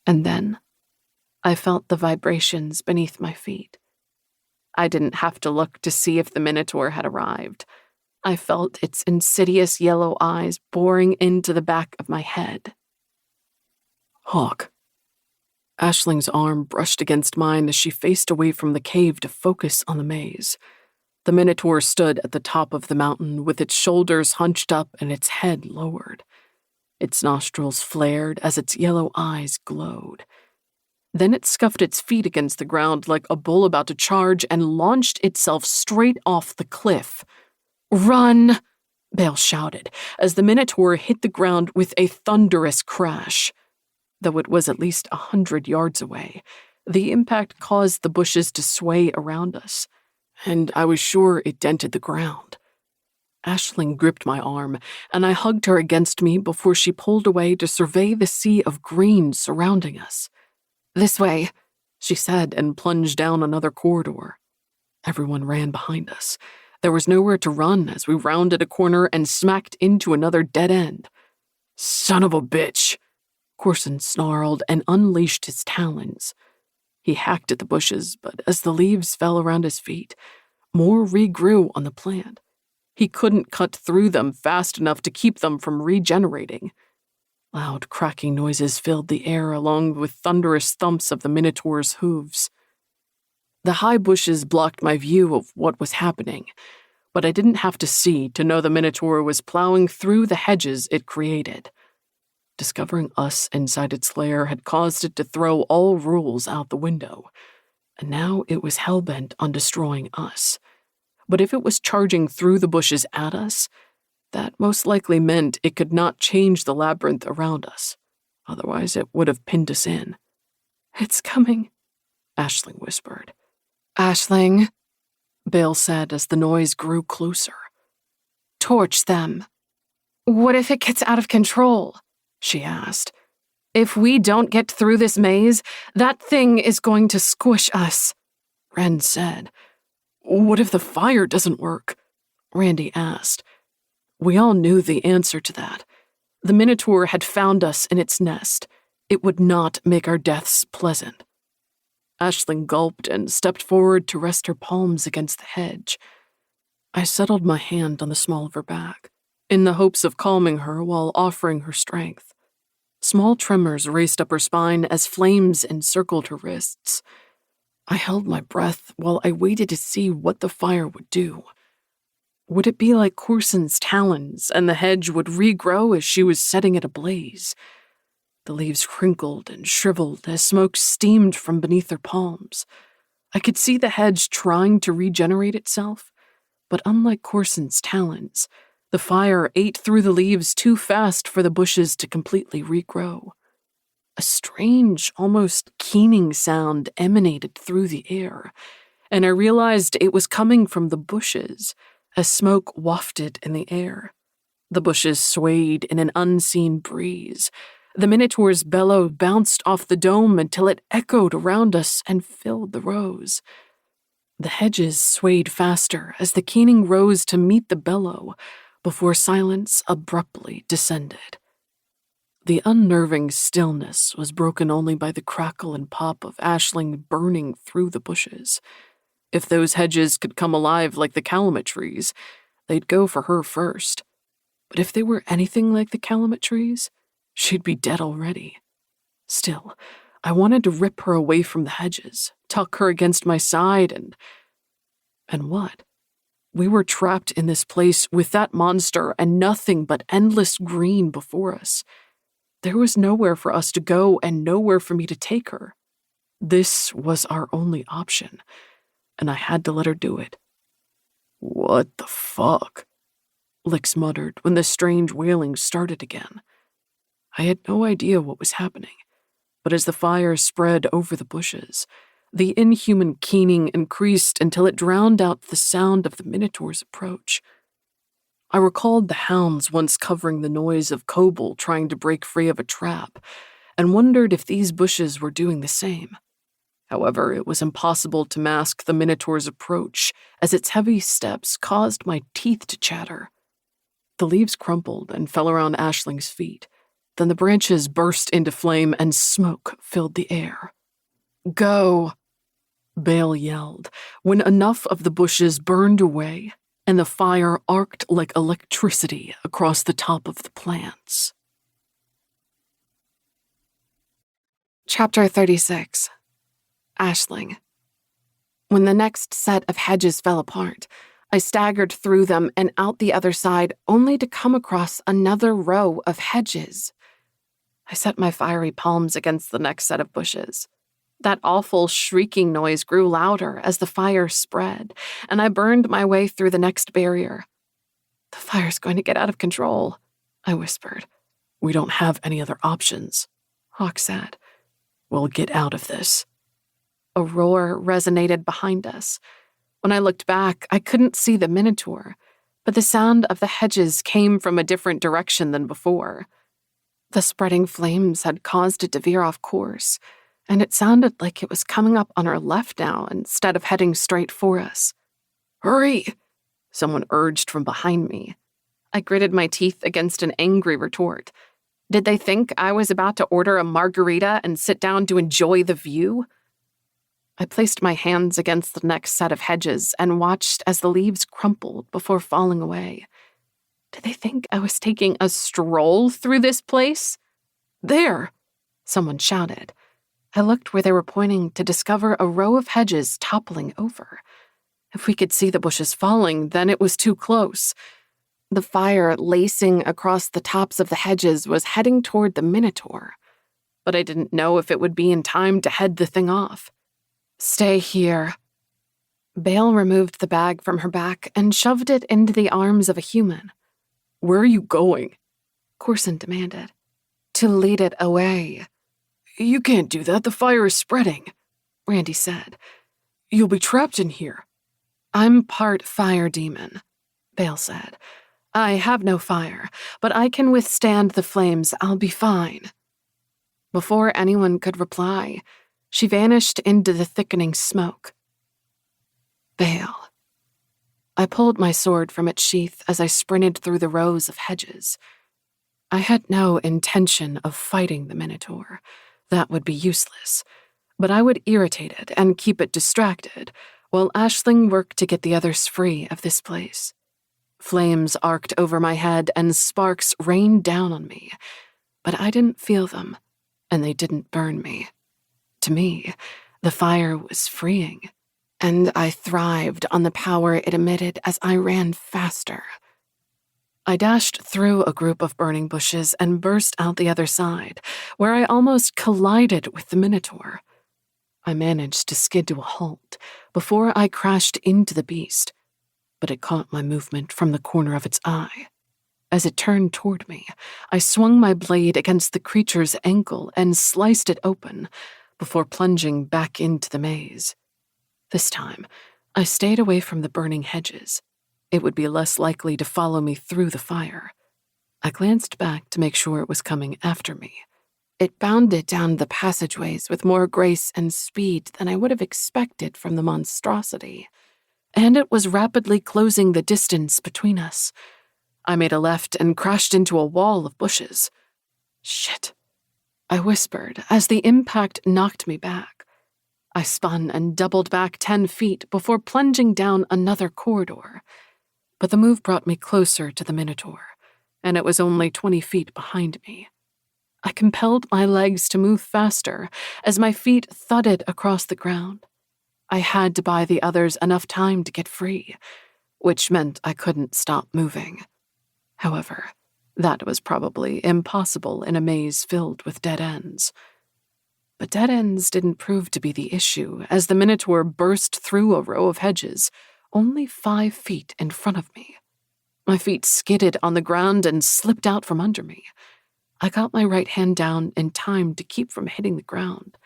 And then I felt the vibrations beneath my feet. I didn't have to look to see if the Minotaur had arrived. I felt its insidious yellow eyes boring into the back of my head. "Hawk." Ashling's arm brushed against mine as she faced away from the cave to focus on the maze. The Minotaur stood at the top of the mountain with its shoulders hunched up and its head lowered. Its nostrils flared as its yellow eyes glowed. Then it scuffed its feet against the ground like a bull about to charge and launched itself straight off the cliff. "Run!" Bale shouted as the Minotaur hit the ground with a thunderous crash. Though it was at least 100 yards away, the impact caused the bushes to sway around us, and I was sure it dented the ground. Aisling gripped my arm, and I hugged her against me before she pulled away to survey the sea of green surrounding us. "This way," she said, and plunged down another corridor. Everyone ran behind us. There was nowhere to run as we rounded a corner and smacked into another dead end. "Son of a bitch!" Corson snarled and unleashed his talons. He hacked at the bushes, but as the leaves fell around his feet, more regrew on the plant. He couldn't cut through them fast enough to keep them from regenerating. Loud cracking noises filled the air along with thunderous thumps of the Minotaur's hooves. The high bushes blocked my view of what was happening, but I didn't have to see to know the Minotaur was plowing through the hedges it created. Discovering us inside its lair had caused it to throw all rules out the window, and now it was hell-bent on destroying us. But if it was charging through the bushes at us, that most likely meant it could not change the labyrinth around us. Otherwise, it would have pinned us in. "It's coming," Aisling whispered. "Aisling," Bale said as the noise grew closer. "Torch them." "What if it gets out of control?" she asked. "If we don't get through this maze, that thing is going to squish us." Ren said. "What if the fire doesn't work?" Randy asked. We all knew the answer to that. The Minotaur had found us in its nest. It would not make our deaths pleasant. Aisling gulped and stepped forward to rest her palms against the hedge. I settled my hand on the small of her back, in the hopes of calming her while offering her strength. Small tremors raced up her spine as flames encircled her wrists. I held my breath while I waited to see what the fire would do. Would it be like Corson's talons, and the hedge would regrow as she was setting it ablaze? The leaves crinkled and shriveled as smoke steamed from beneath their palms. I could see the hedge trying to regenerate itself, but unlike Corson's talons, the fire ate through the leaves too fast for the bushes to completely regrow. A strange, almost keening sound emanated through the air, and I realized it was coming from the bushes as smoke wafted in the air. The bushes swayed in an unseen breeze. The Minotaur's bellow bounced off the dome until it echoed around us and filled the rows. The hedges swayed faster as the keening rose to meet the bellow before silence abruptly descended. The unnerving stillness was broken only by the crackle and pop of Aisling burning through the bushes. If those hedges could come alive like the calumet trees, they'd go for her first. But if they were anything like the calumet trees, she'd be dead already. Still, I wanted to rip her away from the hedges, tuck her against my side, and what? We were trapped in this place with that monster and nothing but endless green before us. There was nowhere for us to go and nowhere for me to take her. This was our only option, and I had to let her do it. "What the fuck?" Lix muttered when the strange wailing started again. I had no idea what was happening, but as the fire spread over the bushes, the inhuman keening increased until it drowned out the sound of the Minotaur's approach. I recalled the hounds once covering the noise of Kobold trying to break free of a trap, and wondered if these bushes were doing the same. However, it was impossible to mask the Minotaur's approach, as its heavy steps caused my teeth to chatter. The leaves crumpled and fell around Aisling's feet. Then the branches burst into flame and smoke filled the air. "Go!" Bale yelled, when enough of the bushes burned away and the fire arced like electricity across the top of the plants. Chapter 36. Aisling. When the next set of hedges fell apart, I staggered through them and out the other side, only to come across another row of hedges. I set my fiery palms against the next set of bushes. That awful shrieking noise grew louder as the fire spread, and I burned my way through the next barrier. "The fire's going to get out of control," I whispered. "We don't have any other options," Hawk said. "We'll get out of this." A roar resonated behind us. When I looked back, I couldn't see the Minotaur, but the sound of the hedges came from a different direction than before. The spreading flames had caused it to veer off course, and it sounded like it was coming up on our left now instead of heading straight for us. "Hurry!" someone urged from behind me. I gritted my teeth against an angry retort. Did they think I was about to order a margarita and sit down to enjoy the view? I placed my hands against the next set of hedges and watched as the leaves crumpled before falling away. Did they think I was taking a stroll through this place? There! Someone shouted. I looked where they were pointing to discover a row of hedges toppling over. If we could see the bushes falling, then it was too close. The fire lacing across the tops of the hedges was heading toward the Minotaur, but I didn't know if it would be in time to head the thing off. Stay here. Bale removed the bag from her back and shoved it into the arms of a human. Where are you going? Corson demanded. To lead it away. You can't do that, the fire is spreading, Randy said. You'll be trapped in here. I'm part fire demon, Bale said. I have no fire, but I can withstand the flames. I'll be fine. Before anyone could reply, she vanished into the thickening smoke. Bale. I pulled my sword from its sheath as I sprinted through the rows of hedges. I had no intention of fighting the Minotaur. That would be useless. But I would irritate it and keep it distracted, while Aisling worked to get the others free of this place. Flames arced over my head and sparks rained down on me, but I didn't feel them, and they didn't burn me. To me, the fire was freeing, and I thrived on the power it emitted as I ran faster. I dashed through a group of burning bushes and burst out the other side, where I almost collided with the Minotaur. I managed to skid to a halt before I crashed into the beast, but it caught my movement from the corner of its eye. As it turned toward me, I swung my blade against the creature's ankle and sliced it open before plunging back into the maze. This time, I stayed away from the burning hedges. It would be less likely to follow me through the fire. I glanced back to make sure it was coming after me. It bounded down the passageways with more grace and speed than I would have expected from the monstrosity, and it was rapidly closing the distance between us. I made a left and crashed into a wall of bushes. Shit, I whispered as the impact knocked me back. I spun and doubled back 10 feet before plunging down another corridor. But the move brought me closer to the Minotaur, and it was only 20 feet behind me. I compelled my legs to move faster as my feet thudded across the ground. I had to buy the others enough time to get free, which meant I couldn't stop moving. However, that was probably impossible in a maze filled with dead ends. But dead ends didn't prove to be the issue as the Minotaur burst through a row of hedges, only 5 feet in front of me. My feet skidded on the ground and slipped out from under me. I got my right hand down in time to keep from hitting the ground.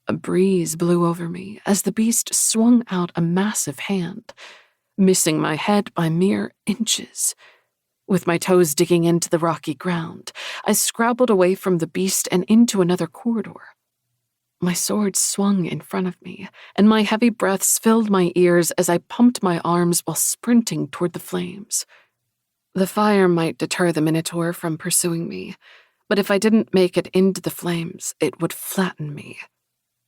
A breeze blew over me as the beast swung out a massive hand, missing my head by mere inches. With my toes digging into the rocky ground, I scrabbled away from the beast and into another corridor. My sword swung in front of me, and my heavy breaths filled my ears as I pumped my arms while sprinting toward the flames. The fire might deter the Minotaur from pursuing me, but if I didn't make it into the flames, it would flatten me.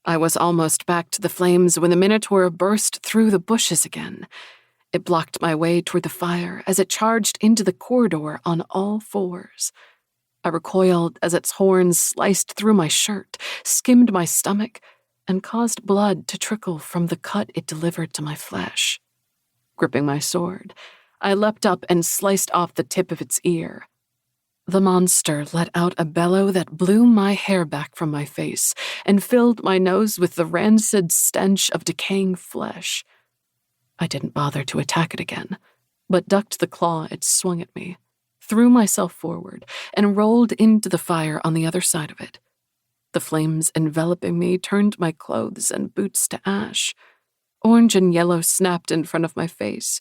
I was almost back to the flames when the Minotaur burst through the bushes again. It blocked my way toward the fire as it charged into the corridor on all fours. I recoiled as its horns sliced through my shirt, skimmed my stomach, and caused blood to trickle from the cut it delivered to my flesh. Gripping my sword, I leapt up and sliced off the tip of its ear. The monster let out a bellow that blew my hair back from my face and filled my nose with the rancid stench of decaying flesh. I didn't bother to attack it again, but ducked the claw it swung at me, threw myself forward, and rolled into the fire on the other side of it. The flames enveloping me turned my clothes and boots to ash. Orange and yellow snapped in front of my face.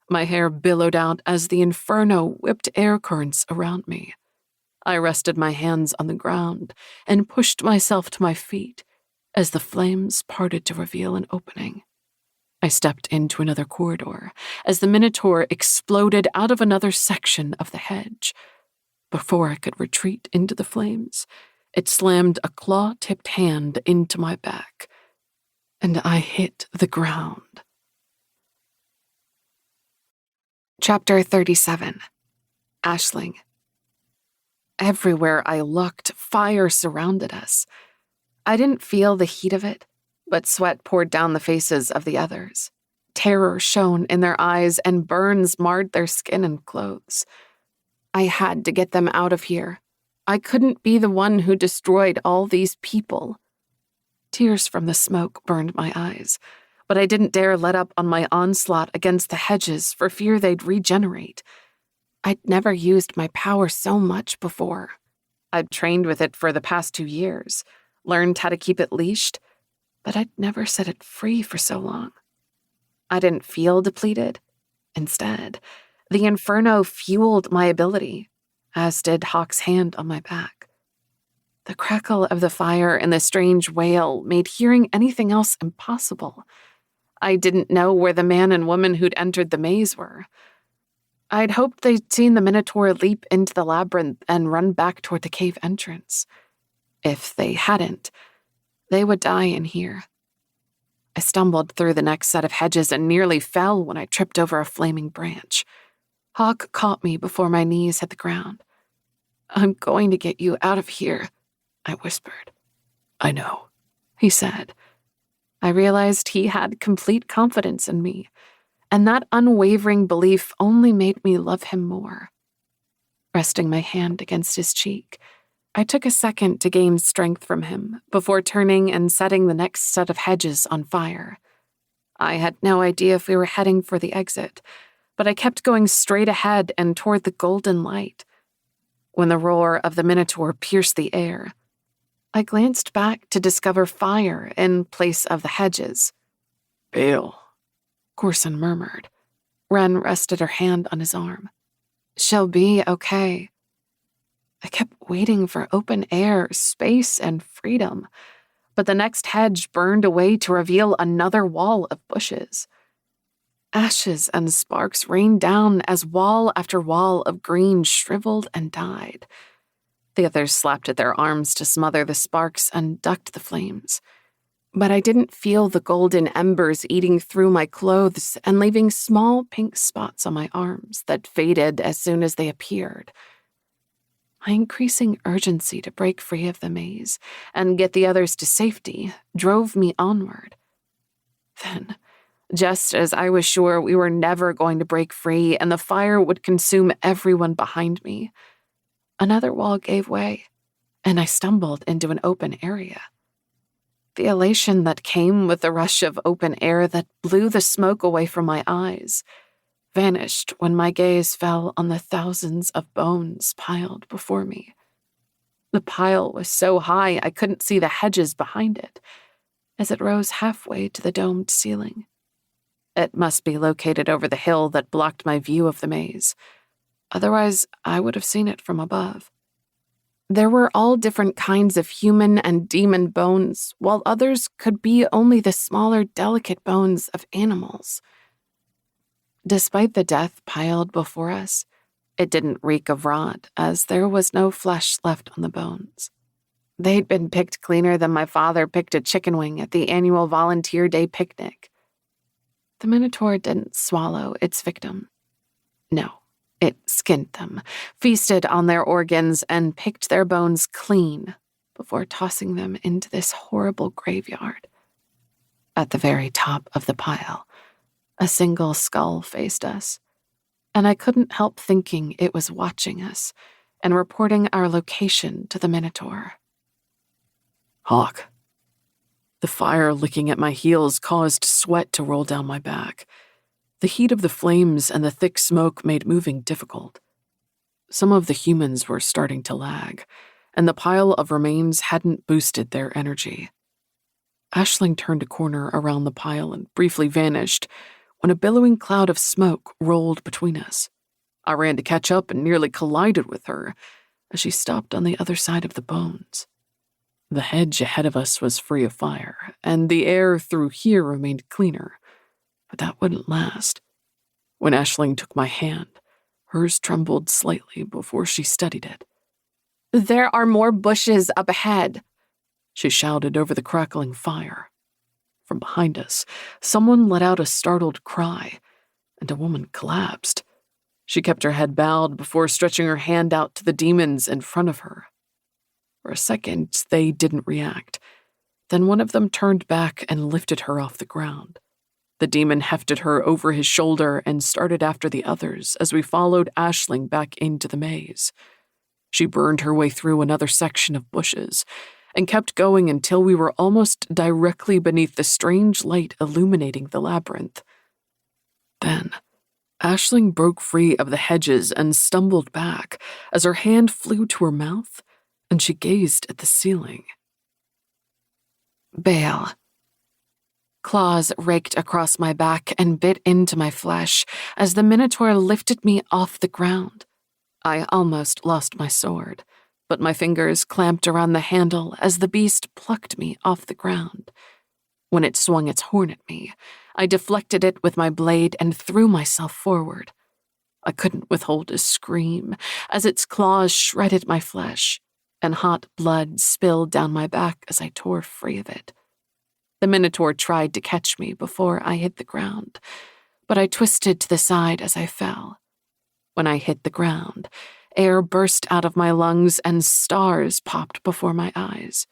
My hair billowed out as the inferno whipped air currents around me. I rested my hands on the ground and pushed myself to my feet as the flames parted to reveal an opening. I stepped into another corridor as the Minotaur exploded out of another section of the hedge. Before I could retreat into the flames, it slammed a claw-tipped hand into my back. and I hit the ground. Chapter 37. Aisling. Everywhere I looked, fire surrounded us. I didn't feel the heat of it, but sweat poured down the faces of the others. Terror shone in their eyes, and burns marred their skin and clothes. I had to get them out of here. I couldn't be the one who destroyed all these people. Tears from the smoke burned my eyes, but I didn't dare let up on my onslaught against the hedges for fear they'd regenerate. I'd never used my power so much before. I'd trained with it for the past 2 years, learned how to keep it leashed, but I'd never set it free for so long. I didn't feel depleted. Instead, the inferno fueled my ability, as did Hawk's hand on my back. The crackle of the fire and the strange wail made hearing anything else impossible. I didn't know where the man and woman who'd entered the maze were. I'd hoped they'd seen the Minotaur leap into the labyrinth and run back toward the cave entrance. If they hadn't, they would die in here. I stumbled through the next set of hedges and nearly fell when I tripped over a flaming branch. Hawk caught me before my knees hit the ground. "I'm going to get you out of here," I whispered. "I know," he said. I realized he had complete confidence in me, and that unwavering belief only made me love him more. Resting my hand against his cheek, I took a second to gain strength from him before turning and setting the next set of hedges on fire. I had no idea if we were heading for the exit, but I kept going straight ahead and toward the golden light. When the roar of the Minotaur pierced the air, I glanced back to discover fire in place of the hedges. "Bale," Corson murmured. Wren rested her hand on his arm. "She'll be okay." I kept waiting for open air, space, and freedom, but the next hedge burned away to reveal another wall of bushes. Ashes and sparks rained down as wall after wall of green shriveled and died. The others slapped at their arms to smother the sparks and ducked the flames. But I didn't feel the golden embers eating through my clothes and leaving small pink spots on my arms that faded as soon as they appeared. My increasing urgency to break free of the maze and get the others to safety drove me onward. Then, just as I was sure we were never going to break free and the fire would consume everyone behind me, another wall gave way, and I stumbled into an open area. The elation that came with the rush of open air that blew the smoke away from my eyes vanished when my gaze fell on the thousands of bones piled before me. The pile was so high I couldn't see the hedges behind it, as it rose halfway to the domed ceiling. It must be located over the hill that blocked my view of the maze. Otherwise, I would have seen it from above. There were all different kinds of human and demon bones, while others could be only the smaller, delicate bones of animals. Despite the death piled before us, it didn't reek of rot, as there was no flesh left on the bones. They'd been picked cleaner than my father picked a chicken wing at the annual Volunteer Day picnic. The Minotaur didn't swallow its victim. No, it skinned them, feasted on their organs, and picked their bones clean before tossing them into this horrible graveyard. At the very top of the pile, a single skull faced us, and I couldn't help thinking it was watching us and reporting our location to the Minotaur. "Hawk." The fire licking at my heels caused sweat to roll down my back. The heat of the flames and the thick smoke made moving difficult. Some of the humans were starting to lag, and the pile of remains hadn't boosted their energy. Aisling turned a corner around the pile and briefly vanished when a billowing cloud of smoke rolled between us. I ran to catch up and nearly collided with her as she stopped on the other side of the bones. The hedge ahead of us was free of fire, and the air through here remained cleaner, but that wouldn't last. When Aisling took my hand, hers trembled slightly before she steadied it. "There are more bushes up ahead," she shouted over the crackling fire. From behind us, someone let out a startled cry, and a woman collapsed. She kept her head bowed before stretching her hand out to the demons in front of her. For a second, they didn't react. Then one of them turned back and lifted her off the ground. The demon hefted her over his shoulder and started after the others as we followed Aisling back into the maze. She burned her way through another section of bushes and kept going until we were almost directly beneath the strange light illuminating the labyrinth. Then, Aisling broke free of the hedges and stumbled back as her hand flew to her mouth and she gazed at the ceiling. Bale. Claws raked across my back and bit into my flesh as the Minotaur lifted me off the ground. I almost lost my sword, but my fingers clamped around the handle as the beast plucked me off the ground. When it swung its horn at me, I deflected it with my blade and threw myself forward. I couldn't withhold a scream as its claws shredded my flesh, and hot blood spilled down my back as I tore free of it. The Minotaur tried to catch me before I hit the ground, but I twisted to the side as I fell. When I hit the ground, air burst out of my lungs and stars popped before my eyes.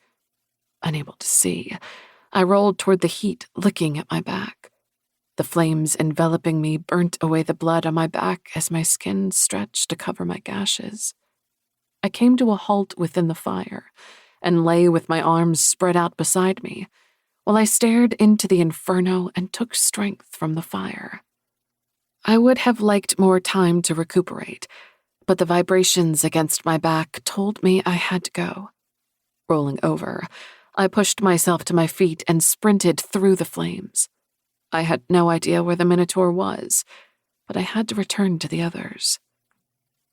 Unable to see, I rolled toward the heat licking at my back. The flames enveloping me burnt away the blood on my back as my skin stretched to cover my gashes. I came to a halt within the fire and lay with my arms spread out beside me, while I stared into the inferno and took strength from the fire. I would have liked more time to recuperate, but the vibrations against my back told me I had to go. Rolling over, I pushed myself to my feet and sprinted through the flames. I had no idea where the Minotaur was, but I had to return to the others.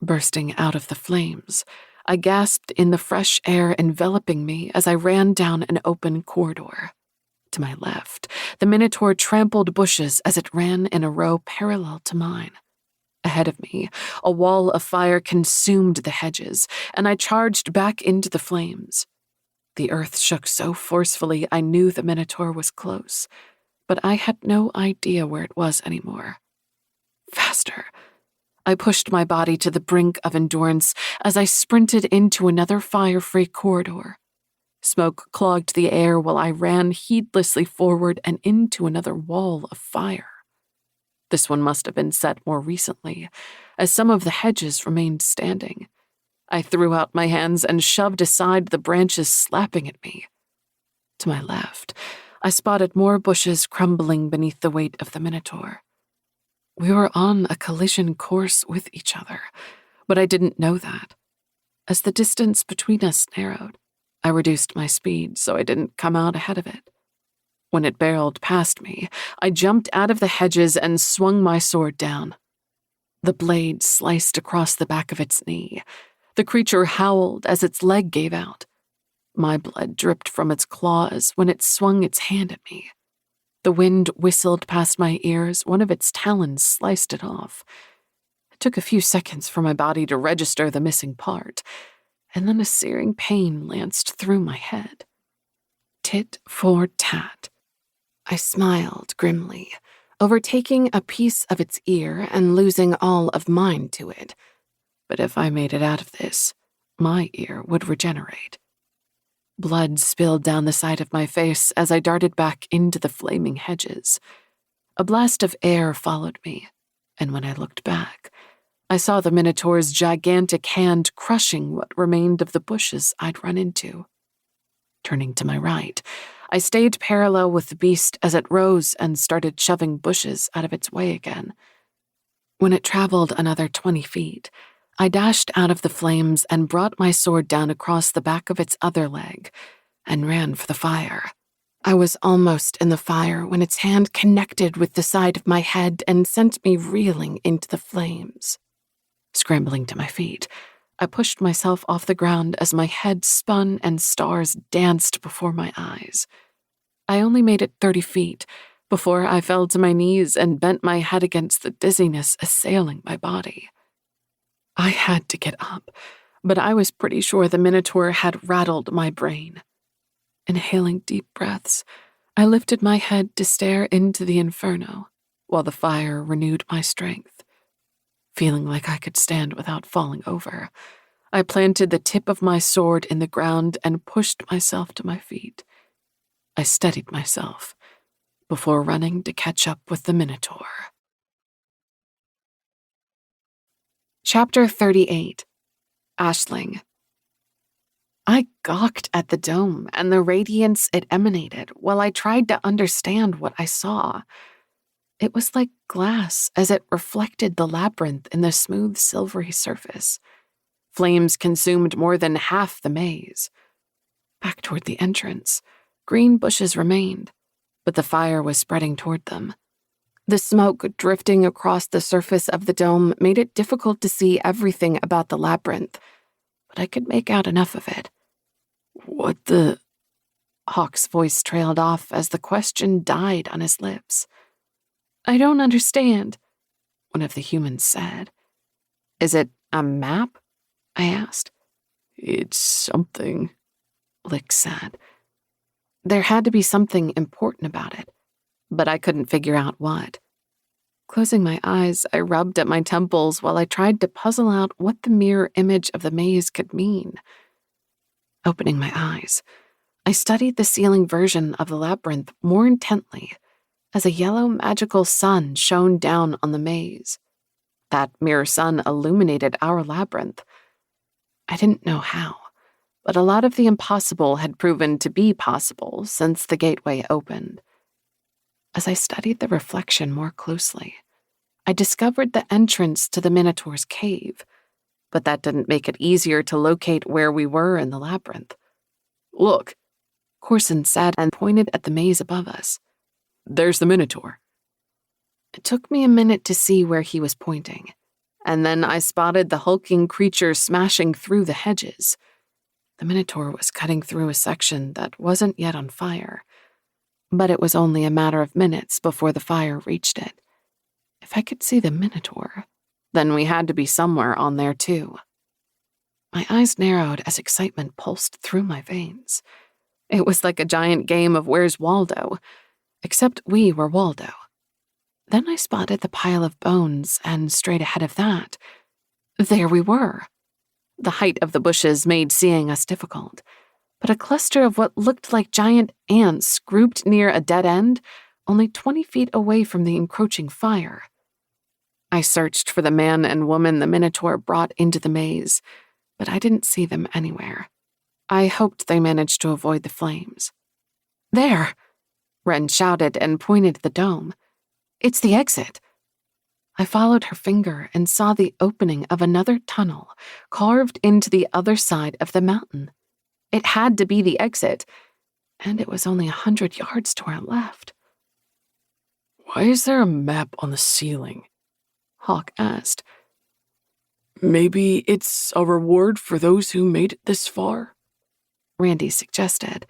Bursting out of the flames, I gasped in the fresh air enveloping me as I ran down an open corridor. To my left, the Minotaur trampled bushes as it ran in a row parallel to mine. Ahead of me, a wall of fire consumed the hedges, and I charged back into the flames. The earth shook so forcefully I knew the Minotaur was close, but I had no idea where it was anymore. Faster. I pushed my body to the brink of endurance as I sprinted into another fire-free corridor. Smoke clogged the air while I ran heedlessly forward and into another wall of fire. This one must have been set more recently, as some of the hedges remained standing. I threw out my hands and shoved aside the branches slapping at me. To my left, I spotted more bushes crumbling beneath the weight of the Minotaur. We were on a collision course with each other, but I didn't know that. As the distance between us narrowed, I reduced my speed so I didn't come out ahead of it. When it barreled past me, I jumped out of the hedges and swung my sword down. The blade sliced across the back of its knee. The creature howled as its leg gave out. My blood dripped from its claws when it swung its hand at me. The wind whistled past my ears, one of its talons sliced it off. It took a few seconds for my body to register the missing part, and then a searing pain lanced through my head. Tit for tat. I smiled grimly, overtaking a piece of its ear and losing all of mine to it. But if I made it out of this, my ear would regenerate. Blood spilled down the side of my face as I darted back into the flaming hedges. A blast of air followed me, and when I looked back, I saw the Minotaur's gigantic hand crushing what remained of the bushes I'd run into. Turning to my right, I stayed parallel with the beast as it rose and started shoving bushes out of its way again. When it traveled another 20 feet, I dashed out of the flames and brought my sword down across the back of its other leg and ran for the fire. I was almost in the fire when its hand connected with the side of my head and sent me reeling into the flames. Scrambling to my feet, I pushed myself off the ground as my head spun and stars danced before my eyes. I only made it 30 feet before I fell to my knees and bent my head against the dizziness assailing my body. I had to get up, but I was pretty sure the Minotaur had rattled my brain. Inhaling deep breaths, I lifted my head to stare into the inferno, while the fire renewed my strength. Feeling like I could stand without falling over, I planted the tip of my sword in the ground and pushed myself to my feet. I steadied myself before running to catch up with the Minotaur. Chapter 38. Aisling. I gawked at the dome and the radiance it emanated while I tried to understand what I saw. It was like glass as it reflected the labyrinth in the smooth, silvery surface. Flames consumed more than half the maze. Back toward the entrance, green bushes remained, but the fire was spreading toward them. The smoke drifting across the surface of the dome made it difficult to see everything about the labyrinth, but I could make out enough of it. What the... Hawk's voice trailed off as the question died on his lips. I don't understand, one of the humans said. Is it a map? I asked. It's something, Lick said. There had to be something important about it, but I couldn't figure out what. Closing my eyes, I rubbed at my temples while I tried to puzzle out what the mirror image of the maze could mean. Opening my eyes, I studied the ceiling version of the labyrinth more intently as a yellow magical sun shone down on the maze. That mirror sun illuminated our labyrinth. I didn't know how, but a lot of the impossible had proven to be possible since the gateway opened. As I studied the reflection more closely, I discovered the entrance to the Minotaur's cave, but that didn't make it easier to locate where we were in the labyrinth. Look, Corson said and pointed at the maze above us. There's the Minotaur. It took me a minute to see where he was pointing, and then I spotted the hulking creature smashing through the hedges. The Minotaur was cutting through a section that wasn't yet on fire, but it was only a matter of minutes before the fire reached it. If I could see the Minotaur, then we had to be somewhere on there too. My eyes narrowed as excitement pulsed through my veins. It was like a giant game of Where's Waldo, except we were Waldo. Then I spotted the pile of bones, and straight ahead of that, there we were. The height of the bushes made seeing us difficult, but a cluster of what looked like giant ants grouped near a dead end, only 20 feet away from the encroaching fire. I searched for the man and woman the Minotaur brought into the maze, but I didn't see them anywhere. I hoped they managed to avoid the flames. There! Wren shouted and pointed at the dome. It's the exit. I followed her finger and saw the opening of another tunnel carved into the other side of the mountain. It had to be the exit, and it was only 100 yards to our left. Why is there a map on the ceiling? Hawk asked. Maybe it's a reward for those who made it this far? Randy suggested.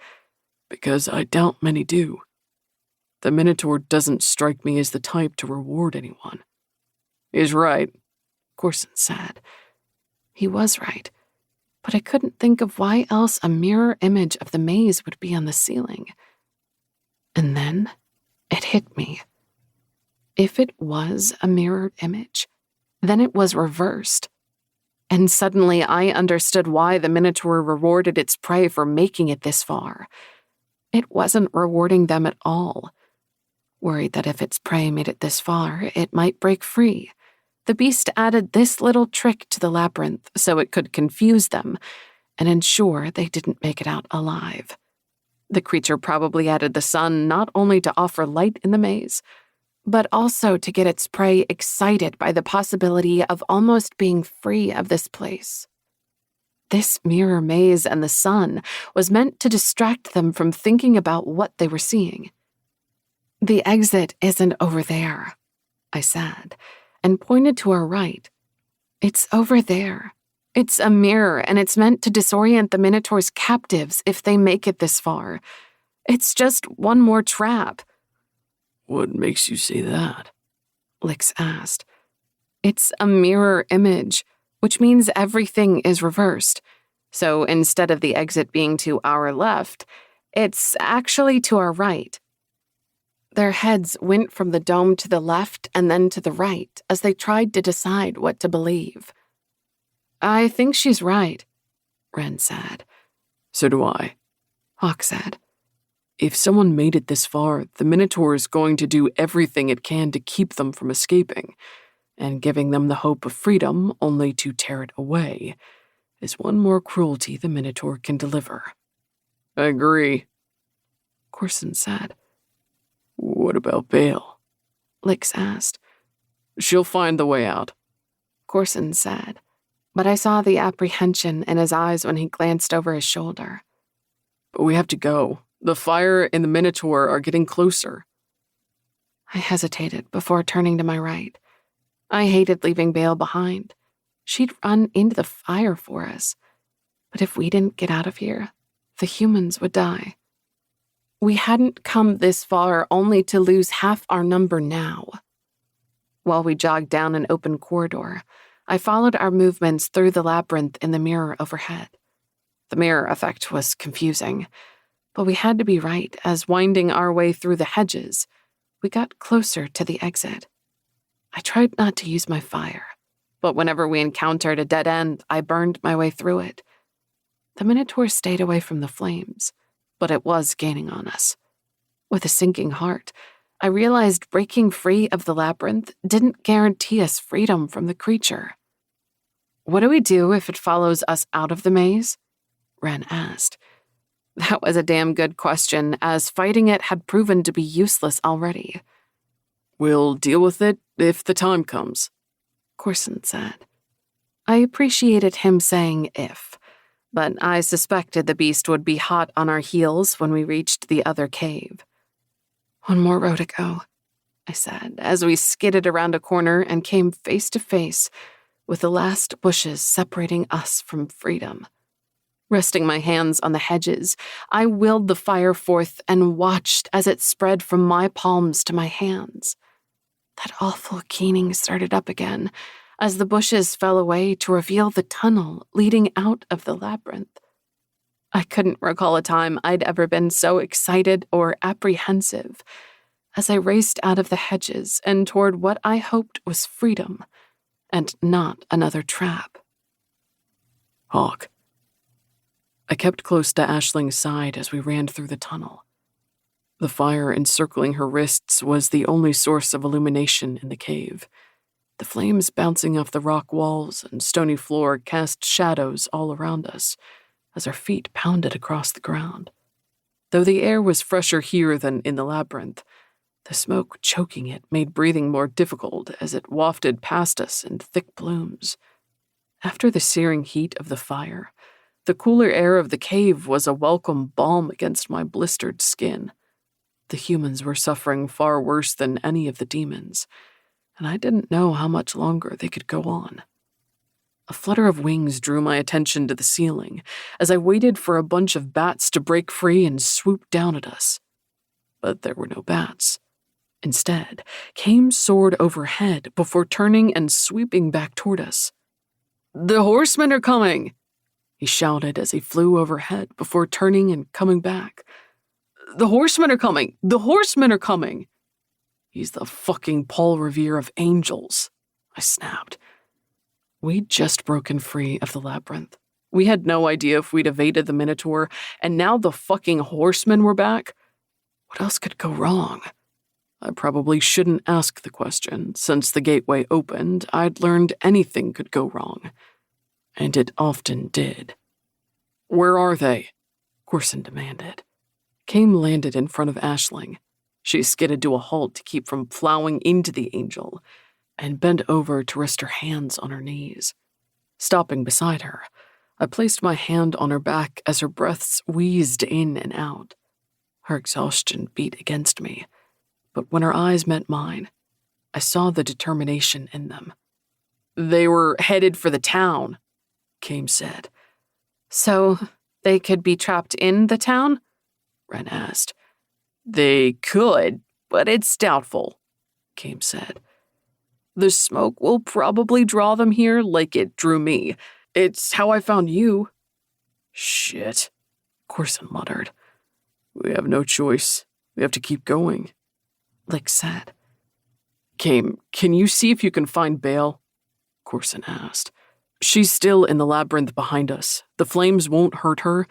Because I doubt many do. The Minotaur doesn't strike me as the type to reward anyone. He's right, Corson said. He was right, but I couldn't think of why else a mirror image of the maze would be on the ceiling. And then it hit me. If it was a mirrored image, then it was reversed. And suddenly I understood why the Minotaur rewarded its prey for making it this far. It wasn't rewarding them at all. Worried that if its prey made it this far, it might break free, the beast added this little trick to the labyrinth so it could confuse them and ensure they didn't make it out alive. The creature probably added the sun not only to offer light in the maze, but also to get its prey excited by the possibility of almost being free of this place. This mirror maze and the sun was meant to distract them from thinking about what they were seeing. The exit isn't over there, I said, and pointed to our right. It's over there. It's a mirror, and it's meant to disorient the Minotaur's captives if they make it this far. It's just one more trap. What makes you say that? Lix asked. It's a mirror image, which means everything is reversed. So instead of the exit being to our left, it's actually to our right. Their heads went from the dome to the left and then to the right as they tried to decide what to believe. I think she's right, Wren said. So do I, Hawk said. If someone made it this far, the Minotaur is going to do everything it can to keep them from escaping, and giving them the hope of freedom only to tear it away is one more cruelty the Minotaur can deliver. I agree, Corson said. What about Bale? Lix asked. She'll find the way out, Corson said, but I saw the apprehension in his eyes when he glanced over his shoulder. But we have to go. The fire and the Minotaur are getting closer. I hesitated before turning to my right. I hated leaving Bale behind. She'd run into the fire for us. But if we didn't get out of here, the humans would die. We hadn't come this far only to lose half our number now. While we jogged down an open corridor, I followed our movements through the labyrinth in the mirror overhead. The mirror effect was confusing, but we had to be right as, winding our way through the hedges, we got closer to the exit. I tried not to use my fire, but whenever we encountered a dead end, I burned my way through it. The Minotaur stayed away from the flames, but it was gaining on us. With a sinking heart, I realized breaking free of the labyrinth didn't guarantee us freedom from the creature. What do we do if it follows us out of the maze? Wren asked. That was a damn good question, as fighting it had proven to be useless already. We'll deal with it if the time comes, Corson said. I appreciated him saying if, but I suspected the beast would be hot on our heels when we reached the other cave. One more row to go, I said, as we skidded around a corner and came face to face with the last bushes separating us from freedom. Resting my hands on the hedges, I willed the fire forth and watched as it spread from my palms to my hands. That awful keening started up again as the bushes fell away to reveal the tunnel leading out of the labyrinth. I couldn't recall a time I'd ever been so excited or apprehensive as I raced out of the hedges and toward what I hoped was freedom and not another trap. Hawk. I kept close to Aisling's side as we ran through the tunnel. The fire encircling her wrists was the only source of illumination in the cave. The flames bouncing off the rock walls and stony floor cast shadows all around us as our feet pounded across the ground. Though the air was fresher here than in the labyrinth, the smoke choking it made breathing more difficult as it wafted past us in thick plumes. After the searing heat of the fire, the cooler air of the cave was a welcome balm against my blistered skin. The humans were suffering far worse than any of the demons, and I didn't know how much longer they could go on. A flutter of wings drew my attention to the ceiling as I waited for a bunch of bats to break free and swoop down at us. But there were no bats. Instead, Kame soared overhead before turning and sweeping back toward us. "The horsemen are coming!" he shouted as he flew overhead before turning and coming back. "The horsemen are coming! The horsemen are coming!" "He's the fucking Paul Revere of angels," I snapped. We'd just broken free of the labyrinth. We had no idea if we'd evaded the Minotaur, and now the fucking horsemen were back. What else could go wrong? I probably shouldn't ask the question. Since the gateway opened, I'd learned anything could go wrong. And it often did. "Where are they?" Corson demanded. Kame landed in front of Aisling. She skidded to a halt to keep from plowing into the angel, and bent over to rest her hands on her knees. Stopping beside her, I placed my hand on her back as her breaths wheezed in and out. Her exhaustion beat against me, but when her eyes met mine, I saw the determination in them. "They were headed for the town," Kame said. "So they could be trapped in the town?" Wren asked. "They could, but it's doubtful," Kame said. "The smoke will probably draw them here like it drew me. It's how I found you." "Shit," Corson muttered. "We have no choice. We have to keep going." Lick said. Kame, can you see if you can find Bale? Corson asked. She's still in the labyrinth behind us. The flames won't hurt her,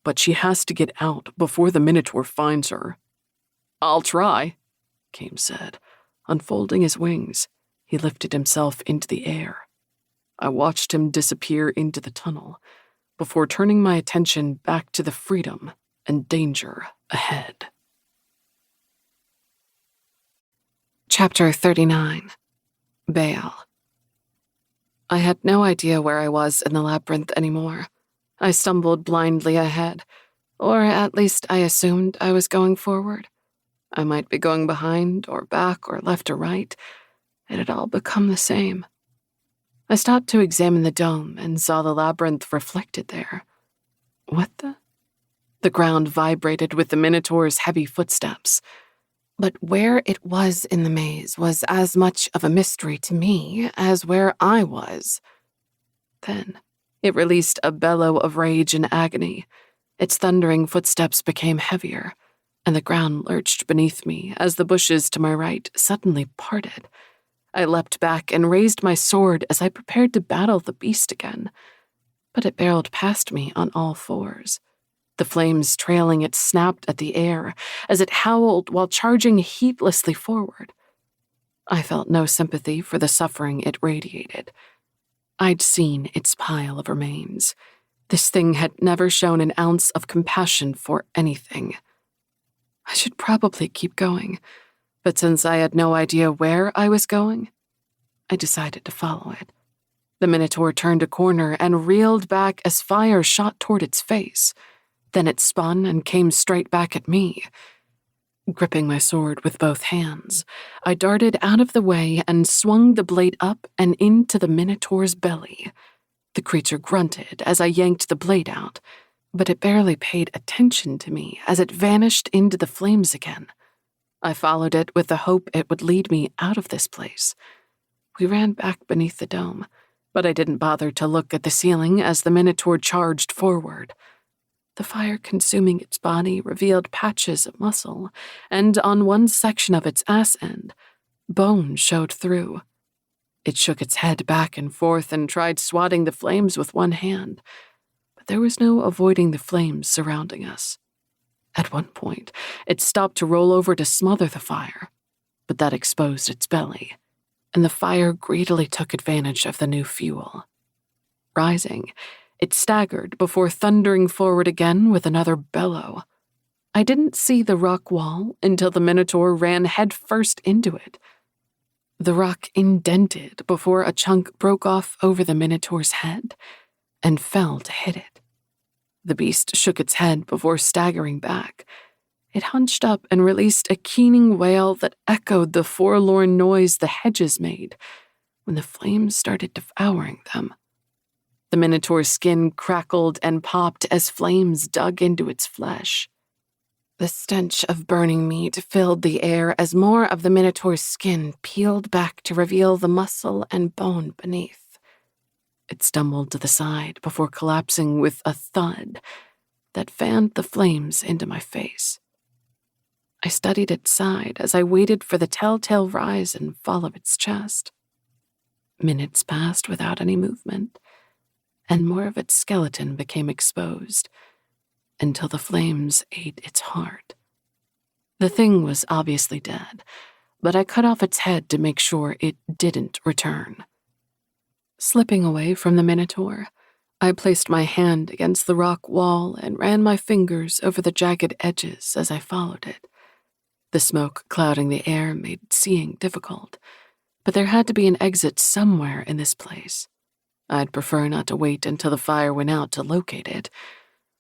but she has to get out before the Minotaur finds her. I'll try, Kame said. Unfolding his wings, he lifted himself into the air. I watched him disappear into the tunnel before turning my attention back to the freedom and danger ahead. Chapter 39. Bale. I had no idea where I was in the labyrinth anymore. I stumbled blindly ahead, or at least I assumed I was going forward. I might be going behind or back or left or right. It had all become the same. I stopped to examine the dome and saw the labyrinth reflected there. What the? The ground vibrated with the Minotaur's heavy footsteps. But where it was in the maze was as much of a mystery to me as where I was. Then, it released a bellow of rage and agony. Its thundering footsteps became heavier, and the ground lurched beneath me as the bushes to my right suddenly parted. I leapt back and raised my sword as I prepared to battle the beast again. But it barreled past me on all fours. The flames trailing it snapped at the air as it howled while charging heedlessly forward. I felt no sympathy for the suffering it radiated. I'd seen its pile of remains. This thing had never shown an ounce of compassion for anything. I should probably keep going, but since I had no idea where I was going, I decided to follow it. The Minotaur turned a corner and reeled back as fire shot toward its face. Then it spun and came straight back at me. Gripping my sword with both hands, I darted out of the way and swung the blade up and into the Minotaur's belly. The creature grunted as I yanked the blade out, but it barely paid attention to me as it vanished into the flames again. I followed it with the hope it would lead me out of this place. We ran back beneath the dome, but I didn't bother to look at the ceiling as the Minotaur charged forward. The fire consuming its body revealed patches of muscle, and on one section of its ass end, bone showed through. It shook its head back and forth and tried swatting the flames with one hand, but there was no avoiding the flames surrounding us. At one point, it stopped to roll over to smother the fire, but that exposed its belly, and the fire greedily took advantage of the new fuel. Rising, it staggered before thundering forward again with another bellow. I didn't see the rock wall until the Minotaur ran headfirst into it. The rock indented before a chunk broke off over the Minotaur's head and fell to hit it. The beast shook its head before staggering back. It hunched up and released a keening wail that echoed the forlorn noise the hedges made when the flames started devouring them. The Minotaur's skin crackled and popped as flames dug into its flesh. The stench of burning meat filled the air as more of the Minotaur's skin peeled back to reveal the muscle and bone beneath. It stumbled to the side before collapsing with a thud that fanned the flames into my face. I studied its side as I waited for the telltale rise and fall of its chest. Minutes passed without any movement, and more of its skeleton became exposed until the flames ate its heart. The thing was obviously dead, but I cut off its head to make sure it didn't return. Slipping away from the Minotaur, I placed my hand against the rock wall and ran my fingers over the jagged edges as I followed it. The smoke clouding the air made seeing difficult, but there had to be an exit somewhere in this place. I'd prefer not to wait until the fire went out to locate it,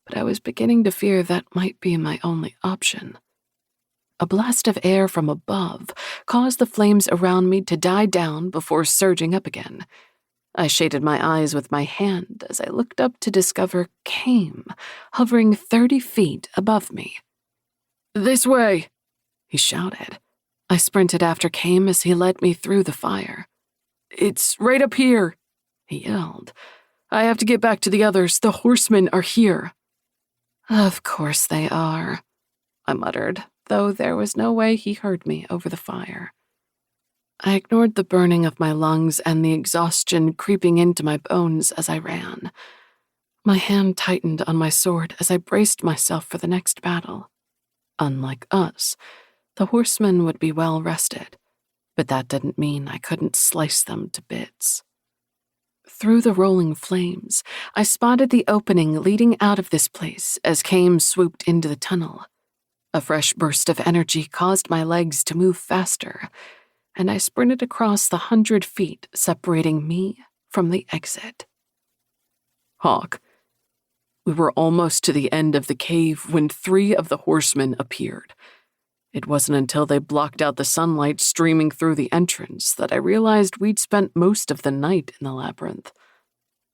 but I was beginning to fear that might be my only option. A blast of air from above caused the flames around me to die down before surging up again. I shaded my eyes with my hand as I looked up to discover Kame hovering 30 feet above me. "This way!" he shouted. I sprinted after Kame as he led me through the fire. "It's right up here!" he yelled. "I have to get back to the others. The horsemen are here." "Of course they are," I muttered, though there was no way he heard me over the fire. I ignored the burning of my lungs and the exhaustion creeping into my bones as I ran. My hand tightened on my sword as I braced myself for the next battle. Unlike us, the horsemen would be well rested, but that didn't mean I couldn't slice them to bits. Through the rolling flames, I spotted the opening leading out of this place as Kame swooped into the tunnel. A fresh burst of energy caused my legs to move faster, and I sprinted across the 100 feet separating me from the exit. Hawk. We were almost to the end of the cave when 3 of the horsemen appeared. It wasn't until they blocked out the sunlight streaming through the entrance that I realized we'd spent most of the night in the labyrinth.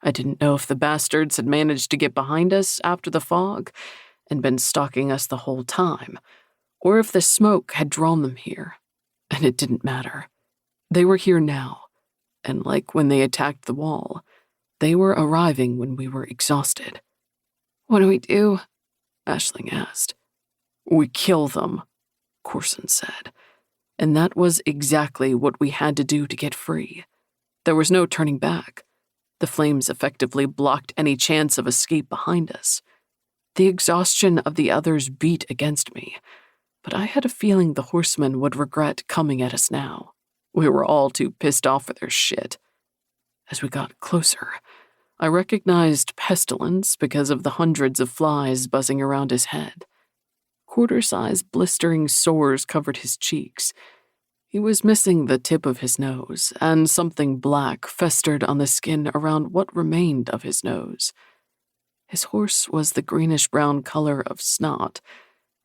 I didn't know if the bastards had managed to get behind us after the fog and been stalking us the whole time, or if the smoke had drawn them here. And it didn't matter. They were here now, and like when they attacked the wall, they were arriving when we were exhausted. "What do we do?" Aisling asked. "We kill them," Corson said, and that was exactly what we had to do to get free. There was no turning back. The flames effectively blocked any chance of escape behind us. The exhaustion of the others beat against me, but I had a feeling the horsemen would regret coming at us now. We were all too pissed off for their shit. As we got closer, I recognized Pestilence because of the hundreds of flies buzzing around his head. Quarter-sized blistering sores covered his cheeks. He was missing the tip of his nose, and something black festered on the skin around what remained of his nose. His horse was the greenish-brown color of snot,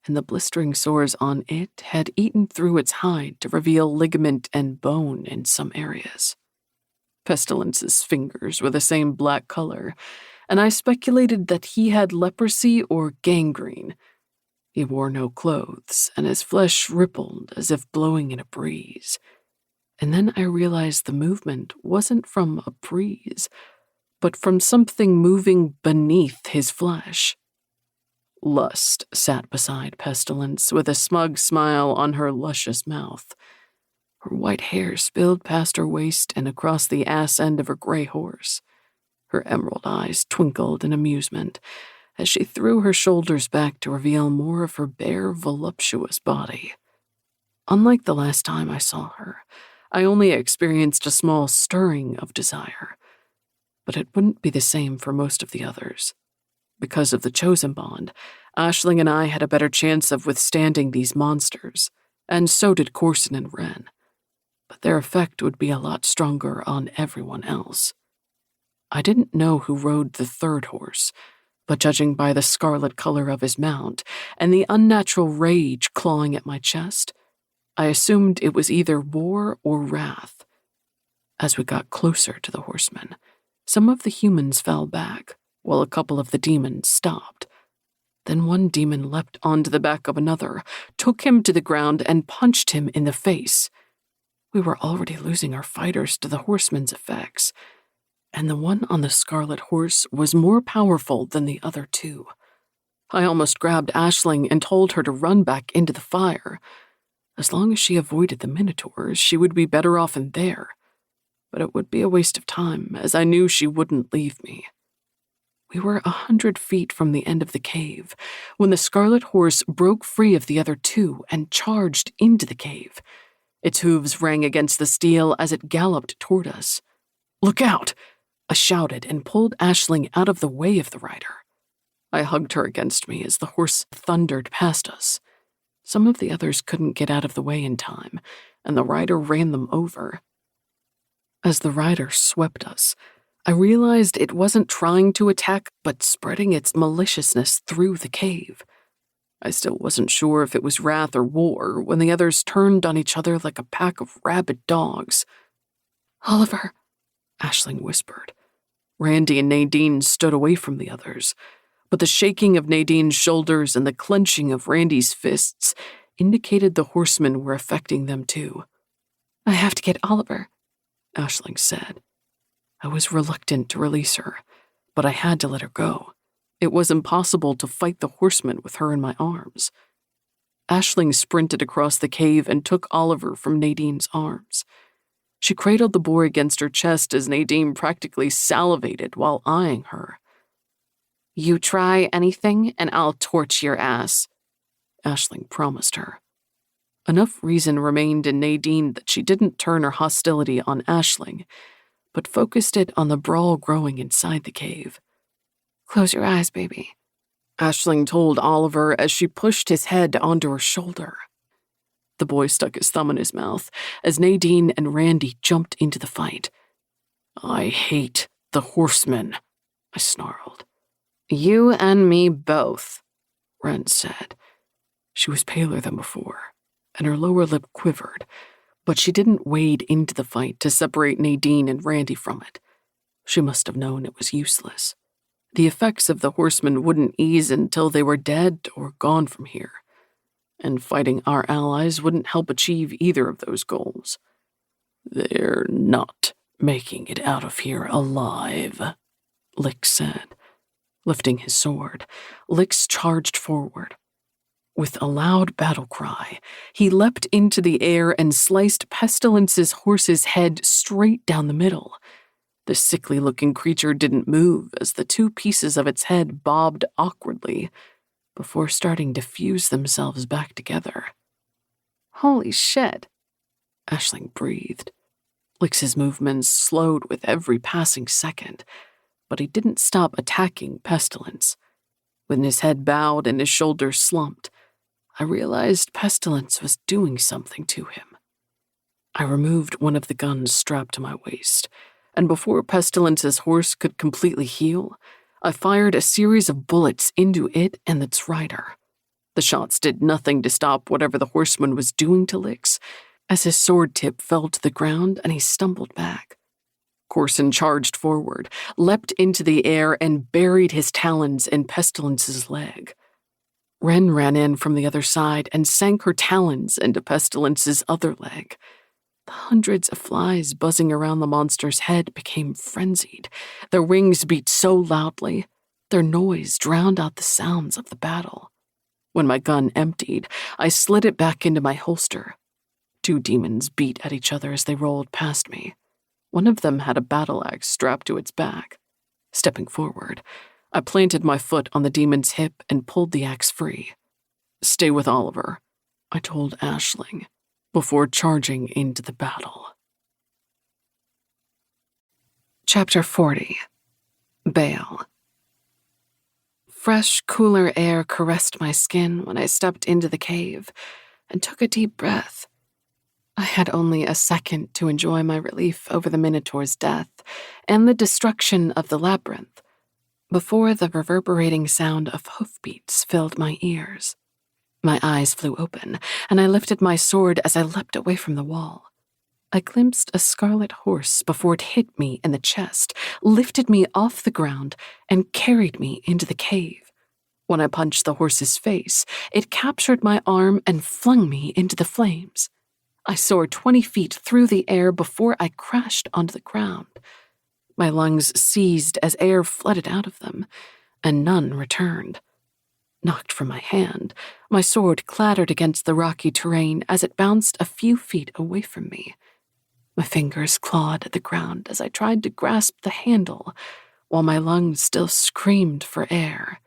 and the blistering sores on it had eaten through its hide to reveal ligament and bone in some areas. Pestilence's fingers were the same black color, and I speculated that he had leprosy or gangrene. He wore no clothes, and his flesh rippled as if blowing in a breeze. And then I realized the movement wasn't from a breeze, but from something moving beneath his flesh. Lust sat beside Pestilence with a smug smile on her luscious mouth. Her white hair spilled past her waist and across the ass end of her gray horse. Her emerald eyes twinkled in amusement as she threw her shoulders back to reveal more of her bare, voluptuous body. Unlike the last time I saw her, I only experienced a small stirring of desire, but it wouldn't be the same for most of the others. Because of the chosen bond, Aisling and I had a better chance of withstanding these monsters, and so did Corson and Wren. But their effect would be a lot stronger on everyone else. I didn't know who rode the 3rd horse, but judging by the scarlet color of his mount and the unnatural rage clawing at my chest, I assumed it was either war or wrath. As we got closer to the horsemen, some of the humans fell back, while a couple of the demons stopped. Then one demon leapt onto the back of another, took him to the ground, and punched him in the face. We were already losing our fighters to the horsemen's effects, and the one on the scarlet horse was more powerful than the other 2. I almost grabbed Aisling and told her to run back into the fire. As long as she avoided the minotaurs, she would be better off in there. But it would be a waste of time, as I knew she wouldn't leave me. We were 100 feet from the end of the cave when the scarlet horse broke free of the other 2 and charged into the cave. Its hooves rang against the steel as it galloped toward us. "Look out!" I shouted and pulled Aisling out of the way of the rider. I hugged her against me as the horse thundered past us. Some of the others couldn't get out of the way in time, and the rider ran them over. As the rider swept us, I realized it wasn't trying to attack, but spreading its maliciousness through the cave. I still wasn't sure if it was wrath or war when the others turned on each other like a pack of rabid dogs. "Oliver," Aisling whispered. Randy and Nadine stood away from the others, but the shaking of Nadine's shoulders and the clenching of Randy's fists indicated the horsemen were affecting them too. "I have to get Oliver," Aisling said. I was reluctant to release her, but I had to let her go. It was impossible to fight the horsemen with her in my arms. Aisling sprinted across the cave and took Oliver from Nadine's arms. She cradled the boy against her chest as Nadine practically salivated while eyeing her. "You try anything and I'll torch your ass," Aisling promised her. Enough reason remained in Nadine that she didn't turn her hostility on Aisling, but focused it on the brawl growing inside the cave. "Close your eyes, baby," Aisling told Oliver as she pushed his head onto her shoulder. The boy stuck his thumb in his mouth as Nadine and Randy jumped into the fight. "I hate the horsemen," I snarled. "You and me both," Ren said. She was paler than before, and her lower lip quivered, but she didn't wade into the fight to separate Nadine and Randy from it. She must have known it was useless. The effects of the horsemen wouldn't ease until they were dead or gone from here, and fighting our allies wouldn't help achieve either of those goals. "They're not making it out of here alive," Lix said. Lifting his sword, Lix charged forward. With a loud battle cry, he leapt into the air and sliced Pestilence's horse's head straight down the middle. The sickly-looking creature didn't move as the two pieces of its head bobbed awkwardly before starting to fuse themselves back together. "Holy shit," Aisling breathed. Lix's movements slowed with every passing second, but he didn't stop attacking Pestilence. When his head bowed and his shoulders slumped, I realized Pestilence was doing something to him. I removed one of the guns strapped to my waist, and before Pestilence's horse could completely heal, I fired a series of bullets into it and its rider. The shots did nothing to stop whatever the horseman was doing to Lix, as his sword tip fell to the ground and he stumbled back. Corson charged forward, leapt into the air, and buried his talons in Pestilence's leg. Ren ran in from the other side and sank her talons into Pestilence's other leg. The hundreds of flies buzzing around the monster's head became frenzied. Their wings beat so loudly, their noise drowned out the sounds of the battle. When my gun emptied, I slid it back into my holster. Two demons beat at each other as they rolled past me. One of them had a battle axe strapped to its back. Stepping forward, I planted my foot on the demon's hip and pulled the axe free. "Stay with Oliver," I told Aisling, before charging into the battle. Chapter 40. Bail. Fresh, cooler air caressed my skin when I stepped into the cave and took a deep breath. I had only a second to enjoy my relief over the Minotaur's death and the destruction of the labyrinth before the reverberating sound of hoofbeats filled my ears. My eyes flew open, and I lifted my sword as I leapt away from the wall. I glimpsed a scarlet horse before it hit me in the chest, lifted me off the ground, and carried me into the cave. When I punched the horse's face, it captured my arm and flung me into the flames. I soared 20 feet through the air before I crashed onto the ground. My lungs seized as air flooded out of them, and none returned. Knocked from my hand, my sword clattered against the rocky terrain as it bounced a few feet away from me. My fingers clawed at the ground as I tried to grasp the handle, while my lungs still screamed for air.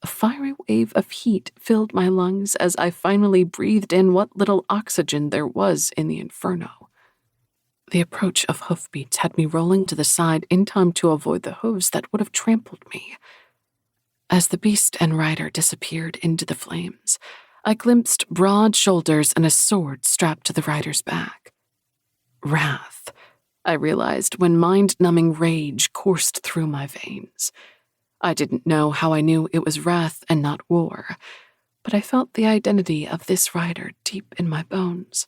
A fiery wave of heat filled my lungs as I finally breathed in what little oxygen there was in the inferno. The approach of hoofbeats had me rolling to the side in time to avoid the hooves that would have trampled me. As the beast and rider disappeared into the flames, I glimpsed broad shoulders and a sword strapped to the rider's back. Wrath, I realized when mind-numbing rage coursed through my veins. I didn't know how I knew it was wrath and not war, but I felt the identity of this rider deep in my bones.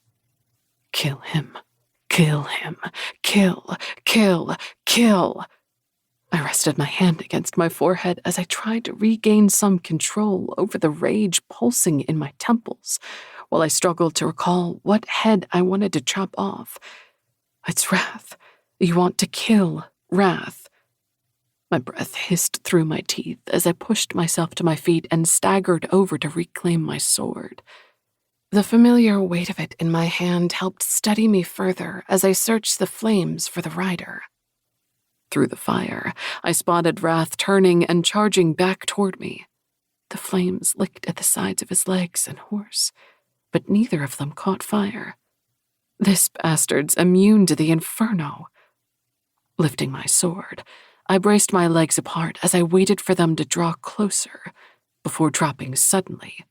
Kill him. Kill him. Kill, kill, kill. I rested my hand against my forehead as I tried to regain some control over the rage pulsing in my temples, while I struggled to recall what head I wanted to chop off. It's Wrath. You want to kill Wrath. My breath hissed through my teeth as I pushed myself to my feet and staggered over to reclaim my sword. The familiar weight of it in my hand helped steady me further as I searched the flames for the rider. Through the fire, I spotted Wrath turning and charging back toward me. The flames licked at the sides of his legs and horse, but neither of them caught fire. This bastard's immune to the inferno. Lifting my sword, I braced my legs apart as I waited for them to draw closer before dropping suddenly.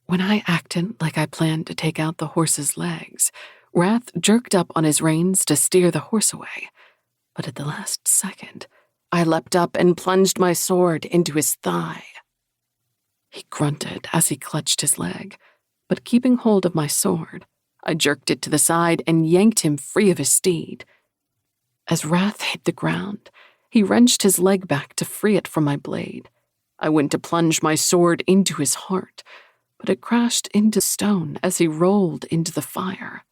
When I acted like I planned to take out the horse's legs, Wrath jerked up on his reins to steer the horse away. But at the last second, I leapt up and plunged my sword into his thigh. He grunted as he clutched his leg, but keeping hold of my sword, I jerked it to the side and yanked him free of his steed. As Wrath hit the ground, he wrenched his leg back to free it from my blade. I went to plunge my sword into his heart, but it crashed into stone as he rolled into the fire.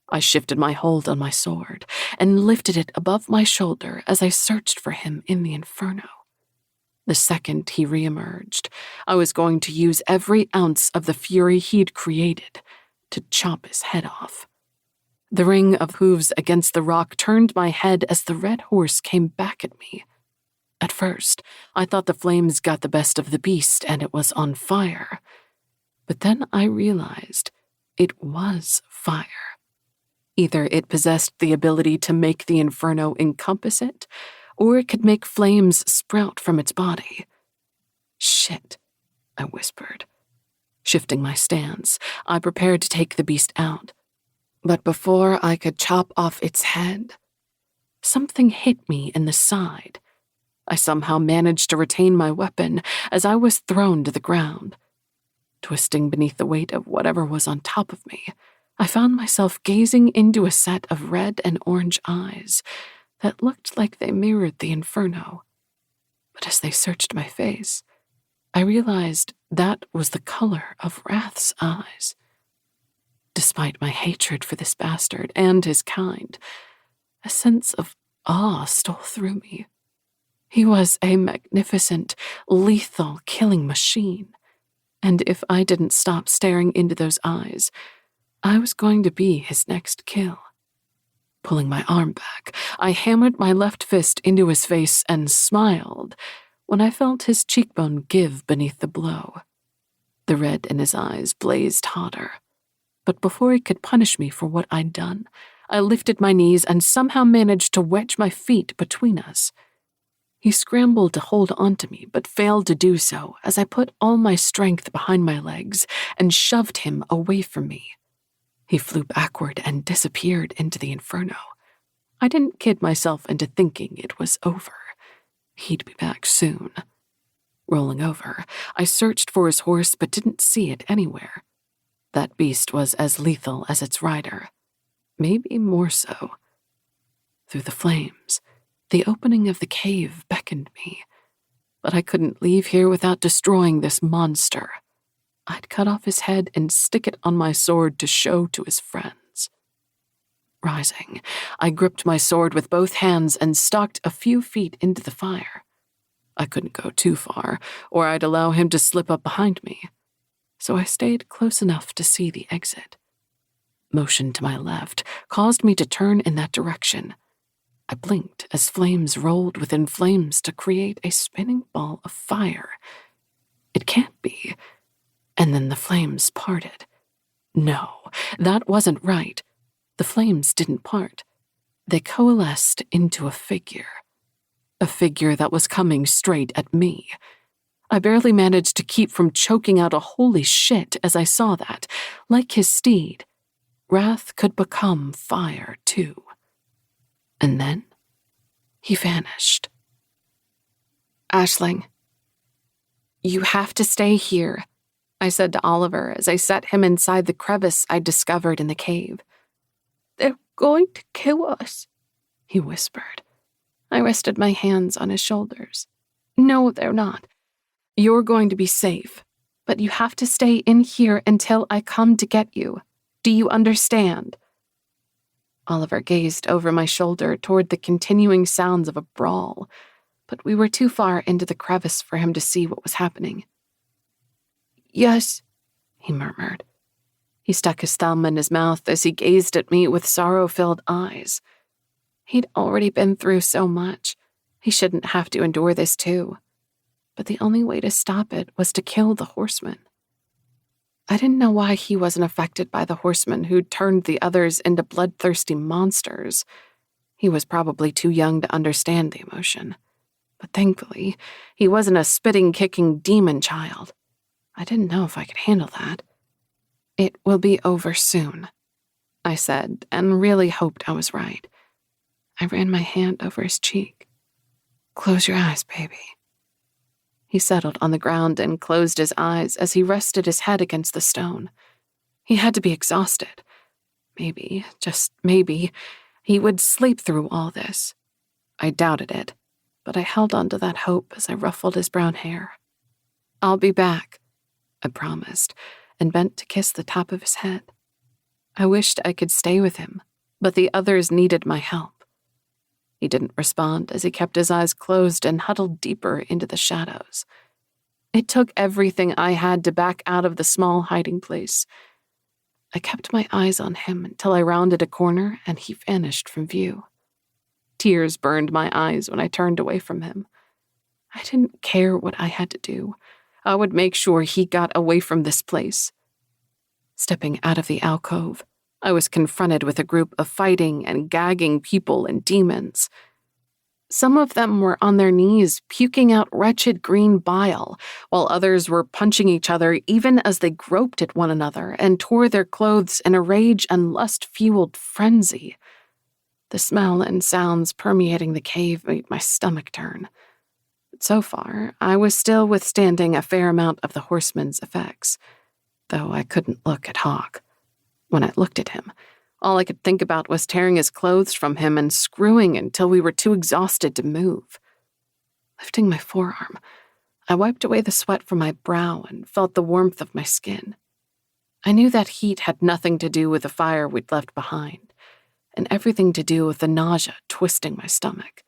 I shifted my hold on my sword and lifted it above my shoulder as I searched for him in the inferno. The second he reemerged, I was going to use every ounce of the fury he'd created to chop his head off. The ring of hooves against the rock turned my head as the red horse came back at me. At first, I thought the flames got the best of the beast and it was on fire. But then I realized it was fire. Either it possessed the ability to make the inferno encompass it, or it could make flames sprout from its body. "Shit," I whispered. Shifting my stance, I prepared to take the beast out. But before I could chop off its head, something hit me in the side. I somehow managed to retain my weapon as I was thrown to the ground. Twisting beneath the weight of whatever was on top of me, I found myself gazing into a set of red and orange eyes that looked like they mirrored the inferno. But as they searched my face, I realized that was the color of Wrath's eyes. Despite my hatred for this bastard and his kind, a sense of awe stole through me. He was a magnificent, lethal killing machine, and if I didn't stop staring into those eyes, I was going to be his next kill. Pulling my arm back, I hammered my left fist into his face and smiled when I felt his cheekbone give beneath the blow. The red in his eyes blazed hotter, but before he could punish me for what I'd done, I lifted my knees and somehow managed to wedge my feet between us. He scrambled to hold onto me, but failed to do so as I put all my strength behind my legs and shoved him away from me. He flew backward and disappeared into the inferno. I didn't kid myself into thinking it was over. He'd be back soon. Rolling over, I searched for his horse but didn't see it anywhere. That beast was as lethal as its rider, maybe more so. Through the flames, the opening of the cave beckoned me, but I couldn't leave here without destroying this monster. I'd cut off his head and stick it on my sword to show to his friends. Rising, I gripped my sword with both hands and stalked a few feet into the fire. I couldn't go too far, or I'd allow him to slip up behind me, so I stayed close enough to see the exit. Motion to my left caused me to turn in that direction. I blinked as flames rolled within flames to create a spinning ball of fire. It can't be. And then the flames parted. No, that wasn't right. The flames didn't part. They coalesced into a figure that was coming straight at me. I barely managed to keep from choking out a holy shit as I saw that, like his steed, Wrath could become fire too. And then he vanished. "Aisling, you have to stay here," I said to Oliver as I set him inside the crevice I'd discovered in the cave. "They're going to kill us," he whispered. I rested my hands on his shoulders. "No, they're not. You're going to be safe, but you have to stay in here until I come to get you. Do you understand?" Oliver gazed over my shoulder toward the continuing sounds of a brawl. but we were too far into the crevice for him to see what was happening. "Yes," he murmured. He stuck his thumb in his mouth as he gazed at me with sorrow-filled eyes. He'd already been through so much. He shouldn't have to endure this too. But the only way to stop it was to kill the horseman. I didn't know why he wasn't affected by the horseman who'd turned the others into bloodthirsty monsters. He was probably too young to understand the emotion. But thankfully, he wasn't a spitting, kicking demon child. I didn't know if I could handle that. "It will be over soon," I said, and really hoped I was right. I ran my hand over his cheek. "Close your eyes, baby." He settled on the ground and closed his eyes as he rested his head against the stone. He had to be exhausted. Maybe, just maybe, he would sleep through all this. I doubted it, but I held on to that hope as I ruffled his brown hair. "I'll be back," I promised, and bent to kiss the top of his head. I wished I could stay with him, but the others needed my help. He didn't respond as he kept his eyes closed and huddled deeper into the shadows. It took everything I had to back out of the small hiding place. I kept my eyes on him until I rounded a corner and he vanished from view. Tears burned my eyes when I turned away from him. I didn't care what I had to do. I would make sure he got away from this place. Stepping out of the alcove, I was confronted with a group of fighting and gagging people and demons. Some of them were on their knees, puking out wretched green bile, while others were punching each other even as they groped at one another and tore their clothes in a rage and lust-fueled frenzy. The smell and sounds permeating the cave made my stomach turn. But so far, I was still withstanding a fair amount of the horseman's effects, though I couldn't look at Hawk. When I looked at him, all I could think about was tearing his clothes from him and screwing until we were too exhausted to move. Lifting my forearm, I wiped away the sweat from my brow and felt the warmth of my skin. I knew that heat had nothing to do with the fire we'd left behind, and everything to do with the nausea twisting my stomach.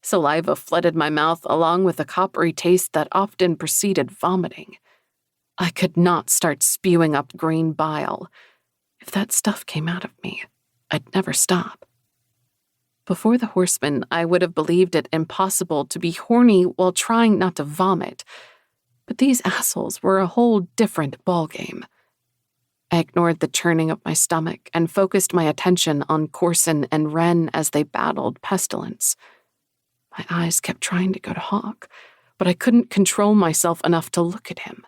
Saliva flooded my mouth along with a coppery taste that often preceded vomiting. I could not start spewing up green bile. If that stuff came out of me, I'd never stop. Before the horseman, I would have believed it impossible to be horny while trying not to vomit, but these assholes were a whole different ballgame. I ignored the churning of my stomach and focused my attention on Corson and Wren as they battled pestilence. My eyes kept trying to go to Hawk, but I couldn't control myself enough to look at him.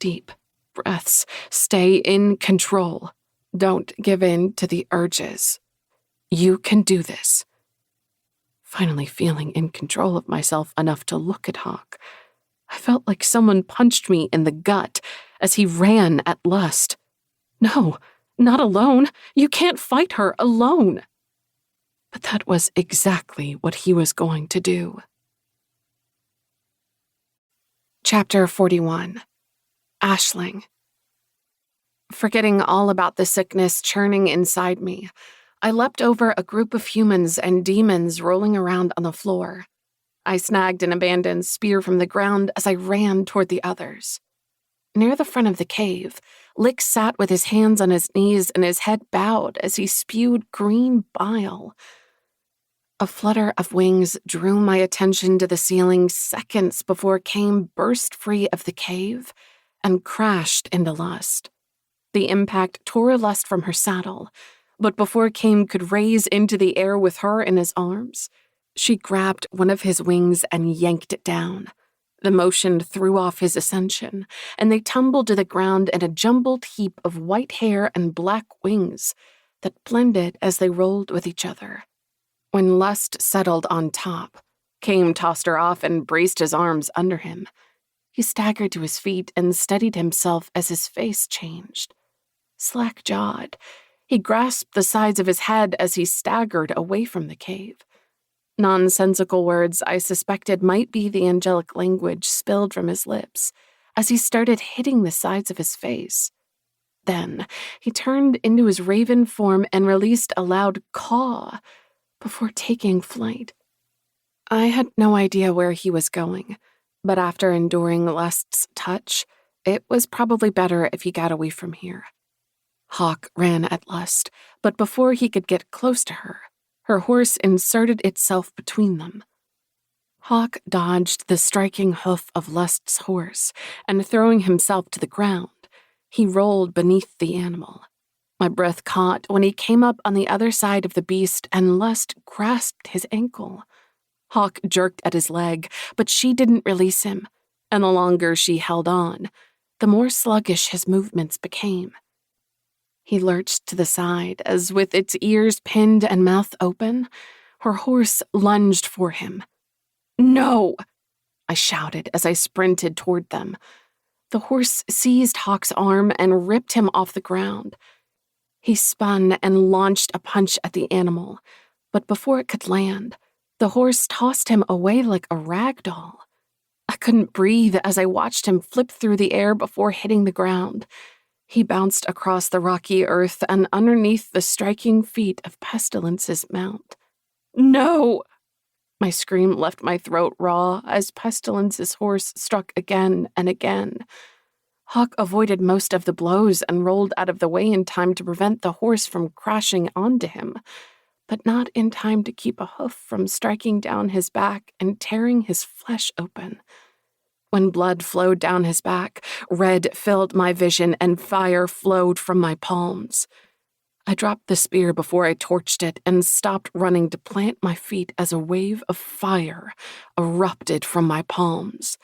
Deep breaths. Stay in control. Don't give in to the urges. You can do this. Finally feeling in control of myself enough to look at Hawk, I felt like someone punched me in the gut as he ran at lust. No, not alone. You can't fight her alone. But that was exactly what he was going to do. Chapter 41. Aisling. Forgetting all about the sickness churning inside me, I leapt over a group of humans and demons rolling around on the floor. I snagged an abandoned spear from the ground as I ran toward the others. Near the front of the cave, Lick sat with his hands on his knees and his head bowed as he spewed green bile. A flutter of wings drew my attention to the ceiling seconds before Kame burst free of the cave and crashed into Lust. The impact tore Lust from her saddle, but before Kame could raise into the air with her in his arms, she grabbed one of his wings and yanked it down. The motion threw off his ascension, and they tumbled to the ground in a jumbled heap of white hair and black wings that blended as they rolled with each other. When Lust settled on top, Kame tossed her off and braced his arms under him. He staggered to his feet and steadied himself as his face changed. Slack-jawed, he grasped the sides of his head as he staggered away from the cave. Nonsensical words I suspected might be the angelic language spilled from his lips as he started hitting the sides of his face. Then he turned into his raven form and released a loud caw before taking flight. I had no idea where he was going, but after enduring Lust's touch, it was probably better if he got away from here. Hawk ran at Lust, but before he could get close to her, her horse inserted itself between them. Hawk dodged the striking hoof of Lust's horse, and throwing himself to the ground, he rolled beneath the animal. My breath caught when he came up on the other side of the beast and Lust grasped his ankle. Hawk jerked at his leg, but she didn't release him, and the longer she held on, the more sluggish his movements became. He lurched to the side as, with its ears pinned and mouth open, her horse lunged for him. "No!" I shouted as I sprinted toward them. The horse seized Hawk's arm and ripped him off the ground. He spun and launched a punch at the animal, but before it could land, the horse tossed him away like a rag doll. I couldn't breathe as I watched him flip through the air before hitting the ground. He bounced across the rocky earth and underneath the striking feet of Pestilence's mount. "No!" My scream left my throat raw as Pestilence's horse struck again and again. Hawk avoided most of the blows and rolled out of the way in time to prevent the horse from crashing onto him, but not in time to keep a hoof from striking down his back and tearing his flesh open. When blood flowed down his back, red filled my vision and fire flowed from my palms. I dropped the spear before I torched it and stopped running to plant my feet as a wave of fire erupted from my palms.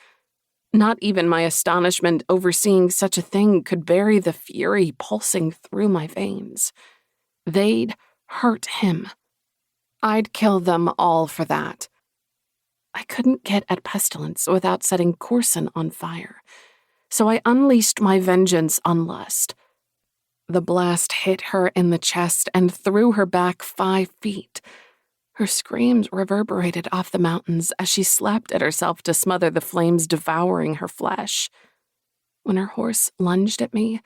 Not even my astonishment over seeing such a thing could bury the fury pulsing through my veins. They'd hurt him. I'd kill them all for that. I couldn't get at Pestilence without setting Corson on fire, so I unleashed my vengeance on Lust. The blast hit her in the chest and threw her back 5 feet. Her screams reverberated off the mountains as she slapped at herself to smother the flames devouring her flesh. When her horse lunged at me,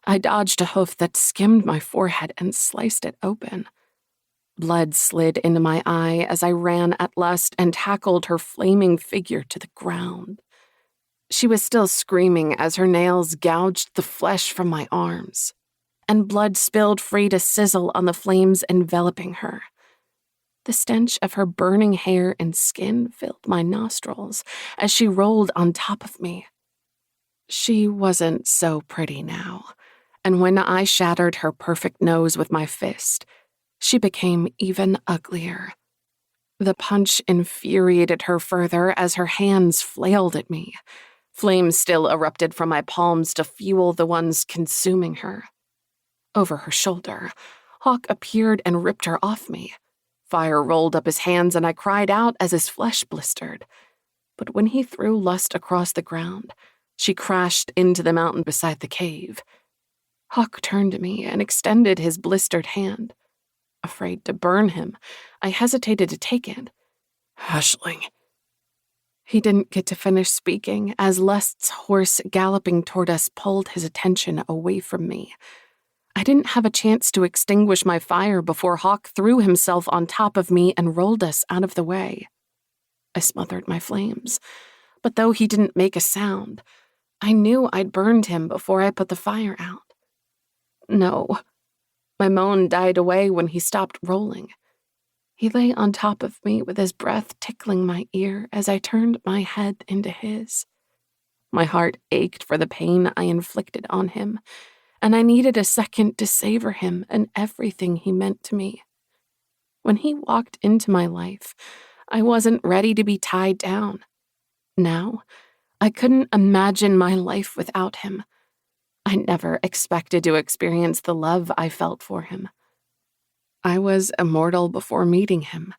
I dodged a hoof that skimmed my forehead and sliced it open. Blood slid into my eye as I ran at Lust and tackled her flaming figure to the ground. She was still screaming as her nails gouged the flesh from my arms, and blood spilled free to sizzle on the flames enveloping her. The stench of her burning hair and skin filled my nostrils as she rolled on top of me. She wasn't so pretty now, and when I shattered her perfect nose with my fist, she became even uglier. The punch infuriated her further as her hands flailed at me. Flames still erupted from my palms to fuel the ones consuming her. Over her shoulder, Hawk appeared and ripped her off me. Fire rolled up his hands and I cried out as his flesh blistered. But when he threw Lust across the ground, she crashed into the mountain beside the cave. Hawk turned to me and extended his blistered hand. Afraid to burn him, I hesitated to take it. "Ashling." He didn't get to finish speaking as Lust's horse galloping toward us pulled his attention away from me. I didn't have a chance to extinguish my fire before Hawk threw himself on top of me and rolled us out of the way. I smothered my flames, but though he didn't make a sound, I knew I'd burned him before I put the fire out. No. My moan died away when he stopped rolling. He lay on top of me with his breath tickling my ear as I turned my head into his. My heart ached for the pain I inflicted on him, and I needed a second to savor him and everything he meant to me. When he walked into my life, I wasn't ready to be tied down. Now, I couldn't imagine my life without him. I never expected to experience the love I felt for him. I was immortal before meeting him,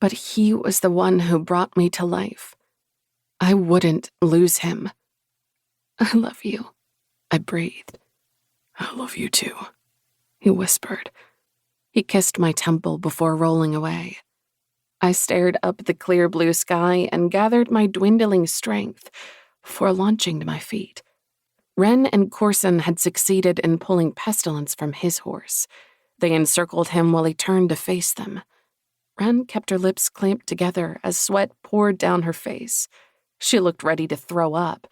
but he was the one who brought me to life. I wouldn't lose him. "I love you," I breathed. "I love you too," he whispered. He kissed my temple before rolling away. I stared up at the clear blue sky and gathered my dwindling strength before launching to my feet. Wren and Corson had succeeded in pulling Pestilence from his horse. They encircled him while he turned to face them. Ren kept her lips clamped together as sweat poured down her face. She looked ready to throw up,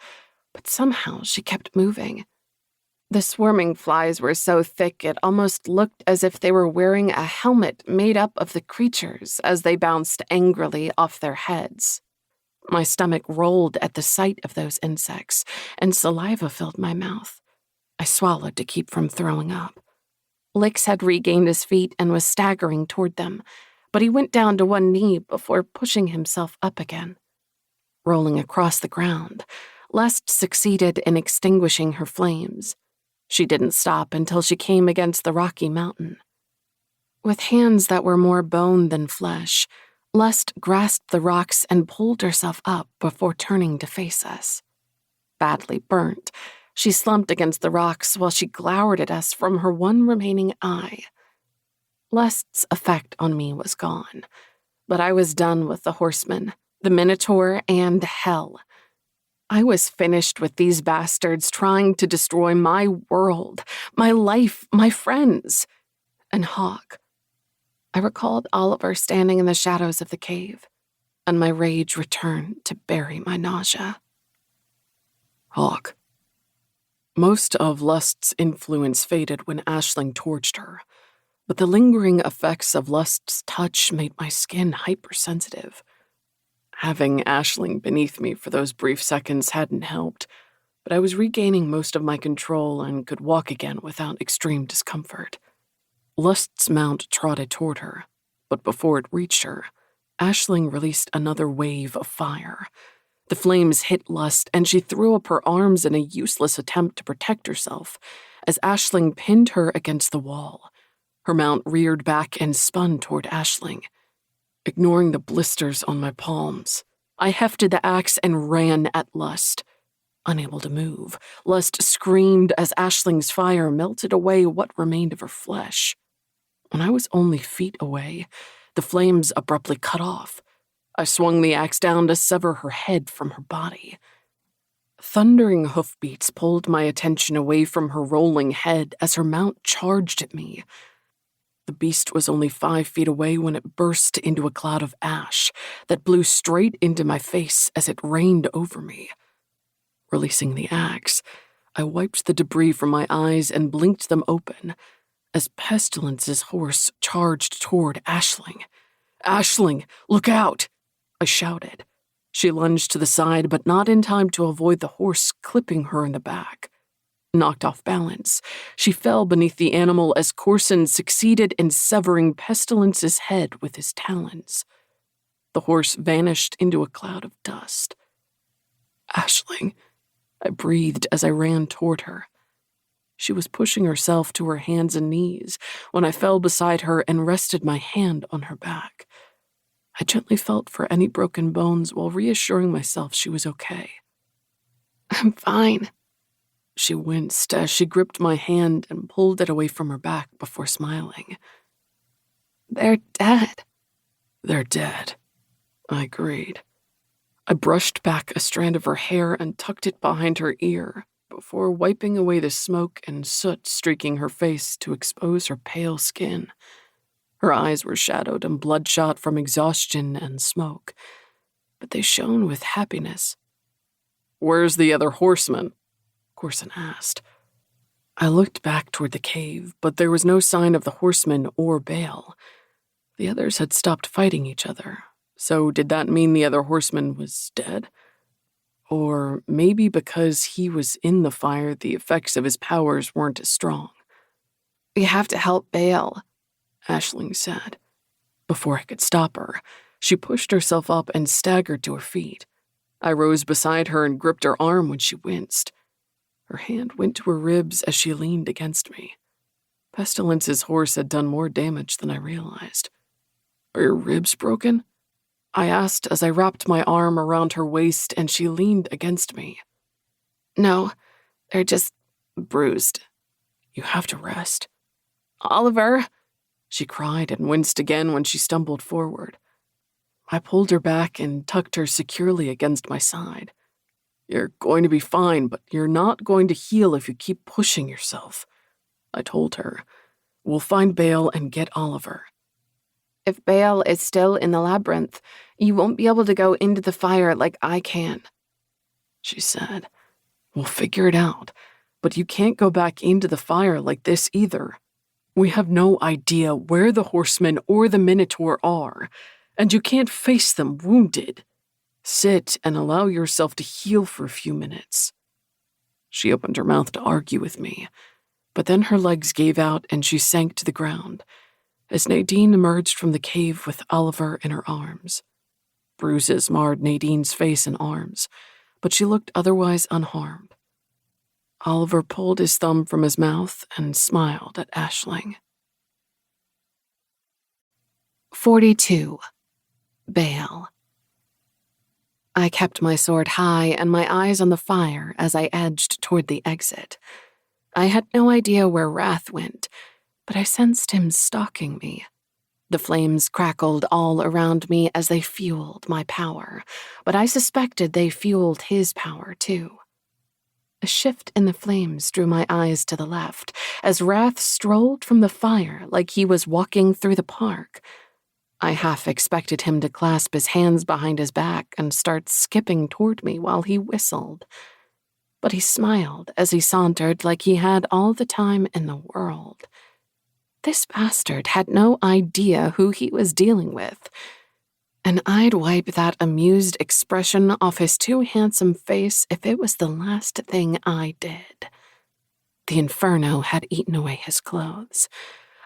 but somehow she kept moving. The swarming flies were so thick it almost looked as if they were wearing a helmet made up of the creatures as they bounced angrily off their heads. My stomach rolled at the sight of those insects, and saliva filled my mouth. I swallowed to keep from throwing up. Lix had regained his feet and was staggering toward them, but he went down to one knee before pushing himself up again. Rolling across the ground, Lust succeeded in extinguishing her flames. She didn't stop until she came against the rocky mountain. With hands that were more bone than flesh, Lust grasped the rocks and pulled herself up before turning to face us. Badly burnt, she slumped against the rocks while she glowered at us from her one remaining eye. Lust's effect on me was gone, but I was done with the horsemen, the Minotaur, and hell. I was finished with these bastards trying to destroy my world, my life, my friends, and Hawk. I recalled Oliver standing in the shadows of the cave, and my rage returned to bury my nausea. Hawk. Most of Lust's influence faded when Aisling torched her, but the lingering effects of Lust's touch made my skin hypersensitive. Having Aisling beneath me for those brief seconds hadn't helped, but I was regaining most of my control and could walk again without extreme discomfort. Lust's mount trotted toward her, but before it reached her, Aisling released another wave of fire. The flames hit Lust, and she threw up her arms in a useless attempt to protect herself as Aisling pinned her against the wall. Her mount reared back and spun toward Aisling. Ignoring the blisters on my palms, I hefted the axe and ran at Lust. Unable to move, Lust screamed as Aisling's fire melted away what remained of her flesh. When I was only feet away, the flames abruptly cut off. I swung the axe down to sever her head from her body. Thundering hoofbeats pulled my attention away from her rolling head as her mount charged at me. The beast was only 5 feet away when it burst into a cloud of ash that blew straight into my face as it rained over me. Releasing the axe, I wiped the debris from my eyes and blinked them open as Pestilence's horse charged toward Aisling. "Aisling, look out!" I shouted. She lunged to the side, but not in time to avoid the horse clipping her in the back. Knocked off balance, she fell beneath the animal as Corson succeeded in severing Pestilence's head with his talons. The horse vanished into a cloud of dust. "Aisling," I breathed as I ran toward her. She was pushing herself to her hands and knees when I fell beside her and rested my hand on her back. I gently felt for any broken bones while reassuring myself she was okay. "I'm fine." She winced as she gripped my hand and pulled it away from her back before smiling. "They're dead." "They're dead," I agreed. I brushed back a strand of her hair and tucked it behind her ear before wiping away the smoke and soot streaking her face to expose her pale skin. Her eyes were shadowed and bloodshot from exhaustion and smoke, but they shone with happiness. "Where's the other horseman?" Corson asked. I looked back toward the cave, but there was no sign of the horseman or Bale. The others had stopped fighting each other, so did that mean the other horseman was dead? Or maybe because he was in the fire, the effects of his powers weren't as strong. "We have to help Bale," Aisling said. Before I could stop her, she pushed herself up and staggered to her feet. I rose beside her and gripped her arm when she winced. Her hand went to her ribs as she leaned against me. Pestilence's horse had done more damage than I realized. "Are your ribs broken?" I asked as I wrapped my arm around her waist and she leaned against me. "No, they're just bruised." "You have to rest." "Oliver!" She cried and winced again when she stumbled forward. I pulled her back and tucked her securely against my side. "You're going to be fine, but you're not going to heal if you keep pushing yourself," I told her. "We'll find Bale and get Oliver." if Baal is still in the labyrinth, you won't be able to go into the fire like I can. She said, "We'll figure it out, but you can't go back into the fire like this either. We have no idea where the horsemen or the Minotaur are, and you can't face them wounded. Sit and allow yourself to heal for a few minutes." She opened her mouth to argue with me, but then her legs gave out and she sank to the ground as Nadine emerged from the cave with Oliver in her arms. Bruises marred Nadine's face and arms, but she looked otherwise unharmed. Oliver pulled his thumb from his mouth and smiled at Aisling. 42. Baal. I kept my sword high and my eyes on the fire as I edged toward the exit. I had no idea where Wrath went, but I sensed him stalking me. The flames crackled all around me as they fueled my power, but I suspected they fueled his power too. A shift in the flames drew my eyes to the left as Wrath strolled from the fire like he was walking through the park. I half expected him to clasp his hands behind his back and start skipping toward me while he whistled. But he smiled as he sauntered like he had all the time in the world. This bastard had no idea who he was dealing with, and I'd wipe that amused expression off his too handsome face if it was the last thing I did. The inferno had eaten away his clothes.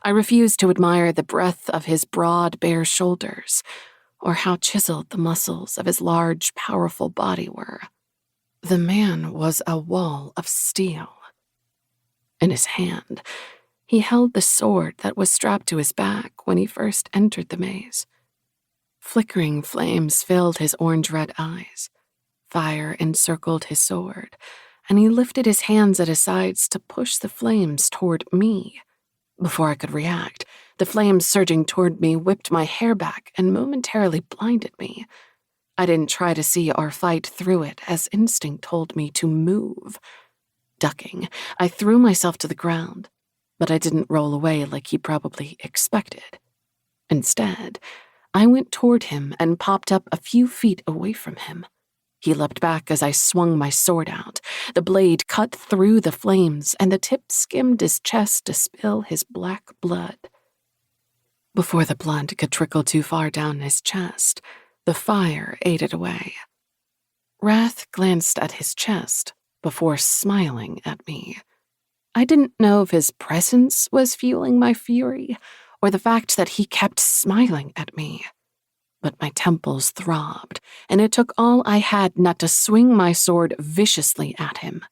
I refused to admire the breadth of his broad, bare shoulders, or how chiseled the muscles of his large, powerful body were. The man was a wall of steel. In his hand, he held the sword that was strapped to his back when he first entered the maze. Flickering flames filled his orange-red eyes. Fire encircled his sword, and he lifted his hands at his sides to push the flames toward me. Before I could react, the flames surging toward me whipped my hair back and momentarily blinded me. I didn't try to see or fight through it as instinct told me to move. Ducking, I threw myself to the ground, but I didn't roll away like he probably expected. Instead, I went toward him and popped up a few feet away from him. He leapt back as I swung my sword out. The blade cut through the flames, and the tip skimmed his chest to spill his black blood. Before the blood could trickle too far down his chest, the fire ate it away. Wrath glanced at his chest before smiling at me. I didn't know if his presence was fueling my fury or the fact that he kept smiling at me. But my temples throbbed, and it took all I had not to swing my sword viciously at him.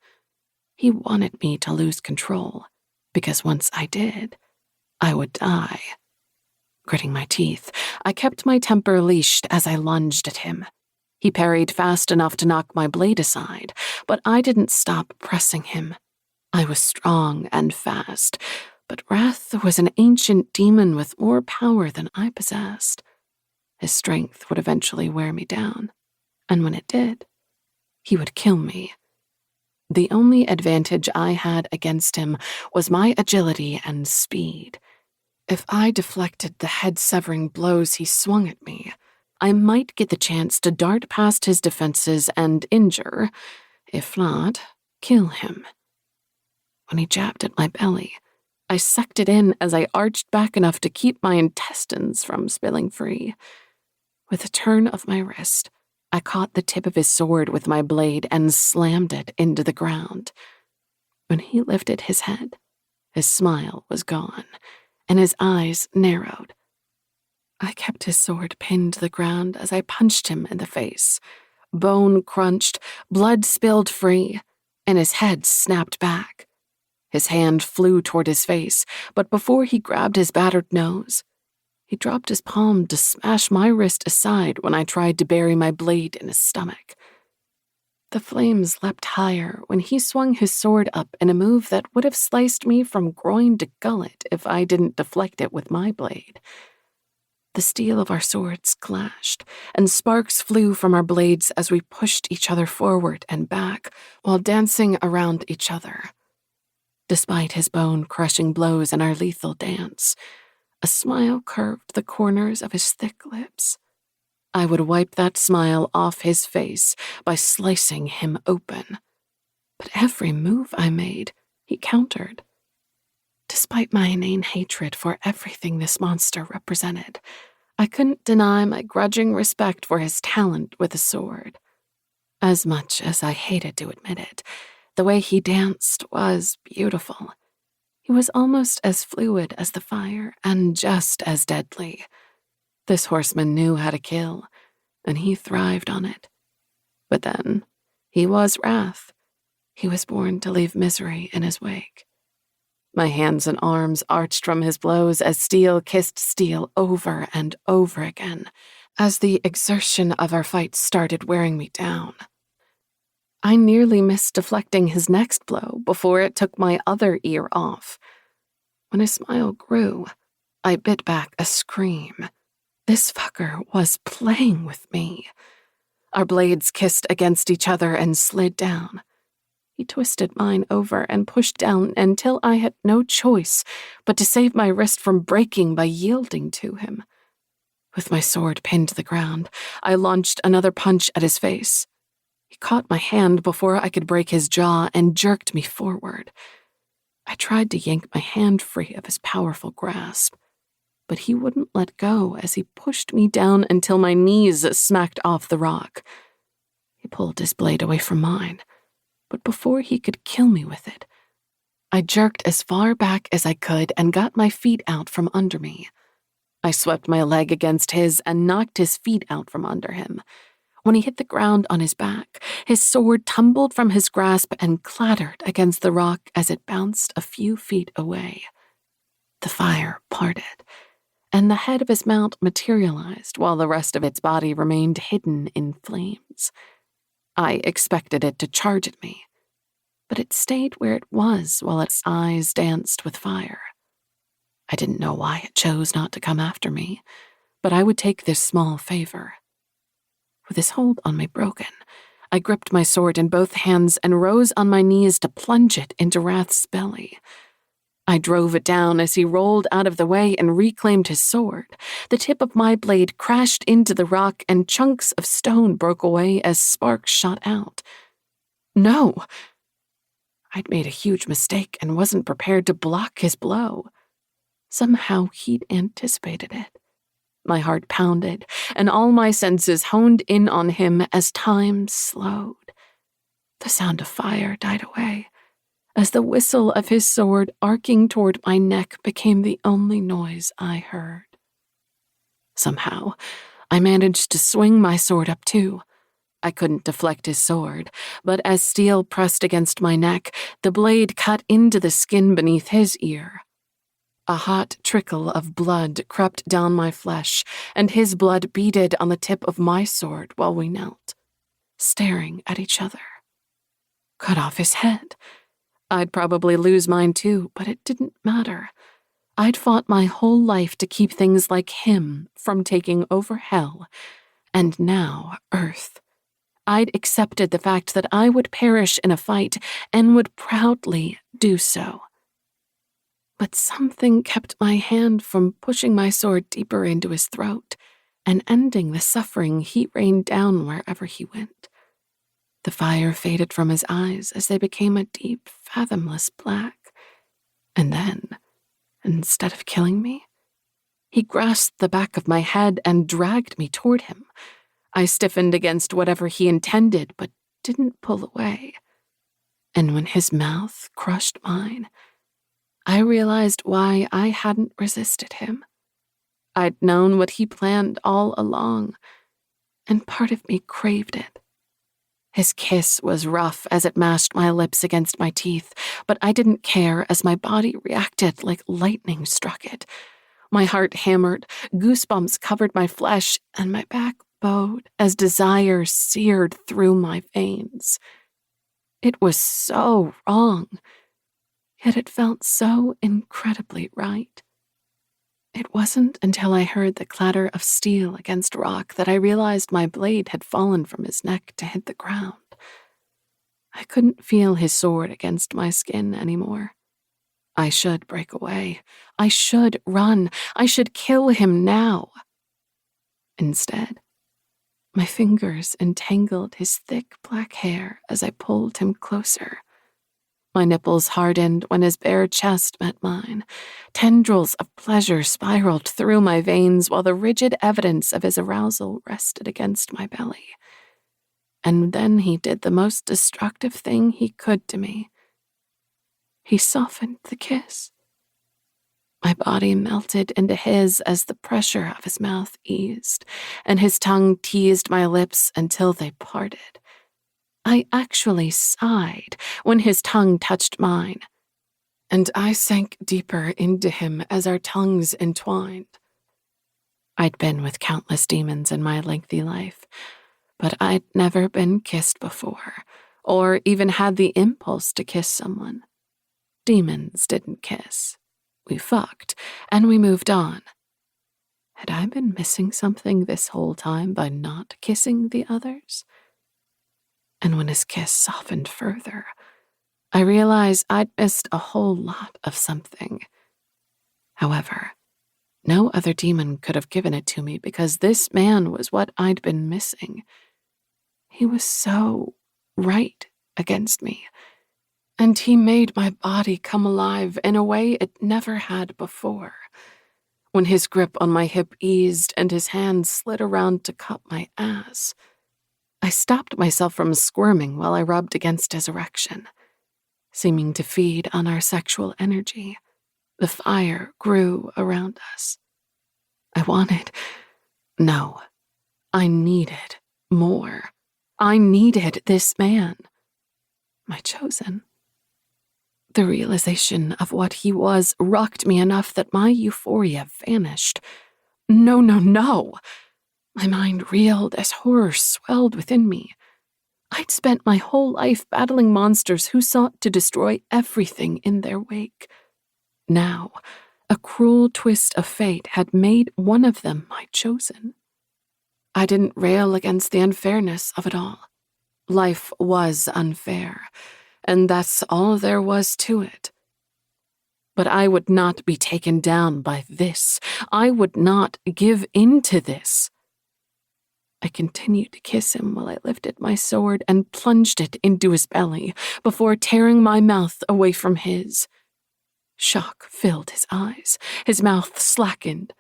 He wanted me to lose control, because once I did, I would die. Gritting my teeth, I kept my temper leashed as I lunged at him. He parried fast enough to knock my blade aside, but I didn't stop pressing him. I was strong and fast, but Wrath was an ancient demon with more power than I possessed. His strength would eventually wear me down, and when it did, he would kill me. The only advantage I had against him was my agility and speed. If I deflected the head-severing blows he swung at me, I might get the chance to dart past his defenses and injure, if not, kill him. When he jabbed at my belly, I sucked it in as I arched back enough to keep my intestines from spilling free. With a turn of my wrist, I caught the tip of his sword with my blade and slammed it into the ground. When he lifted his head, his smile was gone, and his eyes narrowed. I kept his sword pinned to the ground as I punched him in the face. Bone crunched, blood spilled free, and his head snapped back. His hand flew toward his face, but before he grabbed his battered nose, he dropped his palm to smash my wrist aside when I tried to bury my blade in his stomach. The flames leapt higher when he swung his sword up in a move that would have sliced me from groin to gullet if I didn't deflect it with my blade. The steel of our swords clashed, and sparks flew from our blades as we pushed each other forward and back while dancing around each other. Despite his bone-crushing blows and our lethal dance, A smile curved the corners of his thick lips. I would wipe that smile off his face by slicing him open. But every move I made, he countered. Despite my inane hatred for everything this monster represented, I couldn't deny my grudging respect for his talent with a sword. As much as I hated to admit it, the way he danced was beautiful. He was almost as fluid as the fire and just as deadly. This horseman knew how to kill, and he thrived on it. But then, he was Wrath. He was born to leave misery in his wake. My hands and arms arched from his blows as steel kissed steel over and over again, as the exertion of our fight started wearing me down. I nearly missed deflecting his next blow before it took my other ear off. When his smile grew, I bit back a scream. This fucker was playing with me. Our blades kissed against each other and slid down. He twisted mine over and pushed down until I had no choice but to save my wrist from breaking by yielding to him. With my sword pinned to the ground, I launched another punch at his face. He caught my hand before I could break his jaw and jerked me forward. I tried to yank my hand free of his powerful grasp, but he wouldn't let go as he pushed me down until my knees smacked off the rock. He pulled his blade away from mine, but before he could kill me with it, I jerked as far back as I could and got my feet out from under me. I swept my leg against his and knocked his feet out from under him. When he hit the ground on his back, his sword tumbled from his grasp and clattered against the rock as it bounced a few feet away. The fire parted, and the head of his mount materialized while the rest of its body remained hidden in flames. I expected it to charge at me, but it stayed where it was while its eyes danced with fire. I didn't know why it chose not to come after me, but I would take this small favor. With his hold on me broken, I gripped my sword in both hands and rose on my knees to plunge it into Wrath's belly. I drove it down as he rolled out of the way and reclaimed his sword. The tip of my blade crashed into the rock and chunks of stone broke away as sparks shot out. No! I'd made a huge mistake and wasn't prepared to block his blow. Somehow he'd anticipated it. My heart pounded, and all my senses honed in on him as time slowed. The sound of fire died away, as the whistle of his sword arcing toward my neck became the only noise I heard. Somehow, I managed to swing my sword up too. I couldn't deflect his sword, but as steel pressed against my neck, the blade cut into the skin beneath his ear. A hot trickle of blood crept down my flesh, and his blood beaded on the tip of my sword while we knelt, staring at each other. Cut off his head. I'd probably lose mine too, but it didn't matter. I'd fought my whole life to keep things like him from taking over hell, and now Earth. I'd accepted the fact that I would perish in a fight and would proudly do so. But something kept my hand from pushing my sword deeper into his throat and ending the suffering he rained down wherever he went. The fire faded from his eyes as they became a deep, fathomless black. And then, instead of killing me, he grasped the back of my head and dragged me toward him. I stiffened against whatever he intended, but didn't pull away. And when his mouth crushed mine, I realized why I hadn't resisted him. I'd known what he planned all along, and part of me craved it. His kiss was rough as it mashed my lips against my teeth, but I didn't care as my body reacted like lightning struck it. My heart hammered, goosebumps covered my flesh, and my back bowed as desire seared through my veins. It was so wrong, yet it felt so incredibly right. It wasn't until I heard the clatter of steel against rock that I realized my blade had fallen from his neck to hit the ground. I couldn't feel his sword against my skin anymore. I should break away. I should run. I should kill him now. Instead, my fingers entangled his thick black hair as I pulled him closer. My nipples hardened when his bare chest met mine. Tendrils of pleasure spiraled through my veins while the rigid evidence of his arousal rested against my belly. And then he did the most destructive thing he could to me. He softened the kiss. My body melted into his as the pressure of his mouth eased, and his tongue teased my lips until they parted. I actually sighed when his tongue touched mine, and I sank deeper into him as our tongues entwined. I'd been with countless demons in my lengthy life, but I'd never been kissed before, or even had the impulse to kiss someone. Demons didn't kiss. We fucked, and we moved on. Had I been missing something this whole time by not kissing the others? And when his kiss softened further, I realized I'd missed a whole lot of something. However, no other demon could have given it to me because this man was what I'd been missing. He was so right against me, and he made my body come alive in a way it never had before. When his grip on my hip eased and his hand slid around to cup my ass, I stopped myself from squirming while I rubbed against his erection. Seeming to feed on our sexual energy, the fire grew around us. I needed more. I needed this man. My chosen. The realization of what he was rocked me enough that my euphoria vanished. No. My mind reeled as horror swelled within me. I'd spent my whole life battling monsters who sought to destroy everything in their wake. Now, a cruel twist of fate had made one of them my chosen. I didn't rail against the unfairness of it all. Life was unfair, and that's all there was to it. But I would not be taken down by this. I would not give in to this. I continued to kiss him while I lifted my sword and plunged it into his belly before tearing my mouth away from his. Shock filled his eyes, his mouth slackened,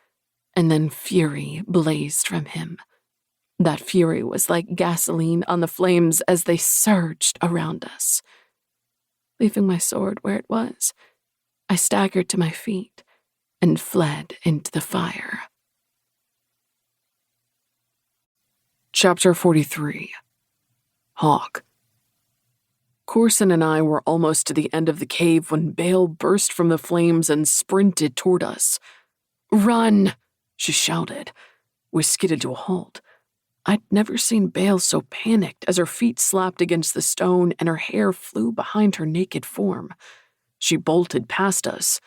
and then fury blazed from him. That fury was like gasoline on the flames as they surged around us. Leaving my sword where it was, I staggered to my feet and fled into the fire. Chapter 43. Hawk. Corson and I were almost to the end of the cave when Bale burst from the flames and sprinted toward us. "Run!" she shouted. We skidded to a halt. I'd never seen Bale so panicked as her feet slapped against the stone and her hair flew behind her naked form. She bolted past us.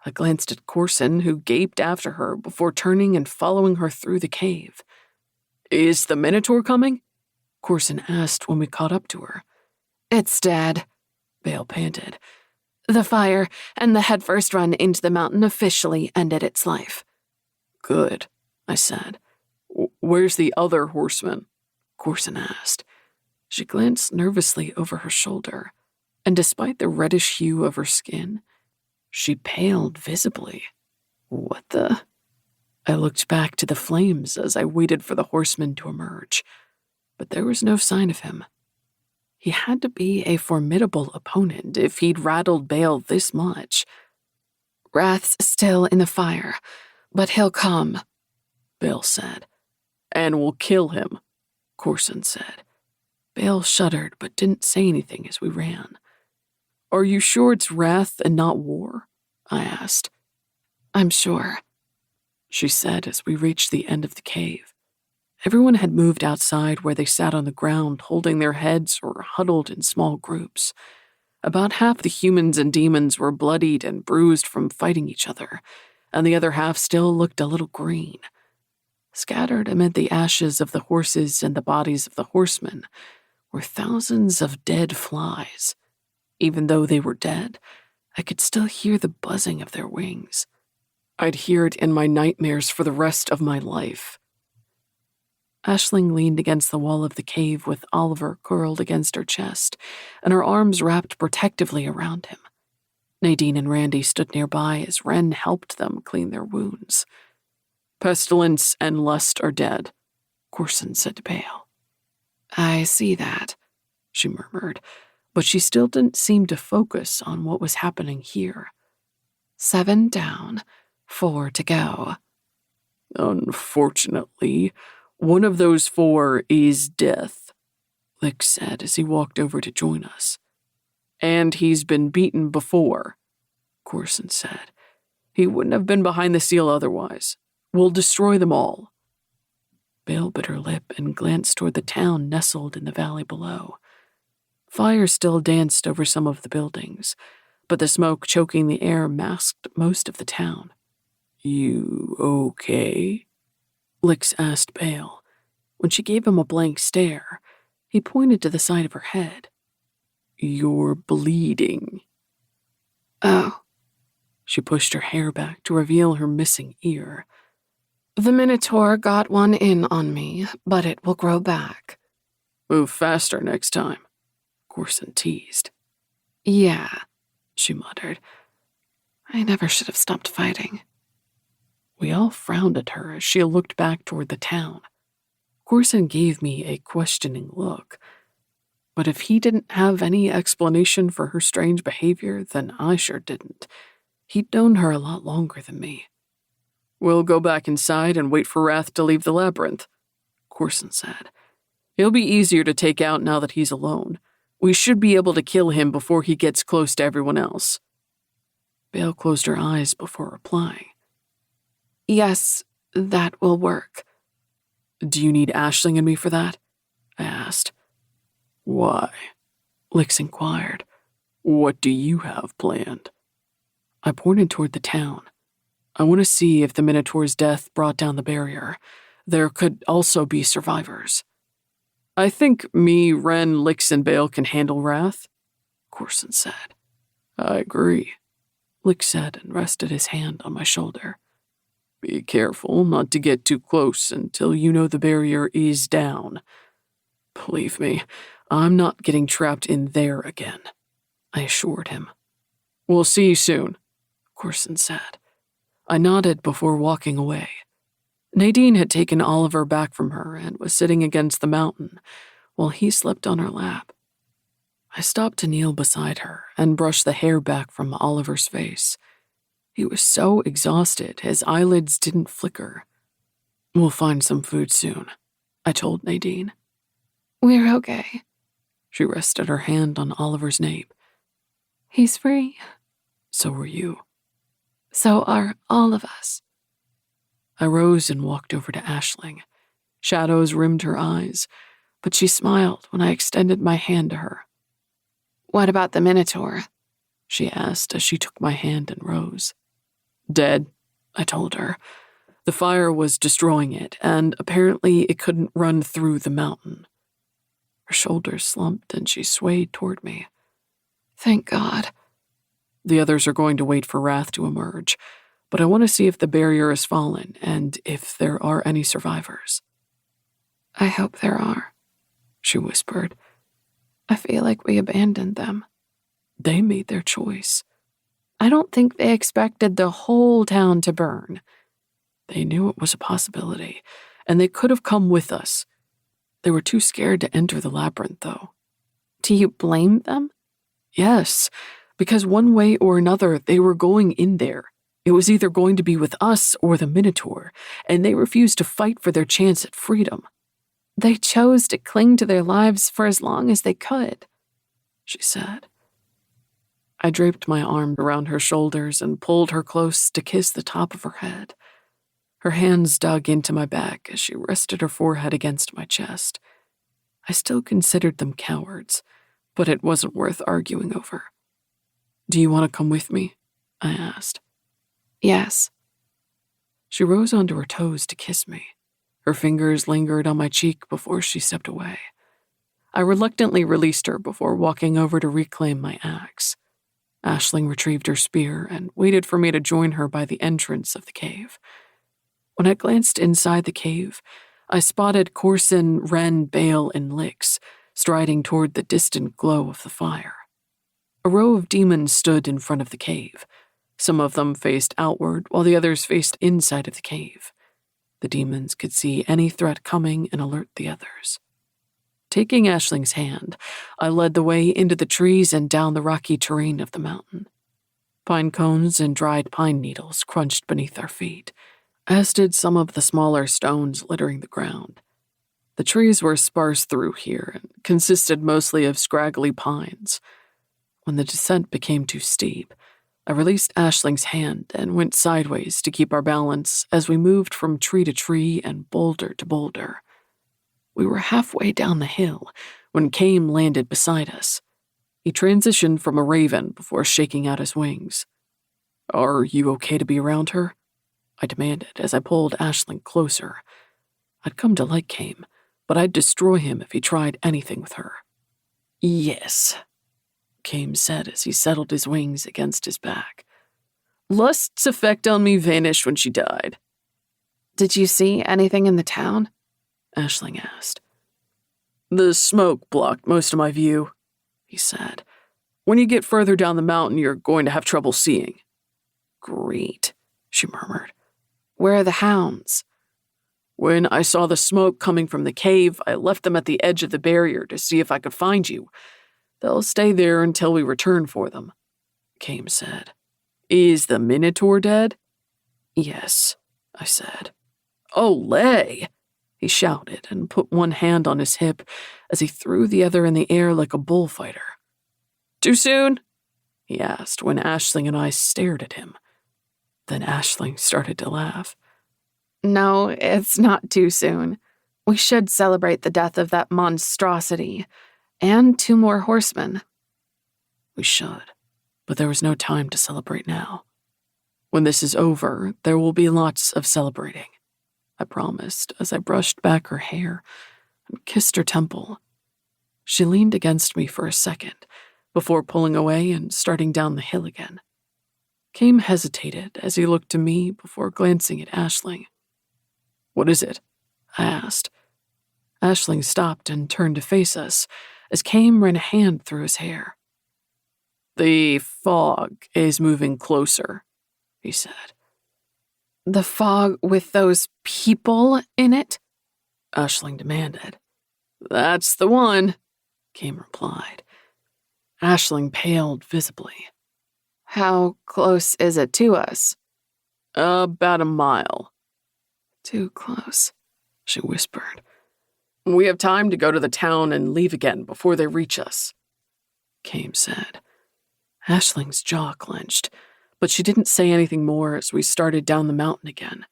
I glanced at Corson, who gaped after her before turning and following her through the cave. "Is the Minotaur coming?" Corson asked when we caught up to her. It's dead, Bale panted. The fire and the headfirst run into the mountain officially ended its life. Good, I said. Where's the other horseman? Corson asked. She glanced nervously over her shoulder, and despite the reddish hue of her skin, she paled visibly. What the? I looked back to the flames as I waited for the horseman to emerge, but there was no sign of him. He had to be a formidable opponent if he'd rattled Bale this much. Wrath's still in the fire, but he'll come, Bale said. And we'll kill him, Corson said. Bale shuddered but didn't say anything as we ran. Are you sure it's wrath and not war? I asked. I'm sure, she said as we reached the end of the cave. Everyone had moved outside where they sat on the ground, holding their heads or huddled in small groups. About half the humans and demons were bloodied and bruised from fighting each other, and the other half still looked a little green. Scattered amid the ashes of the horses and the bodies of the horsemen were thousands of dead flies. Even though they were dead, I could still hear the buzzing of their wings. I'd hear it in my nightmares for the rest of my life. Aisling leaned against the wall of the cave with Oliver curled against her chest and her arms wrapped protectively around him. Nadine and Randy stood nearby as Wren helped them clean their wounds. "Pestilence and lust are dead," Corson said to Bale. "I see that," she murmured, but she still didn't seem to focus on what was happening here. 7 down, 4 to go. "Unfortunately, one of those 4 is death," Lick said as he walked over to join us. "And he's been beaten before," Corson said. "He wouldn't have been behind the seal otherwise. We'll destroy them all." Bale bit her lip and glanced toward the town nestled in the valley below. Fire still danced over some of the buildings, but the smoke choking the air masked most of the town. "You okay?" Lix asked Bale. When she gave him a blank stare, he pointed to the side of her head. "You're bleeding." "Oh." She pushed her hair back to reveal her missing ear. "The Minotaur got one in on me, but it will grow back." "Move faster next time," Corson teased. "Yeah," she muttered. "I never should have stopped fighting." We all frowned at her as she looked back toward the town. Corson gave me a questioning look. But if he didn't have any explanation for her strange behavior, then I sure didn't. He'd known her a lot longer than me. "We'll go back inside and wait for Wrath to leave the labyrinth," Corson said. "He'll be easier to take out now that he's alone. We should be able to kill him before he gets close to everyone else." Bale closed her eyes before replying. "Yes, that will work." "Do you need Aisling and me for that?" I asked. "Why?" Lix inquired. "What do you have planned?" I pointed toward the town. "I want to see if the Minotaur's death brought down the barrier. There could also be survivors." "I think me, Wren, Lix, and Bale can handle Wrath," Corson said. "I agree," Lix said and rested his hand on my shoulder. "Be careful not to get too close until you know the barrier is down. Believe me, I'm not getting trapped in there again," I assured him. "We'll see you soon," Corson said. I nodded before walking away. Nadine had taken Oliver back from her and was sitting against the mountain while he slept on her lap. I stopped to kneel beside her and brush the hair back from Oliver's face. He was so exhausted, his eyelids didn't flicker. "We'll find some food soon," I told Nadine. "We're okay." She rested her hand on Oliver's nape. "He's free. "So are you." So are all of us." I rose and walked over to Aisling. Shadows rimmed her eyes, but she smiled when I extended my hand to her. "What about the Minotaur?" she asked as she took my hand and rose. "Dead," I told her. "The fire was destroying it, and apparently it couldn't run through the mountain." Her shoulders slumped and she swayed toward me. "Thank God." "The others are going to wait for Wrath to emerge, but I want to see if the barrier has fallen and if there are any survivors." "I hope there are," she whispered. "I feel like we abandoned them." They made their choice. I don't think they expected the whole town to burn. They knew it was a possibility, and they could have come with us. They were too scared to enter the labyrinth, though. Do you blame them? Yes, because one way or another, they were going in there. It was either going to be with us or the Minotaur, and they refused to fight for their chance at freedom. They chose to cling to their lives for as long as they could, she said. I draped my arm around her shoulders and pulled her close to kiss the top of her head. Her hands dug into my back as she rested her forehead against my chest. I still considered them cowards, but it wasn't worth arguing over. "Do you want to come with me?" I asked. "Yes." She rose onto her toes to kiss me. Her fingers lingered on my cheek before she stepped away. I reluctantly released her before walking over to reclaim my axe. Aisling retrieved her spear and waited for me to join her by the entrance of the cave. When I glanced inside the cave, I spotted Corson, Wren, Bale, and Lix striding toward the distant glow of the fire. A row of demons stood in front of the cave. Some of them faced outward, while the others faced inside of the cave. The demons could see any threat coming and alert the others. Taking Aisling's hand, I led the way into the trees and down the rocky terrain of the mountain. Pine cones and dried pine needles crunched beneath our feet, as did some of the smaller stones littering the ground. The trees were sparse through here and consisted mostly of scraggly pines. When the descent became too steep, I released Aisling's hand and went sideways to keep our balance as we moved from tree to tree and boulder to boulder. We were halfway down the hill when Kame landed beside us. He transitioned from a raven before shaking out his wings. "Are you okay to be around her?" I demanded as I pulled Aisling closer. I'd come to like Kame, but I'd destroy him if he tried anything with her. "Yes," Kame said as he settled his wings against his back. "Lust's effect on me vanished when she died." "Did you see anything in the town?" Aisling asked. "The smoke blocked most of my view," he said. "When you get further down the mountain, you're going to have trouble seeing." "Great," she murmured. "Where are the hounds?" "When I saw the smoke coming from the cave, I left them at the edge of the barrier to see if I could find you. They'll stay there until we return for them," Kame said. "Is the Minotaur dead?" "Yes," I said. "Olay!" he shouted and put one hand on his hip as he threw the other in the air like a bullfighter. "Too soon?" he asked when Aisling and I stared at him. Then Aisling started to laugh. "No, it's not too soon. We should celebrate the death of that monstrosity. And 2 more horsemen." We should, but there was no time to celebrate now. "When this is over, there will be lots of celebrating," I promised as I brushed back her hair and kissed her temple. She leaned against me for a second before pulling away and starting down the hill again. Kame hesitated as he looked to me before glancing at Aisling. "What is it?" I asked. Aisling stopped and turned to face us as Kame ran a hand through his hair. "The fog is moving closer," he said. "The fog with those people in it?" Aisling demanded. "That's the one," Kame replied. Aisling paled visibly. "How close is it to us?" "About a mile." "Too close," she whispered. "We have time to go to the town and leave again before they reach us," Kame said. Aisling's jaw clenched, but she didn't say anything more as we started down the mountain again.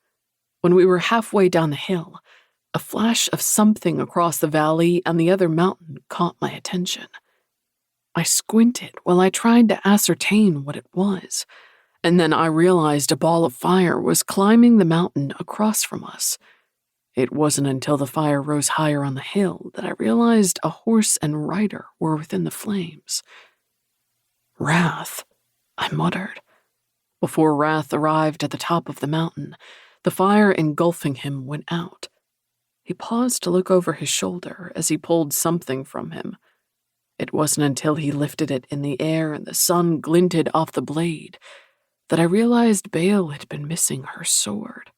When we were halfway down the hill, a flash of something across the valley and the other mountain caught my attention. I squinted while I tried to ascertain what it was, and then I realized a ball of fire was climbing the mountain across from us. It wasn't until the fire rose higher on the hill that I realized a horse and rider were within the flames. "Wrath," I muttered. Before Wrath arrived at the top of the mountain, the fire engulfing him went out. He paused to look over his shoulder as he pulled something from him. It wasn't until he lifted it in the air and the sun glinted off the blade that I realized Bale had been missing her sword.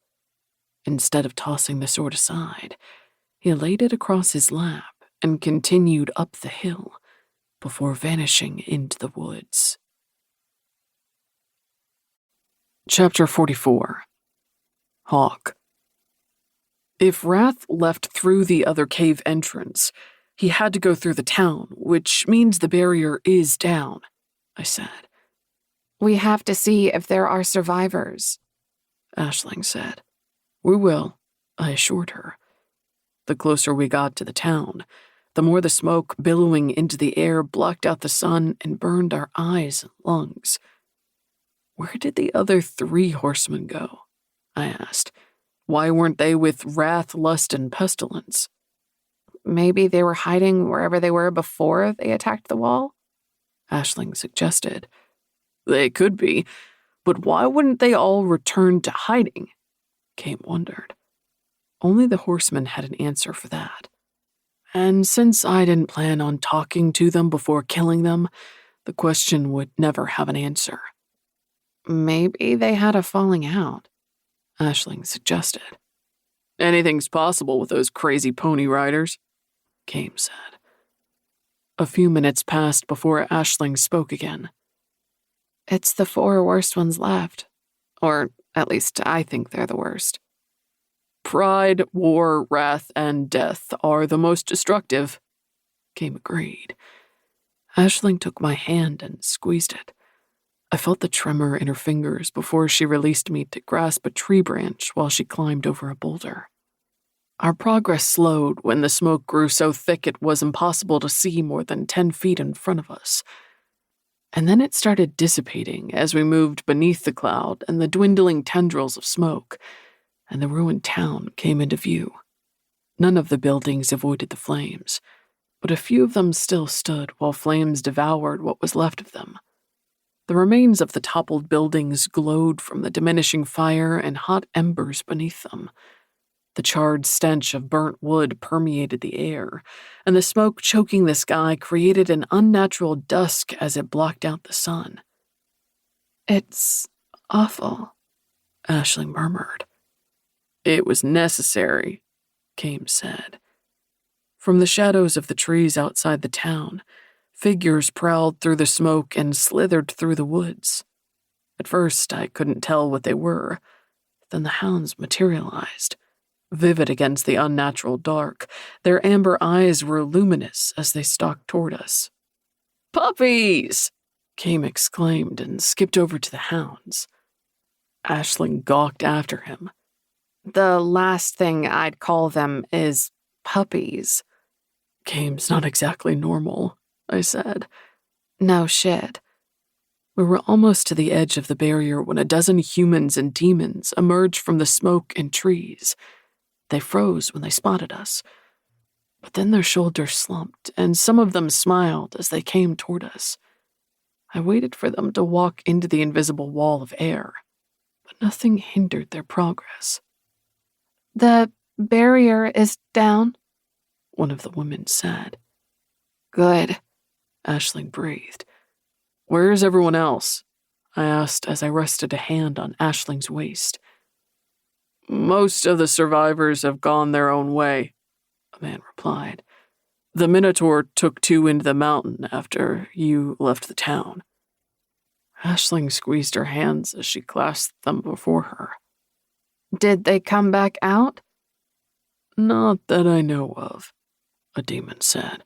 Instead of tossing the sword aside, he laid it across his lap and continued up the hill before vanishing into the woods. Chapter 44. Hawk. If Wrath left through the other cave entrance, he had to go through the town, which means the barrier is down, I said. "We have to see if there are survivors," Aisling said. "We will," I assured her. The closer we got to the town, the more the smoke billowing into the air blocked out the sun and burned our eyes and lungs. "Where did the other 3 horsemen go?" I asked. "Why weren't they with Wrath, Lust, and Pestilence?" "Maybe they were hiding wherever they were before they attacked the wall," Aisling suggested. They could be, but why wouldn't they all return to hiding? Kame wondered. Only the horseman had an answer for that. And since I didn't plan on talking to them before killing them, the question would never have an answer. Maybe they had a falling out, Aisling suggested. Anything's possible with those crazy pony riders, Kame said. A few minutes passed before Aisling spoke again. It's the 4 worst ones left. Or at least I think they're the worst. Pride, war, wrath, and death are the most destructive, Kame agreed. Aisling took my hand and squeezed it. I felt the tremor in her fingers before she released me to grasp a tree branch while she climbed over a boulder. Our progress slowed when the smoke grew so thick it was impossible to see more than 10 feet in front of us. And then it started dissipating as we moved beneath the cloud and the dwindling tendrils of smoke, and the ruined town came into view. None of the buildings avoided the flames, but a few of them still stood while flames devoured what was left of them. The remains of the toppled buildings glowed from the diminishing fire and hot embers beneath them. The charred stench of burnt wood permeated the air, and the smoke choking the sky created an unnatural dusk as it blocked out the sun. It's awful, Aisling murmured. It was necessary, Kame said. From the shadows of the trees outside the town, figures prowled through the smoke and slithered through the woods. At first, I couldn't tell what they were. Then the hounds materialized. Vivid against the unnatural dark, their amber eyes were luminous as they stalked toward us. "Puppies!" Kame exclaimed and skipped over to the hounds. Aisling gawked after him. The last thing I'd call them is puppies. Kame's not exactly normal, I said. No shit. We were almost to the edge of the barrier when a dozen humans and demons emerged from the smoke and trees. They froze when they spotted us. But then their shoulders slumped, and some of them smiled as they came toward us. I waited for them to walk into the invisible wall of air, but nothing hindered their progress. The barrier is down, one of the women said. Good, Aisling breathed. Where's everyone else? I asked as I rested a hand on Aisling's waist. Most of the survivors have gone their own way, a man replied. The Minotaur took 2 into the mountain after you left the town. Aisling squeezed her hands as she clasped them before her. Did they come back out? Not that I know of, a demon said.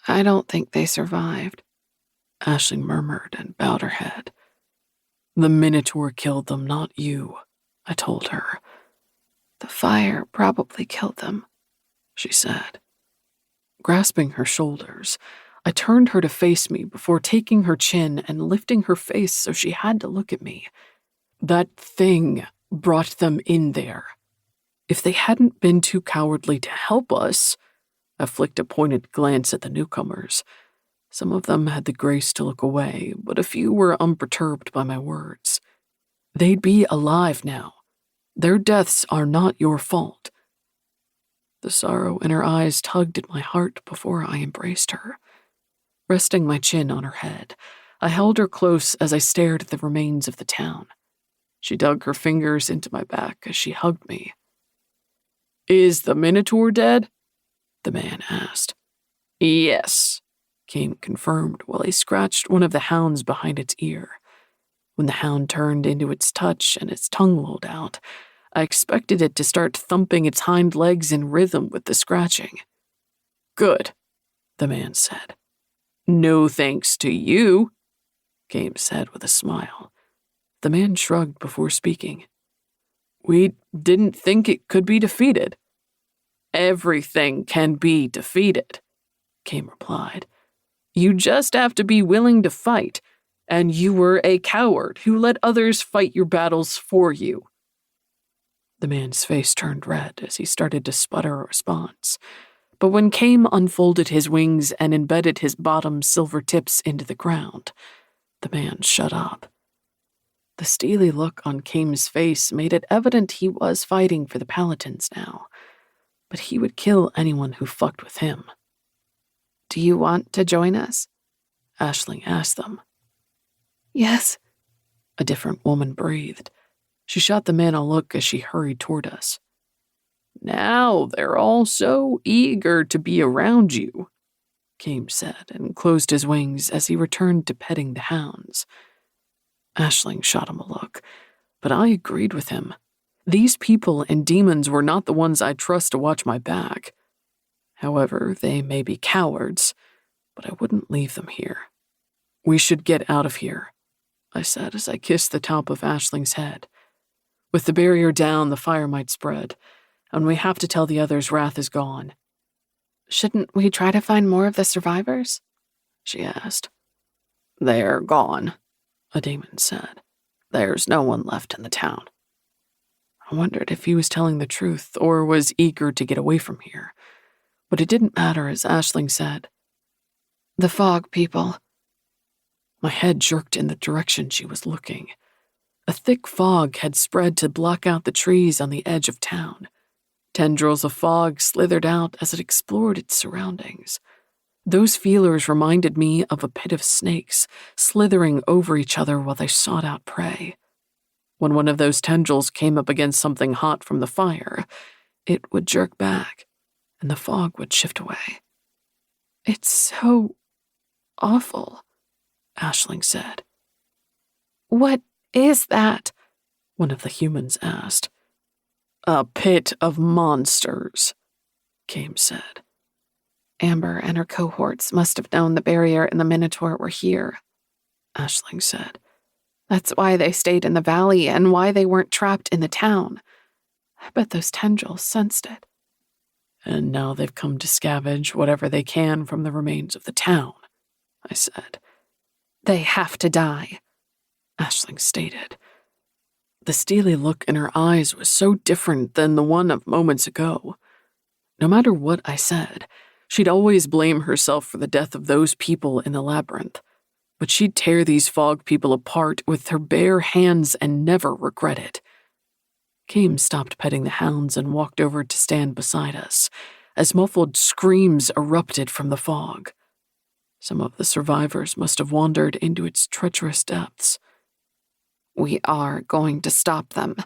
I don't think they survived, Aisling murmured and bowed her head. The Minotaur killed them, not you, I told her. The fire probably killed them, she said. Grasping her shoulders, I turned her to face me before taking her chin and lifting her face so she had to look at me. That thing brought them in there. If they hadn't been too cowardly to help us, I flicked a pointed glance at the newcomers. Some of them had the grace to look away, but a few were unperturbed by my words. They'd be alive now. Their deaths are not your fault. The sorrow in her eyes tugged at my heart before I embraced her. Resting my chin on her head, I held her close as I stared at the remains of the town. She dug her fingers into my back as she hugged me. Is the Minotaur dead? The man asked. Yes, Kame confirmed while he scratched one of the hounds behind its ear. When the hound turned into its touch and its tongue lolled out, I expected it to start thumping its hind legs in rhythm with the scratching. Good, the man said. No thanks to you, Kame said with a smile. The man shrugged before speaking. We didn't think it could be defeated. Everything can be defeated, Kame replied. You just have to be willing to fight, and you were a coward who let others fight your battles for you. The man's face turned red as he started to sputter a response, but when Kame unfolded his wings and embedded his bottom silver tips into the ground, The man shut up. The steely look on Kame's face made it evident he was fighting for the Palatins now, but he would kill anyone who fucked with him. Do you want to join us? Aisling asked them. Yes, a different woman breathed. She shot the man a look as she hurried toward us. Now they're all so eager to be around you, Kame said, and closed his wings as he returned to petting the hounds. Aisling shot him a look, but I agreed with him. These people and demons were not the ones I'd trust to watch my back. However, they may be cowards, but I wouldn't leave them here. We should get out of here, I said as I kissed the top of Aisling's head. With the barrier down, the fire might spread, and we have to tell the others Wrath is gone. Shouldn't we try to find more of the survivors? She asked. They're gone, a demon said. There's no one left in the town. I wondered if he was telling the truth or was eager to get away from here, but it didn't matter as Aisling said. The fog people. My head jerked in the direction she was looking. A thick fog had spread to block out the trees on the edge of town. Tendrils of fog slithered out as it explored its surroundings. Those feelers reminded me of a pit of snakes slithering over each other while they sought out prey. When one of those tendrils came up against something hot from the fire, it would jerk back, and the fog would shift away. It's so awful, Aisling said. What is that? One of the humans asked. A pit of monsters, Kame said. Amber and her cohorts must have known the barrier and the Minotaur were here, Aisling said. That's why they stayed in the valley and why they weren't trapped in the town. I bet those tendrils sensed it. And now they've come to scavenge whatever they can from the remains of the town, I said. They have to die, Aisling stated. The steely look in her eyes was so different than the one of moments ago. No matter what I said, she'd always blame herself for the death of those people in the labyrinth, but she'd tear these fog people apart with her bare hands and never regret it. Kame stopped petting the hounds and walked over to stand beside us, as muffled screams erupted from the fog. Some of the survivors must have wandered into its treacherous depths. We are going to stop them,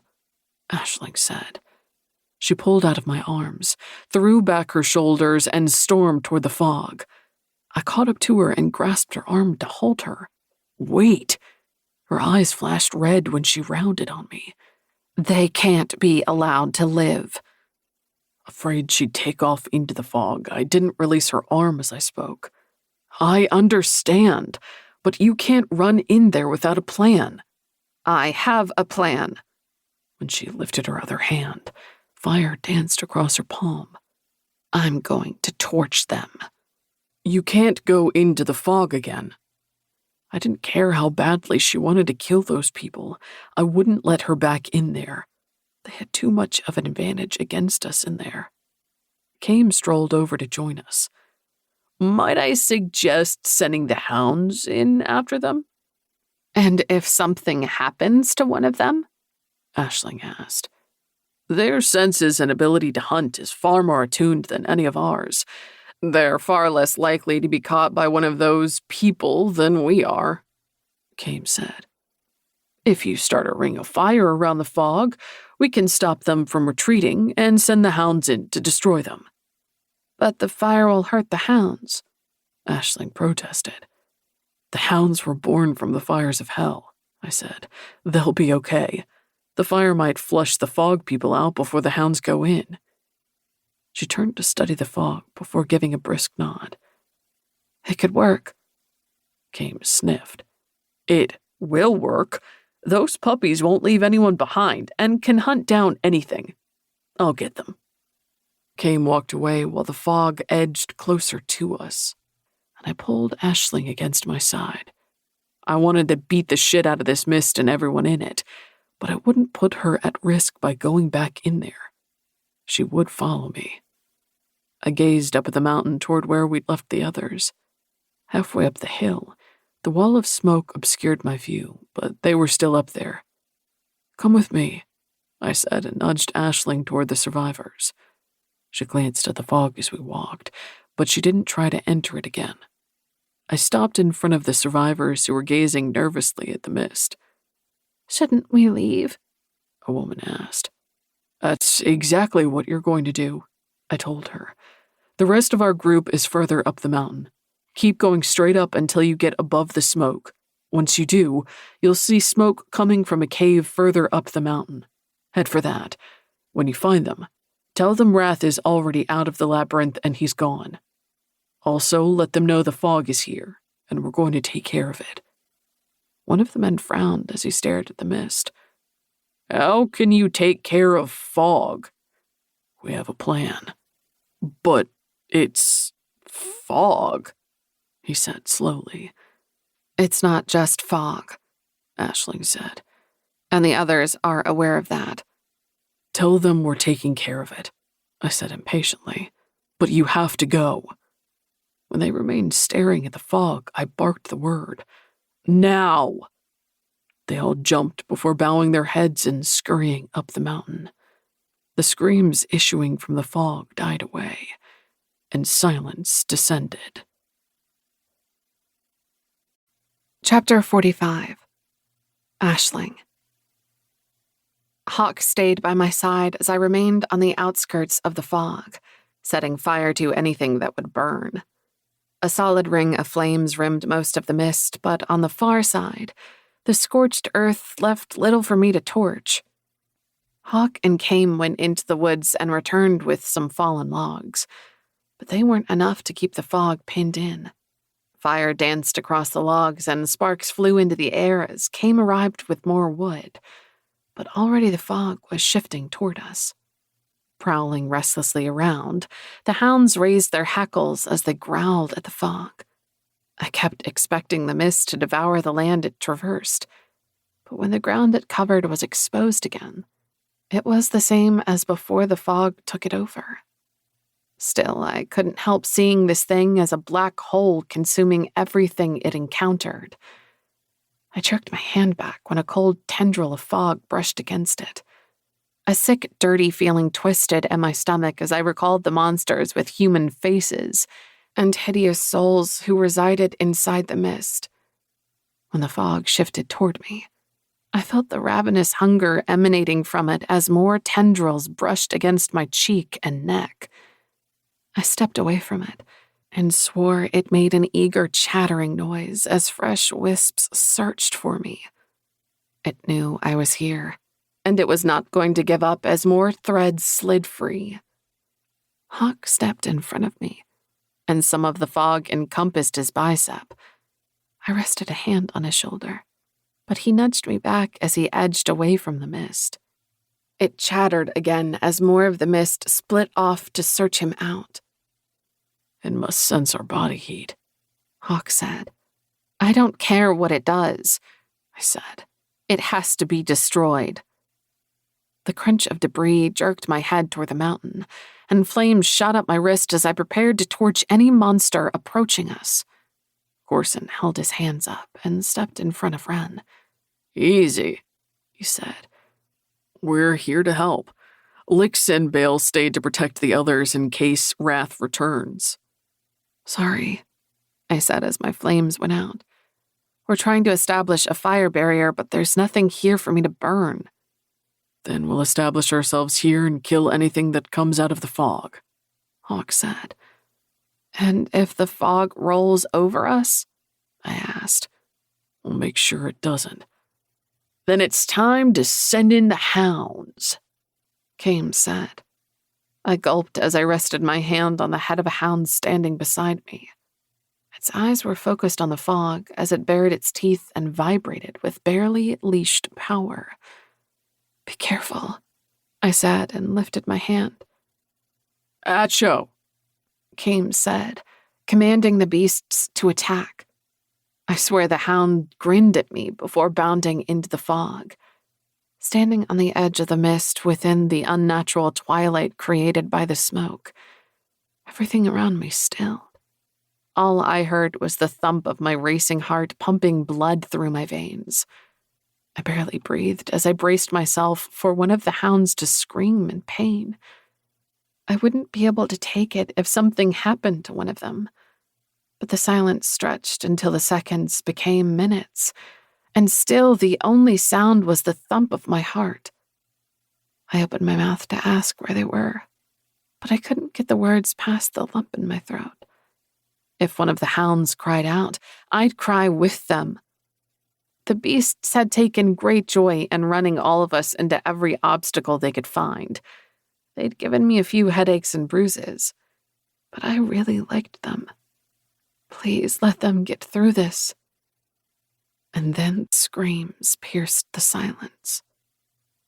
Aisling said. She pulled out of my arms, threw back her shoulders, and stormed toward the fog. I caught up to her and grasped her arm to hold her. Wait! Her eyes flashed red when she rounded on me. They can't be allowed to live. Afraid she'd take off into the fog, I didn't release her arm as I spoke. I understand, but you can't run in there without a plan. I have a plan. When she lifted her other hand, fire danced across her palm. I'm going to torch them. You can't go into the fog again. I didn't care how badly she wanted to kill those people. I wouldn't let her back in there. They had too much of an advantage against us in there. Kame strolled over to join us. Might I suggest sending the hounds in after them? And if something happens to one of them? Aisling asked. Their senses and ability to hunt is far more attuned than any of ours. They're far less likely to be caught by one of those people than we are, Kame said. If you start a ring of fire around the fog, we can stop them from retreating and send the hounds in to destroy them. But the fire will hurt the hounds, Aisling protested. The hounds were born from the fires of hell, I said. They'll be okay. The fire might flush the fog people out before the hounds go in. She turned to study the fog before giving a brisk nod. It could work. Kame sniffed. It will work. Those puppies won't leave anyone behind and can hunt down anything. I'll get them. Kame walked away while the fog edged closer to us, and I pulled Aisling against my side. I wanted to beat the shit out of this mist and everyone in it, but I wouldn't put her at risk by going back in there. She would follow me. I gazed up at the mountain toward where we'd left the others. Halfway up the hill, The wall of smoke obscured my view, but they were still up there. "Come with me," I said and nudged Aisling toward the survivors. She glanced at the fog as we walked, but she didn't try to enter it again. I stopped in front of the survivors who were gazing nervously at the mist. "Shouldn't we leave?" a woman asked. "That's exactly what you're going to do," I told her. "The rest of our group is further up the mountain. Keep going straight up until you get above the smoke. Once you do, you'll see smoke coming from a cave further up the mountain. Head for that. When you find them, tell them Wrath is already out of the labyrinth and he's gone. Also, let them know the fog is here, and we're going to take care of it." One of the men frowned as he stared at the mist. "How can you take care of fog?" "We have a plan." "But it's fog," he said slowly. "It's not just fog," Aisling said, "and the others are aware of that." "Tell them we're taking care of it," I said impatiently. "But you have to go." When they remained staring at the fog, I barked the word. "Now!" They all jumped before bowing their heads and scurrying up the mountain. The screams issuing from the fog died away, and silence descended. Chapter 45. Aisling. Hawk stayed by my side as I remained on the outskirts of the fog, setting fire to anything that would burn. A solid ring of flames rimmed most of the mist, but on the far side, the scorched earth left little for me to torch. Hawk and Kame went into the woods and returned with some fallen logs, but they weren't enough to keep the fog pinned in. Fire danced across the logs and sparks flew into the air as Kame arrived with more wood, but already the fog was shifting toward us. Prowling restlessly around, the hounds raised their hackles as they growled at the fog. I kept expecting the mist to devour the land it traversed, but when the ground it covered was exposed again, it was the same as before the fog took it over. Still, I couldn't help seeing this thing as a black hole consuming everything it encountered. I jerked my hand back when a cold tendril of fog brushed against it. A sick, dirty feeling twisted at my stomach as I recalled the monsters with human faces and hideous souls who resided inside the mist. When the fog shifted toward me, I felt the ravenous hunger emanating from it as more tendrils brushed against my cheek and neck. I stepped away from it and swore it made an eager chattering noise as fresh wisps searched for me. It knew I was here, and it was not going to give up as more threads slid free. Hawk stepped in front of me, and some of the fog encompassed his bicep. I rested a hand on his shoulder, but he nudged me back as he edged away from the mist. It chattered again as more of the mist split off to search him out. "It must sense our body heat," Hawk said. "I don't care what it does," I said. "It has to be destroyed." The crunch of debris jerked my head toward the mountain, and flames shot up my wrist as I prepared to torch any monster approaching us. Gorson held his hands up and stepped in front of Wren. "Easy," he said. "We're here to help. Lix and Bale stayed to protect the others in case Wrath returns." "Sorry," I said as my flames went out. "We're trying to establish a fire barrier, but there's nothing here for me to burn." "Then we'll establish ourselves here and kill anything that comes out of the fog," Hawk said. "And if the fog rolls over us?" I asked. "We'll make sure it doesn't." "Then it's time to send in the hounds," Kame said. I gulped as I rested my hand on the head of a hound standing beside me. Its eyes were focused on the fog as it bared its teeth and vibrated with barely leashed power. "Be careful," I said and lifted my hand. "Acho," Kame said, commanding the beasts to attack. I swear the hound grinned at me before bounding into the fog. Standing on the edge of the mist within the unnatural twilight created by the smoke, everything around me stilled. All I heard was the thump of my racing heart pumping blood through my veins. I barely breathed as I braced myself for one of the hounds to scream in pain. I wouldn't be able to take it if something happened to one of them. But the silence stretched until the seconds became minutes, and still the only sound was the thump of my heart. I opened my mouth to ask where they were, but I couldn't get the words past the lump in my throat. If one of the hounds cried out, I'd cry with them. The beasts had taken great joy in running all of us into every obstacle they could find. They'd given me a few headaches and bruises, but I really liked them. Please let them get through this. And then screams pierced the silence.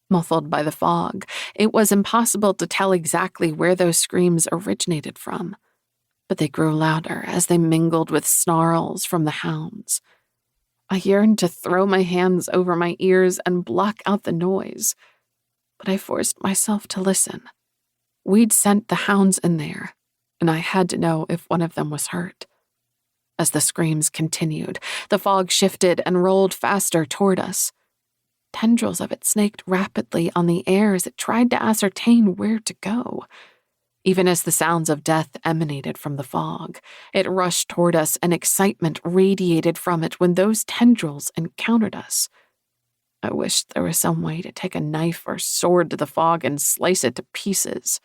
Muffled by the fog, it was impossible to tell exactly where those screams originated from, but they grew louder as they mingled with snarls from the hounds. I yearned to throw my hands over my ears and block out the noise, but I forced myself to listen. We'd sent the hounds in there, and I had to know if one of them was hurt. As the screams continued, the fog shifted and rolled faster toward us. Tendrils of it snaked rapidly on the air as it tried to ascertain where to go. Even as the sounds of death emanated from the fog, it rushed toward us and excitement radiated from it when those tendrils encountered us. I wished there was some way to take a knife or sword to the fog and slice it to pieces,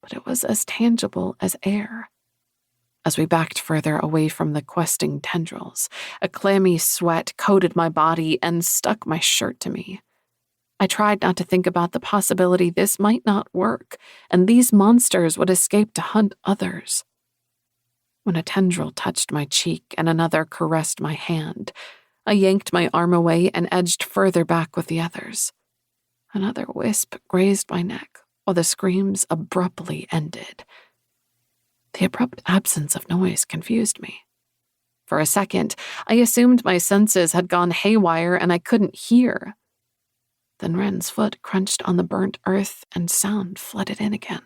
but it was as tangible as air. As we backed further away from the questing tendrils, a clammy sweat coated my body and stuck my shirt to me. I tried not to think about the possibility this might not work, and these monsters would escape to hunt others. When a tendril touched my cheek and another caressed my hand, I yanked my arm away and edged further back with the others. Another wisp grazed my neck, while the screams abruptly ended. The abrupt absence of noise confused me. For a second, I assumed my senses had gone haywire and I couldn't hear. Then Wren's foot crunched on the burnt earth and sound flooded in again.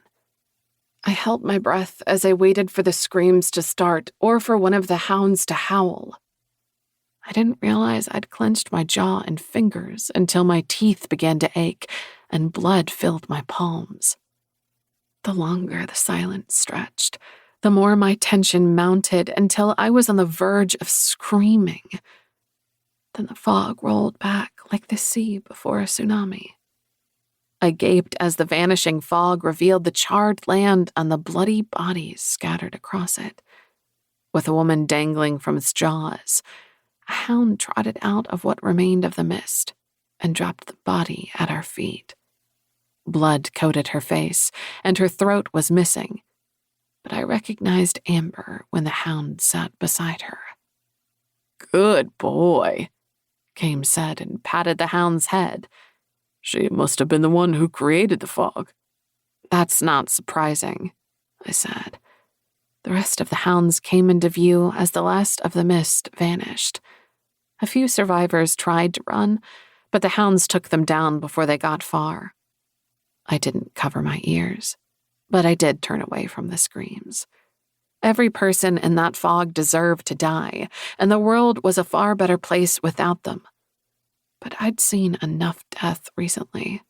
I held my breath as I waited for the screams to start or for one of the hounds to howl. I didn't realize I'd clenched my jaw and fingers until my teeth began to ache and blood filled my palms. The longer the silence stretched, the more my tension mounted until I was on the verge of screaming. Then the fog rolled back like the sea before a tsunami. I gaped as the vanishing fog revealed the charred land and the bloody bodies scattered across it. With a woman dangling from its jaws, a hound trotted out of what remained of the mist and dropped the body at our feet. Blood coated her face, and her throat was missing, but I recognized Amber when the hound sat beside her. Good boy, Kame said and patted the hound's head. She must have been the one who created the fog. That's not surprising, I said. The rest of the hounds came into view as the last of the mist vanished. A few survivors tried to run, but the hounds took them down before they got far. I didn't cover my ears, but I did turn away from the screams. Every person in that fog deserved to die, and the world was a far better place without them. But I'd seen enough death recently.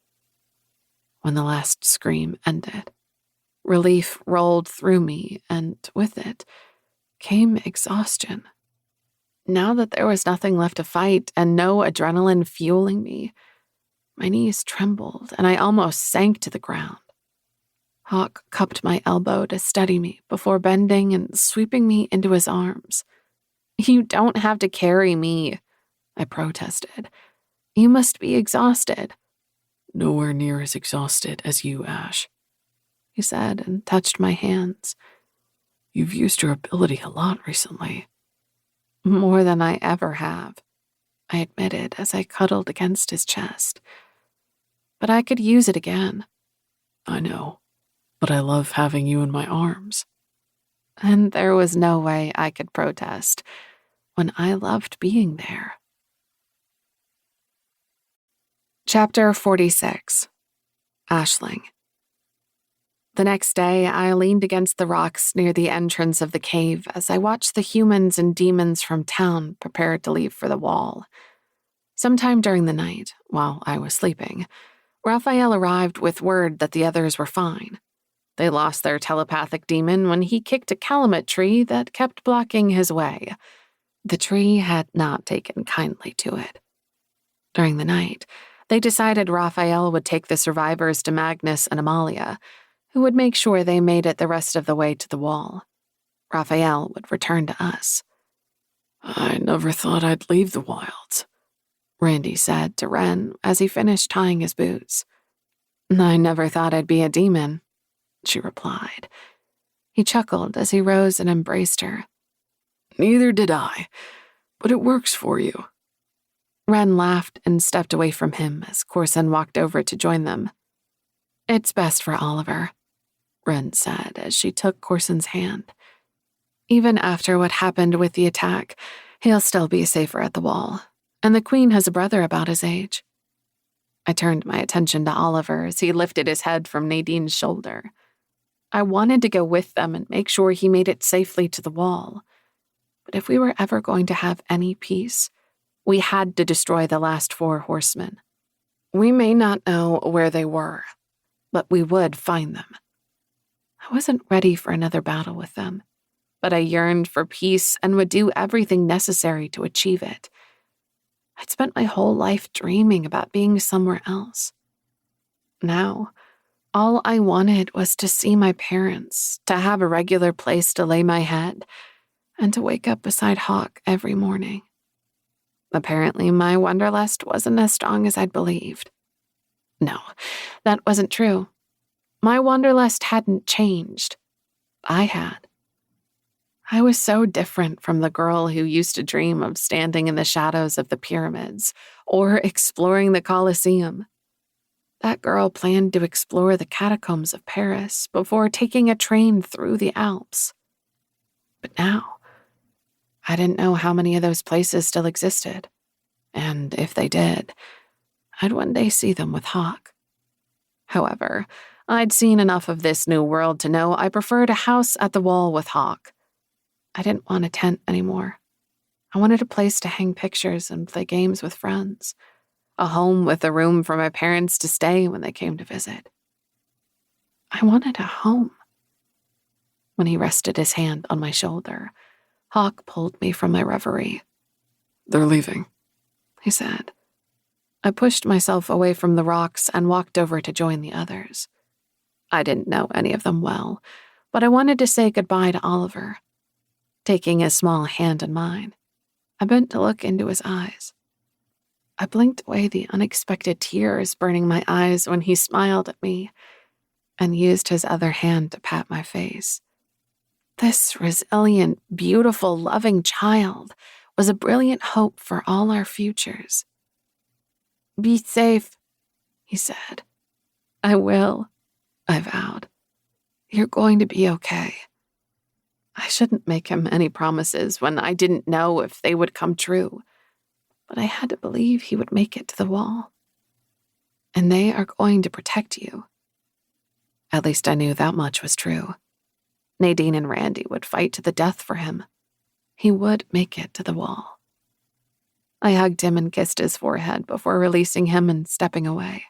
When the last scream ended, relief rolled through me, and with it came exhaustion. Now that there was nothing left to fight and no adrenaline fueling me, my knees trembled and I almost sank to the ground. Hawk cupped my elbow to steady me before bending and sweeping me into his arms. You don't have to carry me, I protested. You must be exhausted. Nowhere near as exhausted as you, Ash, he said and touched my hands. You've used your ability a lot recently. More than I ever have, I admitted as I cuddled against his chest. But I could use it again. I know, but I love having you in my arms. And there was no way I could protest when I loved being there. Chapter 46. Aisling. The next day, I leaned against the rocks near the entrance of the cave as I watched the humans and demons from town prepare to leave for the wall. Sometime during the night, while I was sleeping, Raphael arrived with word that the others were fine. They lost their telepathic demon when he kicked a calumet tree that kept blocking his way. The tree had not taken kindly to it. During the night, they decided Raphael would take the survivors to Magnus and Amalia, who would make sure they made it the rest of the way to the wall. Raphael would return to us. I never thought I'd leave the wilds, Randy said to Ren as he finished tying his boots. I never thought I'd be a demon, she replied. He chuckled as he rose and embraced her. Neither did I, but it works for you. Ren laughed and stepped away from him as Corson walked over to join them. It's best for Oliver, Ren said as she took Corson's hand. Even after what happened with the attack, he'll still be safer at the wall, and the Queen has a brother about his age. I turned my attention to Oliver as he lifted his head from Nadine's shoulder. I wanted to go with them and make sure he made it safely to the wall. But if we were ever going to have any peace, we had to destroy the last 4 horsemen. We may not know where they were, but we would find them. I wasn't ready for another battle with them, but I yearned for peace and would do everything necessary to achieve it. I'd spent my whole life dreaming about being somewhere else. Now, all I wanted was to see my parents, to have a regular place to lay my head, and to wake up beside Hawk every morning. Apparently, my wanderlust wasn't as strong as I'd believed. No, that wasn't true. My wanderlust hadn't changed. I had. I was so different from the girl who used to dream of standing in the shadows of the pyramids or exploring the Colosseum. That girl planned to explore the catacombs of Paris before taking a train through the Alps. But now, I didn't know how many of those places still existed, and if they did, I'd one day see them with Hawk. However, I'd seen enough of this new world to know I preferred a house at the wall with Hawk. I didn't want a tent anymore. I wanted a place to hang pictures and play games with friends. A home with a room for my parents to stay when they came to visit. I wanted a home. When he rested his hand on my shoulder, Hawk pulled me from my reverie. They're leaving, he said. I pushed myself away from the rocks and walked over to join the others. I didn't know any of them well, but I wanted to say goodbye to Oliver. Taking his small hand in mine, I bent to look into his eyes. I blinked away the unexpected tears burning my eyes when he smiled at me and used his other hand to pat my face. This resilient, beautiful, loving child was a brilliant hope for all our futures. Be safe, he said. I will, I vowed. You're going to be okay. I shouldn't make him any promises when I didn't know if they would come true, but I had to believe he would make it to the wall. And they are going to protect you. At least I knew that much was true. Nadine and Randy would fight to the death for him. He would make it to the wall. I hugged him and kissed his forehead before releasing him and stepping away.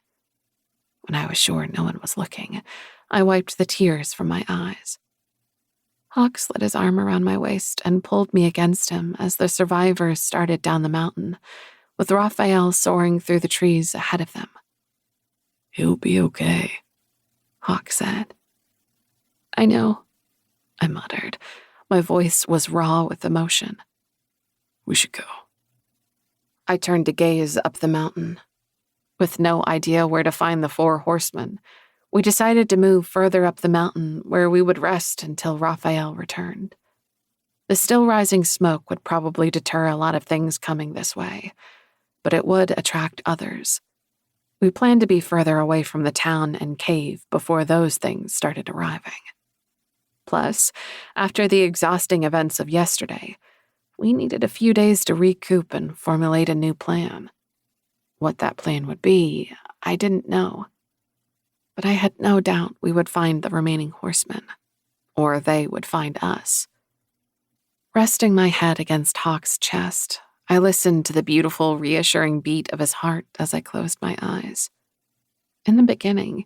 When I was sure no one was looking, I wiped the tears from my eyes. Hawk slid his arm around my waist and pulled me against him as the survivors started down the mountain, with Raphael soaring through the trees ahead of them. He'll be okay, Hawk said. I know, I muttered. My voice was raw with emotion. We should go. I turned to gaze up the mountain. With no idea where to find the 4 horsemen, we decided to move further up the mountain where we would rest until Raphael returned. The still rising smoke would probably deter a lot of things coming this way, but it would attract others. We planned to be further away from the town and cave before those things started arriving. Plus, after the exhausting events of yesterday, we needed a few days to recoup and formulate a new plan. What that plan would be, I didn't know. but I had no doubt we would find the remaining horsemen, or they would find us. Resting my head against Hawk's chest, I listened to the beautiful, reassuring beat of his heart as I closed my eyes. In the beginning,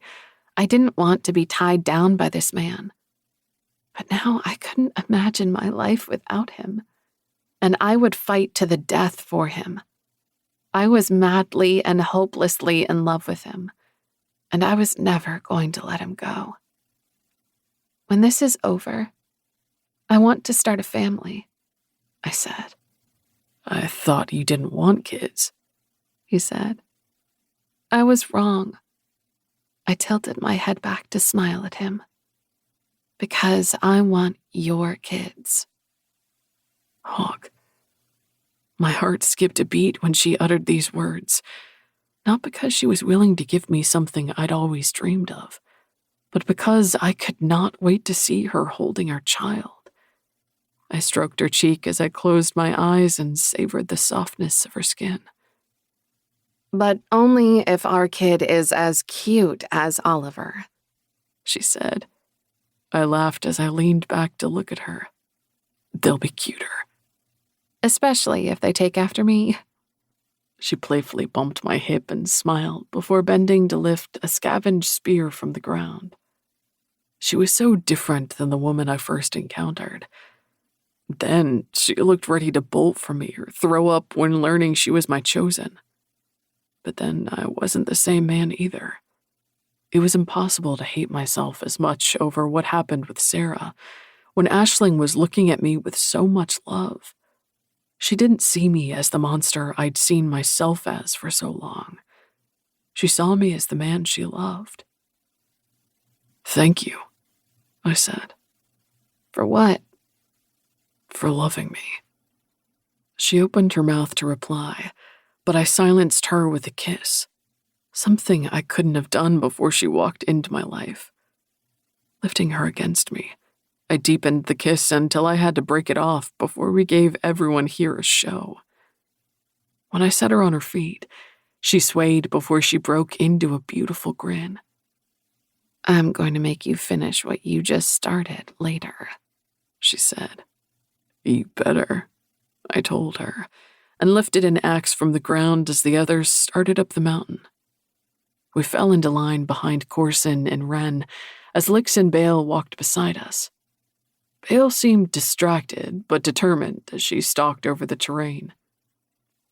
I didn't want to be tied down by this man, but now I couldn't imagine my life without him, and I would fight to the death for him. I was madly and hopelessly in love with him, and I was never going to let him go. When this is over, I want to start a family, I said. I thought you didn't want kids, he said. I was wrong. I tilted my head back to smile at him. Because I want your kids. Hawk. My heart skipped a beat when she uttered these words, not because she was willing to give me something I'd always dreamed of, but because I could not wait to see her holding our child. I stroked her cheek as I closed my eyes and savored the softness of her skin. But only if our kid is as cute as Oliver, she said. I laughed as I leaned back to look at her. They'll be cuter. Especially if they take after me. She playfully bumped my hip and smiled before bending to lift a scavenged spear from the ground. She was so different than the woman I first encountered. Then she looked ready to bolt from me or throw up when learning she was my chosen. But then I wasn't the same man either. It was impossible to hate myself as much over what happened with Sarah when Aisling was looking at me with so much love. She didn't see me as the monster I'd seen myself as for so long. She saw me as the man she loved. Thank you, I said. For what? For loving me. She opened her mouth to reply, but I silenced her with a kiss, something I couldn't have done before she walked into my life. Lifting her against me, I deepened the kiss until I had to break it off before we gave everyone here a show. When I set her on her feet, she swayed before she broke into a beautiful grin. I'm going to make you finish what you just started later, she said. You better, I told her, and lifted an axe from the ground as the others started up the mountain. We fell into line behind Corson and Wren as Lix and Bale walked beside us. Bale seemed distracted but determined as she stalked over the terrain.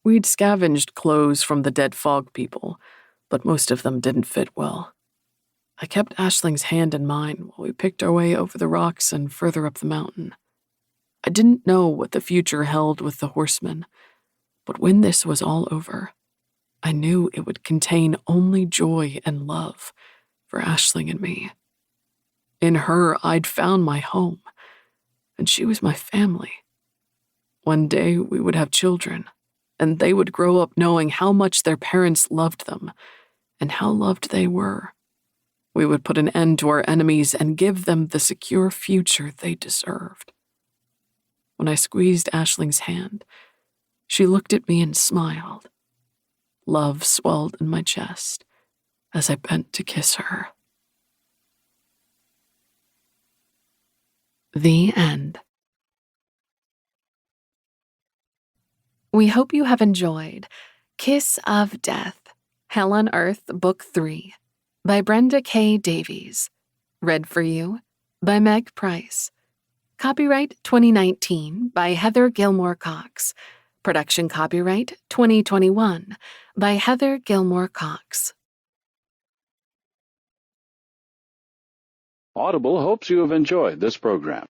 We'd scavenged clothes from the dead fog people, but most of them didn't fit well. I kept Aisling's hand in mine while we picked our way over the rocks and further up the mountain. I didn't know what the future held with the horsemen, but when this was all over, I knew it would contain only joy and love for Aisling and me. In her, I'd found my home, and she was my family. One day we would have children, and they would grow up knowing how much their parents loved them and how loved they were. We would put an end to our enemies and give them the secure future they deserved. When I squeezed Aisling's hand, she looked at me and smiled. Love swelled in my chest as I bent to kiss her. The end. We hope you have enjoyed Kiss of Death, Hell on Earth, Book 3, by Brenda K. Davies. Read for you by Meg Price. Copyright 2019 by Heather Gilmore Cox. Production copyright 2021 by Heather Gilmore Cox. Audible hopes you have enjoyed this program.